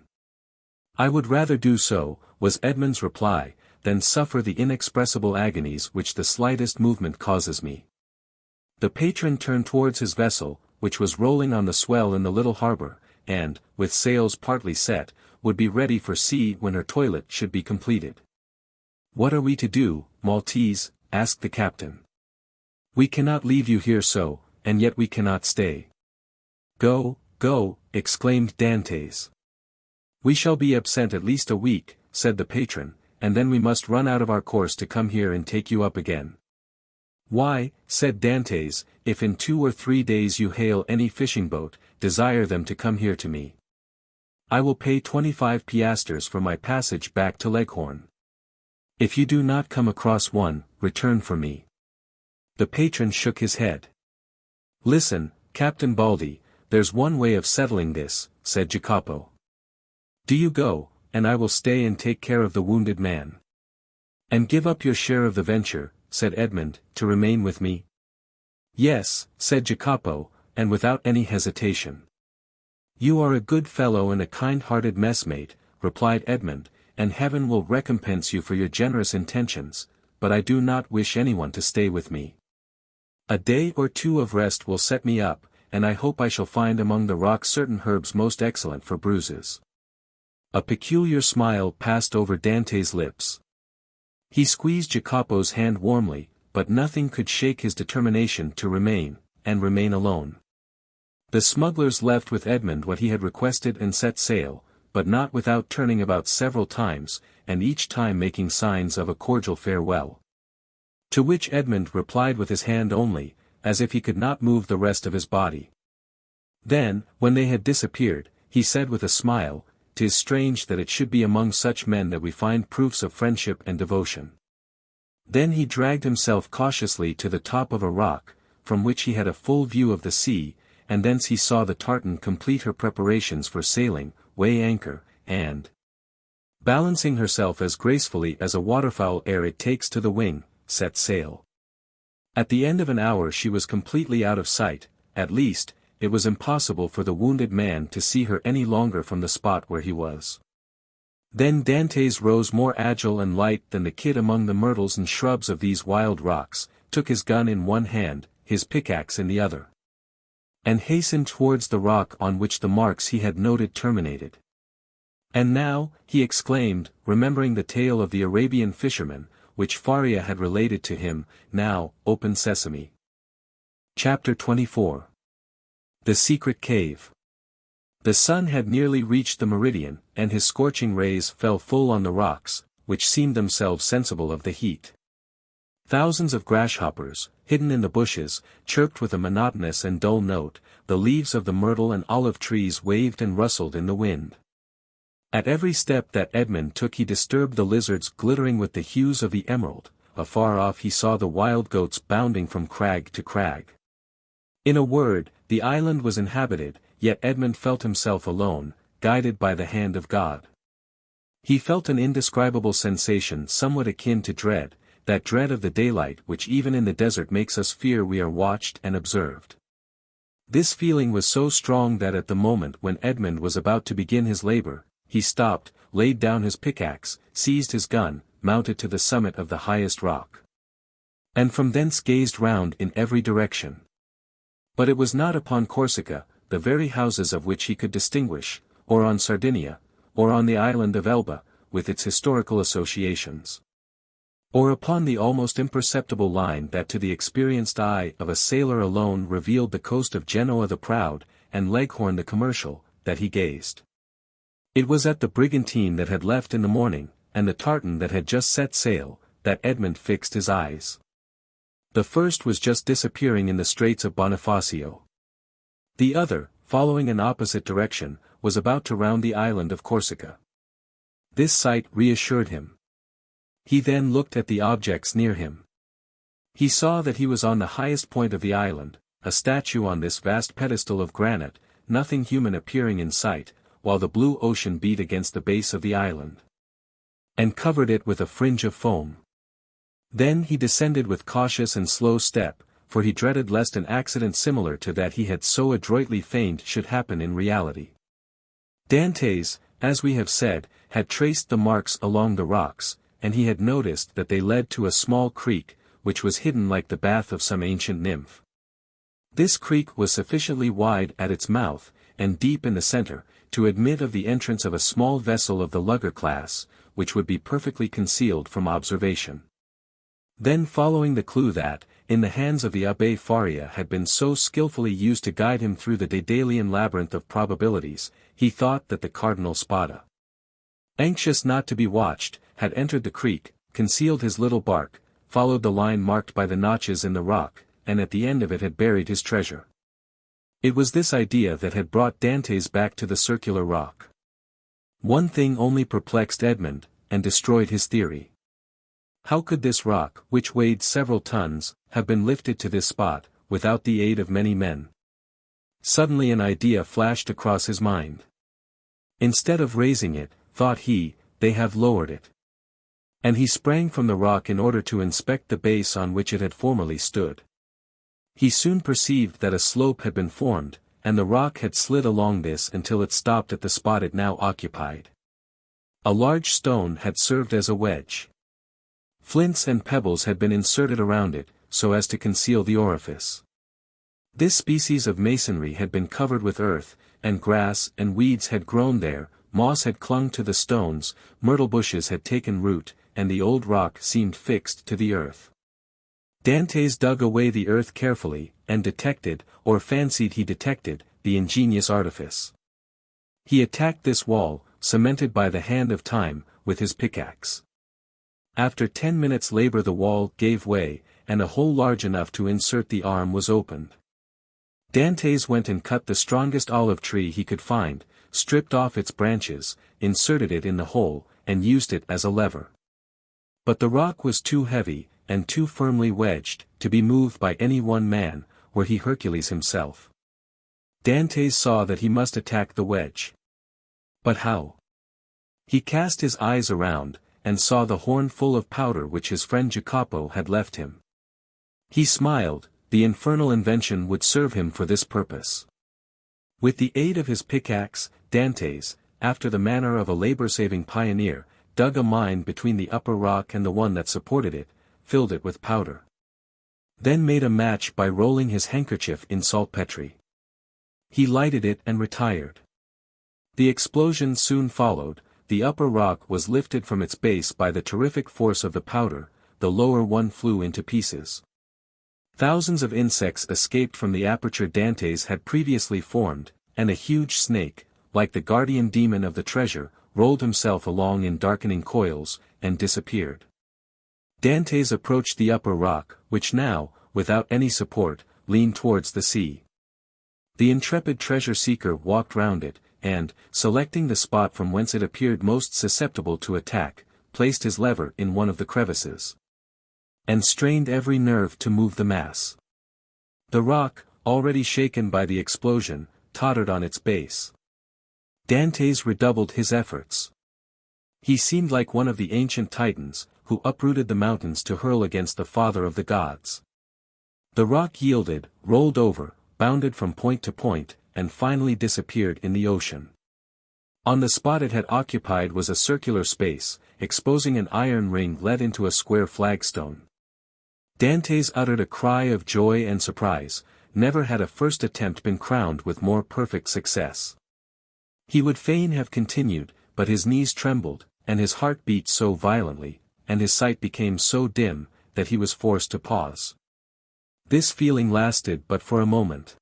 I would rather do so, was Edmond's reply, than suffer the inexpressible agonies which the slightest movement causes me. The patron turned towards his vessel, which was rolling on the swell in the little harbor, and, with sails partly set, would be ready for sea when her toilet should be completed. What are we to do, Maltese? Asked the captain. We cannot leave you here so, and yet we cannot stay. Go, go, exclaimed Dantès. We shall be absent at least a week, said the patron, and then we must run out of our course to come here and take you up again. Why, said Dantès, if in 2 or 3 days you hail any fishing boat, desire them to come here to me. I will pay 25 piastres for my passage back to Leghorn. If you do not come across one, return for me. The patron shook his head. Listen, Captain Baldi, there's one way of settling this, said Jacopo. Do you go, and I will stay and take care of the wounded man. And give up your share of the venture, said Edmond, to remain with me. Yes, said Jacopo, and without any hesitation. You are a good fellow and a kind-hearted messmate, replied Edmond, and heaven will recompense you for your generous intentions, but I do not wish anyone to stay with me. A day or 2 of rest will set me up, and I hope I shall find among the rocks certain herbs most excellent for bruises. A peculiar smile passed over Dantès' lips. He squeezed Jacopo's hand warmly, but nothing could shake his determination to remain, and remain alone. The smugglers left with Edmond what he had requested and set sail, but not without turning about several times, and each time making signs of a cordial farewell. To which Edmond replied with his hand only, as if he could not move the rest of his body. Then, when they had disappeared, he said with a smile, "'Tis strange that it should be among such men that we find proofs of friendship and devotion." Then he dragged himself cautiously to the top of a rock, from which he had a full view of the sea, and thence he saw the tartan complete her preparations for sailing, weigh anchor, and, balancing herself as gracefully as a waterfowl ere it takes to the wing, set sail. At the end of an hour she was completely out of sight, at least, it was impossible for the wounded man to see her any longer from the spot where he was. Then Dantès rose more agile and light than the kid among the myrtles and shrubs of these wild rocks, took his gun in one hand, his pickaxe in the other, and hastened towards the rock on which the marks he had noted terminated. And now, he exclaimed, remembering the tale of the Arabian fisherman, which Faria had related to him, now, open sesame. Chapter 24. The Secret Cave. The sun had nearly reached the meridian, and his scorching rays fell full on the rocks, which seemed themselves sensible of the heat. Thousands of grasshoppers, hidden in the bushes, chirped with a monotonous and dull note, the leaves of the myrtle and olive trees waved and rustled in the wind. At every step that Edmond took he disturbed the lizards glittering with the hues of the emerald, afar off he saw the wild goats bounding from crag to crag. In a word, the island was inhabited, yet Edmond felt himself alone, guided by the hand of God. He felt an indescribable sensation somewhat akin to dread, that dread of the daylight which even in the desert makes us fear we are watched and observed. This feeling was so strong that at the moment when Edmond was about to begin his labor, he stopped, laid down his pickaxe, seized his gun, mounted to the summit of the highest rock, and from thence gazed round in every direction. But it was not upon Corsica, the very houses of which he could distinguish, or on Sardinia, or on the island of Elba, with its historical associations. Or upon the almost imperceptible line that to the experienced eye of a sailor alone revealed the coast of Genoa the proud, and Leghorn the commercial, that he gazed. It was at the brigantine that had left in the morning, and the tartan that had just set sail, that Edmond fixed his eyes. The first was just disappearing in the Straits of Bonifacio. The other, following an opposite direction, was about to round the island of Corsica. This sight reassured him. He then looked at the objects near him. He saw that he was on the highest point of the island, a statue on this vast pedestal of granite, nothing human appearing in sight, while the blue ocean beat against the base of the island, and covered it with a fringe of foam. Then he descended with cautious and slow step, for he dreaded lest an accident similar to that he had so adroitly feigned should happen in reality. Dantès, as we have said, had traced the marks along the rocks, and he had noticed that they led to a small creek, which was hidden like the bath of some ancient nymph. This creek was sufficiently wide at its mouth, and deep in the center, to admit of the entrance of a small vessel of the lugger class, which would be perfectly concealed from observation. Then following the clue that, in the hands of the Abbé Faria had been so skillfully used to guide him through the Daedalian labyrinth of probabilities, he thought that the Cardinal Spada, anxious not to be watched, had entered the creek, concealed his little bark, followed the line marked by the notches in the rock, and at the end of it had buried his treasure. It was this idea that had brought Dantès back to the circular rock. One thing only perplexed Edmond, and destroyed his theory. How could this rock, which weighed several tons, have been lifted to this spot, without the aid of many men? Suddenly an idea flashed across his mind. Instead of raising it, thought he, they have lowered it. And he sprang from the rock in order to inspect the base on which it had formerly stood. He soon perceived that a slope had been formed, and the rock had slid along this until it stopped at the spot it now occupied. A large stone had served as a wedge. Flints and pebbles had been inserted around it, so as to conceal the orifice. This species of masonry had been covered with earth, and grass and weeds had grown there, moss had clung to the stones, myrtle bushes had taken root, and the old rock seemed fixed to the earth. Dantès dug away the earth carefully, and detected, or fancied he detected, the ingenious artifice. He attacked this wall, cemented by the hand of time, with his pickaxe. After 10 minutes' labor the wall gave way, and a hole large enough to insert the arm was opened. Dantès went and cut the strongest olive tree he could find, stripped off its branches, inserted it in the hole, and used it as a lever. But the rock was too heavy, and too firmly wedged, to be moved by any one man, were he Hercules himself. Dantès saw that he must attack the wedge. But how? He cast his eyes around, and saw the horn full of powder which his friend Jacopo had left him. He smiled, the infernal invention would serve him for this purpose. With the aid of his pickaxe, Dantès, after the manner of a labor-saving pioneer, dug a mine between the upper rock and the one that supported it, filled it with powder. Then made a match by rolling his handkerchief in saltpetre. He lighted it and retired. The explosion soon followed. The upper rock was lifted from its base by the terrific force of the powder, the lower one flew into pieces. Thousands of insects escaped from the aperture Dantès had previously formed, and a huge snake, like the guardian demon of the treasure, rolled himself along in darkening coils, and disappeared. Dantès approached the upper rock, which now, without any support, leaned towards the sea. The intrepid treasure-seeker walked round it, and, selecting the spot from whence it appeared most susceptible to attack, placed his lever in one of the crevices, and strained every nerve to move the mass. The rock, already shaken by the explosion, tottered on its base. Dantès redoubled his efforts. He seemed like one of the ancient Titans, who uprooted the mountains to hurl against the father of the gods. The rock yielded, rolled over, bounded from point to point, and finally disappeared in the ocean. On the spot it had occupied was a circular space, exposing an iron ring let into a square flagstone. Dantès uttered a cry of joy and surprise, never had a first attempt been crowned with more perfect success. He would fain have continued, but his knees trembled, and his heart beat so violently, and his sight became so dim, that he was forced to pause. This feeling lasted but for a moment.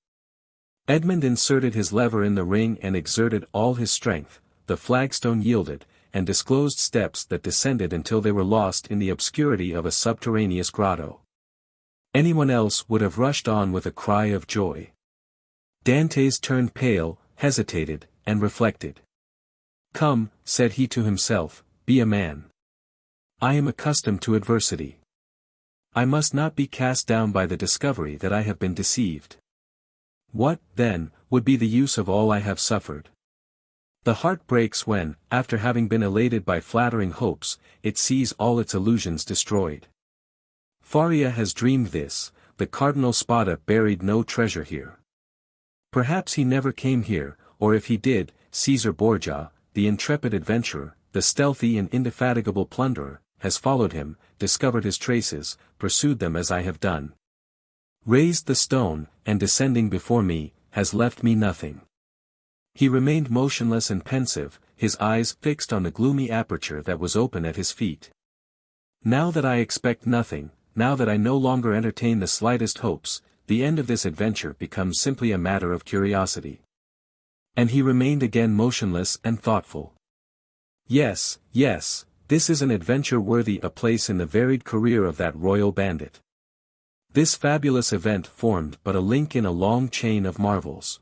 Edmond inserted his lever in the ring and exerted all his strength, the flagstone yielded, and disclosed steps that descended until they were lost in the obscurity of a subterraneous grotto. Anyone else would have rushed on with a cry of joy. Dantès turned pale, hesitated, and reflected. "Come," said he to himself, "be a man. I am accustomed to adversity. I must not be cast down by the discovery that I have been deceived. What, then, would be the use of all I have suffered? The heart breaks when, after having been elated by flattering hopes, it sees all its illusions destroyed. Faria has dreamed this, the Cardinal Spada buried no treasure here. Perhaps he never came here, or if he did, Caesar Borgia, the intrepid adventurer, the stealthy and indefatigable plunderer, has followed him, discovered his traces, pursued them as I have done. Raised the stone, and descending before me, has left me nothing." He remained motionless and pensive, his eyes fixed on the gloomy aperture that was open at his feet. "Now that I expect nothing, now that I no longer entertain the slightest hopes, the end of this adventure becomes simply a matter of curiosity." And he remained again motionless and thoughtful. Yes, this is an adventure worthy a place in the varied career of that royal bandit. This fabulous event formed but a link in a long chain of marvels.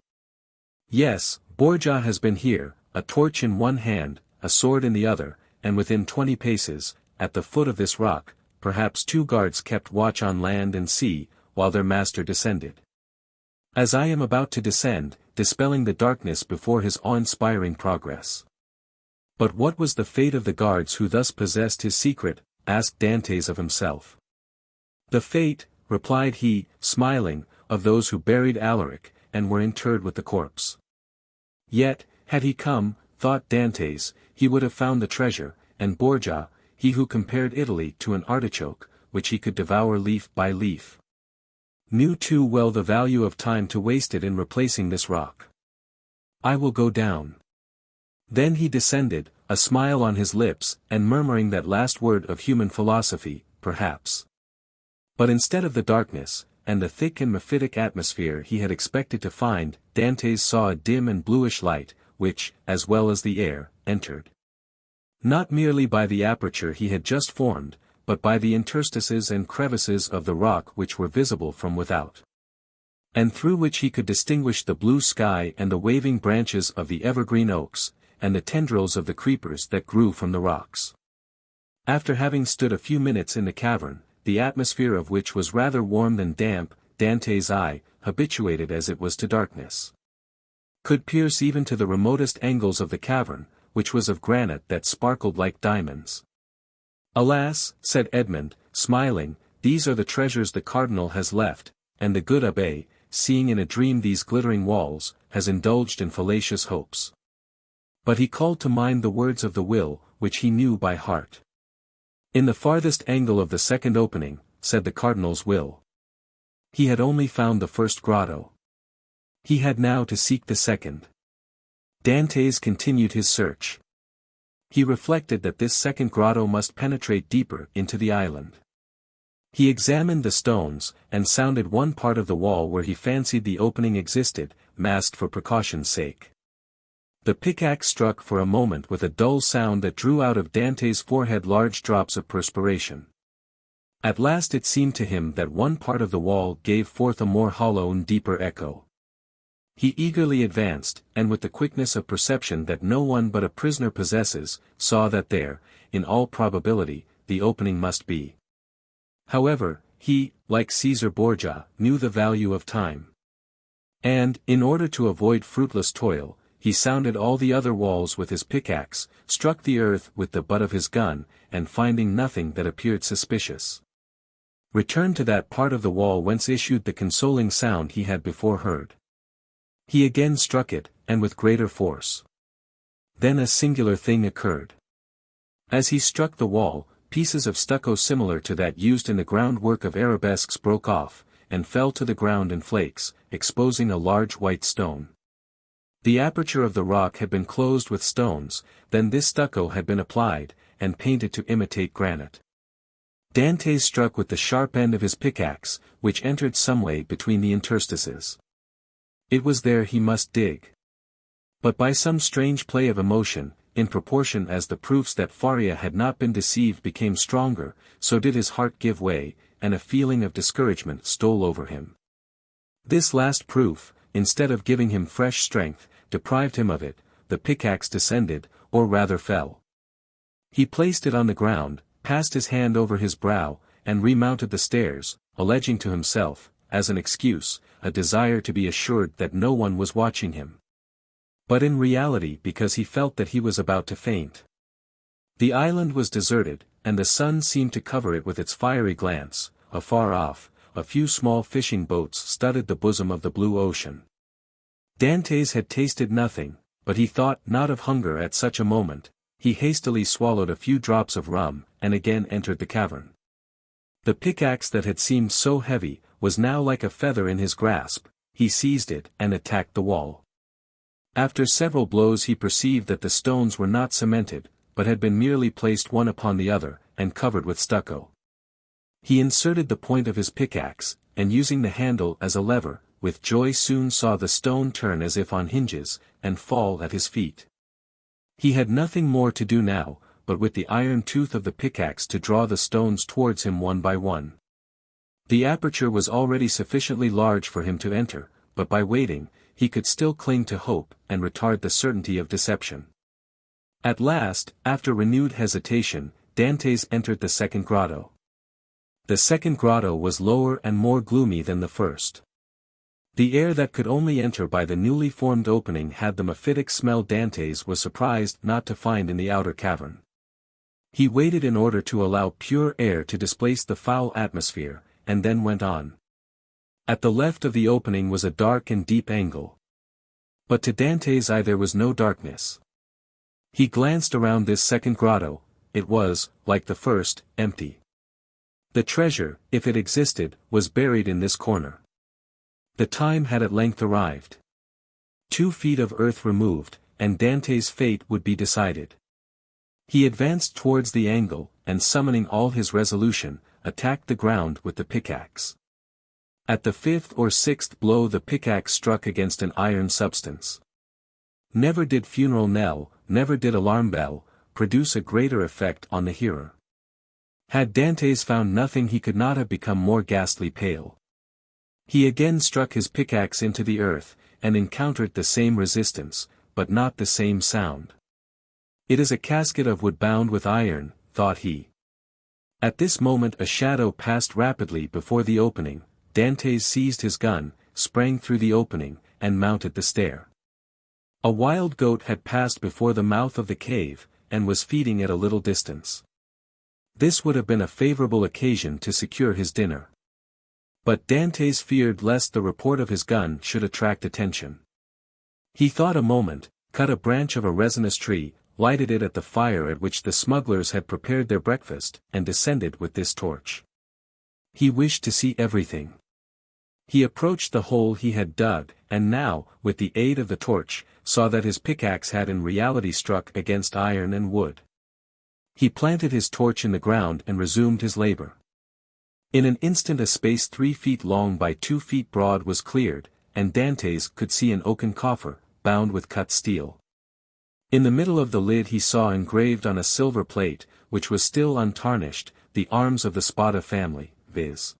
Yes, Borgia has been here, a torch in one hand, a sword in the other, and within 20 paces, at the foot of this rock, perhaps 2 guards kept watch on land and sea, while their master descended. As I am about to descend, dispelling the darkness before his awe-inspiring progress. But what was the fate of the guards who thus possessed his secret? Asked Dantès of himself. "The fate," replied he, smiling, "of those who buried Alaric, and were interred with the corpse." Yet, had he come, thought Dantès, he would have found the treasure, and Borgia, he who compared Italy to an artichoke, which he could devour leaf by leaf, knew too well the value of time to waste it in replacing this rock. "I will go down." Then he descended, a smile on his lips, and murmuring that last word of human philosophy, perhaps. But instead of the darkness, and the thick and mephitic atmosphere he had expected to find, Dantès saw a dim and bluish light, which, as well as the air, entered. Not merely by the aperture he had just formed, but by the interstices and crevices of the rock which were visible from without. And through which he could distinguish the blue sky and the waving branches of the evergreen oaks, and the tendrils of the creepers that grew from the rocks. After having stood a few minutes in the cavern, the atmosphere of which was rather warm than damp, Dantès' eye, habituated as it was to darkness, could pierce even to the remotest angles of the cavern, which was of granite that sparkled like diamonds. "Alas," said Edmond, smiling, "these are the treasures the cardinal has left," and the good abbé, seeing in a dream these glittering walls, has indulged in fallacious hopes. But he called to mind the words of the will, which he knew by heart. "In the farthest angle of the second opening," said the cardinal's will. He had only found the first grotto. He had now to seek the second. Dantès continued his search. He reflected that this second grotto must penetrate deeper into the island. He examined the stones, and sounded one part of the wall where he fancied the opening existed, masked for precaution's sake. The pickaxe struck for a moment with a dull sound that drew out of Dantès' forehead large drops of perspiration. At last it seemed to him that one part of the wall gave forth a more hollow and deeper echo. He eagerly advanced, and with the quickness of perception that no one but a prisoner possesses, saw that there, in all probability, the opening must be. However, he, like Caesar Borgia, knew the value of time. And, in order to avoid fruitless toil, he sounded all the other walls with his pickaxe, struck the earth with the butt of his gun, and finding nothing that appeared suspicious, returned to that part of the wall whence issued the consoling sound he had before heard. He again struck it, and with greater force. Then a singular thing occurred. As he struck the wall, pieces of stucco similar to that used in the groundwork of arabesques broke off, and fell to the ground in flakes, exposing a large white stone. The aperture of the rock had been closed with stones, then this stucco had been applied, and painted to imitate granite. Dantès struck with the sharp end of his pickaxe, which entered someway between the interstices. It was there he must dig. But by some strange play of emotion, in proportion as the proofs that Faria had not been deceived became stronger, so did his heart give way, and a feeling of discouragement stole over him. This last proof, instead of giving him fresh strength, deprived him of it. The pickaxe descended, or rather fell. He placed it on the ground, passed his hand over his brow, and remounted the stairs, alleging to himself, as an excuse, a desire to be assured that no one was watching him. But in reality because he felt that he was about to faint. The island was deserted, and the sun seemed to cover it with its fiery glance. Afar off, a few small fishing boats studded the bosom of the blue ocean. Dantès had tasted nothing, but he thought not of hunger at such a moment. He hastily swallowed a few drops of rum, and again entered the cavern. The pickaxe that had seemed so heavy, was now like a feather in his grasp. He seized it, and attacked the wall. After several blows he perceived that the stones were not cemented, but had been merely placed one upon the other, and covered with stucco. He inserted the point of his pickaxe, and using the handle as a lever, with joy soon saw the stone turn as if on hinges, and fall at his feet. He had nothing more to do now, but with the iron tooth of the pickaxe to draw the stones towards him one by one. The aperture was already sufficiently large for him to enter, but by waiting, he could still cling to hope, and retard the certainty of deception. At last, after renewed hesitation, Dantès entered the second grotto. The second grotto was lower and more gloomy than the first. The air that could only enter by the newly formed opening had the mephitic smell Dantès was surprised not to find in the outer cavern. He waited in order to allow pure air to displace the foul atmosphere, and then went on. At the left of the opening was a dark and deep angle. But to Dantès' eye there was no darkness. He glanced around this second grotto. It was, like the first, empty. The treasure, if it existed, was buried in this corner. The time had at length arrived. 2 feet of earth removed, and Dantès' fate would be decided. He advanced towards the angle, and summoning all his resolution, attacked the ground with the pickaxe. At the 5th or 6th blow the pickaxe struck against an iron substance. Never did funeral knell, never did alarm bell, produce a greater effect on the hearer. Had Dantès found nothing he could not have become more ghastly pale. He again struck his pickaxe into the earth, and encountered the same resistance, but not the same sound. It is a casket of wood bound with iron, thought he. At this moment a shadow passed rapidly before the opening. Dantès seized his gun, sprang through the opening, and mounted the stair. A wild goat had passed before the mouth of the cave, and was feeding at a little distance. This would have been a favorable occasion to secure his dinner. But Dantès feared lest the report of his gun should attract attention. He thought a moment, cut a branch of a resinous tree, lighted it at the fire at which the smugglers had prepared their breakfast, and descended with this torch. He wished to see everything. He approached the hole he had dug, and now, with the aid of the torch, saw that his pickaxe had in reality struck against iron and wood. He planted his torch in the ground and resumed his labor. In an instant a space 3 feet long by 2 feet broad was cleared, and Dantès could see an oaken coffer, bound with cut steel. In the middle of the lid he saw engraved on a silver plate, which was still untarnished, the arms of the Spada family, viz.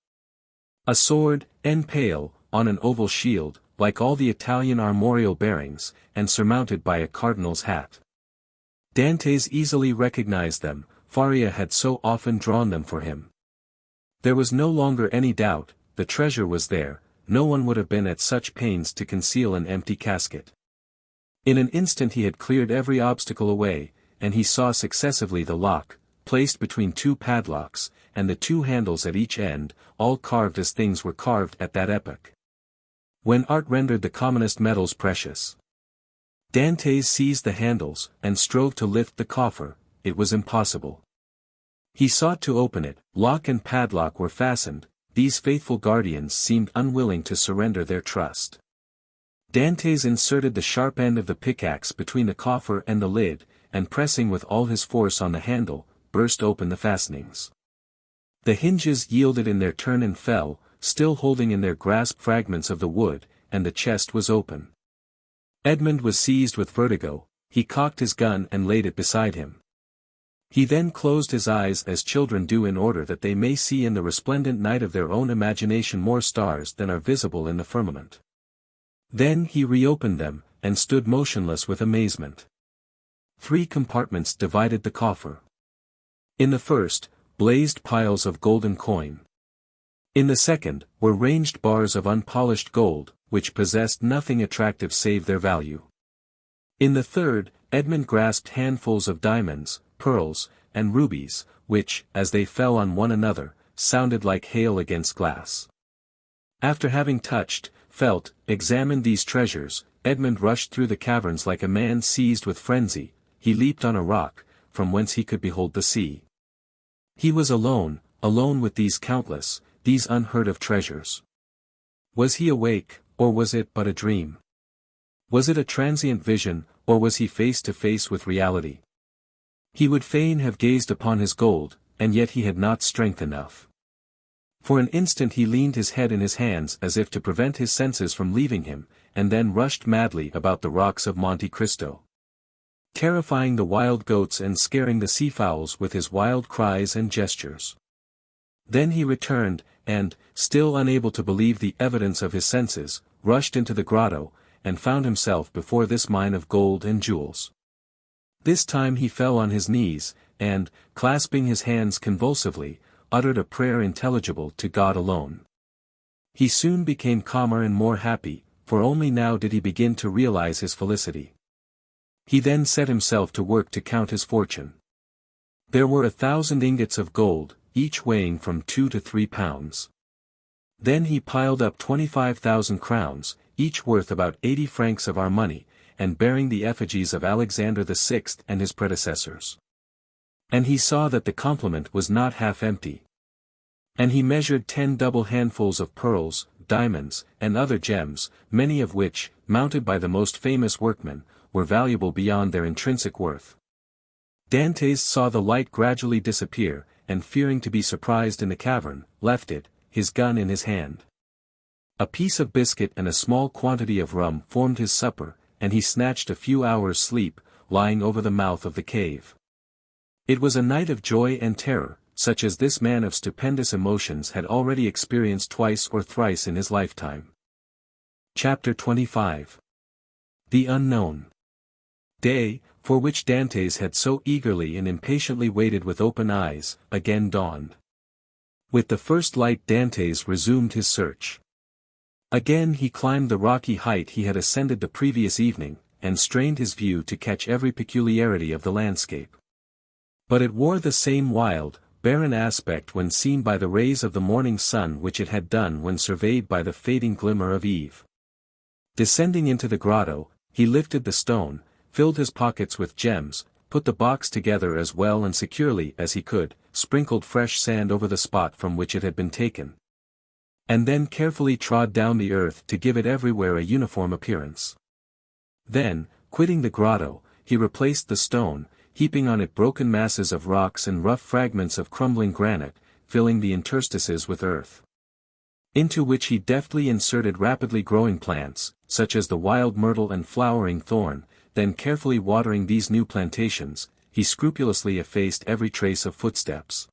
A sword, end pale, on an oval shield, like all the Italian armorial bearings, and surmounted by a cardinal's hat. Dantès easily recognized them, Faria had so often drawn them for him. There was no longer any doubt, the treasure was there, no one would have been at such pains to conceal an empty casket. In an instant he had cleared every obstacle away, and he saw successively the lock, placed between 2 padlocks, and the 2 handles at each end, all carved as things were carved at that epoch. When art rendered the commonest metals precious. Dantès seized the handles, and strove to lift the coffer. It was impossible. He sought to open it, lock and padlock were fastened. these faithful guardians seemed unwilling to surrender their trust. Dantès inserted the sharp end of the pickaxe between the coffer and the lid, and pressing with all his force on the handle, burst open the fastenings. The hinges yielded in their turn and fell, still holding in their grasp fragments of the wood, and the chest was open. Edmond was seized with vertigo, he cocked his gun and laid it beside him. He then closed his eyes as children do in order that they may see in the resplendent night of their own imagination more stars than are visible in the firmament. Then he reopened them, and stood motionless with amazement. 3 compartments divided the coffer. In the first, blazed piles of golden coin. In the second, were ranged bars of unpolished gold, which possessed nothing attractive save their value. In the third, Edmond grasped handfuls of diamonds, pearls, and rubies, which, as they fell on one another, sounded like hail against glass. After having touched, felt, examined these treasures, Edmond rushed through the caverns like a man seized with frenzy. He leaped on a rock, from whence he could behold the sea. He was alone with these countless, these unheard of treasures. Was he awake, or was it but a dream? Was it a transient vision, or was he face to face with reality? He would fain have gazed upon his gold, and yet he had not strength enough. For an instant he leaned his head in his hands as if to prevent his senses from leaving him, and then rushed madly about the rocks of Monte Cristo, terrifying the wild goats and scaring the seafowls with his wild cries and gestures. Then he returned, and, still unable to believe the evidence of his senses, rushed into the grotto, and found himself before this mine of gold and jewels. This time he fell on his knees, and, clasping his hands convulsively, uttered a prayer intelligible to God alone. He soon became calmer and more happy, for only now did he begin to realize his felicity. He then set himself to work to count his fortune. There were 1,000 ingots of gold, each weighing from 2 to 3 pounds. Then he piled up 25,000 crowns, each worth about 80 francs of our money, and bearing the effigies of Alexander VI and his predecessors. And he saw that the complement was not half empty. And he measured 10 double handfuls of pearls, diamonds, and other gems, many of which, mounted by the most famous workmen, were valuable beyond their intrinsic worth. Dantès saw the light gradually disappear, and fearing to be surprised in the cavern, left it, his gun in his hand. A piece of biscuit and a small quantity of rum formed his supper, and he snatched a few hours' sleep, lying over the mouth of the cave. It was a night of joy and terror, such as this man of stupendous emotions had already experienced twice or thrice in his lifetime. Chapter 25. The Unknown. Day, for which Dantès had so eagerly and impatiently waited with open eyes, again dawned. With the first light Dantès resumed his search. Again he climbed the rocky height he had ascended the previous evening, and strained his view to catch every peculiarity of the landscape. But it wore the same wild, barren aspect when seen by the rays of the morning sun which it had done when surveyed by the fading glimmer of eve. Descending into the grotto, he lifted the stone, filled his pockets with gems, put the box together as well and securely as he could, sprinkled fresh sand over the spot from which it had been taken, and then carefully trod down the earth to give it everywhere a uniform appearance. Then, quitting the grotto, he replaced the stone, heaping on it broken masses of rocks and rough fragments of crumbling granite, filling the interstices with earth, into which he deftly inserted rapidly growing plants, such as the wild myrtle and flowering thorn. Then carefully watering these new plantations, he scrupulously effaced every trace of footsteps,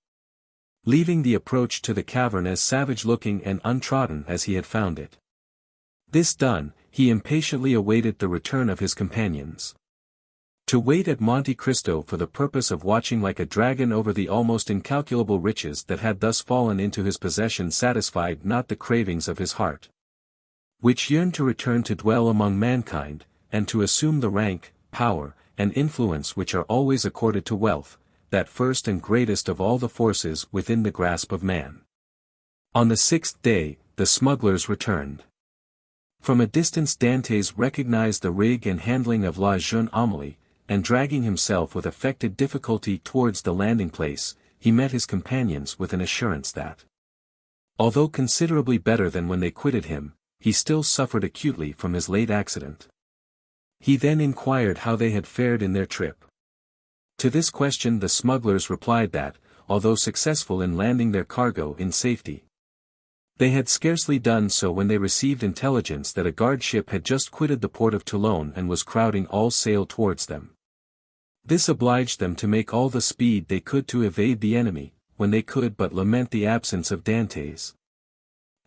leaving the approach to the cavern as savage-looking and untrodden as he had found it. This done, he impatiently awaited the return of his companions. To wait at Monte Cristo for the purpose of watching like a dragon over the almost incalculable riches that had thus fallen into his possession satisfied not the cravings of his heart, which yearned to return to dwell among mankind, and to assume the rank, power, and influence which are always accorded to wealth, that first and greatest of all the forces within the grasp of man. On the 6th day, the smugglers returned. From a distance Dantès recognized the rig and handling of La Jeune Amélie, and dragging himself with affected difficulty towards the landing place, he met his companions with an assurance that Although considerably better than when they quitted him, he still suffered acutely from his late accident. He then inquired how they had fared in their trip. To this question the smugglers replied that, although successful in landing their cargo in safety, they had scarcely done so when they received intelligence that a guard ship had just quitted the port of Toulon and was crowding all sail towards them. This obliged them to make all the speed they could to evade the enemy, when they could but lament the absence of Dantès,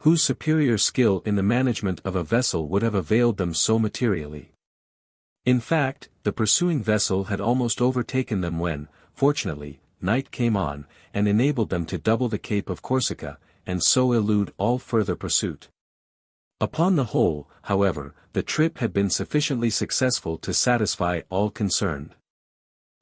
whose superior skill in the management of a vessel would have availed them so materially. In fact, the pursuing vessel had almost overtaken them when, fortunately, night came on, and enabled them to double the Cape of Corsica, and so elude all further pursuit. Upon the whole, however, the trip had been sufficiently successful to satisfy all concerned.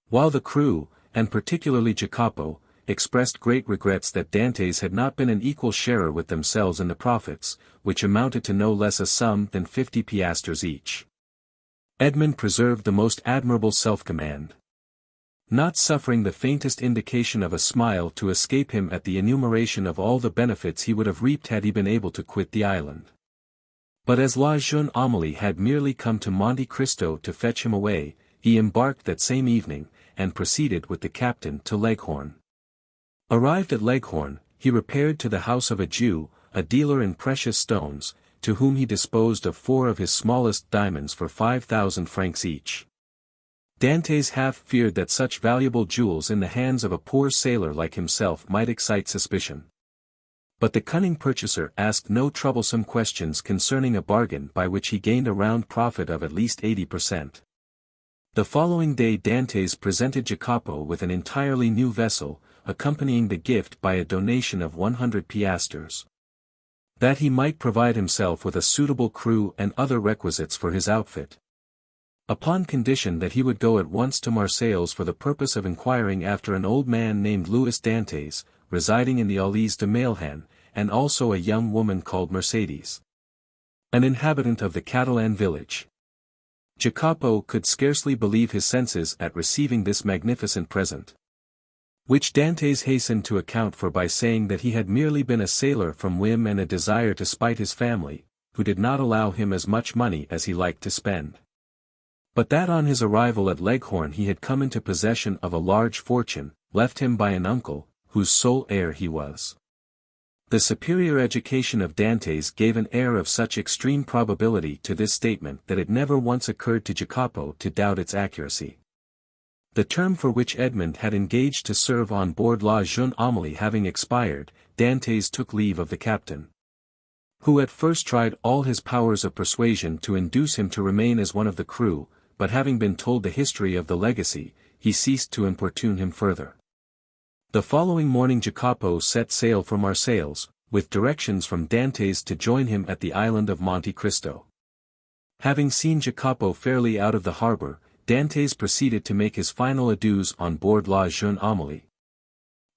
While the crew, and particularly Jacopo, expressed great regrets that Dantès had not been an equal sharer with themselves in the profits, which amounted to no less a sum than 50 piastres each. Edmond preserved the most admirable self-command, not suffering the faintest indication of a smile to escape him at the enumeration of all the benefits he would have reaped had he been able to quit the island. But as La Jeune Amélie had merely come to Monte Cristo to fetch him away, he embarked that same evening, and proceeded with the captain to Leghorn. Arrived at Leghorn, he repaired to the house of a Jew, a dealer in precious stones, to whom he disposed of 4 of his smallest diamonds for 5,000 francs each. Dantès half feared that such valuable jewels in the hands of a poor sailor like himself might excite suspicion. But the cunning purchaser asked no troublesome questions concerning a bargain by which he gained a round profit of at least 80%. The following day Dantès presented Jacopo with an entirely new vessel, accompanying the gift by a donation of 100 piastres, that he might provide himself with a suitable crew and other requisites for his outfit, upon condition that he would go at once to Marseilles for the purpose of inquiring after an old man named Louis Dantès, residing in the Allées de Mailhan, and also a young woman called Mercédès, an inhabitant of the Catalan village. Jacopo could scarcely believe his senses at receiving this magnificent present, which Dantès hastened to account for by saying that he had merely been a sailor from whim and a desire to spite his family, who did not allow him as much money as he liked to spend, but that on his arrival at Leghorn he had come into possession of a large fortune, left him by an uncle, whose sole heir he was. The superior education of Dantès gave an air of such extreme probability to this statement that it never once occurred to Jacopo to doubt its accuracy. The term for which Edmond had engaged to serve on board La Jeune Amélie having expired, Dantès took leave of the captain, who at first tried all his powers of persuasion to induce him to remain as one of the crew, but having been told the history of the legacy, he ceased to importune him further. The following morning Jacopo set sail for Marseilles, with directions from Dantès to join him at the island of Monte Cristo. Having seen Jacopo fairly out of the harbour, Dantès proceeded to make his final adieus on board La Jeune Amélie,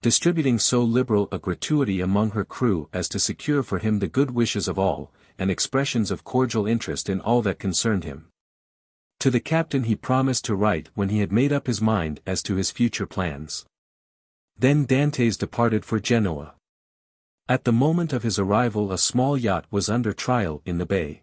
distributing so liberal a gratuity among her crew as to secure for him the good wishes of all, and expressions of cordial interest in all that concerned him. To the captain he promised to write when he had made up his mind as to his future plans. Then Dantès departed for Genoa. At the moment of his arrival a small yacht was under trial in the bay.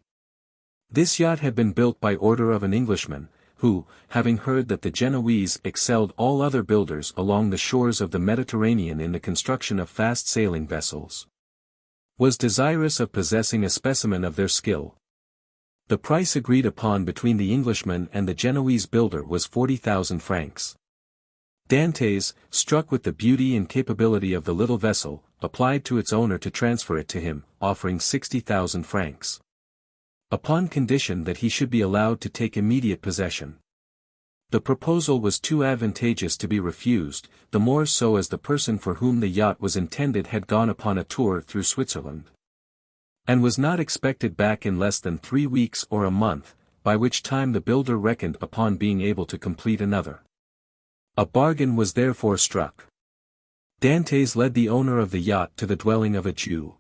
This yacht had been built by order of an Englishman, who, having heard that the Genoese excelled all other builders along the shores of the Mediterranean in the construction of fast-sailing vessels, was desirous of possessing a specimen of their skill. The price agreed upon between the Englishman and the Genoese builder was 40,000 francs. Dantès, struck with the beauty and capability of the little vessel, applied to its owner to transfer it to him, offering 60,000 francs, upon condition that he should be allowed to take immediate possession. The proposal was too advantageous to be refused, the more so as the person for whom the yacht was intended had gone upon a tour through Switzerland, and was not expected back in less than 3 weeks or a month, by which time the builder reckoned upon being able to complete another. A bargain was therefore struck. Dantès led the owner of the yacht to the dwelling of a Jew,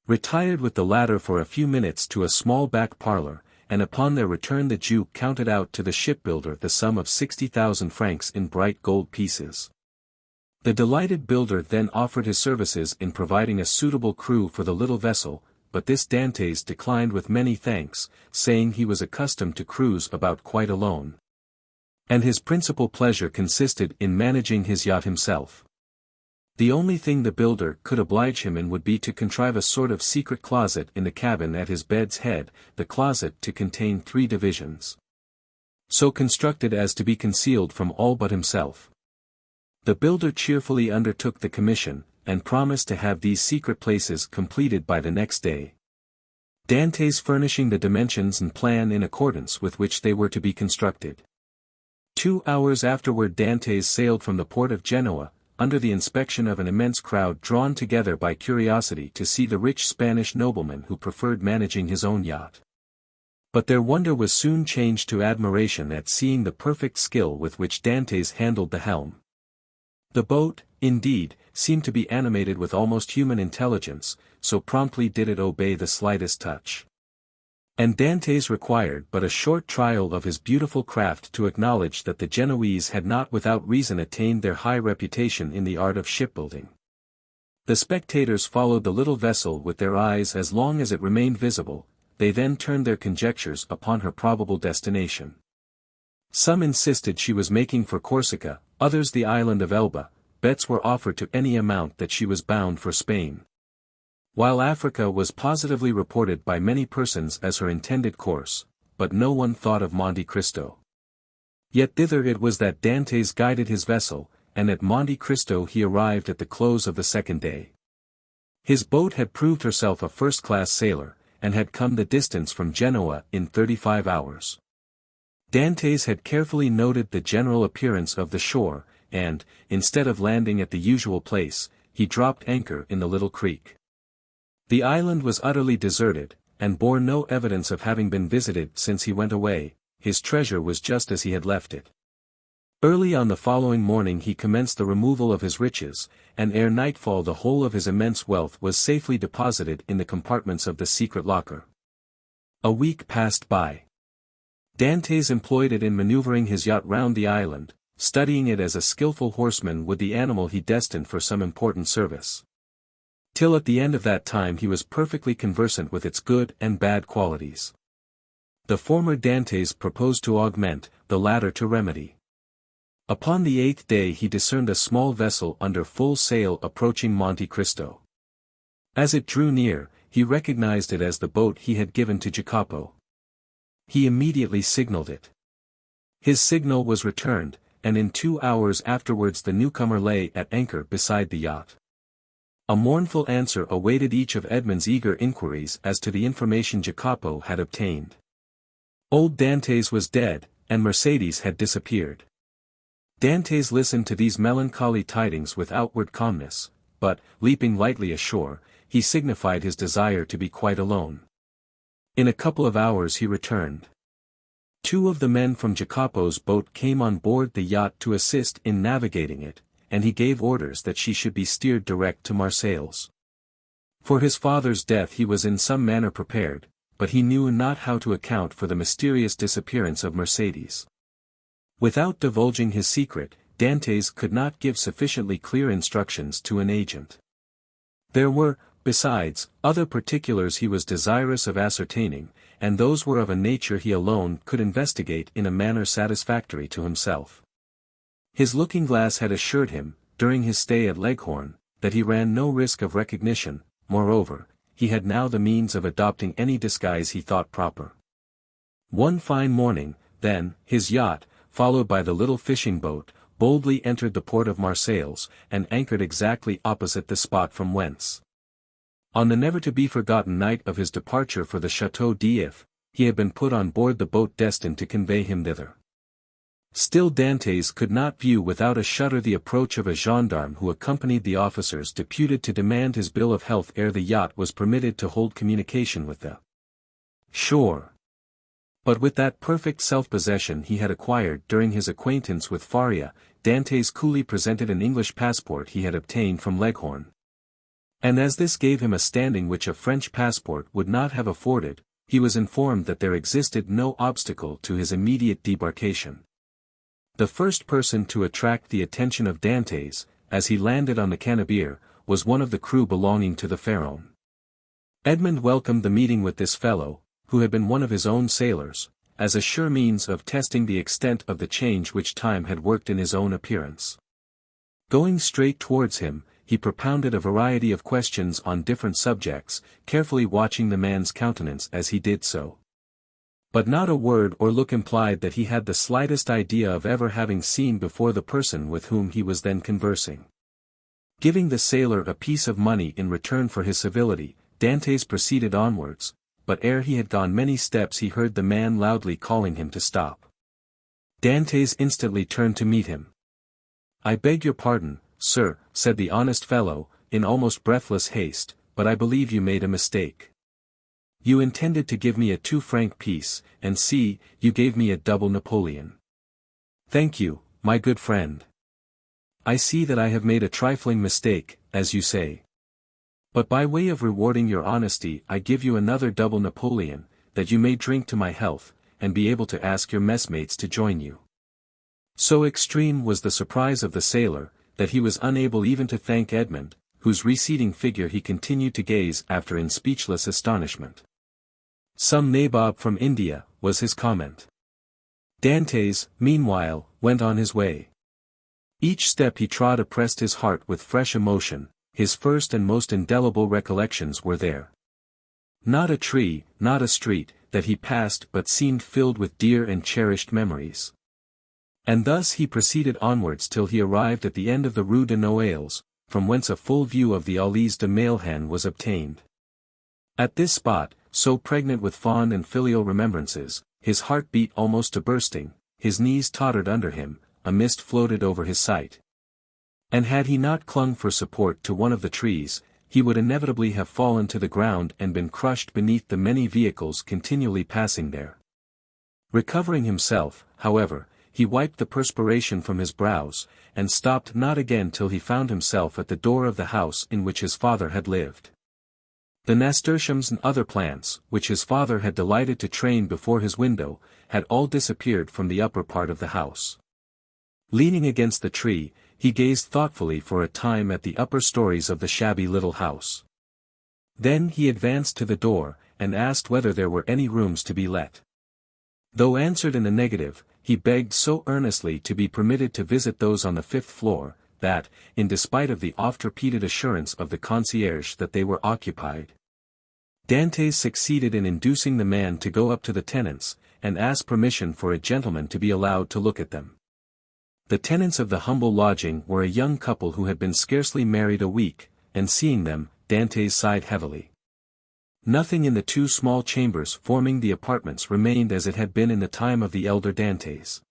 retired with the latter for a few minutes to a small back parlour, and upon their return the Jew counted out to the shipbuilder the sum of 60,000 francs in bright gold pieces. The delighted builder then offered his services in providing a suitable crew for the little vessel, but this Dantès declined with many thanks, saying he was accustomed to cruise about quite alone. And his principal pleasure consisted in managing his yacht himself. The only thing the builder could oblige him in would be to contrive a sort of secret closet in the cabin at his bed's head, the closet to contain 3 divisions, so constructed as to be concealed from all but himself. The builder cheerfully undertook the commission, and promised to have these secret places completed by the next day, Dantès furnishing the dimensions and plan in accordance with which they were to be constructed. 2 hours afterward Dantès sailed from the port of Genoa, under the inspection of an immense crowd drawn together by curiosity to see the rich Spanish nobleman who preferred managing his own yacht. But their wonder was soon changed to admiration at seeing the perfect skill with which Dantès handled the helm. The boat, indeed, seemed to be animated with almost human intelligence, so promptly did it obey the slightest touch. And Dantès required but a short trial of his beautiful craft to acknowledge that the Genoese had not without reason attained their high reputation in the art of shipbuilding. The spectators followed the little vessel with their eyes as long as it remained visible, they then turned their conjectures upon her probable destination. Some insisted she was making for Corsica, others the island of Elba, bets were offered to any amount that she was bound for Spain. While Africa was positively reported by many persons as her intended course, but no one thought of Monte Cristo. Yet thither it was that Dantès guided his vessel, and at Monte Cristo he arrived at the close of the 2nd day. His boat had proved herself a first-class sailor, and had come the distance from Genoa in 35 hours. Dantès had carefully noted the general appearance of the shore, and, instead of landing at the usual place, he dropped anchor in the little creek. The island was utterly deserted, and bore no evidence of having been visited since he went away, his treasure was just as he had left it. Early on the following morning he commenced the removal of his riches, and ere nightfall the whole of his immense wealth was safely deposited in the compartments of the secret locker. A week passed by. Dantès employed it in maneuvering his yacht round the island, studying it as a skilful horseman would the animal he destined for some important service. Till at the end of that time he was perfectly conversant with its good and bad qualities. The former Dantès proposed to augment, the latter to remedy. Upon the 8th day he discerned a small vessel under full sail approaching Monte Cristo. As it drew near, he recognized it as the boat he had given to Jacopo. He immediately signaled it. His signal was returned, and in 2 hours afterwards the newcomer lay at anchor beside the yacht. A mournful answer awaited each of Edmond's eager inquiries as to the information Jacopo had obtained. Old Dantès was dead, and Mercédès had disappeared. Dantès listened to these melancholy tidings with outward calmness, but, leaping lightly ashore, he signified his desire to be quite alone. In a couple of hours he returned. 2 of the men from Jacopo's boat came on board the yacht to assist in navigating it, and he gave orders that she should be steered direct to Marseilles. For his father's death he was in some manner prepared, but he knew not how to account for the mysterious disappearance of Mercédès. Without divulging his secret, Dantès could not give sufficiently clear instructions to an agent. There were, besides, other particulars he was desirous of ascertaining, and those were of a nature he alone could investigate in a manner satisfactory to himself. His looking-glass had assured him, during his stay at Leghorn, that he ran no risk of recognition. Moreover, he had now the means of adopting any disguise he thought proper. One fine morning, then, his yacht, followed by the little fishing boat, boldly entered the port of Marseilles, and anchored exactly opposite the spot from whence, on the never-to-be-forgotten night of his departure for the Château d'If, he had been put on board the boat destined to convey him thither. Still Dantès could not view without a shudder the approach of a gendarme who accompanied the officers deputed to demand his bill of health ere the yacht was permitted to hold communication with the shore. But with that perfect self-possession he had acquired during his acquaintance with Faria, Dantès coolly presented an English passport he had obtained from Leghorn. And as this gave him a standing which a French passport would not have afforded, he was informed that there existed no obstacle to his immediate debarkation. The first person to attract the attention of Dantès, as he landed on the Cannebière, was one of the crew belonging to the Pharaon. Edmond welcomed the meeting with this fellow, who had been one of his own sailors, as a sure means of testing the extent of the change which time had worked in his own appearance. Going straight towards him, he propounded a variety of questions on different subjects, carefully watching the man's countenance as he did so. But not a word or look implied that he had the slightest idea of ever having seen before the person with whom he was then conversing. Giving the sailor a piece of money in return for his civility, Dantès proceeded onwards, but ere he had gone many steps he heard the man loudly calling him to stop. Dantès instantly turned to meet him. "I beg your pardon, sir," said the honest fellow, in almost breathless haste, "but I believe you made a mistake. You intended to give me a 2-franc piece, and see, you gave me a double Napoleon. Thank you, my good friend. I see that I have made a trifling mistake, as you say. But by way of rewarding your honesty I give you another double Napoleon, that you may drink to my health, and be able to ask your messmates to join you." So extreme was the surprise of the sailor, that he was unable even to thank Edmond, whose receding figure he continued to gaze after in speechless astonishment. "Some nabob from India," was his comment. Dantès, meanwhile, went on his way. Each step he trod oppressed his heart with fresh emotion. His first and most indelible recollections were there. Not a tree, not a street, that he passed but seemed filled with dear and cherished memories. And thus he proceeded onwards till he arrived at the end of the Rue de Noailles, from whence a full view of the Allées de Mailhan was obtained. At this spot, so pregnant with fond and filial remembrances, his heart beat almost to bursting, his knees tottered under him, a mist floated over his sight. And had he not clung for support to one of the trees, he would inevitably have fallen to the ground and been crushed beneath the many vehicles continually passing there. Recovering himself, however, he wiped the perspiration from his brows, and stopped not again till he found himself at the door of the house in which his father had lived. The nasturtiums and other plants, which his father had delighted to train before his window, had all disappeared from the upper part of the house. Leaning against the tree, he gazed thoughtfully for a time at the upper stories of the shabby little house. Then he advanced to the door, and asked whether there were any rooms to be let. Though answered in the negative, he begged so earnestly to be permitted to visit those on the 5th floor, that, in despite of the oft-repeated assurance of the concierge that they were occupied, Dantès succeeded in inducing the man to go up to the tenants, and ask permission for a gentleman to be allowed to look at them. The tenants of the humble lodging were a young couple who had been scarcely married a week, and seeing them, Dantès sighed heavily. Nothing in the 2 small chambers forming the apartments remained as it had been in the time of the elder Dantès.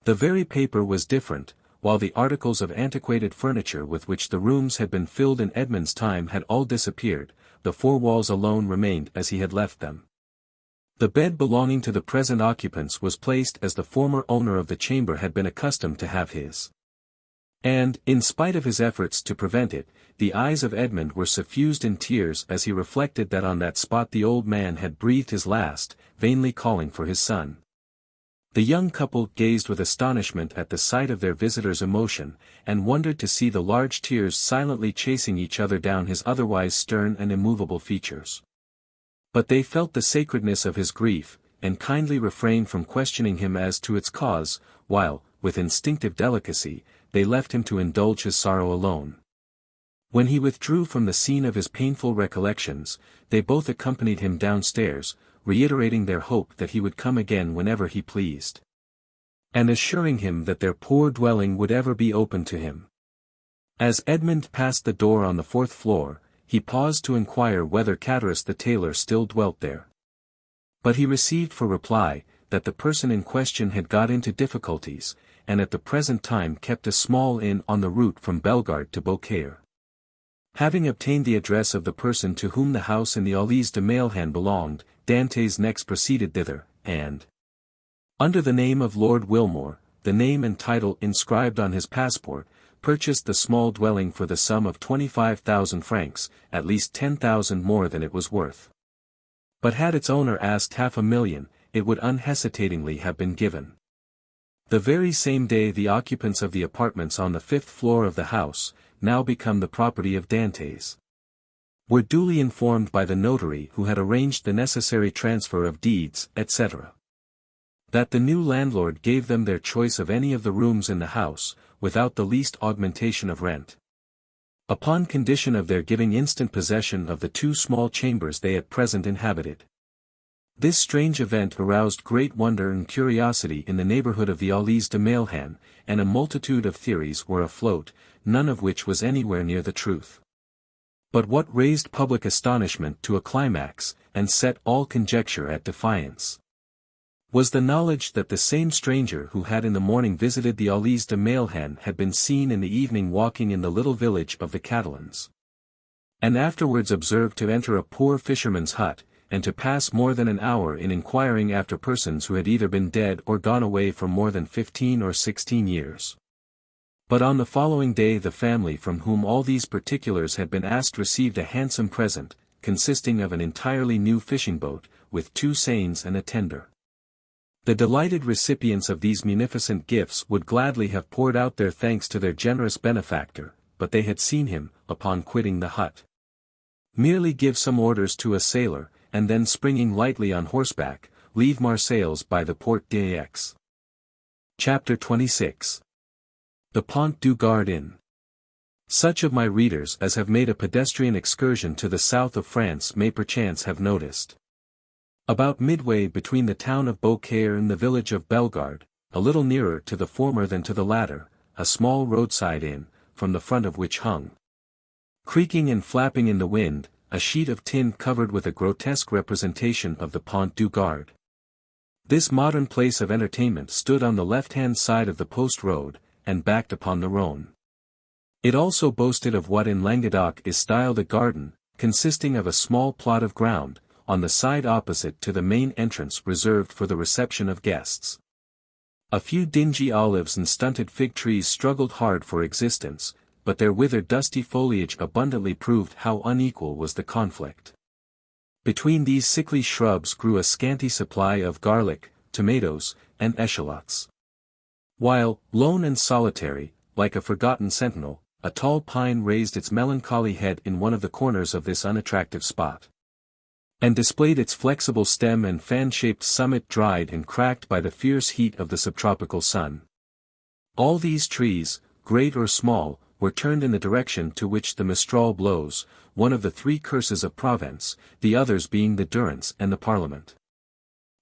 The very paper was different, while the articles of antiquated furniture with which the rooms had been filled in Edmond's time had all disappeared, the 4 walls alone remained as he had left them. The bed belonging to the present occupants was placed as the former owner of the chamber had been accustomed to have his. And, in spite of his efforts to prevent it, the eyes of Edmond were suffused in tears as he reflected that on that spot the old man had breathed his last, vainly calling for his son. The young couple gazed with astonishment at the sight of their visitor's emotion, and wondered to see the large tears silently chasing each other down his otherwise stern and immovable features. But they felt the sacredness of his grief, and kindly refrained from questioning him as to its cause, while, with instinctive delicacy, they left him to indulge his sorrow alone. When he withdrew from the scene of his painful recollections, they both accompanied him downstairs, reiterating their hope that he would come again whenever he pleased, and assuring him that their poor dwelling would ever be open to him. As Edmond passed the door on the 4th floor, he paused to inquire whether Catullus the tailor still dwelt there. But he received for reply, that the person in question had got into difficulties, and at the present time kept a small inn on the route from Bellegarde to Beaucaire. Having obtained the address of the person to whom the house in the Allées de Mailhan belonged, Dantès next proceeded thither, and, under the name of Lord Wilmore, the name and title inscribed on his passport, purchased the small dwelling for the sum of 25,000 francs, at least 10,000 more than it was worth. But had its owner asked 500,000, it would unhesitatingly have been given. The very same day the occupants of the apartments on the 5th floor of the house, now become the property of Dantès, were duly informed by the notary who had arranged the necessary transfer of deeds, etc., that the new landlord gave them their choice of any of the rooms in the house, without the least augmentation of rent, upon condition of their giving instant possession of the 2 small chambers they at present inhabited. This strange event aroused great wonder and curiosity in the neighborhood of the Allées de Mailhan, and a multitude of theories were afloat, none of which was anywhere near the truth. But what raised public astonishment to a climax, and set all conjecture at defiance, was the knowledge that the same stranger who had in the morning visited the Allées de Mailhan had been seen in the evening walking in the little village of the Catalans, and afterwards observed to enter a poor fisherman's hut, and to pass more than an hour in inquiring after persons who had either been dead or gone away for more than 15 or 16 years. But on the following day the family from whom all these particulars had been asked received a handsome present, consisting of an entirely new fishing boat, with 2 seines and a tender. The delighted recipients of these munificent gifts would gladly have poured out their thanks to their generous benefactor, but they had seen him, upon quitting the hut, merely give some orders to a sailor, and then springing lightly on horseback, leave Marseilles by the Porte d'Aix. Chapter 26. The Pont du Gard Inn. Such of my readers as have made a pedestrian excursion to the south of France may perchance have noticed, about midway between the town of Beaucaire and the village of Bellegarde, a little nearer to the former than to the latter, a small roadside inn, from the front of which hung, creaking and flapping in the wind, a sheet of tin covered with a grotesque representation of the Pont du Gard. This modern place of entertainment stood on the left-hand side of the post road, and backed upon the Rhône. It also boasted of what in Languedoc is styled a garden, consisting of a small plot of ground, on the side opposite to the main entrance reserved for the reception of guests. A few dingy olives and stunted fig trees struggled hard for existence, but their withered dusty foliage abundantly proved how unequal was the conflict. Between these sickly shrubs grew a scanty supply of garlic, tomatoes, and eschalots. While, lone and solitary, like a forgotten sentinel, a tall pine raised its melancholy head in one of the corners of this unattractive spot, and displayed its flexible stem and fan-shaped summit dried and cracked by the fierce heat of the subtropical sun. All these trees, great or small, were turned in the direction to which the Mistral blows, one of the 3 curses of Provence, the others being the Durance and the Parliament.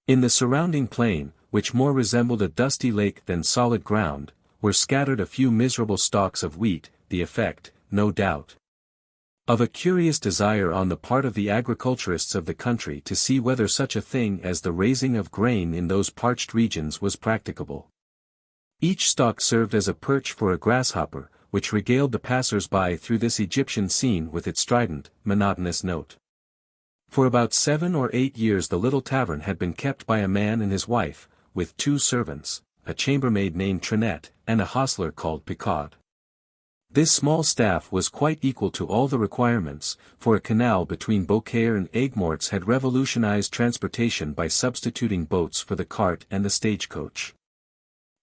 In the surrounding plain, which more resembled a dusty lake than solid ground, were scattered a few miserable stalks of wheat, the effect, no doubt, of a curious desire on the part of the agriculturists of the country to see whether such a thing as the raising of grain in those parched regions was practicable. Each stalk served as a perch for a grasshopper, which regaled the passers-by through this Egyptian scene with its strident, monotonous note. For about 7 or 8 years the little tavern had been kept by a man and his wife, with 2 servants, a chambermaid named Trinette, and a hostler called Picard. This small staff was quite equal to all the requirements, for a canal between Beaucaire and Aigues-Mortes had revolutionized transportation by substituting boats for the cart and the stagecoach.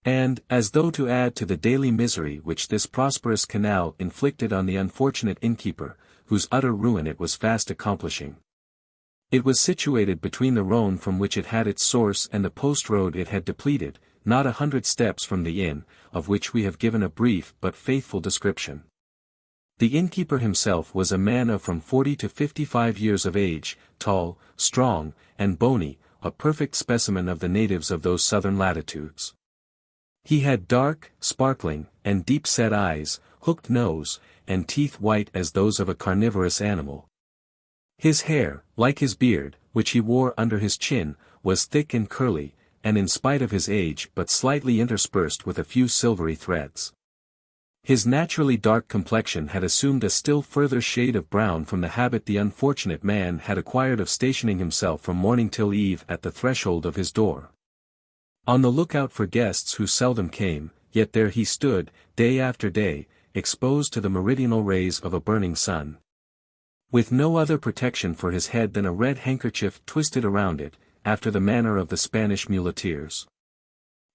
And, as though to add to the daily misery which this prosperous canal inflicted on the unfortunate innkeeper, whose utter ruin it was fast accomplishing, it was situated between the Rhône from which it had its source and the post road it had depleted, not 100 steps from the inn, of which we have given a brief but faithful description. The innkeeper himself was a man of from 40 to 55 years of age, tall, strong, and bony, a perfect specimen of the natives of those southern latitudes. He had dark, sparkling, and deep-set eyes, hooked nose, and teeth white as those of a carnivorous animal. His hair, like his beard, which he wore under his chin, was thick and curly, and in spite of his age but slightly interspersed with a few silvery threads. His naturally dark complexion had assumed a still further shade of brown from the habit the unfortunate man had acquired of stationing himself from morning till eve at the threshold of his door, on the lookout for guests who seldom came, yet there he stood, day after day, exposed to the meridional rays of a burning sun, with no other protection for his head than a red handkerchief twisted around it, after the manner of the Spanish muleteers.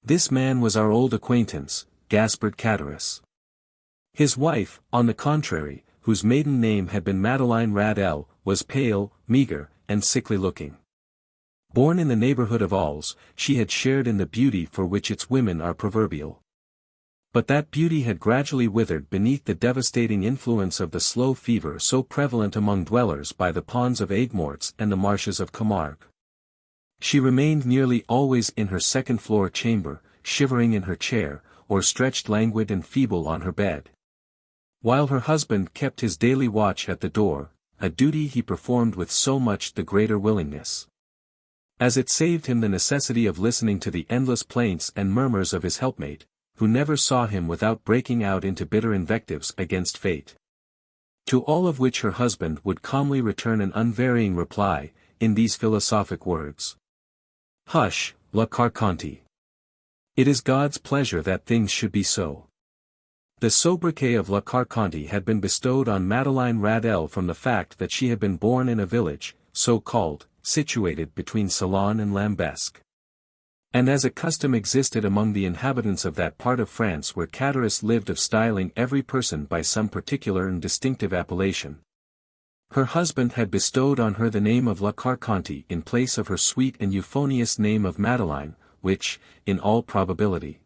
This man was our old acquaintance, Gaspard Cadaris. His wife, on the contrary, whose maiden name had been Madeleine Radel, was pale, meagre, and sickly-looking. Born in the neighborhood of Alls, she had shared in the beauty for which its women are proverbial. But that beauty had gradually withered beneath the devastating influence of the slow fever so prevalent among dwellers by the ponds of Aigues-Mortes and the marshes of Camargue. She remained nearly always in her second-floor chamber, shivering in her chair, or stretched languid and feeble on her bed. While her husband kept his daily watch at the door, a duty he performed with so much the greater willingness, as it saved him the necessity of listening to the endless plaints and murmurs of his helpmate, who never saw him without breaking out into bitter invectives against fate. To all of which her husband would calmly return an unvarying reply, in these philosophic words. Hush, La Carconte. It is God's pleasure that things should be so. The sobriquet of La Carconte had been bestowed on Madeleine Radel from the fact that she had been born in a village, so called, situated between Salon and Lambesc. And as a custom existed among the inhabitants of that part of France where Cadaris lived of styling every person by some particular and distinctive appellation, her husband had bestowed on her the name of La Carconte in place of her sweet and euphonious name of Madeleine, which, in all probability,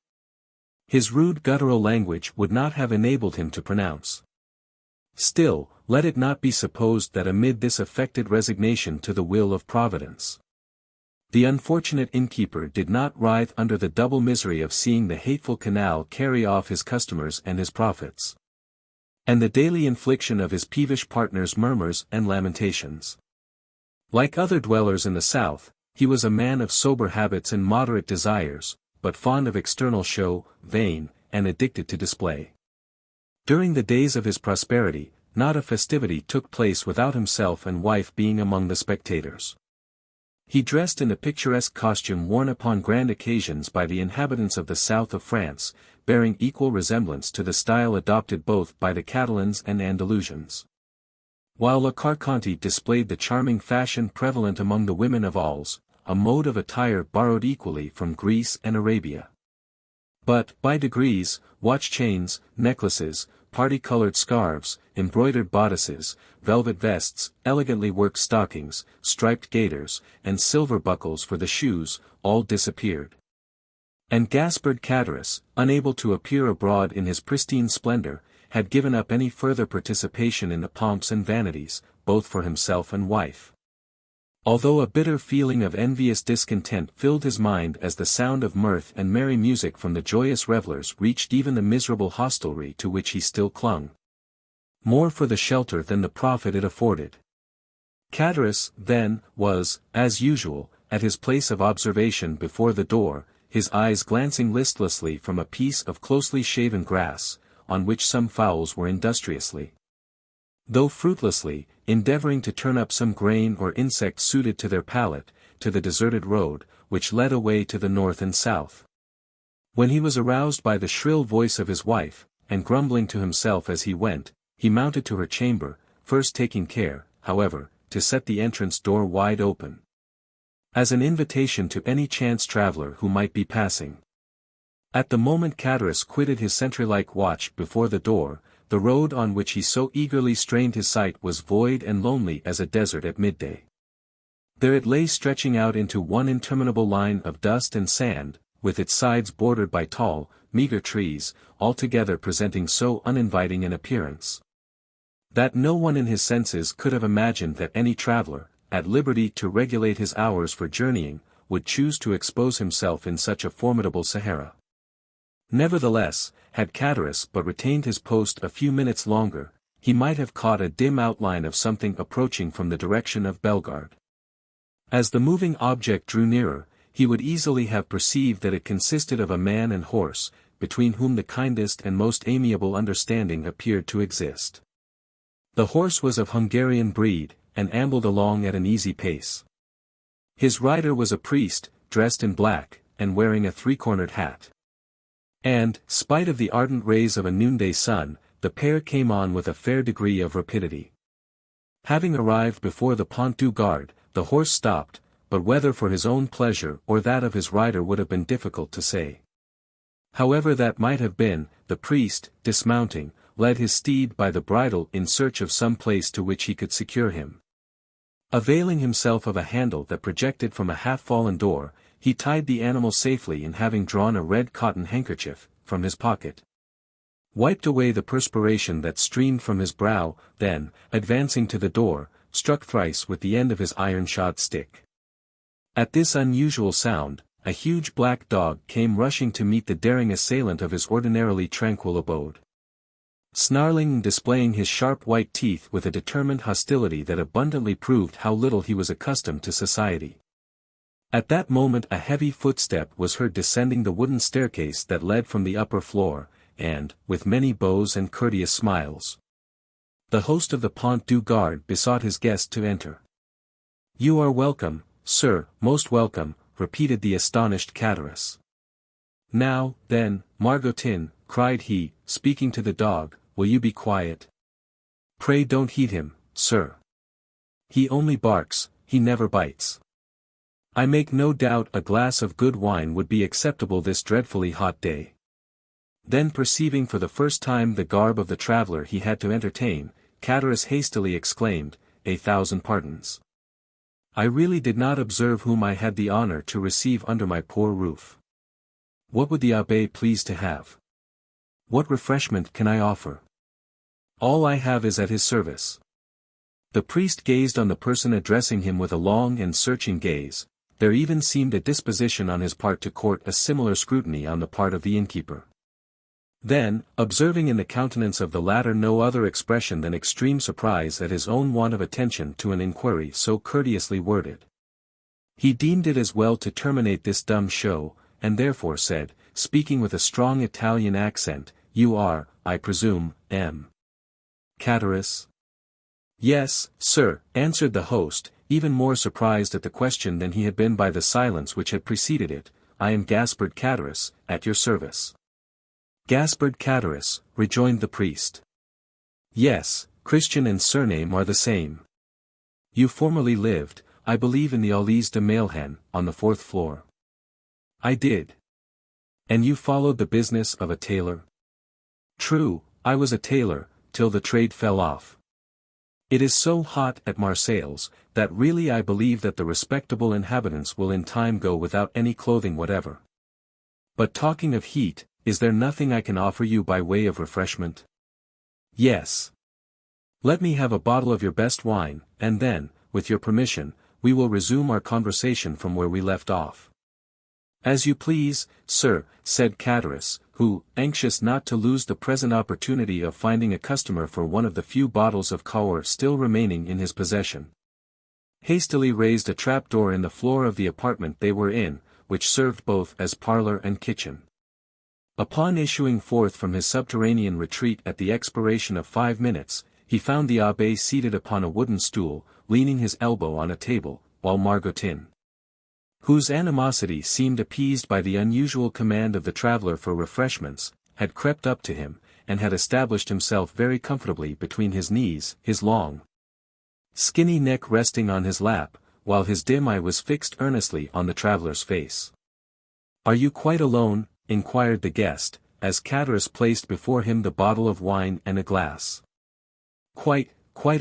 his rude guttural language would not have enabled him to pronounce. Still, let it not be supposed that amid this affected resignation to the will of Providence, the unfortunate innkeeper did not writhe under the double misery of seeing the hateful canal carry off his customers and his profits, and the daily infliction of his peevish partner's murmurs and lamentations. Like other dwellers in the south, he was a man of sober habits and moderate desires, but fond of external show, vain, and addicted to display. During the days of his prosperity, not a festivity took place without himself and wife being among the spectators. He dressed in the picturesque costume worn upon grand occasions by the inhabitants of the south of France, bearing equal resemblance to the style adopted both by the Catalans and Andalusians. While La Carconte displayed the charming fashion prevalent among the women of Alls, a mode of attire borrowed equally from Greece and Arabia. But, by degrees, watch chains, necklaces, party-colored scarves, embroidered bodices, velvet vests, elegantly worked stockings, striped gaiters, and silver buckles for the shoes, all disappeared. And Gaspard Cadaris, unable to appear abroad in his pristine splendor, had given up any further participation in the pomps and vanities, both for himself and wife. Although a bitter feeling of envious discontent filled his mind as the sound of mirth and merry music from the joyous revellers reached even the miserable hostelry to which he still clung, more for the shelter than the profit it afforded. Cadaris, then, was, as usual, at his place of observation before the door, his eyes glancing listlessly from a piece of closely shaven grass, on which some fowls were industriously, though fruitlessly, endeavoring to turn up some grain or insect suited to their palate, to the deserted road, which led away to the north and south. When he was aroused by the shrill voice of his wife, and grumbling to himself as he went, he mounted to her chamber, first taking care, however, to set the entrance door wide open, as an invitation to any chance traveler who might be passing. At the moment Cadaris quitted his sentry-like watch before the door, the road on which he so eagerly strained his sight was void and lonely as a desert at midday. There it lay stretching out into one interminable line of dust and sand, with its sides bordered by tall, meager trees, altogether presenting so uninviting an appearance, that no one in his senses could have imagined that any traveler, at liberty to regulate his hours for journeying, would choose to expose himself in such a formidable Sahara. Nevertheless, had Cadaris but retained his post a few minutes longer, he might have caught a dim outline of something approaching from the direction of Bellegarde. As the moving object drew nearer, he would easily have perceived that it consisted of a man and horse, between whom the kindest and most amiable understanding appeared to exist. The horse was of Hungarian breed, and ambled along at an easy pace. His rider was a priest, dressed in black, and wearing a three-cornered hat. And, spite of the ardent rays of a noonday sun, the pair came on with a fair degree of rapidity. Having arrived before the Pont du Gard, the horse stopped, but whether for his own pleasure or that of his rider would have been difficult to say. However that might have been, the priest, dismounting, led his steed by the bridle in search of some place to which he could secure him. Availing himself of a handle that projected from a half-fallen door, he tied the animal safely and having drawn a red cotton handkerchief, from his pocket, wiped away the perspiration that streamed from his brow, then, advancing to the door, struck thrice with the end of his iron-shod stick. At this unusual sound, a huge black dog came rushing to meet the daring assailant of his ordinarily tranquil abode. Snarling and displaying his sharp white teeth with a determined hostility that abundantly proved how little he was accustomed to society. At that moment a heavy footstep was heard descending the wooden staircase that led from the upper floor, and, with many bows and courteous smiles, the host of the Pont du Gard besought his guest to enter. "You are welcome, sir, most welcome," repeated the astonished Catalans. "Now, then, Margotin," cried he, speaking to the dog, "will you be quiet? Pray don't heed him, sir. He only barks, he never bites. I make no doubt a glass of good wine would be acceptable this dreadfully hot day." Then perceiving for the first time the garb of the traveller he had to entertain, Catalans hastily exclaimed, "1,000 pardons. I really did not observe whom I had the honour to receive under my poor roof. What would the abbé please to have? What refreshment can I offer? All I have is at his service." The priest gazed on the person addressing him with a long and searching gaze. There even seemed a disposition on his part to court a similar scrutiny on the part of the innkeeper. Then, observing in the countenance of the latter no other expression than extreme surprise at his own want of attention to an inquiry so courteously worded, he deemed it as well to terminate this dumb show, and therefore said, speaking with a strong Italian accent, "You are, I presume, M. Catalans?" "Yes, sir," answered the host, even more surprised at the question than he had been by the silence which had preceded it. "I am Gaspard Catalans, at your service." "Gaspard Catalans," rejoined the priest. "Yes, Christian and surname are the same. You formerly lived, I believe in the Allées de Mailhen, on the 4th floor." "I did." "And you followed the business of a tailor?" "True, I was a tailor, till the trade fell off. It is so hot at Marseilles, that really I believe that the respectable inhabitants will in time go without any clothing whatever. But talking of heat, is there nothing I can offer you by way of refreshment?" "Yes. Let me have a bottle of your best wine, and then, with your permission, we will resume our conversation from where we left off." "As you please, sir," said Catalans, who, anxious not to lose the present opportunity of finding a customer for one of the few bottles of Cahors still remaining in his possession, hastily raised a trapdoor in the floor of the apartment they were in, which served both as parlour and kitchen. Upon issuing forth from his subterranean retreat at the expiration of 5 minutes, he found the abbé seated upon a wooden stool, leaning his elbow on a table, while Margotin, whose animosity seemed appeased by the unusual command of the traveller for refreshments, had crept up to him, and had established himself very comfortably between his knees, his long, skinny neck resting on his lap, while his dim eye was fixed earnestly on the traveller's face. "Are you quite alone?" inquired the guest, as Catalans placed before him the bottle of wine and a glass. Quite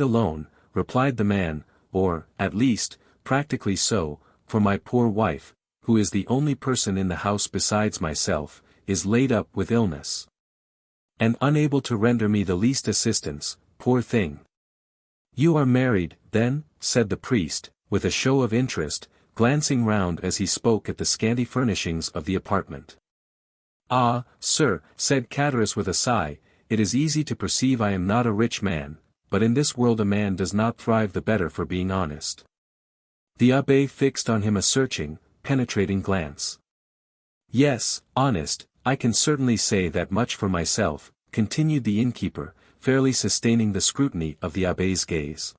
alone," replied the man, "or, at least, practically so, for my poor wife, who is the only person in the house besides myself, is laid up with illness, and unable to render me the least assistance, poor thing." "You are married, then?" said the priest, with a show of interest, glancing round as he spoke at the scanty furnishings of the apartment. "Ah, sir," said Catalans with a sigh, "it is easy to perceive I am not a rich man, but in this world a man does not thrive the better for being honest." The abbé fixed on him a searching, penetrating glance. "Yes, honest, I can certainly say that much for myself," continued the innkeeper, fairly sustaining the scrutiny of the abbé's gaze.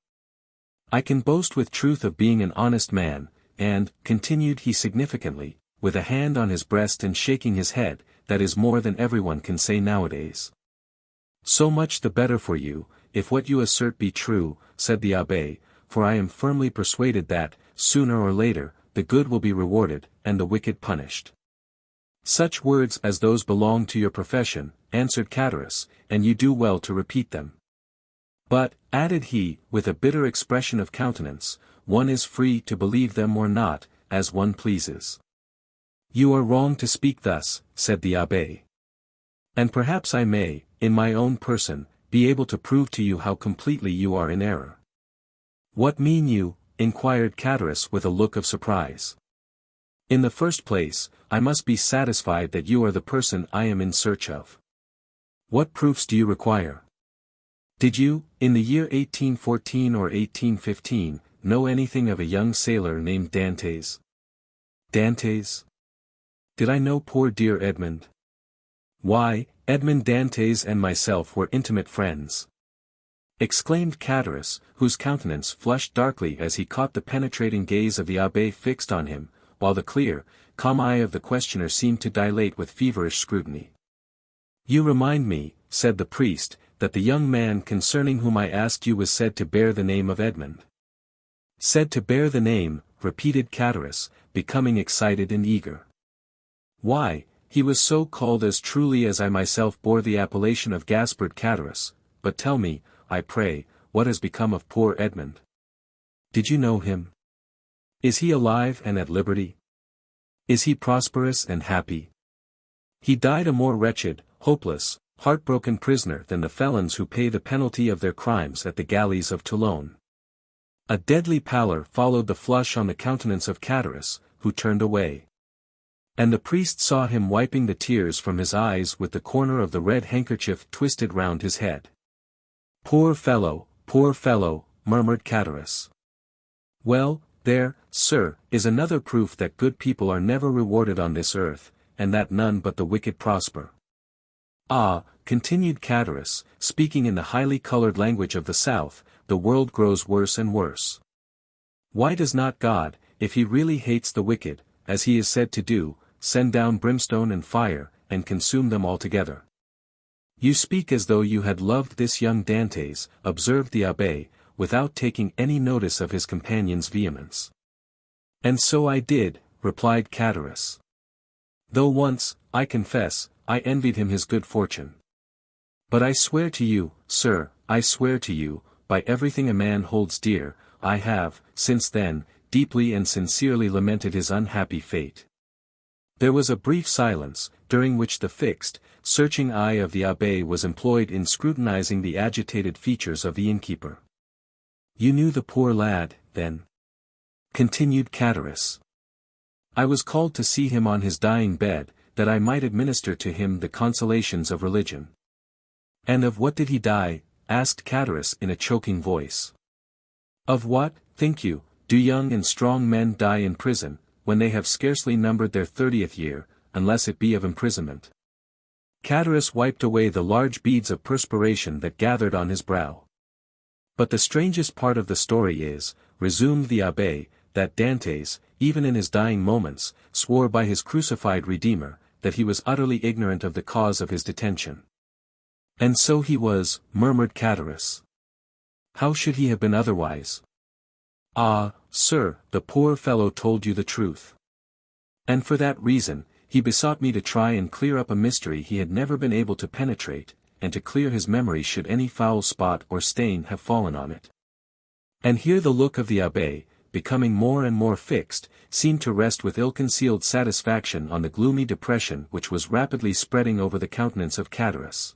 "I can boast with truth of being an honest man, and," continued he significantly, with a hand on his breast and shaking his head, "that is more than everyone can say nowadays." "So much the better for you, if what you assert be true," said the abbé, "for I am firmly persuaded that, sooner or later, the good will be rewarded, and the wicked punished." Such words as those belong to your profession, answered Cataros, and you do well to repeat them. But, added he, with a bitter expression of countenance, one is free to believe them or not, as one pleases. You are wrong to speak thus, said the abbé. And perhaps I may, in my own person, be able to prove to you how completely you are in error. What mean you? Inquired Cataros with a look of surprise. In the first place, I must be satisfied that you are the person I am in search of. What proofs do you require? Did you, in the year 1814 or 1815, know anything of a young sailor named Dantès? Dantès? Did I know poor dear Edmond? Why, Edmond Dantès and myself were intimate friends. Exclaimed Cataros, whose countenance flushed darkly as he caught the penetrating gaze of the abbé fixed on him, while the clear, calm eye of the questioner seemed to dilate with feverish scrutiny. You remind me, said the priest, that the young man concerning whom I asked you was said to bear the name of Edmond. Said to bear the name, repeated Cataros, becoming excited and eager. Why, he was so called as truly as I myself bore the appellation of Gaspard Cataros, but tell me, I pray, what has become of poor Edmond? Did you know him? Is he alive and at liberty? Is he prosperous and happy? He died a more wretched, hopeless, heartbroken prisoner than the felons who pay the penalty of their crimes at the galleys of Toulon. A deadly pallor followed the flush on the countenance of Cataros, who turned away. And the priest saw him wiping the tears from his eyes with the corner of the red handkerchief twisted round his head. Poor fellow, murmured Cataros. Well, there, sir, is another proof that good people are never rewarded on this earth, and that none but the wicked prosper. Ah, continued Cataros, speaking in the highly colored language of the South, the world grows worse and worse. Why does not God, if he really hates the wicked, as he is said to do, send down brimstone and fire, and consume them altogether? You speak as though you had loved this young Dantès, observed the abbé, without taking any notice of his companion's vehemence. And so I did, replied Cataros. Though once, I confess, I envied him his good fortune. But I swear to you, sir, I swear to you, by everything a man holds dear, I have, since then, deeply and sincerely lamented his unhappy fate. There was a brief silence, during which the fixed, searching eye of the abbé was employed in scrutinizing the agitated features of the innkeeper. You knew the poor lad, then? Continued Cataros. I was called to see him on his dying bed, that I might administer to him the consolations of religion. And of what did he die? Asked Cataros in a choking voice. Of what, think you, do young and strong men die in prison, when they have scarcely numbered their 30th year, unless it be of imprisonment? Cataros wiped away the large beads of perspiration that gathered on his brow. But the strangest part of the story is, resumed the abbé, that Dantès, even in his dying moments, swore by his crucified Redeemer, that he was utterly ignorant of the cause of his detention. And so he was, murmured Cataros. How should he have been otherwise? Ah, sir, the poor fellow told you the truth. And for that reason, he besought me to try and clear up a mystery he had never been able to penetrate, and to clear his memory should any foul spot or stain have fallen on it. And here the look of the abbé, becoming more and more fixed, seemed to rest with ill-concealed satisfaction on the gloomy depression which was rapidly spreading over the countenance of Cataros.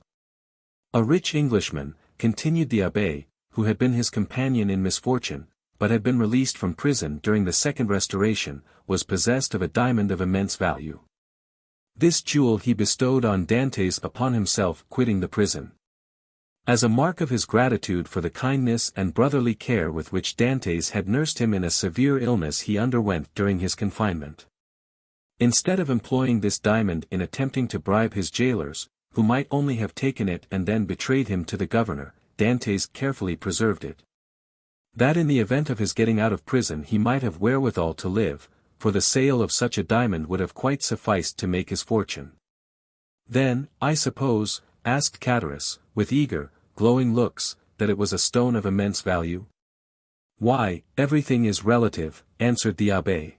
A rich Englishman, continued the abbé, who had been his companion in misfortune, but had been released from prison during the Second Restoration, was possessed of a diamond of immense value. This jewel he bestowed on Dantès upon himself quitting the prison. As a mark of his gratitude for the kindness and brotherly care with which Dantès had nursed him in a severe illness he underwent during his confinement. Instead of employing this diamond in attempting to bribe his jailers, who might only have taken it and then betrayed him to the governor, Dantès carefully preserved it. That in the event of his getting out of prison he might have wherewithal to live, for the sale of such a diamond would have quite sufficed to make his fortune. Then, I suppose, asked Cataros, with eager, glowing looks, that it was a stone of immense value? Why, everything is relative, answered the abbé.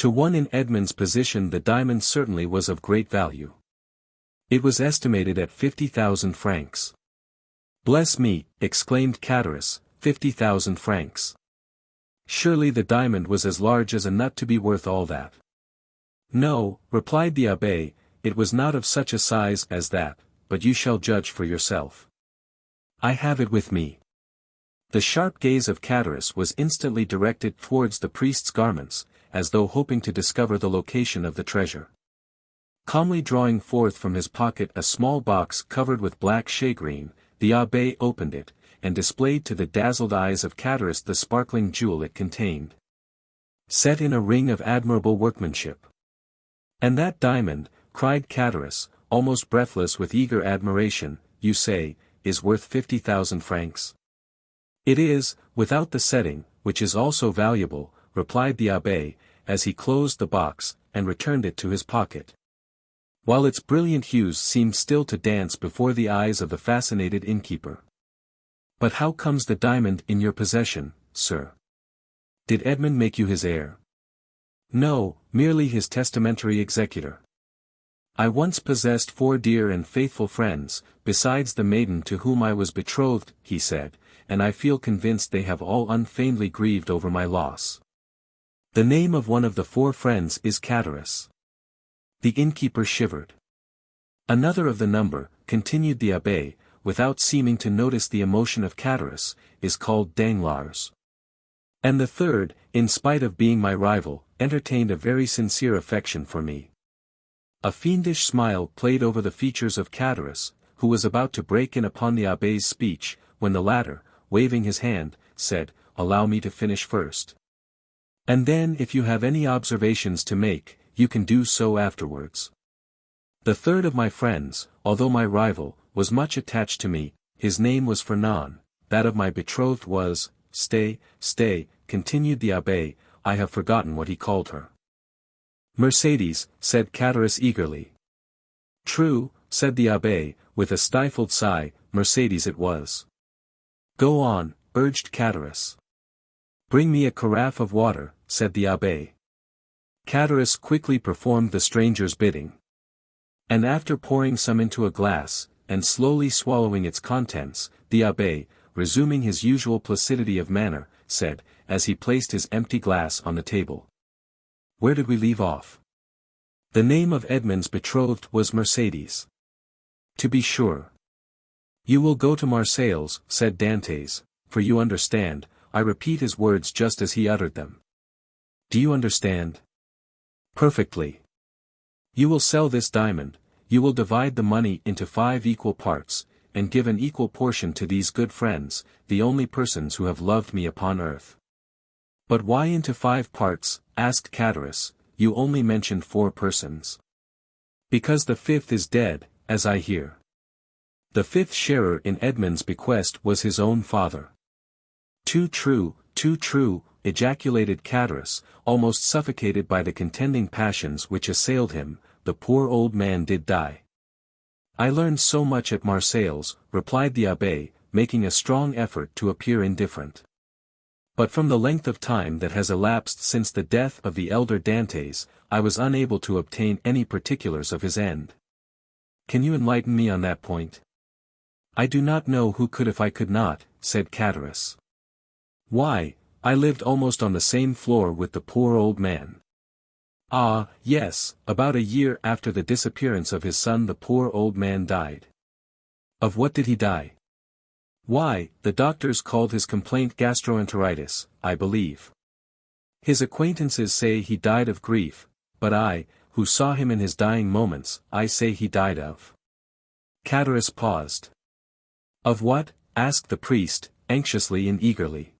To one in Edmond's position the diamond certainly was of great value. It was estimated at 50,000 francs. "Bless me," exclaimed Catullus, 50,000 francs. Surely the diamond was as large as a nut to be worth all that. "No," replied the abbé, "it was not of such a size as that, but you shall judge for yourself. I have it with me." The sharp gaze of Catullus was instantly directed towards the priest's garments, as though hoping to discover the location of the treasure. Calmly drawing forth from his pocket a small box covered with black shagreen, the abbé opened it, and displayed to the dazzled eyes of Catullus the sparkling jewel it contained. Set in a ring of admirable workmanship. "And that diamond," cried Catullus, almost breathless with eager admiration, "you say, is worth 50,000 francs?" "It is, without the setting, which is also valuable," replied the abbé, as he closed the box, and returned it to his pocket. While its brilliant hues seemed still to dance before the eyes of the fascinated innkeeper. "But how comes the diamond in your possession, sir? Did Edmond make you his heir?" "No, merely his testamentary executor. I once possessed 4 dear and faithful friends, besides the maiden to whom I was betrothed," he said, "and I feel convinced they have all unfeignedly grieved over my loss." "The name of one of the 4 friends is Catullus." The innkeeper shivered. "Another of the number," continued the abbé, without seeming to notice the emotion of Catullus, "is called Danglars. And the third, in spite of being my rival, entertained a very sincere affection for me." A fiendish smile played over the features of Catullus, who was about to break in upon the abbé's speech, when the latter, waving his hand, said, "Allow me to finish first. And then if you have any observations to make, you can do so afterwards. The third of my friends, although my rival, was much attached to me, his name was Fernand, that of my betrothed was, stay, continued the abbé, I have forgotten what he called her." "Mercédès," said Catullus eagerly. "True," said the abbé, with a stifled sigh, "Mercédès it was." "Go on," urged Catullus. "Bring me a carafe of water," said the abbé. Catullus quickly performed the stranger's bidding. And after pouring some into a glass, and slowly swallowing its contents, the abbé, resuming his usual placidity of manner, said, as he placed his empty glass on the table. "Where did we leave off?" "The name of Edmond's betrothed was Mercédès." "To be sure. You will go to Marseilles," said Dantès, "for you understand, I repeat his words just as he uttered them." "Do you understand?" "Perfectly. You will sell this diamond, you will divide the money into 5 equal parts, and give an equal portion to these good friends, the only persons who have loved me upon earth." "But why into 5 parts?" asked Catullus, "you only mentioned 4 persons." "Because the 5th is dead, as I hear. The 5th sharer in Edmond's bequest was his own father." Too true," ejaculated Catullus, almost suffocated by the contending passions which assailed him, "the poor old man did die." "I learned so much at Marseilles," replied the abbé, making a strong effort to appear indifferent. "But from the length of time that has elapsed since the death of the elder Dantès, I was unable to obtain any particulars of his end. Can you enlighten me on that point?" "I do not know who could if I could not," said Catullus. "Why, I lived almost on the same floor with the poor old man." "Ah, yes, about a year after the disappearance of his son the poor old man died." "Of what did he die?" "Why, the doctors called his complaint gastroenteritis, I believe. His acquaintances say he died of grief, but I, who saw him in his dying moments, I say he died of—" Catullus paused. "Of what?" asked the priest, anxiously and eagerly.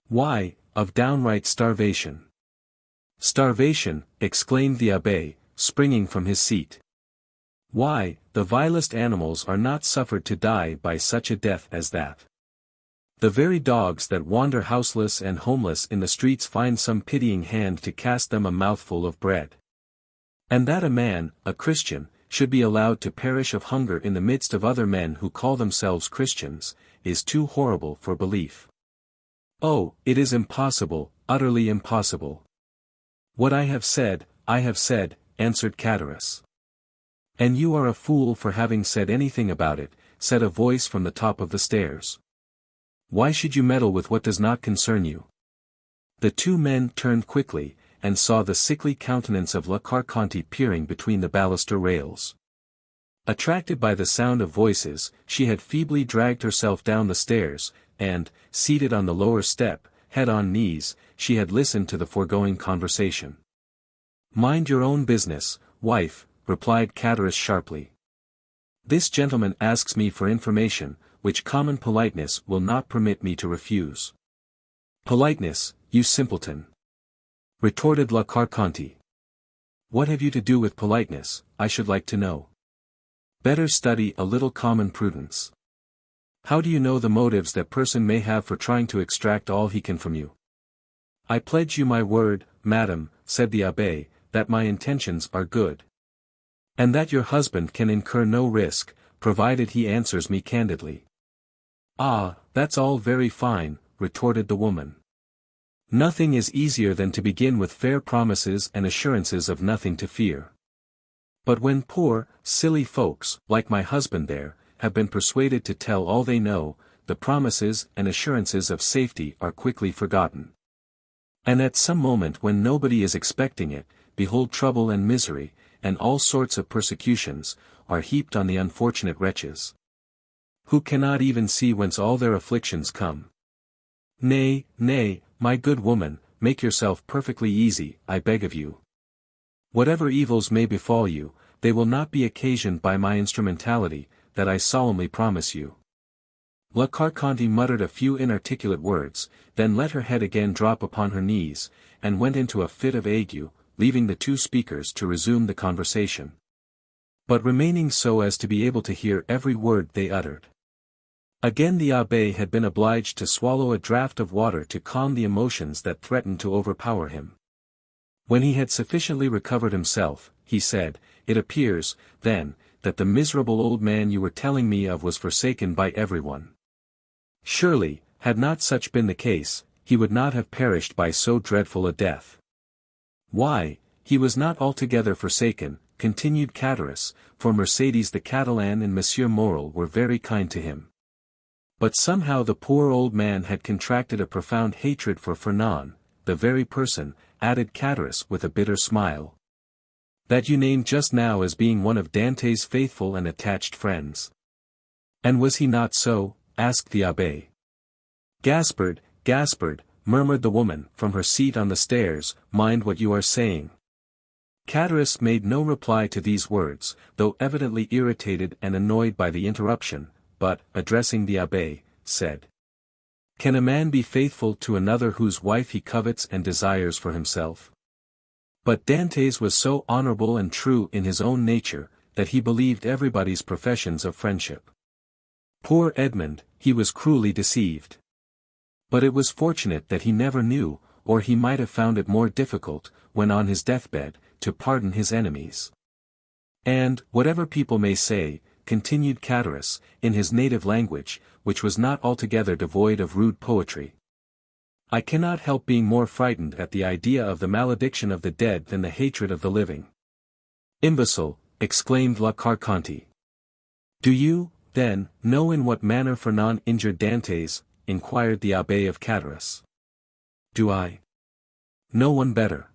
"Why, of downright starvation." "Starvation!" exclaimed the abbé, springing from his seat. "Why, the vilest animals are not suffered to die by such a death as that. The very dogs that wander houseless and homeless in the streets find some pitying hand to cast them a mouthful of bread. And that a man, a Christian, should be allowed to perish of hunger in the midst of other men who call themselves Christians, is too horrible for belief. Oh, it is impossible, utterly impossible." What I have said, answered Cataras. And you are a fool for having said anything about it, said a voice from the top of the stairs. Why should you meddle with what does not concern you? The two men turned quickly, and saw the sickly countenance of La Carconte peering between the baluster rails. Attracted by the sound of voices, she had feebly dragged herself down the stairs, and, seated on the lower step, head on knees, she had listened to the foregoing conversation. Mind your own business, wife, replied Cataras sharply. This gentleman asks me for information, which common politeness will not permit me to refuse. Politeness, you simpleton! Retorted La Carconte. What have you to do with politeness, I should like to know? Better study a little common prudence. How do you know the motives that person may have for trying to extract all he can from you? I pledge you my word, madam, said the abbé, that my intentions are good. And that your husband can incur no risk, provided he answers me candidly. Ah, that's all very fine, retorted the woman. Nothing is easier than to begin with fair promises and assurances of nothing to fear. But when poor, silly folks, like my husband there, have been persuaded to tell all they know, the promises and assurances of safety are quickly forgotten. And at some moment when nobody is expecting it, behold trouble and misery, and all sorts of persecutions, are heaped on the unfortunate wretches, who cannot even see whence all their afflictions come. Nay, nay, my good woman, make yourself perfectly easy, I beg of you. Whatever evils may befall you, they will not be occasioned by my instrumentality, that I solemnly promise you. La Carconte muttered a few inarticulate words, then let her head again drop upon her knees, and went into a fit of ague, leaving the two speakers to resume the conversation, but remaining so as to be able to hear every word they uttered. Again the abbé had been obliged to swallow a draught of water to calm the emotions that threatened to overpower him. When he had sufficiently recovered himself, he said, "It appears, then, that the miserable old man you were telling me of was forsaken by everyone. Surely, had not such been the case, he would not have perished by so dreadful a death." "Why, he was not altogether forsaken," continued Cataras, "for Mercédès the Catalan and Monsieur Morel were very kind to him. But somehow the poor old man had contracted a profound hatred for Fernand, the very person," added Cataras with a bitter smile, "that you named just now as being one of Dantès' faithful and attached friends." "And was he not so?" asked the abbé. "Gaspard, Gaspard," murmured the woman from her seat on the stairs, "mind what you are saying." Cataras made no reply to these words, though evidently irritated and annoyed by the interruption, but, addressing the abbé, said, "Can a man be faithful to another whose wife he covets and desires for himself?" But Dantès was so honorable and true in his own nature, that he believed everybody's professions of friendship. Poor Edmond, he was cruelly deceived. But it was fortunate that he never knew, or he might have found it more difficult, when on his deathbed, to pardon his enemies. "And, whatever people may say," continued Cataras, in his native language, which was not altogether devoid of rude poetry, "I cannot help being more frightened at the idea of the malediction of the dead than the hatred of the living." "Imbecile!" exclaimed La Carconte. "Do you, then, know in what manner Fernand injured Dantès?" inquired the abbé of Cataras. "Do I? No one better."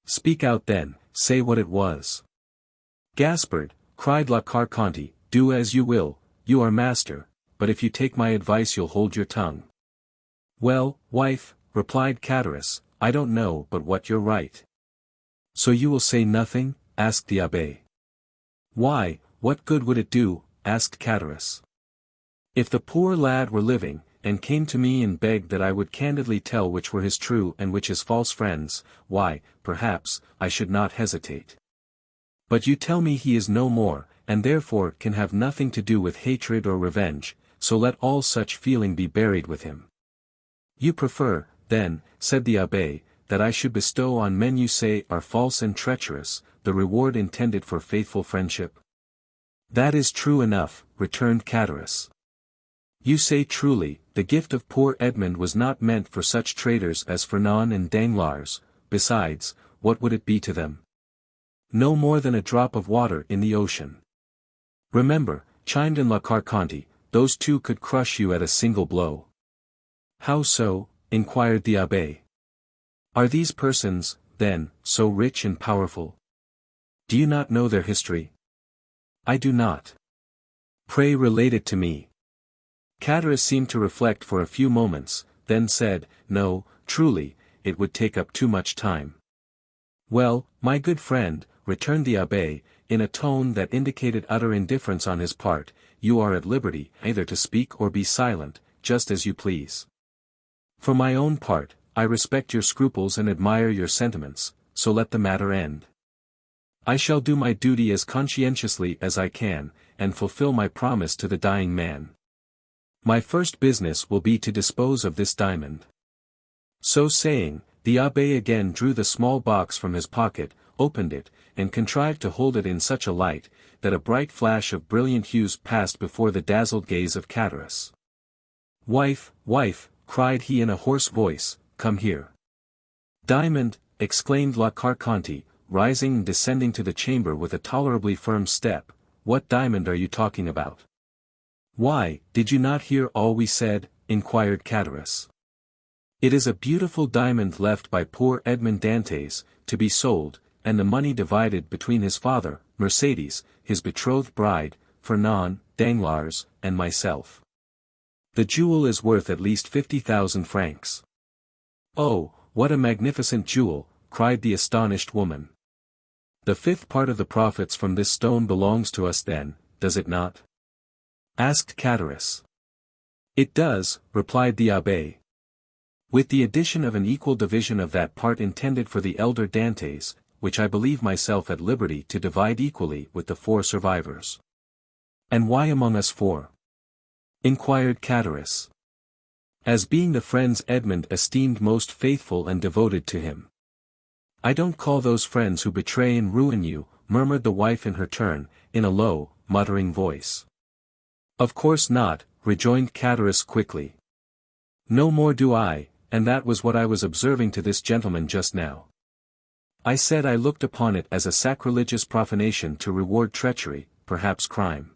"Speak out then, say what it was." "Gaspard," cried La Carconte, "do as you will, you are master, but if you take my advice you'll hold your tongue." "Well, wife," replied Cataras, "I don't know but what you're right." "So you will say nothing?" asked the abbé. "Why, what good would it do?" asked Cataras. "If the poor lad were living, and came to me and begged that I would candidly tell which were his true and which his false friends, why, perhaps, I should not hesitate. But you tell me he is no more, and therefore can have nothing to do with hatred or revenge, so let all such feeling be buried with him." "You prefer, then," said the abbé, "that I should bestow on men you say are false and treacherous, the reward intended for faithful friendship?" "That is true enough," returned Cataras. "You say truly, the gift of poor Edmond was not meant for such traitors as Fernand and Danglars. Besides, what would it be to them? No more than a drop of water in the ocean. Remember, chimed in La Carconte, those two could crush you at a single blow. How so? Inquired the abbé. Are these persons, then, so rich and powerful? Do you not know their history? I do not. Pray relate it to me. Catullus seemed to reflect for a few moments, then said, No, truly, it would take up too much time. Well, my good friend, returned the abbé, in a tone that indicated utter indifference on his part, you are at liberty either to speak or be silent, just as you please. For my own part, I respect your scruples and admire your sentiments, so let the matter end. I shall do my duty as conscientiously as I can, and fulfill my promise to the dying man. My first business will be to dispose of this diamond. So saying, the abbé again drew the small box from his pocket, opened it, and contrived to hold it in such a light, that a bright flash of brilliant hues passed before the dazzled gaze of Catullus. Wife, wife, cried he in a hoarse voice, come here. Diamond, exclaimed La Carconte, rising and descending to the chamber with a tolerably firm step, what diamond are you talking about? Why, did you not hear all we said? Inquired Catullus. It is a beautiful diamond left by poor Edmond Dantès, to be sold, and the money divided between his father, Mercédès, his betrothed bride, Fernand, Danglars, and myself. The jewel is worth at least 50,000 francs. Oh, what a magnificent jewel, cried the astonished woman. The fifth part of the profits from this stone belongs to us then, does it not? Asked Catullus. It does, replied the abbé. With the addition of an equal division of that part intended for the elder Dantès, which I believe myself at liberty to divide equally with the 4 survivors. And why among us 4? Inquired Catullus. As being the friends Edmond esteemed most faithful and devoted to him. I don't call those friends who betray and ruin you, murmured the wife in her turn, in a low, muttering voice. Of course not, rejoined Catullus quickly. No more do I, and that was what I was observing to this gentleman just now. I said I looked upon it as a sacrilegious profanation to reward treachery, perhaps crime.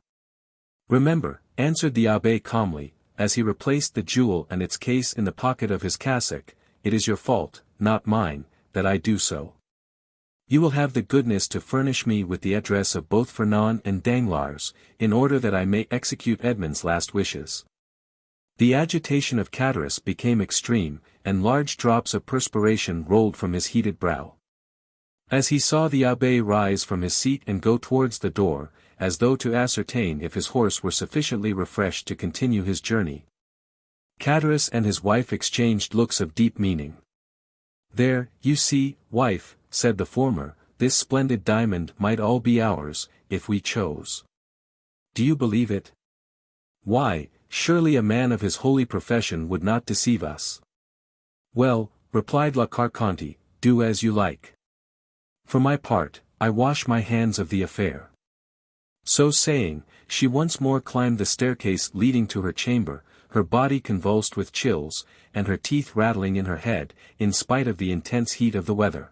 Remember, answered the abbé calmly, as he replaced the jewel and its case in the pocket of his cassock, it is your fault, not mine, that I do so. You will have the goodness to furnish me with the address of both Fernand and Danglars, in order that I may execute Edmond's last wishes. The agitation of Catullus became extreme, and large drops of perspiration rolled from his heated brow. As he saw the abbé rise from his seat and go towards the door, as though to ascertain if his horse were sufficiently refreshed to continue his journey, Catullus and his wife exchanged looks of deep meaning. There, you see, wife, said the former, this splendid diamond might all be ours, if we chose. Do you believe it? Why, surely a man of his holy profession would not deceive us. Well, replied La Carconte, do as you like. For my part, I wash my hands of the affair. So saying, she once more climbed the staircase leading to her chamber, her body convulsed with chills, and her teeth rattling in her head, in spite of the intense heat of the weather.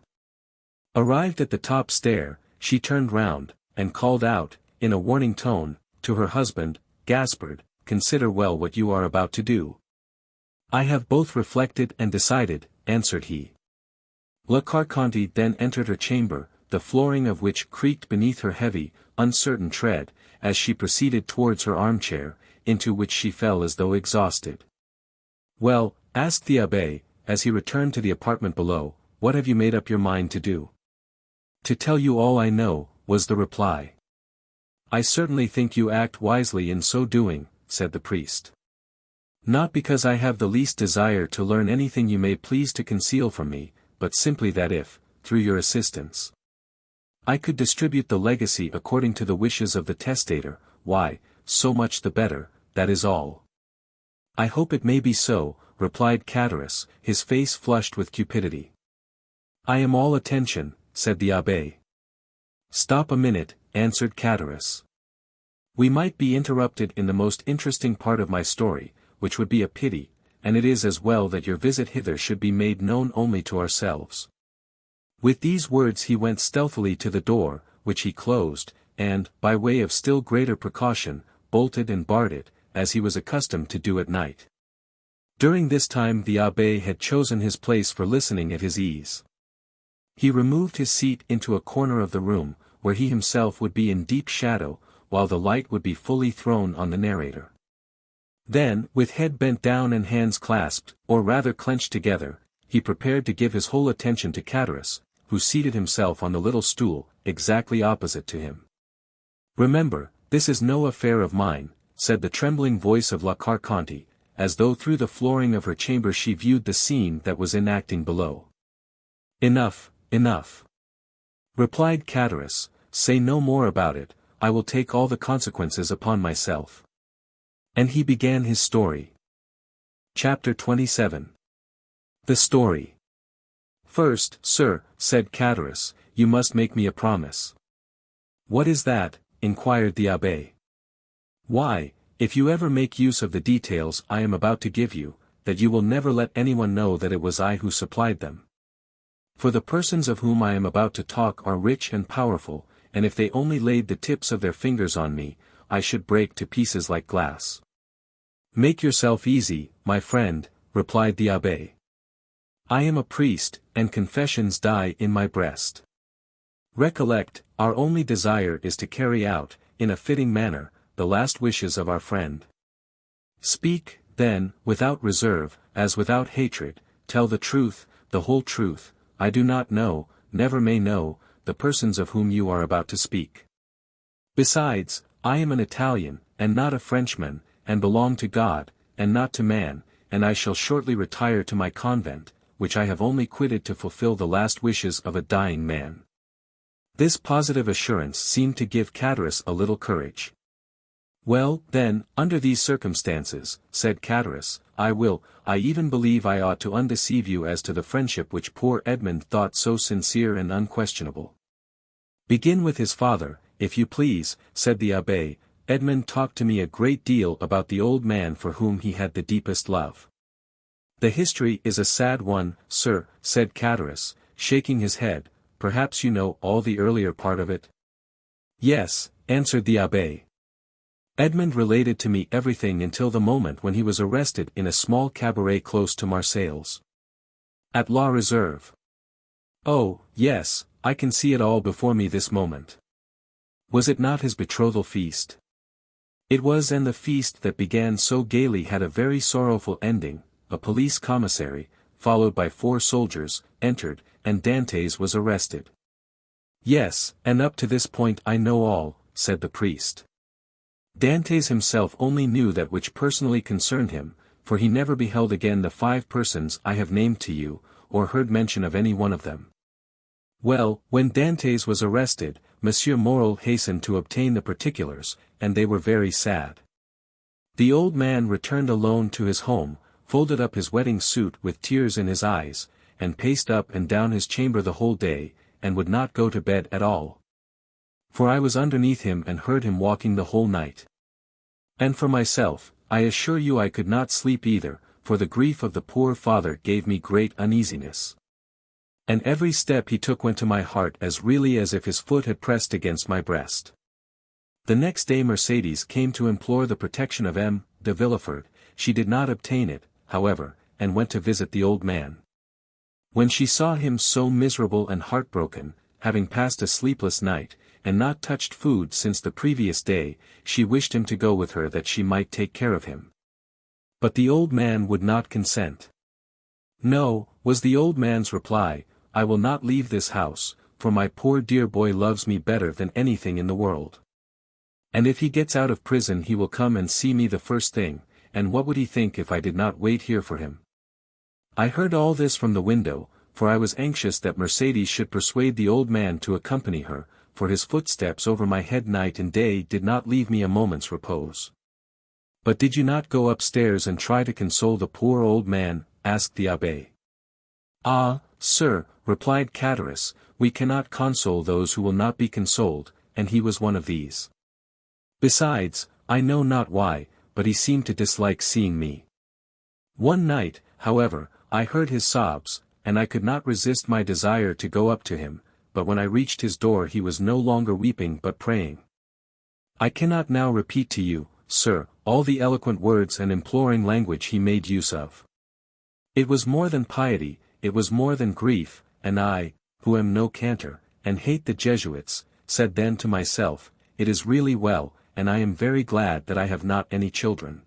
Arrived at the top stair, she turned round, and called out, in a warning tone, to her husband, Gaspard, consider well what you are about to do. I have both reflected and decided, answered he. La Carconte then entered her chamber, the flooring of which creaked beneath her heavy, uncertain tread, as she proceeded towards her armchair, into which she fell as though exhausted. Well, asked the abbé, as he returned to the apartment below, what have you made up your mind to do? To tell you all I know, was the reply. I certainly think you act wisely in so doing, said the priest. Not because I have the least desire to learn anything you may please to conceal from me, but simply that if, through your assistance, I could distribute the legacy according to the wishes of the testator, why, so much the better, that is all. I hope it may be so, replied Catullus, his face flushed with cupidity. I am all attention, said the abbé. Stop a minute, answered Catullus. We might be interrupted in the most interesting part of my story, which would be a pity, and it is as well that your visit hither should be made known only to ourselves. With these words he went stealthily to the door, which he closed, and, by way of still greater precaution, bolted and barred it, as he was accustomed to do at night. During this time the abbé had chosen his place for listening at his ease. He removed his seat into a corner of the room, where he himself would be in deep shadow, while the light would be fully thrown on the narrator. Then, with head bent down and hands clasped, or rather clenched together, he prepared to give his whole attention to Catalans, who seated himself on the little stool, exactly opposite to him. "Remember, this is no affair of mine," said the trembling voice of La Carconte, as though through the flooring of her chamber she viewed the scene that was enacting below. "Enough, enough," replied Catalans, "say no more about it, I will take all the consequences upon myself." And he began his story. Chapter 27. The story. "First, sir," said Catalans, "you must make me a promise." "What is that?" inquired the abbé. "Why, if you ever make use of the details I am about to give you, that you will never let anyone know that it was I who supplied them. For the persons of whom I am about to talk are rich and powerful, and if they only laid the tips of their fingers on me, I should break to pieces like glass." "Make yourself easy, my friend," replied the abbé. "I am a priest, and confessions die in my breast. Recollect, our only desire is to carry out, in a fitting manner, the last wishes of our friend. Speak, then, without reserve, as without hatred, tell the truth, the whole truth. I do not know, never may know, the persons of whom you are about to speak. Besides, I am an Italian, and not a Frenchman, and belong to God, and not to man, and I shall shortly retire to my convent, which I have only quitted to fulfill the last wishes of a dying man." This positive assurance seemed to give Catalans a little courage. "Well, then, under these circumstances," said Catalans, I even believe I ought to undeceive you as to the friendship which poor Edmond thought so sincere and unquestionable." "Begin with his father, if you please," said the abbé. "Edmond talked to me a great deal about the old man for whom he had the deepest love." "The history is a sad one, sir," said Catalans, shaking his head. "Perhaps you know all the earlier part of it?" "Yes," answered the abbé. "Edmond related to me everything until the moment when he was arrested in a small cabaret close to Marseilles. At La Réserve. Oh, yes, I can see it all before me this moment. Was it not his betrothal feast? It was, and the feast that began so gaily had a very sorrowful ending. A police commissary, followed by 4 soldiers, entered, and Dantès was arrested." "Yes, and up to this point I know all," said the priest. "Dantès himself only knew that which personally concerned him, for he never beheld again the 5 persons I have named to you, or heard mention of any one of them. Well, when Dantès was arrested, Monsieur Morel hastened to obtain the particulars, and they were very sad. The old man returned alone to his home, folded up his wedding suit with tears in his eyes, and paced up and down his chamber the whole day, and would not go to bed at all. For I was underneath him and heard him walking the whole night. And for myself, I assure you I could not sleep either, for the grief of the poor father gave me great uneasiness. And every step he took went to my heart as really as if his foot had pressed against my breast. The next day Mercédès came to implore the protection of M. de Villefort. She did not obtain it, however, and went to visit the old man. When she saw him so miserable and heartbroken, having passed a sleepless night, and not touched food since the previous day, she wished him to go with her that she might take care of him. But the old man would not consent. "No," was the old man's reply, "I will not leave this house, for my poor dear boy loves me better than anything in the world. And if he gets out of prison he will come and see me the first thing, and what would he think if I did not wait here for him?" I heard all this from the window, for I was anxious that Mercédès should persuade the old man to accompany her, for his footsteps over my head night and day did not leave me a moment's repose. "But did you not go upstairs and try to console the poor old man?" asked the abbé. "Ah, sir," replied Catalans, "we cannot console those who will not be consoled, and he was one of these. Besides, I know not why, but he seemed to dislike seeing me. One night, however, I heard his sobs, and I could not resist my desire to go up to him, but when I reached his door he was no longer weeping but praying. I cannot now repeat to you, sir, all the eloquent words and imploring language he made use of. It was more than piety, it was more than grief, and I, who am no cantor, and hate the Jesuits, said then to myself, it is really well, and I am very glad that I have not any children.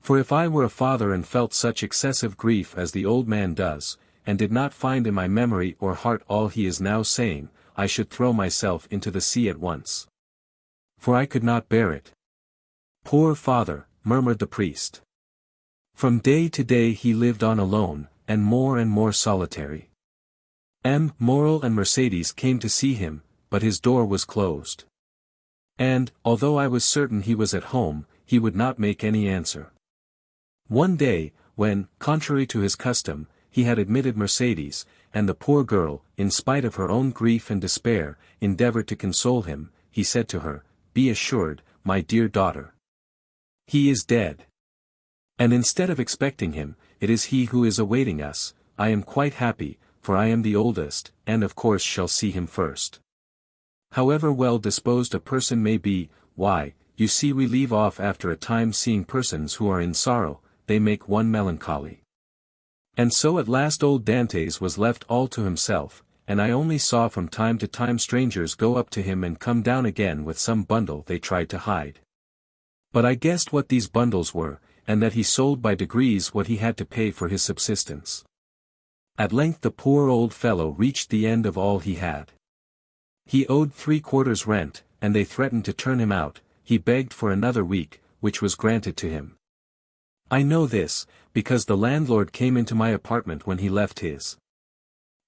For if I were a father and felt such excessive grief as the old man does, and did not find in my memory or heart all he is now saying, I should throw myself into the sea at once. For I could not bear it. Poor father, murmured the priest. From day to day he lived on alone, and more solitary. Morrel and Mercédès came to see him, but his door was closed. And, although I was certain he was at home, he would not make any answer. One day, when, contrary to his custom, he had admitted Mercédès, and the poor girl, in spite of her own grief and despair, endeavored to console him, he said to her, "Be assured, my dear daughter. He is dead. And instead of expecting him, it is he who is awaiting us. I am quite happy, for I am the oldest, and of course shall see him first. However well disposed a person may be, why, you see we leave off after a time seeing persons who are in sorrow, they make one melancholy." And so at last old Dantès was left all to himself, and I only saw from time to time strangers go up to him and come down again with some bundle they tried to hide. But I guessed what these bundles were, and that he sold by degrees what he had to pay for his subsistence. At length the poor old fellow reached the end of all he had. He owed 3/4 rent, and they threatened to turn him out. He begged for another week, which was granted to him. I know this, because the landlord came into my apartment when he left his.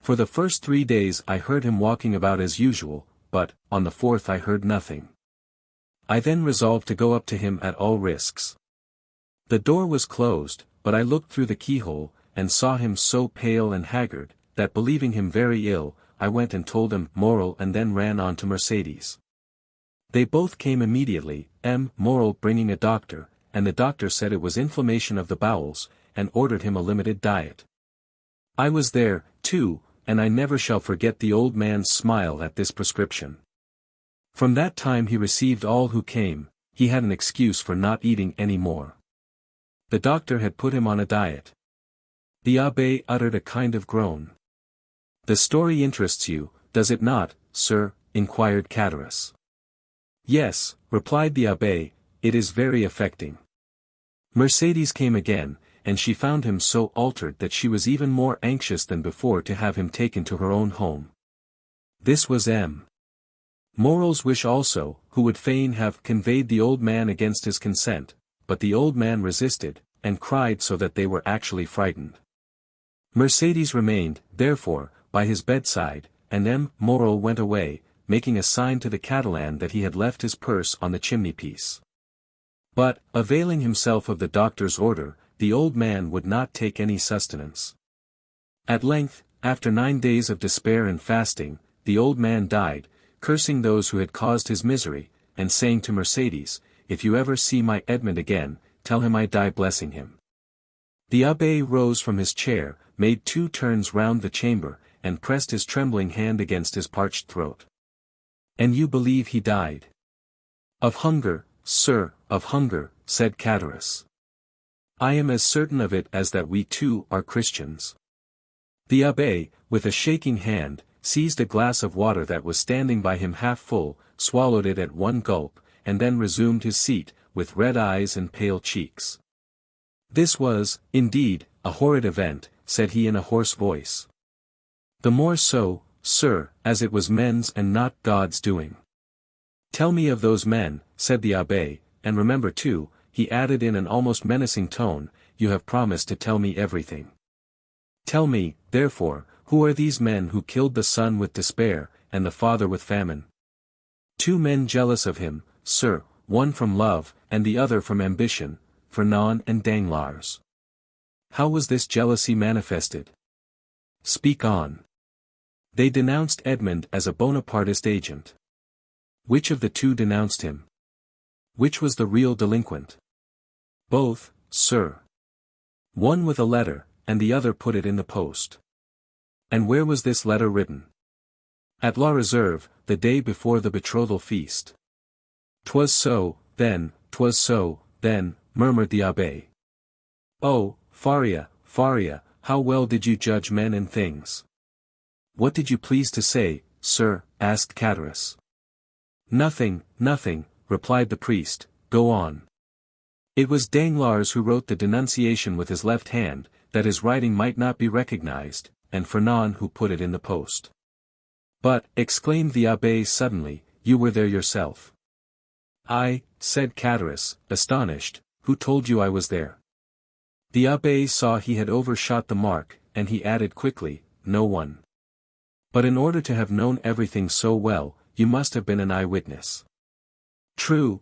For the first 3 days I heard him walking about as usual, but, on the 4th I heard nothing. I then resolved to go up to him at all risks. The door was closed, but I looked through the keyhole, and saw him so pale and haggard, that believing him very ill, I went and told him Morrel and then ran on to Mercédès. They both came immediately, Morrel bringing a doctor, and the doctor said it was inflammation of the bowels, and ordered him a limited diet. I was there, too, and I never shall forget the old man's smile at this prescription. From that time he received all who came, he had an excuse for not eating any more. The doctor had put him on a diet. The abbé uttered a kind of groan. "The story interests you, does it not, sir?" inquired Catalans. "Yes," replied the abbé, "it is very affecting." Mercédès came again, and she found him so altered that she was even more anxious than before to have him taken to her own home. This was Morrel's wish also, who would fain have conveyed the old man against his consent, but the old man resisted, and cried so that they were actually frightened. Mercédès remained, therefore, by his bedside, and Morrel went away, making a sign to the Catalan that he had left his purse on the chimney-piece. But, availing himself of the doctor's order, the old man would not take any sustenance. At length, after 9 days of despair and fasting, the old man died, cursing those who had caused his misery, and saying to Mercédès, "If you ever see my Edmond again, tell him I die blessing him." The abbé rose from his chair, made 2 turns round the chamber, and pressed his trembling hand against his parched throat. "And you believe he died?" "Of hunger, sir, of hunger," said Catalans. "I am as certain of it as that we too are Christians." The abbé, with a shaking hand, seized a glass of water that was standing by him half full, swallowed it at one gulp, and then resumed his seat, with red eyes and pale cheeks. "This was, indeed, a horrid event," said he in a hoarse voice. "The more so, sir, as it was men's and not God's doing." "Tell me of those men," said the abbé, "and remember too," he added in an almost menacing tone, "you have promised to tell me everything. Tell me, therefore, who are these men who killed the son with despair, and the father with famine?" "2 men jealous of him, sir, one from love, and the other from ambition, Fernand and Danglars." "How was this jealousy manifested?" "Speak on." "They denounced Edmond as a Bonapartist agent." "Which of the 2 denounced him? Which was the real delinquent?" "Both, sir. One with a letter, and the other put it in the post." And where was this letter written? At La Réserve, the day before the betrothal feast. 'Twas so, then, murmured the abbé. Oh, Faria, Faria, how well did you judge men and things? What did you please to say, sir? Asked Catullus. Nothing, replied the priest, go on. It was Danglars who wrote the denunciation with his left hand, that his writing might not be recognized, and Fernand who put it in the post. But, exclaimed the abbé suddenly, you were there yourself. I, said Catullus, astonished, who told you I was there? The abbé saw he had overshot the mark, and he added quickly, no one. But in order to have known everything so well, you must have been an eyewitness. True,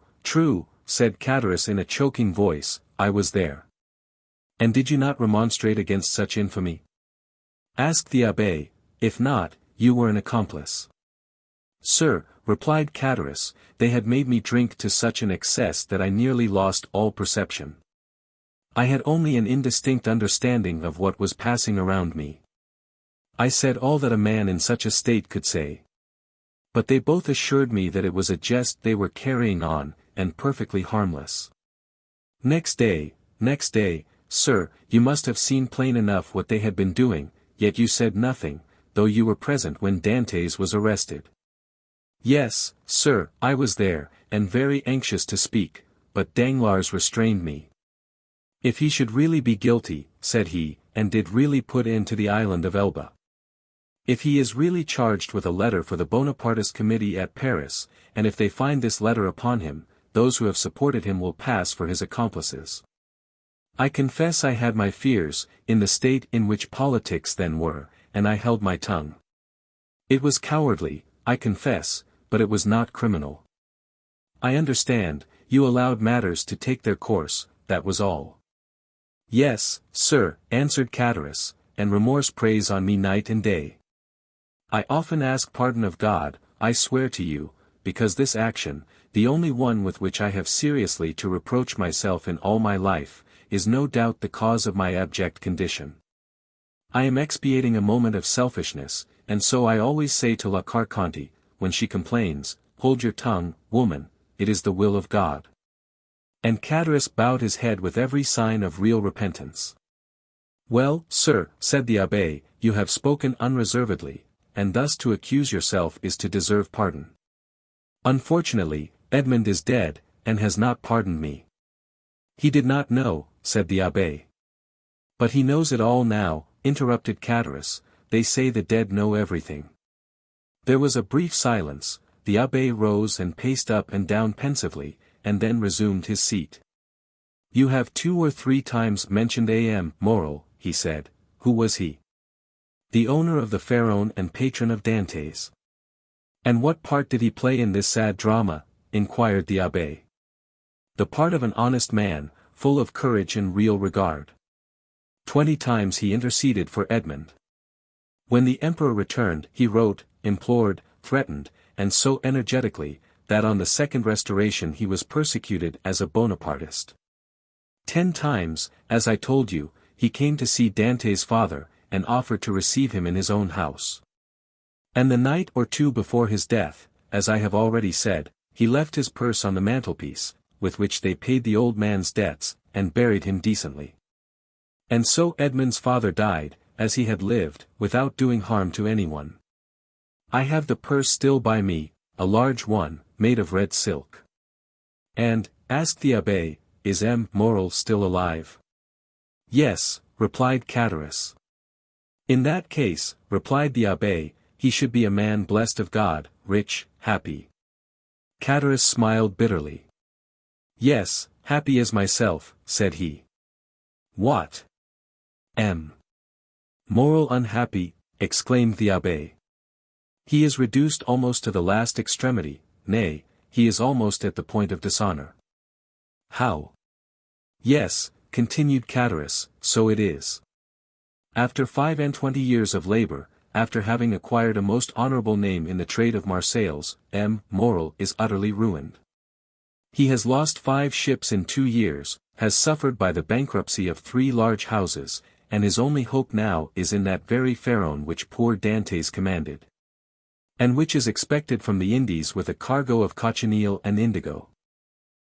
said Catullus in a choking voice, I was there. And did you not remonstrate against such infamy? Asked the abbé, if not, you were an accomplice. Sir, replied Catullus, they had made me drink to such an excess that I nearly lost all perception. I had only an indistinct understanding of what was passing around me. I said all that a man in such a state could say. But they both assured me that it was a jest they were carrying on, and perfectly harmless. Next day, sir, you must have seen plain enough what they had been doing, yet you said nothing, though you were present when Dantès was arrested. Yes, sir, I was there, and very anxious to speak, but Danglars restrained me. If he should really be guilty, said he, and did really put into the island of Elba. If he is really charged with a letter for the Bonapartist committee at Paris, and if they find this letter upon him, those who have supported him will pass for his accomplices. I confess I had my fears, in the state in which politics then were, and I held my tongue. It was cowardly, I confess, but it was not criminal. I understand, you allowed matters to take their course, that was all. Yes, sir, answered Catullus, and remorse preys on me night and day. I often ask pardon of God, I swear to you, because this action, the only one with which I have seriously to reproach myself in all my life, is no doubt the cause of my abject condition. I am expiating a moment of selfishness, and so I always say to La Carconte, when she complains, hold your tongue, woman, it is the will of God. And Catullus bowed his head with every sign of real repentance. Well, sir, said the abbé, you have spoken unreservedly, and thus to accuse yourself is to deserve pardon. Unfortunately, Edmond is dead, and has not pardoned me. He did not know, said the abbé. But he knows it all now, interrupted Catullus, they say the dead know everything. There was a brief silence, the abbé rose and paced up and down pensively, and then resumed his seat. You have 2 or 3 times mentioned A.M. Morel, he said. Who was he? The owner of the Pharaon and patron of Dantès. And what part did he play in this sad drama? Inquired the abbé. The part of an honest man, full of courage and real regard. 20 times he interceded for Edmond. When the emperor returned, he wrote, implored, threatened, and so energetically, that on the second restoration he was persecuted as a Bonapartist. 10 times, as I told you, he came to see Dantès' father, and offered to receive him in his own house. And the night or 2 before his death, as I have already said, he left his purse on the mantelpiece, with which they paid the old man's debts, and buried him decently. And so Edmond's father died, as he had lived, without doing harm to anyone. I have the purse still by me, a large one, made of red silk. And, asked the abbé, is M. Morel still alive? Yes, replied Catullus. In that case, replied the abbé, he should be a man blessed of God, rich, happy. Catullus smiled bitterly. Yes, happy as myself, said he. What? M. Morel unhappy, exclaimed the abbé. He is reduced almost to the last extremity, nay, he is almost at the point of dishonor. How? Yes, continued Catullus, so it is. After 25 years of labor, after having acquired a most honorable name in the trade of Marseilles, M. Morel is utterly ruined. He has lost 5 ships in 2 years, has suffered by the bankruptcy of 3 large houses, and his only hope now is in that very Pharaon which poor Dantès commanded, and which is expected from the Indies with a cargo of cochineal and indigo.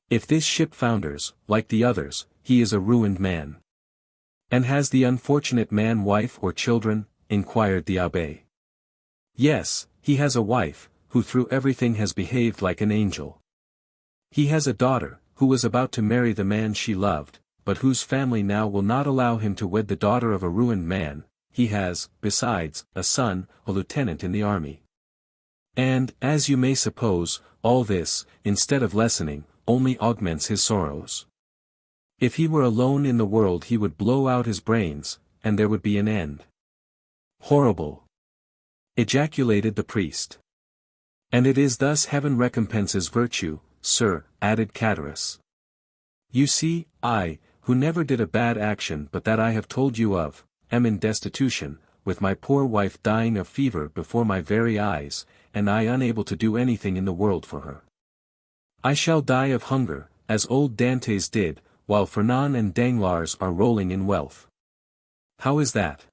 If this ship founders, like the others, he is a ruined man. And has the unfortunate man wife or children? Inquired the abbé. Yes, he has a wife, who through everything has behaved like an angel. He has a daughter, who was about to marry the man she loved, but whose family now will not allow him to wed the daughter of a ruined man. He has, besides, a son, a lieutenant in the army. And, as you may suppose, all this, instead of lessening, only augments his sorrows. If he were alone in the world he would blow out his brains, and there would be an end. Horrible! Ejaculated the priest. And it is thus heaven recompenses virtue, sir, added Cataris. You see, I, who never did a bad action but that I have told you of, am in destitution, with my poor wife dying of fever before my very eyes, and I unable to do anything in the world for her. I shall die of hunger, as old Dantès did, while Fernand and Danglars are rolling in wealth. How is that?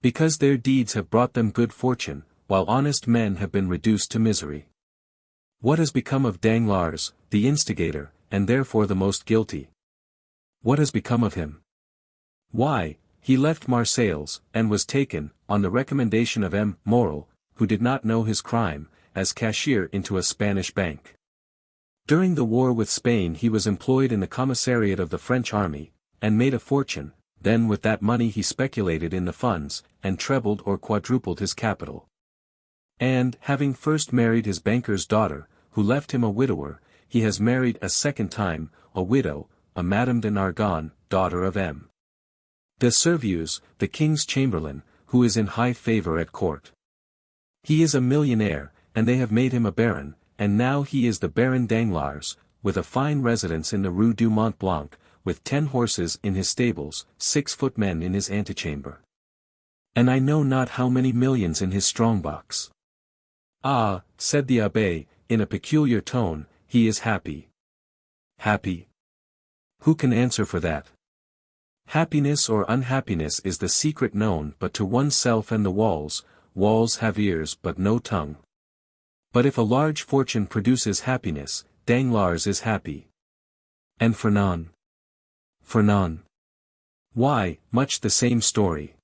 Because their deeds have brought them good fortune, while honest men have been reduced to misery. What has become of Danglars, the instigator, and therefore the most guilty? What has become of him? Why, he left Marseilles, and was taken, on the recommendation of M. Morel, who did not know his crime, as cashier into a Spanish bank. During the war with Spain he was employed in the commissariat of the French army, and made a fortune. Then with that money he speculated in the funds, and trebled or quadrupled his capital. And, having first married his banker's daughter, who left him a widower, he has married a second time, a widow, a Madame de Nargonne, daughter of M. de Servius, the king's chamberlain, who is in high favor at court. He is a millionaire, and they have made him a baron, and now he is the Baron Danglars, with a fine residence in the Rue du Mont Blanc, with 10 horses in his stables, 6 footmen in his antechamber. And I know not how many millions in his strong-box. Ah, said the abbé, in a peculiar tone, he is happy. Happy? Who can answer for that? Happiness or unhappiness is the secret known but to oneself and the walls have ears but no tongue. But if a large fortune produces happiness, Danglars is happy. And Fernand? Fernand? Why, much the same story.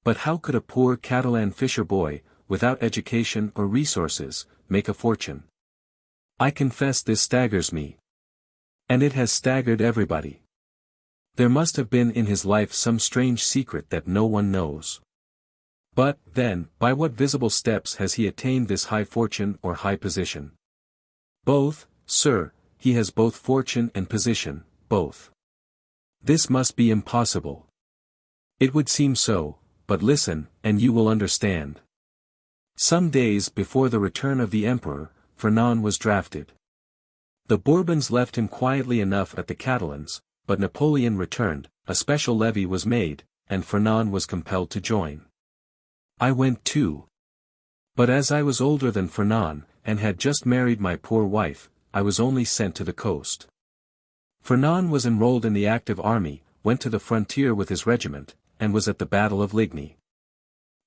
But how could a poor Catalan fisher boy, without education or resources, make a fortune? I confess this staggers me. And it has staggered everybody. There must have been in his life some strange secret that no one knows. But, then, by what visible steps has he attained this high fortune or high position? Both, sir, he has both fortune and position, both. This must be impossible. It would seem so, but listen, and you will understand. Some days before the return of the emperor, Fernand was drafted. The Bourbons left him quietly enough at the Catalans, but Napoleon returned, a special levy was made, and Fernand was compelled to join. I went too. But as I was older than Fernand, and had just married my poor wife, I was only sent to the coast. Fernand was enrolled in the active army, went to the frontier with his regiment, and was at the Battle of Ligny.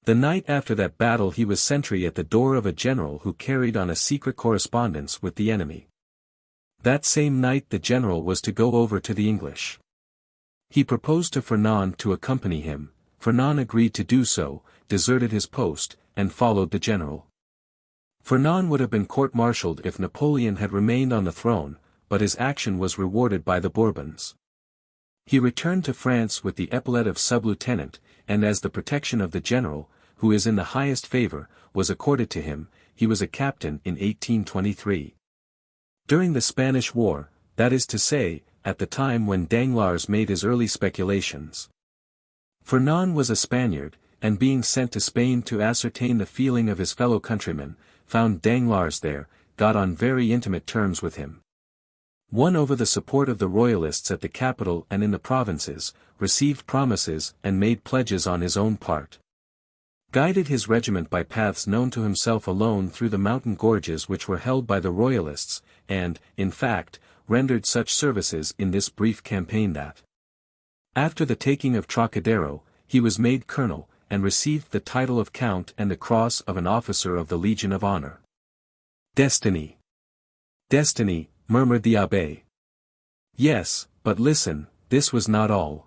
The night after that battle he was sentry at the door of a general who carried on a secret correspondence with the enemy. That same night the general was to go over to the English. He proposed to Fernand to accompany him. Fernand agreed to do so, deserted his post, and followed the general. Fernand would have been court-martialed if Napoleon had remained on the throne, but his action was rewarded by the Bourbons. He returned to France with the epaulet of sub-lieutenant, and as the protection of the general, who is in the highest favor, was accorded to him, he was a captain in 1823. During the Spanish War, that is to say, at the time when Danglars made his early speculations. Fernand was a Spaniard, and being sent to Spain to ascertain the feeling of his fellow countrymen, found Danglars there, got on very intimate terms with him. Won over the support of the royalists at the capital and in the provinces, received promises and made pledges on his own part. Guided his regiment by paths known to himself alone through the mountain gorges which were held by the royalists, and, in fact, rendered such services in this brief campaign that, After the taking of Trocadero, he was made colonel, and received the title of count and the cross of an officer of the Legion of Honor. Destiny. Destiny, murmured the abbé. Yes, but listen, this was not all.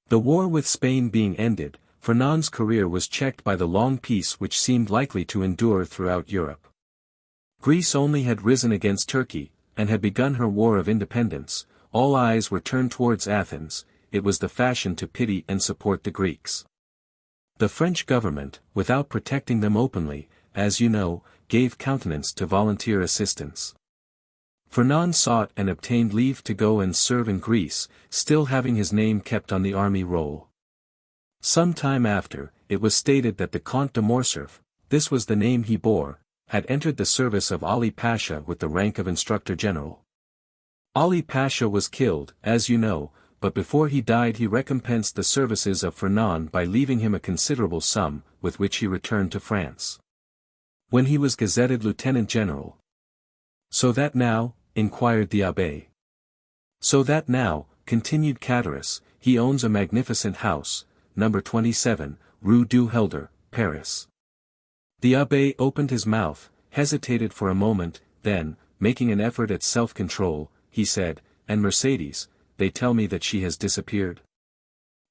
The war with Spain being ended, Fernand's career was checked by the long peace which seemed likely to endure throughout Europe. Greece only had risen against Turkey, and had begun her war of independence. All eyes were turned towards Athens. It was the fashion to pity and support the Greeks. The French government, without protecting them openly, as you know, gave countenance to volunteer assistance. Fernand sought and obtained leave to go and serve in Greece, still having his name kept on the army roll. Some time after, it was stated that the Comte de Morcerf, this was the name he bore, had entered the service of Ali Pasha with the rank of Instructor General. Ali Pasha was killed, as you know, but before he died he recompensed the services of Fernand by leaving him a considerable sum, with which he returned to France. When he was gazetted Lieutenant General. So that now, inquired the abbé. So that now, continued Catullus, he owns a magnificent house, number 27, Rue du Helder, Paris. The abbé opened his mouth, hesitated for a moment, then, making an effort at self-control, he said, and Mercédès, they tell me that she has disappeared.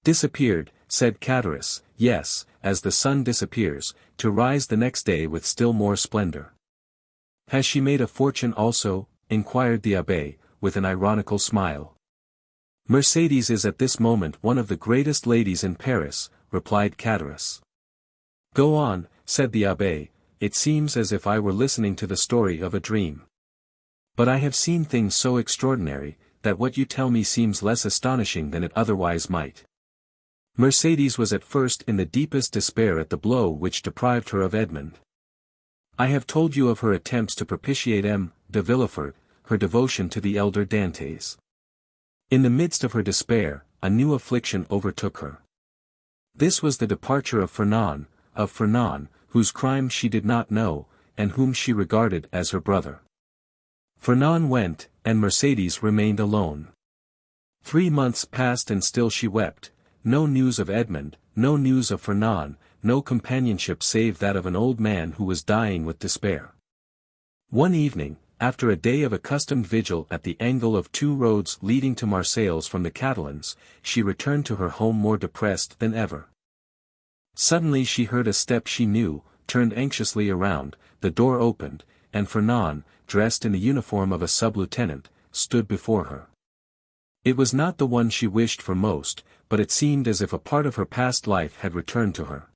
Disappeared, said Catullus, yes, as the sun disappears, to rise the next day with still more splendor. Has she made a fortune also? Inquired the abbé, with an ironical smile. Mercédès is at this moment one of the greatest ladies in Paris, replied Catullus. Go on, said the abbé, it seems as if I were listening to the story of a dream. But I have seen things so extraordinary, that what you tell me seems less astonishing than it otherwise might. Mercédès was at first in the deepest despair at the blow which deprived her of Edmond. I have told you of her attempts to propitiate M. de Villefort, her devotion to the elder Dantès. In the midst of her despair, a new affliction overtook her. This was the departure of Fernand, whose crime she did not know, and whom she regarded as her brother. Fernand went, and Mercédès remained alone. 3 months passed and still she wept, no news of Edmond, no news of Fernand, no companionship save that of an old man who was dying with despair. One evening, after a day of accustomed vigil at the angle of 2 roads leading to Marseilles from the Catalans, she returned to her home more depressed than ever. Suddenly she heard a step she knew, turned anxiously around, the door opened, and Fernand, dressed in the uniform of a sub-lieutenant, stood before her. It was not the one she wished for most, but it seemed as if a part of her past life had returned to her.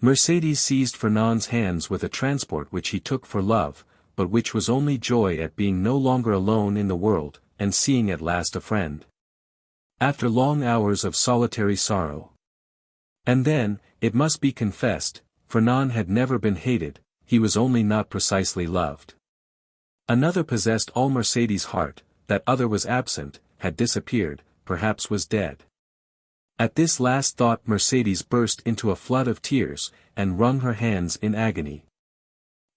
Mercédès seized Fernand's hands with a transport which he took for love, but which was only joy at being no longer alone in the world, and seeing at last a friend. After long hours of solitary sorrow. And then, it must be confessed, Fernand had never been hated, he was only not precisely loved. Another possessed all Mercédès' heart, that other was absent, had disappeared, perhaps was dead. At this last thought Mercédès burst into a flood of tears, and wrung her hands in agony.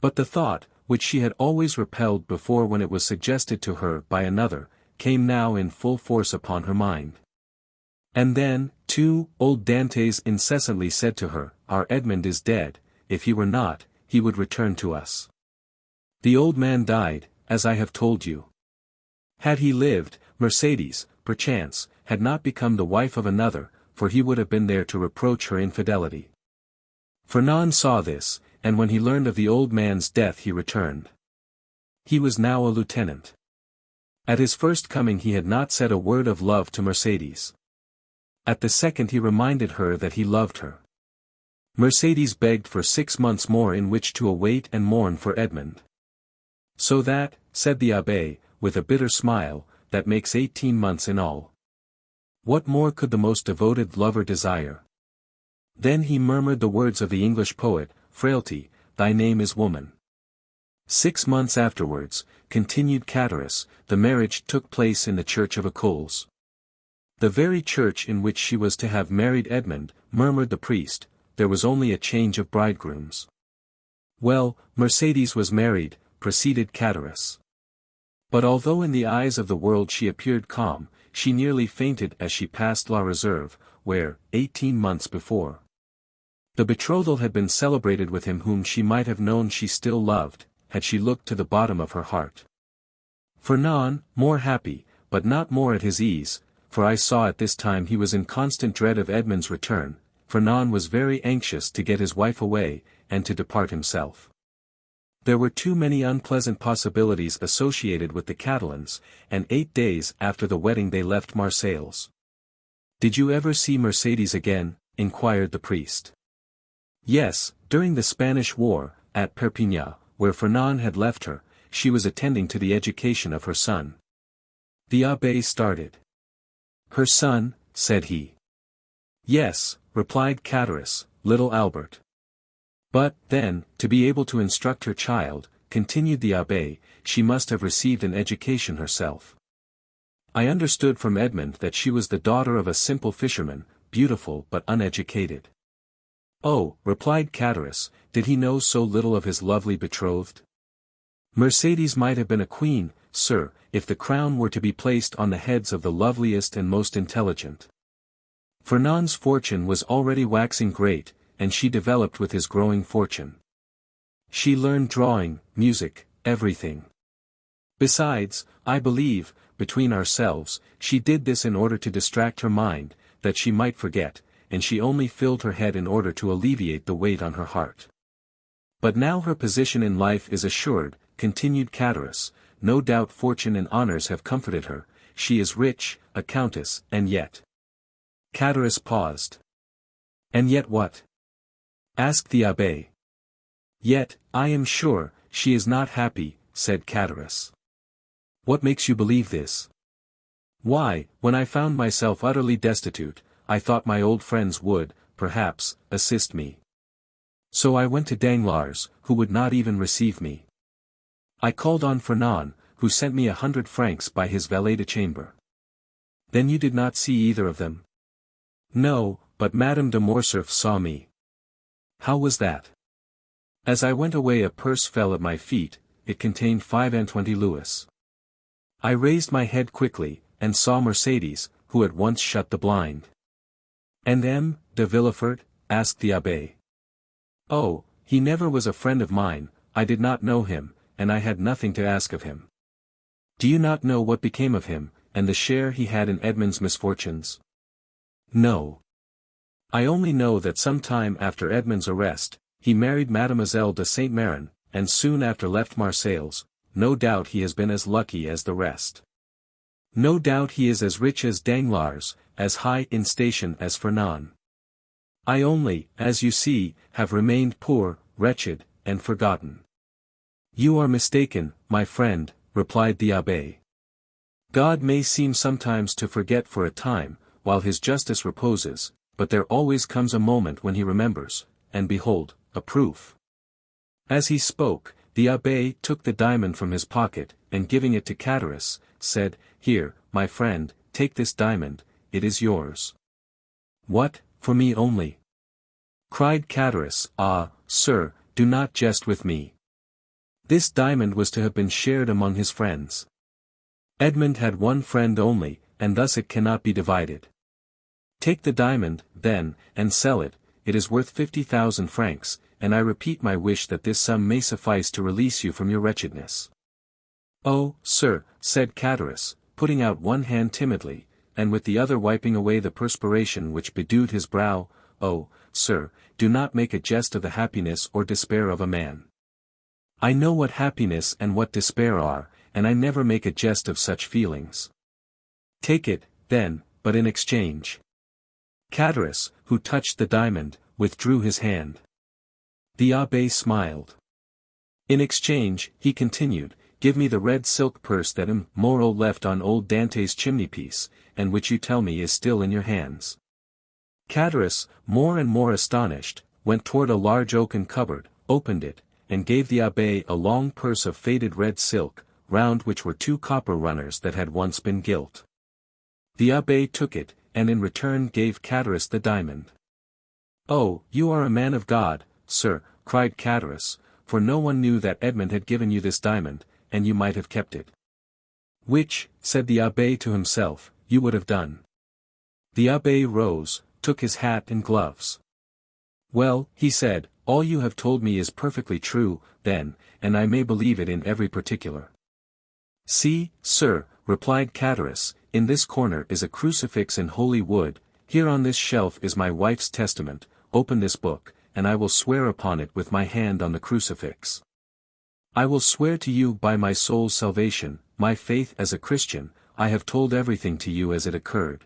But the thought, which she had always repelled before when it was suggested to her by another, came now in full force upon her mind. And then, too, old Dantès incessantly said to her, our Edmond is dead, if he were not, he would return to us. The old man died, as I have told you. Had he lived, Mercédès, perchance, had not become the wife of another, for he would have been there to reproach her infidelity. Fernand saw this, and when he learned of the old man's death he returned. He was now a lieutenant. At his first coming he had not said a word of love to Mercédès. At the second he reminded her that he loved her. Mercédès begged for 6 months more in which to await and mourn for Edmond. So that, said the abbé, with a bitter smile, that makes 18 months in all. What more could the most devoted lover desire? Then he murmured the words of the English poet, Frailty, thy name is woman. 6 months afterwards, continued Catullus, the marriage took place in the church of Écoles. The very church in which she was to have married Edmond, murmured the priest, there was only a change of bridegrooms. Well, Mercédès was married, proceeded Catullus. But although in the eyes of the world she appeared calm, she nearly fainted as she passed La Reserve, where, 18 months before, the betrothal had been celebrated with him whom she might have known she still loved, had she looked to the bottom of her heart. Fernand, more happy, but not more at his ease, for I saw at this time he was in constant dread of Edmond's return. Fernand was very anxious to get his wife away, and to depart himself. There were too many unpleasant possibilities associated with the Catalans, and 8 days after the wedding they left Marseilles. "Did you ever see Mercédès again?" inquired the priest. "Yes, during the Spanish War, at Perpignan, where Fernand had left her, she was attending to the education of her son." The abbé started. "Her son," said he. "Yes," replied Catullus, little Albert. "But, then, to be able to instruct her child," continued the abbé, "she must have received an education herself. I understood from Edmond that she was the daughter of a simple fisherman, beautiful but uneducated." "Oh," replied Catullus, "did he know so little of his lovely betrothed? Mercédès might have been a queen, sir, if the crown were to be placed on the heads of the loveliest and most intelligent." Fernand's fortune was already waxing great, and she developed with his growing fortune. She learned drawing, music, everything. Besides, I believe, between ourselves, she did this in order to distract her mind, that she might forget, and she only filled her head in order to alleviate the weight on her heart. "But now her position in life is assured," continued Catullus, "no doubt fortune and honors have comforted her, she is rich, a countess, and yet—" Catullus paused. "And yet what?" asked the abbé. "Yet, I am sure, she is not happy," said Catullus. "What makes you believe this?" "Why, when I found myself utterly destitute, I thought my old friends would, perhaps, assist me. So I went to Danglars, who would not even receive me. I called on Fernand, who sent me 100 francs by his valet de chambre." "Then you did not see either of them?" "No, but Madame de Morcerf saw me." "How was that?" "As I went away a purse fell at my feet, it contained 25 louis. I raised my head quickly, and saw Mercédès, who at once shut the blind." "And M. de Villefort?" asked the abbé. "Oh, he never was a friend of mine, I did not know him, and I had nothing to ask of him." "Do you not know what became of him, and the share he had in Edmond's misfortunes?" "No. I only know that some time after Edmond's arrest, he married Mademoiselle de Saint-Méran, and soon after left Marseilles. No doubt he has been as lucky as the rest. No doubt he is as rich as Danglars, as high in station as Fernand. I only, as you see, have remained poor, wretched, and forgotten." "You are mistaken, my friend," replied the abbé. "God may seem sometimes to forget for a time, while his justice reposes, but there always comes a moment when he remembers, and behold, a proof." As he spoke, the abbé took the diamond from his pocket, and giving it to Catullus, said, "Here, my friend, take this diamond, it is yours." "What, for me only?" cried Catullus. "Ah, sir, do not jest with me. This diamond was to have been shared among his friends. Edmond had one friend only, and thus it cannot be divided. Take the diamond, then, and sell it, it is worth 50,000 francs, and I repeat my wish that this sum may suffice to release you from your wretchedness." "Oh, sir," said Catullus, putting out one hand timidly, and with the other wiping away the perspiration which bedewed his brow, "oh, sir, do not make a jest of the happiness or despair of a man. I know what happiness and what despair are, and I never make a jest of such feelings. Take it, then, but in exchange." Catullus, who touched the diamond, withdrew his hand. The abbé smiled. "In exchange," he continued, "give me the red silk purse that M. Moreau left on old Dante's chimney-piece, and which you tell me is still in your hands." Catullus, more and more astonished, went toward a large oaken cupboard, opened it, and gave the abbé a long purse of faded red silk, round which were 2 copper runners that had once been gilt. The abbé took it, and in return gave Catullus the diamond. "Oh, you are a man of God, sir," cried Catullus, "for no one knew that Edmond had given you this diamond, and you might have kept it." "Which," said the abbé to himself, you would have done. The abbé rose, took his hat and gloves. Well, he said, all you have told me is perfectly true, then, and I may believe it in every particular. See, sir, replied Catullus, in this corner is a crucifix in holy wood, here on this shelf is my wife's testament, open this book, and I will swear upon it with my hand on the crucifix. I will swear to you by my soul's salvation, my faith as a Christian, I have told everything to you as it occurred.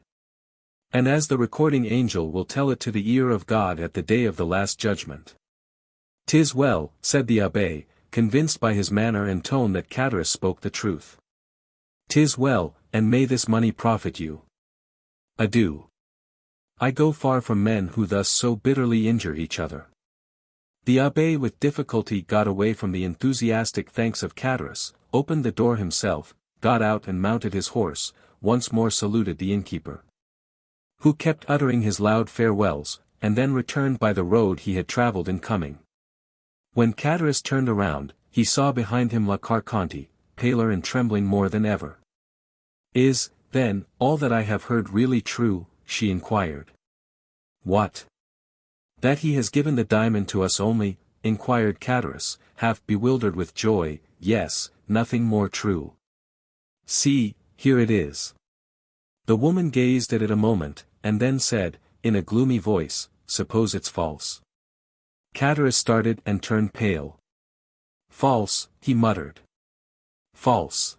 And as the recording angel will tell it to the ear of God at the day of the last judgment. 'Tis well, said the abbé, convinced by his manner and tone that Catullus spoke the truth. 'Tis well, and may this money profit you. Adieu. I go far from men who thus so bitterly injure each other. The abbé with difficulty got away from the enthusiastic thanks of Catullus, opened the door himself, got out and mounted his horse, once more saluted the innkeeper, who kept uttering his loud farewells, and then returned by the road he had travelled in coming. When Catullus turned around, he saw behind him La Carconte, paler and trembling more than ever. Is, then, all that I have heard really true? She inquired. What? That he has given the diamond to us only, inquired Catullus, half bewildered with joy. Yes, nothing more true. See, here it is. The woman gazed at it a moment, and then said, in a gloomy voice, suppose it's false. Catullus started and turned pale. False, he muttered. False.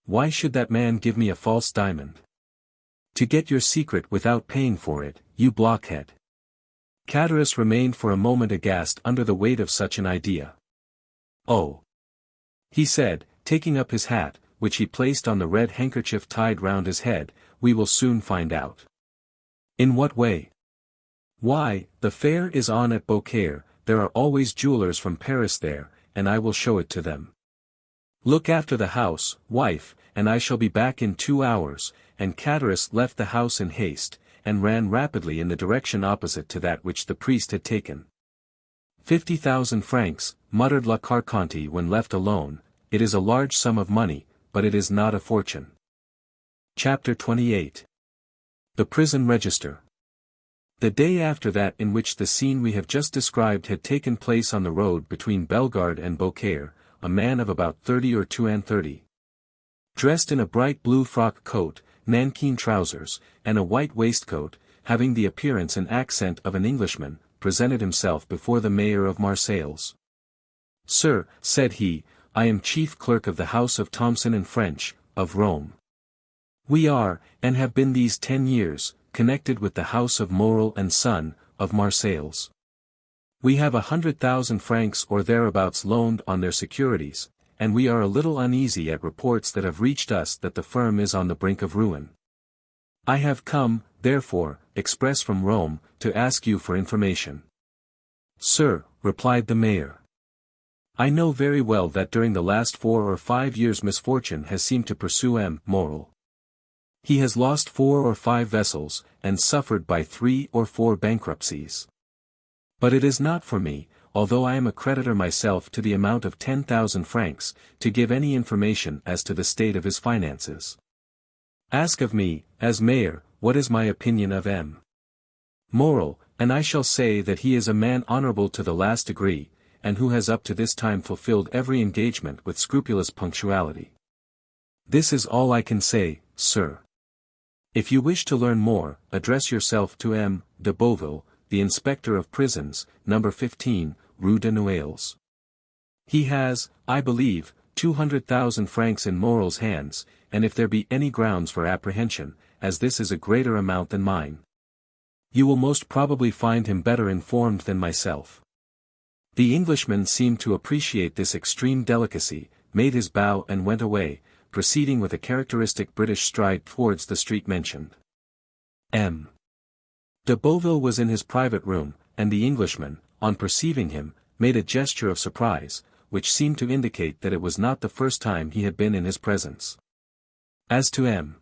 Why should that man give me a false diamond? To get your secret without paying for it, you blockhead. Catullus remained for a moment aghast under the weight of such an idea. Oh! He said, taking up his hat, which he placed on the red handkerchief tied round his head, we will soon find out. In what way? Why, the fair is on at Beaucaire, there are always jewelers from Paris there, and I will show it to them. Look after the house, wife, and I shall be back in 2 hours, and Catullus left the house in haste, and ran rapidly in the direction opposite to that which the priest had taken. 50,000 francs, muttered La Carconte when left alone, it is a large sum of money, but it is not a fortune. Chapter 28. The Prison Register. The day after that in which the scene we have just described had taken place on the road between Bellegarde and Beaucaire, a man of about 30 or 32, dressed in a bright blue frock coat, nankeen trousers, and a white waistcoat, having the appearance and accent of an Englishman, presented himself before the mayor of Marseilles. Sir, said he, I am chief clerk of the house of Thomson and French, of Rome. We are, and have been these 10 years, connected with the house of Morel and Son, of Marseilles. We have 100,000 francs or thereabouts loaned on their securities, and we are a little uneasy at reports that have reached us that the firm is on the brink of ruin. I have come, therefore, express from Rome, to ask you for information. Sir, replied the mayor. I know very well that during the last 4 or 5 years misfortune has seemed to pursue M. Morel. He has lost 4 or 5 vessels, and suffered by 3 or 4 bankruptcies. But it is not for me, although I am a creditor myself to the amount of 10,000 francs, to give any information as to the state of his finances. Ask of me, as mayor, what is my opinion of M. Morel, and I shall say that he is a man honorable to the last degree, and who has up to this time fulfilled every engagement with scrupulous punctuality. This is all I can say, sir. If you wish to learn more, address yourself to M. de Beauville, the inspector of prisons, number 15, Rue de Nouailles. He has, I believe, 200,000 francs in Morel's hands, and if there be any grounds for apprehension, as this is a greater amount than mine, you will most probably find him better informed than myself. The Englishman seemed to appreciate this extreme delicacy, made his bow and went away, proceeding with a characteristic British stride towards the street mentioned. M. de Beauville was in his private room, and the Englishman, on perceiving him, made a gesture of surprise, which seemed to indicate that it was not the first time he had been in his presence. As to M.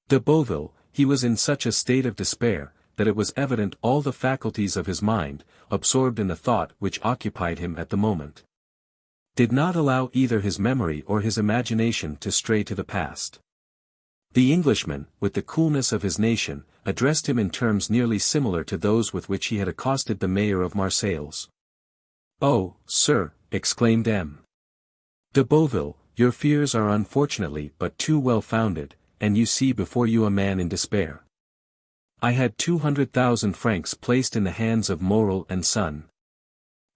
de Beauville, he was in such a state of despair, that it was evident all the faculties of his mind, absorbed in the thought which occupied him at the moment, did not allow either his memory or his imagination to stray to the past. The Englishman, with the coolness of his nation, addressed him in terms nearly similar to those with which he had accosted the mayor of Marseilles. "Oh, sir," exclaimed M. de Beauville, "your fears are unfortunately but too well founded, and you see before you a man in despair. I had 200,000 francs placed in the hands of Morel and Son.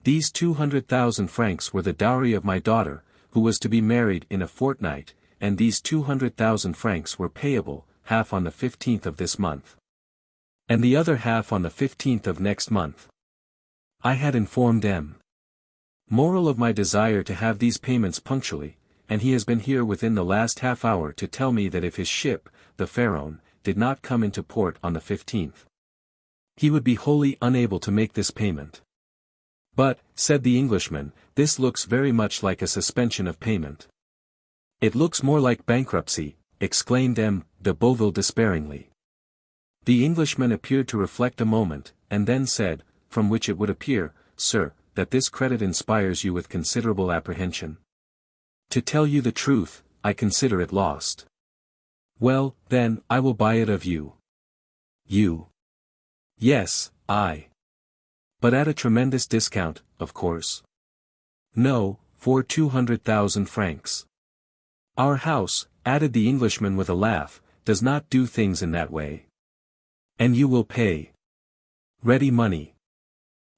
These 200,000 francs were the dowry of my daughter, who was to be married in a fortnight, and these 200,000 francs were payable, half on the 15th of this month, and the other half on the 15th of next month. I had informed M. Morel of my desire to have these payments punctually, and he has been here within the last half hour to tell me that if his ship, the Pharaon, did not come into port on the 15th, he would be wholly unable to make this payment." "But," said the Englishman, "this looks very much like a suspension of payment." "It looks more like bankruptcy," exclaimed M. de Beauville despairingly. The Englishman appeared to reflect a moment, and then said, "From which it would appear, sir, that this credit inspires you with considerable apprehension. To tell you the truth, I consider it lost." "Well, then, I will buy it of you." "You?" "Yes, I. But at a tremendous discount, of course." "No, for 200,000 francs. Our house," added the Englishman with a laugh, "does not do things in that way. And you will pay ready money."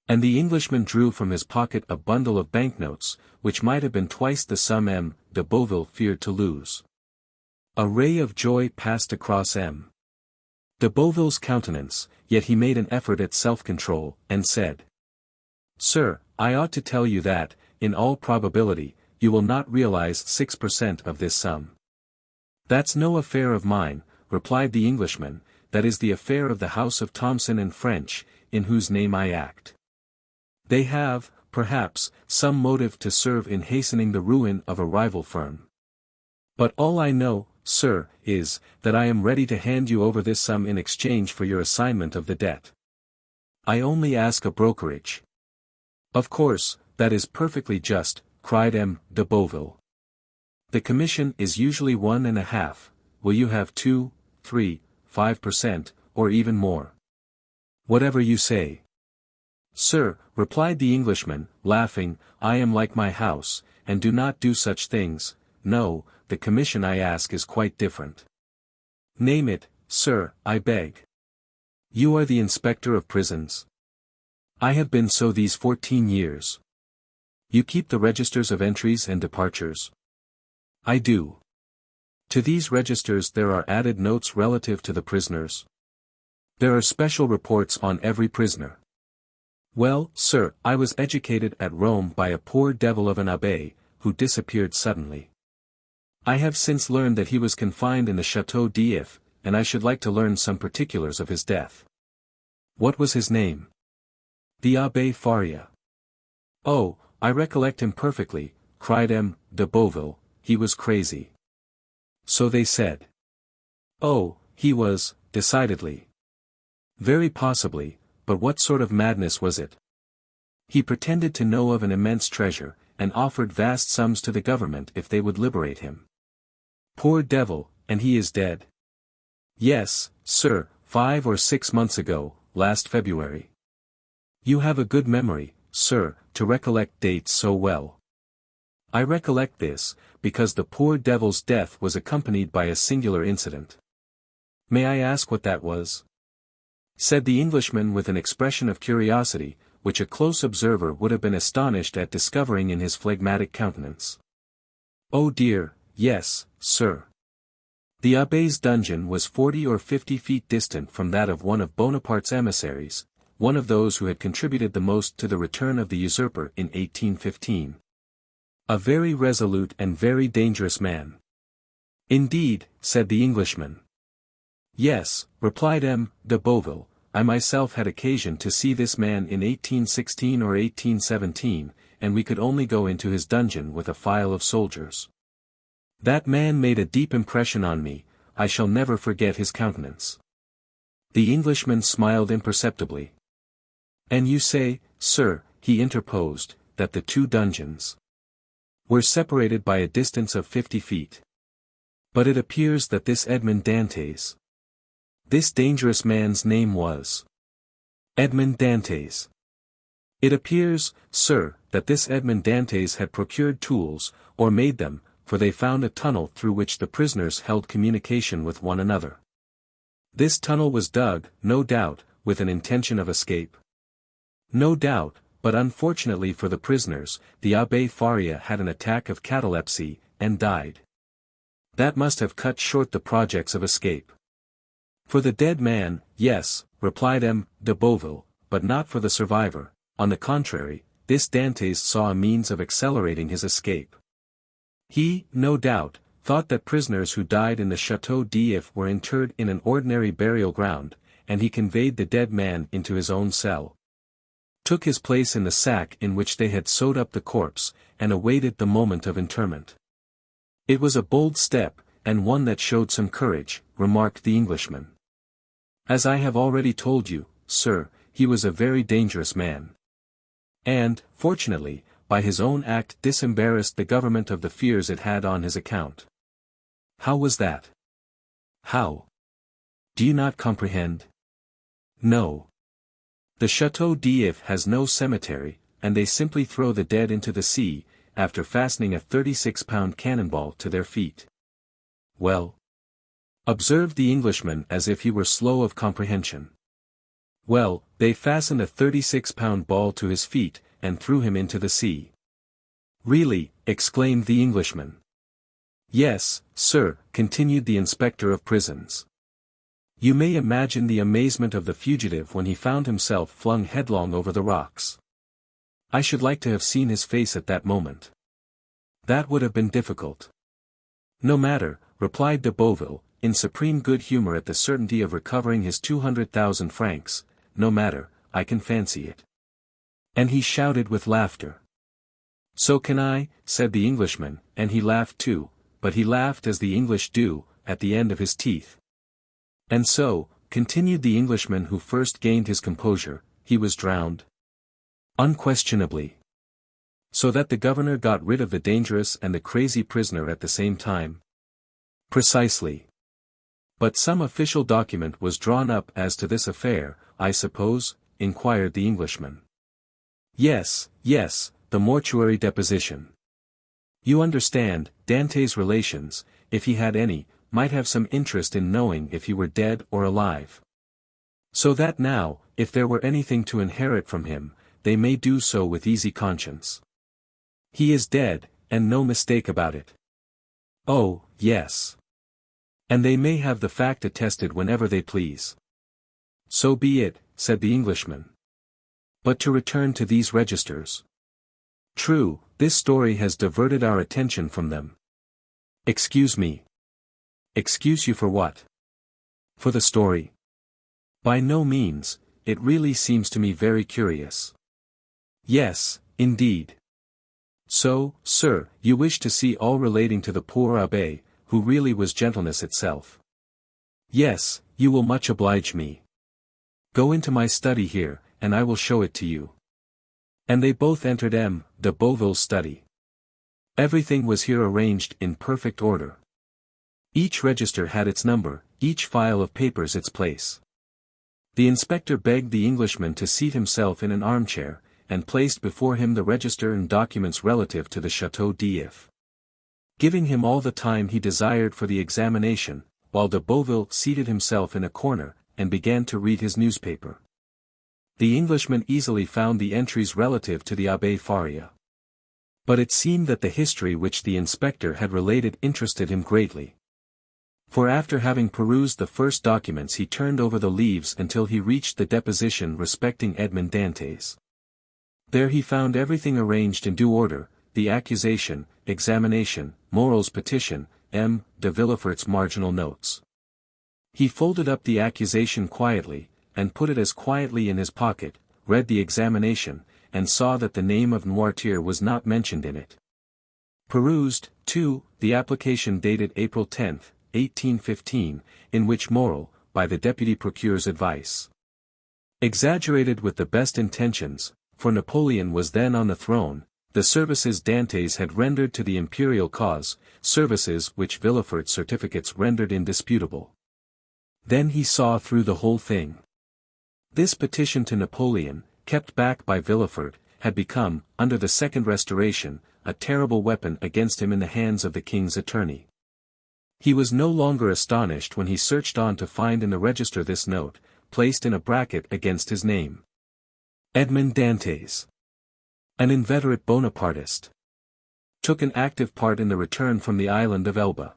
And the Englishman drew from his pocket a bundle of banknotes, which might have been twice the sum M. de Beauville feared to lose. A ray of joy passed across M. de Beauville's countenance, yet he made an effort at self-control, and said, "Sir, I ought to tell you that, in all probability, you will not realize 6% of this sum." "That's no affair of mine," replied the Englishman, "that is the affair of the house of Thomson and French, in whose name I act. They have, perhaps, some motive to serve in hastening the ruin of a rival firm. But all I know, sir, is, that I am ready to hand you over this sum in exchange for your assignment of the debt. I only ask a brokerage." "Of course, that is perfectly just," cried M. de Beauville. "The commission is usually 1.5, will you have 2, 3, 5%, or even more?" "Whatever you say." "Sir," replied the Englishman, laughing, "I am like my house, and do not do such things. No, the commission I ask is quite different." "Name it, sir, I beg." "You are the inspector of prisons?" "I have been so these 14 years. "You keep the registers of entries and departures?" "I do." "To these registers there are added notes relative to the prisoners?" "There are special reports on every prisoner." "Well, sir, I was educated at Rome by a poor devil of an abbé, who disappeared suddenly. I have since learned that he was confined in the Château d'If, and I should like to learn some particulars of his death." "What was his name?" "The Abbé Faria." "Oh, I recollect him perfectly," cried M. de Beauville, "he was crazy." "So they said." "Oh, he was, decidedly." "Very possibly, but what sort of madness was it?" "He pretended to know of an immense treasure, and offered vast sums to the government if they would liberate him." "Poor devil, and he is dead?" "Yes, sir, 5 or 6 months ago, last February." "You have a good memory, sir, to recollect dates so well." "I recollect this, because the poor devil's death was accompanied by a singular incident." "May I ask what that was?" said the Englishman with an expression of curiosity, which a close observer would have been astonished at discovering in his phlegmatic countenance. "Oh dear, yes, sir. The abbé's dungeon was 40 or 50 feet distant from that of one of Bonaparte's emissaries, one of those who had contributed the most to the return of the usurper in 1815. A very resolute and very dangerous man." "Indeed," said the Englishman. "Yes," replied M. de Beauville, "I myself had occasion to see this man in 1816 or 1817, and we could only go into his dungeon with a file of soldiers. That man made a deep impression on me, I shall never forget his countenance." The Englishman smiled imperceptibly. "And you say, sir," he interposed, "that the two dungeons were separated by a distance of 50 feet. But it appears that this Edmond Dantès, this dangerous man's name was Edmond Dantès. It appears, sir, that this Edmond Dantès had procured tools, or made them, for they found a tunnel through which the prisoners held communication with one another. This tunnel was dug, no doubt, with an intention of escape. No doubt, but unfortunately for the prisoners, the Abbé Faria had an attack of catalepsy, and died. That must have cut short the projects of escape. For the dead man, yes, replied M. de Beauville, but not for the survivor. On the contrary, this Dantès saw a means of accelerating his escape. He, no doubt, thought that prisoners who died in the Château d'If were interred in an ordinary burial ground, and he conveyed the dead man into his own cell, took his place in the sack in which they had sewed up the corpse, and awaited the moment of interment. It was a bold step, and one that showed some courage, remarked the Englishman. As I have already told you, sir, he was a very dangerous man. And, fortunately, by his own act disembarrassed the government of the fears it had on his account. How was that? How? Do you not comprehend? No. The Château d'If has no cemetery, and they simply throw the dead into the sea, after fastening a 36-pound cannonball to their feet. Well? Observed the Englishman as if he were slow of comprehension. Well, they fastened a 36-pound ball to his feet, and threw him into the sea. Really, exclaimed the Englishman. Yes, sir, continued the inspector of prisons. You may imagine the amazement of the fugitive when he found himself flung headlong over the rocks. I should like to have seen his face at that moment. That would have been difficult. No matter, replied de Beauville, in supreme good humor at the certainty of recovering his 200,000 francs, no matter, I can fancy it. And he shouted with laughter. So can I, said the Englishman, and he laughed too, but he laughed as the English do, at the end of his teeth. And so, continued the Englishman who first gained his composure, he was drowned? Unquestionably. So that the governor got rid of the dangerous and the crazy prisoner at the same time? Precisely. But some official document was drawn up as to this affair, I suppose, inquired the Englishman. Yes, the mortuary deposition. You understand, Dantès' relations, if he had any, might have some interest in knowing if he were dead or alive. So that now, if there were anything to inherit from him, they may do so with easy conscience. He is dead, and no mistake about it. Oh, yes. And they may have the fact attested whenever they please. So be it, said the Englishman. But to return to these registers. True, this story has diverted our attention from them. Excuse me. Excuse you for what? For the story? By no means, it really seems to me very curious. Yes, indeed. So, sir, you wish to see all relating to the poor abbé, who really was gentleness itself. Yes, you will much oblige me. Go into my study here, and I will show it to you. And they both entered M. de Beauville's study. Everything was here arranged in perfect order. Each register had its number, each file of papers its place. The inspector begged the Englishman to seat himself in an armchair, and placed before him the register and documents relative to the Château d'If, giving him all the time he desired for the examination, while de Beauville seated himself in a corner, and began to read his newspaper. The Englishman easily found the entries relative to the Abbé Faria. But it seemed that the history which the inspector had related interested him greatly. For after having perused the first documents he turned over the leaves until he reached the deposition respecting Edmond Dantès. There he found everything arranged in due order, the accusation, examination, morals petition, M. de Villefort's marginal notes. He folded up the accusation quietly, and put it as quietly in his pocket, read the examination, and saw that the name of Noirtier was not mentioned in it. Perused, too, the application dated April 10, 1815, in which Moral, by the Deputy Procureur's advice, exaggerated with the best intentions, for Napoleon was then on the throne, the services Dantès had rendered to the imperial cause, services which Villefort's certificates rendered indisputable. Then he saw through the whole thing. This petition to Napoleon, kept back by Villefort, had become, under the Second Restoration, a terrible weapon against him in the hands of the king's attorney. He was no longer astonished when he searched on to find in the register this note, placed in a bracket against his name. Edmond Dantès, an inveterate Bonapartist, took an active part in the return from the island of Elba.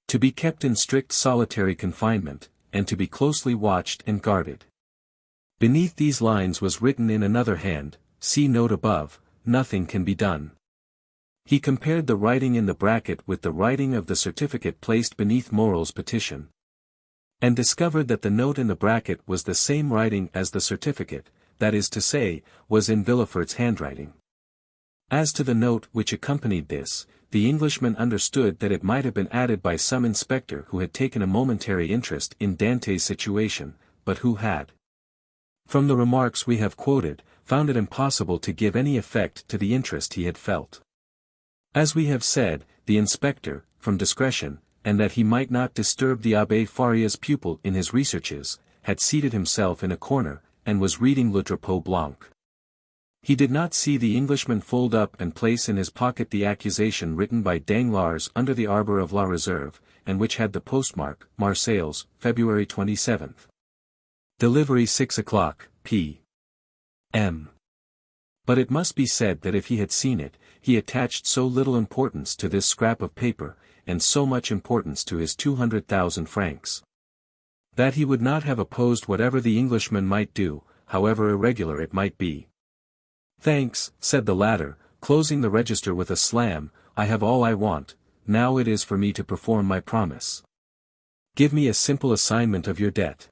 To be kept in strict solitary confinement, and to be closely watched and guarded. Beneath these lines was written in another hand, see note above, nothing can be done. He compared the writing in the bracket with the writing of the certificate placed beneath Morel's petition, and discovered that the note in the bracket was the same writing as the certificate, that is to say, was in Villefort's handwriting. As to the note which accompanied this, the Englishman understood that it might have been added by some inspector who had taken a momentary interest in Dantès' situation, but who had, from the remarks we have quoted, found it impossible to give any effect to the interest he had felt. As we have said, the inspector, from discretion, and that he might not disturb the Abbé Faria's pupil in his researches, had seated himself in a corner, and was reading Le Drapeau Blanc. He did not see the Englishman fold up and place in his pocket the accusation written by Danglars under the arbor of La Reserve, and which had the postmark, Marseilles, February 27th. Delivery 6 o'clock, p.m. But it must be said that if he had seen it, he attached so little importance to this scrap of paper, and so much importance to his 200,000 francs, that he would not have opposed whatever the Englishman might do, however irregular it might be. Thanks, said the latter, closing the register with a slam, I have all I want, now it is for me to perform my promise. Give me a simple assignment of your debt.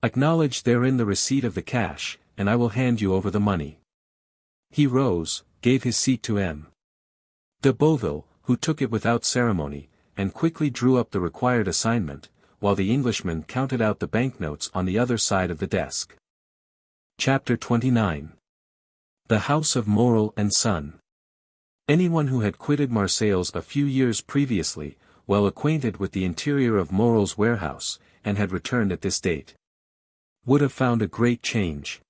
Acknowledge therein the receipt of the cash, and I will hand you over the money. He rose, gave his seat to M. de Beauville, who took it without ceremony, and quickly drew up the required assignment, while the Englishman counted out the banknotes on the other side of the desk. Chapter 29. The House of Morel and Son. Anyone who had quitted Marseilles a few years previously, well acquainted with the interior of Morel's warehouse, and had returned at this date, would have found a great change.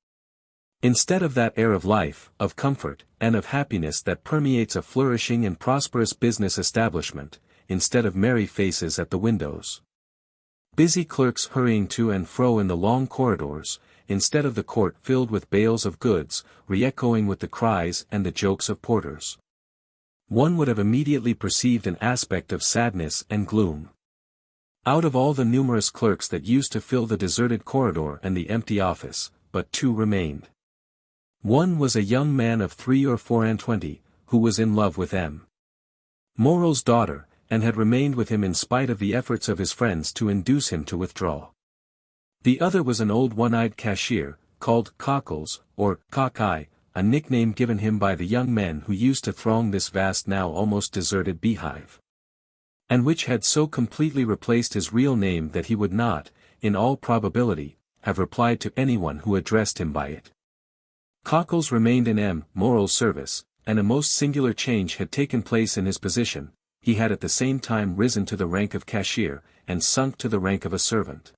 Instead of that air of life, of comfort, and of happiness that permeates a flourishing and prosperous business establishment, instead of merry faces at the windows, busy clerks hurrying to and fro in the long corridors, instead of the court filled with bales of goods, re-echoing with the cries and the jokes of porters, one would have immediately perceived an aspect of sadness and gloom. Out of all the numerous clerks that used to fill the deserted corridor and the empty office, but two remained. One was a young man of 3 or 24, who was in love with M. Morel's daughter, and had remained with him in spite of the efforts of his friends to induce him to withdraw. The other was an old one-eyed cashier, called Cockles, or Cock-eye, a nickname given him by the young men who used to throng this vast now almost deserted beehive, and which had so completely replaced his real name that he would not, in all probability, have replied to anyone who addressed him by it. Cockles remained in M. Morel's service, and a most singular change had taken place in his position. He had at the same time risen to the rank of cashier, and sunk to the rank of a servant.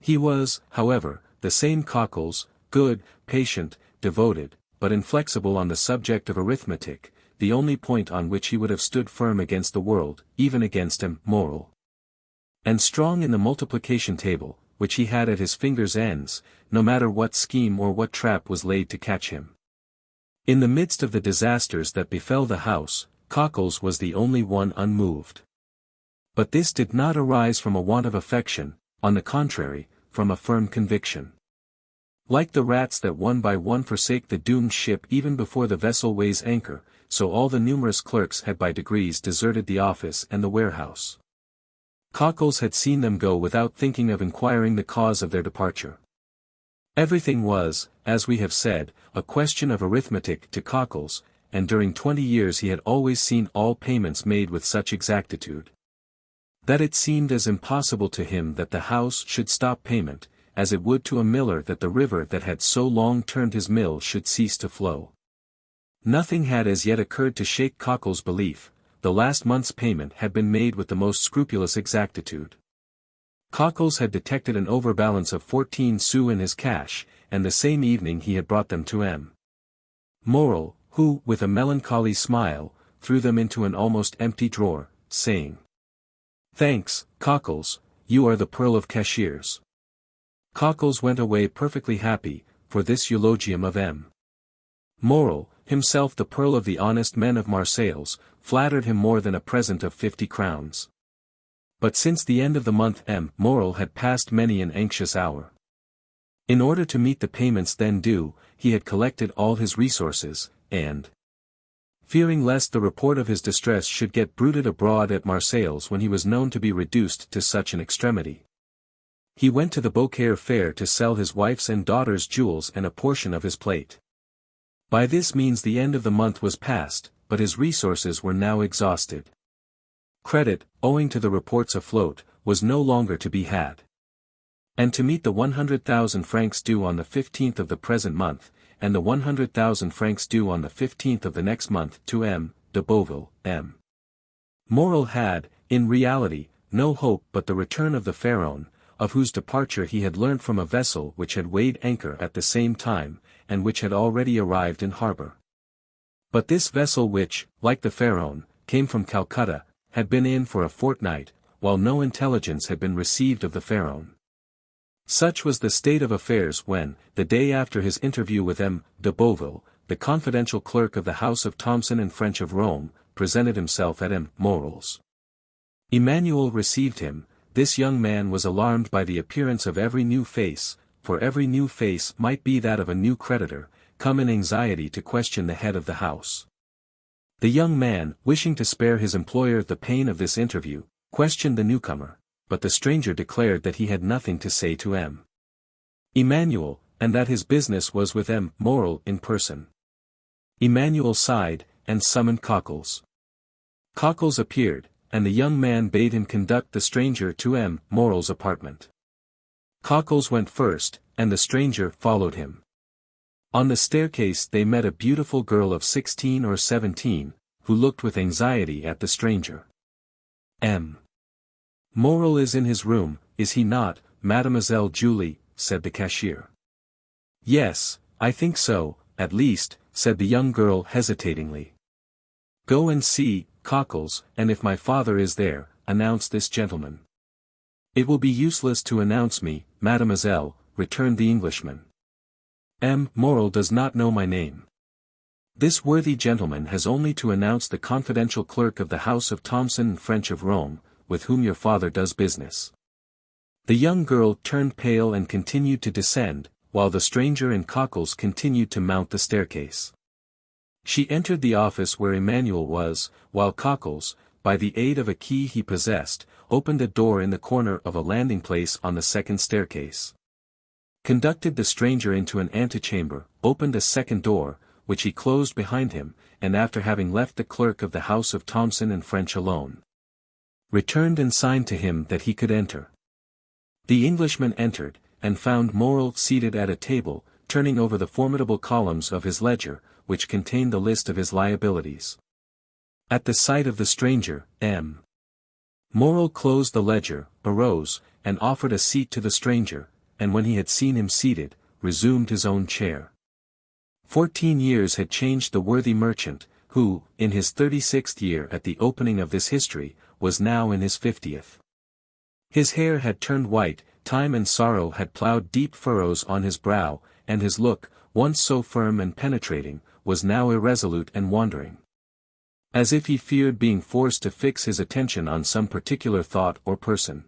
He was, however, the same Cockles, good, patient, devoted, but inflexible on the subject of arithmetic, the only point on which he would have stood firm against the world, even against M. Morel. And strong in the multiplication table, which he had at his fingers' ends, no matter what scheme or what trap was laid to catch him. In the midst of the disasters that befell the house, Cockles was the only one unmoved. But this did not arise from a want of affection, on the contrary, from a firm conviction. Like the rats that one by one forsake the doomed ship even before the vessel weighs anchor, so all the numerous clerks had by degrees deserted the office and the warehouse. Cockles had seen them go without thinking of inquiring the cause of their departure. Everything was, as we have said, a question of arithmetic to Cockles, and during 20 years he had always seen all payments made with such exactitude, that it seemed as impossible to him that the house should stop payment, as it would to a miller that the river that had so long turned his mill should cease to flow. Nothing had as yet occurred to shake Cockle's belief. The last month's payment had been made with the most scrupulous exactitude. Cockles had detected an overbalance of 14 sous in his cash, and the same evening he had brought them to M. Morel, who, with a melancholy smile, threw them into an almost empty drawer, saying, "Thanks, Cockles, you are the pearl of cashiers." Cockles went away perfectly happy, for this eulogium of M. Morel, himself the pearl of the honest men of Marseilles, flattered him more than a present of 50 crowns. But since the end of the month M. Morel had passed many an anxious hour. In order to meet the payments then due, he had collected all his resources, and, fearing lest the report of his distress should get bruited abroad at Marseilles when he was known to be reduced to such an extremity, he went to the Beaucaire fair to sell his wife's and daughter's jewels and a portion of his plate. By this means the end of the month was past, but his resources were now exhausted. Credit, owing to the reports afloat, was no longer to be had. And to meet the 100,000 francs due on the 15th of the present month, and the 100,000 francs due on the 15th of the next month to M. de Beauville, M. Morel had, in reality, no hope but the return of the Pharaon, of whose departure he had learnt from a vessel which had weighed anchor at the same time, and which had already arrived in harbour. But this vessel which, like the Pharaon, came from Calcutta, had been in for a fortnight, while no intelligence had been received of the Pharaon. Such was the state of affairs when, the day after his interview with M. de Beauville, the confidential clerk of the house of Thomson and French of Rome, presented himself at M. Morel's. Emmanuel received him. This young man was alarmed by the appearance of every new face, for every new face might be that of a new creditor, come in anxiety to question the head of the house. The young man, wishing to spare his employer the pain of this interview, questioned the newcomer, but the stranger declared that he had nothing to say to M. Emmanuel, and that his business was with M. Morel in person. Emmanuel sighed, and summoned Cockles. Cockles appeared, and the young man bade him conduct the stranger to M. Morel's apartment. Cockles went first, and the stranger followed him. On the staircase they met a beautiful girl of 16 or 17, who looked with anxiety at the stranger. M. Morel is in his room, is he not, Mademoiselle Julie, said the cashier. Yes, I think so, at least, said the young girl hesitatingly. Go and see, Cockles, and if my father is there, announce this gentleman. It will be useless to announce me, mademoiselle, returned the Englishman. M. Morel does not know my name. This worthy gentleman has only to announce the confidential clerk of the house of Thomson and French of Rome, with whom your father does business. The young girl turned pale and continued to descend, while the stranger and Cockles continued to mount the staircase. She entered the office where Emmanuel was, while Cockles, by the aid of a key he possessed, opened a door in the corner of a landing place on the second staircase. Conducted the stranger into an antechamber, opened a second door, which he closed behind him, and after having left the clerk of the house of Thomson and French alone, returned and signed to him that he could enter. The Englishman entered, and found Morel seated at a table, turning over the formidable columns of his ledger, which contained the list of his liabilities. At the sight of the stranger, M. Morel closed the ledger, arose, and offered a seat to the stranger, and when he had seen him seated, resumed his own chair. 14 years had changed the worthy merchant, who, in his 36th year at the opening of this history, was now in his 50th. His hair had turned white, time and sorrow had ploughed deep furrows on his brow, and his look, once so firm and penetrating, was now irresolute and wandering. As if he feared being forced to fix his attention on some particular thought or person.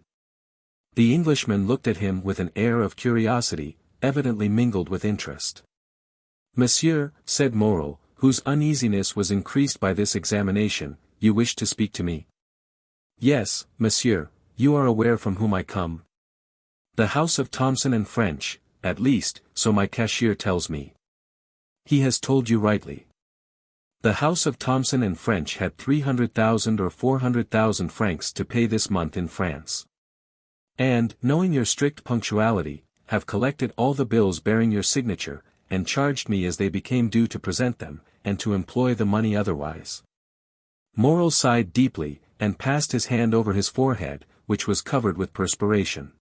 The Englishman looked at him with an air of curiosity, evidently mingled with interest. Monsieur, said Morel, whose uneasiness was increased by this examination, you wish to speak to me? Yes, monsieur, you are aware from whom I come? The house of Thomson and French, at least, so my cashier tells me. He has told you rightly. The house of Thomson and French had 300,000 or 400,000 francs to pay this month in France. And, knowing your strict punctuality, have collected all the bills bearing your signature, and charged me as they became due to present them, and to employ the money otherwise. Morel sighed deeply, and passed his hand over his forehead, which was covered with perspiration.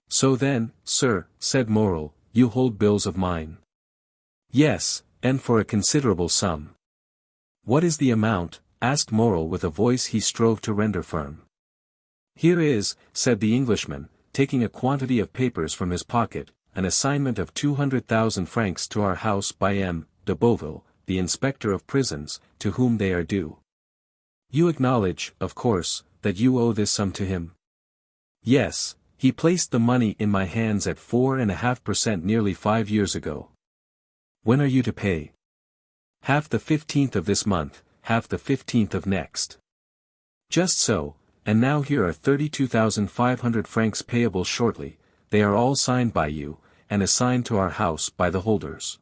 "So then, sir," said Morel, "you hold bills of mine?" "Yes, and for a considerable sum." "What is the amount?" asked Morel with a voice he strove to render firm. "Here is," said the Englishman, taking a quantity of papers from his pocket, "an assignment of 200,000 francs to our house by M. de Beauville, the inspector of prisons, to whom they are due. You acknowledge, of course, that you owe this sum to him?" "Yes, he placed the money in my hands at 4.5% nearly 5 years ago." "When are you to pay?" "Half the 15th of this month, half the 15th of next." "Just so, and now here are 32,500 francs payable shortly, they are all signed by you, and assigned to our house by the holders."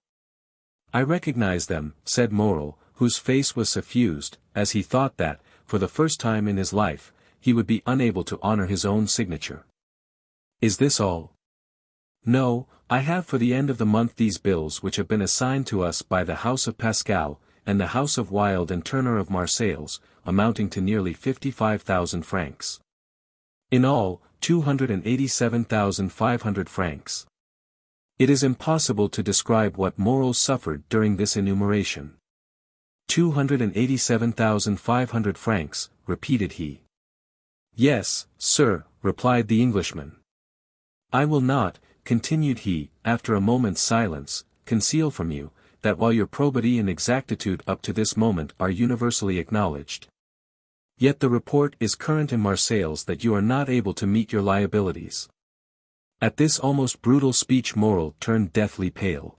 "I recognize them," said Morel, whose face was suffused, as he thought that, for the first time in his life, he would be unable to honor his own signature. "Is this all?" "No, I have for the end of the month these bills which have been assigned to us by the house of Pascal, and the house of Wild and Turner of Marseilles, amounting to nearly 55,000 francs. In all, 287,500 francs. It is impossible to describe what Morel suffered during this enumeration. 287,500 francs, repeated he. "Yes, sir," replied the Englishman. "I will not," continued he, after a moment's silence, "conceal from you, that while your probity and exactitude up to this moment are universally acknowledged, yet the report is current in Marseilles that you are not able to meet your liabilities." At this almost brutal speech Morel turned deathly pale.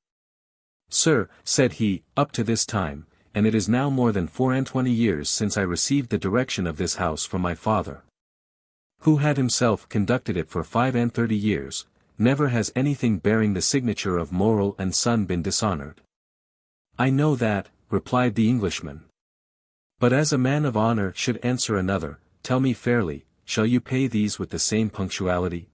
"Sir," said he, "up to this time, and it is now more than 24 years since I received the direction of this house from my father, who had himself conducted it for 35 years, never has anything bearing the signature of Morel and Son been dishonored." "I know that," replied the Englishman. "But as a man of honor should answer another, tell me fairly, shall you pay these with the same punctuality?"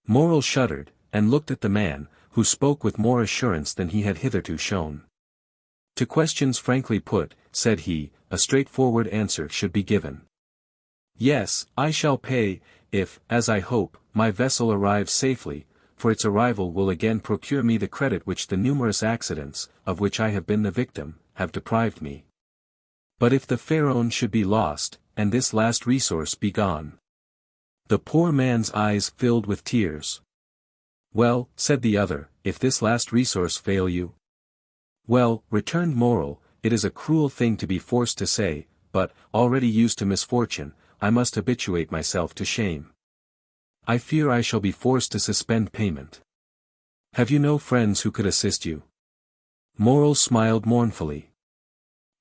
Morel shuddered, and looked at the man, who spoke with more assurance than he had hitherto shown. "To questions frankly put," said he, "a straightforward answer should be given. Yes, I shall pay, if, as I hope, my vessel arrives safely, for its arrival will again procure me the credit which the numerous accidents, of which I have been the victim, have deprived me. But if the Pharaon should be lost, and this last resource be gone—" The poor man's eyes filled with tears. "Well," said the other, "if this last resource fail you?" "Well," returned Morel, "it is a cruel thing to be forced to say, but, already used to misfortune, I must habituate myself to shame. I fear I shall be forced to suspend payment." "Have you no friends who could assist you?" Morel smiled mournfully.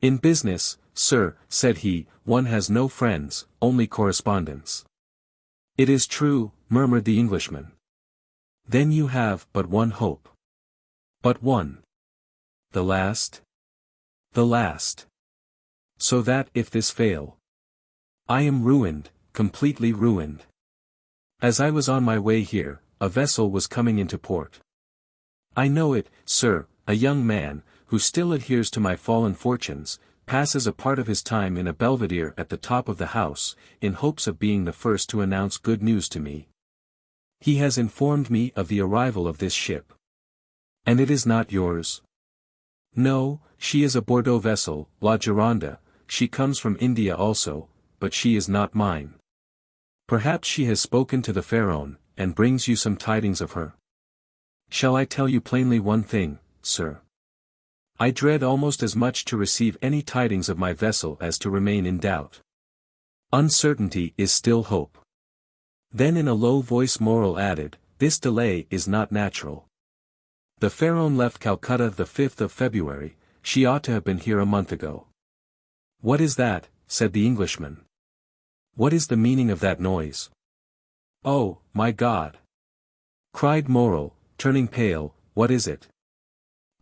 "In business, sir," said he, "one has no friends, only correspondents." "It is true," murmured the Englishman. "Then you have but one hope." "But one." "The last?" "The last. So that if this fail, I am ruined, completely ruined. As I was on my way here, a vessel was coming into port. I know it, sir, a young man, who still adheres to my fallen fortunes, passes a part of his time in a belvedere at the top of the house, in hopes of being the first to announce good news to me. He has informed me of the arrival of this ship. And it is not yours?" "No, she is a Bordeaux vessel, La Gironde, she comes from India also, but she is not mine." "Perhaps she has spoken to the Pharaon, and brings you some tidings of her?" "Shall I tell you plainly one thing, sir? I dread almost as much to receive any tidings of my vessel as to remain in doubt. Uncertainty is still hope." Then in a low voice Morel added, "This delay is not natural. The Pharaon left Calcutta the 5th of February, she ought to have been here a month ago." "What is that?" said the Englishman. "What is the meaning of that noise?" "Oh, my God!" cried Morel, turning pale, "what is it?"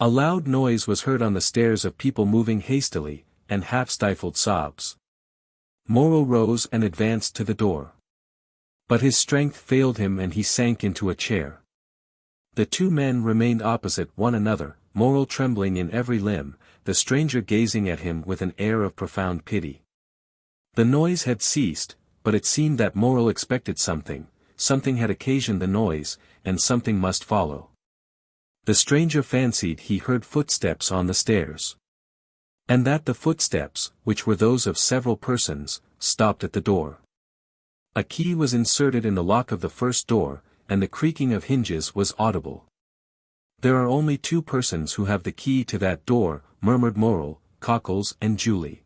A loud noise was heard on the stairs of people moving hastily, and half-stifled sobs. Morel rose and advanced to the door. But his strength failed him and he sank into a chair. The two men remained opposite one another, Morel trembling in every limb, the stranger gazing at him with an air of profound pity. The noise had ceased, but it seemed that Morel expected something had occasioned the noise, and something must follow. The stranger fancied he heard footsteps on the stairs. And that the footsteps, which were those of several persons, stopped at the door. A key was inserted in the lock of the first door, and the creaking of hinges was audible. "There are only two persons who have the key to that door," murmured Morel, Cockles and Julie.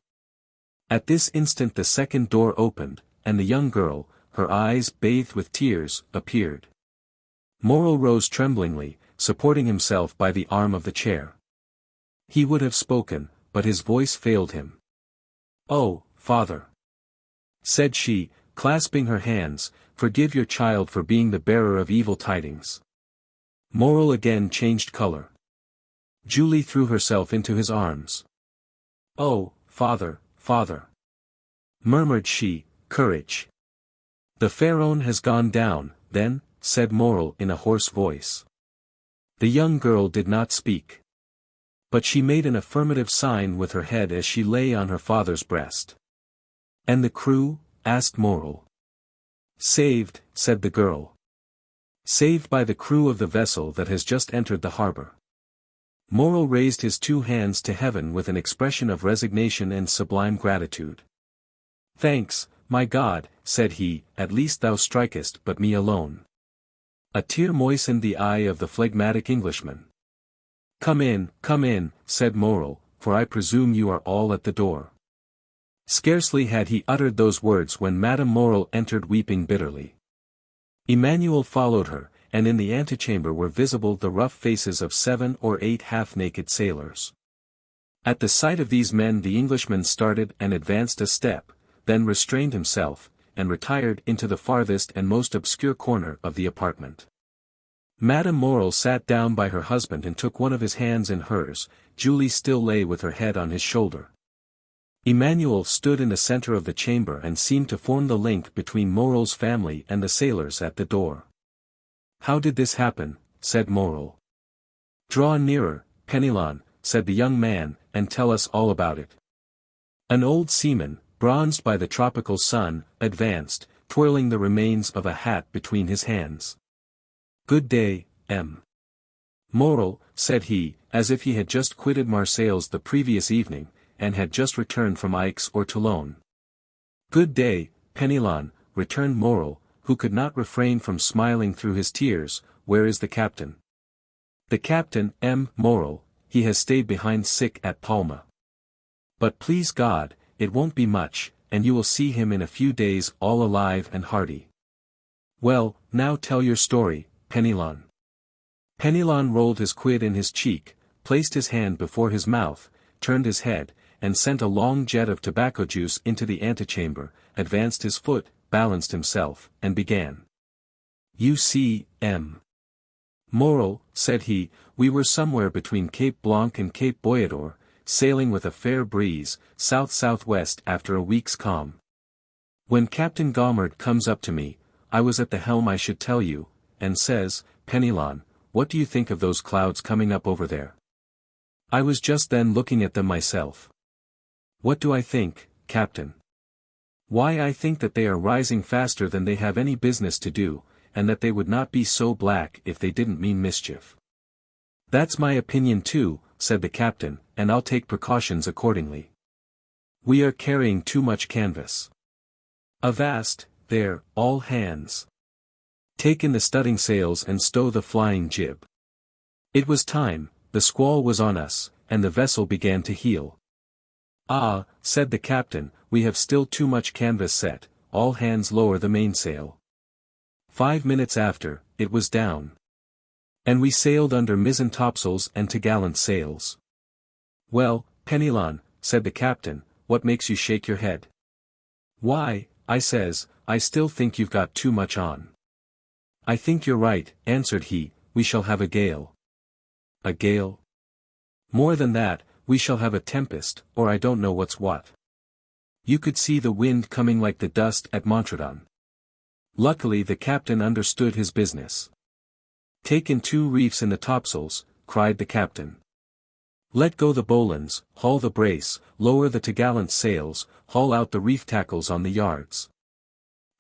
At this instant the second door opened, and the young girl, her eyes bathed with tears, appeared. Morel rose tremblingly, supporting himself by the arm of the chair. He would have spoken, but his voice failed him. "Oh, father," said she, clasping her hands, "forgive your child for being the bearer of evil tidings." Morel again changed color. Julie threw herself into his arms. "Oh, father, father," murmured she, "courage." "The Pharaon has gone down, then," said Morel in a hoarse voice. The young girl did not speak. But she made an affirmative sign with her head as she lay on her father's breast. "And the crew?" asked Morel. "Saved," said the girl. "Saved by the crew of the vessel that has just entered the harbor." Morel raised his two hands to heaven with an expression of resignation and sublime gratitude. "Thanks, my God," said he, "at least thou strikest but me alone." A tear moistened the eye of the phlegmatic Englishman. Come in," said Morel, "for I presume you are all at the door." Scarcely had he uttered those words when Madame Morel entered weeping bitterly. Emmanuel followed her, and in the antechamber were visible the rough faces of 7 or 8 half-naked sailors. At the sight of these men the Englishman started and advanced a step, then restrained himself, and retired into the farthest and most obscure corner of the apartment. Madame Morel sat down by her husband and took one of his hands in hers. Julie still lay with her head on his shoulder. Emmanuel stood in the center of the chamber and seemed to form the link between Morel's family and the sailors at the door. "How did this happen?" said Morel. "Draw nearer, Penelon," said the young man, "and tell us all about it." An old seaman, bronzed by the tropical sun, advanced, twirling the remains of a hat between his hands. "Good day, M. Morel," said he, as if he had just quitted Marseilles the previous evening, and had just returned from Aix or Toulon. "Good day, Penelon," returned Morel, who could not refrain from smiling through his tears. "Where is the captain?" "The captain, M. Morel, he has stayed behind sick at Palma. But please God, it won't be much, and you will see him in a few days all alive and hearty." "Well, now tell your story, Penelon." Penelon rolled his quid in his cheek, placed his hand before his mouth, turned his head, and sent a long jet of tobacco juice into the antechamber, advanced his foot, balanced himself, and began. "You see, M. Morel," said he, "we were somewhere between Cape Blanc and Cape Boyador, sailing with a fair breeze, south-southwest after a week's calm. When Captain Gaumard comes up to me, I was at the helm I should tell you, and says, 'Penelon, what do you think of those clouds coming up over there?' I was just then looking at them myself. What do I think, Captain? Why, I think that they are rising faster than they have any business to do, and that they would not be so black if they didn't mean mischief." "That's my opinion too," said the captain, "and I'll take precautions accordingly. We are carrying too much canvas. Avast, there, all hands. Take in the studding sails and stow the flying jib." It was time, the squall was on us, and the vessel began to heel. "Ah," said the captain, "we have still too much canvas set, all hands lower the mainsail." 5 minutes after, it was down. And we sailed under mizzen topsails and topgallant sails. "Well, Penelon," said the captain, "what makes you shake your head?" "Why," I says, "I still think you've got too much on." "I think you're right," answered he, "we shall have a gale." "A gale?" "More than that, we shall have a tempest, or I don't know what's what. You could see the wind coming like the dust at Montredon." Luckily the captain understood his business. Take in 2 reefs in the topsails, cried the captain. Let go the bowlines, haul the brace, lower the topgallant sails, haul out the reef tackles on the yards.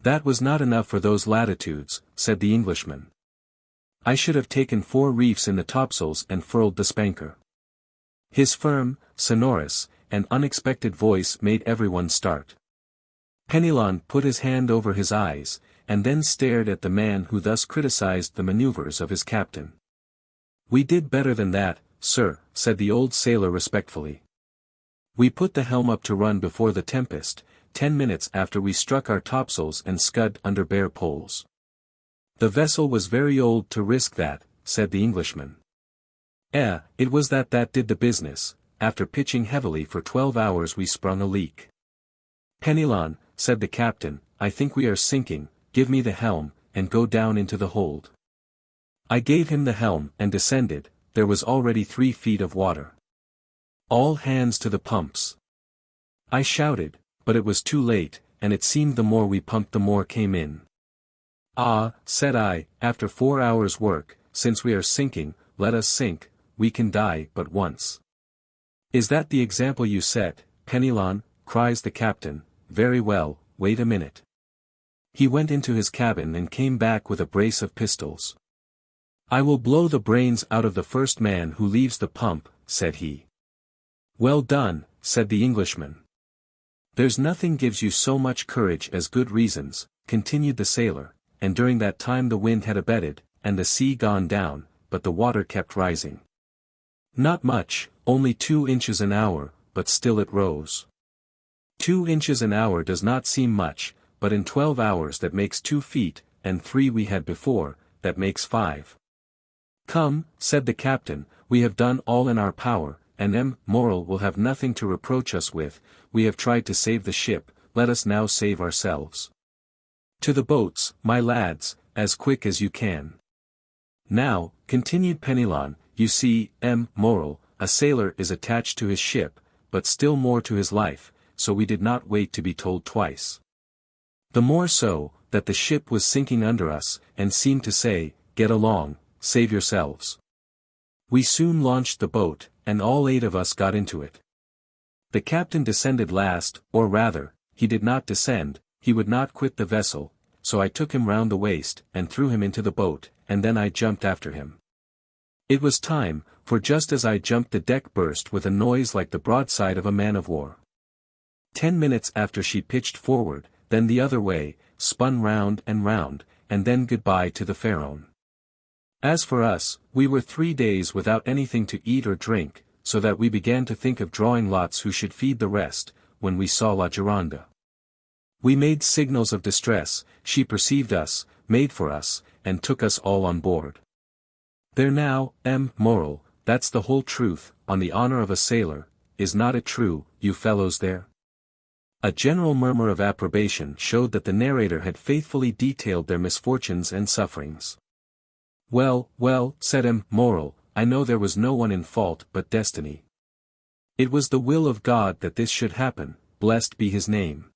That was not enough for those latitudes, said the Englishman. I should have taken 4 reefs in the topsails and furled the spanker. His firm, sonorous, and unexpected voice made everyone start. Penelon put his hand over his eyes, and then stared at the man who thus criticized the maneuvers of his captain. We did better than that, sir, said the old sailor respectfully. We put the helm up to run before the tempest, 10 minutes after we struck our topsails and scud under bare poles. The vessel was very old to risk that, said the Englishman. It was that did the business. After pitching heavily for 12 hours we sprung a leak. Penelon, said the captain, I think we are sinking, give me the helm, and go down into the hold. I gave him the helm and descended, there was already 3 feet of water. All hands to the pumps. I shouted, but it was too late, and it seemed the more we pumped the more came in. Ah, said I, after 4 hours' work, since we are sinking, let us sink, we can die but once. Is that the example you set, Penelon? Cries the captain. Very well, wait a minute. He went into his cabin and came back with a brace of pistols. I will blow the brains out of the first man who leaves the pump, said he. Well done, said the Englishman. There's nothing gives you so much courage as good reasons, continued the sailor, and during that time the wind had abated, and the sea gone down, but the water kept rising. Not much, only 2 inches an hour, but still it rose. 2 inches an hour does not seem much, but in 12 hours that makes 2 feet, and 3 we had before, that makes 5. Come, said the captain, we have done all in our power, and Morel will have nothing to reproach us with, we have tried to save the ship, let us now save ourselves. To the boats, my lads, as quick as you can. Now, continued Penelon, you see, Morel, a sailor is attached to his ship, but still more to his life, so we did not wait to be told twice. The more so, that the ship was sinking under us, and seemed to say, get along, save yourselves. We soon launched the boat, and all 8 of us got into it. The captain descended last, or rather, he did not descend, he would not quit the vessel, so I took him round the waist, and threw him into the boat, and then I jumped after him. It was time, for just as I jumped the deck burst with a noise like the broadside of a man-of-war. 10 minutes after she pitched forward, then the other way, spun round, and then goodbye to the Pharaon. As for us, we were 3 days without anything to eat or drink, so that we began to think of drawing lots who should feed the rest, when we saw La Gironde. We made signals of distress, she perceived us, made for us, and took us all on board. There now, Morel, that's the whole truth, on the honor of a sailor, is not it true, you fellows there? A general murmur of approbation showed that the narrator had faithfully detailed their misfortunes and sufferings. Well, said Morel, I know there was no one in fault but destiny. It was the will of God that this should happen, blessed be his name.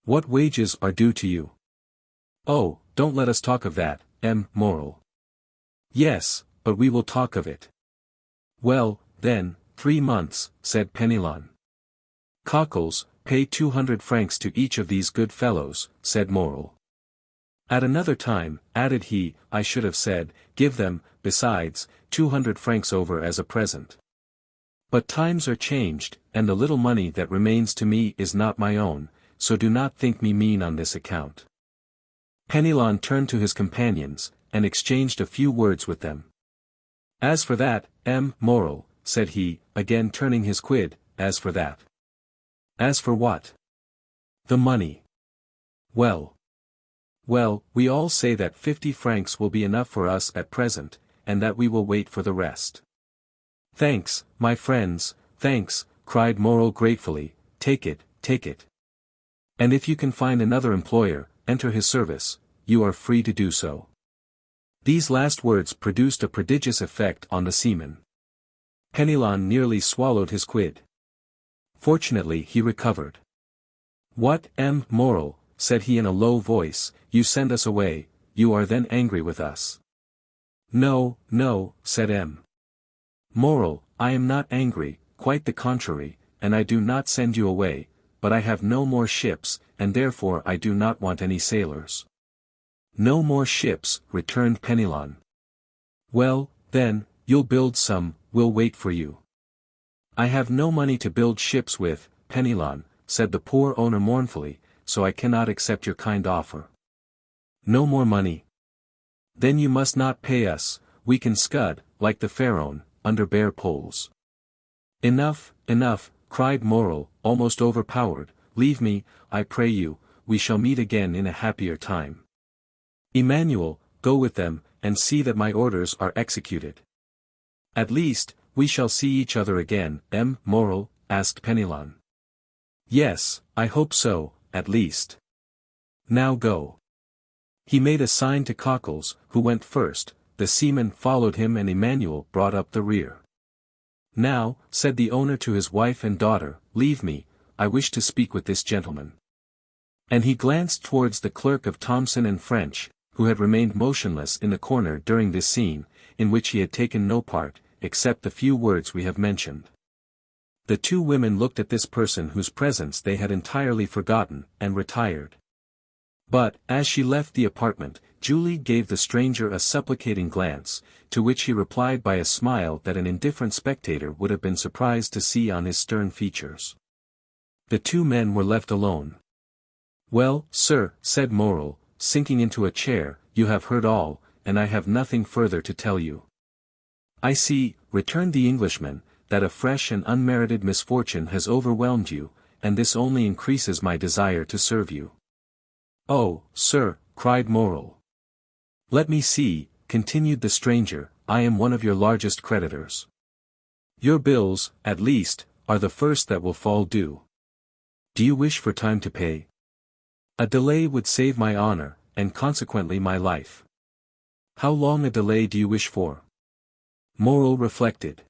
What wages are due to you? Oh, don't let us talk of that, Morel. Yes, but we will talk of it. Well, then, 3 months, said Penelon. Cockles, pay 200 francs to each of these good fellows, said Morel. At another time, added he, I should have said, give them, besides, 200 francs over as a present. But times are changed, and the little money that remains to me is not my own, so do not think me mean on this account. Penelon turned to his companions, and exchanged a few words with them. As for that, Morel, said he, again turning his quid, as for that. As for what? The money. Well, we all say that 50 francs will be enough for us at present, and that we will wait for the rest. Thanks, my friends, thanks, cried Morel gratefully, take it. And if you can find another employer, enter his service, you are free to do so. These last words produced a prodigious effect on the seaman. Penelon nearly swallowed his quid. Fortunately he recovered. What, Morel, said he in a low voice, you send us away, you are then angry with us. No, no, said M. Moral, I am not angry, quite the contrary, and I do not send you away, but I have no more ships, and therefore I do not want any sailors. No more ships, returned Penelon. Well, then, you'll build some, we'll wait for you. I have no money to build ships with, Penelon, said the poor owner mournfully, so I cannot accept your kind offer. No more money? Then you must not pay us, we can scud, like the Pharaoh, under bare poles. Enough, enough, cried Morel, almost overpowered, leave me, I pray you, we shall meet again in a happier time. Emmanuel, go with them, and see that my orders are executed. At least, we shall see each other again, M. Morel, asked Penelon. Yes, I hope so, at least. Now go. He made a sign to Cockles, who went first, the seaman followed him and Emmanuel brought up the rear. Now, said the owner to his wife and daughter, leave me, I wish to speak with this gentleman. And he glanced towards the clerk of Thomson and French, who had remained motionless in the corner during this scene, in which he had taken no part, except the few words we have mentioned. The two women looked at this person whose presence they had entirely forgotten, and retired. But, as she left the apartment, Julie gave the stranger a supplicating glance, to which he replied by a smile that an indifferent spectator would have been surprised to see on his stern features. The two men were left alone. Well, sir, said Morel, sinking into a chair, you have heard all, and I have nothing further to tell you. I see, returned the Englishman, that a fresh and unmerited misfortune has overwhelmed you, and this only increases my desire to serve you. Oh, sir, cried Morel. Let me see, continued the stranger, I am one of your largest creditors. Your bills, at least, are the first that will fall due. Do you wish for time to pay? A delay would save my honor, and consequently my life. How long a delay do you wish for? Morel reflected.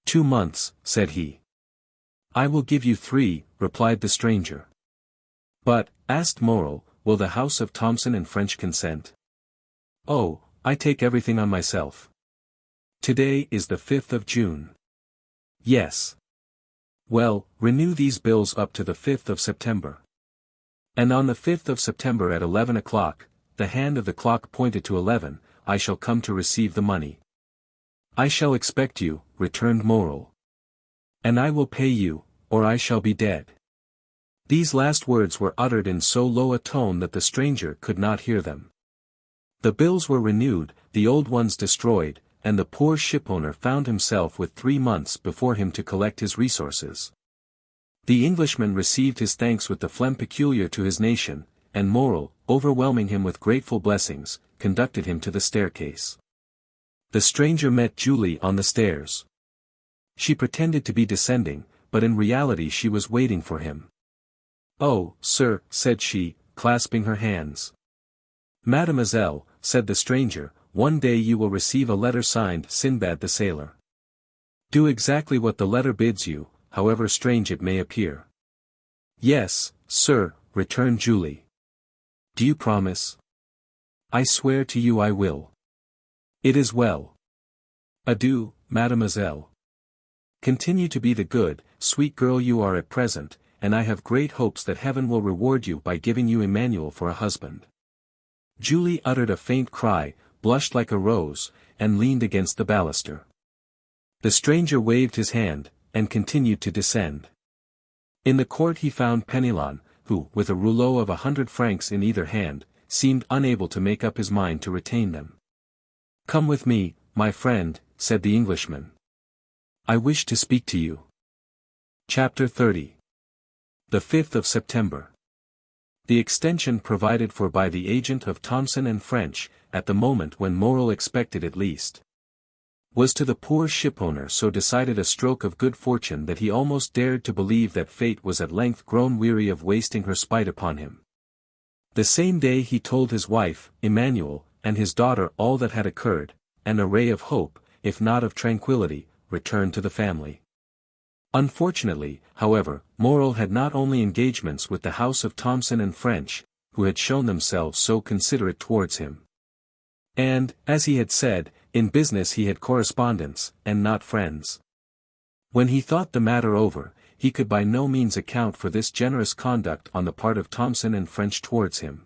2 months, said he. I will give you 3, replied the stranger. But, asked Morel, will the house of Thomson and French consent? Oh, I take everything on myself. Today is the 5th of June. Yes. Well, renew these bills up to the 5th of September. And on the 5th of September at 11 o'clock, the hand of the clock pointed to 11, I shall come to receive the money. I shall expect you, returned Morel. And I will pay you, or I shall be dead. These last words were uttered in so low a tone that the stranger could not hear them. The bills were renewed, the old ones destroyed, and the poor shipowner found himself with 3 months before him to collect his resources. The Englishman received his thanks with the phlegm peculiar to his nation, and Morel, overwhelming him with grateful blessings, conducted him to the staircase. The stranger met Julie on the stairs. She pretended to be descending, but in reality she was waiting for him. Oh, sir, said she, clasping her hands. Mademoiselle, said the stranger, one day you will receive a letter signed Sinbad the Sailor. Do exactly what the letter bids you, however strange it may appear. Yes, sir, returned Julie. Do you promise? I swear to you I will. It is well. Adieu, mademoiselle. Continue to be the good, sweet girl you are at present, and I have great hopes that heaven will reward you by giving you Emmanuel for a husband. Julie uttered a faint cry, blushed like a rose, and leaned against the baluster. The stranger waved his hand, and continued to descend. In the court he found Penelon, who, with a rouleau of 100 francs in either hand, seemed unable to make up his mind to retain them. Come with me, my friend, said the Englishman. I wish to speak to you. Chapter 30. The 5th of September. The extension provided for by the agent of Thomson and French, at the moment when Morel expected it least, was to the poor shipowner so decided a stroke of good fortune that he almost dared to believe that fate was at length grown weary of wasting her spite upon him. The same day he told his wife, Emmanuel, and his daughter all that had occurred, and a ray of hope, if not of tranquillity, returned to the family. Unfortunately, however, Morel had not only engagements with the house of Thomson and French, who had shown themselves so considerate towards him. And, as he had said, in business he had correspondents, and not friends. When he thought the matter over, he could by no means account for this generous conduct on the part of Thomson and French towards him.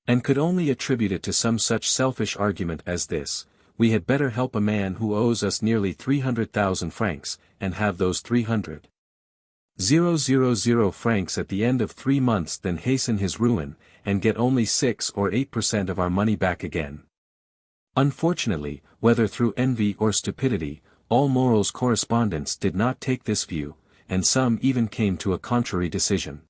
And could only attribute it to some such selfish argument as this: we had better help a man who owes us nearly 300,000 francs, and have those 300,000 francs at the end of 3 months than hasten his ruin, and get only 6 or 8% of our money back again. Unfortunately, whether through envy or stupidity, all Morel's correspondents did not take this view, and some even came to a contrary decision.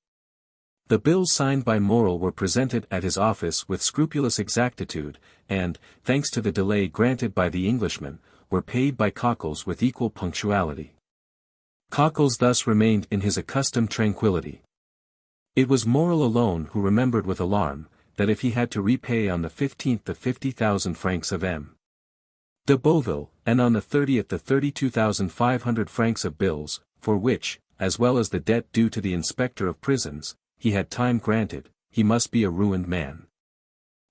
The bills signed by Morel were presented at his office with scrupulous exactitude, and, thanks to the delay granted by the Englishman, were paid by Cockles with equal punctuality. Cockles thus remained in his accustomed tranquillity. It was Morel alone who remembered with alarm, that if he had to repay on the 15th the 50,000 francs of M. de Beauville, and on the 30th the 32,500 francs of bills, for which, as well as the debt due to the inspector of prisons, he had time granted, he must be a ruined man.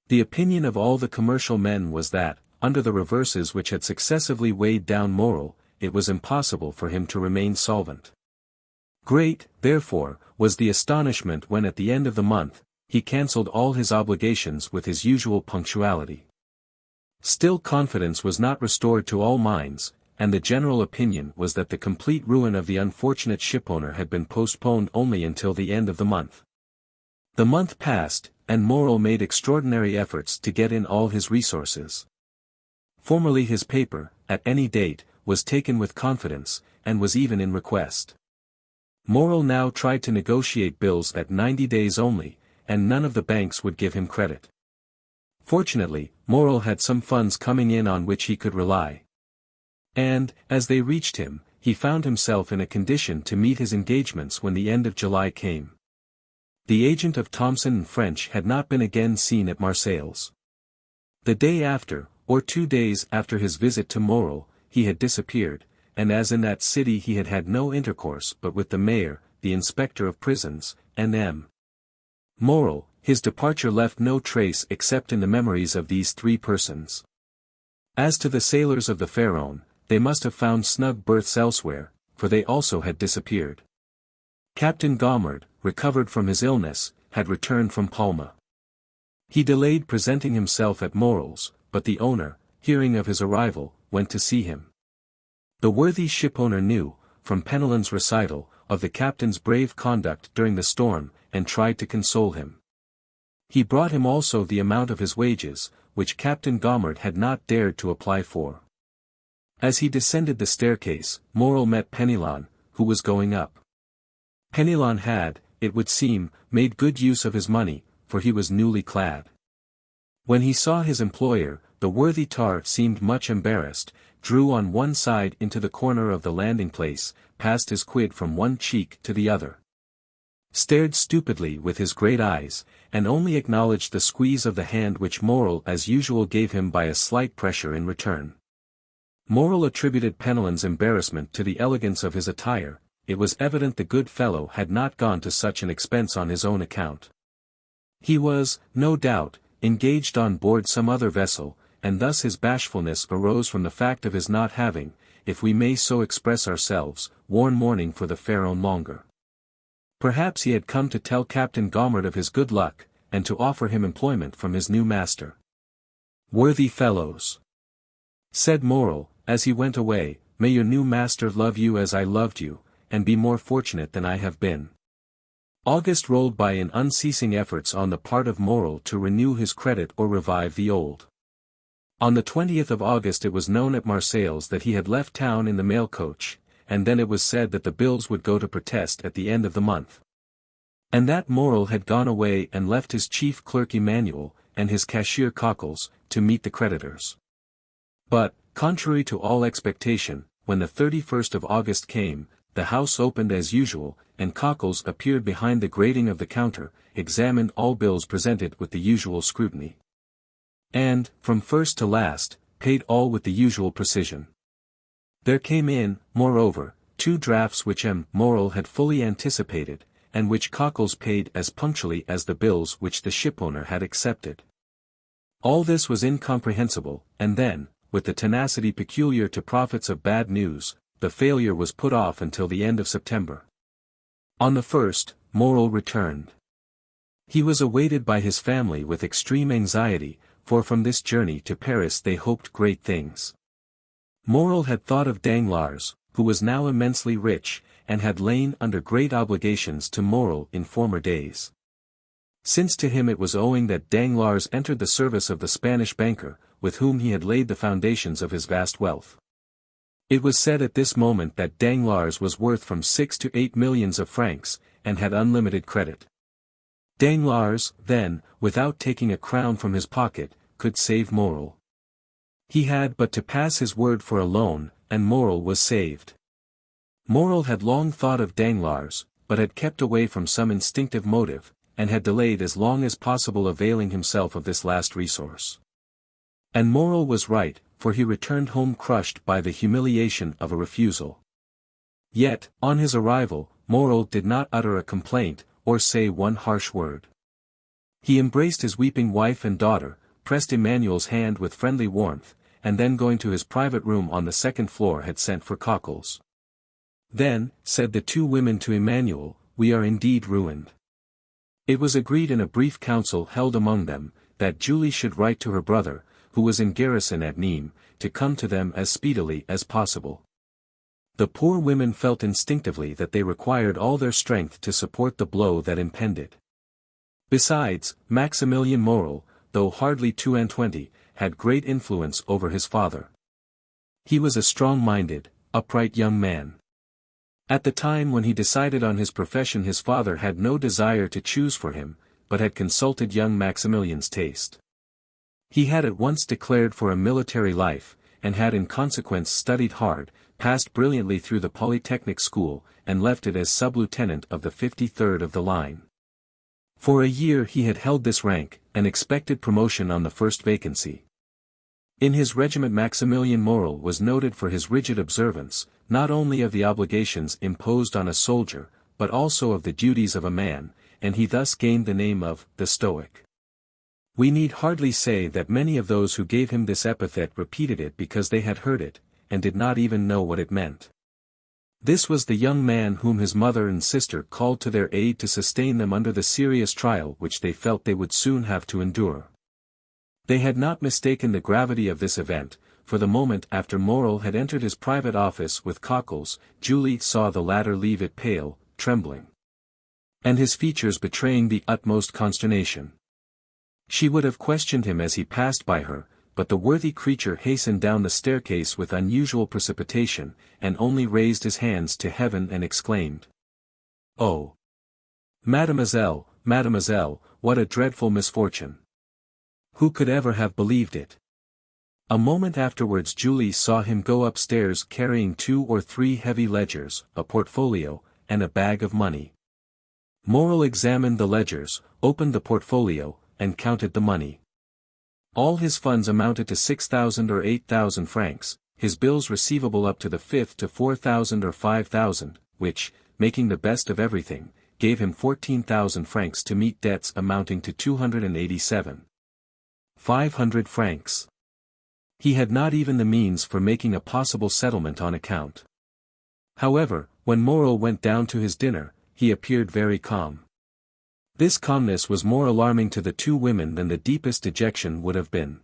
The opinion of all the commercial men was that, under the reverses which had successively weighed down Morel, it was impossible for him to remain solvent. Great, therefore, was the astonishment when at the end of the month, he cancelled all his obligations with his usual punctuality. Still confidence was not restored to all minds, and the general opinion was that the complete ruin of the unfortunate shipowner had been postponed only until the end of the month. The month passed, and Morel made extraordinary efforts to get in all his resources. Formerly his paper, at any date, was taken with confidence, and was even in request. Morel now tried to negotiate bills at 90 days only, and none of the banks would give him credit. Fortunately, Morel had some funds coming in on which he could rely. And, as they reached him, he found himself in a condition to meet his engagements when the end of July came. The agent of Thomson and French had not been again seen at Marseilles. The day after, or 2 days after his visit to Morel, he had disappeared, and as in that city he had had no intercourse but with the mayor, the inspector of prisons, and M. Morel, his departure left no trace except in the memories of these 3 persons. As to the sailors of the Pharaon, they must have found snug berths elsewhere, for they also had disappeared. Captain Gaumard, recovered from his illness, had returned from Palma. He delayed presenting himself at Morel's, but the owner, hearing of his arrival, went to see him. The worthy shipowner knew, from Penelon's recital, of the captain's brave conduct during the storm, and tried to console him. He brought him also the amount of his wages, which Captain Gaumard had not dared to apply for. As he descended the staircase, Morel met Penelon, who was going up. Penelon had, it would seem, made good use of his money, for he was newly clad. When he saw his employer, the worthy tar seemed much embarrassed, drew on one side into the corner of the landing place, passed his quid from one cheek to the other, stared stupidly with his great eyes, and only acknowledged the squeeze of the hand which Morel as usual gave him by a slight pressure in return. Morel attributed Penelon's embarrassment to the elegance of his attire. It was evident the good fellow had not gone to such an expense on his own account. He was, no doubt, engaged on board some other vessel, and thus his bashfulness arose from the fact of his not having, if we may so express ourselves, worn mourning for the Pharaon longer. Perhaps he had come to tell Captain Gaumard of his good luck, and to offer him employment from his new master. "Worthy fellows," said Morel, as he went away, "may your new master love you as I loved you, and be more fortunate than I have been." August rolled by in unceasing efforts on the part of Morel to renew his credit or revive the old. On the 20th of August it was known at Marseilles that he had left town in the mail coach, and then it was said that the bills would go to protest at the end of the month. And that Morel had gone away and left his chief clerk Emmanuel, and his cashier Cockles, to meet the creditors. But, contrary to all expectation, when the 31st of August came, the house opened as usual, and Cockles appeared behind the grating of the counter, examined all bills presented with the usual scrutiny, and, from first to last, paid all with the usual precision. There came in, moreover, 2 drafts which M. Morel had fully anticipated, and which Cockles paid as punctually as the bills which the shipowner had accepted. All this was incomprehensible, and then, with the tenacity peculiar to prophets of bad news, the failure was put off until the end of September. On the 1st, Morel returned. He was awaited by his family with extreme anxiety, for from this journey to Paris they hoped great things. Morel had thought of Danglars, who was now immensely rich, and had lain under great obligations to Morel in former days. Since to him it was owing that Danglars entered the service of the Spanish banker, with whom he had laid the foundations of his vast wealth. It was said at this moment that Danglars was worth from 6 to 8 millions of francs, and had unlimited credit. Danglars, then, without taking a crown from his pocket, could save Morel. He had but to pass his word for a loan, and Morel was saved. Morel had long thought of Danglars, but had kept away from some instinctive motive, and had delayed as long as possible availing himself of this last resource. And Morel was right, for he returned home crushed by the humiliation of a refusal. Yet, on his arrival, Morel did not utter a complaint, or say one harsh word. He embraced his weeping wife and daughter, pressed Emmanuel's hand with friendly warmth, and then going to his private room on the second floor had sent for Cockles. Then, said the two women to Emmanuel, "We are indeed ruined." It was agreed in a brief council held among them, that Julie should write to her brother, who was in garrison at Nîmes, to come to them as speedily as possible. The poor women felt instinctively that they required all their strength to support the blow that impended. Besides, Maximilien Morel, though hardly 22, had great influence over his father. He was a strong-minded, upright young man. At the time when he decided on his profession his father had no desire to choose for him, but had consulted young Maximilien's taste. He had at once declared for a military life, and had in consequence studied hard, passed brilliantly through the Polytechnic school, and left it as sub-lieutenant of the 53rd of the line. For a year he had held this rank, and expected promotion on the first vacancy. In his regiment Maximilien Morel was noted for his rigid observance, not only of the obligations imposed on a soldier, but also of the duties of a man, and he thus gained the name of the Stoic. We need hardly say that many of those who gave him this epithet repeated it because they had heard it, and did not even know what it meant. This was the young man whom his mother and sister called to their aid to sustain them under the serious trial which they felt they would soon have to endure. They had not mistaken the gravity of this event, for the moment after Morel had entered his private office with Cockles, Julie saw the latter leave it pale, trembling, and his features betraying the utmost consternation. She would have questioned him as he passed by her, but the worthy creature hastened down the staircase with unusual precipitation, and only raised his hands to heaven and exclaimed, "Oh! Mademoiselle, mademoiselle, what a dreadful misfortune! Who could ever have believed it?" A moment afterwards Julie saw him go upstairs carrying 2 or 3 heavy ledgers, a portfolio, and a bag of money. Morel examined the ledgers, opened the portfolio, and counted the money. All his funds amounted to 6,000 or 8,000 francs, his bills receivable up to the 5th to 4,000 or 5,000, which, making the best of everything, gave him 14,000 francs to meet debts amounting to 287,500 francs. He had not even the means for making a possible settlement on account. However, when Morel went down to his dinner, he appeared very calm. This calmness was more alarming to the two women than the deepest dejection would have been.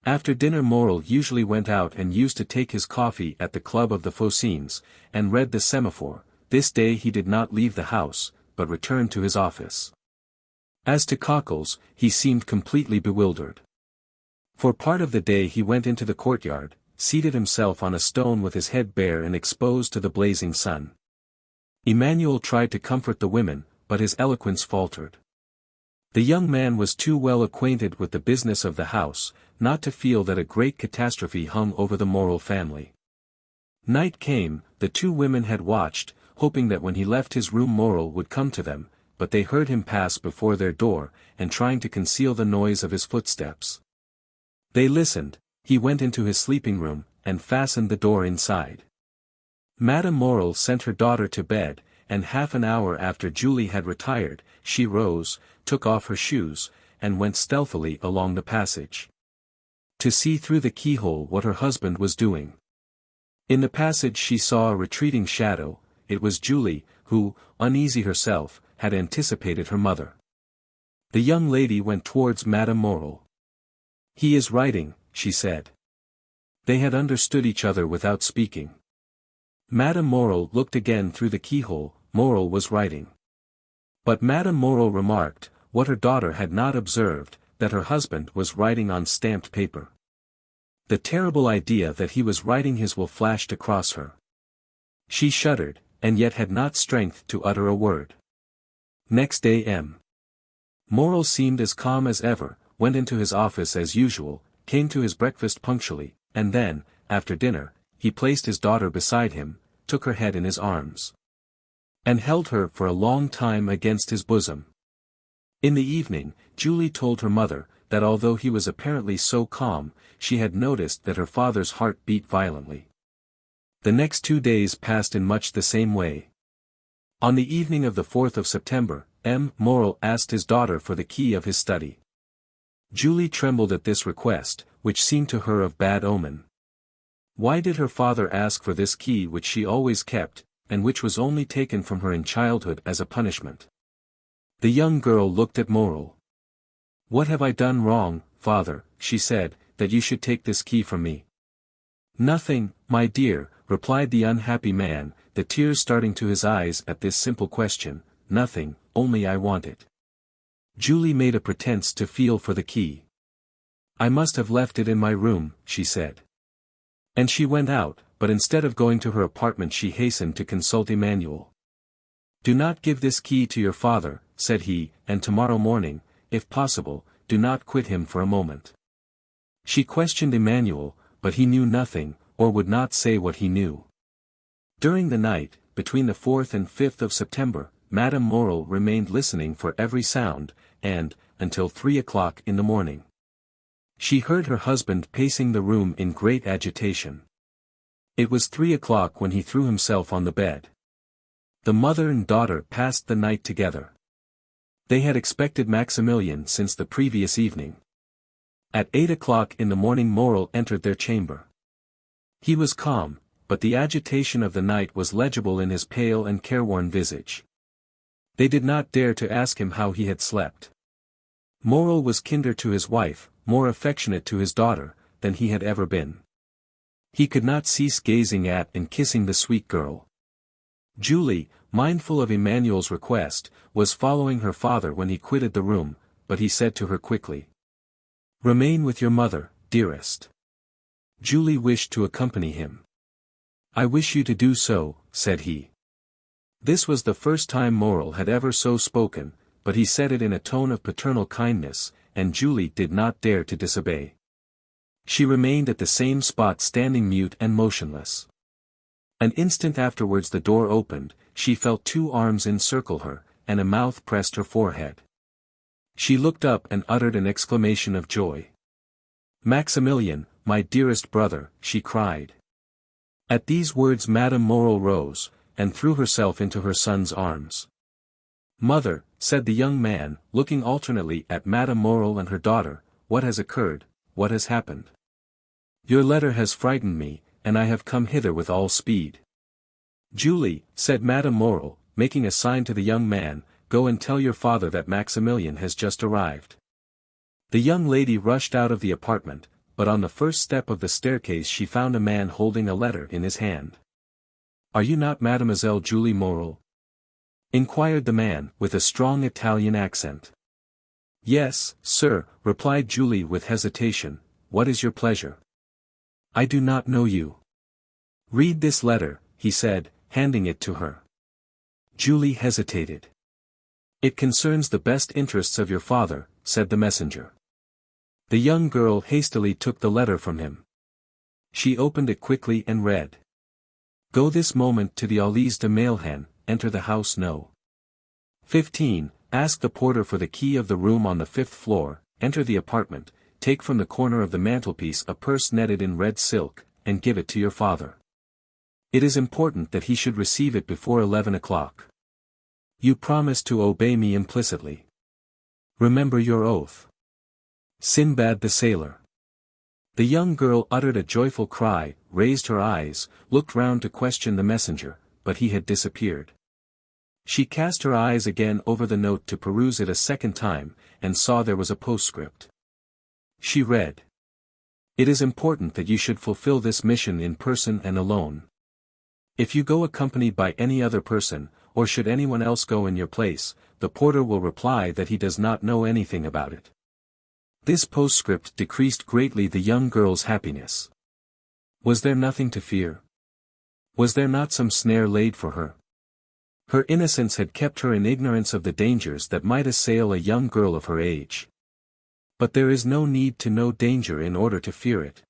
After dinner Morel usually went out and used to take his coffee at the Club of the Phocéens, and read the Semaphore. This day he did not leave the house, but returned to his office. As to Cockles, he seemed completely bewildered. For part of the day he went into the courtyard, seated himself on a stone with his head bare and exposed to the blazing sun. Emmanuel tried to comfort the women, but his eloquence faltered. The young man was too well acquainted with the business of the house, not to feel that a great catastrophe hung over the Morel family. Night came, the two women had watched, hoping that when he left his room Morel would come to them, but they heard him pass before their door, and trying to conceal the noise of his footsteps. They listened. He went into his sleeping room, and fastened the door inside. Madame Morel sent her daughter to bed, and half an hour after Julie had retired, she rose, took off her shoes, and went stealthily along the passage. To see through the keyhole what her husband was doing. In the passage she saw a retreating shadow. It was Julie, who, uneasy herself, had anticipated her mother. The young lady went towards Madame Moreau. "He is writing," she said. They had understood each other without speaking. Madame Moreau looked again through the keyhole. Moreau was writing. But Madame Moreau remarked, what her daughter had not observed, that her husband was writing on stamped paper. The terrible idea that he was writing his will flashed across her. She shuddered, and yet had not strength to utter a word. Next day M. Moreau seemed as calm as ever, went into his office as usual, came to his breakfast punctually, and then, after dinner, he placed his daughter beside him, took her head in his arms, and held her for a long time against his bosom. In the evening, Julie told her mother, that although he was apparently so calm, she had noticed that her father's heart beat violently. The next 2 days passed in much the same way. On the evening of the 4th of September, M. Moreau asked his daughter for the key of his study. Julie trembled at this request, which seemed to her of bad omen. Why did her father ask for this key which she always kept, and which was only taken from her in childhood as a punishment? The young girl looked at Moreau. "What have I done wrong, father," she said, "that you should take this key from me?" "Nothing, my dear," replied the unhappy man, the tears starting to his eyes at this simple question, "nothing, only I want it." Julie made a pretense to feel for the key. "I must have left it in my room," she said. And she went out, but instead of going to her apartment she hastened to consult Emmanuel. "Do not give this key to your father," said he, "and tomorrow morning, if possible, do not quit him for a moment." She questioned Emmanuel, but he knew nothing, or would not say what he knew. During the night, between the 4th and 5th of September, Madame Moreau remained listening for every sound, and, until 3 o'clock in the morning, she heard her husband pacing the room in great agitation. It was 3 o'clock when he threw himself on the bed. The mother and daughter passed the night together. They had expected Maximilian since the previous evening. At 8 o'clock in the morning Moreau entered their chamber. He was calm, but the agitation of the night was legible in his pale and careworn visage. They did not dare to ask him how he had slept. Moreau was kinder to his wife, more affectionate to his daughter, than he had ever been. He could not cease gazing at and kissing the sweet girl. Julie, mindful of Emmanuel's request, was following her father when he quitted the room, but he said to her quickly, "Remain with your mother, dearest." Julie wished to accompany him. "I wish you to do so," said he. This was the first time Moreau had ever so spoken, but he said it in a tone of paternal kindness, and Julie did not dare to disobey. She remained at the same spot standing mute and motionless. An instant afterwards the door opened, she felt 2 arms encircle her, and a mouth pressed her forehead. She looked up and uttered an exclamation of joy. "Maximilian, my dearest brother," she cried. At these words Madame Moreau rose, and threw herself into her son's arms. "Mother," said the young man, looking alternately at Madame Moreau and her daughter, "what has occurred, what has happened? Your letter has frightened me, and I have come hither with all speed." "Julie," said Madame Moreau, making a sign to the young man, "go and tell your father that Maximilian has just arrived." The young lady rushed out of the apartment, but on the first step of the staircase she found a man holding a letter in his hand. "Are you not Mademoiselle Julie Moreau?" inquired the man, with a strong Italian accent. "Yes, sir," replied Julie with hesitation. "What is your pleasure?" "I do not know you." "Read this letter," he said, handing it to her. Julie hesitated. "It concerns the best interests of your father," said the messenger. The young girl hastily took the letter from him. She opened it quickly and read. "Go this moment to the Allées de Mailhen, enter the house No. 15, ask the porter for the key of the room on the 5th floor, enter the apartment, take from the corner of the mantelpiece a purse netted in red silk, and give it to your father. It is important that he should receive it before 11 o'clock. You promise to obey me implicitly. Remember your oath." Sinbad the Sailor. The young girl uttered a joyful cry, raised her eyes, looked round to question the messenger, but he had disappeared. She cast her eyes again over the note to peruse it a second time, and saw there was a postscript. She read. It is important that you should fulfill this mission in person and alone. If you go accompanied by any other person, or should anyone else go in your place, the porter will reply that he does not know anything about it. This postscript decreased greatly the young girl's happiness. Was there nothing to fear? Was there not some snare laid for her? Her innocence had kept her in ignorance of the dangers that might assail a young girl of her age. But there is no need to know danger in order to fear it.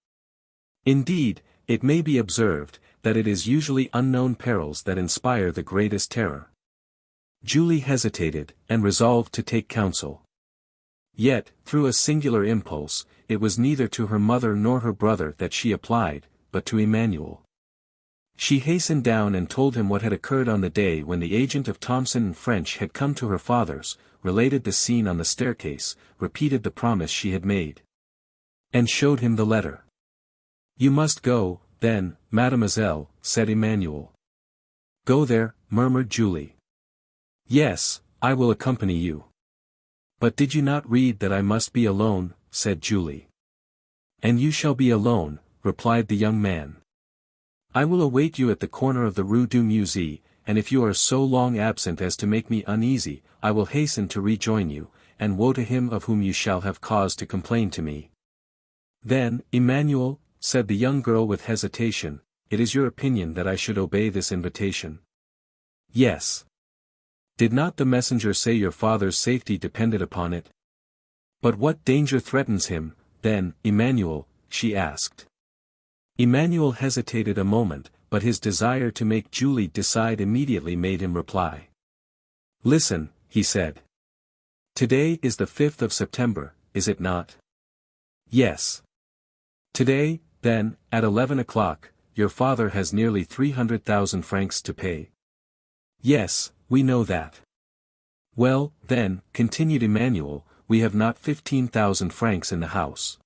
Indeed, it may be observed, that it is usually unknown perils that inspire the greatest terror. Julie hesitated, and resolved to take counsel. Yet, through a singular impulse, it was neither to her mother nor her brother that she applied, but to Emmanuel. She hastened down and told him what had occurred on the day when the agent of Thomson and French had come to her father's, related the scene on the staircase, repeated the promise she had made, and showed him the letter. You must go, then, mademoiselle, said Emmanuel. Go there, murmured Julie. Yes, I will accompany you. But did you not read that I must be alone, said Julie. And you shall be alone, replied the young man. I will await you at the corner of the Rue du Musée, and if you are so long absent as to make me uneasy, I will hasten to rejoin you, and woe to him of whom you shall have cause to complain to me. Then, Emmanuel, said the young girl with hesitation, it is your opinion that I should obey this invitation? Yes. Did not the messenger say your father's safety depended upon it? But what danger threatens him, then, Emmanuel? She asked. Emmanuel hesitated a moment, but his desire to make Julie decide immediately made him reply. Listen, he said. Today is the 5th of September, is it not? Yes. Today, then, at 11 o'clock, your father has nearly 300,000 francs to pay. Yes, we know that. Well, then, continued Emmanuel, we have not 15,000 francs in the house.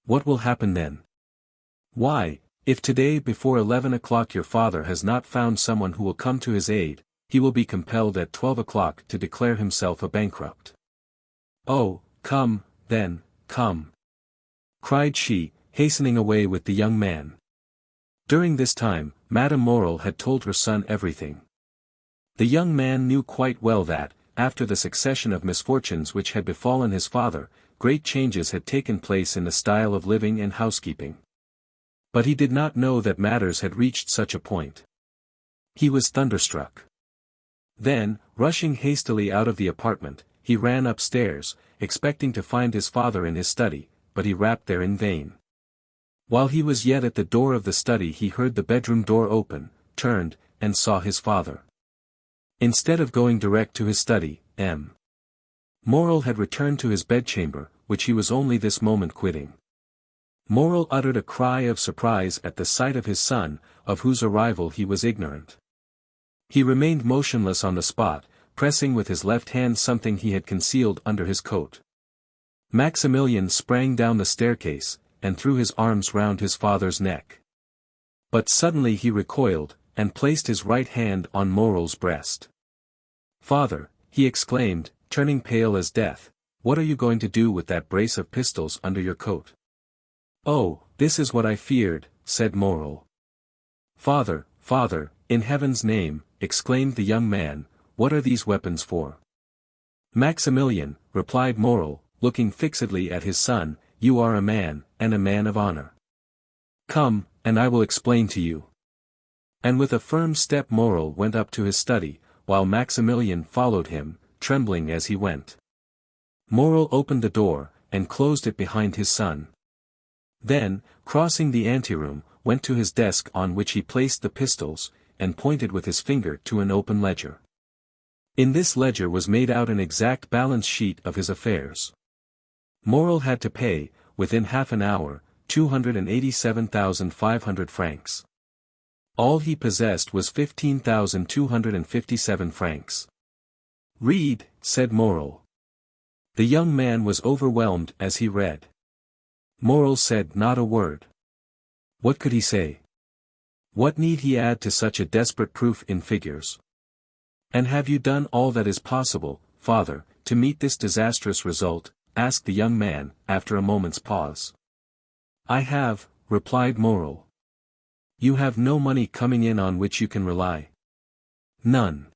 What will happen then? Why, if today before 11 o'clock your father has not found someone who will come to his aid, he will be compelled at 12 o'clock to declare himself a bankrupt. Oh, come, then, come, cried she, hastening away with the young man. During this time, Madame Morrel had told her son everything. The young man knew quite well that, after the succession of misfortunes which had befallen his father, great changes had taken place in the style of living and housekeeping. But he did not know that matters had reached such a point. He was thunderstruck. Then, rushing hastily out of the apartment, he ran upstairs, expecting to find his father in his study, but he rapped there in vain. While he was yet at the door of the study he heard the bedroom door open, turned, and saw his father. Instead of going direct to his study, M. Morrel had returned to his bedchamber, which he was only this moment quitting. Morrel uttered a cry of surprise at the sight of his son, of whose arrival he was ignorant. He remained motionless on the spot, pressing with his left hand something he had concealed under his coat. Maximilian sprang down the staircase, and threw his arms round his father's neck. But suddenly he recoiled, and placed his right hand on Morrel's breast. Father, he exclaimed, turning pale as death, what are you going to do with that brace of pistols under your coat? Oh, this is what I feared, said Morrel. Father, father, in heaven's name, exclaimed the young man, what are these weapons for? Maximilian, replied Morrel, looking fixedly at his son, you are a man, and a man of honor. Come, and I will explain to you. And with a firm step Morrel went up to his study, while Maximilian followed him, trembling as he went. Morrel opened the door, and closed it behind his son. Then, crossing the anteroom, went to his desk on which he placed the pistols, and pointed with his finger to an open ledger. In this ledger was made out an exact balance sheet of his affairs. Morrel had to pay, within half an hour, 287,500 francs. All he possessed was 15,257 francs. Read, said Morrel. The young man was overwhelmed as he read. Moral said not a word. What could he say? What need he add to such a desperate proof in figures? And have you done all that is possible, father, to meet this disastrous result? Asked the young man, after a moment's pause. I have, replied Moral. You have no money coming in on which you can rely. None.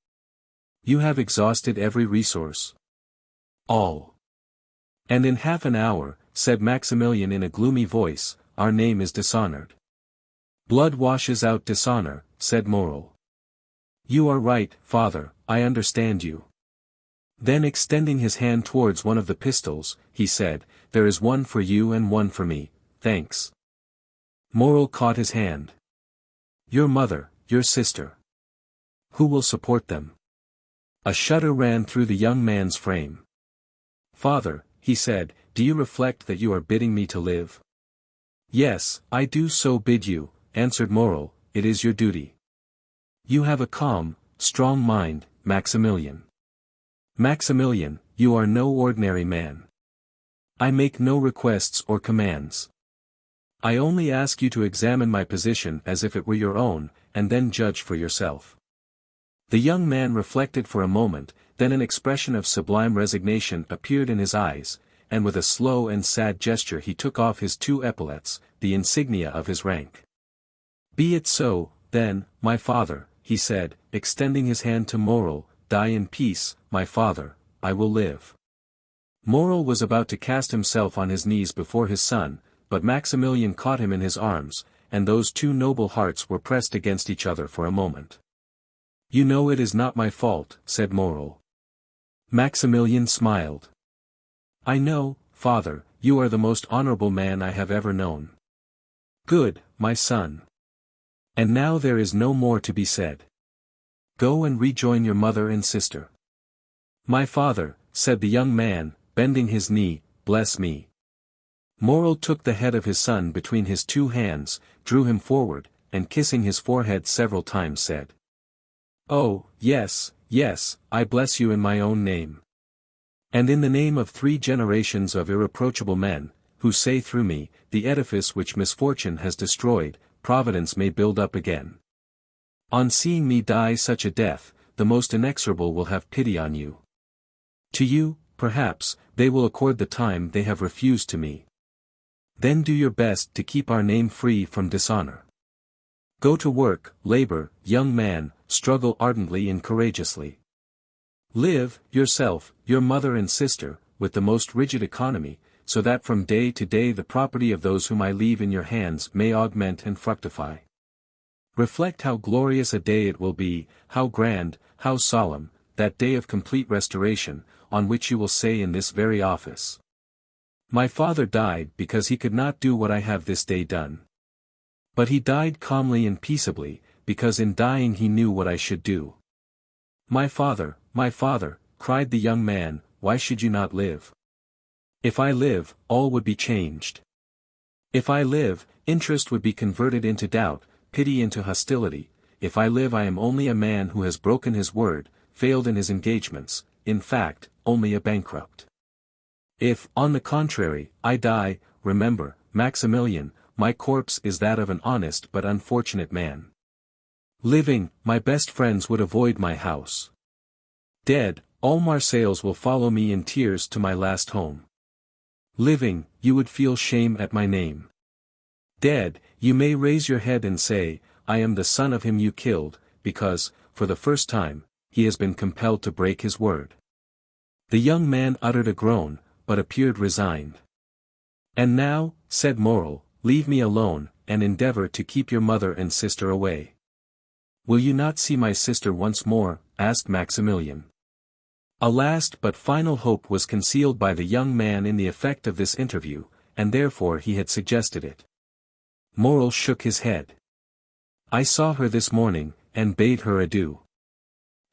You have exhausted every resource. All. And in half an hour, said Maximilian in a gloomy voice, our name is dishonored. Blood washes out dishonor, said Moral. You are right, father, I understand you. Then extending his hand towards one of the pistols, he said, there is one for you and one for me, thanks. Moral caught his hand. Your mother, your sister. Who will support them? A shudder ran through the young man's frame. Father, he said, do you reflect that you are bidding me to live? Yes, I do so bid you, answered Moral, it is your duty. You have a calm, strong mind, Maximilian. Maximilian, you are no ordinary man. I make no requests or commands. I only ask you to examine my position as if it were your own, and then judge for yourself. The young man reflected for a moment, then an expression of sublime resignation appeared in his eyes, and with a slow and sad gesture he took off his 2 epaulets, the insignia of his rank. Be it so, then, my father, he said, extending his hand to Moral, die in peace, my father, I will live. Moral was about to cast himself on his knees before his son, but Maximilian caught him in his arms, and those 2 noble hearts were pressed against each other for a moment. You know it is not my fault, said Moral. Maximilian smiled. I know, father, you are the most honorable man I have ever known. Good, my son. And now there is no more to be said. Go and rejoin your mother and sister. My father, said the young man, bending his knee, bless me. Moral took the head of his son between his 2 hands, drew him forward, and kissing his forehead several times said. Oh, yes, yes, I bless you in my own name. And in the name of 3 generations of irreproachable men, who say through me, the edifice which misfortune has destroyed, Providence may build up again. On seeing me die such a death, the most inexorable will have pity on you. To you, perhaps, they will accord the time they have refused to me. Then do your best to keep our name free from dishonor. Go to work, labor, young man, struggle ardently and courageously. Live, yourself, your mother and sister, with the most rigid economy, so that from day to day the property of those whom I leave in your hands may augment and fructify. Reflect how glorious a day it will be, how grand, how solemn, that day of complete restoration, on which you will say in this very office. My father died because he could not do what I have this day done. But he died calmly and peaceably, because in dying he knew what I should do. My father, cried the young man, why should you not live? If I live, all would be changed. If I live, interest would be converted into doubt, pity into hostility. If I live I am only a man who has broken his word, failed in his engagements, in fact, only a bankrupt. If, on the contrary, I die, remember, Maximilian, my corpse is that of an honest but unfortunate man. Living, my best friends would avoid my house. Dead, all Marseilles will follow me in tears to my last home. Living, you would feel shame at my name. Dead, you may raise your head and say, I am the son of him you killed, because, for the first time, he has been compelled to break his word. The young man uttered a groan, but appeared resigned. And now, said Moral, leave me alone, and endeavor to keep your mother and sister away. Will you not see my sister once more? Asked Maximilian. A last but final hope was concealed by the young man in the effect of this interview, and therefore he had suggested it. Moral shook his head. I saw her this morning, and bade her adieu.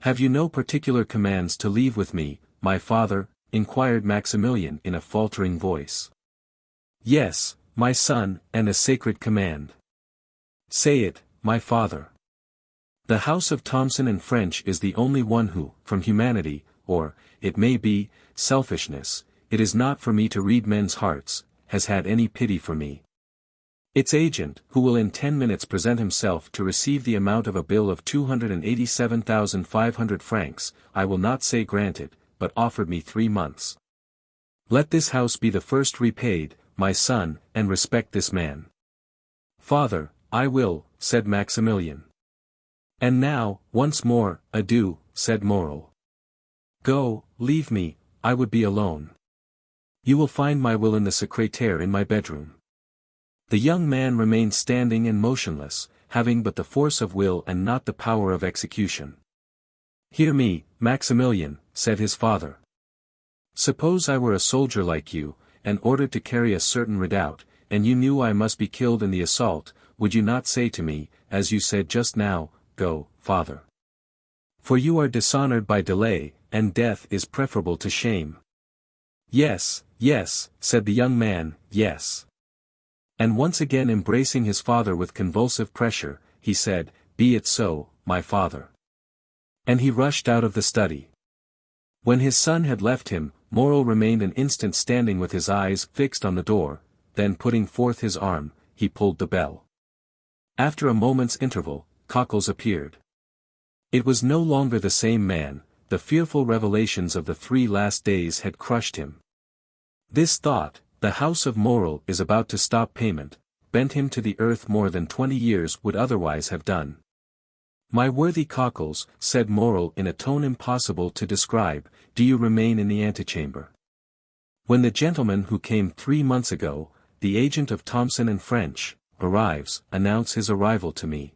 Have you no particular commands to leave with me, my father? Inquired Maximilian in a faltering voice. Yes, my son, and a sacred command. Say it, my father. The house of Thomson and French is the only one who, from humanity, or, it may be, selfishness, it is not for me to read men's hearts, has had any pity for me. Its agent, who will in 10 minutes present himself to receive the amount of a bill of 287,500 francs, I will not say granted, but offered me 3 months. Let this house be the first repaid, my son, and respect this man. Father, I will, said Maximilian. And now, once more, adieu, said Morrel. Go, leave me, I would be alone. You will find my will in the secrétaire in my bedroom. The young man remained standing and motionless, having but the force of will and not the power of execution. Hear me, Maximilian, said his father. Suppose I were a soldier like you, and ordered to carry a certain redoubt, and you knew I must be killed in the assault, would you not say to me, as you said just now, go, father? For you are dishonored by delay, and death is preferable to shame. Yes, yes, said the young man, yes. And once again embracing his father with convulsive pressure, he said, be it so, my father. And he rushed out of the study. When his son had left him, Morrel remained an instant standing with his eyes fixed on the door, then putting forth his arm, he pulled the bell. After a moment's interval, Cockles appeared. It was no longer the same man, the fearful revelations of the 3 last days had crushed him. This thought, the house of Morrel is about to stop payment, bent him to the earth more than 20 years would otherwise have done. My worthy Cockles, said Morrel in a tone impossible to describe, do you remain in the antechamber? When the gentleman who came 3 months ago, the agent of Thomson and French, arrives, announce his arrival to me.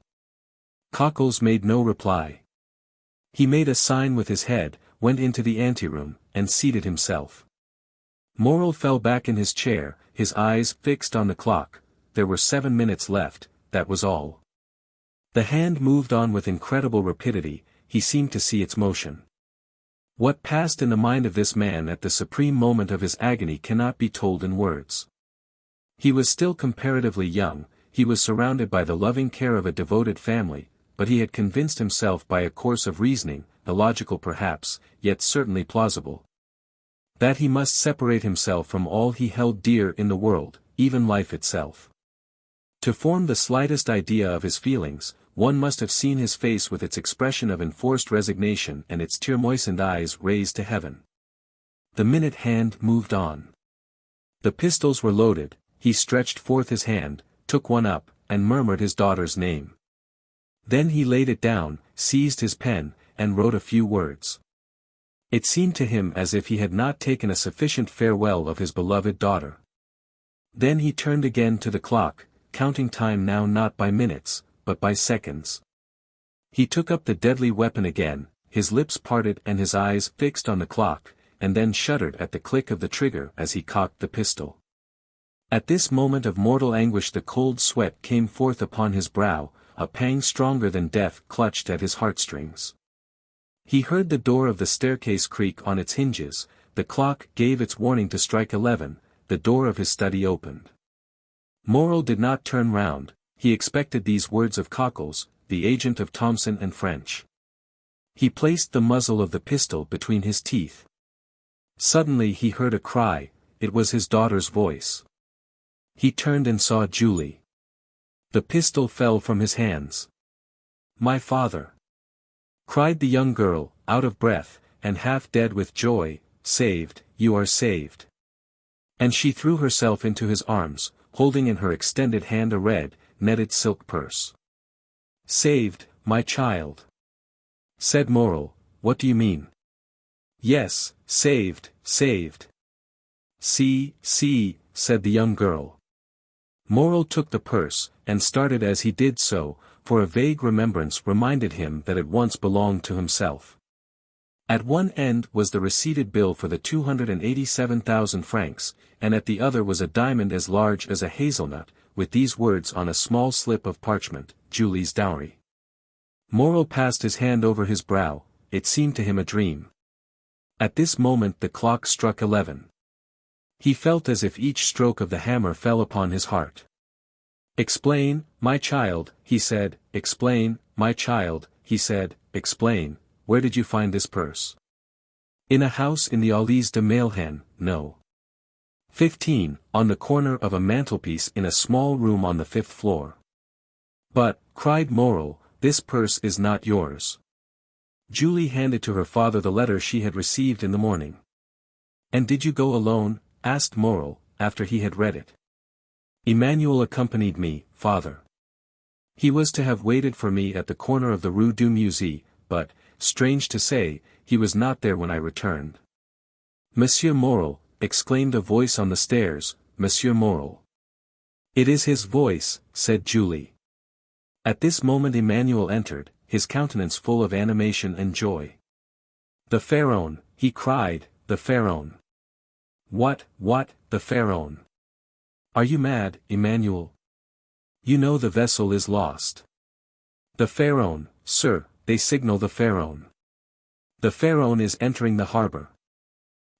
Cockles made no reply. He made a sign with his head, went into the anteroom, and seated himself. Morrel fell back in his chair, his eyes fixed on the clock. There were 7 minutes left, that was all. The hand moved on with incredible rapidity, he seemed to see its motion. What passed in the mind of this man at the supreme moment of his agony cannot be told in words. He was still comparatively young, he was surrounded by the loving care of a devoted family, but he had convinced himself by a course of reasoning, illogical perhaps, yet certainly plausible, that he must separate himself from all he held dear in the world, even life itself. To form the slightest idea of his feelings, one must have seen his face with its expression of enforced resignation and its tear-moistened eyes raised to heaven. The minute hand moved on. The pistols were loaded, he stretched forth his hand, took one up, and murmured his daughter's name. Then he laid it down, seized his pen, and wrote a few words. It seemed to him as if he had not taken a sufficient farewell of his beloved daughter. Then he turned again to the clock, counting time now not by minutes, but by seconds. He took up the deadly weapon again, his lips parted and his eyes fixed on the clock, and then shuddered at the click of the trigger as he cocked the pistol. At this moment of mortal anguish the cold sweat came forth upon his brow, a pang stronger than death clutched at his heartstrings. He heard the door of the staircase creak on its hinges, the clock gave its warning to strike 11, the door of his study opened. Morrel did not turn round, he expected these words of Cockles, the agent of Thomson and French. He placed the muzzle of the pistol between his teeth. Suddenly he heard a cry, it was his daughter's voice. He turned and saw Julie. The pistol fell from his hands. "My father!" cried the young girl, out of breath, and half dead with joy, "saved, you are saved." And she threw herself into his arms, holding in her extended hand a red, netted silk purse. "Saved, my child!" said Morrel, "what do you mean?" "Yes, saved, saved." "See, see," said the young girl. Morrel took the purse, and started as he did so, for a vague remembrance reminded him that it once belonged to himself. At one end was the receipted bill for the 287,000 francs, and at the other was a diamond as large as a hazelnut, with these words on a small slip of parchment, "Julie's dowry." Morrel passed his hand over his brow, it seemed to him a dream. At this moment the clock struck 11. He felt as if each stroke of the hammer fell upon his heart. "Explain, my child," he said, "explain, my child," he said, "explain, where did you find this purse?" "In a house in the Allées de Mailhan, no." 15, on the corner of a mantelpiece in a small room on the 5th floor. But, cried Morel, this purse is not yours. Julie handed to her father the letter she had received in the morning. And did you go alone? Asked Morel, after he had read it. Emmanuel accompanied me, father. He was to have waited for me at the corner of the Rue du Musée, but, strange to say, he was not there when I returned. Monsieur Morel, exclaimed a voice on the stairs, Monsieur Morel. It is his voice, said Julie. At this moment Emmanuel entered, his countenance full of animation and joy. The Pharaon, he cried, the Pharaon. What, the Pharaon? Are you mad, Emmanuel? You know the vessel is lost. The Pharaon, sir, they signal the Pharaon. The Pharaon is entering the harbor.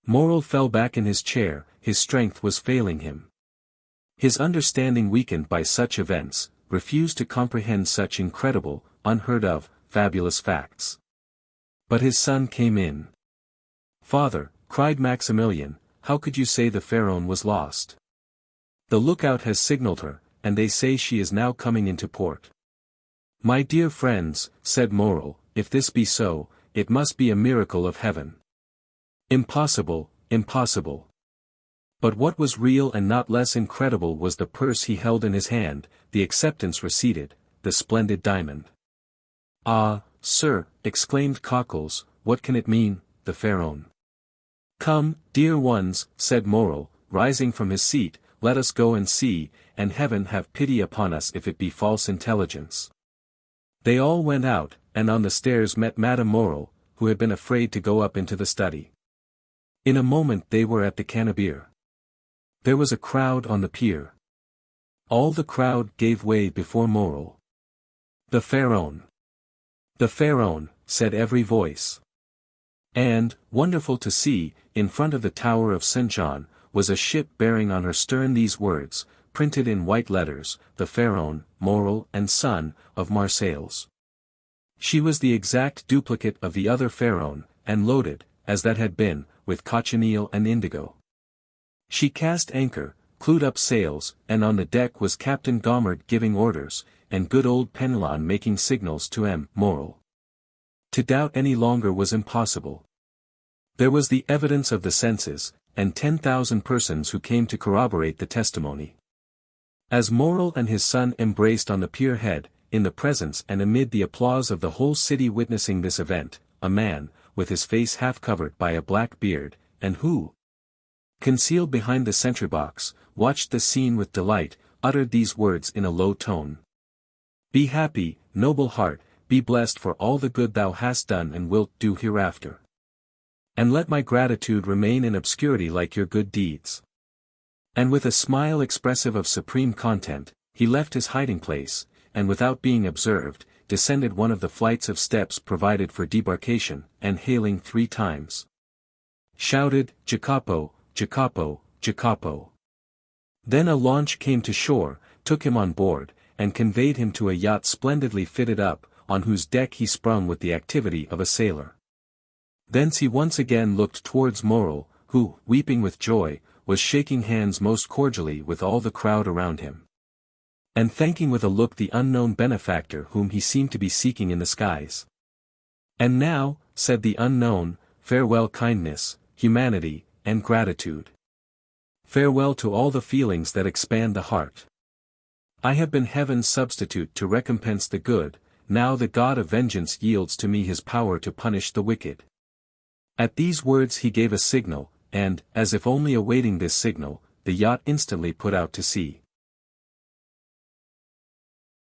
Morel fell back in his chair, his strength was failing him. His understanding weakened by such events, refused to comprehend such incredible, unheard of, fabulous facts. But his son came in. Father, cried Maximilian, how could you say the Pharaon was lost? The lookout has signaled her, and they say she is now coming into port. My dear friends, said Morel, if this be so, it must be a miracle of heaven. Impossible, impossible. But what was real and not less incredible was the purse he held in his hand, the acceptance receipted, the splendid diamond. Ah, sir, exclaimed Cockles, what can it mean, the Pharaon? Come, dear ones, said Morel, rising from his seat, let us go and see, and heaven have pity upon us if it be false intelligence. They all went out, and on the stairs met Madame Morel, who had been afraid to go up into the study. In a moment they were at the Canebière. There was a crowd on the pier. All the crowd gave way before Morel. The Pharaon. The Pharaon, said every voice. And, wonderful to see, in front of the Tower of St. John, was a ship bearing on her stern these words, printed in white letters, the Pharaon, Morel and son, of Marseilles. She was the exact duplicate of the other Pharaon, and loaded, as that had been, with cochineal and indigo. She cast anchor, clewed up sails, and on the deck was Captain Gommard giving orders, and good old Penelon making signals to M. Morel. To doubt any longer was impossible. There was the evidence of the senses, and 10,000 persons who came to corroborate the testimony. As Morel and his son embraced on the pier head, in the presence and amid the applause of the whole city witnessing this event, a man, with his face half covered by a black beard, and who, concealed behind the sentry-box, watched the scene with delight, uttered these words in a low tone. Be happy, noble heart, be blessed for all the good thou hast done and wilt do hereafter. And let my gratitude remain in obscurity like your good deeds. And with a smile expressive of supreme content, he left his hiding-place, and without being observed, descended one of the flights of steps provided for debarkation, and hailing 3 times, shouted, Jacopo, Jacopo, Jacopo. Then a launch came to shore, took him on board, and conveyed him to a yacht splendidly fitted up, on whose deck he sprung with the activity of a sailor. Thence he once again looked towards Morel, who, weeping with joy, was shaking hands most cordially with all the crowd around him, and thanking with a look the unknown benefactor whom he seemed to be seeking in the skies. And now, said the unknown, farewell kindness, humanity, and gratitude. Farewell to all the feelings that expand the heart. I have been heaven's substitute to recompense the good, now the God of vengeance yields to me his power to punish the wicked. At these words he gave a signal, and, as if only awaiting this signal, the yacht instantly put out to sea.